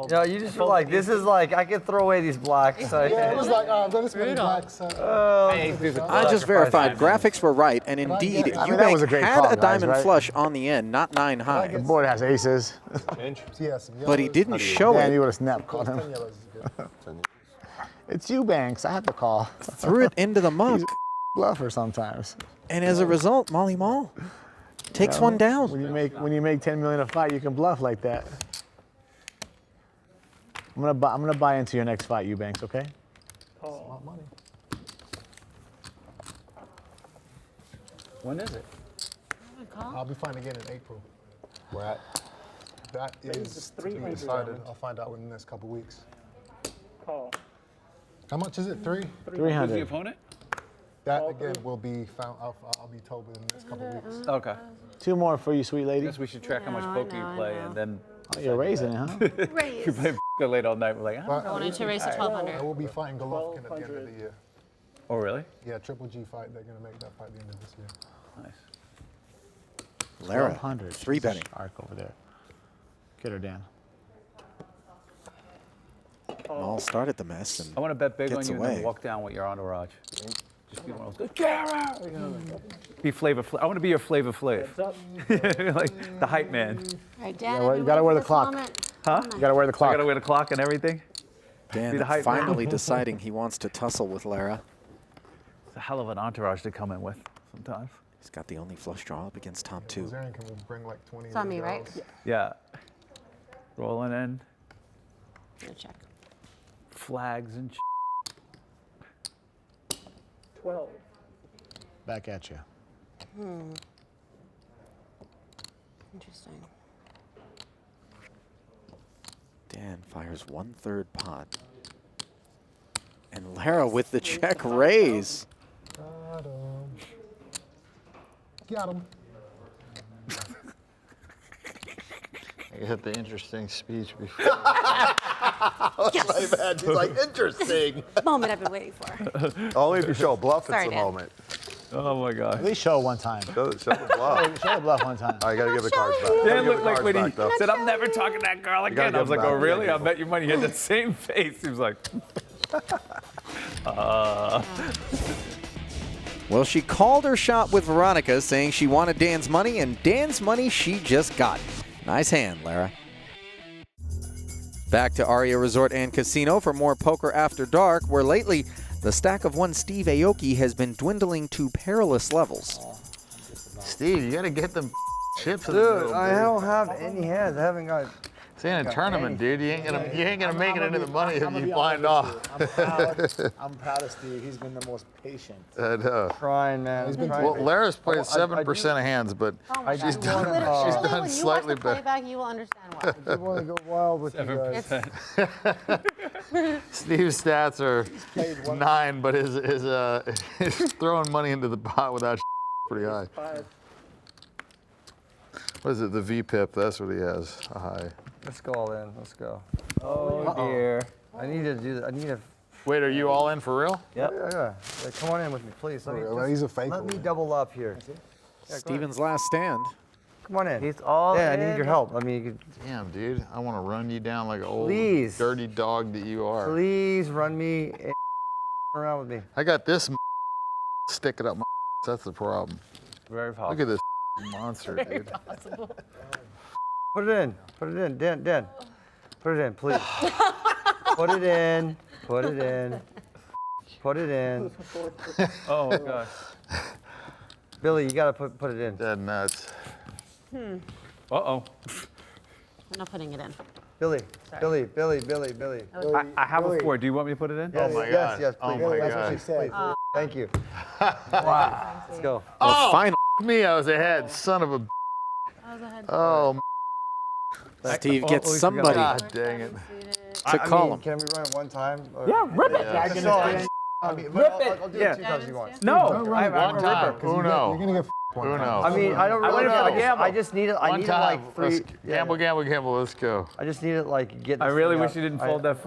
[SPEAKER 2] No, you just feel like this is like I could throw away these blocks. So
[SPEAKER 17] Yeah, it was like, I'm gonna spend blacks.
[SPEAKER 1] I just verified graphics were right, and indeed,
[SPEAKER 10] I mean, that was a
[SPEAKER 1] Eubank
[SPEAKER 10] great
[SPEAKER 1] had
[SPEAKER 10] call,
[SPEAKER 1] a
[SPEAKER 10] guys,
[SPEAKER 1] diamond
[SPEAKER 10] right?
[SPEAKER 1] flush on the end, not 9 high.
[SPEAKER 10] the board has aces.
[SPEAKER 17] Yes,
[SPEAKER 1] But he didn't show
[SPEAKER 10] Damn,
[SPEAKER 1] it.
[SPEAKER 10] you would have snap called him. It's Eubanks. I had to call.
[SPEAKER 1] Threw it into the muck.
[SPEAKER 10] Bluffer sometimes.
[SPEAKER 1] And as a result, Molly Mall takes
[SPEAKER 10] You know,
[SPEAKER 1] one down.
[SPEAKER 10] When you make 10 million a fight, you can bluff like that. I'm gonna buy into your next fight, Eubanks. Okay?
[SPEAKER 13] Call.
[SPEAKER 17] Money.
[SPEAKER 18] When is it?
[SPEAKER 17] I'll be fine again in April.
[SPEAKER 7] We're at.
[SPEAKER 17] That is to be
[SPEAKER 13] 300
[SPEAKER 17] decided.
[SPEAKER 13] dollars.
[SPEAKER 17] I'll find out within the next couple weeks.
[SPEAKER 13] Call.
[SPEAKER 17] How much is it? 3?
[SPEAKER 18] Who's the
[SPEAKER 10] 300.
[SPEAKER 18] opponent?
[SPEAKER 17] That again will be found. I'll be told within the next couple weeks.
[SPEAKER 18] Okay.
[SPEAKER 10] 2 more for you, sweet
[SPEAKER 18] I
[SPEAKER 10] lady.
[SPEAKER 18] guess we should track how much
[SPEAKER 5] I
[SPEAKER 18] poker
[SPEAKER 5] know,
[SPEAKER 18] you play
[SPEAKER 5] I know.
[SPEAKER 18] and then.
[SPEAKER 10] Oh, you're raising it, huh?
[SPEAKER 18] You play poker late all night. We're like,
[SPEAKER 17] But
[SPEAKER 11] I wanted to raise to 1,200.
[SPEAKER 17] I will be fighting Golovkin at the end of the year.
[SPEAKER 18] oh really?
[SPEAKER 17] Yeah, Triple G fight. They're gonna make that fight at the end of this year.
[SPEAKER 18] Nice.
[SPEAKER 1] Lara,
[SPEAKER 10] 1,200.
[SPEAKER 1] 3 betting.
[SPEAKER 10] Arc over there. Get her down.
[SPEAKER 1] Mall started the mess and
[SPEAKER 18] I want to bet big on
[SPEAKER 1] gets
[SPEAKER 18] you and
[SPEAKER 1] away.
[SPEAKER 18] then walk down with your entourage. Just be one of those. Garrett! Be Flavor Flav. I want to be your Flavor Flav. Like the hype man.
[SPEAKER 5] All right, Dan,
[SPEAKER 10] You gotta wear the clock.
[SPEAKER 18] Huh?
[SPEAKER 10] You gotta wear the
[SPEAKER 18] So I
[SPEAKER 10] clock.
[SPEAKER 18] gotta wear the clock and everything. Be
[SPEAKER 1] Dan
[SPEAKER 18] the hype man.
[SPEAKER 1] finally deciding he wants to tussle with Lara.
[SPEAKER 18] It's a hell of an entourage to come in with sometimes.
[SPEAKER 1] He's got the only flush draw up against top 2.
[SPEAKER 17] Bilzerian can bring like 20.
[SPEAKER 5] It's on me, right?
[SPEAKER 18] Yeah. Rolling in.
[SPEAKER 5] Go check.
[SPEAKER 18] Flags and
[SPEAKER 13] 12.
[SPEAKER 10] Back at you.
[SPEAKER 5] Interesting.
[SPEAKER 1] Dan fires 1/3 pot. And Lara with the check raise.
[SPEAKER 17] Got him.
[SPEAKER 4] I hit the interesting speech before.
[SPEAKER 7] Yes. He's like, interesting.
[SPEAKER 5] Moment I've been waiting for.
[SPEAKER 7] Only if you show a bluff,
[SPEAKER 5] Sorry,
[SPEAKER 7] it's the
[SPEAKER 5] Dan.
[SPEAKER 7] moment.
[SPEAKER 18] Oh my God.
[SPEAKER 10] At least show it one time.
[SPEAKER 7] Show the bluff.
[SPEAKER 10] Show the bluff one time.
[SPEAKER 7] I gotta give the cards back.
[SPEAKER 18] Dan
[SPEAKER 7] Gotta give
[SPEAKER 18] looked
[SPEAKER 7] the
[SPEAKER 18] like
[SPEAKER 7] cards
[SPEAKER 18] when he
[SPEAKER 7] back, though.
[SPEAKER 18] said, I'm never talking to that girl
[SPEAKER 7] gotta
[SPEAKER 18] again. I was
[SPEAKER 7] give
[SPEAKER 18] like,
[SPEAKER 7] him
[SPEAKER 18] oh
[SPEAKER 7] back.
[SPEAKER 18] really?
[SPEAKER 7] Yeah,
[SPEAKER 18] I bet you money. He had the same face. He was like,
[SPEAKER 1] Well, she called her shot with Veronica, saying she wanted Dan's money, and Dan's money she just got. Nice hand, Lara. Back to Aria Resort and Casino for more Poker After Dark, where lately the stack of one Steve Aoki has been dwindling to perilous levels.
[SPEAKER 4] Steve, you gotta get them chips in
[SPEAKER 2] Dude,
[SPEAKER 4] the middle,
[SPEAKER 2] I don't have any hands. I haven't got.
[SPEAKER 4] It's in a tournament, dude. You ain't gonna make it into the money if you blind off.
[SPEAKER 10] I'm proud of Steve. He's been the most patient.
[SPEAKER 4] I know.
[SPEAKER 2] Trying, man. He's been
[SPEAKER 4] Well, Lara's played 7% of hands, but she's done
[SPEAKER 5] When you
[SPEAKER 4] slightly
[SPEAKER 5] watch the
[SPEAKER 4] better.
[SPEAKER 5] playback, you will understand why.
[SPEAKER 2] I want to go wild with you guys.
[SPEAKER 4] Steve's stats are 9, but his throwing money into the pot without pretty high. What is it? The VPIP. That's what he has. A high.
[SPEAKER 2] Let's go all in. Let's go.
[SPEAKER 3] Oh dear.
[SPEAKER 2] I need to do that. I need to.
[SPEAKER 4] Wait, are you all in for real?
[SPEAKER 2] Yep. Yeah. Come on in with me, please.
[SPEAKER 17] He's a fake.
[SPEAKER 2] Let me double up here.
[SPEAKER 1] Steven's last stand.
[SPEAKER 2] Come on in.
[SPEAKER 3] He's all
[SPEAKER 2] Yeah, I
[SPEAKER 3] in.
[SPEAKER 2] need your help. I mean,
[SPEAKER 4] Damn, dude. I want to run you down like an old
[SPEAKER 2] Please.
[SPEAKER 4] dirty dog that you are.
[SPEAKER 2] please run me around with me.
[SPEAKER 4] I got this sticking up my. That's the problem.
[SPEAKER 3] Very possible.
[SPEAKER 4] Look at this monster, dude.
[SPEAKER 2] Put it in. Put it in. Dan. Put it in, please. Put it in. Put it in. Put it in.
[SPEAKER 3] Oh my gosh.
[SPEAKER 2] Billy, you gotta put it in.
[SPEAKER 4] Dead nuts.
[SPEAKER 3] Uh-oh.
[SPEAKER 5] I'm not putting it in.
[SPEAKER 2] Billy.
[SPEAKER 5] Sorry.
[SPEAKER 2] Billy.
[SPEAKER 3] I have a 4. Do you want me to put it in?
[SPEAKER 2] Yes,
[SPEAKER 4] Oh my
[SPEAKER 2] yes,
[SPEAKER 4] God.
[SPEAKER 2] yes,
[SPEAKER 4] Oh
[SPEAKER 2] please.
[SPEAKER 4] my
[SPEAKER 2] That's
[SPEAKER 4] God.
[SPEAKER 2] what she said. Thank you.
[SPEAKER 3] Wow.
[SPEAKER 2] Let's go.
[SPEAKER 4] Oh,
[SPEAKER 1] final.
[SPEAKER 4] Me, I was ahead. Son of a.
[SPEAKER 5] I was ahead.
[SPEAKER 4] Oh,
[SPEAKER 1] Steve gets
[SPEAKER 2] we
[SPEAKER 1] somebody
[SPEAKER 4] God dang it.
[SPEAKER 1] to call him.
[SPEAKER 2] Can we run it one time? Or-
[SPEAKER 3] Yeah, rip it.
[SPEAKER 4] Yeah.
[SPEAKER 2] Just so I'll do
[SPEAKER 3] Yeah.
[SPEAKER 2] it 2 times if you want.
[SPEAKER 3] No.
[SPEAKER 17] Right,
[SPEAKER 3] I'm
[SPEAKER 4] One time.
[SPEAKER 17] You're
[SPEAKER 4] Uno.
[SPEAKER 17] gonna get one
[SPEAKER 4] Uno.
[SPEAKER 17] time.
[SPEAKER 2] I mean, I don't
[SPEAKER 3] I
[SPEAKER 2] really
[SPEAKER 3] went in for the
[SPEAKER 2] know.
[SPEAKER 3] gamble.
[SPEAKER 2] I just need it. I
[SPEAKER 4] One
[SPEAKER 2] need
[SPEAKER 4] time.
[SPEAKER 2] it like 3.
[SPEAKER 4] Let's gamble. Let's go.
[SPEAKER 2] I just need it like get.
[SPEAKER 3] I
[SPEAKER 2] this
[SPEAKER 3] really
[SPEAKER 2] thing
[SPEAKER 3] wish
[SPEAKER 2] out.
[SPEAKER 3] you didn't fold that.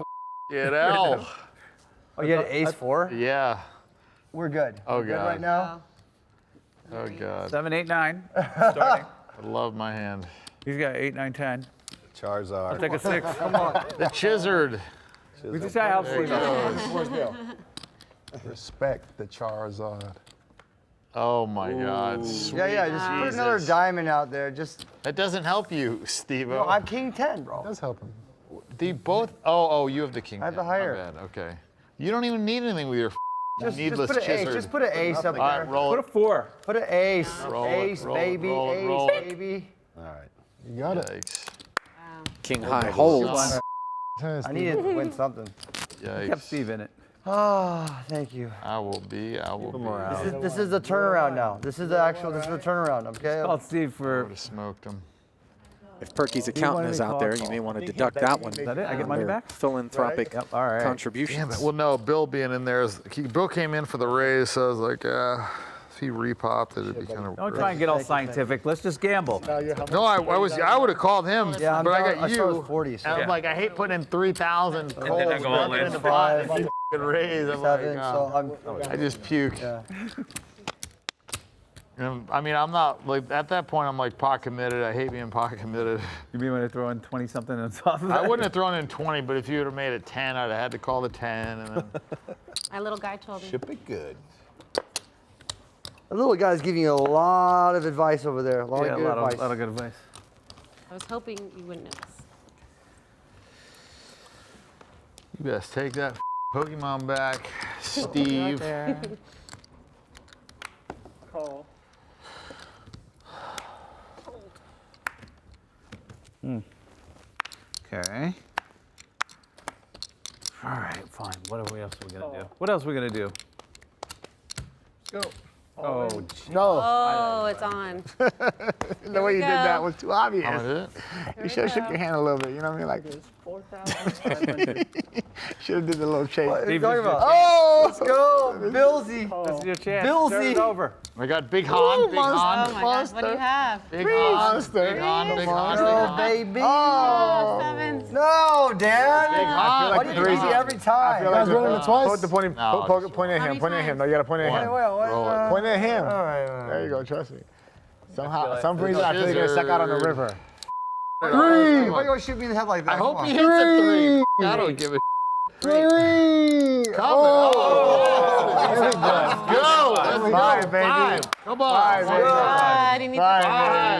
[SPEAKER 4] Get out.
[SPEAKER 2] Oh, you had ace 4?
[SPEAKER 4] Yeah.
[SPEAKER 2] We're good.
[SPEAKER 4] Oh,
[SPEAKER 2] We're good
[SPEAKER 4] God.
[SPEAKER 2] right now.
[SPEAKER 4] Oh, God.
[SPEAKER 3] 7, 8, 9. Starting.
[SPEAKER 4] I love my hand.
[SPEAKER 3] He's got 8, 9, 10. I'll
[SPEAKER 7] Charizard.
[SPEAKER 3] take a 6.
[SPEAKER 2] Come on.
[SPEAKER 4] The Chizard.
[SPEAKER 3] We just got help sleep.
[SPEAKER 2] Where's Bill?
[SPEAKER 17] Respect the Charizard.
[SPEAKER 4] Oh, my God. Sweet
[SPEAKER 2] Yeah. Just put another
[SPEAKER 4] Jesus.
[SPEAKER 2] diamond out there. Just.
[SPEAKER 4] That doesn't help you, Steve.
[SPEAKER 2] No, I'm king 10, bro.
[SPEAKER 17] Does help him.
[SPEAKER 4] They both. Oh, you have the king.
[SPEAKER 2] I have the
[SPEAKER 4] 10.
[SPEAKER 2] higher.
[SPEAKER 4] My bad. Okay. You don't even need anything with your
[SPEAKER 2] Just
[SPEAKER 4] needless
[SPEAKER 2] put an ace.
[SPEAKER 4] Chizard.
[SPEAKER 2] Just put an ace up
[SPEAKER 4] All right,
[SPEAKER 2] there.
[SPEAKER 4] roll
[SPEAKER 3] Put
[SPEAKER 4] it.
[SPEAKER 3] a 4.
[SPEAKER 2] Put an ace.
[SPEAKER 4] Roll it,
[SPEAKER 2] Ace,
[SPEAKER 4] roll it,
[SPEAKER 2] baby.
[SPEAKER 4] roll it,
[SPEAKER 2] Ace,
[SPEAKER 4] roll it.
[SPEAKER 2] baby.
[SPEAKER 7] All right.
[SPEAKER 17] You got it.
[SPEAKER 4] Yikes.
[SPEAKER 1] King high holds.
[SPEAKER 2] I needed to win something.
[SPEAKER 4] Yikes.
[SPEAKER 3] Kept Steve in it.
[SPEAKER 2] Ah, thank you.
[SPEAKER 4] I will be.
[SPEAKER 2] This is the turnaround now. This is the turnaround, okay?
[SPEAKER 3] Called Steve
[SPEAKER 4] I
[SPEAKER 3] for.
[SPEAKER 4] would have smoked him.
[SPEAKER 1] If Perky's accountant is out there, you may want to deduct that one.
[SPEAKER 3] Is that it? I get money
[SPEAKER 1] Under
[SPEAKER 3] back?
[SPEAKER 1] Philanthropic
[SPEAKER 3] Yep. All right.
[SPEAKER 1] contributions.
[SPEAKER 4] Damn it. Well, no, Bill being in there, Bill came in for the raise, so I was like, if he repopped it, it'd be kind of.
[SPEAKER 3] Don't try and get all scientific. Let's just gamble.
[SPEAKER 4] No, I would have called him,
[SPEAKER 2] Yeah,
[SPEAKER 4] but I got
[SPEAKER 2] I
[SPEAKER 4] you.
[SPEAKER 2] saw 40.
[SPEAKER 4] And I'm like, I hate putting in 3,000
[SPEAKER 3] then I go all in.
[SPEAKER 4] in the pot and you fucking raise. I'm like,
[SPEAKER 2] 7, so
[SPEAKER 4] I just puke.
[SPEAKER 2] Yeah.
[SPEAKER 4] I mean, I'm not like at that point. I'm like pot committed. I hate being pot committed.
[SPEAKER 3] You mean when I throw in 20 something on top of that?
[SPEAKER 4] I wouldn't have thrown in 20, but if you would have made it 10, I'd have had to call the 10. And then
[SPEAKER 5] My little guy told me.
[SPEAKER 7] Should be good.
[SPEAKER 2] The little guy's giving you a lot of advice over there. A lot of good advice.
[SPEAKER 3] A lot of good advice.
[SPEAKER 5] I was hoping you wouldn't notice.
[SPEAKER 4] you best take that Pokemon back, Steve.
[SPEAKER 13] Call.
[SPEAKER 3] Okay. All right, fine. What else are we gonna do? What else are we gonna do?
[SPEAKER 13] Go.
[SPEAKER 3] Oh,
[SPEAKER 5] Oh, it's on.
[SPEAKER 10] The way you did that was too obvious.
[SPEAKER 4] How much is it?
[SPEAKER 10] You should have shook your hand a little bit, you know what I mean? Like,
[SPEAKER 13] 4,000.
[SPEAKER 10] should have did the little shake.
[SPEAKER 2] What are you talking about?
[SPEAKER 10] Oh!
[SPEAKER 2] Let's go, Billsy.
[SPEAKER 3] This is your chance.
[SPEAKER 2] Billsy.
[SPEAKER 3] Turn it over.
[SPEAKER 4] I got Big Han, Big
[SPEAKER 5] Oh
[SPEAKER 4] Han,
[SPEAKER 5] my gosh, what do you have?
[SPEAKER 4] Big Han, Big Han, Big Han, Big
[SPEAKER 2] No,
[SPEAKER 4] Han.
[SPEAKER 2] baby.
[SPEAKER 5] Oh, sevens.
[SPEAKER 2] No, Dan.
[SPEAKER 4] Big Han.
[SPEAKER 2] Why do you do it every time?
[SPEAKER 17] You guys running it twice?
[SPEAKER 10] Point at him, point at him. No, you gotta point at him. Point at him.
[SPEAKER 2] All right.
[SPEAKER 10] There you go, trust me. Somehow, some reason I feel you're gonna suck out on the river.
[SPEAKER 2] Why do you always shoot me in the head like that?
[SPEAKER 4] I hope
[SPEAKER 2] Come
[SPEAKER 4] he
[SPEAKER 2] on.
[SPEAKER 4] hits a 3. I don't give a
[SPEAKER 10] Three!
[SPEAKER 4] Let's go. Let's go.
[SPEAKER 10] Five, baby.
[SPEAKER 4] Come on.
[SPEAKER 10] Five, baby.
[SPEAKER 5] God, he needs
[SPEAKER 10] Five,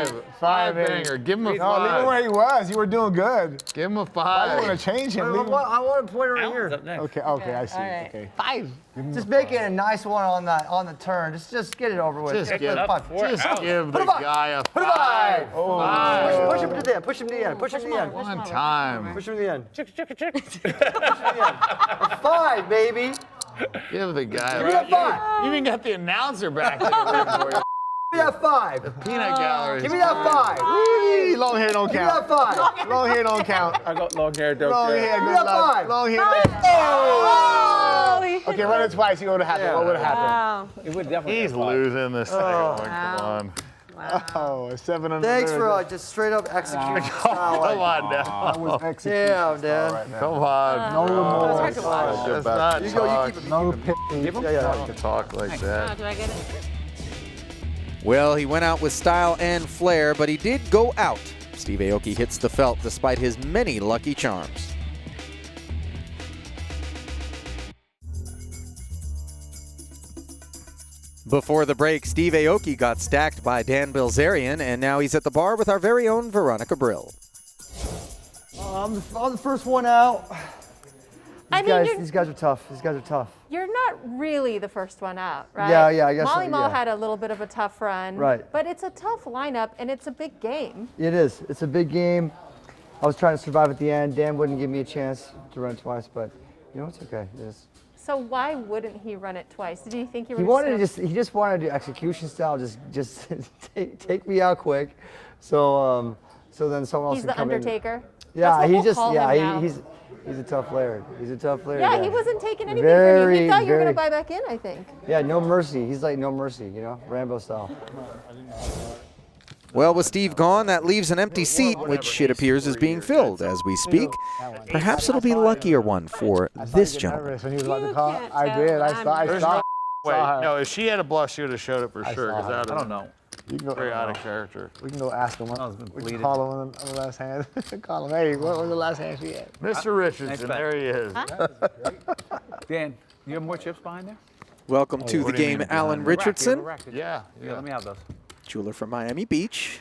[SPEAKER 10] baby.
[SPEAKER 4] Five.
[SPEAKER 17] 5, baby.
[SPEAKER 4] banger. Give him a
[SPEAKER 17] No, leave him
[SPEAKER 4] 5.
[SPEAKER 17] where he was. You were doing good.
[SPEAKER 4] Give him a
[SPEAKER 17] Why
[SPEAKER 4] 5.
[SPEAKER 17] you want to change him?
[SPEAKER 2] I
[SPEAKER 17] Leave him.
[SPEAKER 2] want to point right here.
[SPEAKER 17] Okay, I see. Okay.
[SPEAKER 2] 5. Just make it a nice one on the turn. Just get it over with.
[SPEAKER 4] Just give,
[SPEAKER 2] Five.
[SPEAKER 4] give
[SPEAKER 2] Put
[SPEAKER 4] the
[SPEAKER 2] a 5.
[SPEAKER 4] guy a 5.
[SPEAKER 2] Put a 5.
[SPEAKER 4] Oh.
[SPEAKER 2] Push him to the end. Push him to the end. Push him to the end.
[SPEAKER 4] One time.
[SPEAKER 2] Push him to the end. A 5, baby.
[SPEAKER 4] Give the guy
[SPEAKER 2] Give me that 5.
[SPEAKER 4] You even got the announcer back there waiting for you.
[SPEAKER 2] Give me that 5.
[SPEAKER 4] The peanut gallery.
[SPEAKER 2] Give me that 5.
[SPEAKER 17] Whee! Long hair don't
[SPEAKER 2] Give me
[SPEAKER 17] count.
[SPEAKER 2] that 5.
[SPEAKER 17] Long hair don't count.
[SPEAKER 18] I got long hair, don't
[SPEAKER 17] Long
[SPEAKER 18] care.
[SPEAKER 17] hair,
[SPEAKER 2] Give me
[SPEAKER 17] good
[SPEAKER 2] that
[SPEAKER 17] luck.
[SPEAKER 2] 5.
[SPEAKER 17] Long hair.
[SPEAKER 2] Oh!
[SPEAKER 17] Okay, run it twice. See what would happen. What would happen?
[SPEAKER 5] Wow.
[SPEAKER 18] It would definitely
[SPEAKER 4] He's
[SPEAKER 18] be a 5.
[SPEAKER 4] losing this second one. Come on.
[SPEAKER 17] Oh, a 7 under.
[SPEAKER 2] Thanks for just straight up execution.
[SPEAKER 4] Come on now.
[SPEAKER 17] That was execution.
[SPEAKER 2] Damn, Dad.
[SPEAKER 17] Right now.
[SPEAKER 4] Come on.
[SPEAKER 17] No remorse.
[SPEAKER 5] hard to watch.
[SPEAKER 4] That's not
[SPEAKER 2] You go,
[SPEAKER 4] talk.
[SPEAKER 2] you keep it.
[SPEAKER 17] No pity.
[SPEAKER 4] Don't talk like
[SPEAKER 5] Oh,
[SPEAKER 4] that.
[SPEAKER 5] do I get it?
[SPEAKER 1] Well, he went out with style and flair, but he did go out. Steve Aoki hits the felt despite his many lucky charms. Before the break, Steve Aoki got stacked by Dan Bilzerian, and now he's at the bar with our very own Veronica Brill.
[SPEAKER 2] I'm the first one out. These guys are tough. These guys are tough.
[SPEAKER 14] You're not really the first one out, right?
[SPEAKER 2] Yeah, I guess so,
[SPEAKER 14] Molly Mo
[SPEAKER 2] yeah.
[SPEAKER 14] had a little bit of a tough run.
[SPEAKER 2] Right.
[SPEAKER 14] But it's a tough lineup, and it's a big game.
[SPEAKER 2] It is. It's a big game. I was trying to survive at the end. Dan wouldn't give me a chance to run twice, but you know, it's okay. It is.
[SPEAKER 14] So why wouldn't he run it twice? Did you think you were
[SPEAKER 2] He wanted to he just wanted to do execution style, just take me out quick. So then someone else
[SPEAKER 14] He's
[SPEAKER 2] can
[SPEAKER 14] the
[SPEAKER 2] come
[SPEAKER 14] Undertaker?
[SPEAKER 2] in. Yeah,
[SPEAKER 14] That's what we'll call him now.
[SPEAKER 2] he's a tough player. He's a tough player.
[SPEAKER 14] Yeah, he wasn't taking anything from you. He thought you were going to buy back in, I think.
[SPEAKER 2] Yeah, no mercy. He's like no mercy, you know, Rambo style.
[SPEAKER 1] Well, with Steve gone, that leaves an empty seat, which it appears is being filled as we speak. Perhaps it'll be a luckier one for this gentleman.
[SPEAKER 17] When he was about to call, I did. I saw.
[SPEAKER 4] Wait, no, if she had a bluff, she would have showed up for sure.
[SPEAKER 17] saw her.
[SPEAKER 4] I
[SPEAKER 18] don't know.
[SPEAKER 17] You can go.
[SPEAKER 4] Very out of character.
[SPEAKER 17] We can go ask him.
[SPEAKER 18] was
[SPEAKER 17] We
[SPEAKER 18] bleeding.
[SPEAKER 17] can call him on the last hand. Call him. Hey, what was the last hand she had?
[SPEAKER 4] Mr. Richardson,
[SPEAKER 18] bet.
[SPEAKER 4] there he is.
[SPEAKER 18] Dan, you have more chips behind there?
[SPEAKER 1] Welcome to the
[SPEAKER 4] what do you
[SPEAKER 1] game,
[SPEAKER 4] mean
[SPEAKER 1] Alan
[SPEAKER 18] Rack, you have a
[SPEAKER 1] Richardson,
[SPEAKER 18] rack, did you?
[SPEAKER 4] Yeah,
[SPEAKER 18] Yeah, let me have those.
[SPEAKER 1] jeweler from Miami Beach,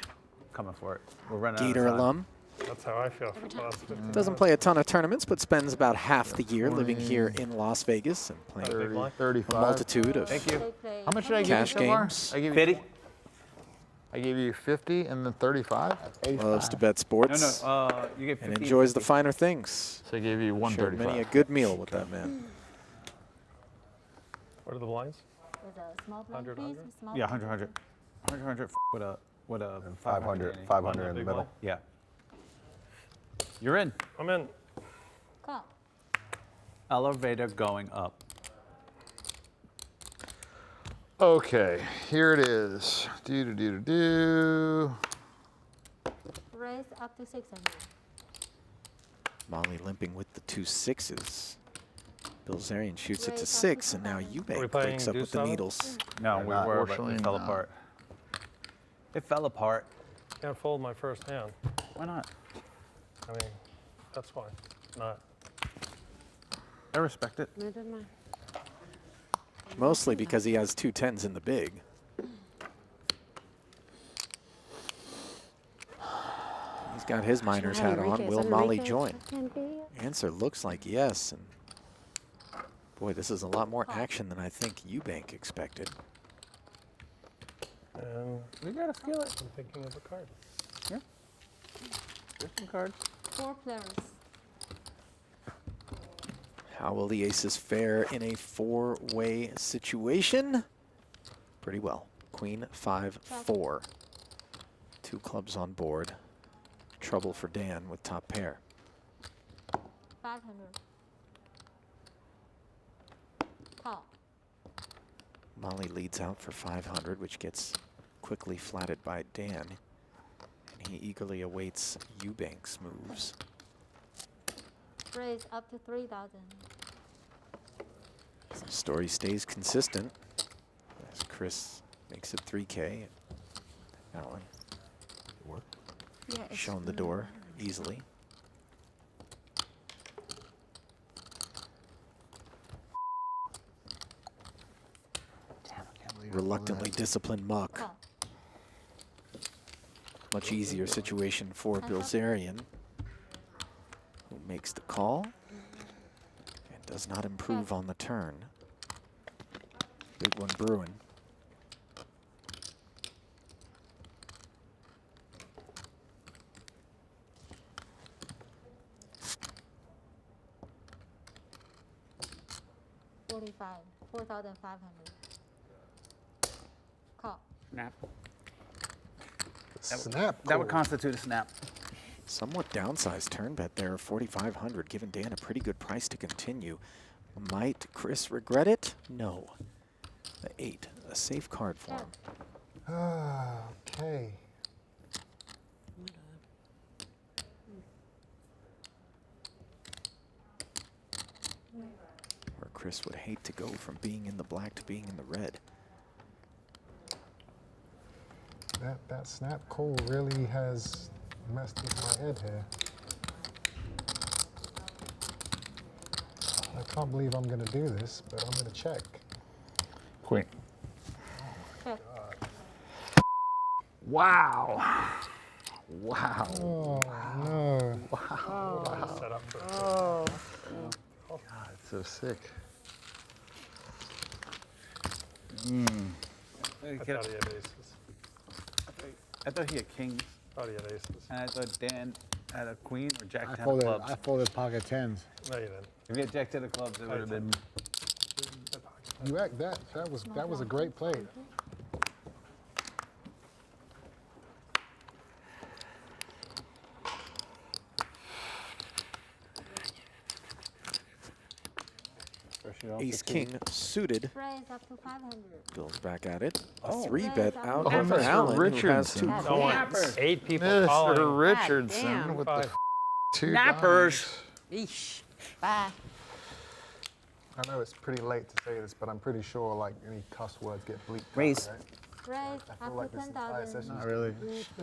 [SPEAKER 18] Coming for it. We're running
[SPEAKER 1] Gator
[SPEAKER 18] out of time.
[SPEAKER 1] alum.
[SPEAKER 13] That's how I feel for the last 15
[SPEAKER 1] Doesn't play a ton of tournaments, but spends about half the year living here in Las Vegas and playing
[SPEAKER 4] 30, 35.
[SPEAKER 1] a multitude of
[SPEAKER 18] Thank you.
[SPEAKER 4] How much did I give
[SPEAKER 1] cash
[SPEAKER 4] you so far?
[SPEAKER 1] games.
[SPEAKER 4] I gave you
[SPEAKER 18] 50?
[SPEAKER 4] I gave you 50 and then 35.
[SPEAKER 1] Loves to bet sports
[SPEAKER 18] No, you get 50.
[SPEAKER 1] and enjoys the finer things.
[SPEAKER 4] So I gave you
[SPEAKER 1] Shared
[SPEAKER 4] 135.
[SPEAKER 1] many a good meal with that man.
[SPEAKER 13] What are the blinds?
[SPEAKER 11] With a small blind,
[SPEAKER 13] 100,
[SPEAKER 11] please. Small
[SPEAKER 18] Yeah,
[SPEAKER 11] blind.
[SPEAKER 18] 100. 100 with a
[SPEAKER 17] 500 in the middle.
[SPEAKER 18] Yeah. You're in.
[SPEAKER 13] I'm in.
[SPEAKER 11] Call.
[SPEAKER 18] Elevator going up.
[SPEAKER 4] Okay, here it is. Do.
[SPEAKER 11] Raise up to 600.
[SPEAKER 1] Molly limping with the 2 6s. Bilzerian shoots it to 6, and now Eubank breaks up with the needles.
[SPEAKER 18] No, we
[SPEAKER 4] not.
[SPEAKER 18] were, but
[SPEAKER 4] Unfortunately,
[SPEAKER 18] it fell
[SPEAKER 4] not.
[SPEAKER 18] apart. It fell apart.
[SPEAKER 13] Can't fold my first hand.
[SPEAKER 18] Why not?
[SPEAKER 13] I mean, that's why. Not.
[SPEAKER 18] I respect it.
[SPEAKER 1] Mostly because he has 2 10s in the big. He's got his miner's hat on. Will Molly join? Answer looks like yes. And boy, this is a lot more action than I think Eubank expected.
[SPEAKER 13] And
[SPEAKER 18] We gotta steal it.
[SPEAKER 13] I'm thinking of a card.
[SPEAKER 18] Yeah. There's some cards.
[SPEAKER 11] 4 players.
[SPEAKER 1] How will the aces fare in a 4-way situation? Pretty well. Queen 5-4. 2 clubs on board. Trouble for Dan with top pair.
[SPEAKER 11] 500. Call.
[SPEAKER 1] Molly leads out for 500, which gets quickly flatted by Dan. And he eagerly awaits Eubank's moves.
[SPEAKER 11] Raise up to 3,000.
[SPEAKER 1] The story stays consistent as Chris makes it 3K. Alan shown the door easily. Reluctantly disciplined muck.
[SPEAKER 11] Call.
[SPEAKER 1] Much easier situation for Bilzerian, who makes the call and does not improve on the turn. Big one brewing.
[SPEAKER 11] $4,500. Call.
[SPEAKER 18] Snap.
[SPEAKER 7] Snap.
[SPEAKER 18] That would constitute a snap.
[SPEAKER 1] Somewhat downsized turn bet there, 4,500, giving Dan a pretty good price to continue. Might Chris regret it? No. The 8, a safe card for him.
[SPEAKER 17] Okay.
[SPEAKER 1] Where Chris would hate to go from being in the black to being in the red.
[SPEAKER 17] That snap call really has messed with my head here. I can't believe I'm going to do this, but I'm going to check.
[SPEAKER 4] Queen.
[SPEAKER 7] Wow. Wow.
[SPEAKER 17] Oh, no.
[SPEAKER 7] Wow.
[SPEAKER 13] Set up for
[SPEAKER 4] God, it's so sick.
[SPEAKER 13] I thought he had aces.
[SPEAKER 18] I thought he had kings.
[SPEAKER 13] Thought he had aces.
[SPEAKER 18] And I thought Dan had a queen or jack 10 of
[SPEAKER 12] I
[SPEAKER 18] clubs.
[SPEAKER 12] folded pocket tens.
[SPEAKER 13] No, you didn't.
[SPEAKER 18] If he had jack 10 of clubs, it would have been.
[SPEAKER 17] That was a great play.
[SPEAKER 1] Ace King suited.
[SPEAKER 11] Raise up to 500.
[SPEAKER 1] Bill's back at it. A
[SPEAKER 11] Oh.
[SPEAKER 1] 3-bet out
[SPEAKER 4] Oh,
[SPEAKER 1] for
[SPEAKER 4] Mr.
[SPEAKER 1] Allen, who has 2
[SPEAKER 4] Richardson.
[SPEAKER 1] queens.
[SPEAKER 13] 8 people calling.
[SPEAKER 4] Mr. Richardson
[SPEAKER 5] damn.
[SPEAKER 4] with the 2
[SPEAKER 18] Snappers.
[SPEAKER 5] Eesh. Bye.
[SPEAKER 17] I know it's pretty late to say this, but I'm pretty sure like any cuss words get bleeped.
[SPEAKER 18] Raise.
[SPEAKER 17] Out, right?
[SPEAKER 11] Raise
[SPEAKER 17] I feel
[SPEAKER 11] up
[SPEAKER 17] like
[SPEAKER 11] to
[SPEAKER 17] this entire
[SPEAKER 11] 10,000.
[SPEAKER 17] session.
[SPEAKER 12] Not really.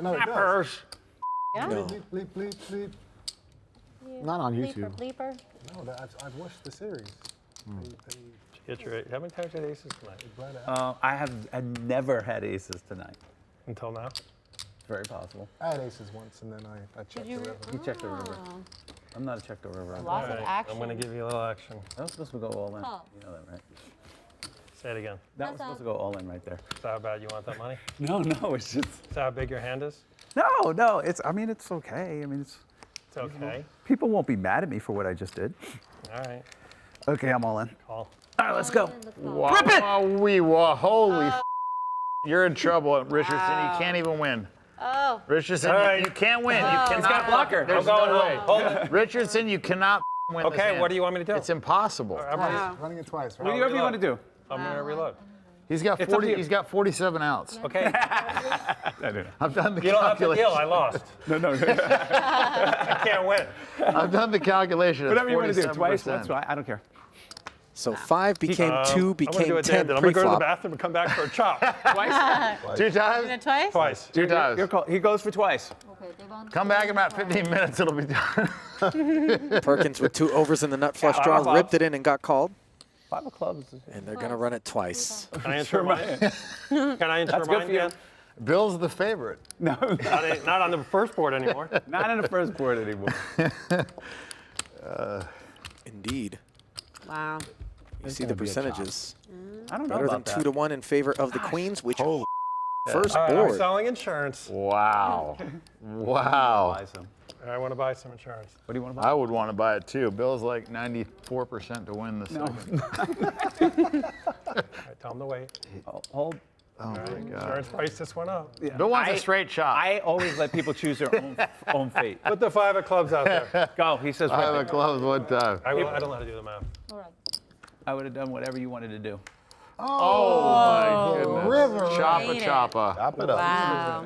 [SPEAKER 17] No, it does.
[SPEAKER 18] Snappers.
[SPEAKER 5] Yeah.
[SPEAKER 1] No.
[SPEAKER 17] Bleep, bleep, bleep, bleep.
[SPEAKER 12] Not on
[SPEAKER 14] Bleeper,
[SPEAKER 12] YouTube.
[SPEAKER 14] bleeper.
[SPEAKER 17] No, I've watched the series. They
[SPEAKER 13] Get your eight. How many times did aces tonight?
[SPEAKER 17] bled out.
[SPEAKER 18] I never had aces tonight.
[SPEAKER 13] Until now?
[SPEAKER 18] Very possible.
[SPEAKER 17] I had aces once, and then I checked the river.
[SPEAKER 18] He checked the river. I'm not a check the river.
[SPEAKER 5] Lots of action.
[SPEAKER 13] I'm going to give you a little action.
[SPEAKER 18] That was supposed to go all in.
[SPEAKER 11] Call.
[SPEAKER 18] You know that, right?
[SPEAKER 13] Say it again.
[SPEAKER 18] That was supposed to go all in right there.
[SPEAKER 13] Is that how bad you want that money?
[SPEAKER 18] No, it's just.
[SPEAKER 13] Is that how big your hand is?
[SPEAKER 18] No. It's. I mean, it's okay. I mean, it's.
[SPEAKER 13] It's okay.
[SPEAKER 18] People won't be mad at me for what I just did.
[SPEAKER 13] All right.
[SPEAKER 18] Okay, I'm all in.
[SPEAKER 13] Call.
[SPEAKER 18] All right, let's go.
[SPEAKER 4] Wow, holy you're in trouble, Richardson. You can't even win.
[SPEAKER 11] Oh.
[SPEAKER 4] Richardson,
[SPEAKER 13] All right.
[SPEAKER 4] you can't win.
[SPEAKER 11] Oh.
[SPEAKER 4] You cannot.
[SPEAKER 18] He's got a blocker.
[SPEAKER 4] There's
[SPEAKER 13] I'm going
[SPEAKER 4] no
[SPEAKER 13] home.
[SPEAKER 4] way.
[SPEAKER 13] Hold it.
[SPEAKER 4] Richardson, you cannot win this
[SPEAKER 13] Okay,
[SPEAKER 4] hand.
[SPEAKER 13] what do you want me to do?
[SPEAKER 4] It's impossible.
[SPEAKER 5] Wow.
[SPEAKER 17] Running it twice, right?
[SPEAKER 18] Whatever you want to do.
[SPEAKER 13] I'm going to reload.
[SPEAKER 4] He's got
[SPEAKER 18] It's up to
[SPEAKER 4] 40.
[SPEAKER 18] you.
[SPEAKER 4] He's got 47 outs.
[SPEAKER 13] Okay.
[SPEAKER 18] I don't know.
[SPEAKER 4] I've done the
[SPEAKER 13] You don't have to
[SPEAKER 4] calculation.
[SPEAKER 13] deal. I lost.
[SPEAKER 18] No.
[SPEAKER 13] I can't win.
[SPEAKER 4] I've done the calculation. It's
[SPEAKER 18] Whatever you want to do. Twice,
[SPEAKER 4] 47%.
[SPEAKER 18] once, I don't care.
[SPEAKER 1] So 5 became 2,
[SPEAKER 13] I'm going to
[SPEAKER 1] became
[SPEAKER 13] do it
[SPEAKER 1] 10
[SPEAKER 13] then. I'm going to go to the
[SPEAKER 1] pre-flop.
[SPEAKER 13] bathroom and come back for a chop.
[SPEAKER 18] Twice?
[SPEAKER 4] 2 times?
[SPEAKER 5] Did it twice?
[SPEAKER 13] Twice.
[SPEAKER 4] 2 times.
[SPEAKER 18] Your call. He goes for twice.
[SPEAKER 11] Okay, they want
[SPEAKER 4] Come back in about 15 minutes. It'll be done.
[SPEAKER 1] Perkins with 2 overs in the nut flush
[SPEAKER 18] Yeah,
[SPEAKER 1] draw,
[SPEAKER 18] five
[SPEAKER 1] ripped it in and got called.
[SPEAKER 18] 5 of clubs.
[SPEAKER 1] And they're going to run it twice.
[SPEAKER 13] Can I enter mine? Can I enter
[SPEAKER 18] That's good
[SPEAKER 13] mine
[SPEAKER 18] for you.
[SPEAKER 13] again?
[SPEAKER 4] Bill's the favorite.
[SPEAKER 18] No,
[SPEAKER 13] Not on the first board anymore.
[SPEAKER 18] not on the first board anymore.
[SPEAKER 1] Indeed.
[SPEAKER 5] Wow.
[SPEAKER 1] You see the percentages.
[SPEAKER 18] I don't know
[SPEAKER 1] Better than
[SPEAKER 18] about that.
[SPEAKER 1] 2 to 1 in favor of the queens, which
[SPEAKER 4] Holy
[SPEAKER 1] first
[SPEAKER 13] All right, I'm
[SPEAKER 1] board.
[SPEAKER 13] selling insurance.
[SPEAKER 4] Wow. Wow.
[SPEAKER 18] Buy some.
[SPEAKER 13] I want to buy some insurance.
[SPEAKER 18] What do you want to buy?
[SPEAKER 4] I would want to buy it too. Bill's like 94% to win the second.
[SPEAKER 13] All right, tell them to wait.
[SPEAKER 18] Hold.
[SPEAKER 4] Oh my God.
[SPEAKER 13] Insurance price just went up.
[SPEAKER 18] Yeah.
[SPEAKER 4] Bill wants a straight shot.
[SPEAKER 18] I always let people choose their own fate.
[SPEAKER 13] Put the 5 of clubs out there.
[SPEAKER 18] Go. He says.
[SPEAKER 4] I have a
[SPEAKER 18] Right.
[SPEAKER 4] clubs one time.
[SPEAKER 13] I don't know how to do the math.
[SPEAKER 11] All right.
[SPEAKER 18] I would have done whatever you wanted to do.
[SPEAKER 4] Oh my goodness.
[SPEAKER 17] River.
[SPEAKER 4] Choppa
[SPEAKER 5] Hate it.
[SPEAKER 4] choppa.
[SPEAKER 7] Chop it up.
[SPEAKER 5] Wow.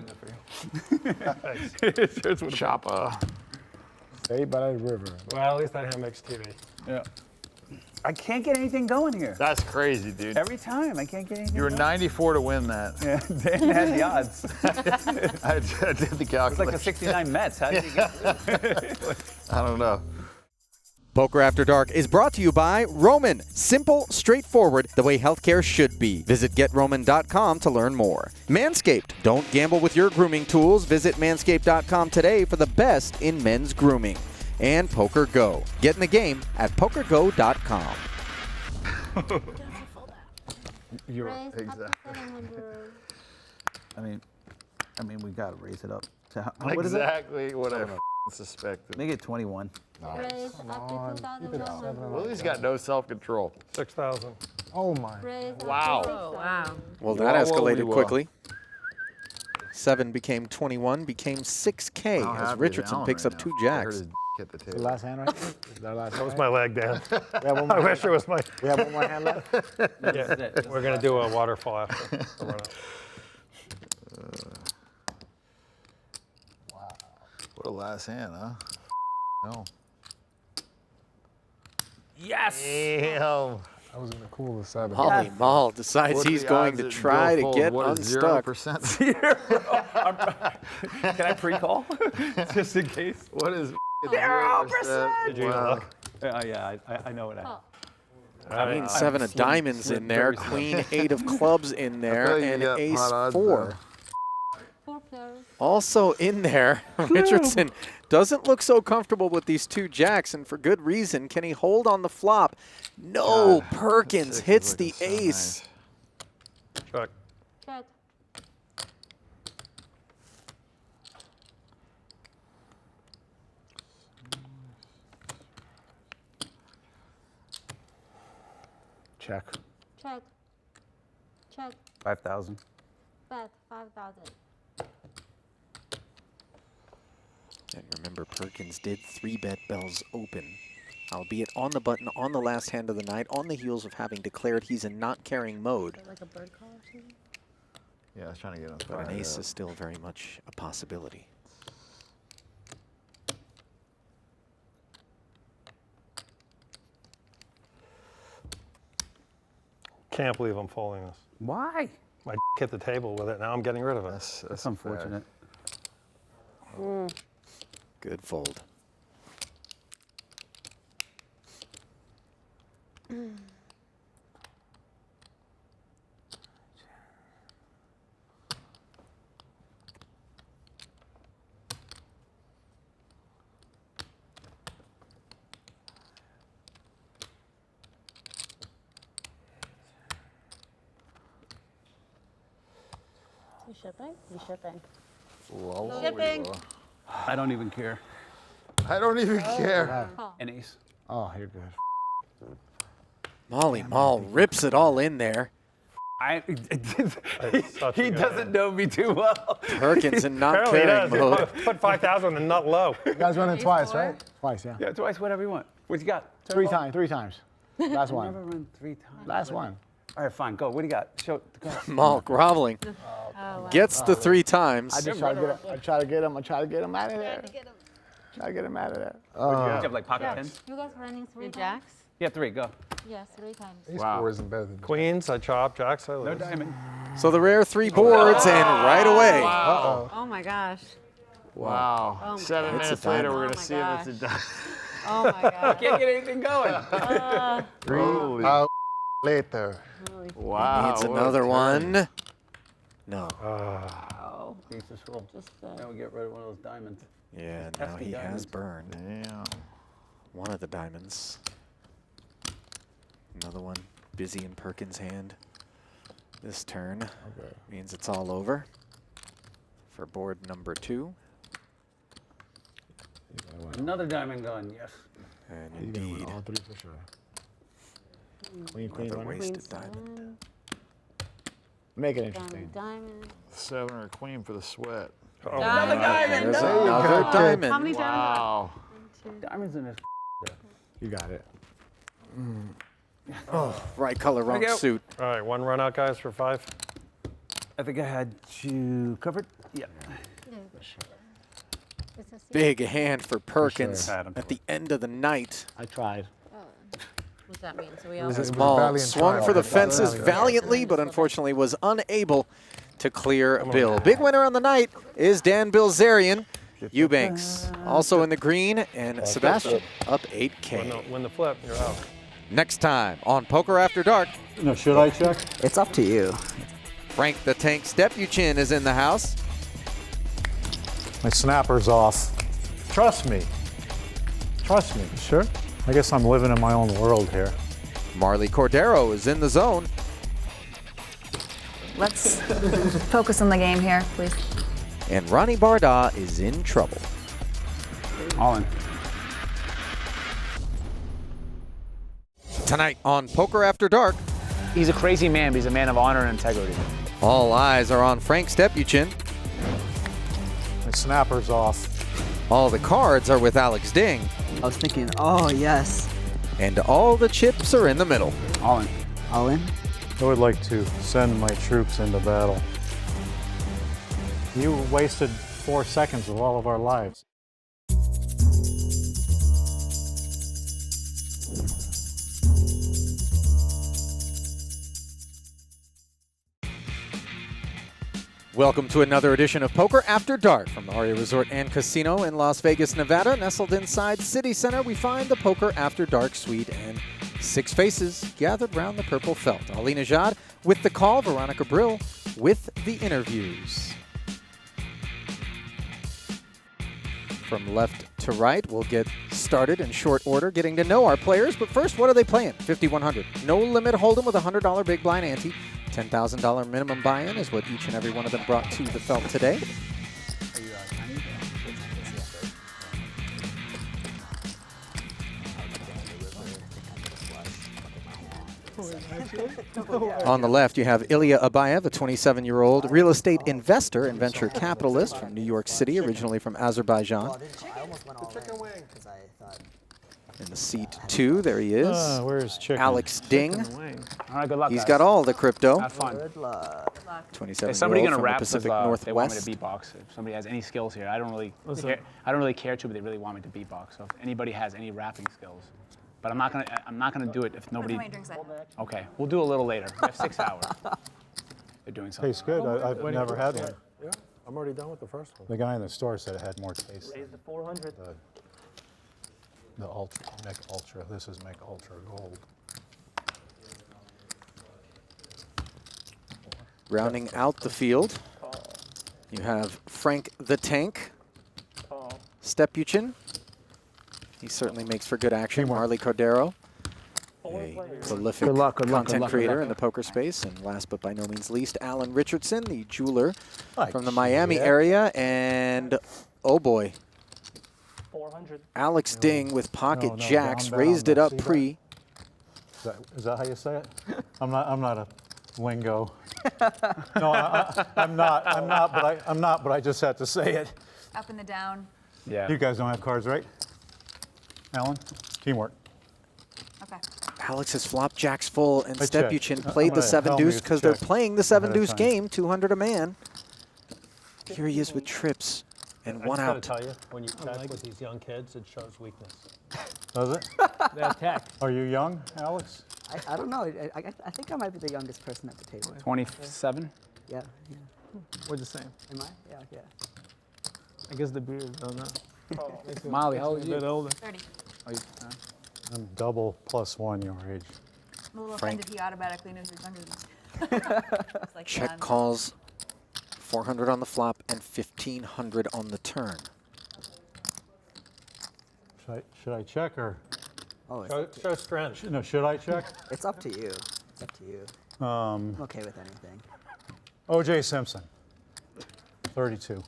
[SPEAKER 4] Choppa.
[SPEAKER 12] Saved by the river.
[SPEAKER 13] Well, at least that hand makes TV.
[SPEAKER 18] Yeah. I can't get anything going here.
[SPEAKER 4] That's crazy, dude.
[SPEAKER 18] Every time I can't get anything.
[SPEAKER 4] You were
[SPEAKER 18] going.
[SPEAKER 4] 94 to win that.
[SPEAKER 18] Yeah, Dan had the odds.
[SPEAKER 4] I did the calculation.
[SPEAKER 18] It's like the '69 Mets. How did you get?
[SPEAKER 4] I don't know.
[SPEAKER 1] Poker After Dark is brought to you by Roman. Simple, straightforward, the way healthcare should be. Visit GetRoman.com to learn more. Manscaped. Don't gamble with your grooming tools. Visit Manscaped.com today for the best in men's grooming. And Poker Go. Get in the game at PokerGo.com.
[SPEAKER 18] You're
[SPEAKER 11] Raise
[SPEAKER 4] Exactly.
[SPEAKER 11] up to 700.
[SPEAKER 18] I mean, we gotta raise it up. So what is it?
[SPEAKER 4] Exactly what I suspected.
[SPEAKER 18] Make it 21.
[SPEAKER 11] Raise up to 2,100.
[SPEAKER 4] Willie's got no self-control.
[SPEAKER 13] 6,000.
[SPEAKER 7] Oh my.
[SPEAKER 11] Raise up
[SPEAKER 4] Wow.
[SPEAKER 11] to 6,000.
[SPEAKER 5] Wow.
[SPEAKER 1] Well,
[SPEAKER 4] Whoa,
[SPEAKER 1] that
[SPEAKER 4] whoa,
[SPEAKER 1] escalated
[SPEAKER 4] whoa.
[SPEAKER 1] quickly. 7 became 21, became 6K
[SPEAKER 4] How
[SPEAKER 1] as
[SPEAKER 4] happy is
[SPEAKER 1] Richardson
[SPEAKER 4] Alan
[SPEAKER 1] picks
[SPEAKER 4] right
[SPEAKER 1] up
[SPEAKER 4] now?
[SPEAKER 1] 2
[SPEAKER 4] I heard
[SPEAKER 1] jacks.
[SPEAKER 4] his hit the
[SPEAKER 12] The
[SPEAKER 4] table.
[SPEAKER 12] last hand, right? Is that our last
[SPEAKER 13] That was
[SPEAKER 12] hand?
[SPEAKER 13] my leg, Dan.
[SPEAKER 12] We have one
[SPEAKER 13] I
[SPEAKER 12] more
[SPEAKER 13] wish it was my.
[SPEAKER 12] We have one more hand left.
[SPEAKER 13] Yeah, we're gonna do a waterfall after. the run-up.
[SPEAKER 4] What a last hand, huh? No.
[SPEAKER 18] Yes!
[SPEAKER 4] Damn.
[SPEAKER 7] I was gonna cool the 7.
[SPEAKER 1] Holly Maul decides
[SPEAKER 4] What are
[SPEAKER 1] he's
[SPEAKER 4] the
[SPEAKER 1] going
[SPEAKER 4] odds
[SPEAKER 1] to
[SPEAKER 4] that
[SPEAKER 1] try
[SPEAKER 4] Bill
[SPEAKER 1] to get
[SPEAKER 4] Fold, what is
[SPEAKER 1] unstuck.
[SPEAKER 4] 0%?
[SPEAKER 18] Can I pre-call? Just in case.
[SPEAKER 4] What is
[SPEAKER 18] 0%?
[SPEAKER 13] Did you
[SPEAKER 4] Wow.
[SPEAKER 13] look?
[SPEAKER 18] Yeah, I know what I
[SPEAKER 1] Queen 7 of diamonds in there, Queen 8 of clubs in there,
[SPEAKER 4] feel like you
[SPEAKER 1] and
[SPEAKER 4] got
[SPEAKER 1] Ace
[SPEAKER 4] hot odds
[SPEAKER 1] 4.
[SPEAKER 4] there.
[SPEAKER 11] 4 players.
[SPEAKER 1] Also in there, Richardson doesn't look so comfortable with these 2 jacks, and for good reason. Can he hold on the flop? No,
[SPEAKER 4] God,
[SPEAKER 1] Perkins
[SPEAKER 4] that
[SPEAKER 1] hits
[SPEAKER 4] six
[SPEAKER 1] the
[SPEAKER 4] is looking so
[SPEAKER 1] ace.
[SPEAKER 13] Check.
[SPEAKER 11] Check.
[SPEAKER 12] Check.
[SPEAKER 11] Check. Check.
[SPEAKER 18] 5,000.
[SPEAKER 11] Bet 5,000.
[SPEAKER 1] And remember, Perkins did 3-bet Bell's Open, albeit on the button on the last hand of the night, on the heels of having declared he's in not carrying mode.
[SPEAKER 5] Like a bird call or something?
[SPEAKER 4] Yeah, I was trying to get him
[SPEAKER 1] But
[SPEAKER 4] fired
[SPEAKER 1] an ace
[SPEAKER 4] up.
[SPEAKER 1] is still very much a possibility.
[SPEAKER 13] Can't believe I'm folding this.
[SPEAKER 18] Why?
[SPEAKER 13] My hit the table with it. Now I'm getting rid of it.
[SPEAKER 18] That's unfortunate.
[SPEAKER 1] Good fold.
[SPEAKER 5] You shipping? You shipping?
[SPEAKER 4] Whoa,
[SPEAKER 5] Shipping.
[SPEAKER 4] whoa.
[SPEAKER 18] I don't even care.
[SPEAKER 4] I don't even care.
[SPEAKER 18] An ace.
[SPEAKER 12] Oh, you're good.
[SPEAKER 1] Molly Maul rips it all in there.
[SPEAKER 18] He doesn't know me too well.
[SPEAKER 1] Perkins in not
[SPEAKER 13] Apparently he
[SPEAKER 1] carrying
[SPEAKER 13] does.
[SPEAKER 1] mode.
[SPEAKER 13] Put 5,000 and not low.
[SPEAKER 7] You guys running twice, right?
[SPEAKER 12] Twice, yeah.
[SPEAKER 18] Yeah, twice, whatever you want. What you got?
[SPEAKER 12] 3 times. Last
[SPEAKER 18] Never
[SPEAKER 12] one.
[SPEAKER 18] run 3 times.
[SPEAKER 12] Last one.
[SPEAKER 18] All right, fine. Go. What do you got? Show. Go.
[SPEAKER 1] Maul groveling. Gets the 3 times.
[SPEAKER 12] I just try to get him. I try to get him. I try to get him out of there. Try to get him out of there.
[SPEAKER 18] What do you have, like pocket tens?
[SPEAKER 11] You guys running 3 times?
[SPEAKER 5] Jacks?
[SPEAKER 18] Yeah, 3. Go.
[SPEAKER 11] Yes, 3 times.
[SPEAKER 7] Ace 4 isn't better than
[SPEAKER 13] Queens, I chop. Jacks, I lose.
[SPEAKER 18] No diamond.
[SPEAKER 1] So the rare 3 boards, and right away.
[SPEAKER 4] Wow.
[SPEAKER 5] Oh my gosh.
[SPEAKER 4] Wow.
[SPEAKER 5] Oh my
[SPEAKER 4] 7
[SPEAKER 1] God.
[SPEAKER 4] minutes
[SPEAKER 1] It's a
[SPEAKER 4] later,
[SPEAKER 1] diamond.
[SPEAKER 4] we're
[SPEAKER 5] Oh
[SPEAKER 4] going to
[SPEAKER 5] my
[SPEAKER 4] see if it's a
[SPEAKER 5] gosh.
[SPEAKER 4] diamond.
[SPEAKER 5] Oh my god.
[SPEAKER 18] Can't get anything going.
[SPEAKER 7] 3 hours later.
[SPEAKER 4] Wow.
[SPEAKER 1] Needs
[SPEAKER 4] what a
[SPEAKER 1] another
[SPEAKER 4] turn.
[SPEAKER 1] one. No.
[SPEAKER 5] Oh.
[SPEAKER 18] Piece of swirl.
[SPEAKER 5] Just
[SPEAKER 18] Now we get rid of one of those diamonds.
[SPEAKER 1] Yeah, now
[SPEAKER 18] Pesky
[SPEAKER 1] he has
[SPEAKER 18] diamonds.
[SPEAKER 1] burned
[SPEAKER 4] Damn.
[SPEAKER 1] one of the diamonds. Another one busy in Perkins' hand. This turn means it's all over for board number 2.
[SPEAKER 18] Another diamond going. Yes.
[SPEAKER 1] And
[SPEAKER 12] You're gonna
[SPEAKER 1] indeed,
[SPEAKER 12] win all 3 for sure. Queen,
[SPEAKER 1] another
[SPEAKER 12] winner.
[SPEAKER 1] wasted diamond.
[SPEAKER 12] Make it interesting.
[SPEAKER 5] Diamond.
[SPEAKER 4] 7 or queen for the sweat.
[SPEAKER 18] Another diamond.
[SPEAKER 1] There's
[SPEAKER 18] No.
[SPEAKER 1] another
[SPEAKER 5] How
[SPEAKER 1] diamond.
[SPEAKER 5] many diamonds?
[SPEAKER 4] Wow.
[SPEAKER 18] Diamonds in this.
[SPEAKER 12] You got it.
[SPEAKER 1] Oh, right color, wrong
[SPEAKER 18] There you go.
[SPEAKER 1] suit.
[SPEAKER 13] All right, 1 run out, guys, for 5.
[SPEAKER 18] I think I had you covered. Yeah.
[SPEAKER 11] It's a 6.
[SPEAKER 1] Big hand for Perkins
[SPEAKER 18] sure.
[SPEAKER 1] at the end of the night.
[SPEAKER 12] I tried.
[SPEAKER 5] What's that mean? So we all.
[SPEAKER 7] was a
[SPEAKER 1] Maul
[SPEAKER 7] valiant
[SPEAKER 1] swung
[SPEAKER 7] triumph.
[SPEAKER 1] for the
[SPEAKER 7] It was a
[SPEAKER 1] fences
[SPEAKER 7] valiant
[SPEAKER 1] valiantly, but unfortunately was unable to clear Bill. Big winner on the night is Dan Bilzerian. Eubanks also in the green, and Sebastian up 8K.
[SPEAKER 19] When the flip, you're out.
[SPEAKER 1] Next time on Poker After Dark.
[SPEAKER 13] No, should I check?
[SPEAKER 16] It's up to you.
[SPEAKER 1] Frank the Tank Stepuchin is in the house.
[SPEAKER 13] My snapper's off. Trust me. Trust me. Sure. I guess I'm living in my own world here.
[SPEAKER 1] Marle Cordeiro is in the zone.
[SPEAKER 20] Let's focus on the game here, please.
[SPEAKER 1] And Ronnie Bardah is in trouble.
[SPEAKER 6] All in.
[SPEAKER 1] Tonight on Poker After Dark.
[SPEAKER 6] He's a crazy man, but he's a man of honor and integrity.
[SPEAKER 1] All eyes are on Frank Stepuchin.
[SPEAKER 13] My snapper's off.
[SPEAKER 1] All the cards are with Alex Ding.
[SPEAKER 16] I was thinking, oh, yes.
[SPEAKER 1] And all the chips are in the middle.
[SPEAKER 6] All in.
[SPEAKER 16] All in?
[SPEAKER 13] I would like to send my troops into battle. You wasted 4 seconds of all of our lives.
[SPEAKER 1] Welcome to another edition of Poker After Dark from the Aria Resort and Casino in Las Vegas, Nevada. Nestled inside City Center, we find the Poker After Dark suite and 6 faces gathered round the purple felt. Ali Najad with the call, Veronica Brill with the interviews. From left to right, we'll get started in short order, getting to know our players. But first, what are they playing? 5,100. No limit hold'em with a $100 big blind ante. $10,000 minimum buy-in is what each and every one of them brought to the felt today. On the left, you have Ilya Abayev, a 27-year-old real estate investor and venture capitalist from New York City, originally from Azerbaijan. In the seat 2, there he is.
[SPEAKER 13] Where's Chicken?
[SPEAKER 1] Alex Ding.
[SPEAKER 6] All right, good luck,
[SPEAKER 1] He's
[SPEAKER 6] guys.
[SPEAKER 1] got all the crypto.
[SPEAKER 6] Have fun.
[SPEAKER 1] 27-year-old
[SPEAKER 6] Is somebody gonna
[SPEAKER 1] from the
[SPEAKER 6] rap?
[SPEAKER 1] Pacific
[SPEAKER 6] They want me to
[SPEAKER 1] Northwest.
[SPEAKER 6] beatbox. If somebody has any skills here, I don't really care to, but they really want me to beatbox. So if anybody has any rapping skills, but I'm not gonna do it if nobody. Okay, we'll do it a little later. We have 6 hours. They're doing something.
[SPEAKER 13] Tastes good. I've never had one.
[SPEAKER 19] Yeah, I'm already done with the first one.
[SPEAKER 13] The guy in the store said it had more taste.
[SPEAKER 19] Raise the 400.
[SPEAKER 13] The Ultra, Make Ultra. This is Make Ultra Gold.
[SPEAKER 1] Rounding out the field, you have Frank the Tank Stepuchin. He certainly makes for good action. Marle Cordeiro, a prolific content creator in the poker space. And last but by no means least, Alan Richardson, the jeweler from the Miami area. And oh boy,
[SPEAKER 19] 400.
[SPEAKER 1] Alex Ding with pocket jacks, raised it up pre.
[SPEAKER 13] Is that how you say it? I'm not a lingo. No, I'm not, but I just had to say it.
[SPEAKER 20] Up and the down.
[SPEAKER 6] Yeah.
[SPEAKER 13] You guys don't have cards, right? Alan? Teamwork.
[SPEAKER 20] Okay.
[SPEAKER 1] Alex has flopped jacks full, and
[SPEAKER 13] I checked.
[SPEAKER 1] Stepuchin
[SPEAKER 13] I'm
[SPEAKER 1] played the
[SPEAKER 13] gonna
[SPEAKER 1] 7-deuce
[SPEAKER 13] Hellmuth
[SPEAKER 1] because they're
[SPEAKER 13] check
[SPEAKER 1] playing the
[SPEAKER 13] ahead of
[SPEAKER 1] 7-deuce
[SPEAKER 13] time.
[SPEAKER 1] game, 200 a man. Here he is with trips and one out.
[SPEAKER 19] I just gotta tell you, when you check with these young kids, it shows weakness.
[SPEAKER 13] Does it?
[SPEAKER 19] They attack.
[SPEAKER 13] Are you young, Alex?
[SPEAKER 16] I don't know. I think I might be the youngest person at the table.
[SPEAKER 6] 27.
[SPEAKER 16] Yeah.
[SPEAKER 19] We're the same.
[SPEAKER 16] Am I? Yeah.
[SPEAKER 19] I guess the beard, I don't know.
[SPEAKER 6] Molly, how old are you?
[SPEAKER 19] A bit older.
[SPEAKER 20] 30.
[SPEAKER 6] Oh, you,
[SPEAKER 13] I'm double +1 your age.
[SPEAKER 20] I'm a little
[SPEAKER 1] Frank.
[SPEAKER 20] offended he automatically knows he's younger than me. It's like
[SPEAKER 1] Check
[SPEAKER 20] John.
[SPEAKER 1] calls, 400 on the flop and 1,500 on the turn.
[SPEAKER 13] Should I check or?
[SPEAKER 16] Oh,
[SPEAKER 19] Show strength.
[SPEAKER 13] No, should I check?
[SPEAKER 16] it's up to you. It's up to you. I'm okay with anything.
[SPEAKER 13] O.J. Simpson, 32.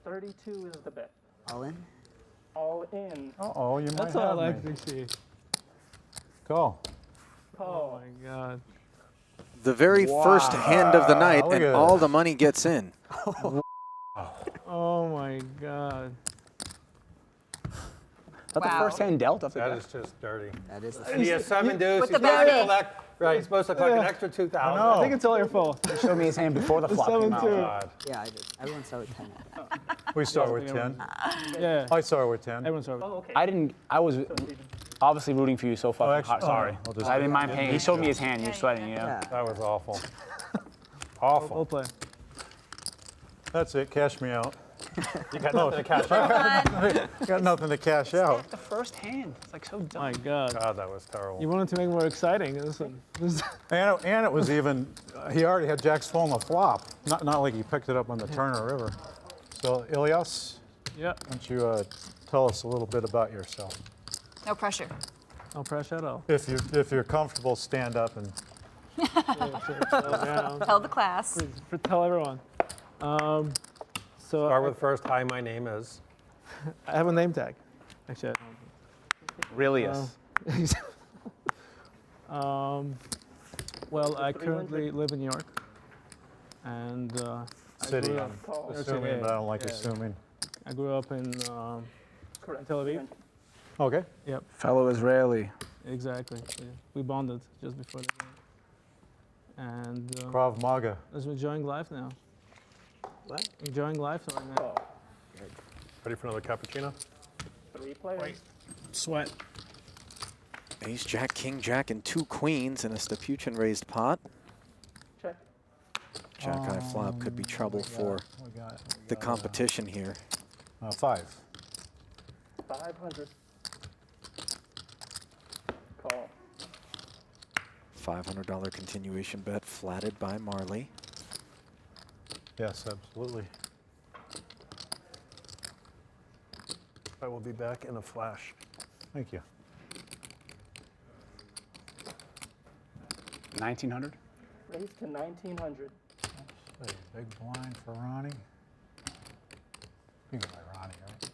[SPEAKER 19] 32 is the bet.
[SPEAKER 16] All in?
[SPEAKER 19] All in.
[SPEAKER 13] Uh-oh, you might
[SPEAKER 19] That's
[SPEAKER 13] have
[SPEAKER 19] all I
[SPEAKER 13] me.
[SPEAKER 19] actually see.
[SPEAKER 13] Go.
[SPEAKER 19] Oh my God.
[SPEAKER 1] The very first hand of the night,
[SPEAKER 13] look
[SPEAKER 1] and
[SPEAKER 13] at
[SPEAKER 1] all
[SPEAKER 13] that.
[SPEAKER 1] the money gets in.
[SPEAKER 19] Oh my God.
[SPEAKER 6] Is that the first hand dealt?
[SPEAKER 13] That is just dirty.
[SPEAKER 16] That is the
[SPEAKER 12] And he has 7 deuce.
[SPEAKER 20] With
[SPEAKER 12] He's
[SPEAKER 20] the
[SPEAKER 12] supposed to
[SPEAKER 20] birdie.
[SPEAKER 12] collect. Right. He's supposed to collect an extra 2,000.
[SPEAKER 13] I
[SPEAKER 19] I think it's all your fault.
[SPEAKER 6] He showed me his hand before the flop came out.
[SPEAKER 19] 7-2.
[SPEAKER 16] Yeah, I did. Everyone started with 10.
[SPEAKER 13] We start with 10.
[SPEAKER 19] Yeah.
[SPEAKER 13] I start with 10.
[SPEAKER 19] Everyone's over.
[SPEAKER 20] Oh,
[SPEAKER 6] I was obviously rooting for you so fucking
[SPEAKER 13] actually-
[SPEAKER 6] hard. Sorry.
[SPEAKER 13] I'll just-
[SPEAKER 6] I didn't mind paying. He showed me his hand. He was sweating, you know?
[SPEAKER 16] Yeah.
[SPEAKER 13] That was awful.
[SPEAKER 19] We'll
[SPEAKER 13] Awful.
[SPEAKER 19] play.
[SPEAKER 13] That's it. Cash me out. You got nothing to cash out. You got nothing to cash out.
[SPEAKER 6] The first hand. It's like so dumb.
[SPEAKER 12] My God.
[SPEAKER 13] God, that was terrible.
[SPEAKER 12] You wanted to make it more exciting.
[SPEAKER 13] And it was even, he already had jacks full on the flop. Not like he picked it up on the turn or river. So, Ilias,
[SPEAKER 12] yeah.
[SPEAKER 13] why don't you tell us a little bit about yourself?
[SPEAKER 20] No pressure.
[SPEAKER 12] No pressure at all.
[SPEAKER 13] If you're comfortable, stand up and.
[SPEAKER 20] Tell the class.
[SPEAKER 12] Please, tell everyone.
[SPEAKER 9] Start with first. Hi, my name is.
[SPEAKER 12] I have a name tag. Actually, I don't.
[SPEAKER 6] Ilias.
[SPEAKER 12] Well, I currently live in New York, and
[SPEAKER 13] City,
[SPEAKER 12] I grew
[SPEAKER 13] I'm
[SPEAKER 12] up,
[SPEAKER 13] assuming, but I don't like assuming.
[SPEAKER 12] I grew up in Tel Aviv.
[SPEAKER 13] Okay.
[SPEAKER 12] Yep.
[SPEAKER 6] Fellow Israeli.
[SPEAKER 12] Exactly. We bonded just before the game. And
[SPEAKER 13] Krav Maga.
[SPEAKER 12] I'm enjoying life now.
[SPEAKER 9] What?
[SPEAKER 12] Enjoying life right now.
[SPEAKER 9] Ready for another cappuccino?
[SPEAKER 12] 3 players. Sweat.
[SPEAKER 1] Ace, Jack, King, Jack, and 2 queens in a Stepuchin raised pot.
[SPEAKER 12] Check.
[SPEAKER 1] Jack high flop could be trouble for the competition here.
[SPEAKER 13] 5.
[SPEAKER 12] 500. Call.
[SPEAKER 1] $500 continuation bet flatted by Marle.
[SPEAKER 13] Yes, absolutely.
[SPEAKER 9] I will be back in a flash.
[SPEAKER 13] Thank you.
[SPEAKER 6] 1900.
[SPEAKER 12] Raise to 1900.
[SPEAKER 13] Hey, big blind for Ronnie. You go by Ronnie, right?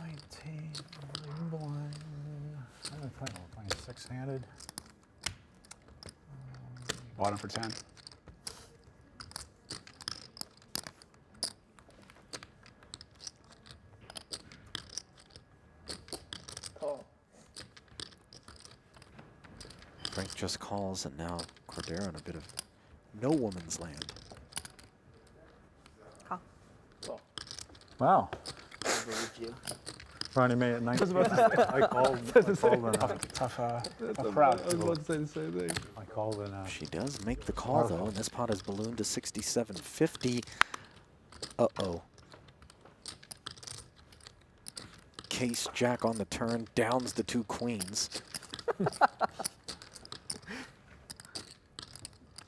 [SPEAKER 13] 19, big blind. We're playing 6-handed.
[SPEAKER 6] Bottom for 10.
[SPEAKER 12] Call.
[SPEAKER 1] Frank just calls, and now Cordeiro in a bit of no woman's land.
[SPEAKER 20] Call.
[SPEAKER 12] Call.
[SPEAKER 13] Wow.
[SPEAKER 16] You.
[SPEAKER 13] Ronnie made it 19. I called
[SPEAKER 6] Tough crowd.
[SPEAKER 12] I was about to say the same thing.
[SPEAKER 13] I called in.
[SPEAKER 1] She does make the call, though, and this pot is ballooned to 67.50. Uh-oh. Case Jack on the turn, downs the 2 queens.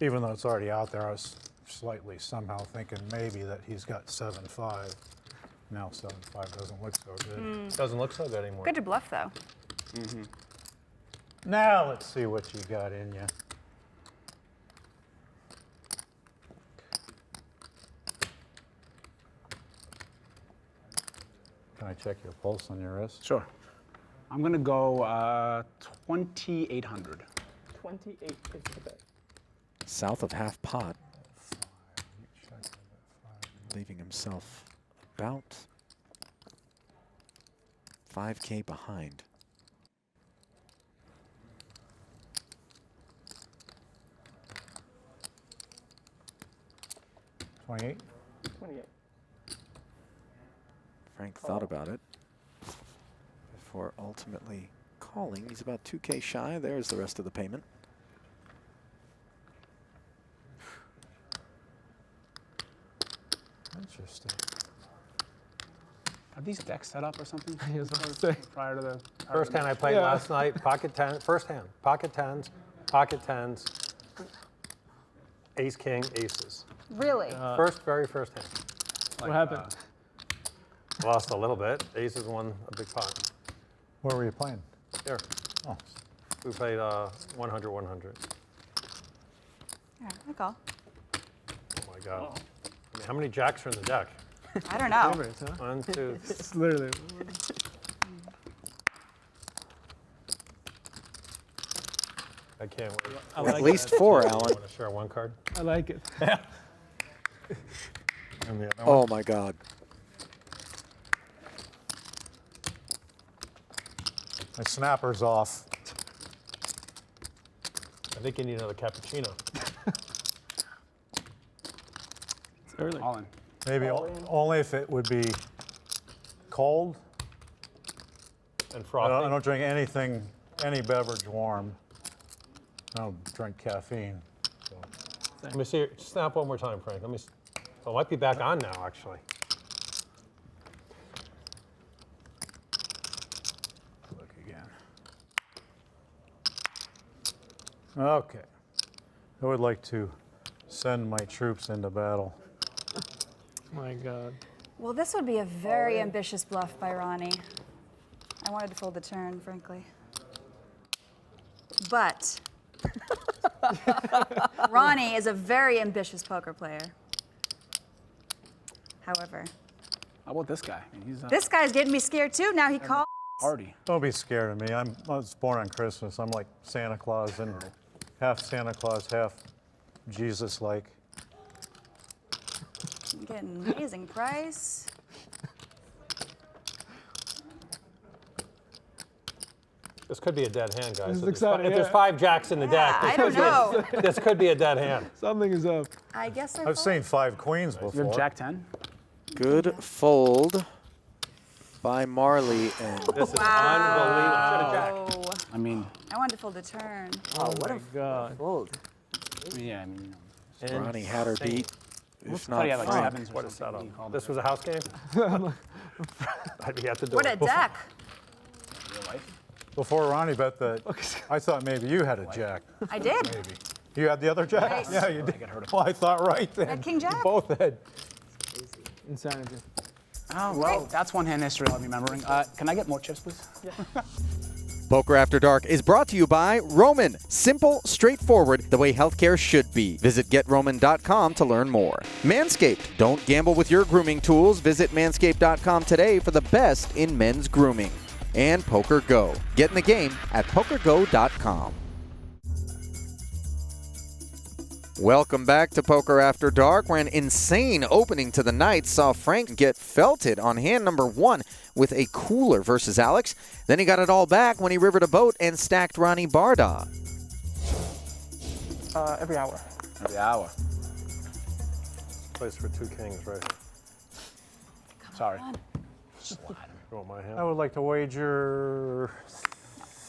[SPEAKER 13] Even though it's already out there, I was slightly somehow thinking maybe that he's got 7-5. Now 7-5 doesn't look so good.
[SPEAKER 9] Doesn't look so good anymore.
[SPEAKER 20] Good to bluff, though.
[SPEAKER 13] Mm-hmm. Now let's see what you got in you. Can I check your pulse on your wrist?
[SPEAKER 6] Sure. I'm going to go 2,800.
[SPEAKER 12] 28 is the bet.
[SPEAKER 1] South of half pot. Leaving himself about 5K behind.
[SPEAKER 13] $28.
[SPEAKER 12] 28.
[SPEAKER 1] Frank thought about it before ultimately calling. He's about 2K shy. There's the rest of the payment.
[SPEAKER 13] Interesting.
[SPEAKER 6] Are these decks set up or something?
[SPEAKER 12] Prior to the
[SPEAKER 9] First hand I played last night, pocket 10, first hand, pocket 10s, ace, king, aces.
[SPEAKER 14] Really?
[SPEAKER 9] Very first hand.
[SPEAKER 12] What happened?
[SPEAKER 9] Lost a little bit. Aces won a big pot.
[SPEAKER 13] Where were you playing?
[SPEAKER 9] Here.
[SPEAKER 13] Oh.
[SPEAKER 9] We played 100, 100.
[SPEAKER 20] Yeah, I call.
[SPEAKER 9] Oh my God. I mean, how many jacks are in the deck?
[SPEAKER 20] I don't know.
[SPEAKER 12] Favorites, huh?
[SPEAKER 9] 1, 2.
[SPEAKER 12] It's literally.
[SPEAKER 9] I can't wait.
[SPEAKER 12] I like
[SPEAKER 1] At least
[SPEAKER 12] that.
[SPEAKER 1] 4,
[SPEAKER 9] You
[SPEAKER 1] Alan.
[SPEAKER 9] want to share one card?
[SPEAKER 12] I like it.
[SPEAKER 9] And the other
[SPEAKER 1] Oh
[SPEAKER 9] one?
[SPEAKER 1] my God.
[SPEAKER 13] My snapper's off.
[SPEAKER 9] I think you need another cappuccino.
[SPEAKER 12] It's early.
[SPEAKER 6] All in.
[SPEAKER 13] Maybe only if it would be cold.
[SPEAKER 9] And
[SPEAKER 13] I
[SPEAKER 9] frothy.
[SPEAKER 13] don't drink anything, any beverage warm. I don't drink caffeine. So.
[SPEAKER 9] Let me see. Snap one more time, Frank. Let me. Oh, it might be back on now, actually.
[SPEAKER 13] Look again. Okay. I would like to send my troops into battle.
[SPEAKER 9] My God.
[SPEAKER 20] Well, this would be a very ambitious bluff by Ronnie. I wanted to fold the turn, frankly. But Ronnie is a very ambitious poker player. However,
[SPEAKER 6] How about this guy? I mean, he's
[SPEAKER 20] this guy's getting me scared too. Now he called.
[SPEAKER 6] party.
[SPEAKER 13] Don't be scared of me. I was born on Christmas. I'm like Santa Claus and half Santa Claus, half Jesus-like.
[SPEAKER 20] You get an amazing price.
[SPEAKER 9] This could be a dead hand, guys.
[SPEAKER 12] This is
[SPEAKER 9] If
[SPEAKER 12] exciting,
[SPEAKER 9] there's
[SPEAKER 12] yeah.
[SPEAKER 9] 5 jacks in the deck,
[SPEAKER 20] I don't know.
[SPEAKER 9] this could be a dead hand.
[SPEAKER 12] Something is up.
[SPEAKER 20] I guess I
[SPEAKER 13] I've seen 5 queens before.
[SPEAKER 6] You have Jack 10?
[SPEAKER 1] Good fold by Marle. And
[SPEAKER 9] This is
[SPEAKER 20] Wow.
[SPEAKER 6] I mean,
[SPEAKER 20] I wanted to fold the turn.
[SPEAKER 12] Oh, what a
[SPEAKER 9] God.
[SPEAKER 12] fold.
[SPEAKER 6] yeah, I mean,
[SPEAKER 1] Ronnie had her beat. If not,
[SPEAKER 6] probably have like
[SPEAKER 1] Frank.
[SPEAKER 6] sevens or
[SPEAKER 9] What a
[SPEAKER 6] something.
[SPEAKER 9] setup. This was a house game? I'd be at the door.
[SPEAKER 20] What a deck.
[SPEAKER 13] Before Ronnie bet that, I thought maybe you had a jack.
[SPEAKER 20] I did.
[SPEAKER 13] Maybe. You had the other jack?
[SPEAKER 20] Right.
[SPEAKER 13] Yeah, you did. Well, I thought right then.
[SPEAKER 20] Had king jack.
[SPEAKER 13] You both had.
[SPEAKER 12] Insanity.
[SPEAKER 6] Oh, well, that's one hand history I'm remembering. Can I get more chips, please? Yeah.
[SPEAKER 1] Poker After Dark is brought to you by Roman. Simple, straightforward, the way healthcare should be. Visit GetRoman.com to learn more. Manscaped. Don't gamble with your grooming tools. Visit Manscaped.com today for the best in men's grooming. And Poker Go. Get in the game at PokerGo.com. Welcome back to Poker After Dark, where an insane opening to the night saw Frank get felted on hand number 1 with a cooler versus Alex. Then he got it all back when he rivered a boat and stacked Ronnie Bardah.
[SPEAKER 12] Every hour.
[SPEAKER 6] Every hour.
[SPEAKER 9] Place for 2 kings, right?
[SPEAKER 6] Sorry.
[SPEAKER 9] You want my hand?
[SPEAKER 13] I would like to wager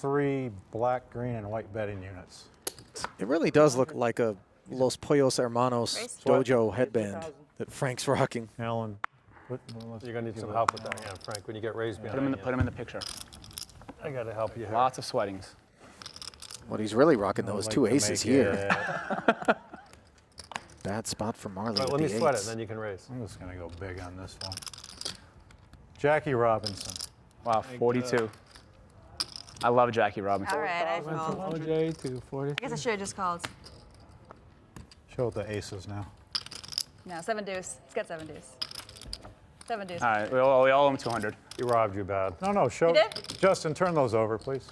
[SPEAKER 13] 3 black, green, and white betting units.
[SPEAKER 1] It really does look like a Los Pollos Hermanos dojo headband that Frank's rocking.
[SPEAKER 13] Alan,
[SPEAKER 9] You're going to need some help with that hand, Frank, when you get raised behind
[SPEAKER 6] Put him in the picture.
[SPEAKER 9] I got to help you here.
[SPEAKER 6] Lots of sweatings.
[SPEAKER 1] What he's really rocking, though, is 2 aces here.
[SPEAKER 9] Yeah.
[SPEAKER 1] Bad spot for Marle.
[SPEAKER 9] Right, let me sweat it, and then you can raise.
[SPEAKER 13] I'm just going to go big on this one. Jackie Robinson.
[SPEAKER 6] Wow, 42. I love Jackie Robinson.
[SPEAKER 20] All right, I
[SPEAKER 12] Went from
[SPEAKER 20] fold.
[SPEAKER 12] OJ to 40.
[SPEAKER 20] I guess I should have just called.
[SPEAKER 13] Show the aces now.
[SPEAKER 20] No, 7 deuce. Let's get 7 deuce. 7 deuce.
[SPEAKER 6] All right, we all owe him 200.
[SPEAKER 9] He robbed you bad.
[SPEAKER 13] No, show.
[SPEAKER 20] You did?
[SPEAKER 13] Justin, turn those over, please.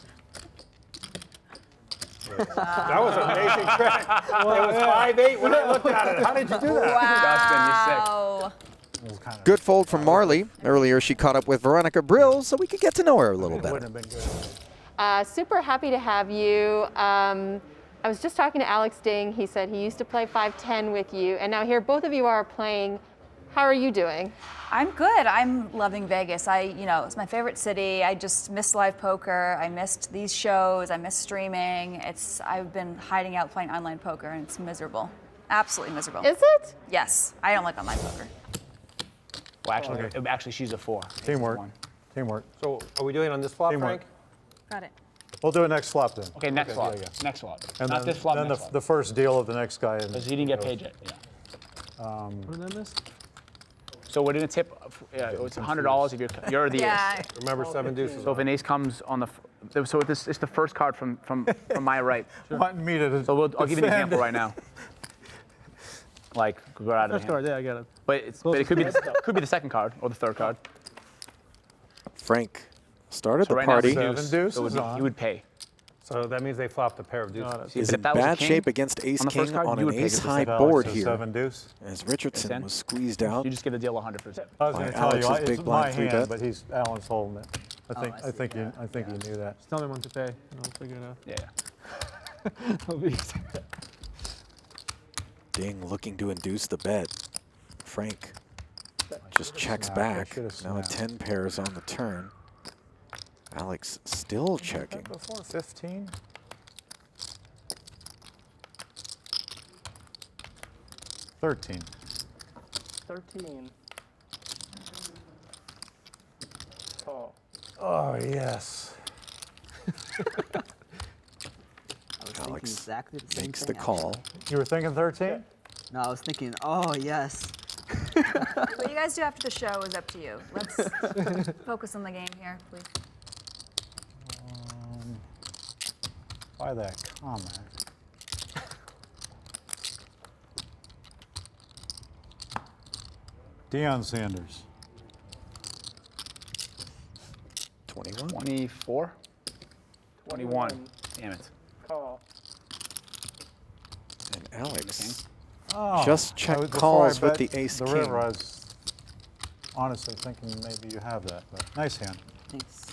[SPEAKER 9] That was an amazing trick. It was 5-8 when I looked at it. How did you do that?
[SPEAKER 20] Wow.
[SPEAKER 1] Good fold from Marle. Earlier, she caught up with Veronica Brill, so we could get to know her a little better.
[SPEAKER 13] Wouldn't have been good.
[SPEAKER 14] Super happy to have you. I was just talking to Alex Ding. He said he used to play 5-10 with you, and now here both of you are playing. How are you doing?
[SPEAKER 20] I'm good. I'm loving Vegas. It's my favorite city. I just missed live poker. I missed these shows. I missed streaming. I've been hiding out playing online poker, and it's miserable. Absolutely miserable.
[SPEAKER 14] Is it?
[SPEAKER 20] Yes. I don't like online poker.
[SPEAKER 6] Well, actually, she's a 4.
[SPEAKER 13] Teamwork. Teamwork.
[SPEAKER 9] So are we doing it on this flop,
[SPEAKER 13] Teamwork.
[SPEAKER 9] Frank?
[SPEAKER 20] Got it.
[SPEAKER 13] We'll do it next flop then.
[SPEAKER 6] Okay, next flop.
[SPEAKER 13] Yeah.
[SPEAKER 6] Next flop.
[SPEAKER 13] And
[SPEAKER 6] Not
[SPEAKER 13] then,
[SPEAKER 6] this flop,
[SPEAKER 13] then
[SPEAKER 6] next flop.
[SPEAKER 13] the first deal of the next guy.
[SPEAKER 6] Because he didn't get paid yet. Yeah.
[SPEAKER 12] What did I miss?
[SPEAKER 6] So we're gonna tip. It's $100 if you're the
[SPEAKER 20] Yeah.
[SPEAKER 6] ace.
[SPEAKER 9] Remember 7 deuces.
[SPEAKER 6] So if an ace comes on the, so this is the first card from my right.
[SPEAKER 13] Wanting me to
[SPEAKER 6] So I'll give you an
[SPEAKER 13] defend.
[SPEAKER 6] example right now. Like go out of the
[SPEAKER 12] First
[SPEAKER 6] hand.
[SPEAKER 12] card, yeah, I got it.
[SPEAKER 6] But it could be the second card or the third card.
[SPEAKER 1] Frank started
[SPEAKER 6] So
[SPEAKER 1] the
[SPEAKER 6] right now
[SPEAKER 1] party.
[SPEAKER 6] it's deuce, so he would pay.
[SPEAKER 9] So that means they flopped a pair of deuces.
[SPEAKER 1] Is
[SPEAKER 6] But
[SPEAKER 1] in
[SPEAKER 6] if that was a
[SPEAKER 1] bad
[SPEAKER 6] king
[SPEAKER 1] shape against ace
[SPEAKER 6] on the first
[SPEAKER 1] king
[SPEAKER 6] card,
[SPEAKER 1] on
[SPEAKER 6] you
[SPEAKER 1] an
[SPEAKER 6] would pay
[SPEAKER 1] ace
[SPEAKER 6] 'cause
[SPEAKER 1] high
[SPEAKER 6] it's
[SPEAKER 1] board
[SPEAKER 13] Alex is
[SPEAKER 1] here.
[SPEAKER 13] 7 deuce.
[SPEAKER 1] As Richardson
[SPEAKER 6] Ten.
[SPEAKER 1] was squeezed out.
[SPEAKER 6] You just give the deal 100%.
[SPEAKER 13] I was going
[SPEAKER 1] By
[SPEAKER 13] to tell you,
[SPEAKER 1] Alex's
[SPEAKER 13] it's
[SPEAKER 1] big
[SPEAKER 13] my
[SPEAKER 1] blind three
[SPEAKER 13] hand,
[SPEAKER 1] bet.
[SPEAKER 13] but Alan's holding it. I think you knew that.
[SPEAKER 12] Just tell me when to pay, and I'll figure it out.
[SPEAKER 6] Yeah.
[SPEAKER 12] I'll be
[SPEAKER 1] Ding looking to induce the bet. Frank just checks
[SPEAKER 13] snapped. I
[SPEAKER 1] back.
[SPEAKER 13] should've
[SPEAKER 1] Now at
[SPEAKER 13] snapped.
[SPEAKER 1] 10 pairs on the turn. Alex still checking.
[SPEAKER 13] Before 15. $13.
[SPEAKER 19] 13. Call.
[SPEAKER 13] Oh, yes.
[SPEAKER 16] I was thinking exactly the same
[SPEAKER 1] Makes
[SPEAKER 16] thing,
[SPEAKER 1] the call.
[SPEAKER 13] You were thinking 13?
[SPEAKER 16] No, I was thinking, oh, yes.
[SPEAKER 20] What you guys do after the show is up to you. Let's focus on the game here, please.
[SPEAKER 13] By that comment. Deion Sanders.
[SPEAKER 1] 21.
[SPEAKER 6] 24. 21. Damn it.
[SPEAKER 19] Call.
[SPEAKER 1] And Alex
[SPEAKER 13] Oh,
[SPEAKER 1] just check
[SPEAKER 13] before I
[SPEAKER 1] calls with
[SPEAKER 13] bet
[SPEAKER 1] the ace
[SPEAKER 13] the
[SPEAKER 1] king.
[SPEAKER 13] river, I was honestly thinking maybe you have that, but nice hand.
[SPEAKER 16] Thanks.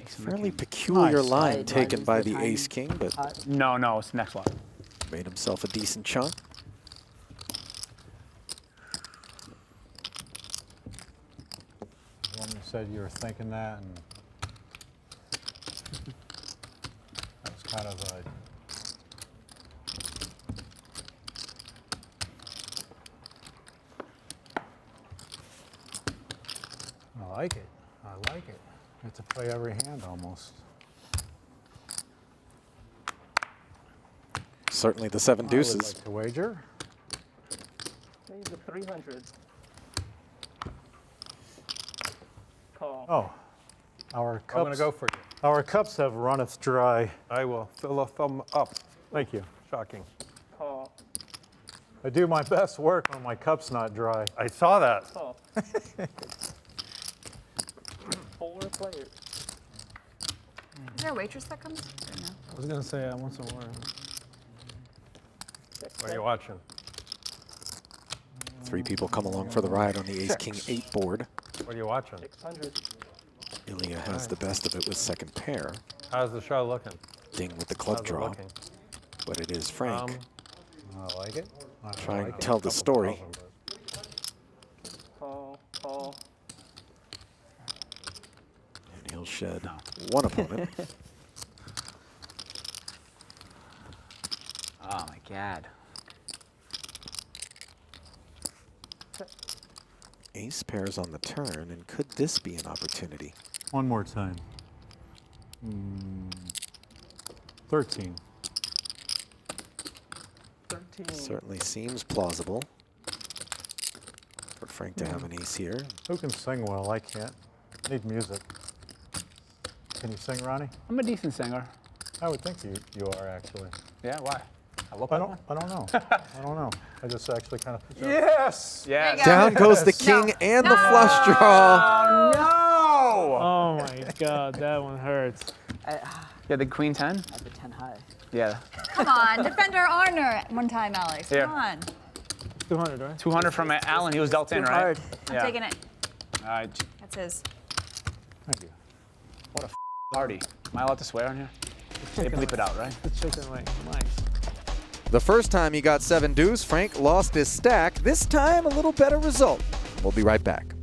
[SPEAKER 1] Fairly peculiar
[SPEAKER 13] Nice.
[SPEAKER 1] line taken by the ace king, but
[SPEAKER 6] No, it's next lot.
[SPEAKER 1] made himself a decent chunk.
[SPEAKER 13] One that said you were thinking that, and that was kind of a I like it. I like it. You have to play every hand almost.
[SPEAKER 1] Certainly the seven
[SPEAKER 13] I would
[SPEAKER 1] deuces.
[SPEAKER 13] like to wager.
[SPEAKER 19] Save the 300. Call.
[SPEAKER 13] Oh, our cups.
[SPEAKER 9] I'm going to go for you.
[SPEAKER 13] Our cups have runneth dry.
[SPEAKER 9] I will fill a thumb up.
[SPEAKER 13] Thank you.
[SPEAKER 9] Shocking.
[SPEAKER 19] Call.
[SPEAKER 13] I do my best work when my cup's not dry.
[SPEAKER 9] I saw that.
[SPEAKER 19] Call. 4 players.
[SPEAKER 20] Is there a waitress that comes? Or no?
[SPEAKER 19] I was going to say I want some more.
[SPEAKER 9] What are you watching?
[SPEAKER 1] Three people come along for the ride on the ace king 8 board.
[SPEAKER 9] What are you watching?
[SPEAKER 19] 600.
[SPEAKER 1] Ilya has the best of it with second pair.
[SPEAKER 9] How's the show looking?
[SPEAKER 1] Ding with the club
[SPEAKER 9] How's it
[SPEAKER 1] draw.
[SPEAKER 9] looking?
[SPEAKER 1] But it is Frank.
[SPEAKER 13] I like it.
[SPEAKER 1] Try and
[SPEAKER 13] like it.
[SPEAKER 1] tell the story.
[SPEAKER 19] Call. Call.
[SPEAKER 1] And he'll shed one opponent.
[SPEAKER 6] Oh my God.
[SPEAKER 1] Ace pairs on the turn, and could this be an opportunity?
[SPEAKER 13] One more time. 13.
[SPEAKER 19] 13.
[SPEAKER 1] Certainly seems plausible for Frank to have an ace here.
[SPEAKER 13] Who can sing well? I can't. Need music. Can you sing, Ronnie?
[SPEAKER 6] I'm a decent singer.
[SPEAKER 13] I would think you are actually.
[SPEAKER 6] Yeah, why? I look
[SPEAKER 13] I
[SPEAKER 6] like
[SPEAKER 13] don't
[SPEAKER 6] one?
[SPEAKER 13] know. I don't know. I just actually kind of.
[SPEAKER 9] Yes!
[SPEAKER 6] Yes.
[SPEAKER 1] Down goes the king and the flush draw.
[SPEAKER 6] No!
[SPEAKER 19] Oh my God, that one hurts.
[SPEAKER 6] Yeah, the queen 10?
[SPEAKER 16] I have a 10 high.
[SPEAKER 6] Yeah.
[SPEAKER 20] Come on, defend our honor one time, Alex.
[SPEAKER 6] Here.
[SPEAKER 20] Come on.
[SPEAKER 19] 200, right?
[SPEAKER 6] 200 from Alan. He was dealt in, right?
[SPEAKER 16] hard.
[SPEAKER 20] I'm
[SPEAKER 6] Yeah.
[SPEAKER 20] taking it.
[SPEAKER 6] All right.
[SPEAKER 20] That's his.
[SPEAKER 13] Thank you.
[SPEAKER 6] What a party. Am I allowed to swear on here? They bleep it out, right?
[SPEAKER 19] The chicken wing. Nice.
[SPEAKER 1] The first time he got 7 deuce, Frank lost his stack. This time, a little better result. We'll be right back.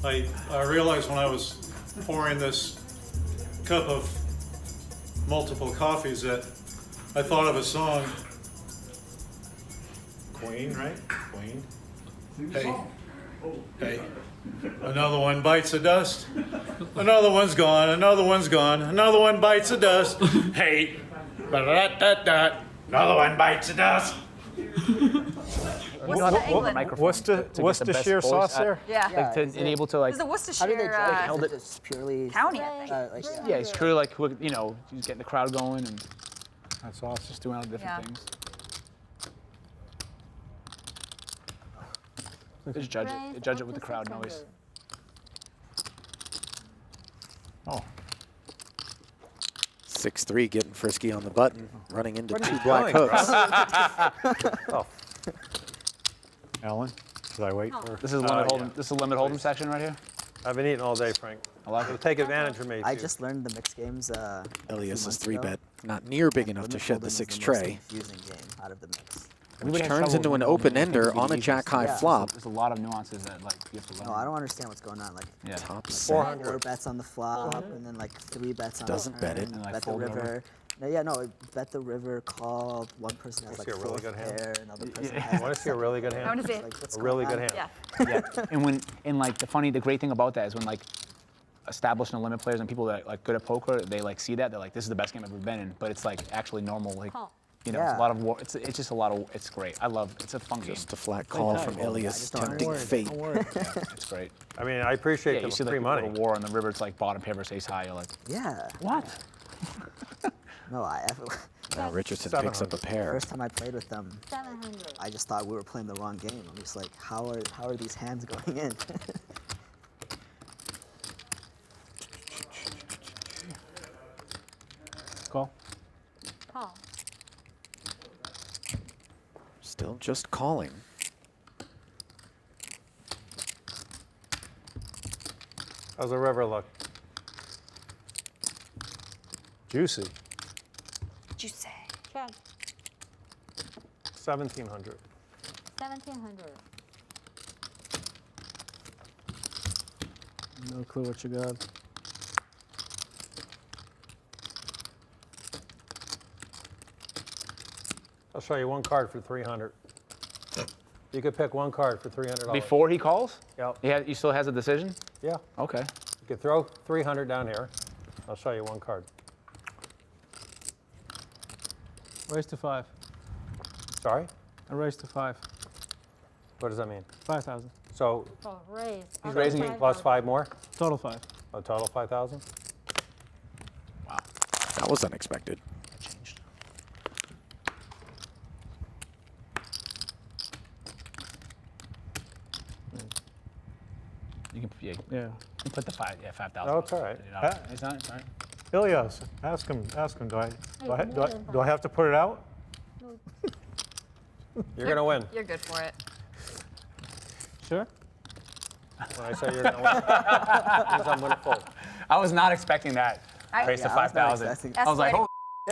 [SPEAKER 13] I realized when I was pouring this cup of multiple coffees that I thought of a song. Queen, right? Queen. Hey, hey. Another one bites the dust. Another one's gone. Another one's gone. Another one bites the dust. Hey, ba-da-da-da-da. Another one bites the dust. Worcestershire sauce there?
[SPEAKER 20] Yeah.
[SPEAKER 6] Like to enable to like.
[SPEAKER 20] This is a
[SPEAKER 16] How do they
[SPEAKER 20] Worcestershire
[SPEAKER 16] judge?
[SPEAKER 6] held it.
[SPEAKER 16] It's purely
[SPEAKER 20] county, I think.
[SPEAKER 16] like,
[SPEAKER 6] Yeah, it's truly like you know, he's getting the crowd going and
[SPEAKER 13] That's awesome.
[SPEAKER 6] just doing all the different things. They just judge it. They judge it with the crowd noise.
[SPEAKER 13] Oh.
[SPEAKER 1] 6-3 getting frisky on the button, running into
[SPEAKER 9] What are
[SPEAKER 1] 2
[SPEAKER 9] you
[SPEAKER 1] black
[SPEAKER 9] doing,
[SPEAKER 1] hooks.
[SPEAKER 9] Oh.
[SPEAKER 13] Alan, should I wait for?
[SPEAKER 6] This is limit hold'em. This is limit hold'em section right here.
[SPEAKER 9] I've been eating all day, Frank.
[SPEAKER 6] I like
[SPEAKER 9] It'll
[SPEAKER 6] it.
[SPEAKER 9] take advantage of me.
[SPEAKER 16] I
[SPEAKER 9] too.
[SPEAKER 16] just learned the mixed games.
[SPEAKER 1] Elias is
[SPEAKER 16] 2 months
[SPEAKER 1] 3-bet,
[SPEAKER 16] ago.
[SPEAKER 1] not near big enough to
[SPEAKER 16] Limit
[SPEAKER 1] shed the
[SPEAKER 16] hold'em is
[SPEAKER 1] 6
[SPEAKER 16] most
[SPEAKER 1] tray,
[SPEAKER 16] confusing game out of the mix.
[SPEAKER 1] which turns into an open-ender on a jack-high
[SPEAKER 16] Yeah.
[SPEAKER 1] flop.
[SPEAKER 6] There's a lot of nuances that like you have to learn.
[SPEAKER 16] No, I don't understand what's going on. Like,
[SPEAKER 1] Top
[SPEAKER 16] like
[SPEAKER 1] 400.
[SPEAKER 16] 4 bets on the flop, and then like 3 bets on
[SPEAKER 1] Doesn't
[SPEAKER 16] the
[SPEAKER 1] bet
[SPEAKER 16] turn,
[SPEAKER 1] it.
[SPEAKER 6] And, like,
[SPEAKER 16] bet the
[SPEAKER 6] fold it over.
[SPEAKER 16] river, No, yeah, no. Bet the river, call. One person has
[SPEAKER 9] Wanna
[SPEAKER 16] like
[SPEAKER 9] see a really
[SPEAKER 16] 4th
[SPEAKER 9] good hand?
[SPEAKER 16] pair, another person
[SPEAKER 9] I
[SPEAKER 16] has.
[SPEAKER 9] want to see a really good hand.
[SPEAKER 20] I wanna see it.
[SPEAKER 16] Like, what's
[SPEAKER 9] A really
[SPEAKER 16] going
[SPEAKER 9] good
[SPEAKER 16] on?
[SPEAKER 9] hand.
[SPEAKER 20] Yeah.
[SPEAKER 6] Yeah. And like the great thing about that is when like established and limit players and people that like good at poker, they like see that they're like, this is the best game I've ever been in. But it's like actually normal, like you know, it's a lot of war. It's just a lot of. It's great. I love. It's a fun game.
[SPEAKER 1] Just a flat call from Ilias, tempting fate.
[SPEAKER 6] It's great.
[SPEAKER 9] I mean, I appreciate
[SPEAKER 6] You
[SPEAKER 9] the
[SPEAKER 6] see
[SPEAKER 9] free
[SPEAKER 6] like
[SPEAKER 9] money.
[SPEAKER 6] a war on the river. It's like bottom pair versus ace high. You're like,
[SPEAKER 16] Yeah.
[SPEAKER 6] what?
[SPEAKER 16] No,
[SPEAKER 1] Now Richardson picks up a pair.
[SPEAKER 16] First time I played with them,
[SPEAKER 11] 700.
[SPEAKER 16] I just thought we were playing the wrong game. I'm just like, how are these hands going in?
[SPEAKER 6] Call.
[SPEAKER 11] Call.
[SPEAKER 1] Still just calling.
[SPEAKER 9] How's the river look? Juicy.
[SPEAKER 20] Juicy.
[SPEAKER 11] Check.
[SPEAKER 9] 1,700.
[SPEAKER 11] 1700.
[SPEAKER 19] No clue what you got.
[SPEAKER 9] I'll show you one card for 300. You could pick one card for $300.
[SPEAKER 6] Before he calls?
[SPEAKER 9] Yep.
[SPEAKER 6] He still has a decision?
[SPEAKER 9] Yeah.
[SPEAKER 6] Okay.
[SPEAKER 9] You could throw 300 down here. I'll show you one card.
[SPEAKER 19] Raise to 5.
[SPEAKER 9] Sorry?
[SPEAKER 19] I raised to 5.
[SPEAKER 9] What does that mean?
[SPEAKER 19] 5,000.
[SPEAKER 9] So
[SPEAKER 11] Oh, raise.
[SPEAKER 9] he's raising it plus 5 more?
[SPEAKER 19] Total 5.
[SPEAKER 9] A total 5,000?
[SPEAKER 1] That was unexpected.
[SPEAKER 6] You can, yeah.
[SPEAKER 19] Yeah.
[SPEAKER 6] You can put the 5,000.
[SPEAKER 9] Oh, it's all right.
[SPEAKER 6] It's not. It's all right.
[SPEAKER 13] Ilias, ask him. Do I have to put it out?
[SPEAKER 9] You're going to win.
[SPEAKER 20] You're good for it.
[SPEAKER 19] Sure.
[SPEAKER 9] When I say you're going to win, means I'm going to fold.
[SPEAKER 6] I was not expecting that. Raise to 5,000. I was like, oh.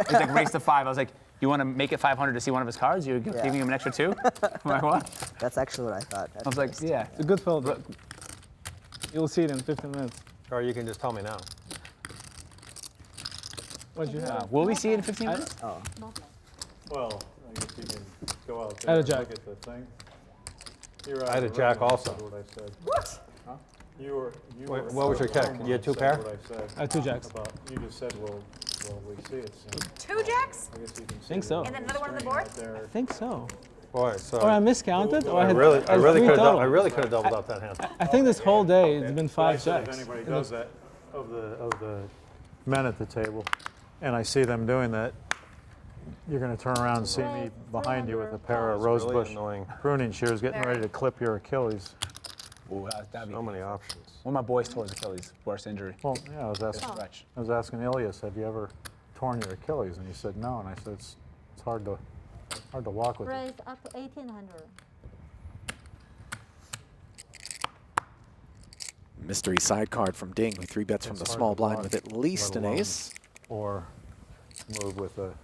[SPEAKER 6] He's like, raise to 5. I was like, you want to make it 500 to see one of his cards? You're giving him an extra 2? I'm like, what?
[SPEAKER 16] That's actually what I thought.
[SPEAKER 6] I was like, yeah.
[SPEAKER 19] It's a good fold. You'll see it in 15 minutes.
[SPEAKER 9] Or you can just tell me now.
[SPEAKER 19] What'd you have?
[SPEAKER 6] Will we see it in 15 minutes?
[SPEAKER 16] Oh.
[SPEAKER 13] Well, I guess you can go out
[SPEAKER 19] I had
[SPEAKER 13] there
[SPEAKER 19] a
[SPEAKER 13] and
[SPEAKER 19] jack.
[SPEAKER 13] look at the thing. You're
[SPEAKER 9] I had a
[SPEAKER 13] out
[SPEAKER 9] jack
[SPEAKER 13] right
[SPEAKER 9] also.
[SPEAKER 13] What I said.
[SPEAKER 20] What?
[SPEAKER 13] Huh? You were.
[SPEAKER 9] Wait, what was your kick? You had 2 pair?
[SPEAKER 13] What I said
[SPEAKER 19] I had 2 jacks.
[SPEAKER 13] About, you just said, well, we see it soon.
[SPEAKER 20] 2 jacks?
[SPEAKER 13] I guess you can see
[SPEAKER 19] Think so.
[SPEAKER 20] And then another one on the board?
[SPEAKER 19] I think so.
[SPEAKER 9] Boy, so
[SPEAKER 19] Or I miscounted, or I had
[SPEAKER 9] really
[SPEAKER 19] I had 3
[SPEAKER 9] could
[SPEAKER 19] total.
[SPEAKER 9] have doubled up that hand.
[SPEAKER 19] I think this whole day it's been 5
[SPEAKER 13] If
[SPEAKER 19] jacks.
[SPEAKER 13] anybody does that, of the men at the table, and I see them doing that, you're going to turn around and see me behind you with a pair of
[SPEAKER 9] It's really
[SPEAKER 13] rosebush
[SPEAKER 9] annoying.
[SPEAKER 13] pruning shears getting ready to clip your Achilles.
[SPEAKER 6] Ooh, that'd be
[SPEAKER 9] So many options.
[SPEAKER 6] one of my boys tore his Achilles. Worst injury.
[SPEAKER 13] Well, yeah, I was asking Ilias, have you ever torn your Achilles? And he said no, and I said it's hard to walk with it.
[SPEAKER 11] Raise up to 1800.
[SPEAKER 1] Mystery side card from Ding, who 3-bets from the small blind with at least an ace.
[SPEAKER 13] Or move with a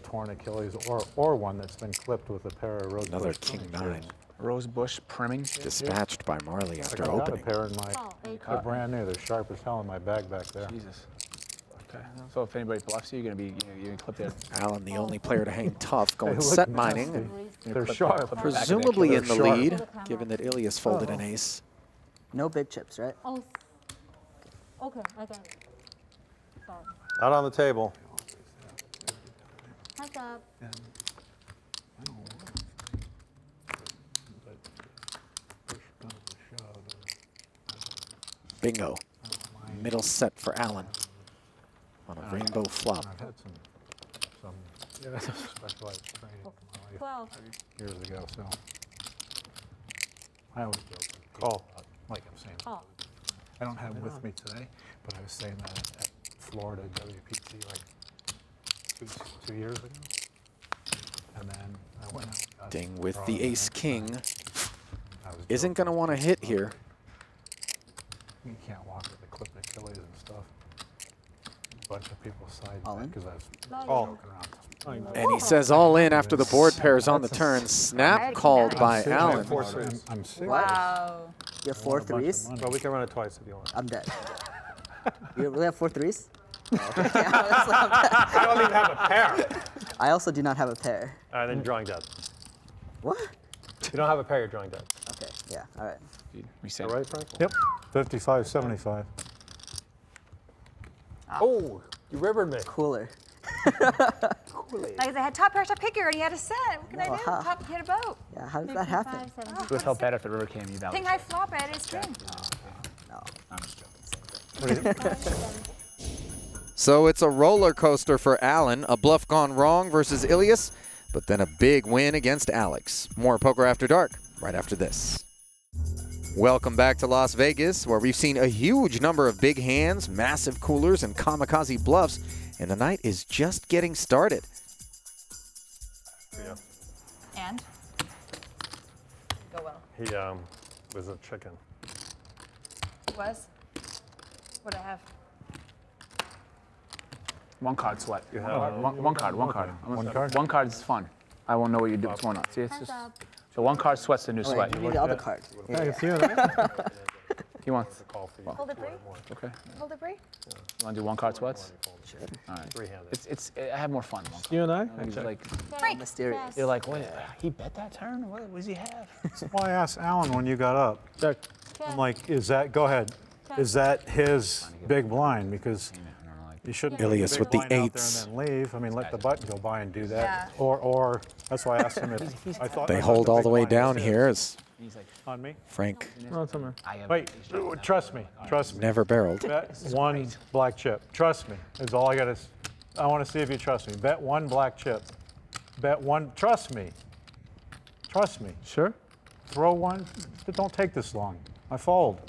[SPEAKER 13] torn Achilles, or one that's been clipped with a pair of rosebush.
[SPEAKER 1] Another king 9.
[SPEAKER 6] Rosebush primming.
[SPEAKER 1] Dispatched by Marle after
[SPEAKER 13] I got
[SPEAKER 1] opening.
[SPEAKER 13] a pair in they're brand new. They're sharp as hell in my bag back there.
[SPEAKER 6] Jesus. Okay. So if anybody bluffs you, you're gonna clip their.
[SPEAKER 1] Allen, the only player to hang tough, going
[SPEAKER 13] They look
[SPEAKER 1] set
[SPEAKER 13] nasty.
[SPEAKER 1] mining. And
[SPEAKER 13] They're sharp.
[SPEAKER 1] presumably in the
[SPEAKER 13] They're sharp.
[SPEAKER 1] lead, given that Ilias folded an ace.
[SPEAKER 16] No big chips, right?
[SPEAKER 11] Oh. Okay, I got it. Sorry.
[SPEAKER 9] Out on the table.
[SPEAKER 11] Heads up.
[SPEAKER 1] Bingo. Middle set for Allen on a rainbow flop.
[SPEAKER 13] I've had some specialized training in my life
[SPEAKER 11] 12.
[SPEAKER 13] years ago, so I always joke with people
[SPEAKER 9] Call.
[SPEAKER 13] about, like I'm saying,
[SPEAKER 11] Call.
[SPEAKER 13] I don't have it with me today, but I was saying that at Florida WPT like two years ago, and then I went out. and got
[SPEAKER 1] Ding
[SPEAKER 13] some
[SPEAKER 1] with
[SPEAKER 13] draws
[SPEAKER 1] the
[SPEAKER 13] the
[SPEAKER 1] ace
[SPEAKER 13] next
[SPEAKER 1] king.
[SPEAKER 13] time. I was
[SPEAKER 1] Isn't going to want to hit here.
[SPEAKER 13] You can't walk with a clipped Achilles and stuff. A bunch of people side because I was
[SPEAKER 9] All.
[SPEAKER 13] joking around.
[SPEAKER 1] And he says all in after the board pairs on the turn. Snap called by
[SPEAKER 13] I'm
[SPEAKER 1] Allen.
[SPEAKER 13] serious. I'm serious.
[SPEAKER 20] Wow.
[SPEAKER 16] You have 4 threes?
[SPEAKER 9] Well, we can run it twice if you want.
[SPEAKER 16] I'm dead. You really have 4 threes?
[SPEAKER 19] I don't even have a pair.
[SPEAKER 16] I also do not have a pair.
[SPEAKER 19] All right, then drawing dead.
[SPEAKER 16] What?
[SPEAKER 19] You don't have a pair, you're drawing dead.
[SPEAKER 16] Okay, yeah, all right.
[SPEAKER 19] All right, Frank?
[SPEAKER 13] Yep. 55, 75.
[SPEAKER 19] Oh, you rivered me.
[SPEAKER 16] Cooler.
[SPEAKER 20] Like I had top pair, top picker, and he had a set. What can I do? He had a boat.
[SPEAKER 16] Yeah, how did that happen?
[SPEAKER 6] It would felt better if the river came. You
[SPEAKER 20] King high flop, I had his king.
[SPEAKER 1] So it's a roller coaster for Alan, a bluff gone wrong versus Ilias, but then a big win against Alex. More Poker After Dark right after this. Welcome back to Las Vegas, where we've seen a huge number of big hands, massive coolers, and kamikaze bluffs, and the night is just getting started.
[SPEAKER 19] Yeah.
[SPEAKER 20] And? Go well.
[SPEAKER 19] He was a chicken.
[SPEAKER 20] He was? What'd I have?
[SPEAKER 6] One card sweat.
[SPEAKER 19] You have
[SPEAKER 6] One card.
[SPEAKER 13] One card?
[SPEAKER 6] One card is fun. I won't know what you do. What's going on? See, it's just. So one card sweats the new sweat.
[SPEAKER 16] You need the other card.
[SPEAKER 19] I can see it.
[SPEAKER 6] He wants.
[SPEAKER 20] Hold it free?
[SPEAKER 6] Okay.
[SPEAKER 20] Hold it free?
[SPEAKER 6] You want to do one card sweats?
[SPEAKER 16] Sure.
[SPEAKER 6] All right. I have more fun.
[SPEAKER 19] You and I?
[SPEAKER 6] It's like,
[SPEAKER 20] Frank.
[SPEAKER 16] Mysterious.
[SPEAKER 6] you're like, wait, he bet that turn? What does he have?
[SPEAKER 13] Well, I asked Alan when you got up. I'm like, is that, go ahead, is that his big blind? Because you shouldn't
[SPEAKER 1] Ilias
[SPEAKER 13] big
[SPEAKER 1] with the
[SPEAKER 13] blind out
[SPEAKER 1] eights.
[SPEAKER 13] there and then leave. I mean, let the button go by and do that.
[SPEAKER 20] Yeah.
[SPEAKER 13] Or that's why I asked him if I thought
[SPEAKER 1] They
[SPEAKER 13] I thought
[SPEAKER 1] hold all
[SPEAKER 13] big
[SPEAKER 1] the way
[SPEAKER 13] blind
[SPEAKER 1] down
[SPEAKER 13] was
[SPEAKER 1] here
[SPEAKER 13] his.
[SPEAKER 1] as
[SPEAKER 13] On me?
[SPEAKER 1] Frank
[SPEAKER 19] No, it's on me.
[SPEAKER 13] Wait, trust me, trust me.
[SPEAKER 1] never barreled.
[SPEAKER 13] Bet one black chip. Trust me. Is all I got to. I want to see if you trust me. Bet one black chip. Bet one. Trust me. Trust me.
[SPEAKER 19] Sure.
[SPEAKER 13] Throw one. Don't take this long. I fold.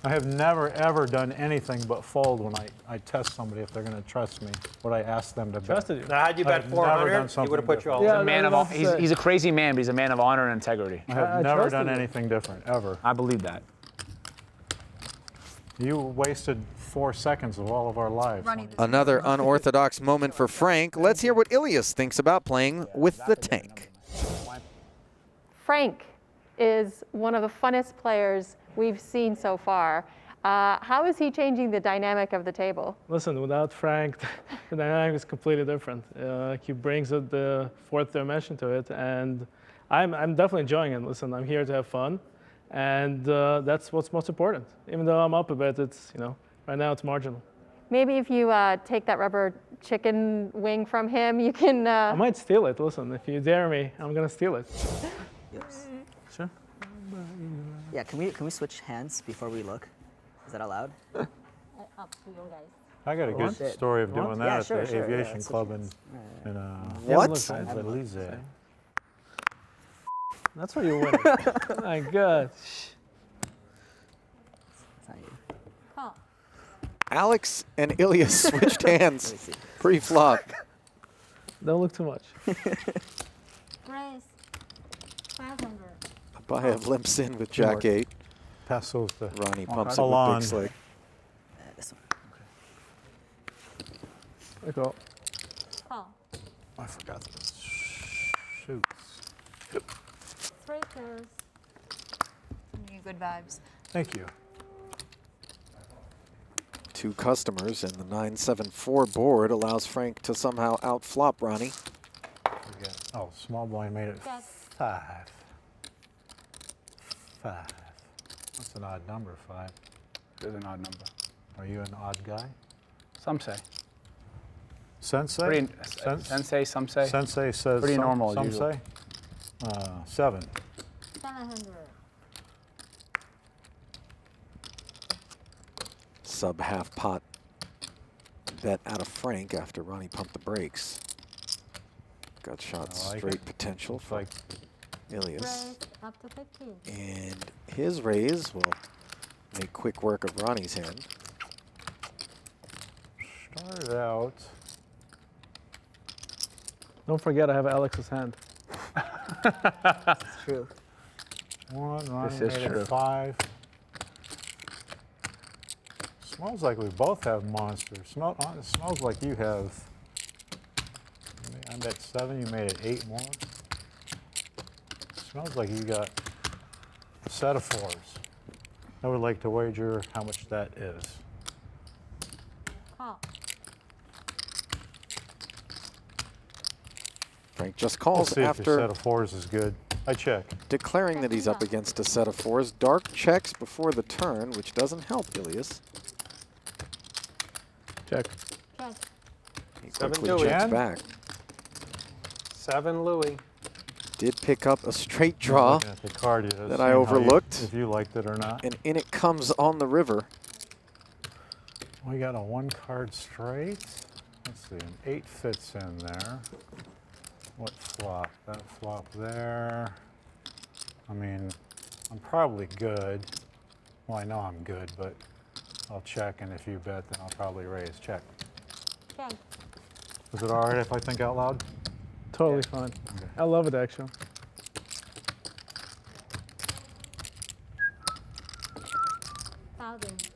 [SPEAKER 13] I have never ever done anything but fold when I test somebody if they're going to trust me. What I ask them to bet.
[SPEAKER 19] Trusted you.
[SPEAKER 9] Now, had you bet
[SPEAKER 13] I've never done
[SPEAKER 9] 400, he would have put you all.
[SPEAKER 6] He's
[SPEAKER 19] Yeah,
[SPEAKER 6] a man
[SPEAKER 19] that's
[SPEAKER 6] of. He's a crazy man, but he's a man of honor and integrity.
[SPEAKER 13] I have
[SPEAKER 19] I
[SPEAKER 13] never
[SPEAKER 19] trusted
[SPEAKER 13] done
[SPEAKER 19] you.
[SPEAKER 13] anything different ever.
[SPEAKER 6] I believe that.
[SPEAKER 13] You wasted 4 seconds of all of our lives.
[SPEAKER 20] Ronnie.
[SPEAKER 1] Another unorthodox moment for Frank. Let's hear what Ilias thinks about playing with the tank.
[SPEAKER 14] Frank is one of the funnest players we've seen so far. How is he changing the dynamic of the table?
[SPEAKER 19] Listen, without Frank, the dynamic is completely different. He brings the fourth dimension to it, and I'm definitely enjoying it. Listen, I'm here to have fun, and that's what's most important. Even though I'm up a bit, it's, right now it's marginal.
[SPEAKER 14] Maybe if you take that rubber chicken wing from him, you can.
[SPEAKER 19] I might steal it. Listen, if you dare me, I'm gonna steal it.
[SPEAKER 16] Yes.
[SPEAKER 19] Sure.
[SPEAKER 16] Yeah, can we switch hands before we look? Is that allowed?
[SPEAKER 11] Up to you guys.
[SPEAKER 13] I got a good
[SPEAKER 16] Shit.
[SPEAKER 13] story of doing that
[SPEAKER 16] Yeah,
[SPEAKER 13] at
[SPEAKER 16] sure,
[SPEAKER 13] the
[SPEAKER 16] sure,
[SPEAKER 13] aviation
[SPEAKER 16] let's
[SPEAKER 13] club
[SPEAKER 16] switch
[SPEAKER 13] in
[SPEAKER 1] What?
[SPEAKER 13] Belize.
[SPEAKER 19] That's where you win. My God.
[SPEAKER 11] Call.
[SPEAKER 1] Alex and Ilias switched hands pre-flop.
[SPEAKER 19] Don't look too much.
[SPEAKER 11] Raise. 500.
[SPEAKER 1] Abaya limps in with Jack 8.
[SPEAKER 13] Pass those to
[SPEAKER 1] Ronnie pumps it with
[SPEAKER 13] Alon.
[SPEAKER 1] big slick.
[SPEAKER 16] This one.
[SPEAKER 19] I go.
[SPEAKER 11] Call.
[SPEAKER 13] I forgot this. Shoot.
[SPEAKER 11] Three pairs.
[SPEAKER 20] Good vibes.
[SPEAKER 13] Thank you.
[SPEAKER 1] 2 customers, and the 9-7-4 board allows Frank to somehow outflop Ronnie.
[SPEAKER 13] Oh, small blind made it
[SPEAKER 11] Yes.
[SPEAKER 13] 5. 5. That's an odd number, 5.
[SPEAKER 6] There's an odd number.
[SPEAKER 13] Are you an odd guy?
[SPEAKER 6] Some say.
[SPEAKER 13] Sensei?
[SPEAKER 6] Pretty, sensei, some say.
[SPEAKER 13] Sensei says
[SPEAKER 6] Pretty
[SPEAKER 13] some,
[SPEAKER 6] normal,
[SPEAKER 13] some
[SPEAKER 6] usually.
[SPEAKER 13] say. 7.
[SPEAKER 11] 700.
[SPEAKER 1] Sub half pot bet out of Frank after Ronnie pumped the brakes. Got shot
[SPEAKER 13] I like
[SPEAKER 1] straight
[SPEAKER 13] it.
[SPEAKER 1] potential
[SPEAKER 13] Looks
[SPEAKER 1] for
[SPEAKER 13] like
[SPEAKER 1] Ilias.
[SPEAKER 11] Raise up to 15.
[SPEAKER 1] And his raise will make quick work of Ronnie's hand.
[SPEAKER 13] started out.
[SPEAKER 19] Don't forget, I have Alex's hand.
[SPEAKER 16] It's true.
[SPEAKER 13] 1, Ronnie
[SPEAKER 6] This is
[SPEAKER 13] made
[SPEAKER 6] true.
[SPEAKER 13] it 5. Smells like we both have monsters. It smells like you have. I bet 7. You made it 8 more. Smells like you got a set of 4s. I would like to wager how much that is.
[SPEAKER 1] Frank just
[SPEAKER 13] We'll
[SPEAKER 1] calls
[SPEAKER 13] see if your
[SPEAKER 1] after
[SPEAKER 13] set of fours is good. I check.
[SPEAKER 1] declaring that he's up against a set of fours. Dark checks before the turn, which doesn't help Ilias.
[SPEAKER 9] Check.
[SPEAKER 1] He
[SPEAKER 9] Seven
[SPEAKER 1] quickly
[SPEAKER 9] Louis.
[SPEAKER 1] checks back.
[SPEAKER 9] 7 Louis.
[SPEAKER 1] Did pick up a straight draw
[SPEAKER 13] Looking at the card, you know,
[SPEAKER 1] that
[SPEAKER 13] see
[SPEAKER 1] I
[SPEAKER 13] how
[SPEAKER 1] overlooked.
[SPEAKER 13] if you liked it or not.
[SPEAKER 1] And in it comes on the river.
[SPEAKER 13] We got a 1-card straight. Let's see, an 8 fits in there. What flop? That flop there. I mean, I'm probably good. Well, I know I'm good, but I'll check, and if you bet, then I'll probably raise. Check. Is it all right if I think out loud?
[SPEAKER 9] Totally fine. I love it, actually.
[SPEAKER 11] Thousand.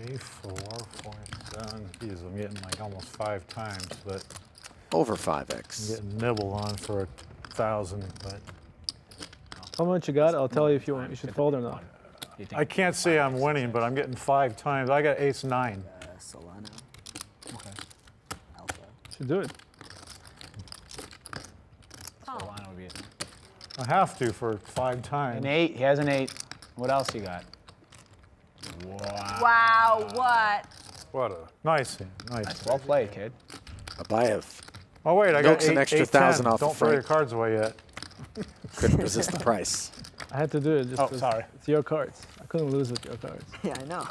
[SPEAKER 13] 3, 4, 4, 7. Geez, I'm getting like almost 5 times, but
[SPEAKER 1] Over
[SPEAKER 13] I'm
[SPEAKER 1] 5x.
[SPEAKER 13] getting nibbled on for 1,000, but
[SPEAKER 9] How much you got? I'll tell you if you want. You should fold or not.
[SPEAKER 13] I can't say I'm winning, but I'm getting 5 times. I got ace 9.
[SPEAKER 16] Solano.
[SPEAKER 6] Okay.
[SPEAKER 16] Alpha.
[SPEAKER 9] Should do it.
[SPEAKER 6] Solano would be it.
[SPEAKER 13] I have to for 5 times.
[SPEAKER 6] An 8. He has an 8. What else you got? Wow.
[SPEAKER 20] Wow, what?
[SPEAKER 13] What a nice hand. Nice.
[SPEAKER 6] Well played, kid.
[SPEAKER 1] Abayev.
[SPEAKER 13] Oh, wait, I got
[SPEAKER 1] Milks an extra 1,000 off
[SPEAKER 13] Don't
[SPEAKER 1] of
[SPEAKER 13] throw your
[SPEAKER 1] Frank.
[SPEAKER 13] cards away yet.
[SPEAKER 1] Couldn't resist the price.
[SPEAKER 9] I had to do it just
[SPEAKER 6] Oh,
[SPEAKER 9] 'cause
[SPEAKER 6] sorry.
[SPEAKER 9] it's your cards. I couldn't lose with your cards.
[SPEAKER 16] Yeah, I know.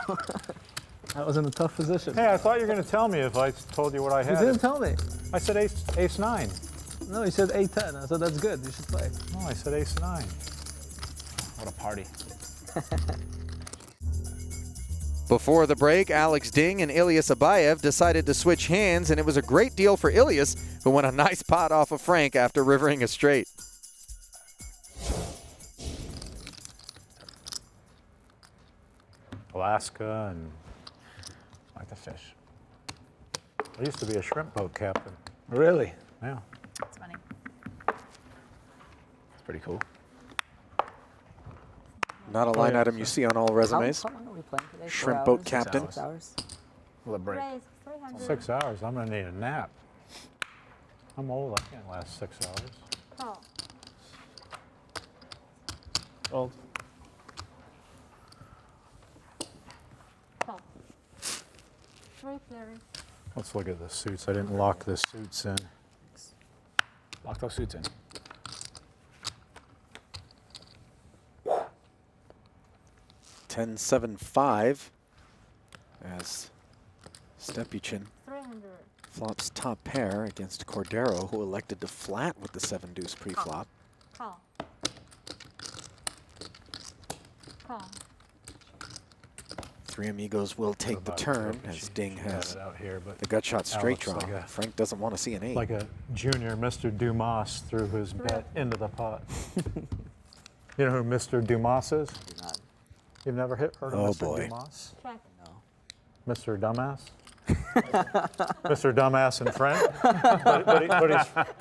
[SPEAKER 9] I was in a tough position.
[SPEAKER 13] Hey, I thought you were going to tell me if I told you what I
[SPEAKER 9] You
[SPEAKER 13] had.
[SPEAKER 9] didn't tell me.
[SPEAKER 13] I said ace 9.
[SPEAKER 9] No, you said 8-10. I said that's good. You should play.
[SPEAKER 13] No, I said ace 9.
[SPEAKER 6] What a party.
[SPEAKER 1] Before the break, Alex Ding and Ilias Abayev decided to switch hands, and it was a great deal for Ilias, who won a nice pot off of Frank after rivering a straight.
[SPEAKER 13] Alaska and
[SPEAKER 6] Like the fish.
[SPEAKER 13] I used to be a shrimp boat captain.
[SPEAKER 6] Really?
[SPEAKER 13] Yeah.
[SPEAKER 20] That's funny.
[SPEAKER 6] It's pretty cool.
[SPEAKER 1] Not a line item you see on all resumes.
[SPEAKER 16] How long are we playing today? 4
[SPEAKER 1] Shrimp boat
[SPEAKER 16] hours?
[SPEAKER 1] captain.
[SPEAKER 16] 6 hours?
[SPEAKER 6] With a break.
[SPEAKER 11] Raise 300.
[SPEAKER 13] 6 hours. I'm going to need a nap. I'm old. I can't last 6 hours.
[SPEAKER 11] Call.
[SPEAKER 9] Fold.
[SPEAKER 11] Call. 3 clearing.
[SPEAKER 13] Let's look at the suits. I didn't lock the suits in.
[SPEAKER 6] Lock those suits in.
[SPEAKER 1] $10-7-5 as Stepuchin
[SPEAKER 11] 300.
[SPEAKER 1] flops top pair against Cordeiro, who elected to flat with the 7-deuce pre-flop.
[SPEAKER 11] Call. Call.
[SPEAKER 1] Three Amigos will take the
[SPEAKER 13] About
[SPEAKER 1] turn
[SPEAKER 13] Turkish.
[SPEAKER 1] as Ding
[SPEAKER 13] She had
[SPEAKER 1] has
[SPEAKER 13] it out here, but
[SPEAKER 1] the gut shot straight
[SPEAKER 13] Alex
[SPEAKER 1] draw.
[SPEAKER 13] like a-
[SPEAKER 1] Frank doesn't want to see an 8.
[SPEAKER 13] Like a junior Mr. Dumas threw his bet into the pot. You know who Mr. Dumas is? You've never heard of
[SPEAKER 1] Oh,
[SPEAKER 13] Mr.
[SPEAKER 1] boy.
[SPEAKER 13] Dumas?
[SPEAKER 11] Check.
[SPEAKER 13] Mr. Dumbass? Mr. Dumbass in French?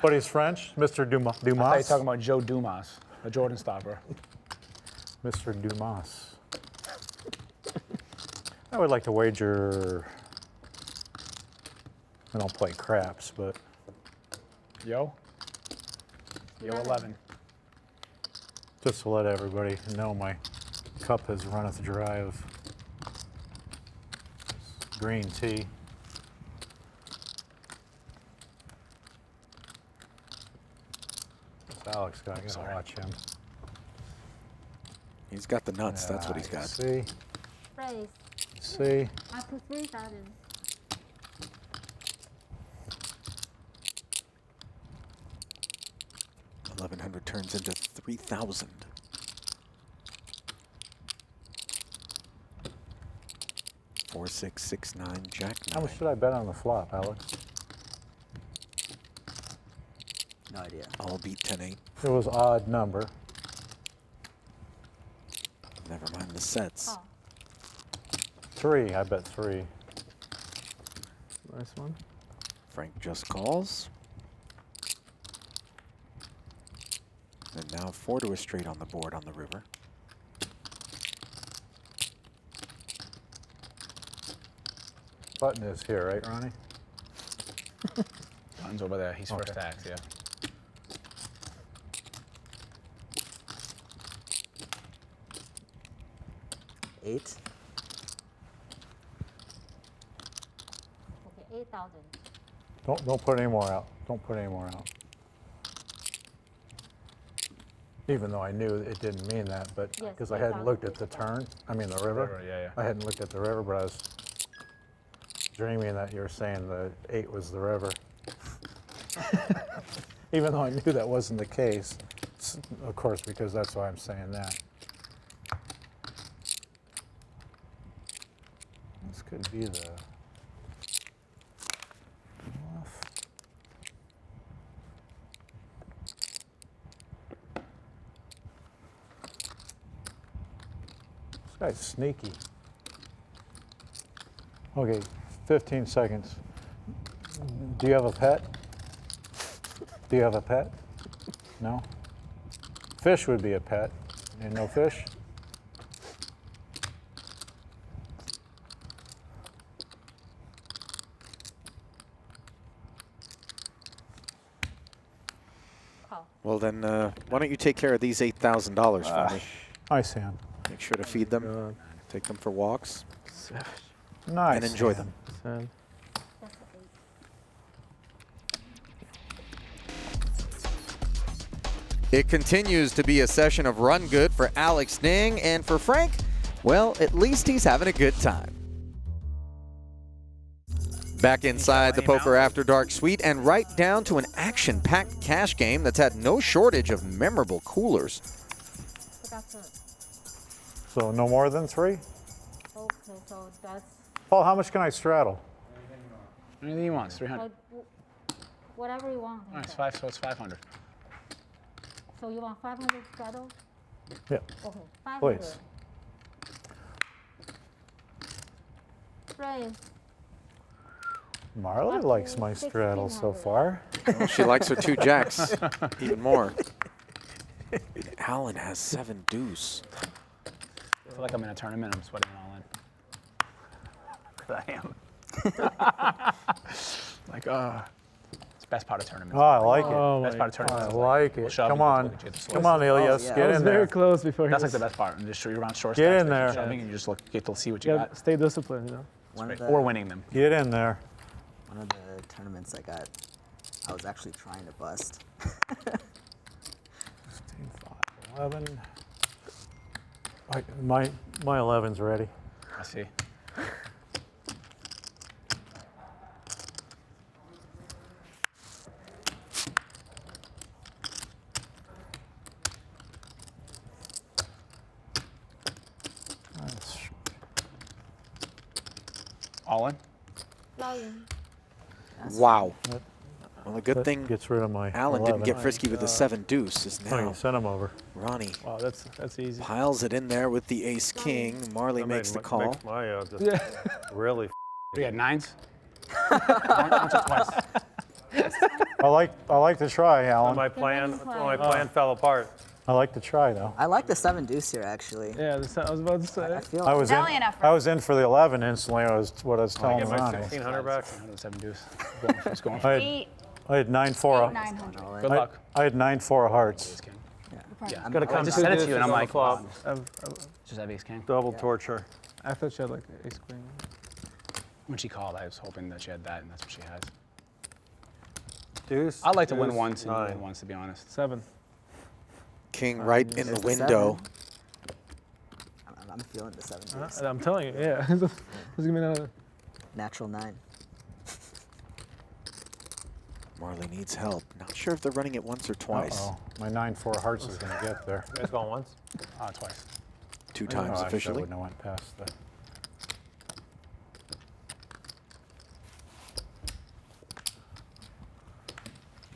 [SPEAKER 13] but he's French? Mr. Dumas?
[SPEAKER 6] I thought you were talking about Joe Dumas, a Jordan stopper.
[SPEAKER 13] Mr. Dumas. I would like to wager, I don't play craps, but
[SPEAKER 6] Yo 11.
[SPEAKER 13] just to let everybody know my cup has runneth dry of green tea. This Alex guy, I gotta watch him.
[SPEAKER 1] He's got the nuts. That's what he's got.
[SPEAKER 13] See,
[SPEAKER 11] Raise.
[SPEAKER 13] see.
[SPEAKER 11] Up to 3,000.
[SPEAKER 1] $1,100 turns into 3,000. Four, 6, 6, 9, Jack 9.
[SPEAKER 13] How much should I bet on the flop, Alex?
[SPEAKER 16] No idea.
[SPEAKER 1] All beat 10-8.
[SPEAKER 13] It was odd number.
[SPEAKER 1] Never mind the sets.
[SPEAKER 11] Call.
[SPEAKER 13] 3, I bet 3.
[SPEAKER 9] Nice one.
[SPEAKER 1] Frank just calls. And now 4 to a straight on the board on the river.
[SPEAKER 13] button is here, right, Ronnie?
[SPEAKER 6] Button's over there. He's first axe, yeah.
[SPEAKER 16] Eight.
[SPEAKER 11] Okay, 8,000.
[SPEAKER 13] Don't put any more out. Don't put any more out. Even though I knew it didn't mean that, but
[SPEAKER 11] Yes,
[SPEAKER 13] because I hadn't
[SPEAKER 11] 8,000.
[SPEAKER 13] looked at the turn, I mean the river.
[SPEAKER 6] River, yeah, yeah.
[SPEAKER 13] I hadn't looked at the river, but I was dreaming that you were saying the 8 was the river. Even though I knew that wasn't the case, of course, because that's why I'm saying that. This could be the off. This guy's sneaky. Okay, 15 seconds. Do you have a pet? Do you have a pet? No? Fish would be a pet. And no fish?
[SPEAKER 1] Well, then, why don't you take care of these $8,000 for me?
[SPEAKER 13] Hi, Sam.
[SPEAKER 1] Make sure to feed them, take them for walks,
[SPEAKER 13] Nice.
[SPEAKER 1] and enjoy
[SPEAKER 13] Sam.
[SPEAKER 1] them. It continues to be a session of run good for Alex Ding, and for Frank, well, at least he's having a good time. Back inside the Poker After Dark suite and right down to an action-packed cash game that's had no shortage of memorable coolers.
[SPEAKER 13] So no more than 3?
[SPEAKER 11] Okay, so that's
[SPEAKER 13] Paul, how much can I straddle?
[SPEAKER 6] Anything he wants, 300.
[SPEAKER 11] whatever you want.
[SPEAKER 6] All right, so it's 500.
[SPEAKER 11] So you want 500 straddle?
[SPEAKER 13] Yeah.
[SPEAKER 11] Okay, 500.
[SPEAKER 13] Please.
[SPEAKER 11] Raise.
[SPEAKER 13] Marle likes my straddle so far.
[SPEAKER 1] Well, she likes her 2 jacks even more. Alan has 7 deuce.
[SPEAKER 6] I feel like I'm in a tournament. I'm sweating it all in. I am. Like, it's the best part of tournaments.
[SPEAKER 13] Oh, I like it.
[SPEAKER 6] Best part of tournaments.
[SPEAKER 13] I like it. Come on. Come on, Elias. Get in there.
[SPEAKER 19] Very close before.
[SPEAKER 6] That's like the best part. And just show you around short
[SPEAKER 13] Get
[SPEAKER 6] stacks,
[SPEAKER 13] in there.
[SPEAKER 6] shoving, and you just get to see what you
[SPEAKER 19] You
[SPEAKER 6] got.
[SPEAKER 19] gotta stay disciplined, you know.
[SPEAKER 6] Or winning them.
[SPEAKER 13] Get in there.
[SPEAKER 16] One of the tournaments I got, I was actually trying to bust.
[SPEAKER 13] 15, 5, 11. My 11's ready.
[SPEAKER 6] I see. All in?
[SPEAKER 1] Wow. Well, the good
[SPEAKER 13] That
[SPEAKER 1] thing
[SPEAKER 13] gets rid of my
[SPEAKER 1] Alan
[SPEAKER 13] 11.
[SPEAKER 1] didn't get frisky with the 7 deuce. Is
[SPEAKER 13] Oh,
[SPEAKER 1] now
[SPEAKER 13] you sent him over.
[SPEAKER 1] Ronnie
[SPEAKER 19] Wow, that's easy.
[SPEAKER 1] piles it in there with the ace king. Marley makes the call.
[SPEAKER 13] Makes my just
[SPEAKER 19] Yeah.
[SPEAKER 13] really.
[SPEAKER 6] We had 9s? Once or twice.
[SPEAKER 13] I like to try, Alan.
[SPEAKER 12] My plan fell apart.
[SPEAKER 13] I like to try though.
[SPEAKER 16] I like the 7 deuce here actually.
[SPEAKER 19] Yeah, I was about to say.
[SPEAKER 16] I feel
[SPEAKER 13] I was in.
[SPEAKER 20] Valiant effort.
[SPEAKER 13] I was in for the 11 instantly. I was what I was
[SPEAKER 12] I
[SPEAKER 13] telling
[SPEAKER 12] get my
[SPEAKER 13] Ronnie.
[SPEAKER 12] 1,600 back.
[SPEAKER 6] 7 deuce. It's going for
[SPEAKER 13] I had 9-4.
[SPEAKER 20] 900.
[SPEAKER 6] Good luck.
[SPEAKER 13] I had 9-4 hearts.
[SPEAKER 6] Yeah.
[SPEAKER 12] Gotta come
[SPEAKER 6] I just
[SPEAKER 12] to
[SPEAKER 6] said it
[SPEAKER 12] this
[SPEAKER 6] to you, and I'm
[SPEAKER 12] on the
[SPEAKER 6] like,
[SPEAKER 12] flop.
[SPEAKER 6] wow. Just have ace king.
[SPEAKER 12] Double torture.
[SPEAKER 19] I thought she had like ace queen.
[SPEAKER 6] When she called, I was hoping that she had that, and that's what she has.
[SPEAKER 12] Deuce.
[SPEAKER 6] I'd like to win
[SPEAKER 12] deuce,
[SPEAKER 6] once and you
[SPEAKER 12] 9.
[SPEAKER 6] win once, to be honest.
[SPEAKER 19] 7.
[SPEAKER 1] King right in the
[SPEAKER 16] There's the
[SPEAKER 1] window.
[SPEAKER 16] 7. I'm feeling the 7 deuce.
[SPEAKER 19] I'm telling you, yeah. This is gonna be another.
[SPEAKER 16] Natural 9.
[SPEAKER 1] Marley needs help. Not sure if they're running it once or twice.
[SPEAKER 13] Uh-oh. My 9-4 hearts is going to get there.
[SPEAKER 12] You guys going once?
[SPEAKER 6] Twice.
[SPEAKER 1] 2
[SPEAKER 13] Oh,
[SPEAKER 1] times
[SPEAKER 13] actually, I
[SPEAKER 1] officially.
[SPEAKER 13] wouldn't have went past that.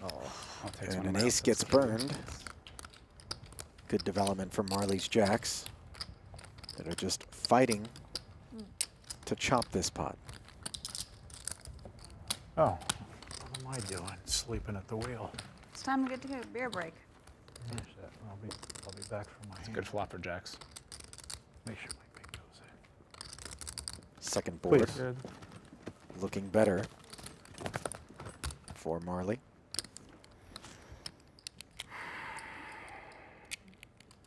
[SPEAKER 6] I'll take
[SPEAKER 1] And
[SPEAKER 6] one
[SPEAKER 1] an ace gets burned. Good development for Marley's jacks that are just fighting to chop this pot.
[SPEAKER 13] Oh, what am I doing? Sleeping at the wheel.
[SPEAKER 20] It's time to get to a beer break.
[SPEAKER 13] I'll be back from my hand.
[SPEAKER 6] Good flop for jacks.
[SPEAKER 13] Make sure my big goes in.
[SPEAKER 1] Second board.
[SPEAKER 13] Please.
[SPEAKER 1] looking better for Marle.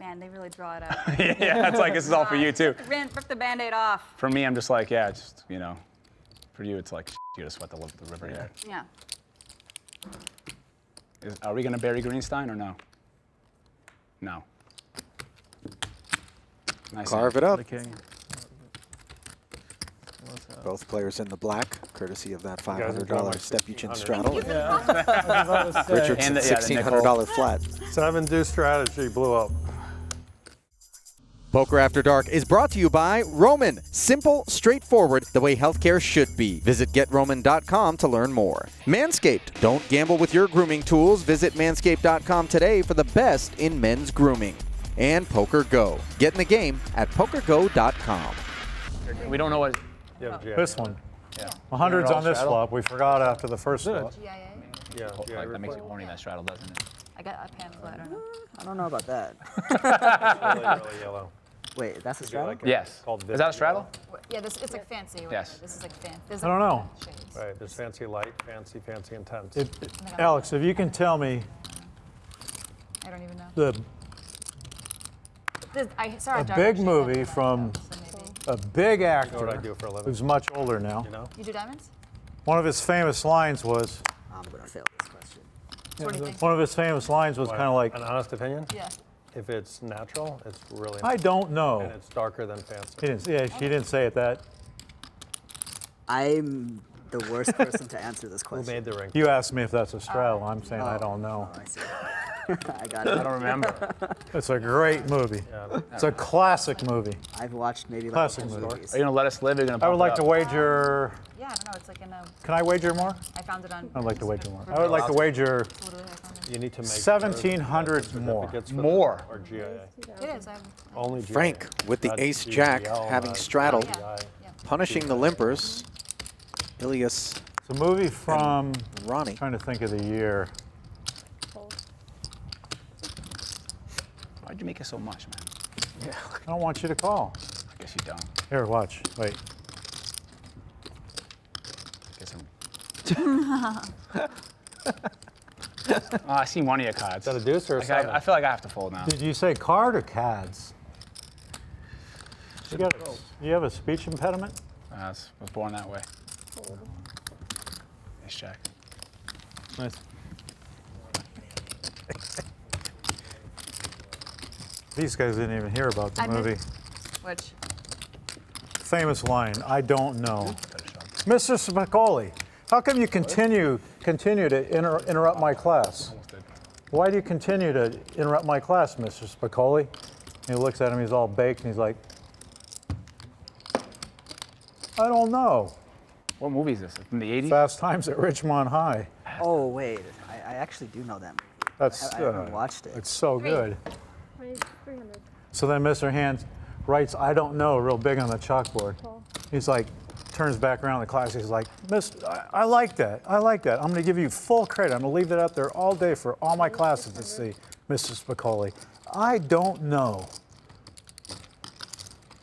[SPEAKER 20] Man, they really draw it out.
[SPEAKER 6] Yeah, it's like this is all for you too.
[SPEAKER 20] Rip the Band-Aid off.
[SPEAKER 6] For me, I'm just like, yeah, it's just, you know, for you, it's like, you gotta sweat the river here.
[SPEAKER 20] Yeah.
[SPEAKER 6] Are we gonna bury Greenstein or no? No. Nice
[SPEAKER 1] Carve
[SPEAKER 6] hand.
[SPEAKER 1] it up. Both players in the black, courtesy of that $500 Stepuchin straddle. Richardson, $1,600 flat.
[SPEAKER 13] 7 deuce strategy blew up.
[SPEAKER 1] Poker After Dark is brought to you by Roman. Simple, straightforward, the way healthcare should be. Visit GetRoman.com to learn more. Manscaped. Don't gamble with your grooming tools. Visit Manscaped.com today for the best in men's grooming. And Poker Go. Get in the game at PokerGo.com.
[SPEAKER 6] We don't know what.
[SPEAKER 13] This one.
[SPEAKER 6] Yeah.
[SPEAKER 13] 100's on this
[SPEAKER 6] straddle?
[SPEAKER 13] flop. We forgot after the first flop.
[SPEAKER 20] Yeah.
[SPEAKER 6] Like, that makes you horny, that straddle, doesn't it?
[SPEAKER 20] I got a pan flat. I don't know.
[SPEAKER 16] I don't know about that.
[SPEAKER 13] Really yellow.
[SPEAKER 16] Wait, that's a straddle?
[SPEAKER 6] Yes. Is that a straddle?
[SPEAKER 20] Yeah, it's like fancy. Right?
[SPEAKER 6] Yes.
[SPEAKER 20] This is like fancy.
[SPEAKER 13] I don't know. Right, there's fancy light, fancy intense. Alex, if you can tell me
[SPEAKER 20] I don't even know.
[SPEAKER 13] the
[SPEAKER 20] I saw
[SPEAKER 13] a big movie from a big actor
[SPEAKER 19] what I do for a living.
[SPEAKER 13] who's much older now.
[SPEAKER 20] You do diamonds?
[SPEAKER 13] One of his famous lines was,
[SPEAKER 16] I'm going to fail this question.
[SPEAKER 20] So what do you think?
[SPEAKER 13] one of his famous lines was
[SPEAKER 19] What,
[SPEAKER 13] kind of like,
[SPEAKER 19] an honest opinion?
[SPEAKER 20] Yeah.
[SPEAKER 19] If it's natural, it's really.
[SPEAKER 13] I don't know.
[SPEAKER 19] And it's darker than fancy.
[SPEAKER 13] He didn't, yeah, she didn't say it that.
[SPEAKER 16] I'm the worst person to answer this
[SPEAKER 19] Who
[SPEAKER 16] question.
[SPEAKER 19] made the ring?
[SPEAKER 13] You asked me if that's a straddle. I'm saying I don't know.
[SPEAKER 16] I see. I got it.
[SPEAKER 6] I don't remember.
[SPEAKER 13] It's a great movie. It's a classic movie.
[SPEAKER 16] I've watched maybe like
[SPEAKER 13] Classic
[SPEAKER 16] 10
[SPEAKER 13] movie.
[SPEAKER 16] movies.
[SPEAKER 6] Are you gonna let us live? You're gonna
[SPEAKER 13] I would
[SPEAKER 6] bump
[SPEAKER 13] like
[SPEAKER 6] it
[SPEAKER 13] to
[SPEAKER 6] up?
[SPEAKER 13] wager.
[SPEAKER 20] Yeah, I don't know. It's like in a.
[SPEAKER 13] Can I wager more?
[SPEAKER 20] I found it on.
[SPEAKER 13] I'd like to wager more. I would like to wager
[SPEAKER 19] You need to make
[SPEAKER 13] 1,700 more.
[SPEAKER 6] More.
[SPEAKER 19] Or GIA.
[SPEAKER 20] It is.
[SPEAKER 19] Only GIA.
[SPEAKER 1] Frank with the
[SPEAKER 19] Not
[SPEAKER 1] ace jack
[SPEAKER 19] GGL,
[SPEAKER 1] having
[SPEAKER 19] not
[SPEAKER 1] straddled,
[SPEAKER 19] GIA.
[SPEAKER 1] punishing the limpers. Ilias
[SPEAKER 13] It's a movie from,
[SPEAKER 1] Ronnie.
[SPEAKER 13] trying to think of the year.
[SPEAKER 6] Why'd you make it so much, man?
[SPEAKER 13] I don't want you to call.
[SPEAKER 6] I guess you don't.
[SPEAKER 13] Here, watch. Wait.
[SPEAKER 6] Get some. I seen one of your cards.
[SPEAKER 19] Is that a deuce or a
[SPEAKER 6] Like,
[SPEAKER 19] seven?
[SPEAKER 6] I feel like I have to fold now.
[SPEAKER 13] Did you say card or CADs? You have a speech impediment?
[SPEAKER 6] I was born that way. Nice check.
[SPEAKER 13] Nice. These guys didn't even hear about the movie.
[SPEAKER 20] Which?
[SPEAKER 13] Famous line, I don't know. Mr. Spicoli, how come you continue to interrupt my class? Why do you continue to interrupt my class, Mr. Spicoli? And he looks at him, he's all baked, and he's like, I don't know.
[SPEAKER 6] What movie is this? From the 80s?
[SPEAKER 13] Fast Times at Ridgemont High.
[SPEAKER 16] Oh, wait. I actually do know that movie.
[SPEAKER 13] That's,
[SPEAKER 16] I haven't watched it.
[SPEAKER 13] It's so good. So then Mr. Hand writes, I don't know, real big on the chalkboard. He's like, turns back around in the class, he's like, I like that, I like that. I'm gonna give you full credit. I'm gonna leave that up there all day for all my classes to see, Mr. Spicoli. I don't know.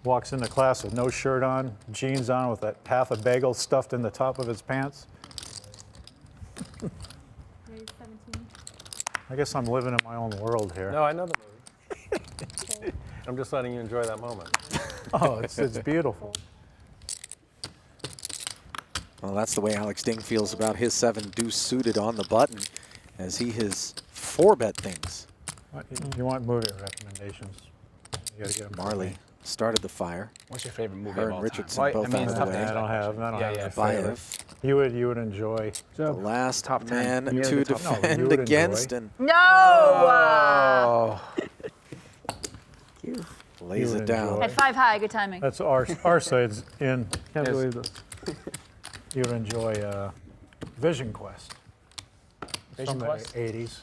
[SPEAKER 13] Walks into class with no shirt on, jeans on with that half a bagel stuffed in the top of his pants. I guess I'm living in my own world here.
[SPEAKER 19] No, I know the movie. I'm just letting you enjoy that moment.
[SPEAKER 13] Oh, it's beautiful.
[SPEAKER 1] Well, that's the way Alex Ding feels about his 7 deuce suited on the button, as he has 4-bet things.
[SPEAKER 13] You want movie recommendations? You gotta get them.
[SPEAKER 1] Marle started the fire.
[SPEAKER 6] What's your favorite movie
[SPEAKER 1] Her
[SPEAKER 6] of all
[SPEAKER 1] and Richardson
[SPEAKER 6] time?
[SPEAKER 1] both out of the way.
[SPEAKER 13] I don't have a favorite.
[SPEAKER 1] Abayev,
[SPEAKER 13] You would enjoy.
[SPEAKER 1] the last
[SPEAKER 6] Top 10.
[SPEAKER 1] man
[SPEAKER 6] You're
[SPEAKER 1] to
[SPEAKER 6] the top-
[SPEAKER 13] no, you
[SPEAKER 1] defend
[SPEAKER 13] would
[SPEAKER 1] against,
[SPEAKER 13] enjoy.
[SPEAKER 1] and
[SPEAKER 20] No!
[SPEAKER 1] lays it down.
[SPEAKER 20] At 5 high, good timing.
[SPEAKER 13] That's our side's in. Can't believe this. You would enjoy Vision Quest.
[SPEAKER 6] Vision
[SPEAKER 13] From
[SPEAKER 6] Quest?
[SPEAKER 13] the 80s.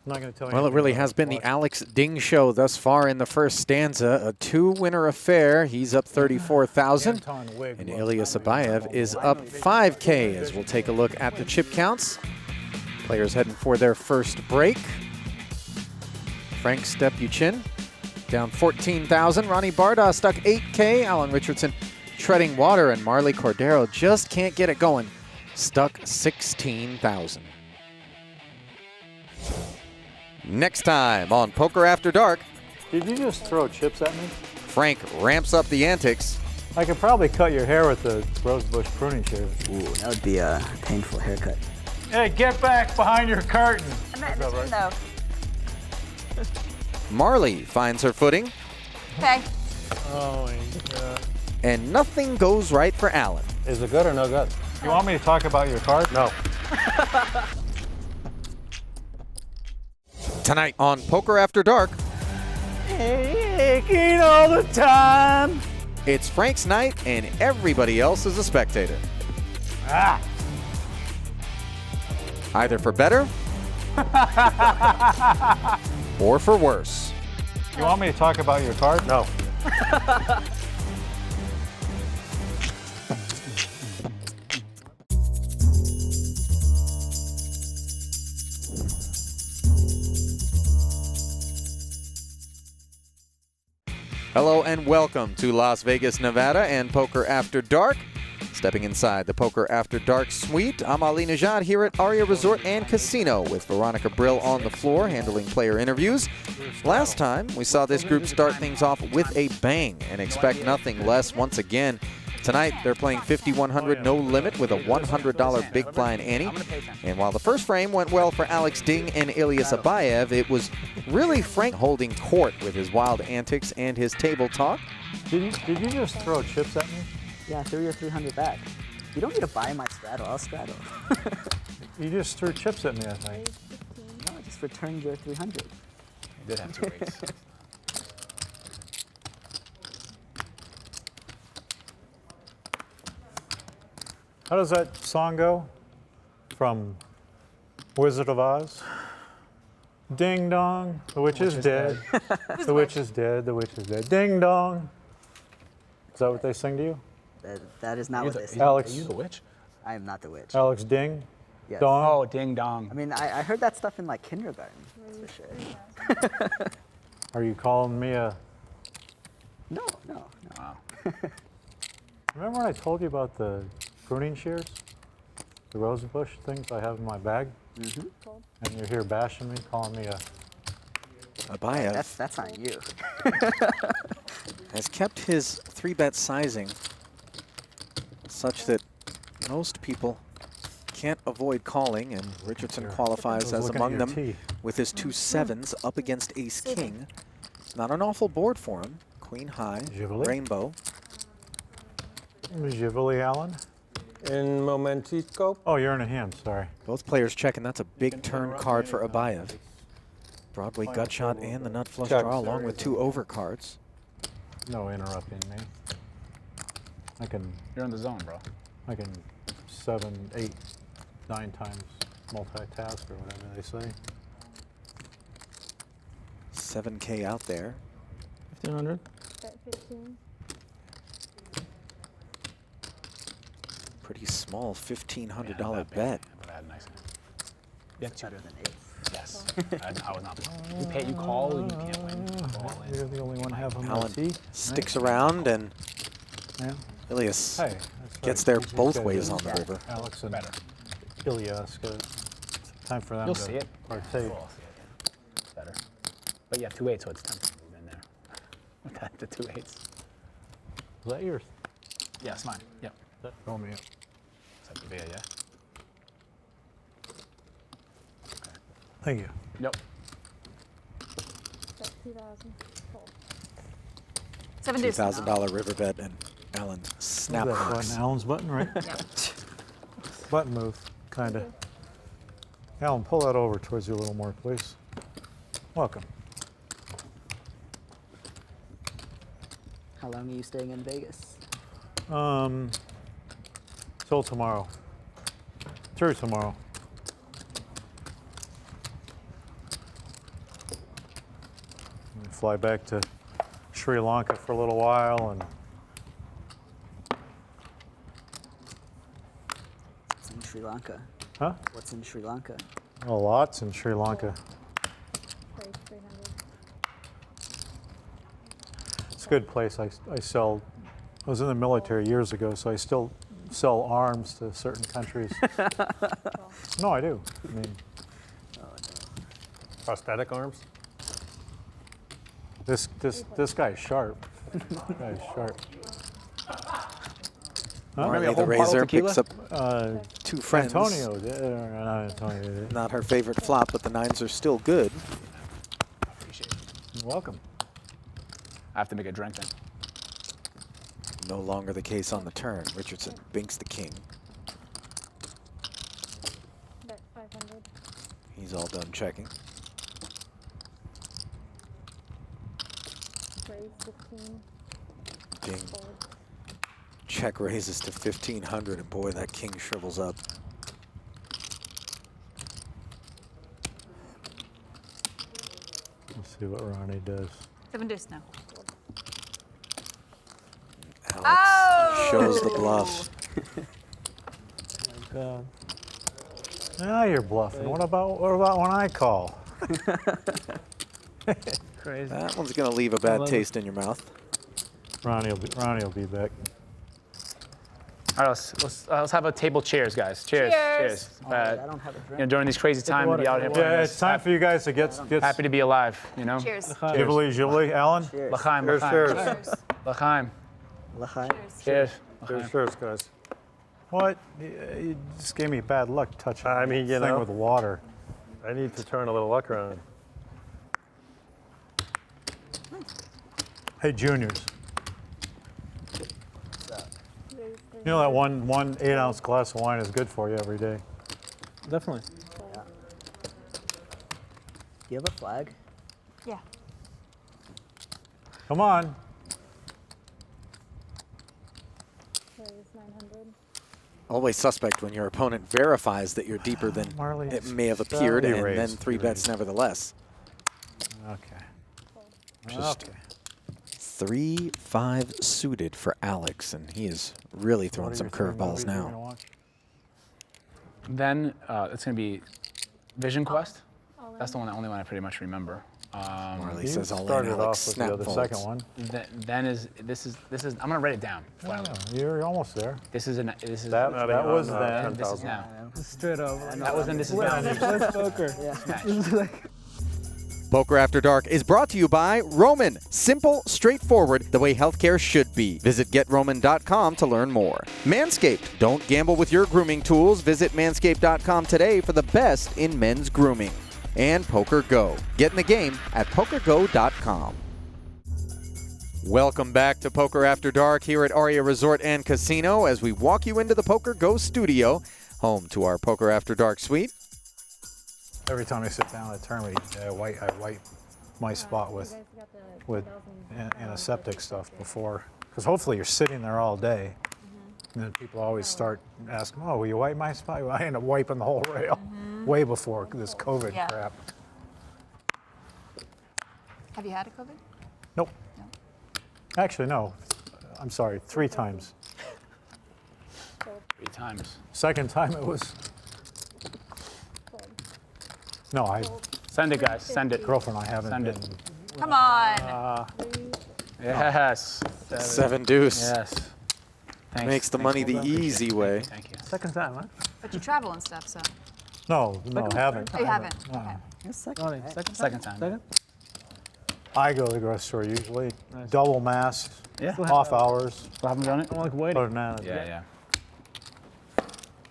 [SPEAKER 13] I'm not going to tell you.
[SPEAKER 1] Well, it
[SPEAKER 13] anything
[SPEAKER 1] really
[SPEAKER 13] about
[SPEAKER 1] has been the
[SPEAKER 13] Watch.
[SPEAKER 1] Alex Ding show thus far in the first stanza. A 2-winner affair. He's up 34,000.
[SPEAKER 13] Anton Wigg
[SPEAKER 1] And
[SPEAKER 13] was
[SPEAKER 1] Ilias
[SPEAKER 13] probably
[SPEAKER 1] Abayev is up 5K as we'll take a look at the chip counts. Players heading for their first break. Frank Stepuchin down 14,000. Ronnie Bardah stuck 8K. Alan Richardson treading water, and Marle Cordeiro just can't get it going. Stuck 16,000. Next time on Poker After Dark.
[SPEAKER 13] Did you just throw chips at me?
[SPEAKER 1] Frank ramps up the antics.
[SPEAKER 13] I could probably cut your hair with the rosebush pruning shears.
[SPEAKER 16] Ooh, that would be a painful haircut.
[SPEAKER 13] Hey, get back behind your curtain.
[SPEAKER 20] I'm not in between though.
[SPEAKER 1] Marle finds her footing.
[SPEAKER 20] Okay.
[SPEAKER 13] Oh my God.
[SPEAKER 1] And nothing goes right for Alan.
[SPEAKER 13] Is it good or no good? You want me to talk about your card? No.
[SPEAKER 1] Tonight on Poker After Dark.
[SPEAKER 13] Aching all the time.
[SPEAKER 1] It's Frank's night and everybody else is a spectator.
[SPEAKER 13] Ah.
[SPEAKER 1] Either for better or for worse.
[SPEAKER 13] You want me to talk about your card? No.
[SPEAKER 1] Hello and welcome to Las Vegas, Nevada and Poker After Dark. Stepping inside the Poker After Dark suite, I'm Ali Najad here at Aria Resort and Casino with Veronica Brill on the floor handling player interviews. Last time, we saw this group start things off with a bang and expect nothing less once again. Tonight, they're playing 5,100 no limit with a $100 big blind ante. And while the first frame went well for Alex Ding and Ilyas Abayev, it was really Frank holding court with his wild antics and his table talk.
[SPEAKER 13] Did you just throw chips at me?
[SPEAKER 16] Yeah, I threw your 300 back. You don't need to buy my straddle, I'll straddle.
[SPEAKER 13] You just threw chips at me, I think.
[SPEAKER 16] No, I just returned your 300.
[SPEAKER 6] You did have 2 weights.
[SPEAKER 13] How does that song go from Wizard of Oz? Ding dong, the witch is dead. The witch is dead, the witch is dead. Ding dong. Is that what they sing to you?
[SPEAKER 16] That is not what they say.
[SPEAKER 13] Alex,
[SPEAKER 6] Are you the witch?
[SPEAKER 16] I am not the witch.
[SPEAKER 13] Alex Ding?
[SPEAKER 16] Yes.
[SPEAKER 13] Dong?
[SPEAKER 6] Oh, ding dong.
[SPEAKER 16] I mean, I heard that stuff in like kindergarten, that's for sure.
[SPEAKER 13] Are you calling me a...
[SPEAKER 16] No.
[SPEAKER 6] Wow.
[SPEAKER 13] Remember when I told you about the pruning shears? The rosebush things I have in my bag?
[SPEAKER 16] Mm-hmm.
[SPEAKER 13] And you're here bashing me, calling me a...
[SPEAKER 1] Abayev
[SPEAKER 16] That's on you.
[SPEAKER 1] has kept his 3-bet sizing such that most people can't avoid calling, and Richardson qualifies as among them with his 2 sevens up against ace-king. Not an awful board for him. Queen high,
[SPEAKER 13] Givoli.
[SPEAKER 1] rainbow.
[SPEAKER 13] Givoli, Allen?
[SPEAKER 9] In momentico.
[SPEAKER 13] Oh, you're in a hand, sorry.
[SPEAKER 1] Both players checking. That's a big turn card for Abayev. Broadway gut shot and the nut flush
[SPEAKER 9] Check.
[SPEAKER 1] draw along with 2 overcards.
[SPEAKER 13] No interrupting me. I can...
[SPEAKER 6] You're in the zone, bro.
[SPEAKER 13] I can 7, 8, 9 times multitask or whatever they say.
[SPEAKER 1] 7K out there.
[SPEAKER 19] 1,500.
[SPEAKER 11] Bet 15.
[SPEAKER 1] Pretty small $1,500 bet.
[SPEAKER 6] But I had a nice hand. Yeah, better than 8. Yes. I was not. You pay, you call, you can't win.
[SPEAKER 13] You're the only one having
[SPEAKER 1] Alan
[SPEAKER 13] tea.
[SPEAKER 1] sticks around, and
[SPEAKER 13] Yeah.
[SPEAKER 1] Ilyas
[SPEAKER 13] Hey,
[SPEAKER 1] gets there both ways on the river.
[SPEAKER 13] Alex and
[SPEAKER 6] Better.
[SPEAKER 13] Ilyas, it's time for them
[SPEAKER 6] You'll
[SPEAKER 13] to
[SPEAKER 6] see it.
[SPEAKER 13] partake.
[SPEAKER 6] We'll see it. It's better. But yeah, 2-8, so it's 10 to move in there. With that, the 2 8s.
[SPEAKER 13] Is that yours?
[SPEAKER 6] Yeah, it's mine. Yep.
[SPEAKER 13] Throw me up.
[SPEAKER 6] Is that the video, yeah?
[SPEAKER 13] Thank you.
[SPEAKER 6] Yep.
[SPEAKER 11] Bet 2,000.
[SPEAKER 1] $2,000 river bet, and Alan snap
[SPEAKER 13] That
[SPEAKER 1] hooks.
[SPEAKER 13] button, Alan's button, right? Button move, kind of. Alan, pull that over towards you a little more, please. Welcome.
[SPEAKER 16] How long are you staying in Vegas?
[SPEAKER 13] Till tomorrow. Through tomorrow. And fly back to Sri Lanka for a little while, and
[SPEAKER 16] What's in Sri Lanka?
[SPEAKER 13] Huh?
[SPEAKER 16] What's in Sri Lanka?
[SPEAKER 13] oh, lots in Sri Lanka.
[SPEAKER 11] Play 300.
[SPEAKER 13] It's a good place. I sell I was in the military years ago, so I still sell arms to certain countries. No, I do. I mean,
[SPEAKER 19] Prosthetic arms?
[SPEAKER 13] this guy's sharp. This guy's sharp.
[SPEAKER 1] Marle the Razor picks up two friends.
[SPEAKER 13] Antonio did, or not Antonio did.
[SPEAKER 1] Not her favorite flop, but the nines are still good.
[SPEAKER 6] Appreciate it.
[SPEAKER 13] You're welcome.
[SPEAKER 6] I have to make a drink then.
[SPEAKER 1] No longer the case on the turn. Richardson binks the king.
[SPEAKER 11] Bet 500.
[SPEAKER 1] He's all done checking.
[SPEAKER 11] Raise 15.
[SPEAKER 1] King.
[SPEAKER 11] Fold.
[SPEAKER 1] Check raises to 1,500, and boy, that king shrivels up.
[SPEAKER 13] Let's see what Ronnie does.
[SPEAKER 20] 7 deuce now.
[SPEAKER 1] Alex shows the bluff.
[SPEAKER 13] Now you're bluffing. What about when I call?
[SPEAKER 1] Crazy. That one's going to leave a bad taste in your mouth.
[SPEAKER 13] Ronnie will be back.
[SPEAKER 6] All right, let's have a table. Cheers, guys. Cheers.
[SPEAKER 20] Cheers.
[SPEAKER 16] I don't have a drink.
[SPEAKER 6] You know, during these crazy times, to be out here playing.
[SPEAKER 13] Yeah, it's time for you guys to get
[SPEAKER 6] Happy to be alive. You know.
[SPEAKER 20] Cheers.
[SPEAKER 13] Jubilee, Alan.
[SPEAKER 16] Cheers.
[SPEAKER 6] L'chaim,
[SPEAKER 13] Cheers,
[SPEAKER 6] l'chaim.
[SPEAKER 13] cheers.
[SPEAKER 6] L'chaim.
[SPEAKER 16] L'chaim.
[SPEAKER 6] Cheers.
[SPEAKER 13] Cheers, guys. What? You just gave me bad luck touching
[SPEAKER 19] I mean, you
[SPEAKER 13] the thing
[SPEAKER 19] know,
[SPEAKER 13] with water.
[SPEAKER 19] I need to turn a little luck around.
[SPEAKER 13] Hey, juniors. You know that one 8-ounce glass of wine is good for you every day.
[SPEAKER 19] Definitely.
[SPEAKER 16] Yeah. Do you have a flag?
[SPEAKER 20] Yeah.
[SPEAKER 13] Come on.
[SPEAKER 11] Raise 900.
[SPEAKER 1] Always suspect when your opponent verifies that you're deeper than
[SPEAKER 13] Marle,
[SPEAKER 1] it may have appeared, and
[SPEAKER 13] raise,
[SPEAKER 1] then three bets nevertheless.
[SPEAKER 13] Okay.
[SPEAKER 1] Just
[SPEAKER 13] Okay.
[SPEAKER 1] 3-5 suited for Alex, and he is really throwing some curveballs now.
[SPEAKER 6] Then it's going to be Vision Quest. That's the only one I pretty much remember.
[SPEAKER 1] Marle says all in,
[SPEAKER 13] started
[SPEAKER 1] Alex
[SPEAKER 13] off with
[SPEAKER 1] snap
[SPEAKER 13] the
[SPEAKER 1] folds.
[SPEAKER 13] second one.
[SPEAKER 6] Then this is. I'm going to write it down.
[SPEAKER 13] No, you're almost there.
[SPEAKER 6] This is
[SPEAKER 13] that was then.
[SPEAKER 6] And this is now.
[SPEAKER 16] Straight over.
[SPEAKER 6] That was then. This is now.
[SPEAKER 16] Let's poker. Yeah.
[SPEAKER 6] Smash.
[SPEAKER 1] Poker After Dark is brought to you by Roman. Simple, straightforward, the way healthcare should be. Visit GetRoman.com to learn more. Manscaped. Don't gamble with your grooming tools. Visit Manscaped.com today for the best in men's grooming. And Poker Go. Get in the game at PokerGo.com. Welcome back to Poker After Dark here at Aria Resort and Casino as we walk you into the Poker Go studio, home to our Poker After Dark suite.
[SPEAKER 13] Every time I sit down at a tournament, I wipe my spot with antiseptic stuff before, because hopefully you're sitting there all day, and then people always start asking, "Oh, will you wipe my spot?" I end up wiping the whole rail way before this COVID crap.
[SPEAKER 20] Have you had a COVID?
[SPEAKER 13] Nope.
[SPEAKER 20] No.
[SPEAKER 13] Actually, no. I'm sorry. 3 times.
[SPEAKER 6] 3 times.
[SPEAKER 13] Second time it was. No, I.
[SPEAKER 6] Send it, guys. Send it.
[SPEAKER 13] Girlfriend, I haven't
[SPEAKER 6] Send
[SPEAKER 13] been.
[SPEAKER 6] it.
[SPEAKER 20] Come on.
[SPEAKER 6] Yes.
[SPEAKER 1] 7 deuce.
[SPEAKER 6] Yes. Thanks.
[SPEAKER 1] Makes the money the easy way.
[SPEAKER 6] Thank you.
[SPEAKER 13] Second time, huh?
[SPEAKER 20] But you travel and stuff, so.
[SPEAKER 13] No, haven't.
[SPEAKER 20] Oh, you haven't?
[SPEAKER 13] No.
[SPEAKER 20] Okay.
[SPEAKER 6] Second time.
[SPEAKER 13] I go to the grocery store usually, double masked,
[SPEAKER 6] Yeah.
[SPEAKER 13] off hours.
[SPEAKER 6] I haven't done it.
[SPEAKER 19] I'm like waiting.
[SPEAKER 6] Yeah.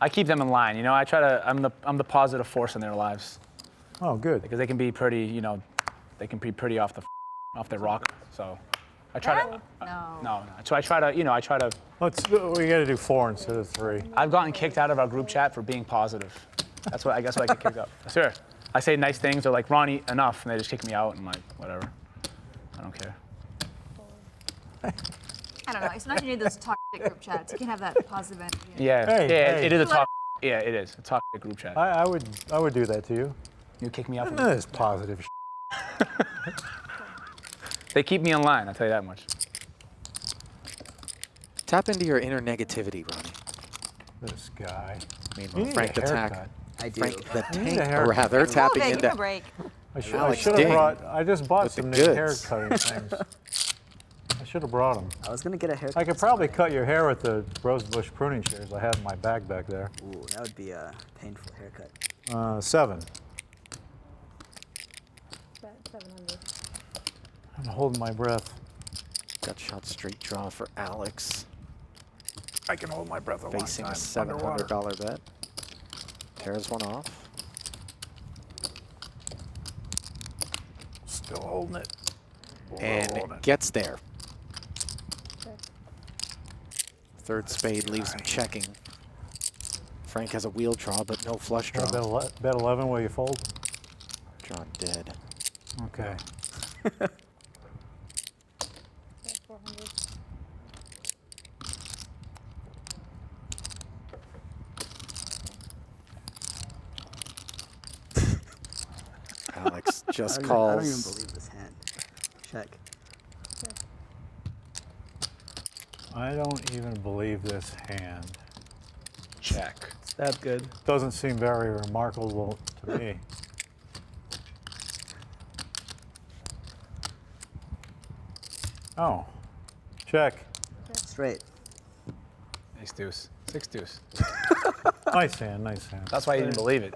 [SPEAKER 6] I keep them in line. You know, I try to. I'm the positive force in their lives.
[SPEAKER 13] Oh, good.
[SPEAKER 6] Because they can be pretty. You know, they can be pretty off their rock. So I try to. No. So I try to. You know, I try to.
[SPEAKER 13] We got to do 4 instead of 3.
[SPEAKER 6] I've gotten kicked out of our group chat for being positive. That's what I guess. What I get kicked out. Sure. I say nice things. They're like, Ronnie, enough, and they just kick me out. And I'm like, whatever. I don't care.
[SPEAKER 20] I don't know. Sometimes you need those toxic group chats. You can have that positive energy.
[SPEAKER 6] Yeah.
[SPEAKER 13] Hey.
[SPEAKER 6] It is a toxic. Yeah, it is a toxic group chat.
[SPEAKER 13] I would do that to you.
[SPEAKER 6] You kick me out.
[SPEAKER 13] That is positive.
[SPEAKER 6] They keep me in line. I'll tell you that much.
[SPEAKER 1] Tap into your inner negativity, Ronnie.
[SPEAKER 13] This guy.
[SPEAKER 1] Meanwhile, Frank the Tank.
[SPEAKER 16] I do.
[SPEAKER 1] Frank the
[SPEAKER 13] You need a
[SPEAKER 1] Tank,
[SPEAKER 13] haircut.
[SPEAKER 1] rather, tapping
[SPEAKER 20] Give
[SPEAKER 1] into
[SPEAKER 20] him a break.
[SPEAKER 13] I
[SPEAKER 1] Alex
[SPEAKER 13] should have
[SPEAKER 1] Ding
[SPEAKER 13] brought. I just bought
[SPEAKER 1] with the
[SPEAKER 13] some new hair
[SPEAKER 1] goods.
[SPEAKER 13] cutting things. I should have brought them.
[SPEAKER 16] I was gonna get a haircut.
[SPEAKER 13] I could probably cut your hair with the rosebush pruning shears I had in my bag back there.
[SPEAKER 16] Ooh, that would be a painful haircut.
[SPEAKER 13] 7.
[SPEAKER 14] Bet 700.
[SPEAKER 13] I'm holding my breath.
[SPEAKER 1] Gut shot straight draw for Alex.
[SPEAKER 13] I can hold my breath a long
[SPEAKER 1] Facing
[SPEAKER 13] time.
[SPEAKER 1] a $700 bet. Pairs one off.
[SPEAKER 13] Still holding it.
[SPEAKER 1] And gets there. Third spade leaves him checking. Frank has a wheel draw, but no flush draw.
[SPEAKER 13] Bet 11, will you fold?
[SPEAKER 1] Draw dead.
[SPEAKER 13] Okay.
[SPEAKER 14] 400.
[SPEAKER 1] Alex just
[SPEAKER 16] I
[SPEAKER 1] calls.
[SPEAKER 16] don't even believe this hand. Check.
[SPEAKER 13] I don't even believe this hand.
[SPEAKER 6] Check.
[SPEAKER 19] It's that good.
[SPEAKER 13] Doesn't seem very remarkable to me. Oh, check.
[SPEAKER 16] Straight.
[SPEAKER 6] Ace deuce. 6 deuce.
[SPEAKER 13] Nice hand, nice hand.
[SPEAKER 6] That's why you didn't believe it.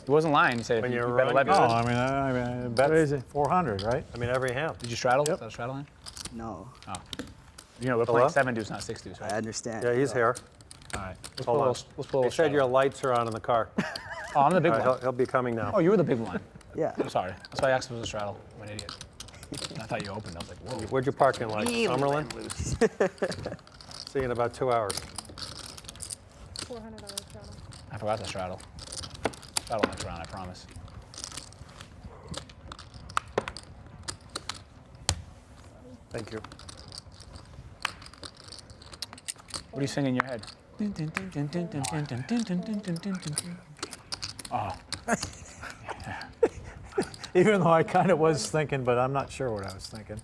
[SPEAKER 6] He wasn't lying. He said
[SPEAKER 19] When
[SPEAKER 6] if you
[SPEAKER 19] you're
[SPEAKER 6] bet
[SPEAKER 19] running
[SPEAKER 6] 11.
[SPEAKER 13] Oh, I mean, bet 400, right?
[SPEAKER 19] I mean, every hand.
[SPEAKER 6] Did you straddle? Yep. Is that a straddle hand?
[SPEAKER 16] No.
[SPEAKER 6] Oh. You know, we're playing 7 deuce, not 6 deuce, right?
[SPEAKER 16] I understand.
[SPEAKER 19] Yeah, he's here.
[SPEAKER 6] All right. Let's
[SPEAKER 19] Hold
[SPEAKER 6] pull a
[SPEAKER 19] on.
[SPEAKER 6] little, let's pull a
[SPEAKER 19] He
[SPEAKER 6] little
[SPEAKER 19] said
[SPEAKER 6] straddle.
[SPEAKER 19] your lights are on in the car.
[SPEAKER 6] Oh, I'm the big
[SPEAKER 19] All right,
[SPEAKER 6] one.
[SPEAKER 19] he'll be coming now.
[SPEAKER 6] Oh, you were the big one.
[SPEAKER 16] Yeah.
[SPEAKER 6] I'm sorry. That's why I asked if it was a straddle. I'm an idiot. I thought you opened. I was like, whoa.
[SPEAKER 19] Where'd your parking lot?
[SPEAKER 16] Really
[SPEAKER 19] Summerlin? See you in about 2 hours.
[SPEAKER 14] $400 straddle.
[SPEAKER 6] I forgot the straddle. Straddle next round, I promise.
[SPEAKER 19] Thank you.
[SPEAKER 6] What are you singing in your head? Oh.
[SPEAKER 13] Even though I kind of was thinking, but I'm not sure what I was thinking.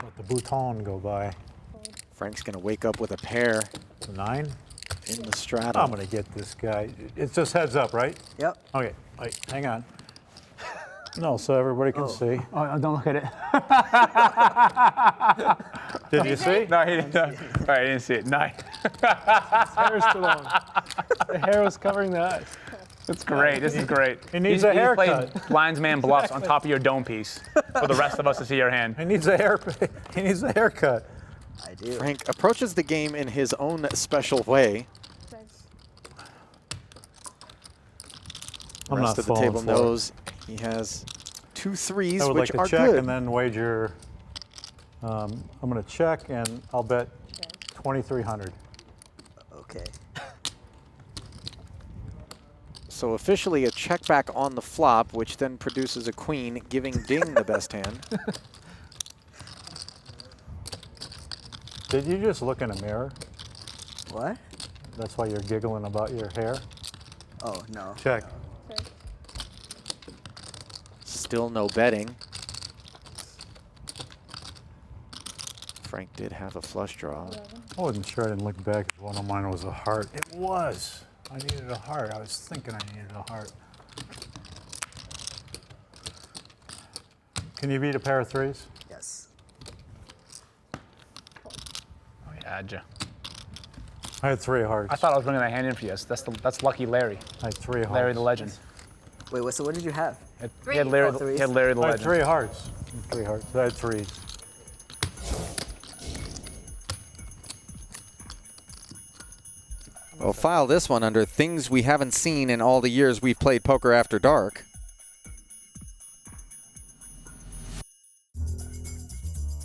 [SPEAKER 13] Let the bouton go by.
[SPEAKER 1] Frank's going to wake up with a pair.
[SPEAKER 13] 9?
[SPEAKER 1] In the straddle.
[SPEAKER 13] I'm going to get this guy. It's just heads up, right?
[SPEAKER 16] Yep.
[SPEAKER 13] Okay, wait, hang on. No, so everybody can see.
[SPEAKER 6] Oh, don't look at it.
[SPEAKER 13] Did you see?
[SPEAKER 6] No, he didn't. All right, I didn't see it. 9.
[SPEAKER 19] His hair is still on. The hair was covering the eyes.
[SPEAKER 6] That's great. This is great.
[SPEAKER 13] He needs a haircut.
[SPEAKER 6] Played blinds man bluffs on top of your dome piece for the rest of us to see your hand.
[SPEAKER 13] He needs a He needs a haircut.
[SPEAKER 16] I do.
[SPEAKER 1] Frank approaches the game in his own special way. The rest of the table knows he has 2 threes,
[SPEAKER 13] I would
[SPEAKER 1] which
[SPEAKER 13] like
[SPEAKER 1] are
[SPEAKER 13] to check
[SPEAKER 1] good.
[SPEAKER 13] and then wager. I'm going to check and I'll bet 2,300.
[SPEAKER 16] Okay.
[SPEAKER 1] So officially a check back on the flop, which then produces a queen, giving Ding the best hand.
[SPEAKER 13] Did you just look in a mirror?
[SPEAKER 16] What?
[SPEAKER 13] That's why you're giggling about your hair?
[SPEAKER 16] Oh, no.
[SPEAKER 13] Check.
[SPEAKER 1] Still no betting. Frank did have a flush draw.
[SPEAKER 13] I wasn't sure. I didn't look back. One of mine was a heart. It was. I needed a heart. I was thinking I needed a heart. Can you beat a pair of 3s?
[SPEAKER 16] Yes.
[SPEAKER 6] Oh, yeah, had you.
[SPEAKER 13] I had 3 hearts.
[SPEAKER 6] I thought I was bringing that hand in for you. That's lucky Larry.
[SPEAKER 13] I had 3 hearts.
[SPEAKER 6] Larry the legend.
[SPEAKER 16] Wait, so what did you have?
[SPEAKER 6] He had Larry, he had Larry the
[SPEAKER 13] I had
[SPEAKER 6] legend.
[SPEAKER 13] 3 hearts. 3 hearts. I had 3s.
[SPEAKER 1] Well, file this one under things we haven't seen in all the years we've played Poker After Dark.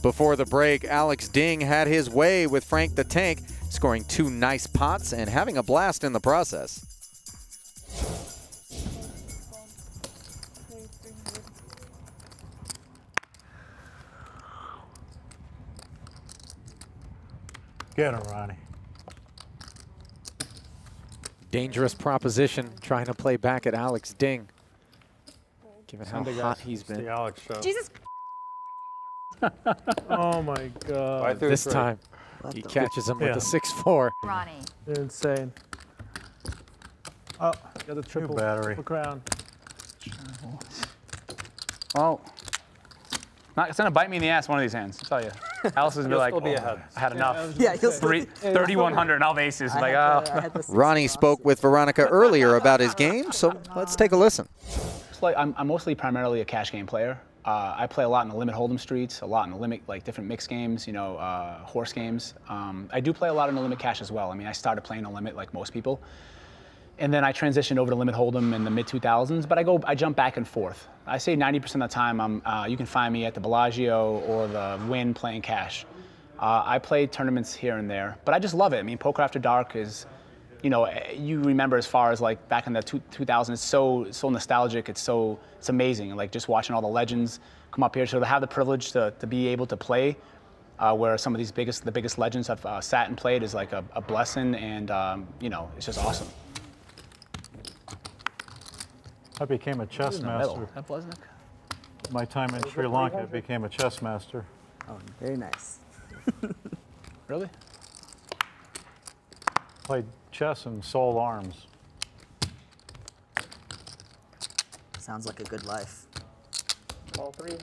[SPEAKER 1] Before the break, Alex Ding had his way with Frank the Tank, scoring 2 nice pots and having a blast in the process.
[SPEAKER 13] Get him, Ronnie.
[SPEAKER 1] Dangerous proposition trying to play back at Alex Ding. Given how hot he's
[SPEAKER 19] It's the
[SPEAKER 1] been.
[SPEAKER 19] Alex show.
[SPEAKER 20] Jesus.
[SPEAKER 19] Oh my God.
[SPEAKER 1] This time, he catches him with a 6-4.
[SPEAKER 20] Ronnie.
[SPEAKER 19] Insane. Oh, got a triple
[SPEAKER 13] battery.
[SPEAKER 19] crown.
[SPEAKER 6] Well, it's gonna bite me in the ass one of these hands. I'll tell you. Alice is gonna be like, I had enough.
[SPEAKER 16] Yeah, he'll still be-
[SPEAKER 6] 3,100 and all aces. Like, oh.
[SPEAKER 1] Ronnie spoke with Veronica earlier about his game, so let's take a listen.
[SPEAKER 6] It's like I'm mostly primarily a cash game player. I play a lot in the limit hold'em streets, a lot in the limit, like different mixed games, you know, horse games. I do play a lot in the limit cash as well. I mean, I started playing the limit like most people. And then I transitioned over to limit hold'em in the mid 2000s, but I jump back and forth. I say 90% of the time you can find me at the Bellagio or the Wynn playing cash. I play tournaments here and there, but I just love it. I mean, Poker After Dark is, you know, you remember as far as like back in the 2000s, it's so nostalgic, it's amazing. Like just watching all the legends come up here. So to have the privilege to be able to play where some of these the biggest legends have sat and played is like a blessing, and you know, it's just awesome.
[SPEAKER 13] I became a chess master. My time in Sri Lanka, I became a chess master.
[SPEAKER 16] Oh, very nice.
[SPEAKER 6] Really?
[SPEAKER 13] Played chess and sold arms.
[SPEAKER 16] Sounds like a good life.
[SPEAKER 19] All three.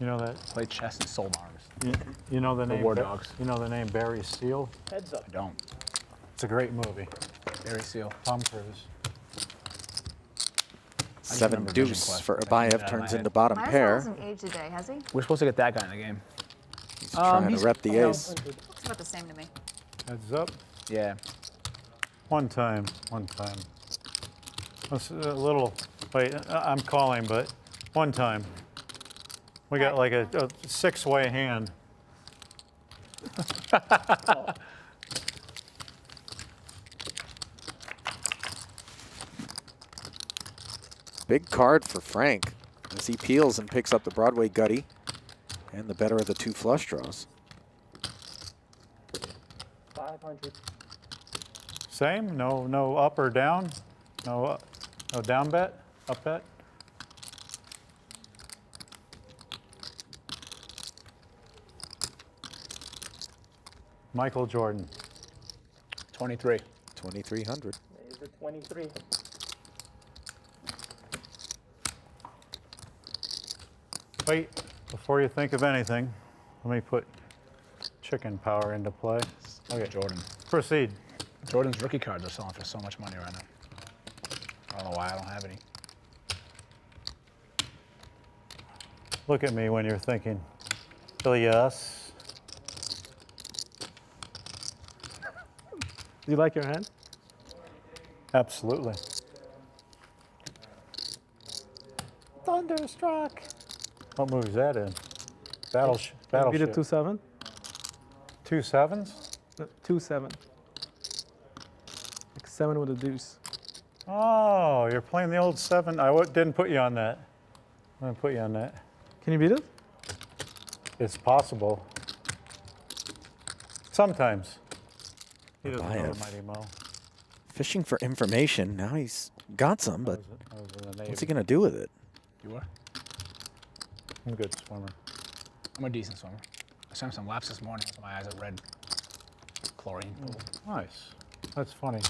[SPEAKER 13] You know that?
[SPEAKER 6] Played chess and sold arms.
[SPEAKER 13] You know the
[SPEAKER 6] The
[SPEAKER 13] name?
[SPEAKER 6] War Dogs.
[SPEAKER 13] You know the name Barry Seal?
[SPEAKER 19] Heads up.
[SPEAKER 6] I don't.
[SPEAKER 13] It's a great movie.
[SPEAKER 6] Barry Seal.
[SPEAKER 13] Tom Cruise.
[SPEAKER 1] 7 deuce for Abayev turns into bottom
[SPEAKER 20] Myers
[SPEAKER 1] pair.
[SPEAKER 20] hasn't aged today, has he?
[SPEAKER 6] We're supposed to get that guy in the game.
[SPEAKER 1] He's trying to rep the ace.
[SPEAKER 20] Looks about the same to me.
[SPEAKER 13] Heads up.
[SPEAKER 6] Yeah.
[SPEAKER 13] One time. That's a little, wait, I'm calling, but one time. We got like a 6-way hand.
[SPEAKER 1] Big card for Frank as he peels and picks up the Broadway gutty and the better of the 2 flush draws.
[SPEAKER 19] 500.
[SPEAKER 13] Same? No up or down? No down bet? Up bet? Michael Jordan.
[SPEAKER 6] 23.
[SPEAKER 1] 2,300.
[SPEAKER 19] Is it 23?
[SPEAKER 13] Wait, before you think of anything, let me put chicken power into play.
[SPEAKER 6] Okay, Jordan.
[SPEAKER 13] Proceed.
[SPEAKER 6] Jordan's rookie cards are selling for so much money right now. I don't know why I don't have any.
[SPEAKER 13] Look at me when you're thinking. Yes.
[SPEAKER 19] Do you like your hand?
[SPEAKER 13] Absolutely. Thunderstruck. What move is that in? Battleship.
[SPEAKER 19] Beat it 2-7.
[SPEAKER 13] 2 sevens?
[SPEAKER 19] 2-7. Like 7 with a deuce.
[SPEAKER 13] Oh, you're playing the old 7. I didn't put you on that. I'm gonna put you on that.
[SPEAKER 19] Can you beat it?
[SPEAKER 13] It's possible. Sometimes. He doesn't know
[SPEAKER 1] Abayev.
[SPEAKER 13] the Mighty Mo.
[SPEAKER 1] Fishing for information. Now he's got some, but
[SPEAKER 13] I was in the Navy.
[SPEAKER 1] what's he going to do with it?
[SPEAKER 6] You are?
[SPEAKER 13] I'm a good swimmer.
[SPEAKER 6] I'm a decent swimmer. I swam some laps this morning with my eyes at red. Chlorine pool.
[SPEAKER 13] Nice. That's funny.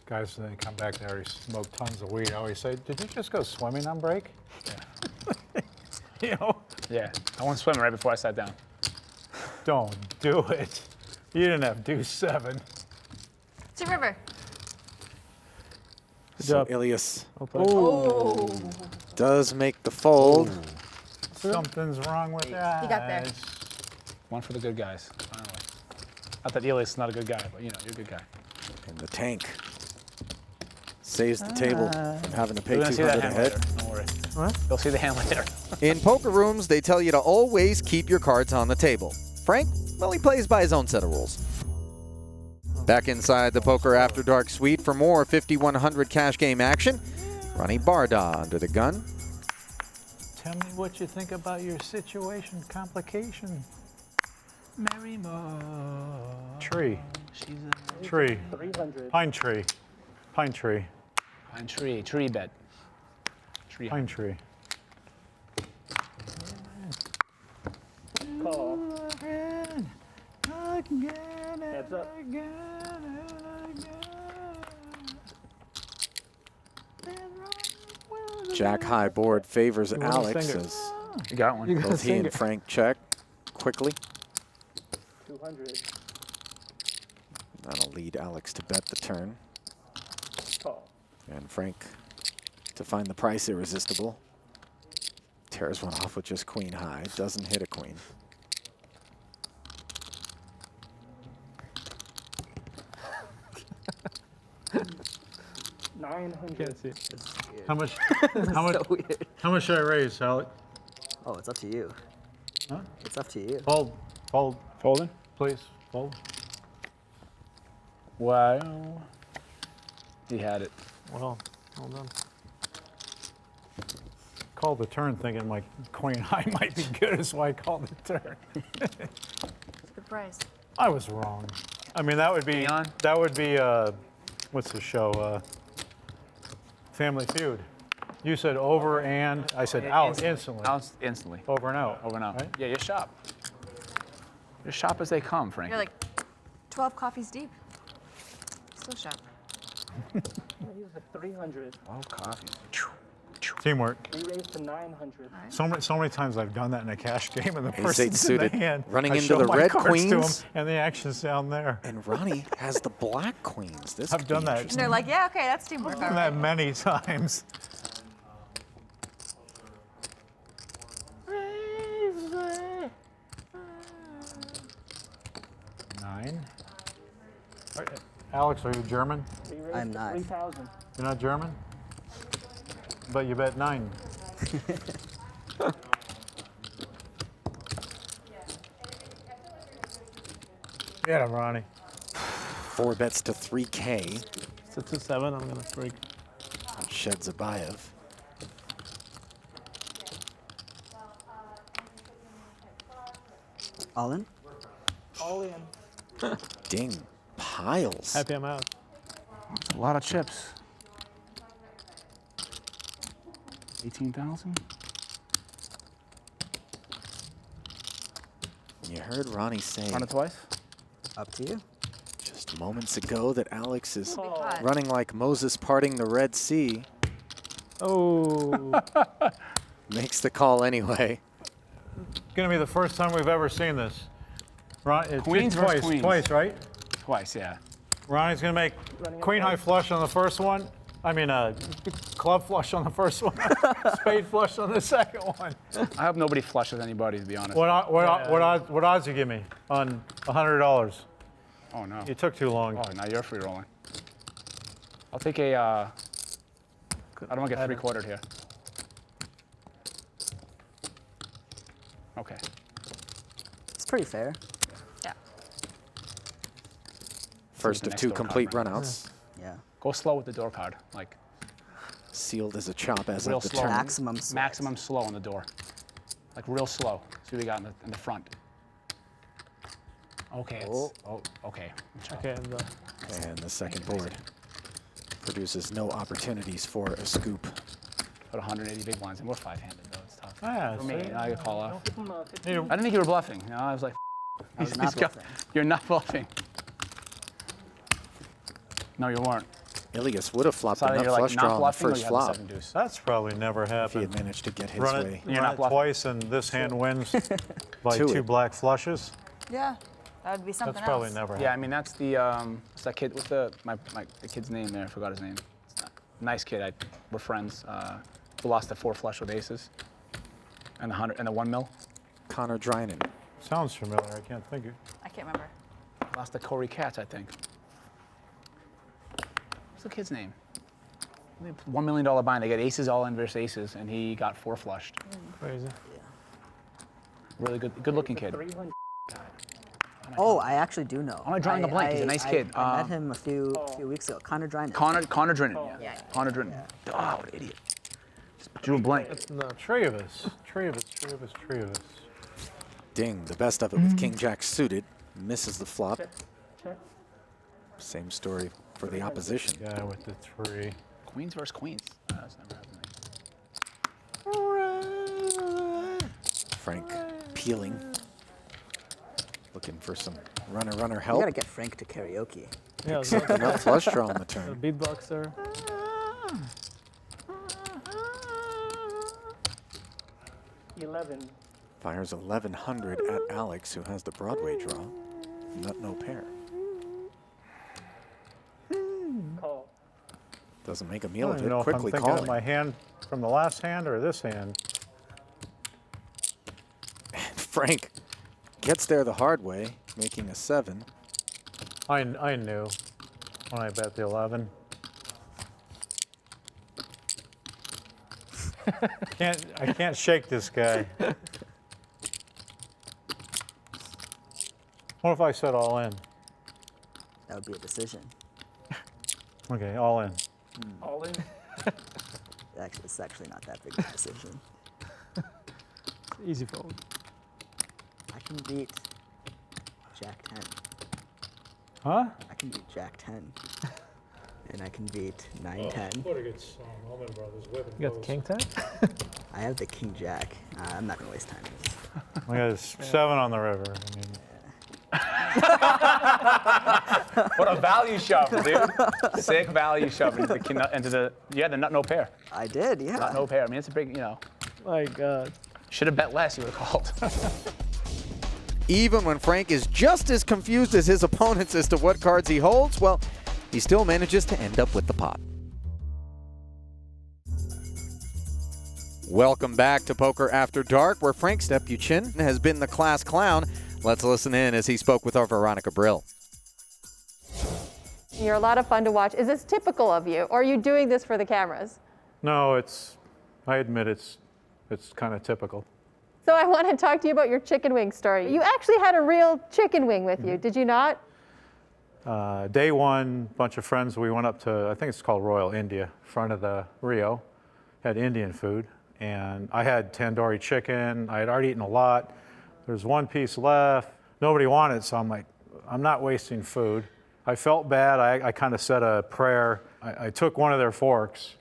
[SPEAKER 13] Guys, when they come back there, they smoke tons of weed. I always say, did you just go swimming on break?
[SPEAKER 6] Yeah.
[SPEAKER 13] You know?
[SPEAKER 6] Yeah. I went swimming right before I sat down.
[SPEAKER 13] Don't do it. You didn't have deuce 7.
[SPEAKER 20] Two river.
[SPEAKER 1] So Ilias
[SPEAKER 20] Oh.
[SPEAKER 1] does make the fold.
[SPEAKER 13] Something's wrong with that.
[SPEAKER 20] He got there.
[SPEAKER 6] One for the good guys, finally. Not that Elias is not a good guy, but you know, you're a good guy.
[SPEAKER 1] And the tank saves the table from having to pay
[SPEAKER 6] You're gonna see that
[SPEAKER 1] 200
[SPEAKER 6] hand
[SPEAKER 1] ahead.
[SPEAKER 6] later. Don't worry.
[SPEAKER 19] What?
[SPEAKER 6] You'll see the hand later.
[SPEAKER 1] In poker rooms, they tell you to always keep your cards on the table. Frank, well, he plays by his own set of rules. Back inside the Poker After Dark suite for more 5,100 cash game action. Ronnie Bardah under the gun.
[SPEAKER 13] Tell me what you think about your situation complication.
[SPEAKER 6] Mary Mo.
[SPEAKER 13] Tree.
[SPEAKER 6] She's a
[SPEAKER 13] Tree.
[SPEAKER 19] 300.
[SPEAKER 13] Pine tree. Pine tree.
[SPEAKER 6] Pine tree. Tree bed. Tree.
[SPEAKER 13] Pine tree.
[SPEAKER 19] Call. Heads up.
[SPEAKER 1] Jack high board favors
[SPEAKER 6] You wanna
[SPEAKER 1] Alex
[SPEAKER 6] sing it?
[SPEAKER 1] as
[SPEAKER 6] You got one. You gotta
[SPEAKER 1] both he
[SPEAKER 6] sing
[SPEAKER 1] and
[SPEAKER 6] it.
[SPEAKER 1] Frank check quickly.
[SPEAKER 12] 200.
[SPEAKER 1] That'll lead Alex to bet the turn.
[SPEAKER 12] Call.
[SPEAKER 1] And Frank to find the price irresistible. Tears one off with just queen high. Doesn't hit a queen.
[SPEAKER 13] How much? How much?
[SPEAKER 16] So weird.
[SPEAKER 13] How much should I raise, Alec?
[SPEAKER 16] Oh, it's up to you.
[SPEAKER 13] Huh?
[SPEAKER 16] It's up to you.
[SPEAKER 13] Fold. Fold.
[SPEAKER 6] Folding?
[SPEAKER 13] Please. Fold.
[SPEAKER 6] Wow. He had it.
[SPEAKER 13] Well, hold on. Called the turn thinking my queen high might be good, is why I called the turn.
[SPEAKER 20] Good price.
[SPEAKER 13] I was wrong. I mean, that would be, what's the show? Family Feud. You said over and, I said out instantly.
[SPEAKER 6] Out instantly.
[SPEAKER 13] Over and out.
[SPEAKER 6] Over and out.
[SPEAKER 13] Right?
[SPEAKER 6] Yeah, you shop. You shop as they come, Frank.
[SPEAKER 20] You're like 12 coffees deep. Still shop.
[SPEAKER 12] He was at 300.
[SPEAKER 6] Oh, coffee.
[SPEAKER 13] Teamwork.
[SPEAKER 12] We raised to 900.
[SPEAKER 13] So many times I've done that in a cash game, and the
[SPEAKER 1] Ace-8
[SPEAKER 13] person's in the
[SPEAKER 1] suited,
[SPEAKER 13] hand.
[SPEAKER 1] running
[SPEAKER 13] I
[SPEAKER 1] into
[SPEAKER 13] show
[SPEAKER 1] the
[SPEAKER 13] my
[SPEAKER 1] red
[SPEAKER 13] cards to 'em,
[SPEAKER 1] queens.
[SPEAKER 13] and the action's down there.
[SPEAKER 1] And Ronnie has the black queens. This
[SPEAKER 13] I've
[SPEAKER 1] could be
[SPEAKER 13] done that.
[SPEAKER 1] interesting.
[SPEAKER 20] And they're like, yeah, okay, that's teamwork.
[SPEAKER 13] I've
[SPEAKER 20] All
[SPEAKER 13] done
[SPEAKER 20] right.
[SPEAKER 13] that many times. Nine. All right, Alex, are you German?
[SPEAKER 12] We raised
[SPEAKER 16] I'm
[SPEAKER 12] to
[SPEAKER 16] not.
[SPEAKER 12] 3,000.
[SPEAKER 13] You're not German? But you bet 9. Get him, Ronnie.
[SPEAKER 1] 4 bets to 3K.
[SPEAKER 19] It's a 2-7. I'm gonna freak.
[SPEAKER 1] Sheds Abayev.
[SPEAKER 16] All in?
[SPEAKER 12] All in.
[SPEAKER 1] Ding. Piles.
[SPEAKER 19] Happy I'm out.
[SPEAKER 6] A lot of chips. 18,000?
[SPEAKER 1] You heard Ronnie say
[SPEAKER 6] Run it twice?
[SPEAKER 16] Up to you.
[SPEAKER 1] just moments ago that Alex is
[SPEAKER 20] Oh.
[SPEAKER 1] running like Moses parting the Red Sea.
[SPEAKER 13] Oh.
[SPEAKER 1] Makes the call anyway.
[SPEAKER 13] It's going to be the first time we've ever seen this.
[SPEAKER 6] Queens versus
[SPEAKER 13] twice,
[SPEAKER 6] queens.
[SPEAKER 13] Twice, right?
[SPEAKER 6] Twice, yeah.
[SPEAKER 13] Ronnie's going to make queen high flush on the first one. I mean, club flush on the first one. Spade flush on the second one.
[SPEAKER 6] I hope nobody flushes anybody, to be honest.
[SPEAKER 13] What odds you give me on $100?
[SPEAKER 6] Oh, no.
[SPEAKER 13] You took too long.
[SPEAKER 6] Oh, now you're free rolling. I'll take a, I don't want to get 3/4 here. Okay.
[SPEAKER 16] It's pretty fair.
[SPEAKER 20] Yeah.
[SPEAKER 1] First
[SPEAKER 6] the
[SPEAKER 1] of
[SPEAKER 6] next
[SPEAKER 1] 2
[SPEAKER 6] door card,
[SPEAKER 1] complete
[SPEAKER 6] right?
[SPEAKER 1] runouts.
[SPEAKER 16] Yeah.
[SPEAKER 6] Go slow with the door card. Like,
[SPEAKER 1] Sealed as a chop as
[SPEAKER 6] real
[SPEAKER 1] of the
[SPEAKER 6] slow.
[SPEAKER 1] turn.
[SPEAKER 16] Maximum slow.
[SPEAKER 6] Maximum slow on the door. Like, real slow. See what we got in the front. Okay. Okay.
[SPEAKER 19] Okay,
[SPEAKER 1] And the second board produces no opportunities for a scoop.
[SPEAKER 6] Put 180 big blinds, and we're 5-handed, though. It's tough.
[SPEAKER 13] Ah,
[SPEAKER 6] For me,
[SPEAKER 13] see?
[SPEAKER 6] I could call off.
[SPEAKER 12] Give him a 50.
[SPEAKER 6] I didn't think you were bluffing. No, I was like,
[SPEAKER 16] I was not bluffing.
[SPEAKER 6] You're not bluffing. No, you weren't.
[SPEAKER 1] Ilias would have flopped
[SPEAKER 6] So either
[SPEAKER 1] enough
[SPEAKER 6] you're, like,
[SPEAKER 1] flush
[SPEAKER 6] not
[SPEAKER 1] draw on the
[SPEAKER 6] bluffing or
[SPEAKER 1] first
[SPEAKER 6] you have the
[SPEAKER 1] flop
[SPEAKER 6] 7 deuce.
[SPEAKER 13] That's probably never
[SPEAKER 1] if he
[SPEAKER 13] happened.
[SPEAKER 1] had managed to get his
[SPEAKER 13] Run
[SPEAKER 1] way.
[SPEAKER 13] it,
[SPEAKER 6] You're
[SPEAKER 13] run
[SPEAKER 6] not
[SPEAKER 13] it
[SPEAKER 6] bluffing.
[SPEAKER 13] twice, and this hand wins by
[SPEAKER 1] To
[SPEAKER 13] 2
[SPEAKER 1] it.
[SPEAKER 13] black flushes.
[SPEAKER 20] Yeah. That would be something
[SPEAKER 13] That's probably
[SPEAKER 20] else.
[SPEAKER 13] never
[SPEAKER 6] Yeah, I
[SPEAKER 13] happened.
[SPEAKER 6] mean, that's the, what's that kid, what's the kid's name there? I forgot his name. Nice kid, we're friends. Who lost the 4 flush with aces. And the 1 mil.
[SPEAKER 1] Connor Drynan.
[SPEAKER 13] Sounds familiar. I can't think of it.
[SPEAKER 20] I can't remember.
[SPEAKER 6] Lost to Corey Katz, I think. What's the kid's name? $1 million bind. They get aces all in versus aces, and he got 4 flushed.
[SPEAKER 13] Crazy.
[SPEAKER 6] Really good looking kid.
[SPEAKER 12] 300.
[SPEAKER 16] Oh, I actually do know.
[SPEAKER 6] I'm not drawing a blank. He's a nice kid.
[SPEAKER 16] I met him a few weeks ago. Connor Drynan.
[SPEAKER 6] Connor Drynan. Yeah. Connor Drynan. Oh, what an idiot. Just drew a blank.
[SPEAKER 13] No, Trevis. Trevis.
[SPEAKER 1] Ding, the best of it with King Jack suited. Misses the flop.
[SPEAKER 12] Check.
[SPEAKER 1] Same story for the opposition.
[SPEAKER 13] Guy with the 3.
[SPEAKER 6] Queens versus queens. That's never happening.
[SPEAKER 1] Frank peeling. Looking for some runner
[SPEAKER 16] You
[SPEAKER 1] help.
[SPEAKER 16] gotta get Frank to karaoke.
[SPEAKER 19] Yeah,
[SPEAKER 1] Enough flush draw on the
[SPEAKER 19] a
[SPEAKER 1] turn.
[SPEAKER 19] beatboxer.
[SPEAKER 12] 11.
[SPEAKER 1] Fires 1100 at Alex, who has the Broadway draw. Nut, no pair.
[SPEAKER 12] Call.
[SPEAKER 1] Doesn't make a
[SPEAKER 13] I
[SPEAKER 1] meal
[SPEAKER 13] don't
[SPEAKER 1] of
[SPEAKER 13] even
[SPEAKER 1] it.
[SPEAKER 13] know if I'm
[SPEAKER 1] Quickly
[SPEAKER 13] thinking of
[SPEAKER 1] calling.
[SPEAKER 13] my hand from the last hand or this hand.
[SPEAKER 1] Frank gets there the hard way, making a 7.
[SPEAKER 13] I knew when I bet the 11. I can't shake this guy. What if I said all in?
[SPEAKER 16] That would be a decision.
[SPEAKER 13] Okay, all in.
[SPEAKER 12] All in.
[SPEAKER 16] Actually, it's actually not that big of a decision.
[SPEAKER 12] Easy fold.
[SPEAKER 16] I can beat Jack 10.
[SPEAKER 13] Huh?
[SPEAKER 16] I can beat Jack 10. And I can beat 9-10.
[SPEAKER 13] What against Allman Brothers?
[SPEAKER 12] You got the king 10?
[SPEAKER 16] I have the king jack. I'm not gonna waste time with this.
[SPEAKER 13] I got a 7 on the river. I mean,
[SPEAKER 6] What a value shove, dude. Sick value shove into the you had the nut no pair.
[SPEAKER 16] I did, yeah.
[SPEAKER 6] Nut no pair. I mean, it's a big,
[SPEAKER 12] My God.
[SPEAKER 6] Should have bet less, you would have called.
[SPEAKER 1] Even when Frank is just as confused as his opponents as to what cards he holds, well, he still manages to end up with the pot. Welcome back to Poker After Dark, where Frank Stepuchin has been the class clown. Let's listen in as he spoke with our Veronica Brill.
[SPEAKER 14] You're a lot of fun to watch. Is this typical of you, or are you doing this for the cameras?
[SPEAKER 13] no, I admit it's kind of typical.
[SPEAKER 14] So I want to talk to you about your chicken wing story. You actually had a real chicken wing with you, did you not?
[SPEAKER 13] Day one, bunch of friends, we went up to, I think it's called Royal India, front of the Rio, had Indian food, and I had tandoori chicken. I had already eaten a lot. There's one piece left. Nobody wanted it, so I'm like, I'm not wasting food. I felt bad. I kind of said a prayer. I took one of their forks,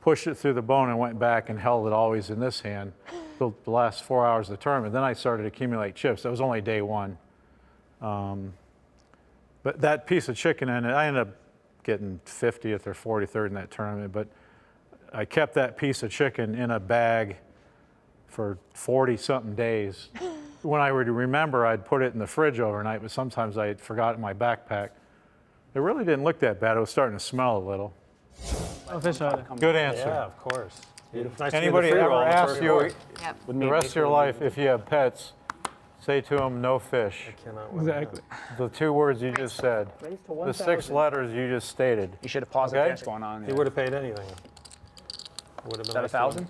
[SPEAKER 13] pushed it through the bone, and went back and held it always in this hand the last 4 hours of the tournament. Then I started to accumulate chips. That was only day one. But that piece of chicken, and I ended up getting 50th or 43rd in that tournament, but I kept that piece of chicken in a bag for 40-something days. When I would remember, I'd put it in the fridge overnight, but sometimes I forgot it in my backpack. It really didn't look that bad. It was starting to smell a little. Good answer.
[SPEAKER 9] Yeah, of course. Nice
[SPEAKER 13] Anybody ever ask you the rest of your life if you have pets, say to them, no fish.
[SPEAKER 12] Exactly.
[SPEAKER 13] The 2 words you just said. The 6 letters you just stated.
[SPEAKER 6] You should have paused
[SPEAKER 13] Okay?
[SPEAKER 6] it. What's going on?
[SPEAKER 9] He would have paid anything. Would have been
[SPEAKER 6] Is that
[SPEAKER 9] nice
[SPEAKER 6] 1,000?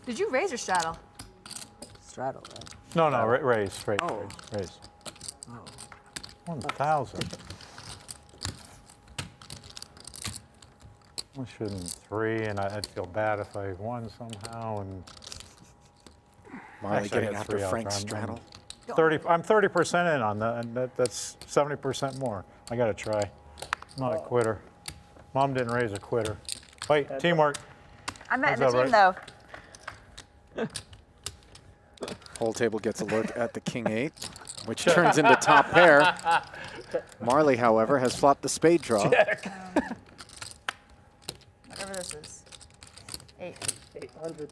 [SPEAKER 20] Did you raise or straddle?
[SPEAKER 16] Straddle, right?
[SPEAKER 13] No, raise, straight.
[SPEAKER 16] Oh.
[SPEAKER 13] Raise.
[SPEAKER 16] Oh.
[SPEAKER 13] 1,000. I shouldn't 3, and I'd feel bad if I won somehow. And
[SPEAKER 1] Marle
[SPEAKER 13] Actually, I
[SPEAKER 1] getting
[SPEAKER 13] got
[SPEAKER 1] after
[SPEAKER 13] 3 out
[SPEAKER 1] Frank's
[SPEAKER 13] there.
[SPEAKER 1] straddle.
[SPEAKER 13] I'm 30% in on that, and that's 70% more. I got to try. I'm not a quitter. Mom didn't raise a quitter. Wait, teamwork.
[SPEAKER 20] I'm not in
[SPEAKER 13] How's
[SPEAKER 20] the
[SPEAKER 13] that
[SPEAKER 20] team,
[SPEAKER 13] right?
[SPEAKER 20] though.
[SPEAKER 1] Whole table gets a look at the king 8, which turns into top pair. Marle, however, has flopped the spade draw.
[SPEAKER 20] Whatever this is. 8.
[SPEAKER 12] 800.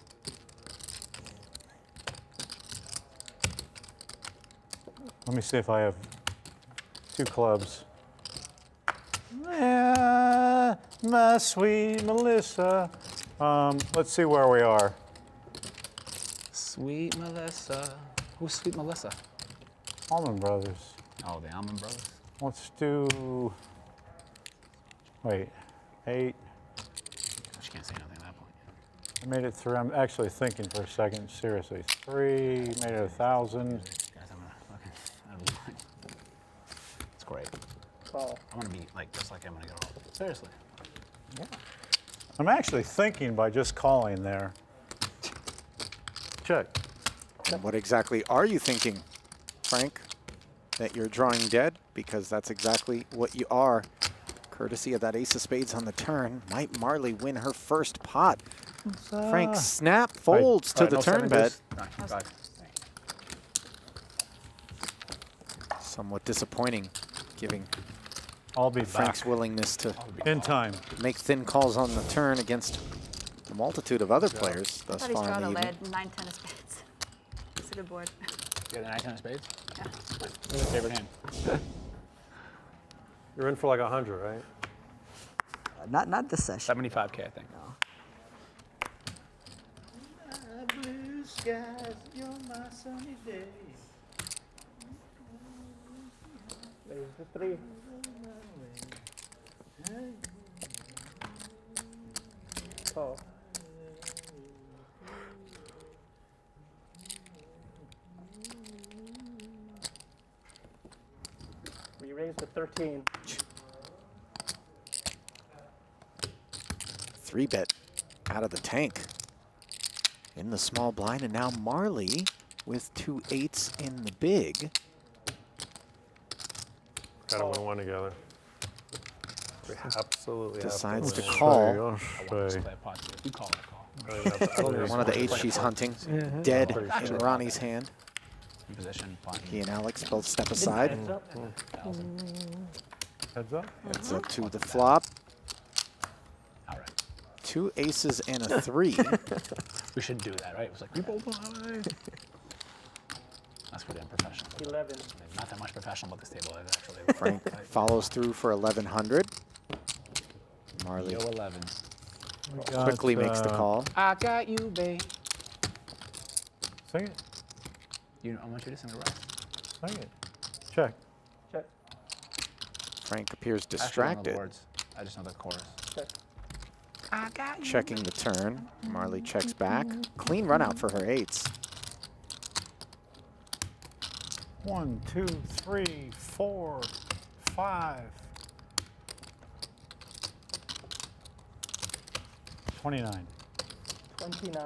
[SPEAKER 13] Let me see if I have 2 clubs. Yeah, my sweet Melissa. Let's see where we are.
[SPEAKER 6] Sweet Melissa. Who's Sweet Melissa?
[SPEAKER 13] Allman Brothers.
[SPEAKER 6] Oh, the Allman Brothers.
[SPEAKER 13] Let's do, wait, 8.
[SPEAKER 6] She can't say nothing at that point.
[SPEAKER 13] I made it through. I'm actually thinking for a second, seriously. 3, made it 1,000.
[SPEAKER 6] It's great.
[SPEAKER 12] Call.
[SPEAKER 6] I want to be like just like I'm gonna go. Seriously.
[SPEAKER 13] Yeah. I'm actually thinking by just calling there. Check.
[SPEAKER 1] And what exactly are you thinking, Frank? That you're drawing dead? Because that's exactly what you are. Courtesy of that ace of spades on the turn, might Marle win her first pot? Frank snap folds to the turn bet. Somewhat disappointing, giving
[SPEAKER 13] I'll be
[SPEAKER 1] Frank's
[SPEAKER 13] back.
[SPEAKER 1] willingness to
[SPEAKER 13] In time.
[SPEAKER 1] make thin calls on the turn against a multitude of other players
[SPEAKER 20] I
[SPEAKER 1] thus
[SPEAKER 20] thought he
[SPEAKER 1] far in the
[SPEAKER 20] straddled. I
[SPEAKER 1] evening.
[SPEAKER 20] had 9-10 of spades. good board.
[SPEAKER 6] You got a nice hand of spades?
[SPEAKER 20] Yeah.
[SPEAKER 6] What's your favorite hand?
[SPEAKER 9] You're in for like 100, right?
[SPEAKER 16] Not this session.
[SPEAKER 6] 75K, I think.
[SPEAKER 13] Blue skies, you're my sunny day.
[SPEAKER 19] There's the 3. Oh. We raised to 13.
[SPEAKER 1] 3-bet out of the tank in the small blind, and now Marle with 2 8s in the big.
[SPEAKER 9] Gotta win one together. We absolutely
[SPEAKER 1] Decides
[SPEAKER 9] have
[SPEAKER 1] to call. One of the 8s she's hunting, dead in Ronnie's hand.
[SPEAKER 6] In position,
[SPEAKER 1] He and Alex both step aside.
[SPEAKER 9] Heads up.
[SPEAKER 1] Heads up to the flop. 2 aces and a 3.
[SPEAKER 6] We should do that, right? It was like, we both That's pretty unprofessional.
[SPEAKER 19] 11.
[SPEAKER 6] Not that much professional about this table, actually.
[SPEAKER 1] Frank follows through for 1100. Marle
[SPEAKER 6] No 11s.
[SPEAKER 1] quickly makes the call.
[SPEAKER 6] I got you, babe.
[SPEAKER 9] Sing it.
[SPEAKER 6] I want you to sing the rest.
[SPEAKER 9] Sing it. Check.
[SPEAKER 19] Check.
[SPEAKER 1] Frank appears
[SPEAKER 6] I actually don't know the
[SPEAKER 1] distracted.
[SPEAKER 6] words. I just know the chorus.
[SPEAKER 19] Check.
[SPEAKER 6] I got you.
[SPEAKER 1] Checking the turn. Marle checks back. Clean run out for her 8s.
[SPEAKER 13] 1, 2, 3, 4, 5. 29.
[SPEAKER 19] 29.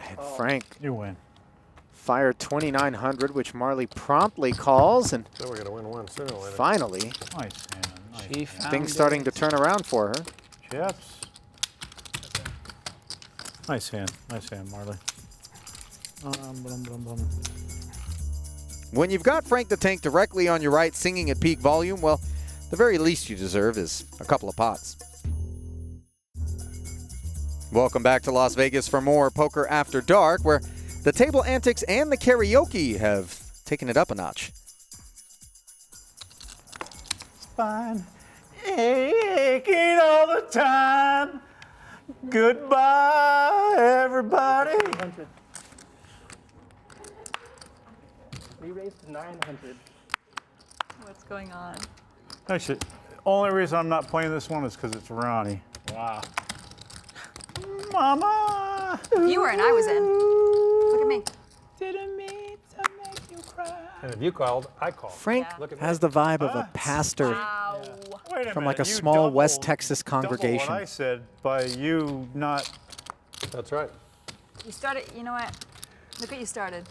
[SPEAKER 1] And Frank
[SPEAKER 13] You win.
[SPEAKER 1] fired 2900, which Marle promptly calls, and
[SPEAKER 9] So we're gonna win one sooner or later.
[SPEAKER 1] finally,
[SPEAKER 13] Nice hand. Nice.
[SPEAKER 6] She found
[SPEAKER 1] things starting to
[SPEAKER 6] it.
[SPEAKER 1] turn around for her.
[SPEAKER 13] Chips. Nice hand, Marle.
[SPEAKER 1] When you've got Frank the Tank directly on your right singing at peak volume, well, the very least you deserve is a couple of pots. Welcome back to Las Vegas for more Poker After Dark, where the table antics and the karaoke have taken it up a notch.
[SPEAKER 13] Fine. Aching all the time. Goodbye, everybody.
[SPEAKER 19] 900. We raised to 900.
[SPEAKER 20] What's going on?
[SPEAKER 13] Actually, only reason I'm not playing this one is because it's Ronnie.
[SPEAKER 6] Wow.
[SPEAKER 13] Mama.
[SPEAKER 20] You were and I was in. Look at me.
[SPEAKER 6] Didn't mean to make you cry.
[SPEAKER 9] And if you called, I called.
[SPEAKER 1] Frank
[SPEAKER 9] Look at
[SPEAKER 1] has the vibe of a pastor
[SPEAKER 20] Wow.
[SPEAKER 13] Wait a
[SPEAKER 1] from
[SPEAKER 13] minute,
[SPEAKER 1] like a
[SPEAKER 13] you
[SPEAKER 1] small
[SPEAKER 13] doubled-
[SPEAKER 1] West Texas
[SPEAKER 13] doubled
[SPEAKER 1] congregation.
[SPEAKER 13] what I said by you not.
[SPEAKER 9] That's right.
[SPEAKER 20] You started, you know what? Look what you started.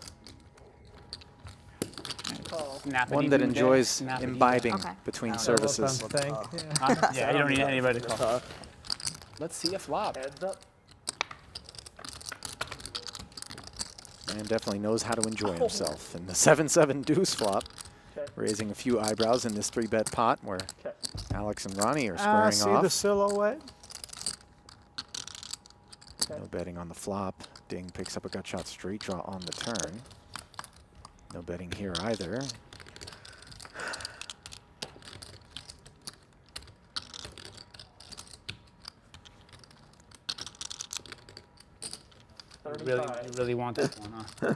[SPEAKER 1] One that enjoys
[SPEAKER 6] Snappity
[SPEAKER 1] imbibing
[SPEAKER 20] Okay.
[SPEAKER 1] between services.
[SPEAKER 6] Yeah, you don't need anybody to call. Let's see a flop.
[SPEAKER 19] Heads up.
[SPEAKER 1] Man definitely knows how to enjoy himself. And the 7-7 deuce flop,
[SPEAKER 19] Check.
[SPEAKER 1] raising a few eyebrows in this 3-bet pot where
[SPEAKER 19] Check.
[SPEAKER 1] Alex and Ronnie are
[SPEAKER 13] Ah,
[SPEAKER 1] squaring
[SPEAKER 13] see
[SPEAKER 1] off.
[SPEAKER 13] the silhouette?
[SPEAKER 1] No betting on the flop. Ding picks up a gut shot straight draw on the turn. No betting here either.
[SPEAKER 6] You really want this one, huh?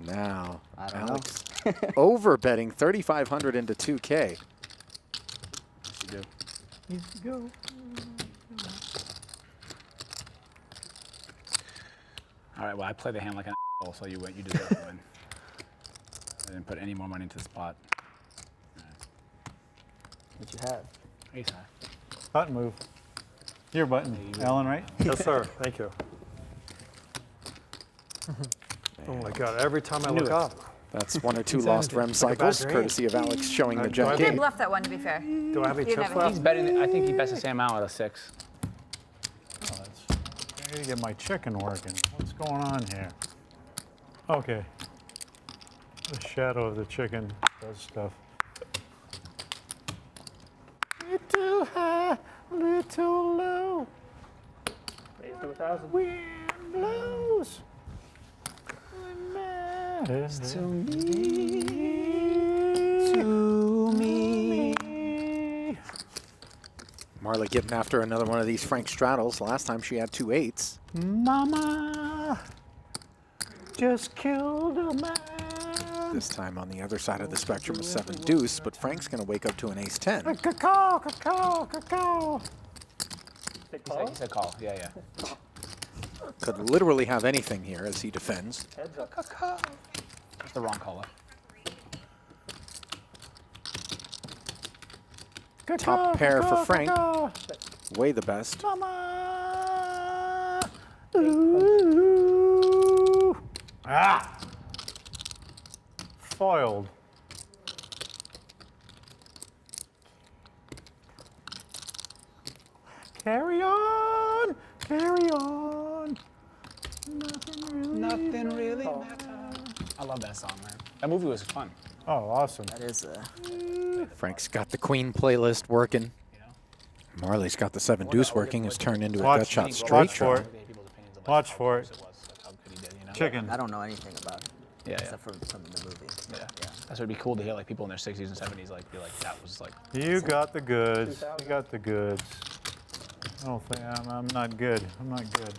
[SPEAKER 1] Now,
[SPEAKER 16] I don't
[SPEAKER 1] Alex over betting 3,500 into 2K.
[SPEAKER 6] You do.
[SPEAKER 13] Here you go.
[SPEAKER 6] All right, well, I play the hand like an asshole, so you win. You deserve to win. I didn't put any more money into this pot.
[SPEAKER 19] What you have?
[SPEAKER 6] Ace high.
[SPEAKER 13] Button move. Your button, Alan, right?
[SPEAKER 9] Yes, sir. Thank you. Oh my God! Every time I look up,
[SPEAKER 1] That's one or two lost REM cycles, courtesy of Alex showing the
[SPEAKER 9] Do I
[SPEAKER 1] jack
[SPEAKER 9] have
[SPEAKER 20] You
[SPEAKER 1] eight.
[SPEAKER 20] did bluff that one, to be fair.
[SPEAKER 9] do I have any
[SPEAKER 20] You didn't
[SPEAKER 9] chips
[SPEAKER 20] have
[SPEAKER 9] left?
[SPEAKER 6] He's betting. I think he bets the same amount with a 6.
[SPEAKER 13] I gotta get my chicken working. What's going on here? Okay. The shadow of the chicken does stuff. Little high, little low.
[SPEAKER 19] Raised to 1,000.
[SPEAKER 13] Wind blows. matters
[SPEAKER 6] to me.
[SPEAKER 1] Marle getting after another one of these Frank straddles. Last time she had 2 8s.
[SPEAKER 13] Mama just killed a man.
[SPEAKER 1] This time on the other side of the spectrum, a 7 deuce, but Frank's going to wake up to an ace 10.
[SPEAKER 13] Cacao, cacao, cacao.
[SPEAKER 6] He said call. Yeah.
[SPEAKER 1] Could literally have anything here as he defends.
[SPEAKER 6] Heads up. Cacao. That's the wrong color.
[SPEAKER 1] Top pair for Frank.
[SPEAKER 13] Cacao.
[SPEAKER 1] Way the best.
[SPEAKER 13] Mama. Ooh. Ah. Foiled. Carry on, carry on.
[SPEAKER 6] Nothing really matters. I love that song, man. That movie was fun.
[SPEAKER 13] Oh, awesome.
[SPEAKER 16] That is
[SPEAKER 1] Frank's got the queen playlist working. Marley's got the 7 deuce working. Has turned into a gut shot straight
[SPEAKER 13] for
[SPEAKER 1] draw.
[SPEAKER 13] it. Watch for it. Chicken.
[SPEAKER 16] I don't know anything about it.
[SPEAKER 6] Yeah,
[SPEAKER 16] Except for from the movie.
[SPEAKER 6] Yeah. That's what would be cool to hear, like people in their 60s and 70s, like be like, that was like.
[SPEAKER 13] You got the goods. You got the goods. I don't think I'm not good. I'm not good.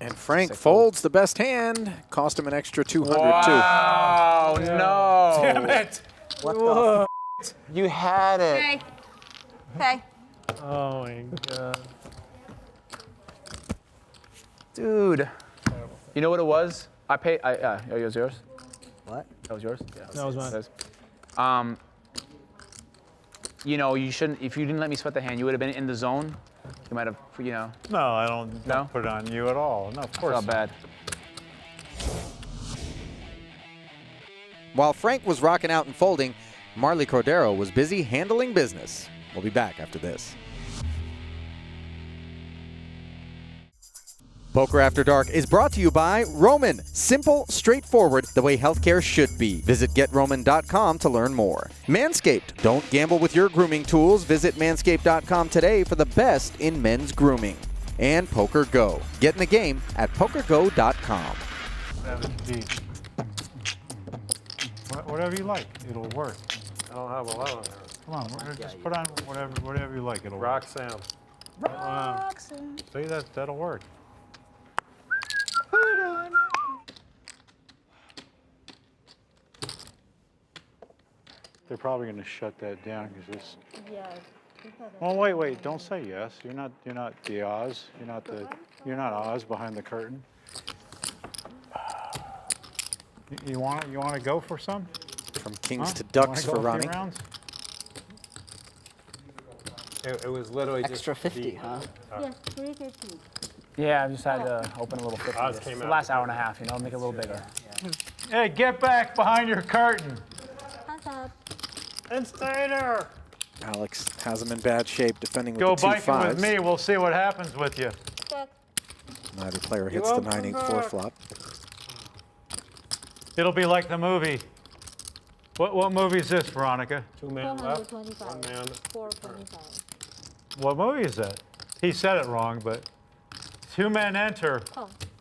[SPEAKER 1] And Frank folds the best hand. Cost him an extra 200
[SPEAKER 6] Wow,
[SPEAKER 1] too.
[SPEAKER 6] no.
[SPEAKER 13] Damn it.
[SPEAKER 16] What the
[SPEAKER 6] You had it.
[SPEAKER 20] Hey. Hey.
[SPEAKER 13] Oh my God.
[SPEAKER 6] Dude. You know what it was? I paid. Oh, it was yours?
[SPEAKER 16] What?
[SPEAKER 6] That was yours? Yeah.
[SPEAKER 19] That was mine.
[SPEAKER 6] You know, you shouldn't. If you didn't let me sweat the hand, you would have been in the zone. You might have, you know.
[SPEAKER 13] No, I don't put it on you at all. No, of course
[SPEAKER 6] Not bad.
[SPEAKER 1] While Frank was rocking out and folding, Marle Cordeiro was busy handling business. We'll be back after this. Poker After Dark is brought to you by Roman. Simple, straightforward, the way healthcare should be. Visit GetRoman.com to learn more. Manscaped. Don't gamble with your grooming tools. Visit Manscaped.com today for the best in men's grooming. And Poker Go. Get in the game at PokerGo.com.
[SPEAKER 13] Beach. Whatever you like, it'll work.
[SPEAKER 9] I don't have a lot on there.
[SPEAKER 13] Come on, just put on whatever you like. It'll work.
[SPEAKER 9] Roxanne.
[SPEAKER 13] Roxanne. See, that'll work. They're probably going to shut that down because it's.
[SPEAKER 11] Yeah.
[SPEAKER 13] Well, wait. Don't say yes. You're not the Oz. You're not Oz behind the curtain. You want to go for some?
[SPEAKER 1] From kings to ducks for Ronnie.
[SPEAKER 9] It was literally
[SPEAKER 16] extra
[SPEAKER 9] just
[SPEAKER 16] 50, huh?
[SPEAKER 11] Yeah, 350.
[SPEAKER 6] Yeah, I just had to open a little 50. It's the last hour and a half, you know, make it a little bigger.
[SPEAKER 13] Hey, get back behind your curtain.
[SPEAKER 11] Hands up.
[SPEAKER 13] And stay there.
[SPEAKER 1] Alex has him in bad shape, defending with
[SPEAKER 13] Go
[SPEAKER 1] the 2
[SPEAKER 13] biking
[SPEAKER 1] 5s.
[SPEAKER 13] with me. We'll see what happens with you.
[SPEAKER 11] Check.
[SPEAKER 1] Neither player hits the 9-8-4 flop.
[SPEAKER 13] It'll be like the movie. What movie is this, Veronica?
[SPEAKER 9] 2 men left.
[SPEAKER 11] 425.
[SPEAKER 9] 1 man.
[SPEAKER 11] 425.
[SPEAKER 13] What movie is that? He said it wrong, but 2 men enter,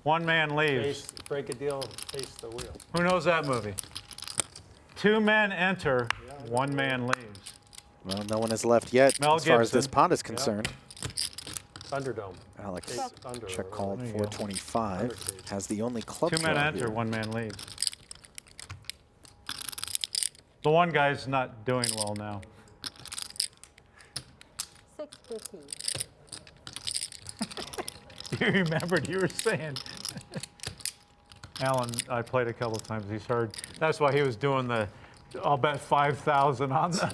[SPEAKER 13] 1 man leaves.
[SPEAKER 9] Break a deal, face the wheel.
[SPEAKER 13] Who knows that movie? 2 men enter, 1 man leaves.
[SPEAKER 1] Well, no one has left yet
[SPEAKER 13] Mel
[SPEAKER 1] as far as this
[SPEAKER 13] Gibson.
[SPEAKER 1] pot is concerned.
[SPEAKER 9] Thunderdome.
[SPEAKER 1] Alex
[SPEAKER 9] Thunder,
[SPEAKER 1] check called
[SPEAKER 13] There you go.
[SPEAKER 1] 425. Has the only club
[SPEAKER 13] 2 men
[SPEAKER 1] draw
[SPEAKER 13] enter,
[SPEAKER 1] here.
[SPEAKER 13] 1 man leaves. The one guy's not doing well now.
[SPEAKER 11] 650.
[SPEAKER 13] You remembered you were saying. Alan, I played a couple of times. He's heard. That's why he was doing the, I'll bet 5,000 on the.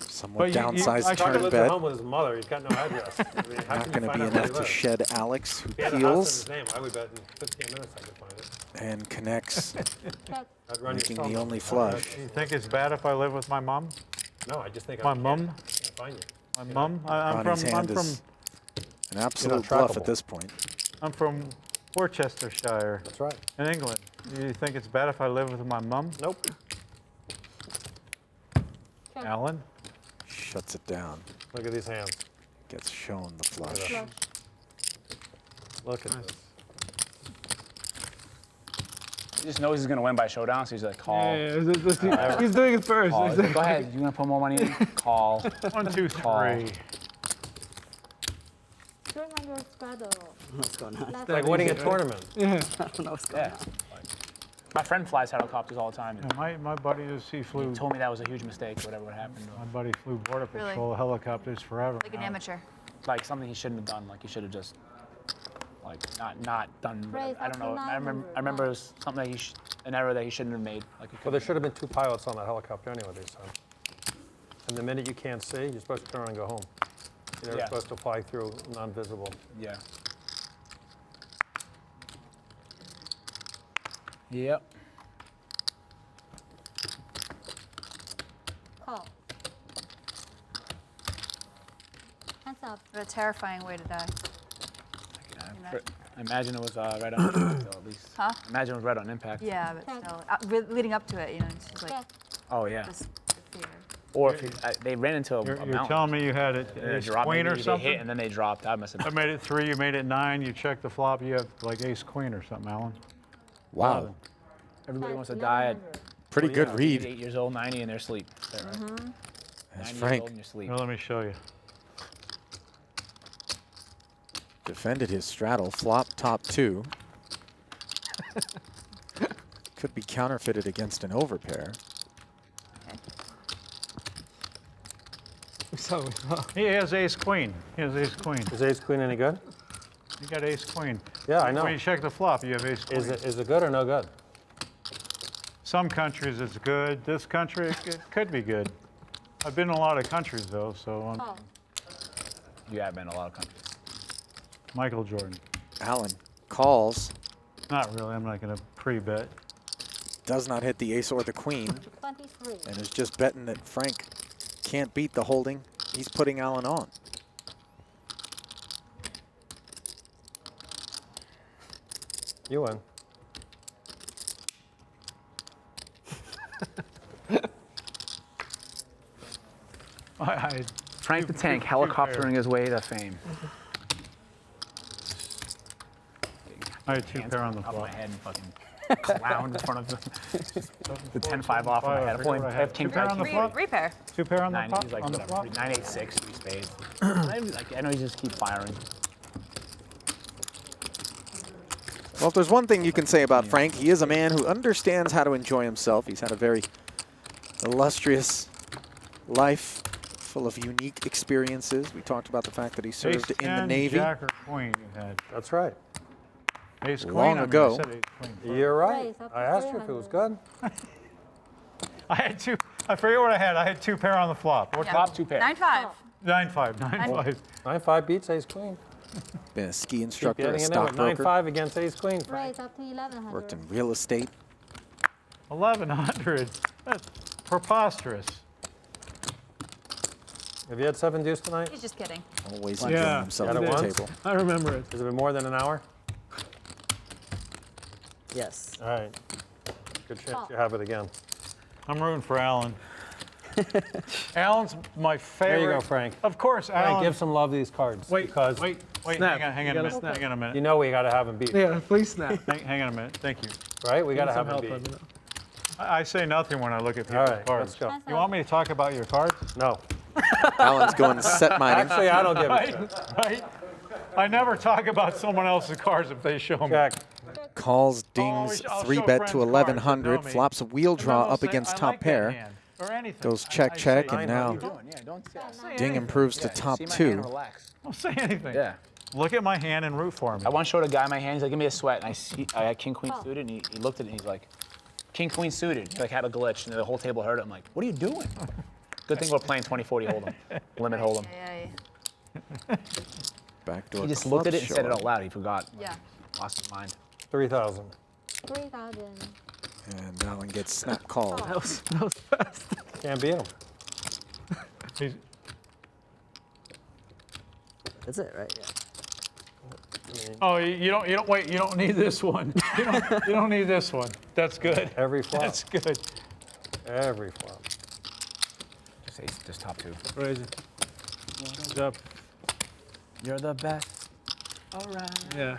[SPEAKER 1] Somewhat downsized
[SPEAKER 9] Tucker
[SPEAKER 1] turn
[SPEAKER 9] lives
[SPEAKER 1] bet.
[SPEAKER 9] at home with his mother. He's got no address. I mean, how
[SPEAKER 1] Not
[SPEAKER 9] can
[SPEAKER 1] going
[SPEAKER 9] you
[SPEAKER 1] to
[SPEAKER 9] find
[SPEAKER 1] be
[SPEAKER 9] out where
[SPEAKER 1] enough
[SPEAKER 9] he
[SPEAKER 1] to
[SPEAKER 9] lives?
[SPEAKER 1] shed Alex, who
[SPEAKER 9] If he had a house in
[SPEAKER 1] peels
[SPEAKER 9] his name, I would bet in 15 minutes I could find it.
[SPEAKER 1] and connects,
[SPEAKER 9] I'd run
[SPEAKER 1] making
[SPEAKER 9] your
[SPEAKER 1] the
[SPEAKER 9] phone.
[SPEAKER 1] only flush.
[SPEAKER 13] You think it's bad if I live with my mom?
[SPEAKER 9] No, I just think
[SPEAKER 13] My
[SPEAKER 9] I can't-
[SPEAKER 13] mum?
[SPEAKER 9] can't find you.
[SPEAKER 13] My mum? I'm
[SPEAKER 1] Ronnie's
[SPEAKER 13] from
[SPEAKER 1] hand is an absolute bluff at this point.
[SPEAKER 13] I'm from Worcestershire.
[SPEAKER 9] That's right.
[SPEAKER 13] In England. You think it's bad if I live with my mum?
[SPEAKER 9] Nope.
[SPEAKER 13] Alan?
[SPEAKER 1] Shuts it down.
[SPEAKER 9] Look at these hands.
[SPEAKER 1] Gets shown the flush.
[SPEAKER 9] Look at this.
[SPEAKER 6] He just knows he's gonna win by showdown, so he's like, call.
[SPEAKER 12] He's doing it first.
[SPEAKER 6] Call. He's like, go ahead. You wanna put more money in? Call.
[SPEAKER 13] 1, 2, 3.
[SPEAKER 11] 300 straddle.
[SPEAKER 16] What's going on?
[SPEAKER 9] It's like winning a tournament.
[SPEAKER 12] Yeah.
[SPEAKER 16] I don't know what's going on.
[SPEAKER 6] My friend flies helicopters all the time.
[SPEAKER 13] My buddy he flew.
[SPEAKER 6] He told me that was a huge mistake, whatever would happen.
[SPEAKER 13] My buddy flew border
[SPEAKER 20] Really?
[SPEAKER 13] patrol helicopters forever.
[SPEAKER 20] Like an amateur.
[SPEAKER 6] Like something he shouldn't have done. Like he should have just, like not done.
[SPEAKER 11] Raise
[SPEAKER 6] I don't know.
[SPEAKER 11] up to
[SPEAKER 6] I remember it was something that an error that he shouldn't have made. Like
[SPEAKER 9] Well, there should have been 2 pilots on that helicopter anyway this time. And the minute you can't see, you're supposed to turn around and go home. You're never supposed to fly through non-visible.
[SPEAKER 6] Yeah. Yep.
[SPEAKER 11] Call. Hands up.
[SPEAKER 20] What a terrifying way to die.
[SPEAKER 6] I imagine it was right on impact, though, at least.
[SPEAKER 20] Huh?
[SPEAKER 6] Imagine it was right on impact.
[SPEAKER 20] Yeah, but still, leading up to it, you know, it's just like.
[SPEAKER 6] Oh yeah.
[SPEAKER 20] Just the fear.
[SPEAKER 6] Or if they ran into a
[SPEAKER 13] You're
[SPEAKER 6] mountain.
[SPEAKER 13] telling me you had
[SPEAKER 6] and
[SPEAKER 13] a
[SPEAKER 6] they
[SPEAKER 13] ace
[SPEAKER 6] dropped,
[SPEAKER 13] queen
[SPEAKER 6] maybe
[SPEAKER 13] or
[SPEAKER 6] they
[SPEAKER 13] something?
[SPEAKER 6] hit and then they dropped. That must have
[SPEAKER 13] I
[SPEAKER 6] been.
[SPEAKER 13] made it 3, you made it 9, you check the flop, you have like ace queen or something, Alan.
[SPEAKER 1] Wow.
[SPEAKER 6] Everybody wants to die at
[SPEAKER 1] Pretty good read.
[SPEAKER 6] 8 years old, 90 in their sleep.
[SPEAKER 1] That's
[SPEAKER 6] 90
[SPEAKER 1] Frank.
[SPEAKER 6] years old in your sleep.
[SPEAKER 13] Well, let me show you.
[SPEAKER 1] Defended his straddle, flop top 2. Could be counterfeited against an overpair.
[SPEAKER 13] He has ace queen. He has ace queen.
[SPEAKER 9] Is ace queen any good?
[SPEAKER 13] You got ace queen.
[SPEAKER 9] Yeah, I know.
[SPEAKER 13] When you check the flop, you have ace queen.
[SPEAKER 9] Is it good or no good?
[SPEAKER 13] Some countries it's good. This country, it could be good. I've been in a lot of countries though, so.
[SPEAKER 6] You have been in a lot of countries.
[SPEAKER 13] Michael Jordan.
[SPEAKER 1] Alan calls.
[SPEAKER 13] Not really. I'm not going to pre-bet.
[SPEAKER 1] Does not hit the ace or the queen.
[SPEAKER 11] 23.
[SPEAKER 1] And is just betting that Frank can't beat the holding. He's putting Alan on.
[SPEAKER 9] You win.
[SPEAKER 6] Frank the Tank helicoptering his way to fame.
[SPEAKER 13] I had 2 pair on the
[SPEAKER 6] Up
[SPEAKER 13] flop.
[SPEAKER 6] my head and fucking clown in front of the 10-5 off my head. I have king pair
[SPEAKER 13] on the flop.
[SPEAKER 20] Repair.
[SPEAKER 13] 2 pair on the
[SPEAKER 6] 9,
[SPEAKER 13] flop.
[SPEAKER 6] he's like,
[SPEAKER 13] on the
[SPEAKER 6] whatever,
[SPEAKER 13] flop.
[SPEAKER 6] 9, 8, 6, 3 spades. I know he just keep firing.
[SPEAKER 1] Well, if there's one thing you can say about Frank, he is a man who understands how to enjoy himself. He's had a very illustrious life full of unique experiences. We talked about the fact that he served in the Navy.
[SPEAKER 13] Jack or queen you had.
[SPEAKER 9] That's right.
[SPEAKER 13] Ace queen.
[SPEAKER 1] Long ago.
[SPEAKER 13] I said ace queen.
[SPEAKER 9] You're right. I asked her if it was good.
[SPEAKER 13] I had 2. I forget what I had. I had 2 pair on the flop. What
[SPEAKER 6] Flop 2 pair.
[SPEAKER 20] 9-5.
[SPEAKER 13] 9-5. 9-5.
[SPEAKER 9] 9-5 beats ace queen.
[SPEAKER 1] Been a ski
[SPEAKER 9] Keep
[SPEAKER 1] instructor, a
[SPEAKER 9] getting it in with
[SPEAKER 1] stockbroker.
[SPEAKER 9] 9-5 against ace queen.
[SPEAKER 11] Raise up to 1100.
[SPEAKER 1] Worked in real estate.
[SPEAKER 13] 1100. That's preposterous.
[SPEAKER 9] Have you had 7 deuce tonight?
[SPEAKER 20] He's just kidding.
[SPEAKER 1] Always
[SPEAKER 12] Yeah.
[SPEAKER 1] enjoying himself
[SPEAKER 9] Got
[SPEAKER 1] at
[SPEAKER 9] it
[SPEAKER 1] the
[SPEAKER 9] once?
[SPEAKER 1] table.
[SPEAKER 12] I remember it.
[SPEAKER 9] Has it been more than an hour?
[SPEAKER 16] Yes.
[SPEAKER 9] All right. Good chance you have it again.
[SPEAKER 13] I'm rooting for Alan. Alan's my favorite.
[SPEAKER 9] There you go, Frank.
[SPEAKER 13] Of course,
[SPEAKER 9] Frank,
[SPEAKER 13] Alan.
[SPEAKER 9] give some love to these cards.
[SPEAKER 13] Wait,
[SPEAKER 9] because
[SPEAKER 13] wait,
[SPEAKER 12] Snap.
[SPEAKER 13] hang on
[SPEAKER 12] You
[SPEAKER 13] a
[SPEAKER 12] gotta
[SPEAKER 13] minute.
[SPEAKER 12] snap.
[SPEAKER 13] Hang on a minute.
[SPEAKER 9] you know we got to have him beat.
[SPEAKER 12] Yeah, please snap.
[SPEAKER 13] Hang on a minute. Thank you.
[SPEAKER 9] Right? We got to
[SPEAKER 12] Need some
[SPEAKER 9] have him
[SPEAKER 12] help,
[SPEAKER 9] beat.
[SPEAKER 12] let me know.
[SPEAKER 13] I say nothing when I look at
[SPEAKER 9] All
[SPEAKER 13] people's
[SPEAKER 9] right,
[SPEAKER 13] cards.
[SPEAKER 9] let's go.
[SPEAKER 13] You want me to talk about your cards?
[SPEAKER 9] No.
[SPEAKER 1] Alan's going set mining.
[SPEAKER 9] Actually, I don't give a shit.
[SPEAKER 13] Right? I never talk about someone else's cards if they show me.
[SPEAKER 9] Check.
[SPEAKER 1] Calls, dings,
[SPEAKER 13] I'll
[SPEAKER 1] 3
[SPEAKER 13] show
[SPEAKER 1] bet
[SPEAKER 13] friends
[SPEAKER 1] to
[SPEAKER 13] cards
[SPEAKER 1] 1100,
[SPEAKER 13] that know me.
[SPEAKER 1] flops a wheel draw
[SPEAKER 13] Then
[SPEAKER 1] up
[SPEAKER 13] they'll say,
[SPEAKER 1] against
[SPEAKER 13] "I
[SPEAKER 1] top
[SPEAKER 13] like that
[SPEAKER 1] pair.
[SPEAKER 13] hand," or anything.
[SPEAKER 1] Goes check, check, and now
[SPEAKER 6] Don't say
[SPEAKER 1] Ding improves to top
[SPEAKER 6] see my
[SPEAKER 1] 2.
[SPEAKER 6] hand, relax.
[SPEAKER 13] Don't say anything.
[SPEAKER 6] Yeah.
[SPEAKER 13] Look at my hand and root for me.
[SPEAKER 6] I once showed a guy my hand. He's like, "Give me a sweat." And I had king queen suited, and he looked at it and he's like, "King queen suited." He like had a glitch, and the whole table heard it. I'm like, "What are you doing?" Good thing we're playing 20-40 hold'em, limit hold'em.
[SPEAKER 20] Yeah.
[SPEAKER 1] Backdoor.
[SPEAKER 6] He just looked at it and
[SPEAKER 1] club
[SPEAKER 6] said it
[SPEAKER 1] showing.
[SPEAKER 6] out loud. He forgot.
[SPEAKER 20] Yeah.
[SPEAKER 6] Lost his mind.
[SPEAKER 9] 3,000.
[SPEAKER 11] 3000.
[SPEAKER 1] And Alan gets snap called.
[SPEAKER 12] That was fast.
[SPEAKER 9] Can't beat him.
[SPEAKER 13] He's,
[SPEAKER 16] That's it, right? Yeah.
[SPEAKER 13] oh, you don't need this one. You don't need this one. That's good.
[SPEAKER 9] Every flop.
[SPEAKER 13] That's good.
[SPEAKER 9] Every flop.
[SPEAKER 6] Just top 2.
[SPEAKER 12] Crazy.
[SPEAKER 13] What's up?
[SPEAKER 6] You're the best. All right.
[SPEAKER 9] Yeah.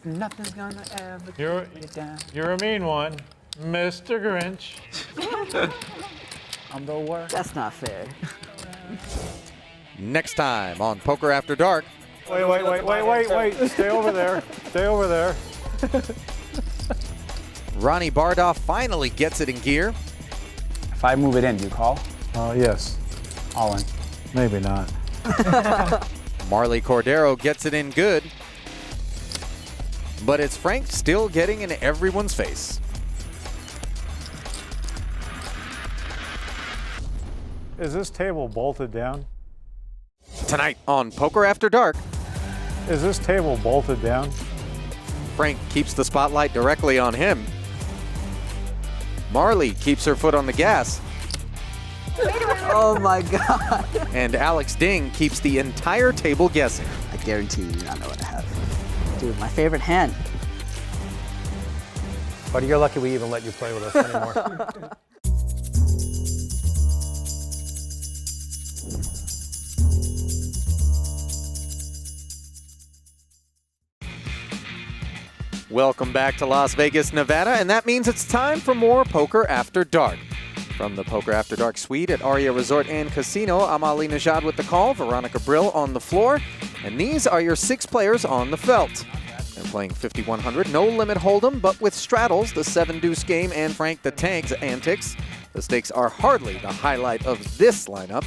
[SPEAKER 6] Nothing's gonna ever
[SPEAKER 13] You're,
[SPEAKER 6] keep me down.
[SPEAKER 13] you're a mean one, Mr. Grinch.
[SPEAKER 6] I'm the worst.
[SPEAKER 16] That's not fair.
[SPEAKER 1] Next time on Poker After Dark.
[SPEAKER 9] Wait. Stay over there. Stay over there.
[SPEAKER 1] Ronnie Bardah finally gets it in gear.
[SPEAKER 6] If I move it in, do you call?
[SPEAKER 13] Yes.
[SPEAKER 6] All in.
[SPEAKER 13] Maybe not.
[SPEAKER 1] Marle Cordeiro gets it in good. But it's Frank still getting in everyone's face.
[SPEAKER 13] Is this table bolted down?
[SPEAKER 1] Tonight on Poker After Dark.
[SPEAKER 13] Is this table bolted down?
[SPEAKER 1] Frank keeps the spotlight directly on him. Marle keeps her foot on the gas.
[SPEAKER 16] Oh my God.
[SPEAKER 1] And Alex Ding keeps the entire table guessing.
[SPEAKER 16] I guarantee you do not know what I have. Dude, my favorite hand.
[SPEAKER 9] Buddy, you're lucky we even let you play with us anymore.
[SPEAKER 1] Welcome back to Las Vegas, Nevada, and that means it's time for more Poker After Dark. From the Poker After Dark suite at Aria Resort and Casino, I'm Ali Najad with the call, Veronica Brill on the floor, and these are your 6 players on the felt. They're playing 5100, no limit hold'em, but with straddles, the 7-deuce game, and Frank the Tank's antics. The stakes are hardly the highlight of this lineup.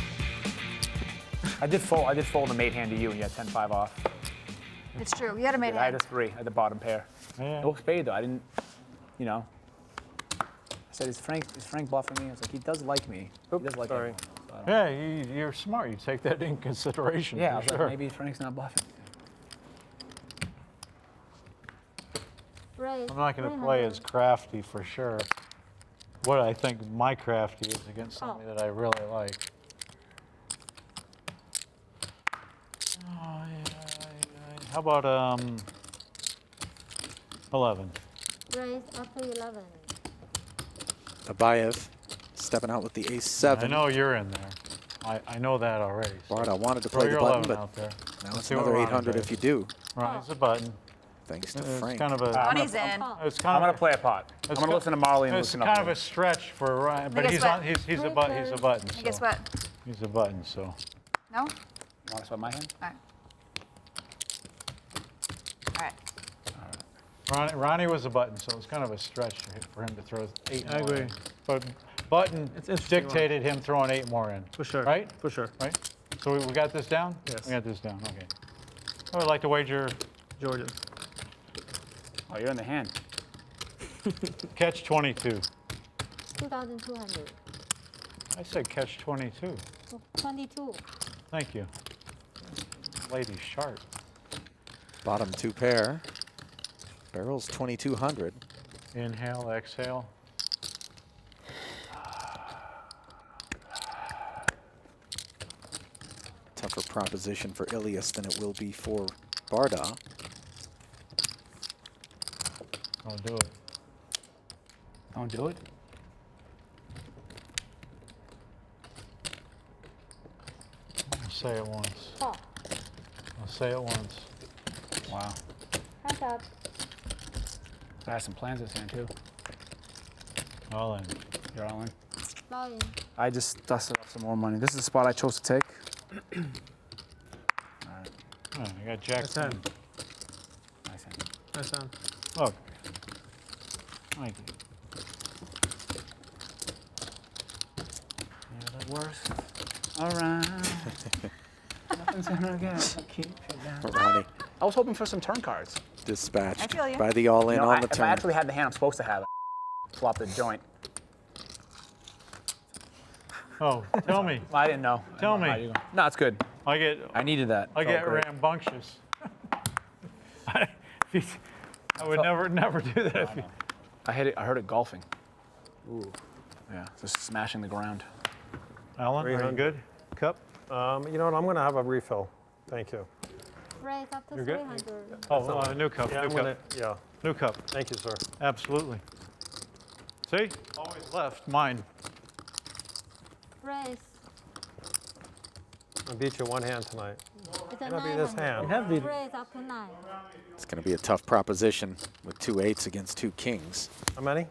[SPEAKER 6] I did fold a mate hand to you, and you had 10-5 off.
[SPEAKER 20] It's true. You had a mate
[SPEAKER 6] I had
[SPEAKER 20] hand.
[SPEAKER 6] a 3 at the bottom pair.
[SPEAKER 13] Yeah.
[SPEAKER 6] No spade though. I didn't, you know. I said, is Frank bluffing me? I was like, he does like me. He does like everyone. So
[SPEAKER 13] Yeah, you're smart. You take that in consideration.
[SPEAKER 6] yeah, I
[SPEAKER 13] for
[SPEAKER 6] was
[SPEAKER 13] sure.
[SPEAKER 6] like, maybe Frank's not bluffing.
[SPEAKER 11] Raise
[SPEAKER 13] I'm not going to
[SPEAKER 11] 300.
[SPEAKER 13] play as crafty for sure. What I think my crafty is against
[SPEAKER 11] Oh.
[SPEAKER 13] somebody that I really like. How about 11?
[SPEAKER 11] Raise up to 11.
[SPEAKER 1] Abayev stepping out with the ace-7.
[SPEAKER 13] I know you're in there. I know that already.
[SPEAKER 1] Bardah wanted to
[SPEAKER 13] Throw
[SPEAKER 1] play the
[SPEAKER 13] your
[SPEAKER 1] button,
[SPEAKER 13] 11
[SPEAKER 1] but
[SPEAKER 13] out there.
[SPEAKER 1] now
[SPEAKER 13] Let's
[SPEAKER 1] it's
[SPEAKER 13] see what
[SPEAKER 1] another
[SPEAKER 13] Ronnie
[SPEAKER 1] 800
[SPEAKER 13] does.
[SPEAKER 1] if you do.
[SPEAKER 13] Ronnie's a button.
[SPEAKER 1] Thanks to
[SPEAKER 13] It's
[SPEAKER 1] Frank.
[SPEAKER 13] kind of a.
[SPEAKER 20] Ronnie's in.
[SPEAKER 13] It's kind
[SPEAKER 6] I'm
[SPEAKER 13] of
[SPEAKER 6] gonna play a pot. I'm gonna listen to Marley and
[SPEAKER 13] It's
[SPEAKER 6] listen
[SPEAKER 13] kind
[SPEAKER 6] up.
[SPEAKER 13] of a stretch for Ryan, but
[SPEAKER 20] guess
[SPEAKER 13] he's
[SPEAKER 20] what?
[SPEAKER 13] on. He's a button. He's a button.
[SPEAKER 20] And guess
[SPEAKER 13] so-
[SPEAKER 20] what?
[SPEAKER 13] He's a button. So.
[SPEAKER 20] No? All
[SPEAKER 6] You want to sweat my hand?
[SPEAKER 20] right. All right.
[SPEAKER 13] Ronnie was a button, so it's kind of a stretch for him to throw 8
[SPEAKER 9] I
[SPEAKER 13] more
[SPEAKER 9] agree.
[SPEAKER 13] in. But button
[SPEAKER 9] It's interesting.
[SPEAKER 13] dictated him throwing 8 more in.
[SPEAKER 9] For sure.
[SPEAKER 13] Right?
[SPEAKER 9] For sure.
[SPEAKER 13] Right? So we got this down?
[SPEAKER 9] Yes.
[SPEAKER 13] We got this down, okay. I would like to wager
[SPEAKER 9] Georgia.
[SPEAKER 6] Oh, you're in the hand.
[SPEAKER 13] catch 22.
[SPEAKER 11] 2,200.
[SPEAKER 13] I said catch 22.
[SPEAKER 11] 22.
[SPEAKER 13] Thank you. Lady sharp.
[SPEAKER 1] Bottom 2 pair. Barrels 2,200.
[SPEAKER 13] Inhale, exhale.
[SPEAKER 1] Tougher proposition for Ilias than it will be for Bardah.
[SPEAKER 13] Don't do it.
[SPEAKER 6] Don't do it.
[SPEAKER 13] I'll say it once.
[SPEAKER 11] Oh,
[SPEAKER 13] I'll say it once.
[SPEAKER 6] Wow.
[SPEAKER 11] hands up.
[SPEAKER 6] I have some plans this hand too.
[SPEAKER 13] All in.
[SPEAKER 6] You're all in.
[SPEAKER 11] All in.
[SPEAKER 6] I just dusted off some more money. This is the spot I chose to take.
[SPEAKER 13] Oh, I got jack 10.
[SPEAKER 6] Nice hand.
[SPEAKER 9] Nice hand.
[SPEAKER 13] Look. Thank you.
[SPEAKER 6] You're the worst around. Nothing's gonna get keep you down.
[SPEAKER 1] Ronnie
[SPEAKER 6] I was hoping for some turn cards.
[SPEAKER 1] dispatched
[SPEAKER 20] I feel you.
[SPEAKER 1] by the all-in
[SPEAKER 6] You know,
[SPEAKER 1] on the
[SPEAKER 6] if I
[SPEAKER 1] turn.
[SPEAKER 6] actually had the hand I'm supposed to have, flop the joint.
[SPEAKER 13] Oh, tell me.
[SPEAKER 6] Well, I didn't know.
[SPEAKER 13] Tell
[SPEAKER 6] I didn't know how
[SPEAKER 13] me.
[SPEAKER 6] you go. No, it's good. I needed that.
[SPEAKER 13] I
[SPEAKER 6] Felt
[SPEAKER 13] get
[SPEAKER 6] great.
[SPEAKER 13] rambunctious. I would never do that. If you,
[SPEAKER 6] I heard it golfing. Ooh. Yeah, just smashing the ground.
[SPEAKER 13] Alan, are you good? Cup?
[SPEAKER 9] You know what? I'm going to have a refill. Thank you.
[SPEAKER 11] Raise up to
[SPEAKER 13] You're good?
[SPEAKER 11] 300.
[SPEAKER 13] Oh, new cup.
[SPEAKER 9] Yeah,
[SPEAKER 13] new
[SPEAKER 9] I'm
[SPEAKER 13] cup.
[SPEAKER 9] gonna, yeah.
[SPEAKER 13] New cup.
[SPEAKER 9] Thank you, sir.
[SPEAKER 13] Absolutely. See? Always left. Mine.
[SPEAKER 11] Raise.
[SPEAKER 9] I beat you one hand tonight.
[SPEAKER 11] It's
[SPEAKER 9] It'll be this hand.
[SPEAKER 11] Raise up to 9.
[SPEAKER 1] It's going to be a tough proposition with 2 8s against 2 kings.
[SPEAKER 9] How many?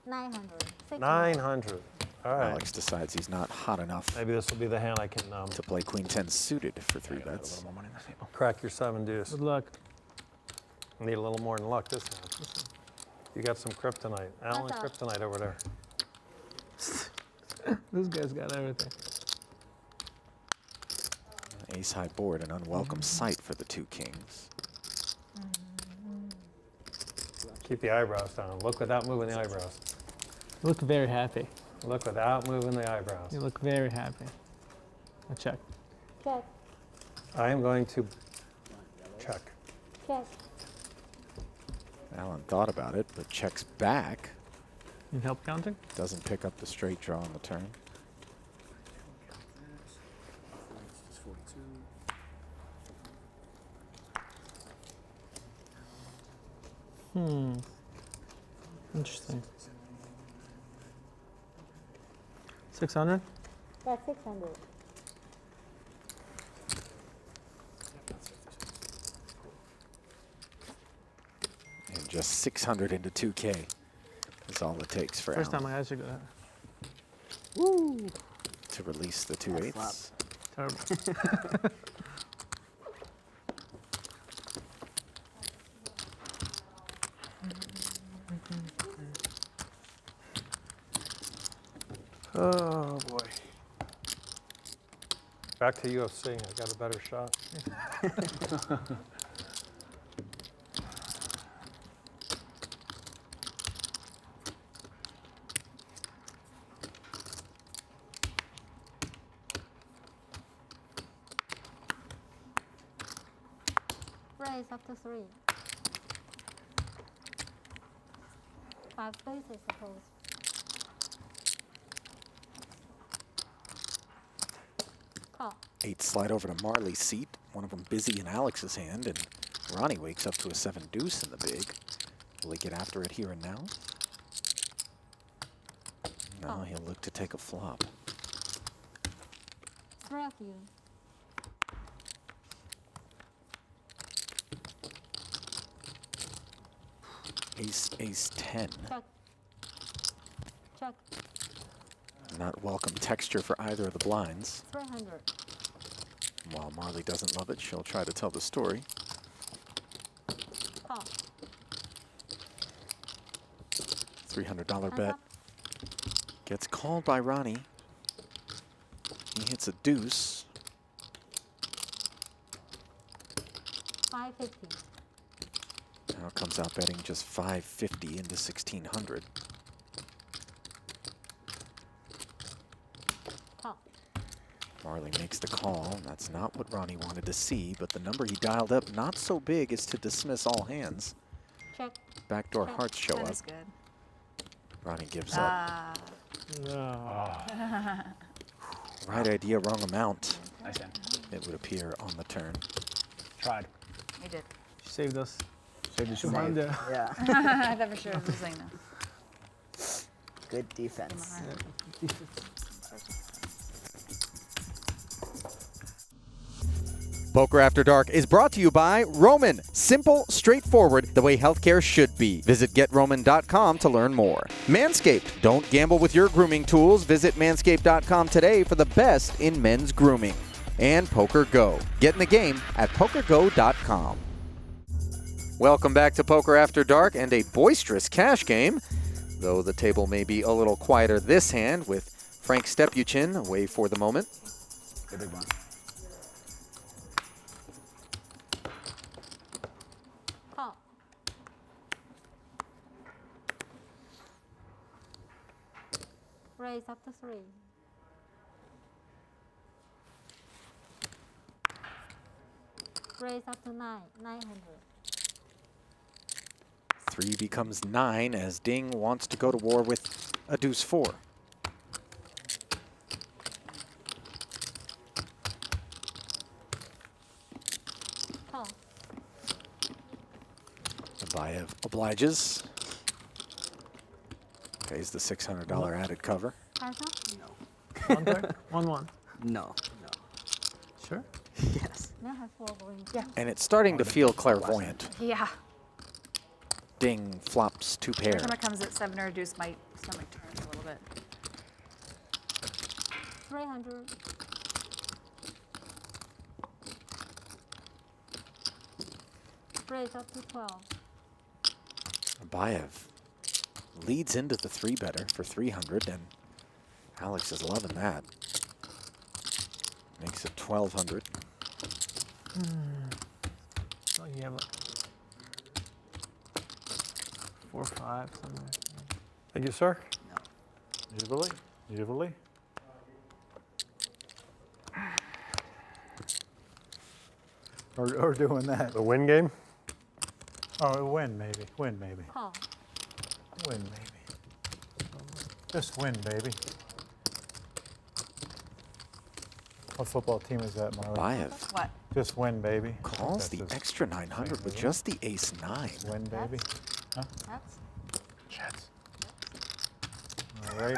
[SPEAKER 11] 900.
[SPEAKER 9] 900. All right.
[SPEAKER 1] Alex decides he's not hot enough.
[SPEAKER 9] Maybe this will be the hand I can
[SPEAKER 1] to play Queen 10 suited for 3 bets.
[SPEAKER 9] crack your 7 deuce.
[SPEAKER 19] Good luck.
[SPEAKER 9] Need a little more than luck this hand. You got some kryptonite. Alan kryptonite over there.
[SPEAKER 19] This guy's got everything.
[SPEAKER 1] Ace high board, an unwelcome sight for the 2 kings.
[SPEAKER 9] Keep the eyebrows down. Look without moving the eyebrows.
[SPEAKER 19] You look very happy.
[SPEAKER 9] Look without moving the eyebrows.
[SPEAKER 19] You look very happy. I check.
[SPEAKER 11] Check.
[SPEAKER 9] I am going to check.
[SPEAKER 11] Check.
[SPEAKER 1] Alan thought about it, but checks back.
[SPEAKER 19] Need help counting?
[SPEAKER 1] Doesn't pick up the straight draw on the turn.
[SPEAKER 19] Interesting. 600?
[SPEAKER 11] That's 600.
[SPEAKER 1] And just 600 into 2K is all it takes for
[SPEAKER 19] First
[SPEAKER 1] Alan
[SPEAKER 19] time I actually got that.
[SPEAKER 1] Woo! To release the 2 8s.
[SPEAKER 19] Terrible.
[SPEAKER 9] Oh boy. Back to UFC. I got a better shot.
[SPEAKER 11] Raise up to 3. 5 spaces, suppose. Call.
[SPEAKER 1] 8 slide over to Marle's seat. One of them busy in Alex's hand, and Ronnie wakes up to a 7 deuce in the big. Will he get after it here and now? No, he'll look to take a flop.
[SPEAKER 11] 3 of you.
[SPEAKER 1] Ace 10.
[SPEAKER 11] Check. Check.
[SPEAKER 1] Not welcome texture for either of the blinds.
[SPEAKER 11] 300.
[SPEAKER 1] While Marle doesn't love it, she'll try to tell the story.
[SPEAKER 11] Call.
[SPEAKER 1] $300 bet. Gets called by Ronnie. He hits a deuce.
[SPEAKER 11] 550.
[SPEAKER 1] Now comes out betting just 550 into 1600.
[SPEAKER 11] Call.
[SPEAKER 1] Marle makes the call. That's not what Ronnie wanted to see, but the number he dialed up not so big as to dismiss all hands.
[SPEAKER 11] Check.
[SPEAKER 1] Backdoor hearts show
[SPEAKER 20] That
[SPEAKER 1] up.
[SPEAKER 20] is good.
[SPEAKER 1] Ronnie gives up.
[SPEAKER 19] No.
[SPEAKER 1] Right idea, wrong amount.
[SPEAKER 6] Nice hand.
[SPEAKER 1] It would appear on the turn.
[SPEAKER 6] Tried.
[SPEAKER 20] We did.
[SPEAKER 19] She saved us.
[SPEAKER 16] Saved us.
[SPEAKER 19] Behind
[SPEAKER 16] Yeah.
[SPEAKER 20] I thought for sure it was saying that.
[SPEAKER 16] Good defense.
[SPEAKER 1] Poker After Dark is brought to you by Roman. Simple, straightforward, the way healthcare should be. Visit GetRoman.com to learn more. Manscaped. Don't gamble with your grooming tools. Visit Manscaped.com today for the best in men's grooming. And Poker Go. Get in the game at PokerGo.com. Welcome back to Poker After Dark and a boisterous cash game. Though the table may be a little quieter this hand with Frank Stepuchin away for the moment.
[SPEAKER 16] The big one.
[SPEAKER 11] Call. Raise up to 3. Raise up to 900.
[SPEAKER 1] 3 becomes 9 as Ding wants to go to war with a deuce 4.
[SPEAKER 11] Call.
[SPEAKER 1] Abayev obliges. Pays the $600 added cover.
[SPEAKER 11] Hands up?
[SPEAKER 16] No.
[SPEAKER 19] 1 turn? 1-1.
[SPEAKER 16] No.
[SPEAKER 19] sure?
[SPEAKER 15] Yes.
[SPEAKER 11] Now have 4 going.
[SPEAKER 20] Yeah.
[SPEAKER 1] And it's starting to feel clairvoyant.
[SPEAKER 20] Yeah.
[SPEAKER 1] Ding flops 2 pair.
[SPEAKER 20] Every time it comes at 7 or a deuce, my stomach turns a little bit.
[SPEAKER 11] 300. Raise up to 12.
[SPEAKER 1] Abayev leads into the 3-better for 300, and Alex is loving that. Makes it 1,200.
[SPEAKER 19] Oh, you have like 4 or 5, something like that.
[SPEAKER 9] Thank you, sir.
[SPEAKER 13] Jubilee. Jubilee. Or doing that.
[SPEAKER 9] The win game?
[SPEAKER 13] Oh, win maybe. Win maybe.
[SPEAKER 11] Call.
[SPEAKER 13] Win maybe. Just win, baby. What football team is that, Marle?
[SPEAKER 1] Abayev
[SPEAKER 20] What?
[SPEAKER 13] Just win, baby.
[SPEAKER 1] calls the extra 900 with just the ace-9.
[SPEAKER 13] Win, baby. Huh?
[SPEAKER 20] That's
[SPEAKER 13] Jets. All right.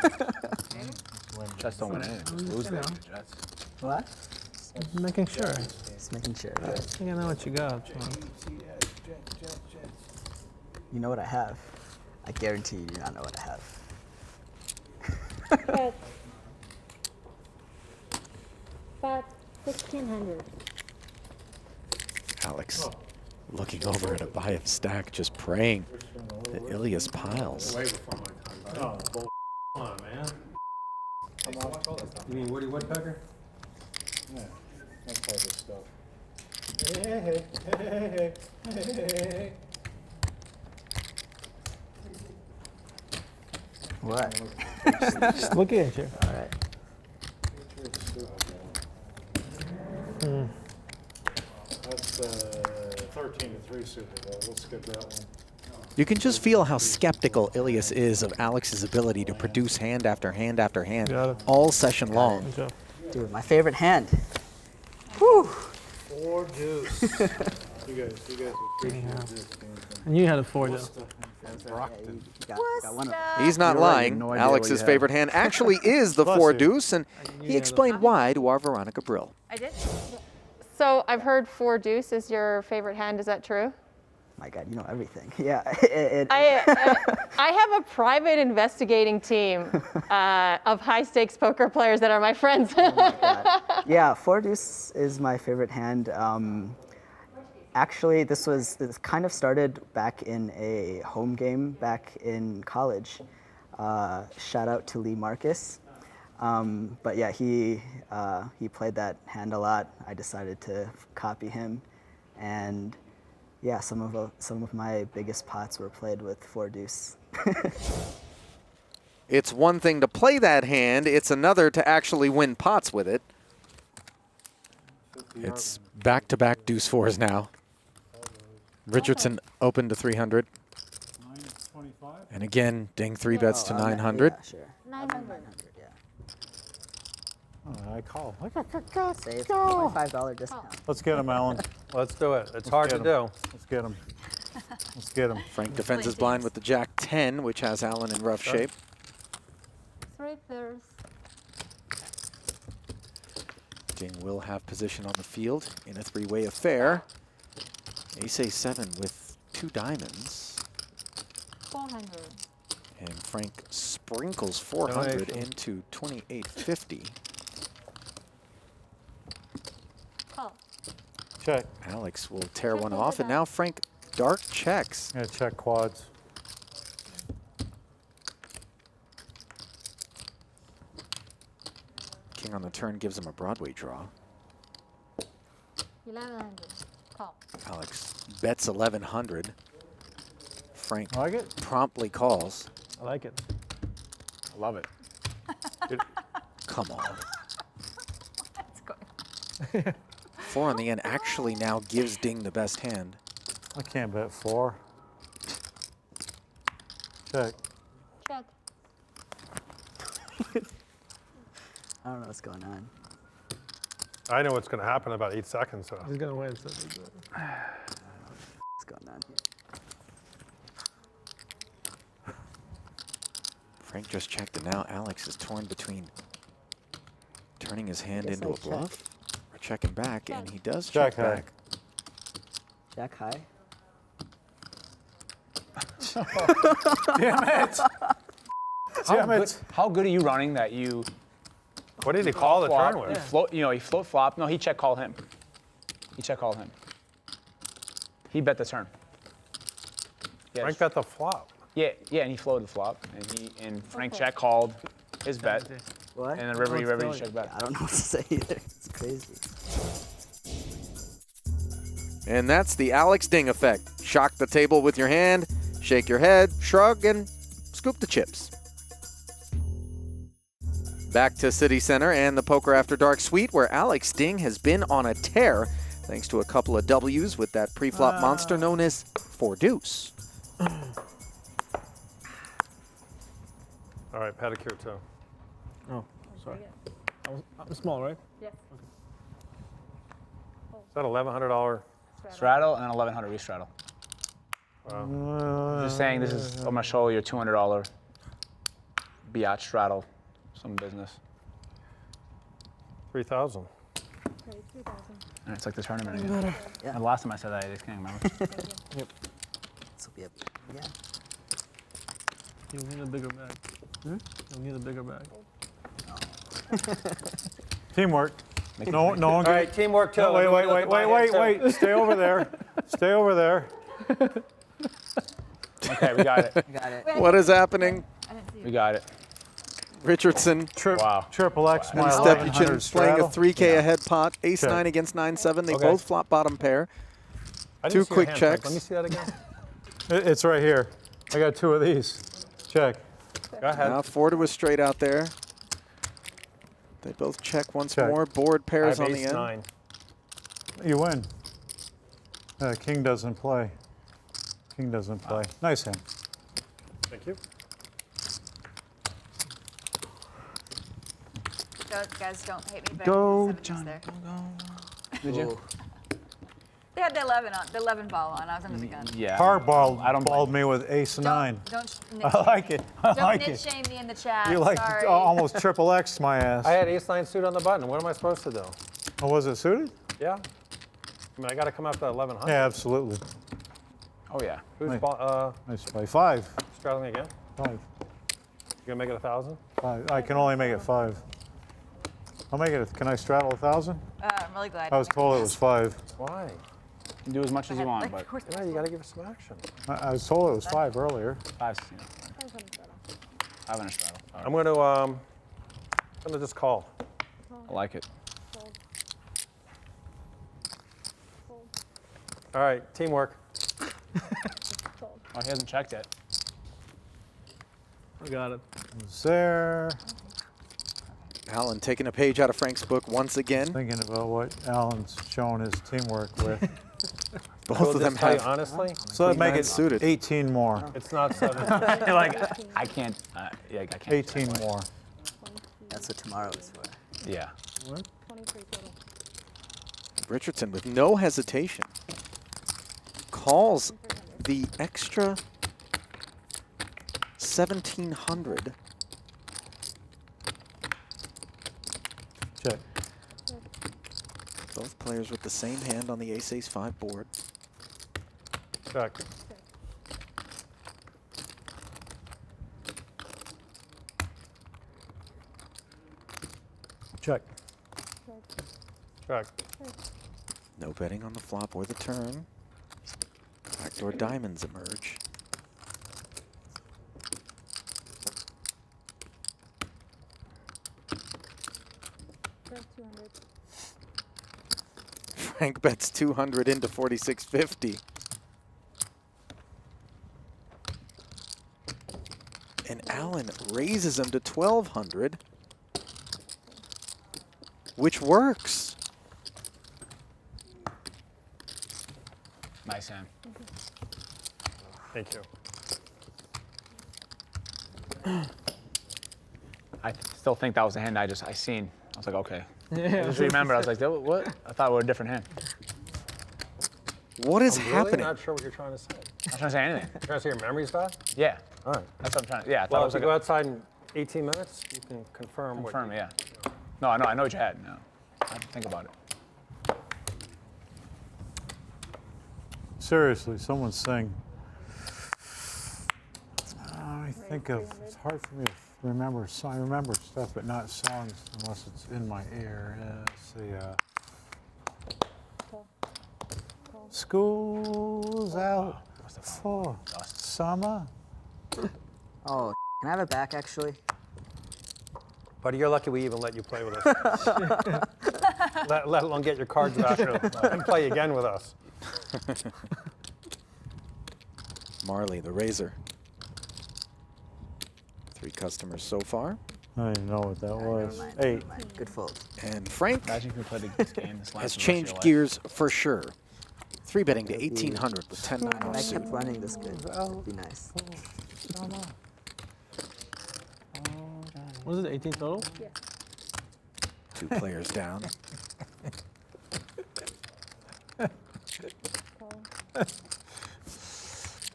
[SPEAKER 6] Jets don't win anything. Just lose, baby. Jets.
[SPEAKER 15] What?
[SPEAKER 19] Just making sure.
[SPEAKER 15] Just making sure.
[SPEAKER 19] I think I know what you got, John.
[SPEAKER 15] You know what I have. I guarantee you do not know what I have.
[SPEAKER 11] But 1,600.
[SPEAKER 1] Alex looking over at Abayev's stack, just praying that Ilias piles.
[SPEAKER 9] Oh, bull. Come on, man. You mean Woody Woodpecker?
[SPEAKER 13] Yeah, that type of stuff. Hey.
[SPEAKER 15] What?
[SPEAKER 19] Just looking at you.
[SPEAKER 15] All right.
[SPEAKER 13] That's 13-3 Super Bowl. We'll skip that one.
[SPEAKER 1] You can just feel how skeptical Ilias is of Alex's ability to produce hand after hand after hand all session long.
[SPEAKER 15] Dude, my favorite hand. Whew.
[SPEAKER 13] 4 deuce. You guys appreciate this.
[SPEAKER 19] And you had a 4 though.
[SPEAKER 1] He's not lying. Alex's favorite hand actually is the 4 deuce, and he explained why to our Veronica Brill.
[SPEAKER 20] I did.
[SPEAKER 14] So I've heard 4 deuce is your favorite hand. Is that true?
[SPEAKER 15] My God, you know everything. Yeah.
[SPEAKER 14] I have a private investigating team of high stakes poker players that are my friends.
[SPEAKER 15] Oh my God. Yeah, 4 deuce is my favorite hand. Actually, this kind of started back in a home game back in college. Shout out to Lee Marcus. But yeah, he played that hand a lot. I decided to copy him, and yeah, some of my biggest pots were played with 4 deuce.
[SPEAKER 1] It's one thing to play that hand, it's another to actually win pots with it. It's back-to-back deuce 4s now. Richardson open to 300. And again, ding 3 bets to 900.
[SPEAKER 15] Yeah, sure.
[SPEAKER 11] 900.
[SPEAKER 15] Yeah.
[SPEAKER 13] Oh, I call.
[SPEAKER 15] Save $25 discount.
[SPEAKER 13] Let's get him, Alan.
[SPEAKER 9] Let's do it. It's hard to do.
[SPEAKER 13] Let's get him. Let's get him.
[SPEAKER 1] Frank defends his blind with the Jack 10, which has Alan in rough shape.
[SPEAKER 11] 3 pairs.
[SPEAKER 1] Ding will have position on the field in a 3-way affair. Ace A7 with 2 diamonds.
[SPEAKER 11] 400.
[SPEAKER 1] And Frank sprinkles 400
[SPEAKER 9] Donation.
[SPEAKER 1] into 2850.
[SPEAKER 11] Call.
[SPEAKER 13] Check.
[SPEAKER 1] Alex will tear one off, and now Frank dark checks.
[SPEAKER 13] Yeah, check quads.
[SPEAKER 1] King on the turn gives him a Broadway draw.
[SPEAKER 11] 1100. Call.
[SPEAKER 1] Alex bets 1100. Frank
[SPEAKER 13] Like it?
[SPEAKER 1] promptly calls.
[SPEAKER 19] I like it.
[SPEAKER 6] I love it.
[SPEAKER 1] Come on.
[SPEAKER 20] What's going on?
[SPEAKER 1] 4 on the end actually now gives Ding the best hand.
[SPEAKER 13] I can't bet 4. Check.
[SPEAKER 11] Check.
[SPEAKER 15] I don't know what's going on.
[SPEAKER 9] I know what's going to happen in about 8 seconds. So.
[SPEAKER 19] He's gonna win. So
[SPEAKER 15] What's going on here?
[SPEAKER 1] Frank just checked, and now Alex is torn between turning his hand
[SPEAKER 15] guess
[SPEAKER 1] into
[SPEAKER 15] I
[SPEAKER 1] a bluff or checking back, and he does
[SPEAKER 9] Jack
[SPEAKER 1] check
[SPEAKER 9] high.
[SPEAKER 1] back.
[SPEAKER 16] Jack high.
[SPEAKER 9] Damn it!
[SPEAKER 6] How good are you running that you?
[SPEAKER 9] What did he call the
[SPEAKER 6] flop,
[SPEAKER 9] turn with?
[SPEAKER 6] He float flop. No, he check called him. He check called him. He bet the turn. Yeah,
[SPEAKER 9] Frank bet the flop.
[SPEAKER 6] Yeah, and he floated the flop, and Frank check called his bet.
[SPEAKER 16] What?
[SPEAKER 6] And then River check back.
[SPEAKER 16] I don't know what to say either. It's crazy.
[SPEAKER 1] And that's the Alex Ding effect. Shock the table with your hand, shake your head, shrug, and scoop the chips. Back to City Center and the Poker After Dark suite, where Alex Ding has been on a tear thanks to a couple of W's with that pre-flop monster known as 4-deuce.
[SPEAKER 9] All right, pedicure too.
[SPEAKER 19] Oh, sorry. I'm small, right?
[SPEAKER 14] Yes.
[SPEAKER 9] Is that $1,100?
[SPEAKER 6] Straddle and 1100 restraddle.
[SPEAKER 9] Wow.
[SPEAKER 6] Just saying, this is I'm gonna show you $200 biatch straddle, some business.
[SPEAKER 9] 3,000.
[SPEAKER 6] And it's like the tournament again.
[SPEAKER 16] Yeah.
[SPEAKER 6] And the last time I said that, I just can't remember.
[SPEAKER 16] Yep. This will be a yeah.
[SPEAKER 19] You'll need a bigger bag. You'll need a bigger bag.
[SPEAKER 9] Teamwork. No one.
[SPEAKER 2] All right, teamwork too.
[SPEAKER 9] No, wait. Stay over there. Stay over there.
[SPEAKER 6] Okay, we got it.
[SPEAKER 16] Got it.
[SPEAKER 1] What is happening?
[SPEAKER 6] We got it.
[SPEAKER 1] Richardson
[SPEAKER 6] Wow.
[SPEAKER 9] Triple X,
[SPEAKER 1] and
[SPEAKER 9] my
[SPEAKER 1] Stepuchin playing a 3K ahead pot. Ace-9
[SPEAKER 9] Check.
[SPEAKER 1] against 9-7. They
[SPEAKER 9] Okay.
[SPEAKER 1] both flop bottom pair.
[SPEAKER 9] I didn't
[SPEAKER 1] Two
[SPEAKER 9] see your
[SPEAKER 1] quick
[SPEAKER 9] hand, Frank.
[SPEAKER 1] checks.
[SPEAKER 9] Let me see that again. It's right here. I got two of these. Check. Go ahead.
[SPEAKER 1] Now Ford was straight out there. They both check once more. Board pairs
[SPEAKER 9] I have
[SPEAKER 1] on the end.
[SPEAKER 9] Ace-9. You win. King doesn't play. King doesn't play. Nice hand. Thank you.
[SPEAKER 20] Guys, don't hate me. But
[SPEAKER 9] Go,
[SPEAKER 20] I John. There.
[SPEAKER 6] Did you?
[SPEAKER 20] They had the 11 ball on. I was under the gun.
[SPEAKER 6] Yeah.
[SPEAKER 9] Hardballed me with Ace-9.
[SPEAKER 20] Don't
[SPEAKER 9] I like it. I
[SPEAKER 20] don't
[SPEAKER 9] like
[SPEAKER 20] nit
[SPEAKER 9] it.
[SPEAKER 20] shame me in the chat.
[SPEAKER 9] You like
[SPEAKER 20] Sorry.
[SPEAKER 9] almost triple X my ass.
[SPEAKER 2] I had Ace-9 suit on the button. What am I supposed to do?
[SPEAKER 9] Oh, was it suited?
[SPEAKER 2] Yeah. I mean, I got to come out to 1100.
[SPEAKER 9] Yeah, absolutely.
[SPEAKER 6] Oh yeah.
[SPEAKER 2] Who's
[SPEAKER 9] Nice play. 5.
[SPEAKER 2] straddling again?
[SPEAKER 9] 5.
[SPEAKER 2] You gonna make it 1,000?
[SPEAKER 9] 5. I can only make it 5. I'll make it. Can I straddle 1,000?
[SPEAKER 20] I'm really glad.
[SPEAKER 9] I was told it was 5.
[SPEAKER 2] Why?
[SPEAKER 6] You can do as much as you want, but
[SPEAKER 20] Of course.
[SPEAKER 2] Yeah, you got to give us some action.
[SPEAKER 9] I was told it was 5 earlier.
[SPEAKER 6] 5 and a straddle.
[SPEAKER 2] I'm gonna just call.
[SPEAKER 6] I like it.
[SPEAKER 2] All right, teamwork.
[SPEAKER 6] Oh, he hasn't checked yet.
[SPEAKER 19] I got it.
[SPEAKER 9] It's there.
[SPEAKER 1] Alan taking a page out of Frank's book once again.
[SPEAKER 9] Thinking about what Alan's showing his teamwork with.
[SPEAKER 1] Both of them have.
[SPEAKER 2] Honestly,
[SPEAKER 9] So that make it
[SPEAKER 1] suited.
[SPEAKER 9] 18 more.
[SPEAKER 2] it's not 7.
[SPEAKER 6] Like I can't. Yeah, I can't.
[SPEAKER 9] 18 more.
[SPEAKER 16] That's what tomorrow is for.
[SPEAKER 6] Yeah.
[SPEAKER 1] Richardson with no hesitation calls the extra 1,700.
[SPEAKER 9] Check.
[SPEAKER 1] Both players with the same hand on the ace-ace-5 board.
[SPEAKER 9] Check. Check. Check.
[SPEAKER 1] No betting on the flop or the turn. Backdoor diamonds emerge. Frank bets 200 into 46.50. And Alan raises him to 1,200, which works.
[SPEAKER 6] Nice hand.
[SPEAKER 9] Thank you.
[SPEAKER 6] I still think that was the hand I seen. I was like, okay. I just remember. I was like, what? I thought it was a different hand.
[SPEAKER 1] What is
[SPEAKER 2] I'm
[SPEAKER 1] happening?
[SPEAKER 2] really not sure what you're trying to say.
[SPEAKER 6] I'm not trying to say anything.
[SPEAKER 2] You're trying to say your memory's bad?
[SPEAKER 6] Yeah.
[SPEAKER 2] All right.
[SPEAKER 6] That's what I'm trying to. Yeah. I thought
[SPEAKER 2] Well,
[SPEAKER 6] it was
[SPEAKER 2] if you
[SPEAKER 6] like
[SPEAKER 2] go outside in 18 minutes, you can confirm what.
[SPEAKER 6] confirm. Yeah. No, I know what you had. No. I have to think about it.
[SPEAKER 13] Seriously, someone sing. I think of, it's hard for me to remember. I remember stuff, but not songs unless it's in my ear. Let's see. School's out for summer.
[SPEAKER 16] Oh, can I have it back, actually?
[SPEAKER 9] Buddy, you're lucky we even let you play with us. let alone get your cards back and play again with us.
[SPEAKER 1] Marle, the razor. 3 customers so far.
[SPEAKER 13] I didn't know what that was. 8.
[SPEAKER 16] Good fold.
[SPEAKER 1] And Frank
[SPEAKER 6] Imagine if we played this game. This
[SPEAKER 1] has changed gears for sure. 3 betting to 1,800 with 10-9
[SPEAKER 16] I
[SPEAKER 1] offsuit.
[SPEAKER 16] kept running this good. That'd be nice.
[SPEAKER 19] What is it, 18 total?
[SPEAKER 11] Yeah.
[SPEAKER 1] 2 players down.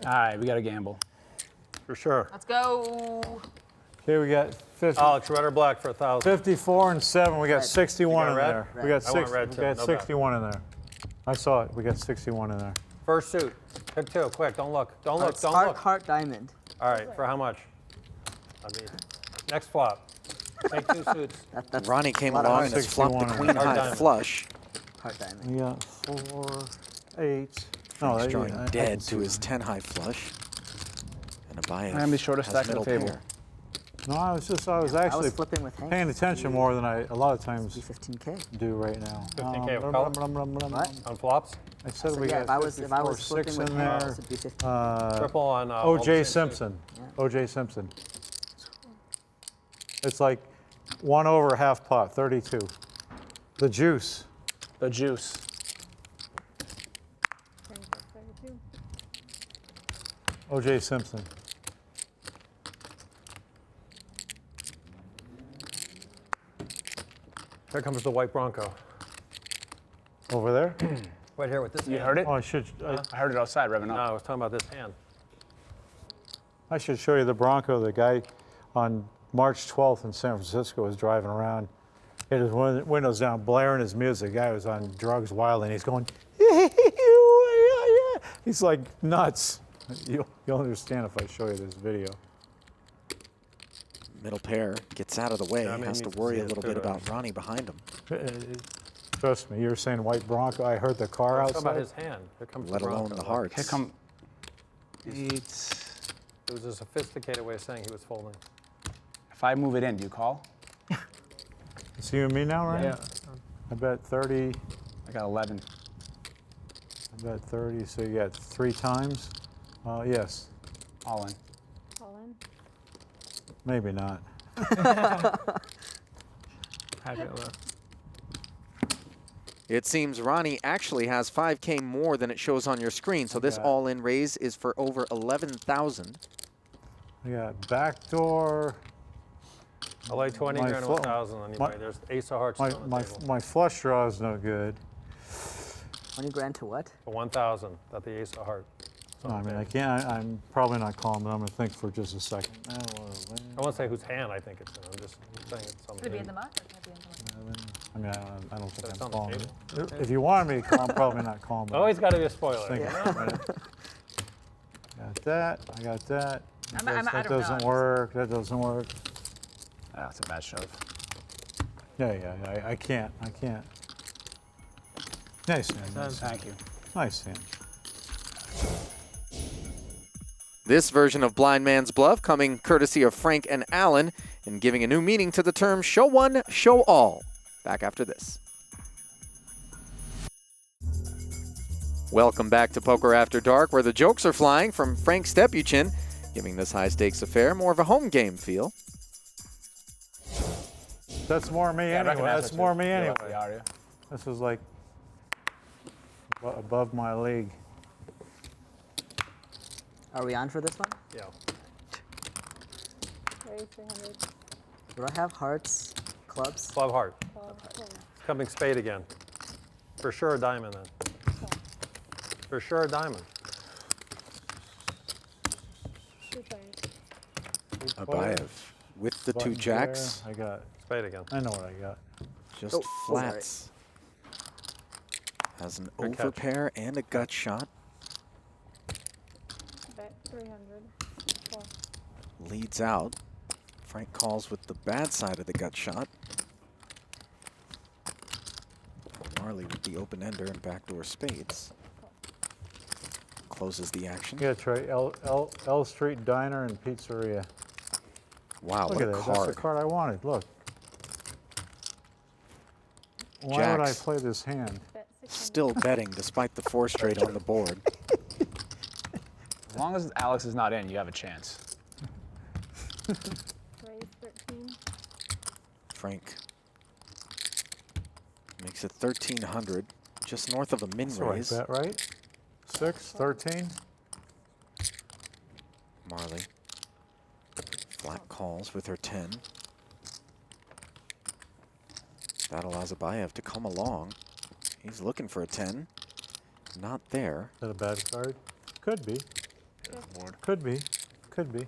[SPEAKER 6] All right, we got to gamble.
[SPEAKER 9] For sure.
[SPEAKER 20] Let's go.
[SPEAKER 13] Okay, we got 50.
[SPEAKER 9] Alex, red or black for 1,000.
[SPEAKER 13] 54 and 7. We got 61 in
[SPEAKER 9] red?
[SPEAKER 13] there.
[SPEAKER 9] Red.
[SPEAKER 13] We got,
[SPEAKER 9] I want
[SPEAKER 13] 6,
[SPEAKER 9] red
[SPEAKER 13] we
[SPEAKER 9] too,
[SPEAKER 13] got
[SPEAKER 9] no
[SPEAKER 13] 61 in there. I saw it. We got 61 in there.
[SPEAKER 9] First suit. Pick 2, quick, don't look. Don't look, don't
[SPEAKER 16] Heart,
[SPEAKER 9] look.
[SPEAKER 16] heart, diamond.
[SPEAKER 9] All right, for how much? I mean, next flop. Take 2 suits.
[SPEAKER 1] Ronnie came along and has flopped the
[SPEAKER 13] 61
[SPEAKER 1] queen
[SPEAKER 9] Hard
[SPEAKER 1] high
[SPEAKER 9] diamond.
[SPEAKER 1] flush.
[SPEAKER 16] Heart diamond.
[SPEAKER 13] We got 4, 8.
[SPEAKER 1] Frank's
[SPEAKER 13] that-
[SPEAKER 1] drawing
[SPEAKER 13] I
[SPEAKER 1] dead
[SPEAKER 13] can see
[SPEAKER 1] to his
[SPEAKER 13] that.
[SPEAKER 1] 10 high flush. And Abayev
[SPEAKER 6] I'm the shortest
[SPEAKER 1] has
[SPEAKER 6] stack of the
[SPEAKER 1] middle
[SPEAKER 6] table.
[SPEAKER 1] pair.
[SPEAKER 13] No, I was actually
[SPEAKER 16] flipping with Hank.
[SPEAKER 13] paying attention more than I a lot of times
[SPEAKER 16] 15K.
[SPEAKER 13] do right now.
[SPEAKER 9] 15K of
[SPEAKER 13] What?
[SPEAKER 16] What?
[SPEAKER 9] On flops?
[SPEAKER 13] I said
[SPEAKER 16] So
[SPEAKER 13] we
[SPEAKER 16] yeah,
[SPEAKER 13] got
[SPEAKER 16] if I was
[SPEAKER 13] 6
[SPEAKER 16] flipping with
[SPEAKER 13] in
[SPEAKER 16] Hank,
[SPEAKER 13] there.
[SPEAKER 16] this would be 15.
[SPEAKER 9] Triple on all the
[SPEAKER 13] O.J.
[SPEAKER 9] same
[SPEAKER 13] Simpson.
[SPEAKER 16] Yeah.
[SPEAKER 13] O.J. Simpson. It's like 1 over half pot, 32. The juice.
[SPEAKER 6] The juice.
[SPEAKER 13] O.J. Simpson.
[SPEAKER 9] Here comes the white Bronco.
[SPEAKER 13] Over there?
[SPEAKER 9] Right here with this
[SPEAKER 6] You
[SPEAKER 9] hand.
[SPEAKER 6] heard it?
[SPEAKER 13] Oh, I should.
[SPEAKER 6] I heard it outside, revving
[SPEAKER 9] No,
[SPEAKER 6] up.
[SPEAKER 9] I was talking about this hand.
[SPEAKER 13] I should show you the Bronco. The guy on March 12th in San Francisco was driving around. He had his windows down, blaring his music. The guy was on drugs wild, and he's going, he's like nuts. You'll understand if I show you this video.
[SPEAKER 1] Middle pair gets out of the way.
[SPEAKER 9] Yeah, I mean,
[SPEAKER 1] has
[SPEAKER 9] he
[SPEAKER 1] to
[SPEAKER 9] needs to
[SPEAKER 1] worry
[SPEAKER 9] see
[SPEAKER 1] a
[SPEAKER 9] it
[SPEAKER 1] little
[SPEAKER 9] too,
[SPEAKER 1] bit
[SPEAKER 9] though.
[SPEAKER 1] about Ronnie behind him.
[SPEAKER 13] Trust me, you were saying white Bronco. I heard the car
[SPEAKER 9] I was talking about
[SPEAKER 13] outside.
[SPEAKER 9] his hand. Here comes
[SPEAKER 1] Let
[SPEAKER 9] the
[SPEAKER 1] alone
[SPEAKER 9] Bronco.
[SPEAKER 1] the hearts.
[SPEAKER 6] Here come 8.
[SPEAKER 9] It was a sophisticated way of saying he was folding.
[SPEAKER 6] If I move it in, do you call?
[SPEAKER 13] It's you and me now, right?
[SPEAKER 6] Yeah.
[SPEAKER 13] I bet 30.
[SPEAKER 6] I got 11.
[SPEAKER 13] I bet 30. So you got 3 times. Yes.
[SPEAKER 6] All in.
[SPEAKER 11] All in.
[SPEAKER 13] Maybe not.
[SPEAKER 19] Happy enough.
[SPEAKER 1] It seems Ronnie actually has 5K more than it shows on your screen, so this
[SPEAKER 13] Okay.
[SPEAKER 1] all-in raise is for over 11,000.
[SPEAKER 13] I got backdoor.
[SPEAKER 9] I lay 20
[SPEAKER 13] My
[SPEAKER 9] grand
[SPEAKER 13] flo-
[SPEAKER 9] 1,000 anyway. There's ace of hearts
[SPEAKER 13] My,
[SPEAKER 9] on the
[SPEAKER 13] my,
[SPEAKER 9] table.
[SPEAKER 13] my flush draw is no good.
[SPEAKER 16] 20 grand to what?
[SPEAKER 9] For 1,000, at the ace of heart.
[SPEAKER 13] No, I mean, I can't. I'm probably not calling, but I'm going to think for just a second.
[SPEAKER 9] I won't say whose hand I think it's in. I'm just saying it's something.
[SPEAKER 20] Could it be in the muck or could it be in the muck?
[SPEAKER 13] I mean, I don't think
[SPEAKER 9] It's
[SPEAKER 13] I'm
[SPEAKER 9] on the
[SPEAKER 13] calling.
[SPEAKER 9] table.
[SPEAKER 13] If you wanted me to call, I'm probably not calling. but
[SPEAKER 9] Always
[SPEAKER 13] I'm
[SPEAKER 9] got to be a spoiler.
[SPEAKER 13] thinking for a minute. Got that. I got that.
[SPEAKER 20] I
[SPEAKER 13] That
[SPEAKER 20] don't know,
[SPEAKER 13] doesn't
[SPEAKER 20] I'm
[SPEAKER 13] work. That doesn't work.
[SPEAKER 6] Ah, that's a bad shove.
[SPEAKER 13] Yeah. I can't. Nice hand. Nice.
[SPEAKER 6] Thank you.
[SPEAKER 13] Nice hand.
[SPEAKER 1] This version of Blind Man's Bluff coming courtesy of Frank and Alan and giving a new meaning to the term show one, show all. Back after this. Welcome back to Poker After Dark, where the jokes are flying from Frank Stepuchin, giving this high-stakes affair more of a home game feel.
[SPEAKER 13] That's more me anyway. That's more me anyway.
[SPEAKER 6] Yeah.
[SPEAKER 13] This is like above my league.
[SPEAKER 16] Are we on for this one?
[SPEAKER 9] Yeah.
[SPEAKER 11] 3,300.
[SPEAKER 16] Do I have hearts, clubs?
[SPEAKER 9] Club heart.
[SPEAKER 11] Okay.
[SPEAKER 9] It's coming spade again. For sure a diamond then. For sure a diamond.
[SPEAKER 11] Two players.
[SPEAKER 1] Abayev with the 2
[SPEAKER 13] Button
[SPEAKER 1] jacks.
[SPEAKER 13] there. I got
[SPEAKER 9] Spade again.
[SPEAKER 13] I know what I got.
[SPEAKER 1] Just
[SPEAKER 16] Oh,
[SPEAKER 1] flats. Has an
[SPEAKER 9] Good catch.
[SPEAKER 1] overpair and a gut shot.
[SPEAKER 14] 300. Four.
[SPEAKER 1] Leads out. Frank calls with the bad side of the gut shot. Marle with the open ender and backdoor spades. Closes the action.
[SPEAKER 13] Yeah, Trey. L Street Diner and Pizzeria.
[SPEAKER 1] Wow,
[SPEAKER 13] Look
[SPEAKER 1] what
[SPEAKER 13] at
[SPEAKER 1] a
[SPEAKER 13] that.
[SPEAKER 1] card.
[SPEAKER 13] That's the card I wanted. Look. Why would I
[SPEAKER 1] Jacks.
[SPEAKER 13] play this hand?
[SPEAKER 1] Still betting despite the 4 straight on the board.
[SPEAKER 6] As long as Alex is not in, you have a chance.
[SPEAKER 14] Raise 13.
[SPEAKER 1] Frank makes it 1,300, just north of a min
[SPEAKER 13] That's the right
[SPEAKER 1] raise.
[SPEAKER 13] bet, right? 6, 13.
[SPEAKER 1] Marle flat calls with her 10. That allows Abayev to come along. He's looking for a 10. Not there.
[SPEAKER 13] Is that a bad card? Could be. Could be. Could be.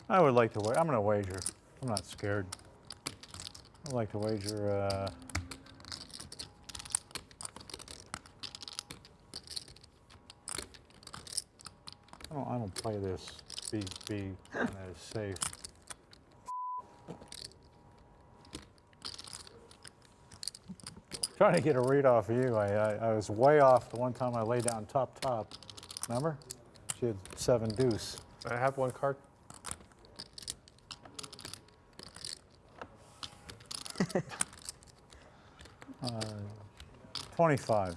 [SPEAKER 13] I would like to wait. I'm going to wager. I'm not scared. I'd like to wager. I don't play this. Be kind of safe. Trying to get a read off of you. I was way off the one time I laid down top. Remember? She had 7 deuce.
[SPEAKER 9] I have one card.
[SPEAKER 14] Bet
[SPEAKER 13] 25.
[SPEAKER 14] 25.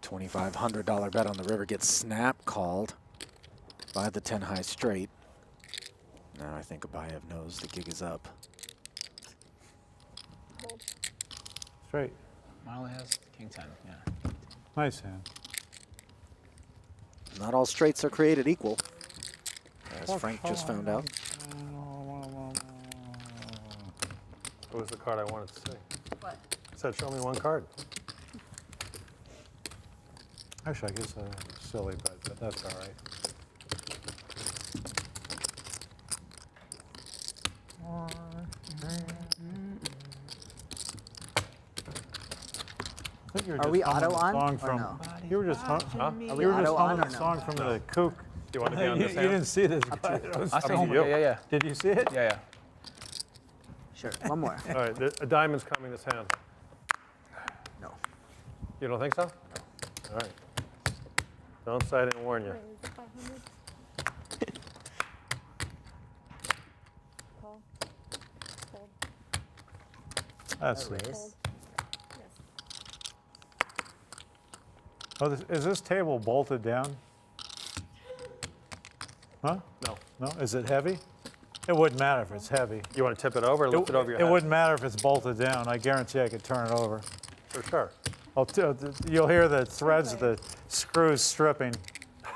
[SPEAKER 1] 2,500 bet on the river gets snap called by the 10 high straight. Now I think Abayev knows the gig is up.
[SPEAKER 13] Straight.
[SPEAKER 6] Marle has king 10, yeah.
[SPEAKER 13] Nice hand.
[SPEAKER 1] Not all straights are created equal, as Frank just found out.
[SPEAKER 9] What was the card I wanted to see?
[SPEAKER 20] What?
[SPEAKER 9] It said, show me one card.
[SPEAKER 13] Actually, I guess a silly bet, but that's all right. I think you were
[SPEAKER 16] Are
[SPEAKER 13] just
[SPEAKER 16] we
[SPEAKER 13] humming
[SPEAKER 16] auto
[SPEAKER 13] the
[SPEAKER 16] on
[SPEAKER 13] song
[SPEAKER 16] or
[SPEAKER 13] from,
[SPEAKER 16] no?
[SPEAKER 13] You were just,
[SPEAKER 16] Are we
[SPEAKER 13] you were just
[SPEAKER 16] auto on
[SPEAKER 13] humming
[SPEAKER 16] or
[SPEAKER 13] the
[SPEAKER 16] no?
[SPEAKER 13] song from the kook.
[SPEAKER 9] Do you want to be on
[SPEAKER 13] you,
[SPEAKER 9] this
[SPEAKER 13] you
[SPEAKER 9] hand?
[SPEAKER 13] didn't see this guy.
[SPEAKER 9] It was
[SPEAKER 6] I
[SPEAKER 9] up
[SPEAKER 6] saw
[SPEAKER 9] to
[SPEAKER 6] him.
[SPEAKER 9] you.
[SPEAKER 6] Yeah.
[SPEAKER 13] Did you see it?
[SPEAKER 6] Yeah.
[SPEAKER 16] Sure, one more.
[SPEAKER 9] All right, a diamond's coming this hand.
[SPEAKER 16] No.
[SPEAKER 9] You don't think so? All right. Don't say I didn't warn you.
[SPEAKER 14] Raise 500. Call. Fold.
[SPEAKER 13] That's
[SPEAKER 16] Raise.
[SPEAKER 13] it.
[SPEAKER 14] Fold. Yes.
[SPEAKER 13] Oh, is this table bolted down? Huh?
[SPEAKER 9] No.
[SPEAKER 13] No? Is it heavy? It wouldn't matter if it's heavy.
[SPEAKER 9] You want to tip it over or lift it over your head?
[SPEAKER 13] It wouldn't matter if it's bolted down. I guarantee I could turn it over.
[SPEAKER 9] For sure.
[SPEAKER 13] You'll hear the threads of the screws stripping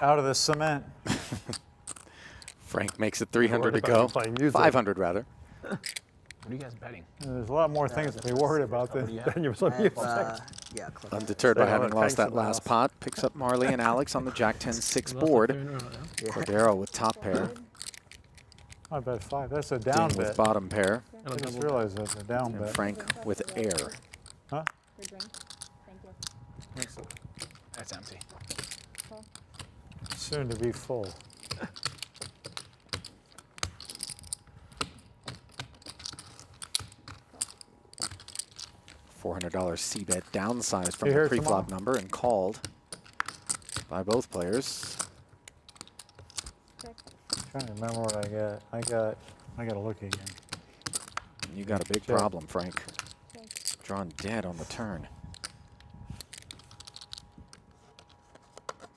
[SPEAKER 13] out of the cement.
[SPEAKER 1] Frank makes it 300 to go. 500 rather.
[SPEAKER 6] What are you guys betting?
[SPEAKER 13] There's a lot more things to be worried about than your music.
[SPEAKER 16] Yeah, click.
[SPEAKER 1] Undeterred by
[SPEAKER 9] They
[SPEAKER 1] having
[SPEAKER 9] have
[SPEAKER 1] lost
[SPEAKER 9] tanks
[SPEAKER 1] that
[SPEAKER 9] in the
[SPEAKER 1] last
[SPEAKER 9] house.
[SPEAKER 1] pot, picks up Marle and Alex on the Jack 10-6 board. Cordeiro with top pair.
[SPEAKER 13] I bet 5. That's a down
[SPEAKER 1] Ding
[SPEAKER 13] bet.
[SPEAKER 1] with bottom pair.
[SPEAKER 13] I just realized that's a down
[SPEAKER 1] And
[SPEAKER 13] bet.
[SPEAKER 1] Frank with air.
[SPEAKER 13] Huh?
[SPEAKER 14] Your drink. Thank you.
[SPEAKER 6] That's empty.
[SPEAKER 14] Call.
[SPEAKER 13] Soon to be full.
[SPEAKER 1] $400 C-bet downsized from
[SPEAKER 13] You
[SPEAKER 1] the
[SPEAKER 13] hear
[SPEAKER 1] pre-flop
[SPEAKER 13] tomorrow?
[SPEAKER 1] number and called by both players.
[SPEAKER 14] Check.
[SPEAKER 13] Trying to remember what I got. I got to look again.
[SPEAKER 1] You got a big
[SPEAKER 13] Check.
[SPEAKER 1] problem, Frank.
[SPEAKER 14] Check.
[SPEAKER 1] Drawn dead on the turn.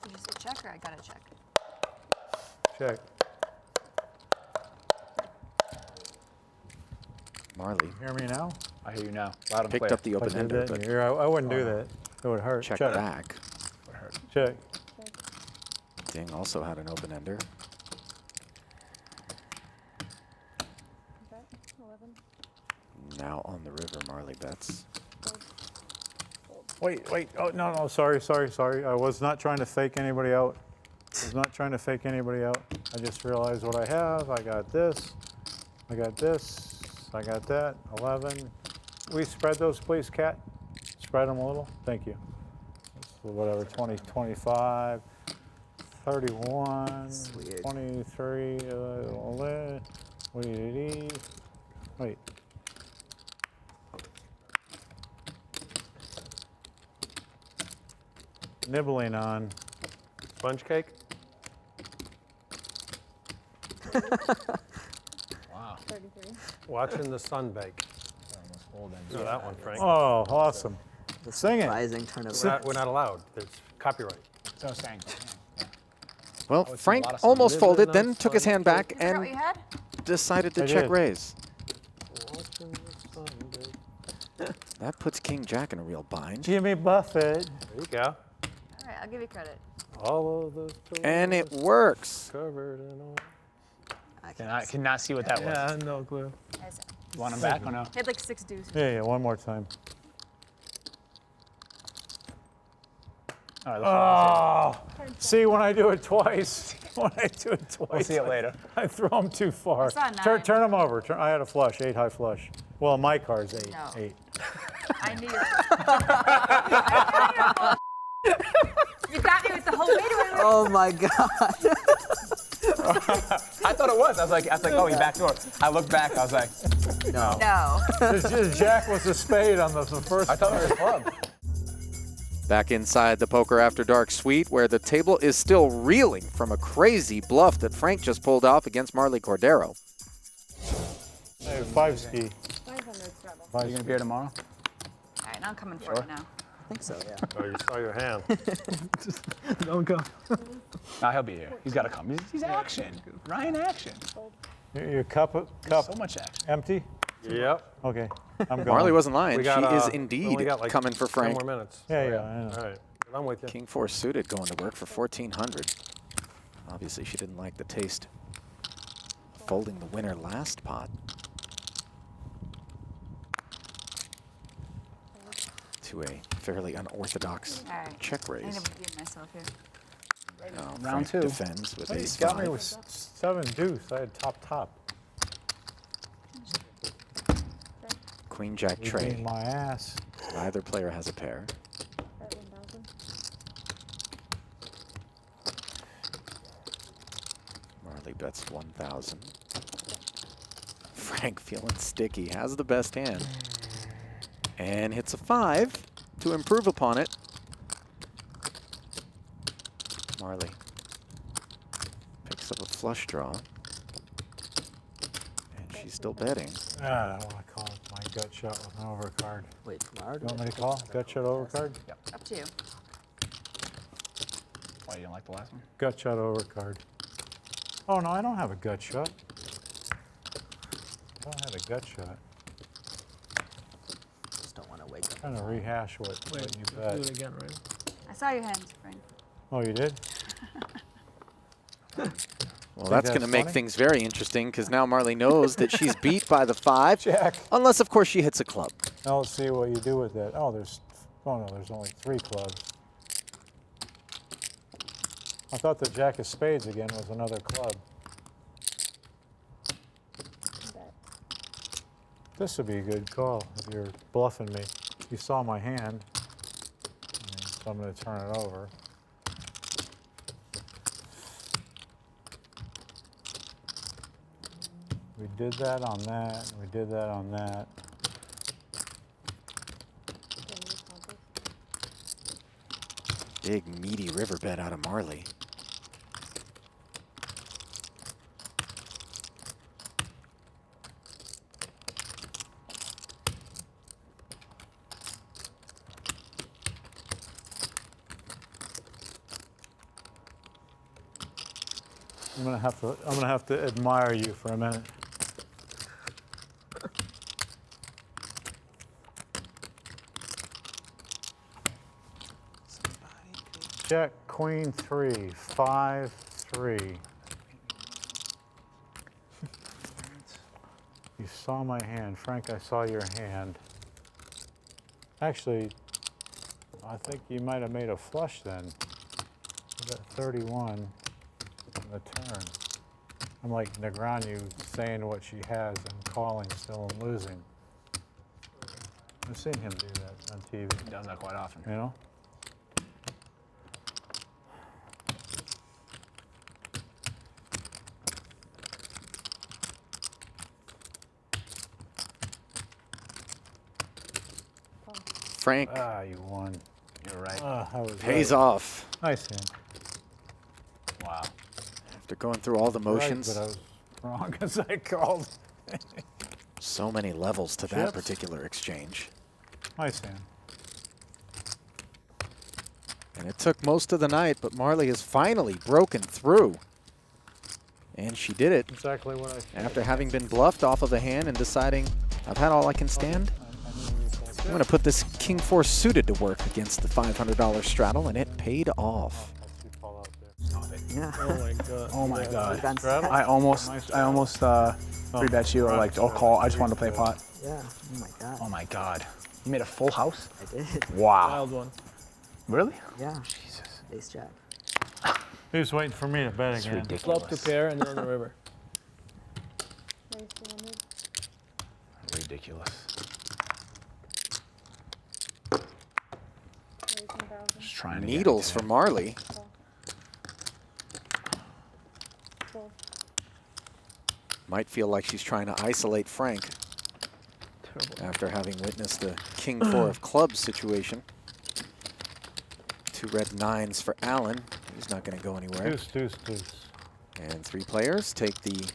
[SPEAKER 20] Did you say check or I gotta check?
[SPEAKER 13] Check.
[SPEAKER 1] Marle
[SPEAKER 13] Hear me now?
[SPEAKER 6] I hear you now. Loud and
[SPEAKER 1] picked
[SPEAKER 6] clear.
[SPEAKER 1] up the
[SPEAKER 13] If I
[SPEAKER 1] open
[SPEAKER 13] did
[SPEAKER 1] ender,
[SPEAKER 13] that in
[SPEAKER 1] but
[SPEAKER 13] your ear, I wouldn't do that. It would hurt.
[SPEAKER 1] check
[SPEAKER 13] Check.
[SPEAKER 1] back.
[SPEAKER 13] Check.
[SPEAKER 1] Ding also had an open ender.
[SPEAKER 14] Bet 11.
[SPEAKER 1] Now on the river, Marle bets.
[SPEAKER 13] Wait. Oh, no. Sorry. I was not trying to fake anybody out. I was not trying to fake anybody out. I just realized what I have. I got this. I got this. I got that. 11. We spread those, please, Kat. Spread them a little. Thank you. So whatever, 20, 25, 31, 23. Wait. Nibbling on
[SPEAKER 9] sponge cake.
[SPEAKER 6] Wow.
[SPEAKER 11] 33.
[SPEAKER 9] Watching the sun bake. No, that one, Frank.
[SPEAKER 13] Oh, awesome. Sing it.
[SPEAKER 16] Surprising turn of
[SPEAKER 9] We're not allowed. There's copyright.
[SPEAKER 6] So sang.
[SPEAKER 1] Well,
[SPEAKER 6] Oh, it's a
[SPEAKER 1] Frank
[SPEAKER 6] lot of
[SPEAKER 1] almost
[SPEAKER 6] sun.
[SPEAKER 1] folded, then took his hand back
[SPEAKER 20] Is that what
[SPEAKER 1] and
[SPEAKER 20] you had?
[SPEAKER 1] decided to
[SPEAKER 13] I
[SPEAKER 1] check
[SPEAKER 13] did.
[SPEAKER 1] raise.
[SPEAKER 9] Watching the sun bake.
[SPEAKER 1] That puts King Jack in a real bind.
[SPEAKER 13] Jimmy Buffett.
[SPEAKER 9] There you go.
[SPEAKER 20] All right, I'll give you credit.
[SPEAKER 9] All of those
[SPEAKER 1] And it works.
[SPEAKER 9] covered in oil.
[SPEAKER 6] I cannot see what that was.
[SPEAKER 19] Yeah, no clue.
[SPEAKER 6] You want him back or no?
[SPEAKER 20] He had like 6 deuces.
[SPEAKER 13] Yeah, one more time.
[SPEAKER 6] All right,
[SPEAKER 13] Oh, see, when I do it twice,
[SPEAKER 6] We'll see it later.
[SPEAKER 13] I throw them too far.
[SPEAKER 20] I saw a 9.
[SPEAKER 13] Turn them over. I had a flush, 8 high flush. Well, my card's 8.
[SPEAKER 20] No.
[SPEAKER 13] 8.
[SPEAKER 20] I knew you got me with the whole way to it.
[SPEAKER 16] Oh my God.
[SPEAKER 6] I thought it was. I was like, oh, he backdoor. I looked back. I was like,
[SPEAKER 16] No.
[SPEAKER 20] No.
[SPEAKER 13] This Jack was a spade on the first.
[SPEAKER 6] I thought it was a club.
[SPEAKER 1] Back inside the Poker After Dark suite, where the table is still reeling from a crazy bluff that Frank just pulled off against Marle Cordeiro.
[SPEAKER 13] Hey, 5 ski.
[SPEAKER 11] 500 treble.
[SPEAKER 6] Are you going to be here tomorrow?
[SPEAKER 20] All right, now I'm coming for it now.
[SPEAKER 16] I think so, yeah.
[SPEAKER 9] Oh, you saw your hand.
[SPEAKER 19] Don't go.
[SPEAKER 6] No, he'll be here. He's got to come. He's action. Ryan action.
[SPEAKER 13] Your cup
[SPEAKER 6] So much action.
[SPEAKER 13] empty?
[SPEAKER 9] Yep.
[SPEAKER 13] Okay, I'm going.
[SPEAKER 1] Marle wasn't lying.
[SPEAKER 9] We
[SPEAKER 1] She
[SPEAKER 9] got,
[SPEAKER 1] is
[SPEAKER 9] we
[SPEAKER 1] indeed
[SPEAKER 9] only got like
[SPEAKER 1] coming for
[SPEAKER 9] 10
[SPEAKER 1] Frank.
[SPEAKER 9] more minutes.
[SPEAKER 13] Yeah,
[SPEAKER 9] So,
[SPEAKER 13] yeah, I know.
[SPEAKER 9] All right, I'm with you.
[SPEAKER 1] King 4 suited going to work for 1,400. Obviously, she didn't like the taste of folding the winner last pot. To a fairly unorthodox
[SPEAKER 20] All right.
[SPEAKER 1] check
[SPEAKER 20] I'm
[SPEAKER 1] raise.
[SPEAKER 20] gonna redeem myself here.
[SPEAKER 1] Now
[SPEAKER 6] Round
[SPEAKER 1] Frank
[SPEAKER 6] 2.
[SPEAKER 1] defends with
[SPEAKER 13] Hey,
[SPEAKER 1] ace
[SPEAKER 13] got me
[SPEAKER 1] 5.
[SPEAKER 13] with 7 deuce. I had top.
[SPEAKER 1] Queen Jack
[SPEAKER 13] You
[SPEAKER 1] trade.
[SPEAKER 13] beat my ass.
[SPEAKER 1] Neither player has a pair.
[SPEAKER 11] At 1,000.
[SPEAKER 1] Marle bets 1,000. Frank feeling sticky, has the best hand. And hits a 5 to improve upon it. Marle picks up a flush draw. And she's still betting.
[SPEAKER 13] I don't want to call it my gut shot with an overcard.
[SPEAKER 16] Wait, tomorrow?
[SPEAKER 13] You want me to call? Gut shot overcard?
[SPEAKER 20] Up to you.
[SPEAKER 6] Why, you didn't like the last one?
[SPEAKER 13] Gut shot overcard. Oh, no, I don't have a gut shot. I don't have a gut shot.
[SPEAKER 16] Just don't want to wake up.
[SPEAKER 13] I'm trying to rehash what you
[SPEAKER 19] Do
[SPEAKER 13] bet.
[SPEAKER 19] it again, right?
[SPEAKER 20] I saw your hands, Frank.
[SPEAKER 13] Oh, you did?
[SPEAKER 1] Well, that's going to make things very interesting because now Marle knows that she's beat by the 5.
[SPEAKER 13] Jack.
[SPEAKER 1] Unless, of course, she hits a club.
[SPEAKER 13] Now let's see what you do with that. Oh, there's only 3 clubs. I thought the Jack of Spades again was another club. This would be a good call if you're bluffing me. You saw my hand. So I'm going to turn it over. We did that on that. We did that on that.
[SPEAKER 1] Big, meaty river bet out of Marle.
[SPEAKER 13] I'm gonna have to admire you for a minute. Jack, Queen 3, 5, 3. You saw my hand. Frank, I saw your hand. Actually, I think you might have made a flush then. I bet 31 on the turn. I'm like Negreanu saying what she has and calling still and losing. I've seen him do that on TV.
[SPEAKER 6] He does that quite often.
[SPEAKER 13] You know?
[SPEAKER 1] Frank.
[SPEAKER 13] Ah, you won.
[SPEAKER 6] You're right.
[SPEAKER 13] That was
[SPEAKER 1] Pays
[SPEAKER 13] right.
[SPEAKER 1] off.
[SPEAKER 13] Nice hand.
[SPEAKER 6] Wow.
[SPEAKER 1] After going through all the motions.
[SPEAKER 13] Right, but I was wrong as I called.
[SPEAKER 1] So many levels to that
[SPEAKER 13] Chips.
[SPEAKER 1] particular exchange.
[SPEAKER 13] Nice hand.
[SPEAKER 1] And it took most of the night, but Marle has finally broken through. And she did it.
[SPEAKER 13] Exactly what I said.
[SPEAKER 1] After having been bluffed off of a hand and deciding, I've had all I can stand. I'm going to put this King 4 suited to work against the $500 straddle, and it paid off.
[SPEAKER 16] Yeah.
[SPEAKER 9] Oh my god.
[SPEAKER 6] Oh my god.
[SPEAKER 16] Straddle?
[SPEAKER 6] I almost three-bet you or like, oh, call. I just wanted to play pot.
[SPEAKER 16] Yeah. Oh my god.
[SPEAKER 6] Oh my god. You made a full house?
[SPEAKER 16] I did.
[SPEAKER 6] Wow.
[SPEAKER 9] Wild one.
[SPEAKER 6] Really?
[SPEAKER 16] Yeah.
[SPEAKER 6] Jesus.
[SPEAKER 16] Ace jack.
[SPEAKER 13] He was waiting for me to bet
[SPEAKER 6] It's
[SPEAKER 13] again.
[SPEAKER 6] ridiculous.
[SPEAKER 9] Flop to pair and then on the river.
[SPEAKER 6] Ridiculous. Just trying to get
[SPEAKER 1] Needles
[SPEAKER 6] into
[SPEAKER 1] for
[SPEAKER 6] it.
[SPEAKER 1] Marle. Might feel like she's trying to isolate Frank after having witnessed the King 4 of clubs situation. 2 red 9s for Allen. He's not going to go anywhere.
[SPEAKER 13] Deuce, deuce, deuce.
[SPEAKER 1] And 3 players take the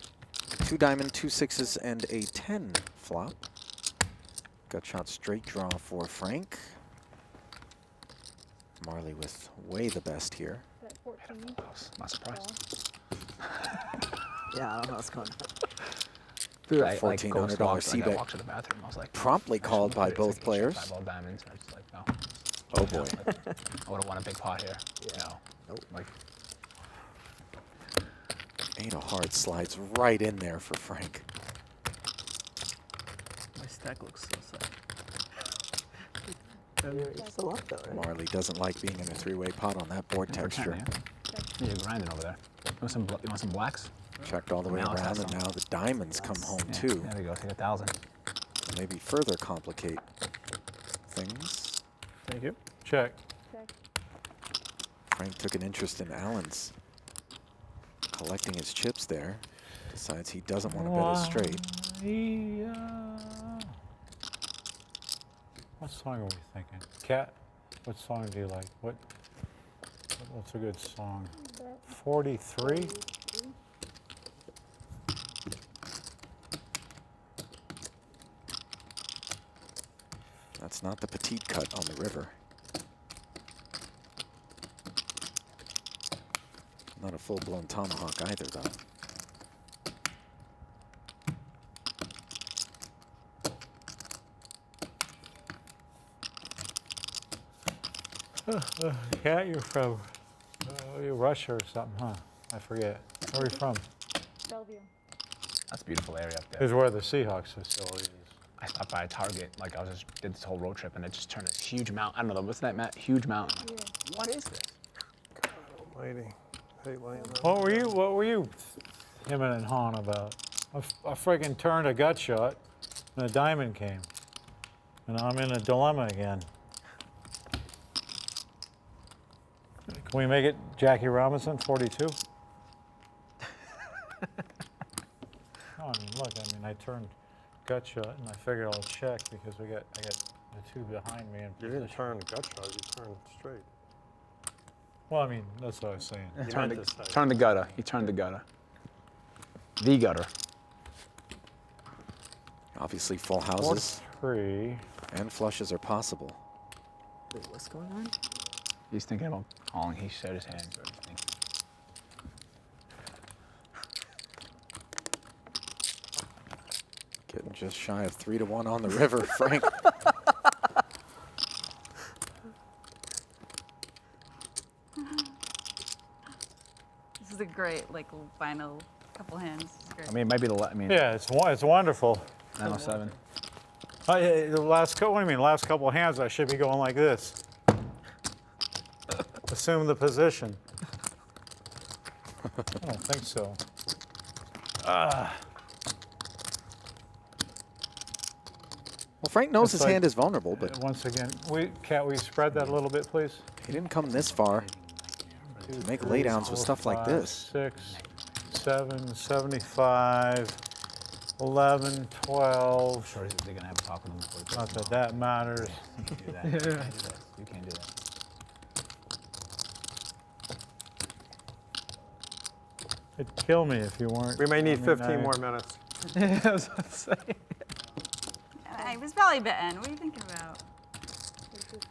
[SPEAKER 1] 2 diamond, 2 6s, and a 10 flop. Gut shot straight draw for Frank. Marle with way the best here.
[SPEAKER 6] Not surprised.
[SPEAKER 16] Yeah, I don't know what's going on.
[SPEAKER 6] Dude,
[SPEAKER 1] $1,400 c-bet.
[SPEAKER 6] walked to the bathroom. I was like,
[SPEAKER 1] Promptly called by both players.
[SPEAKER 6] 5 all diamonds. I was just like, no.
[SPEAKER 1] Oh boy.
[SPEAKER 6] I would have won a big pot here.
[SPEAKER 16] Yeah.
[SPEAKER 6] No.
[SPEAKER 16] Nope.
[SPEAKER 6] Like,
[SPEAKER 1] 8 of hearts slides right in there for Frank.
[SPEAKER 19] My stack looks so sad.
[SPEAKER 16] You're still up though, right?
[SPEAKER 1] Marle doesn't like being in a 3-way pot on that board texture.
[SPEAKER 6] yeah, you're grinding over there. You want some blacks?
[SPEAKER 1] Checked all the way
[SPEAKER 6] Alex
[SPEAKER 1] around,
[SPEAKER 6] has
[SPEAKER 1] and
[SPEAKER 6] some.
[SPEAKER 1] now the diamonds come home
[SPEAKER 6] Yeah,
[SPEAKER 1] too.
[SPEAKER 6] There we go. Take 1,000.
[SPEAKER 1] Maybe further complicate things.
[SPEAKER 9] Thank you.
[SPEAKER 13] Check.
[SPEAKER 1] Frank took an interest in Allen's collecting his chips there. Decides he doesn't want to bet a straight.
[SPEAKER 13] What song are we thinking? Cat, what song do you like? What's a good song? 43?
[SPEAKER 1] That's not the petite cut on the river. Not a full-blown tomahawk either, though.
[SPEAKER 13] Cat, you're from Russia or something, huh? I forget. Where are you from?
[SPEAKER 11] Bellevue.
[SPEAKER 6] That's a beautiful area up there.
[SPEAKER 13] Is where the Seahawks facility is.
[SPEAKER 6] I stopped by a Target, like I was just did this whole road trip, and it just turned this huge mountain. I don't know, what's that huge mountain?
[SPEAKER 11] Yeah.
[SPEAKER 6] What is this?
[SPEAKER 9] Almighty. Hate laying that.
[SPEAKER 13] What were you hemming and hawing about? I friggin' turned a gut shot, and a diamond came. And I'm in a dilemma again. Can we make it Jackie Robinson, 42? No, I mean, look, I turned gut shot, and I figured I'll check because I got the 2 behind me.
[SPEAKER 9] You didn't turn gut shot, you turned straight.
[SPEAKER 13] Well, I mean, that's what I was saying.
[SPEAKER 6] He turned the gutter. He turned the gutter. The gutter.
[SPEAKER 1] Obviously, full houses
[SPEAKER 13] 43.
[SPEAKER 1] and flushes are possible.
[SPEAKER 16] Wait, what's going on?
[SPEAKER 6] He's thinking about calling. He showed his hand.
[SPEAKER 1] Getting just shy of 3-1 on the river, Frank.
[SPEAKER 20] This is a great, like, final couple hands. This is great.
[SPEAKER 6] I mean, it might be the.
[SPEAKER 13] Yeah, it's wonderful.
[SPEAKER 6] 907.
[SPEAKER 13] The last couple. What do you mean? Last couple of hands, I should be going like this. assume the position. I don't think so.
[SPEAKER 1] Well, Frank knows his hand is vulnerable, but
[SPEAKER 13] once again, can't we spread that a little bit, please?
[SPEAKER 1] he didn't come this far to make laydowns with stuff like this.
[SPEAKER 13] 6, 7, 75, 11, 12.
[SPEAKER 6] Sure, they're gonna have a talk with him before he plays.
[SPEAKER 13] Not that that matters.
[SPEAKER 6] You can't do that. You can't do that. You can't do that.
[SPEAKER 13] It'd kill me if you weren't.
[SPEAKER 9] We may need 15 more minutes.
[SPEAKER 19] Yeah, I was about to say.
[SPEAKER 20] I was belly bitten. What are you thinking about?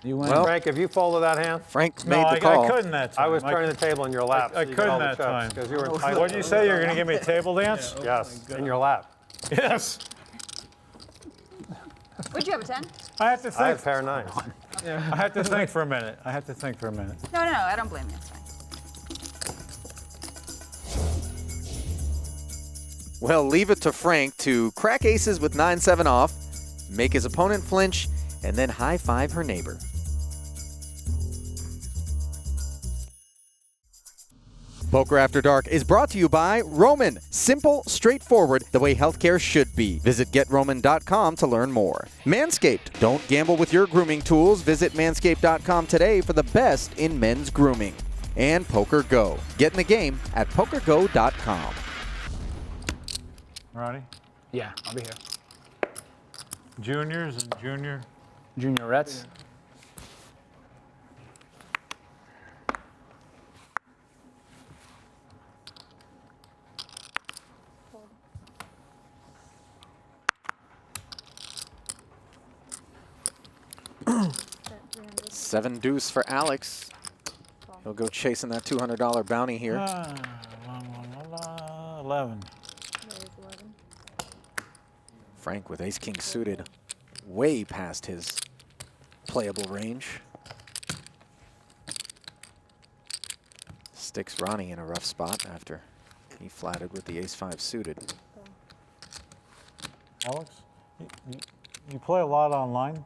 [SPEAKER 6] You win.
[SPEAKER 9] Well, Frank, if you folded that hand,
[SPEAKER 1] Frank made the call.
[SPEAKER 13] I couldn't that time.
[SPEAKER 9] I was turning the table in your lap.
[SPEAKER 13] I couldn't that time.
[SPEAKER 9] Because you were
[SPEAKER 13] What did you say? You're going to give me a table dance?
[SPEAKER 9] Yes, in your lap.
[SPEAKER 13] Yes.
[SPEAKER 20] Would you have a 10?
[SPEAKER 13] I have to think.
[SPEAKER 9] I have pair 9.
[SPEAKER 13] I have to think for a minute. I have to think for a minute.
[SPEAKER 20] No, I don't blame you. It's fine.
[SPEAKER 1] Well, leave it to Frank to crack aces with 9-7 off, make his opponent flinch, and then high-five her neighbor. Poker After Dark is brought to you by Roman. Simple, straightforward, the way healthcare should be. Visit GetRoman.com to learn more. Manscaped. Don't gamble with your grooming tools. Visit Manscaped.com today for the best in men's grooming. And Poker Go. Get in the game at PokerGo.com.
[SPEAKER 13] Ronnie?
[SPEAKER 6] Yeah, I'll be here.
[SPEAKER 13] Juniors and
[SPEAKER 6] juniorettes.
[SPEAKER 1] Seven deuce for Alex. He'll go chasing that $200 bounty here.
[SPEAKER 13] 11.
[SPEAKER 1] Frank with ace-king suited, way past his playable range. Sticks Ronnie in a rough spot after he flatted with the ace-5 suited.
[SPEAKER 13] Alex, you play a lot online?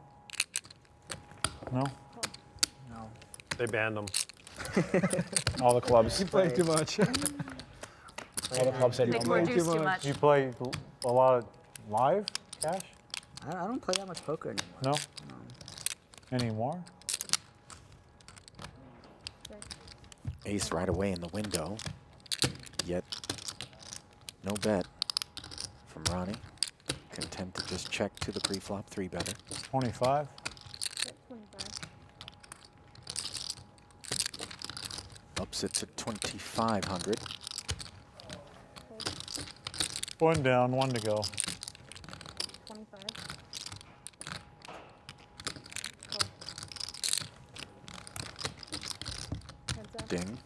[SPEAKER 13] No?
[SPEAKER 9] No. They banned them.
[SPEAKER 6] All the clubs.
[SPEAKER 19] You play too much.
[SPEAKER 6] All the clubs said
[SPEAKER 20] They produce too much.
[SPEAKER 13] You play a lot of live cash?
[SPEAKER 16] I don't play that much poker anymore.
[SPEAKER 13] No? Anymore?
[SPEAKER 1] Ace right away in the window, yet no bet from Ronnie. Content to just check to the pre-flop 3-better.
[SPEAKER 13] 25?
[SPEAKER 1] Ups it to 2,500.
[SPEAKER 13] One down, one to go.
[SPEAKER 11] 25.
[SPEAKER 1] Ding.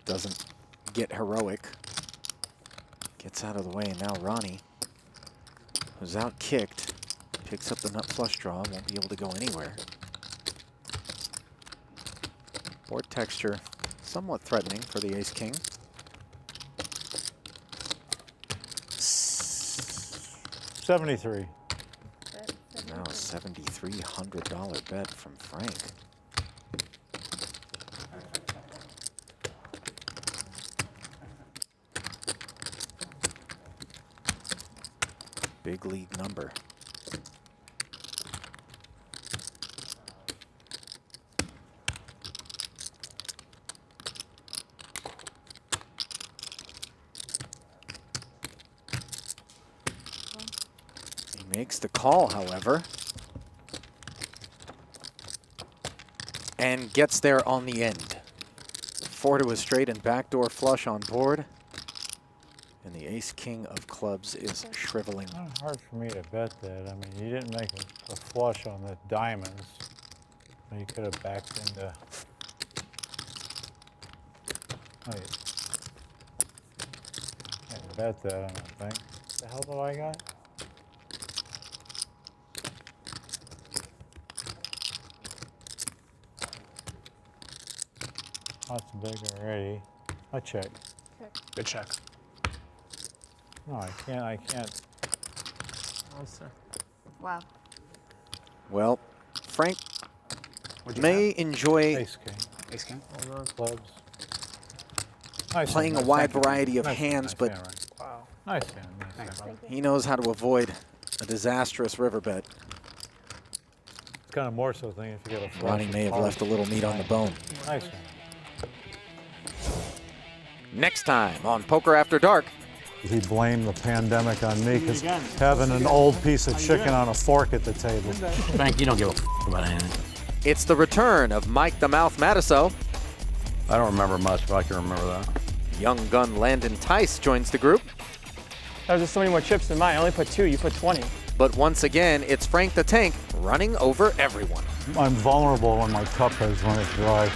[SPEAKER 1] Doesn't get heroic. Gets out of the way, and now Ronnie, who's out kicked, picks up the nut flush draw, won't be able to go anywhere. Board texture somewhat threatening for the ace-king.
[SPEAKER 13] 73.
[SPEAKER 1] Now a $7,300 bet from Frank. Big league number. He makes the call, however, and gets there on the end. 4 to a straight and backdoor flush on board. And the ace-king of clubs is shriveling.
[SPEAKER 13] Not hard for me to bet that. I mean, you didn't make a flush on the diamonds. You could have backed into. Wait. Can't bet that, I don't think. The hell do I got? That's big already. I check.
[SPEAKER 6] Good check.
[SPEAKER 13] No, I can't.
[SPEAKER 20] Wow.
[SPEAKER 1] Well, Frank may enjoy
[SPEAKER 13] Ace king.
[SPEAKER 6] Ace king.
[SPEAKER 9] Hold on, clubs.
[SPEAKER 13] Nice
[SPEAKER 1] Playing a
[SPEAKER 13] hand,
[SPEAKER 1] wide
[SPEAKER 13] thank you.
[SPEAKER 1] variety of
[SPEAKER 13] Nice,
[SPEAKER 1] hands,
[SPEAKER 13] nice
[SPEAKER 1] but
[SPEAKER 13] hand, Ronnie. Wow. Nice hand. Nice hand.
[SPEAKER 1] he knows how to avoid a disastrous riverbed.
[SPEAKER 13] It's kind of more so thing if you get a flush.
[SPEAKER 1] Ronnie may have left a little meat on the bone.
[SPEAKER 13] Nice hand.
[SPEAKER 1] Next time on Poker After Dark.
[SPEAKER 13] He blamed the pandemic on me because having an old piece of chicken on a fork at the table.
[SPEAKER 21] Frank, you don't give a about anything.
[SPEAKER 1] It's the return of Mike the Mouth Matiso.
[SPEAKER 21] I don't remember much, but I can remember that.
[SPEAKER 1] Young gun Landon Tice joins the group.
[SPEAKER 22] That was just so many more chips than mine. I only put 2, you put 20.
[SPEAKER 1] But once again, it's Frank the Tank running over everyone.
[SPEAKER 13] I'm vulnerable when my cup has run it dry.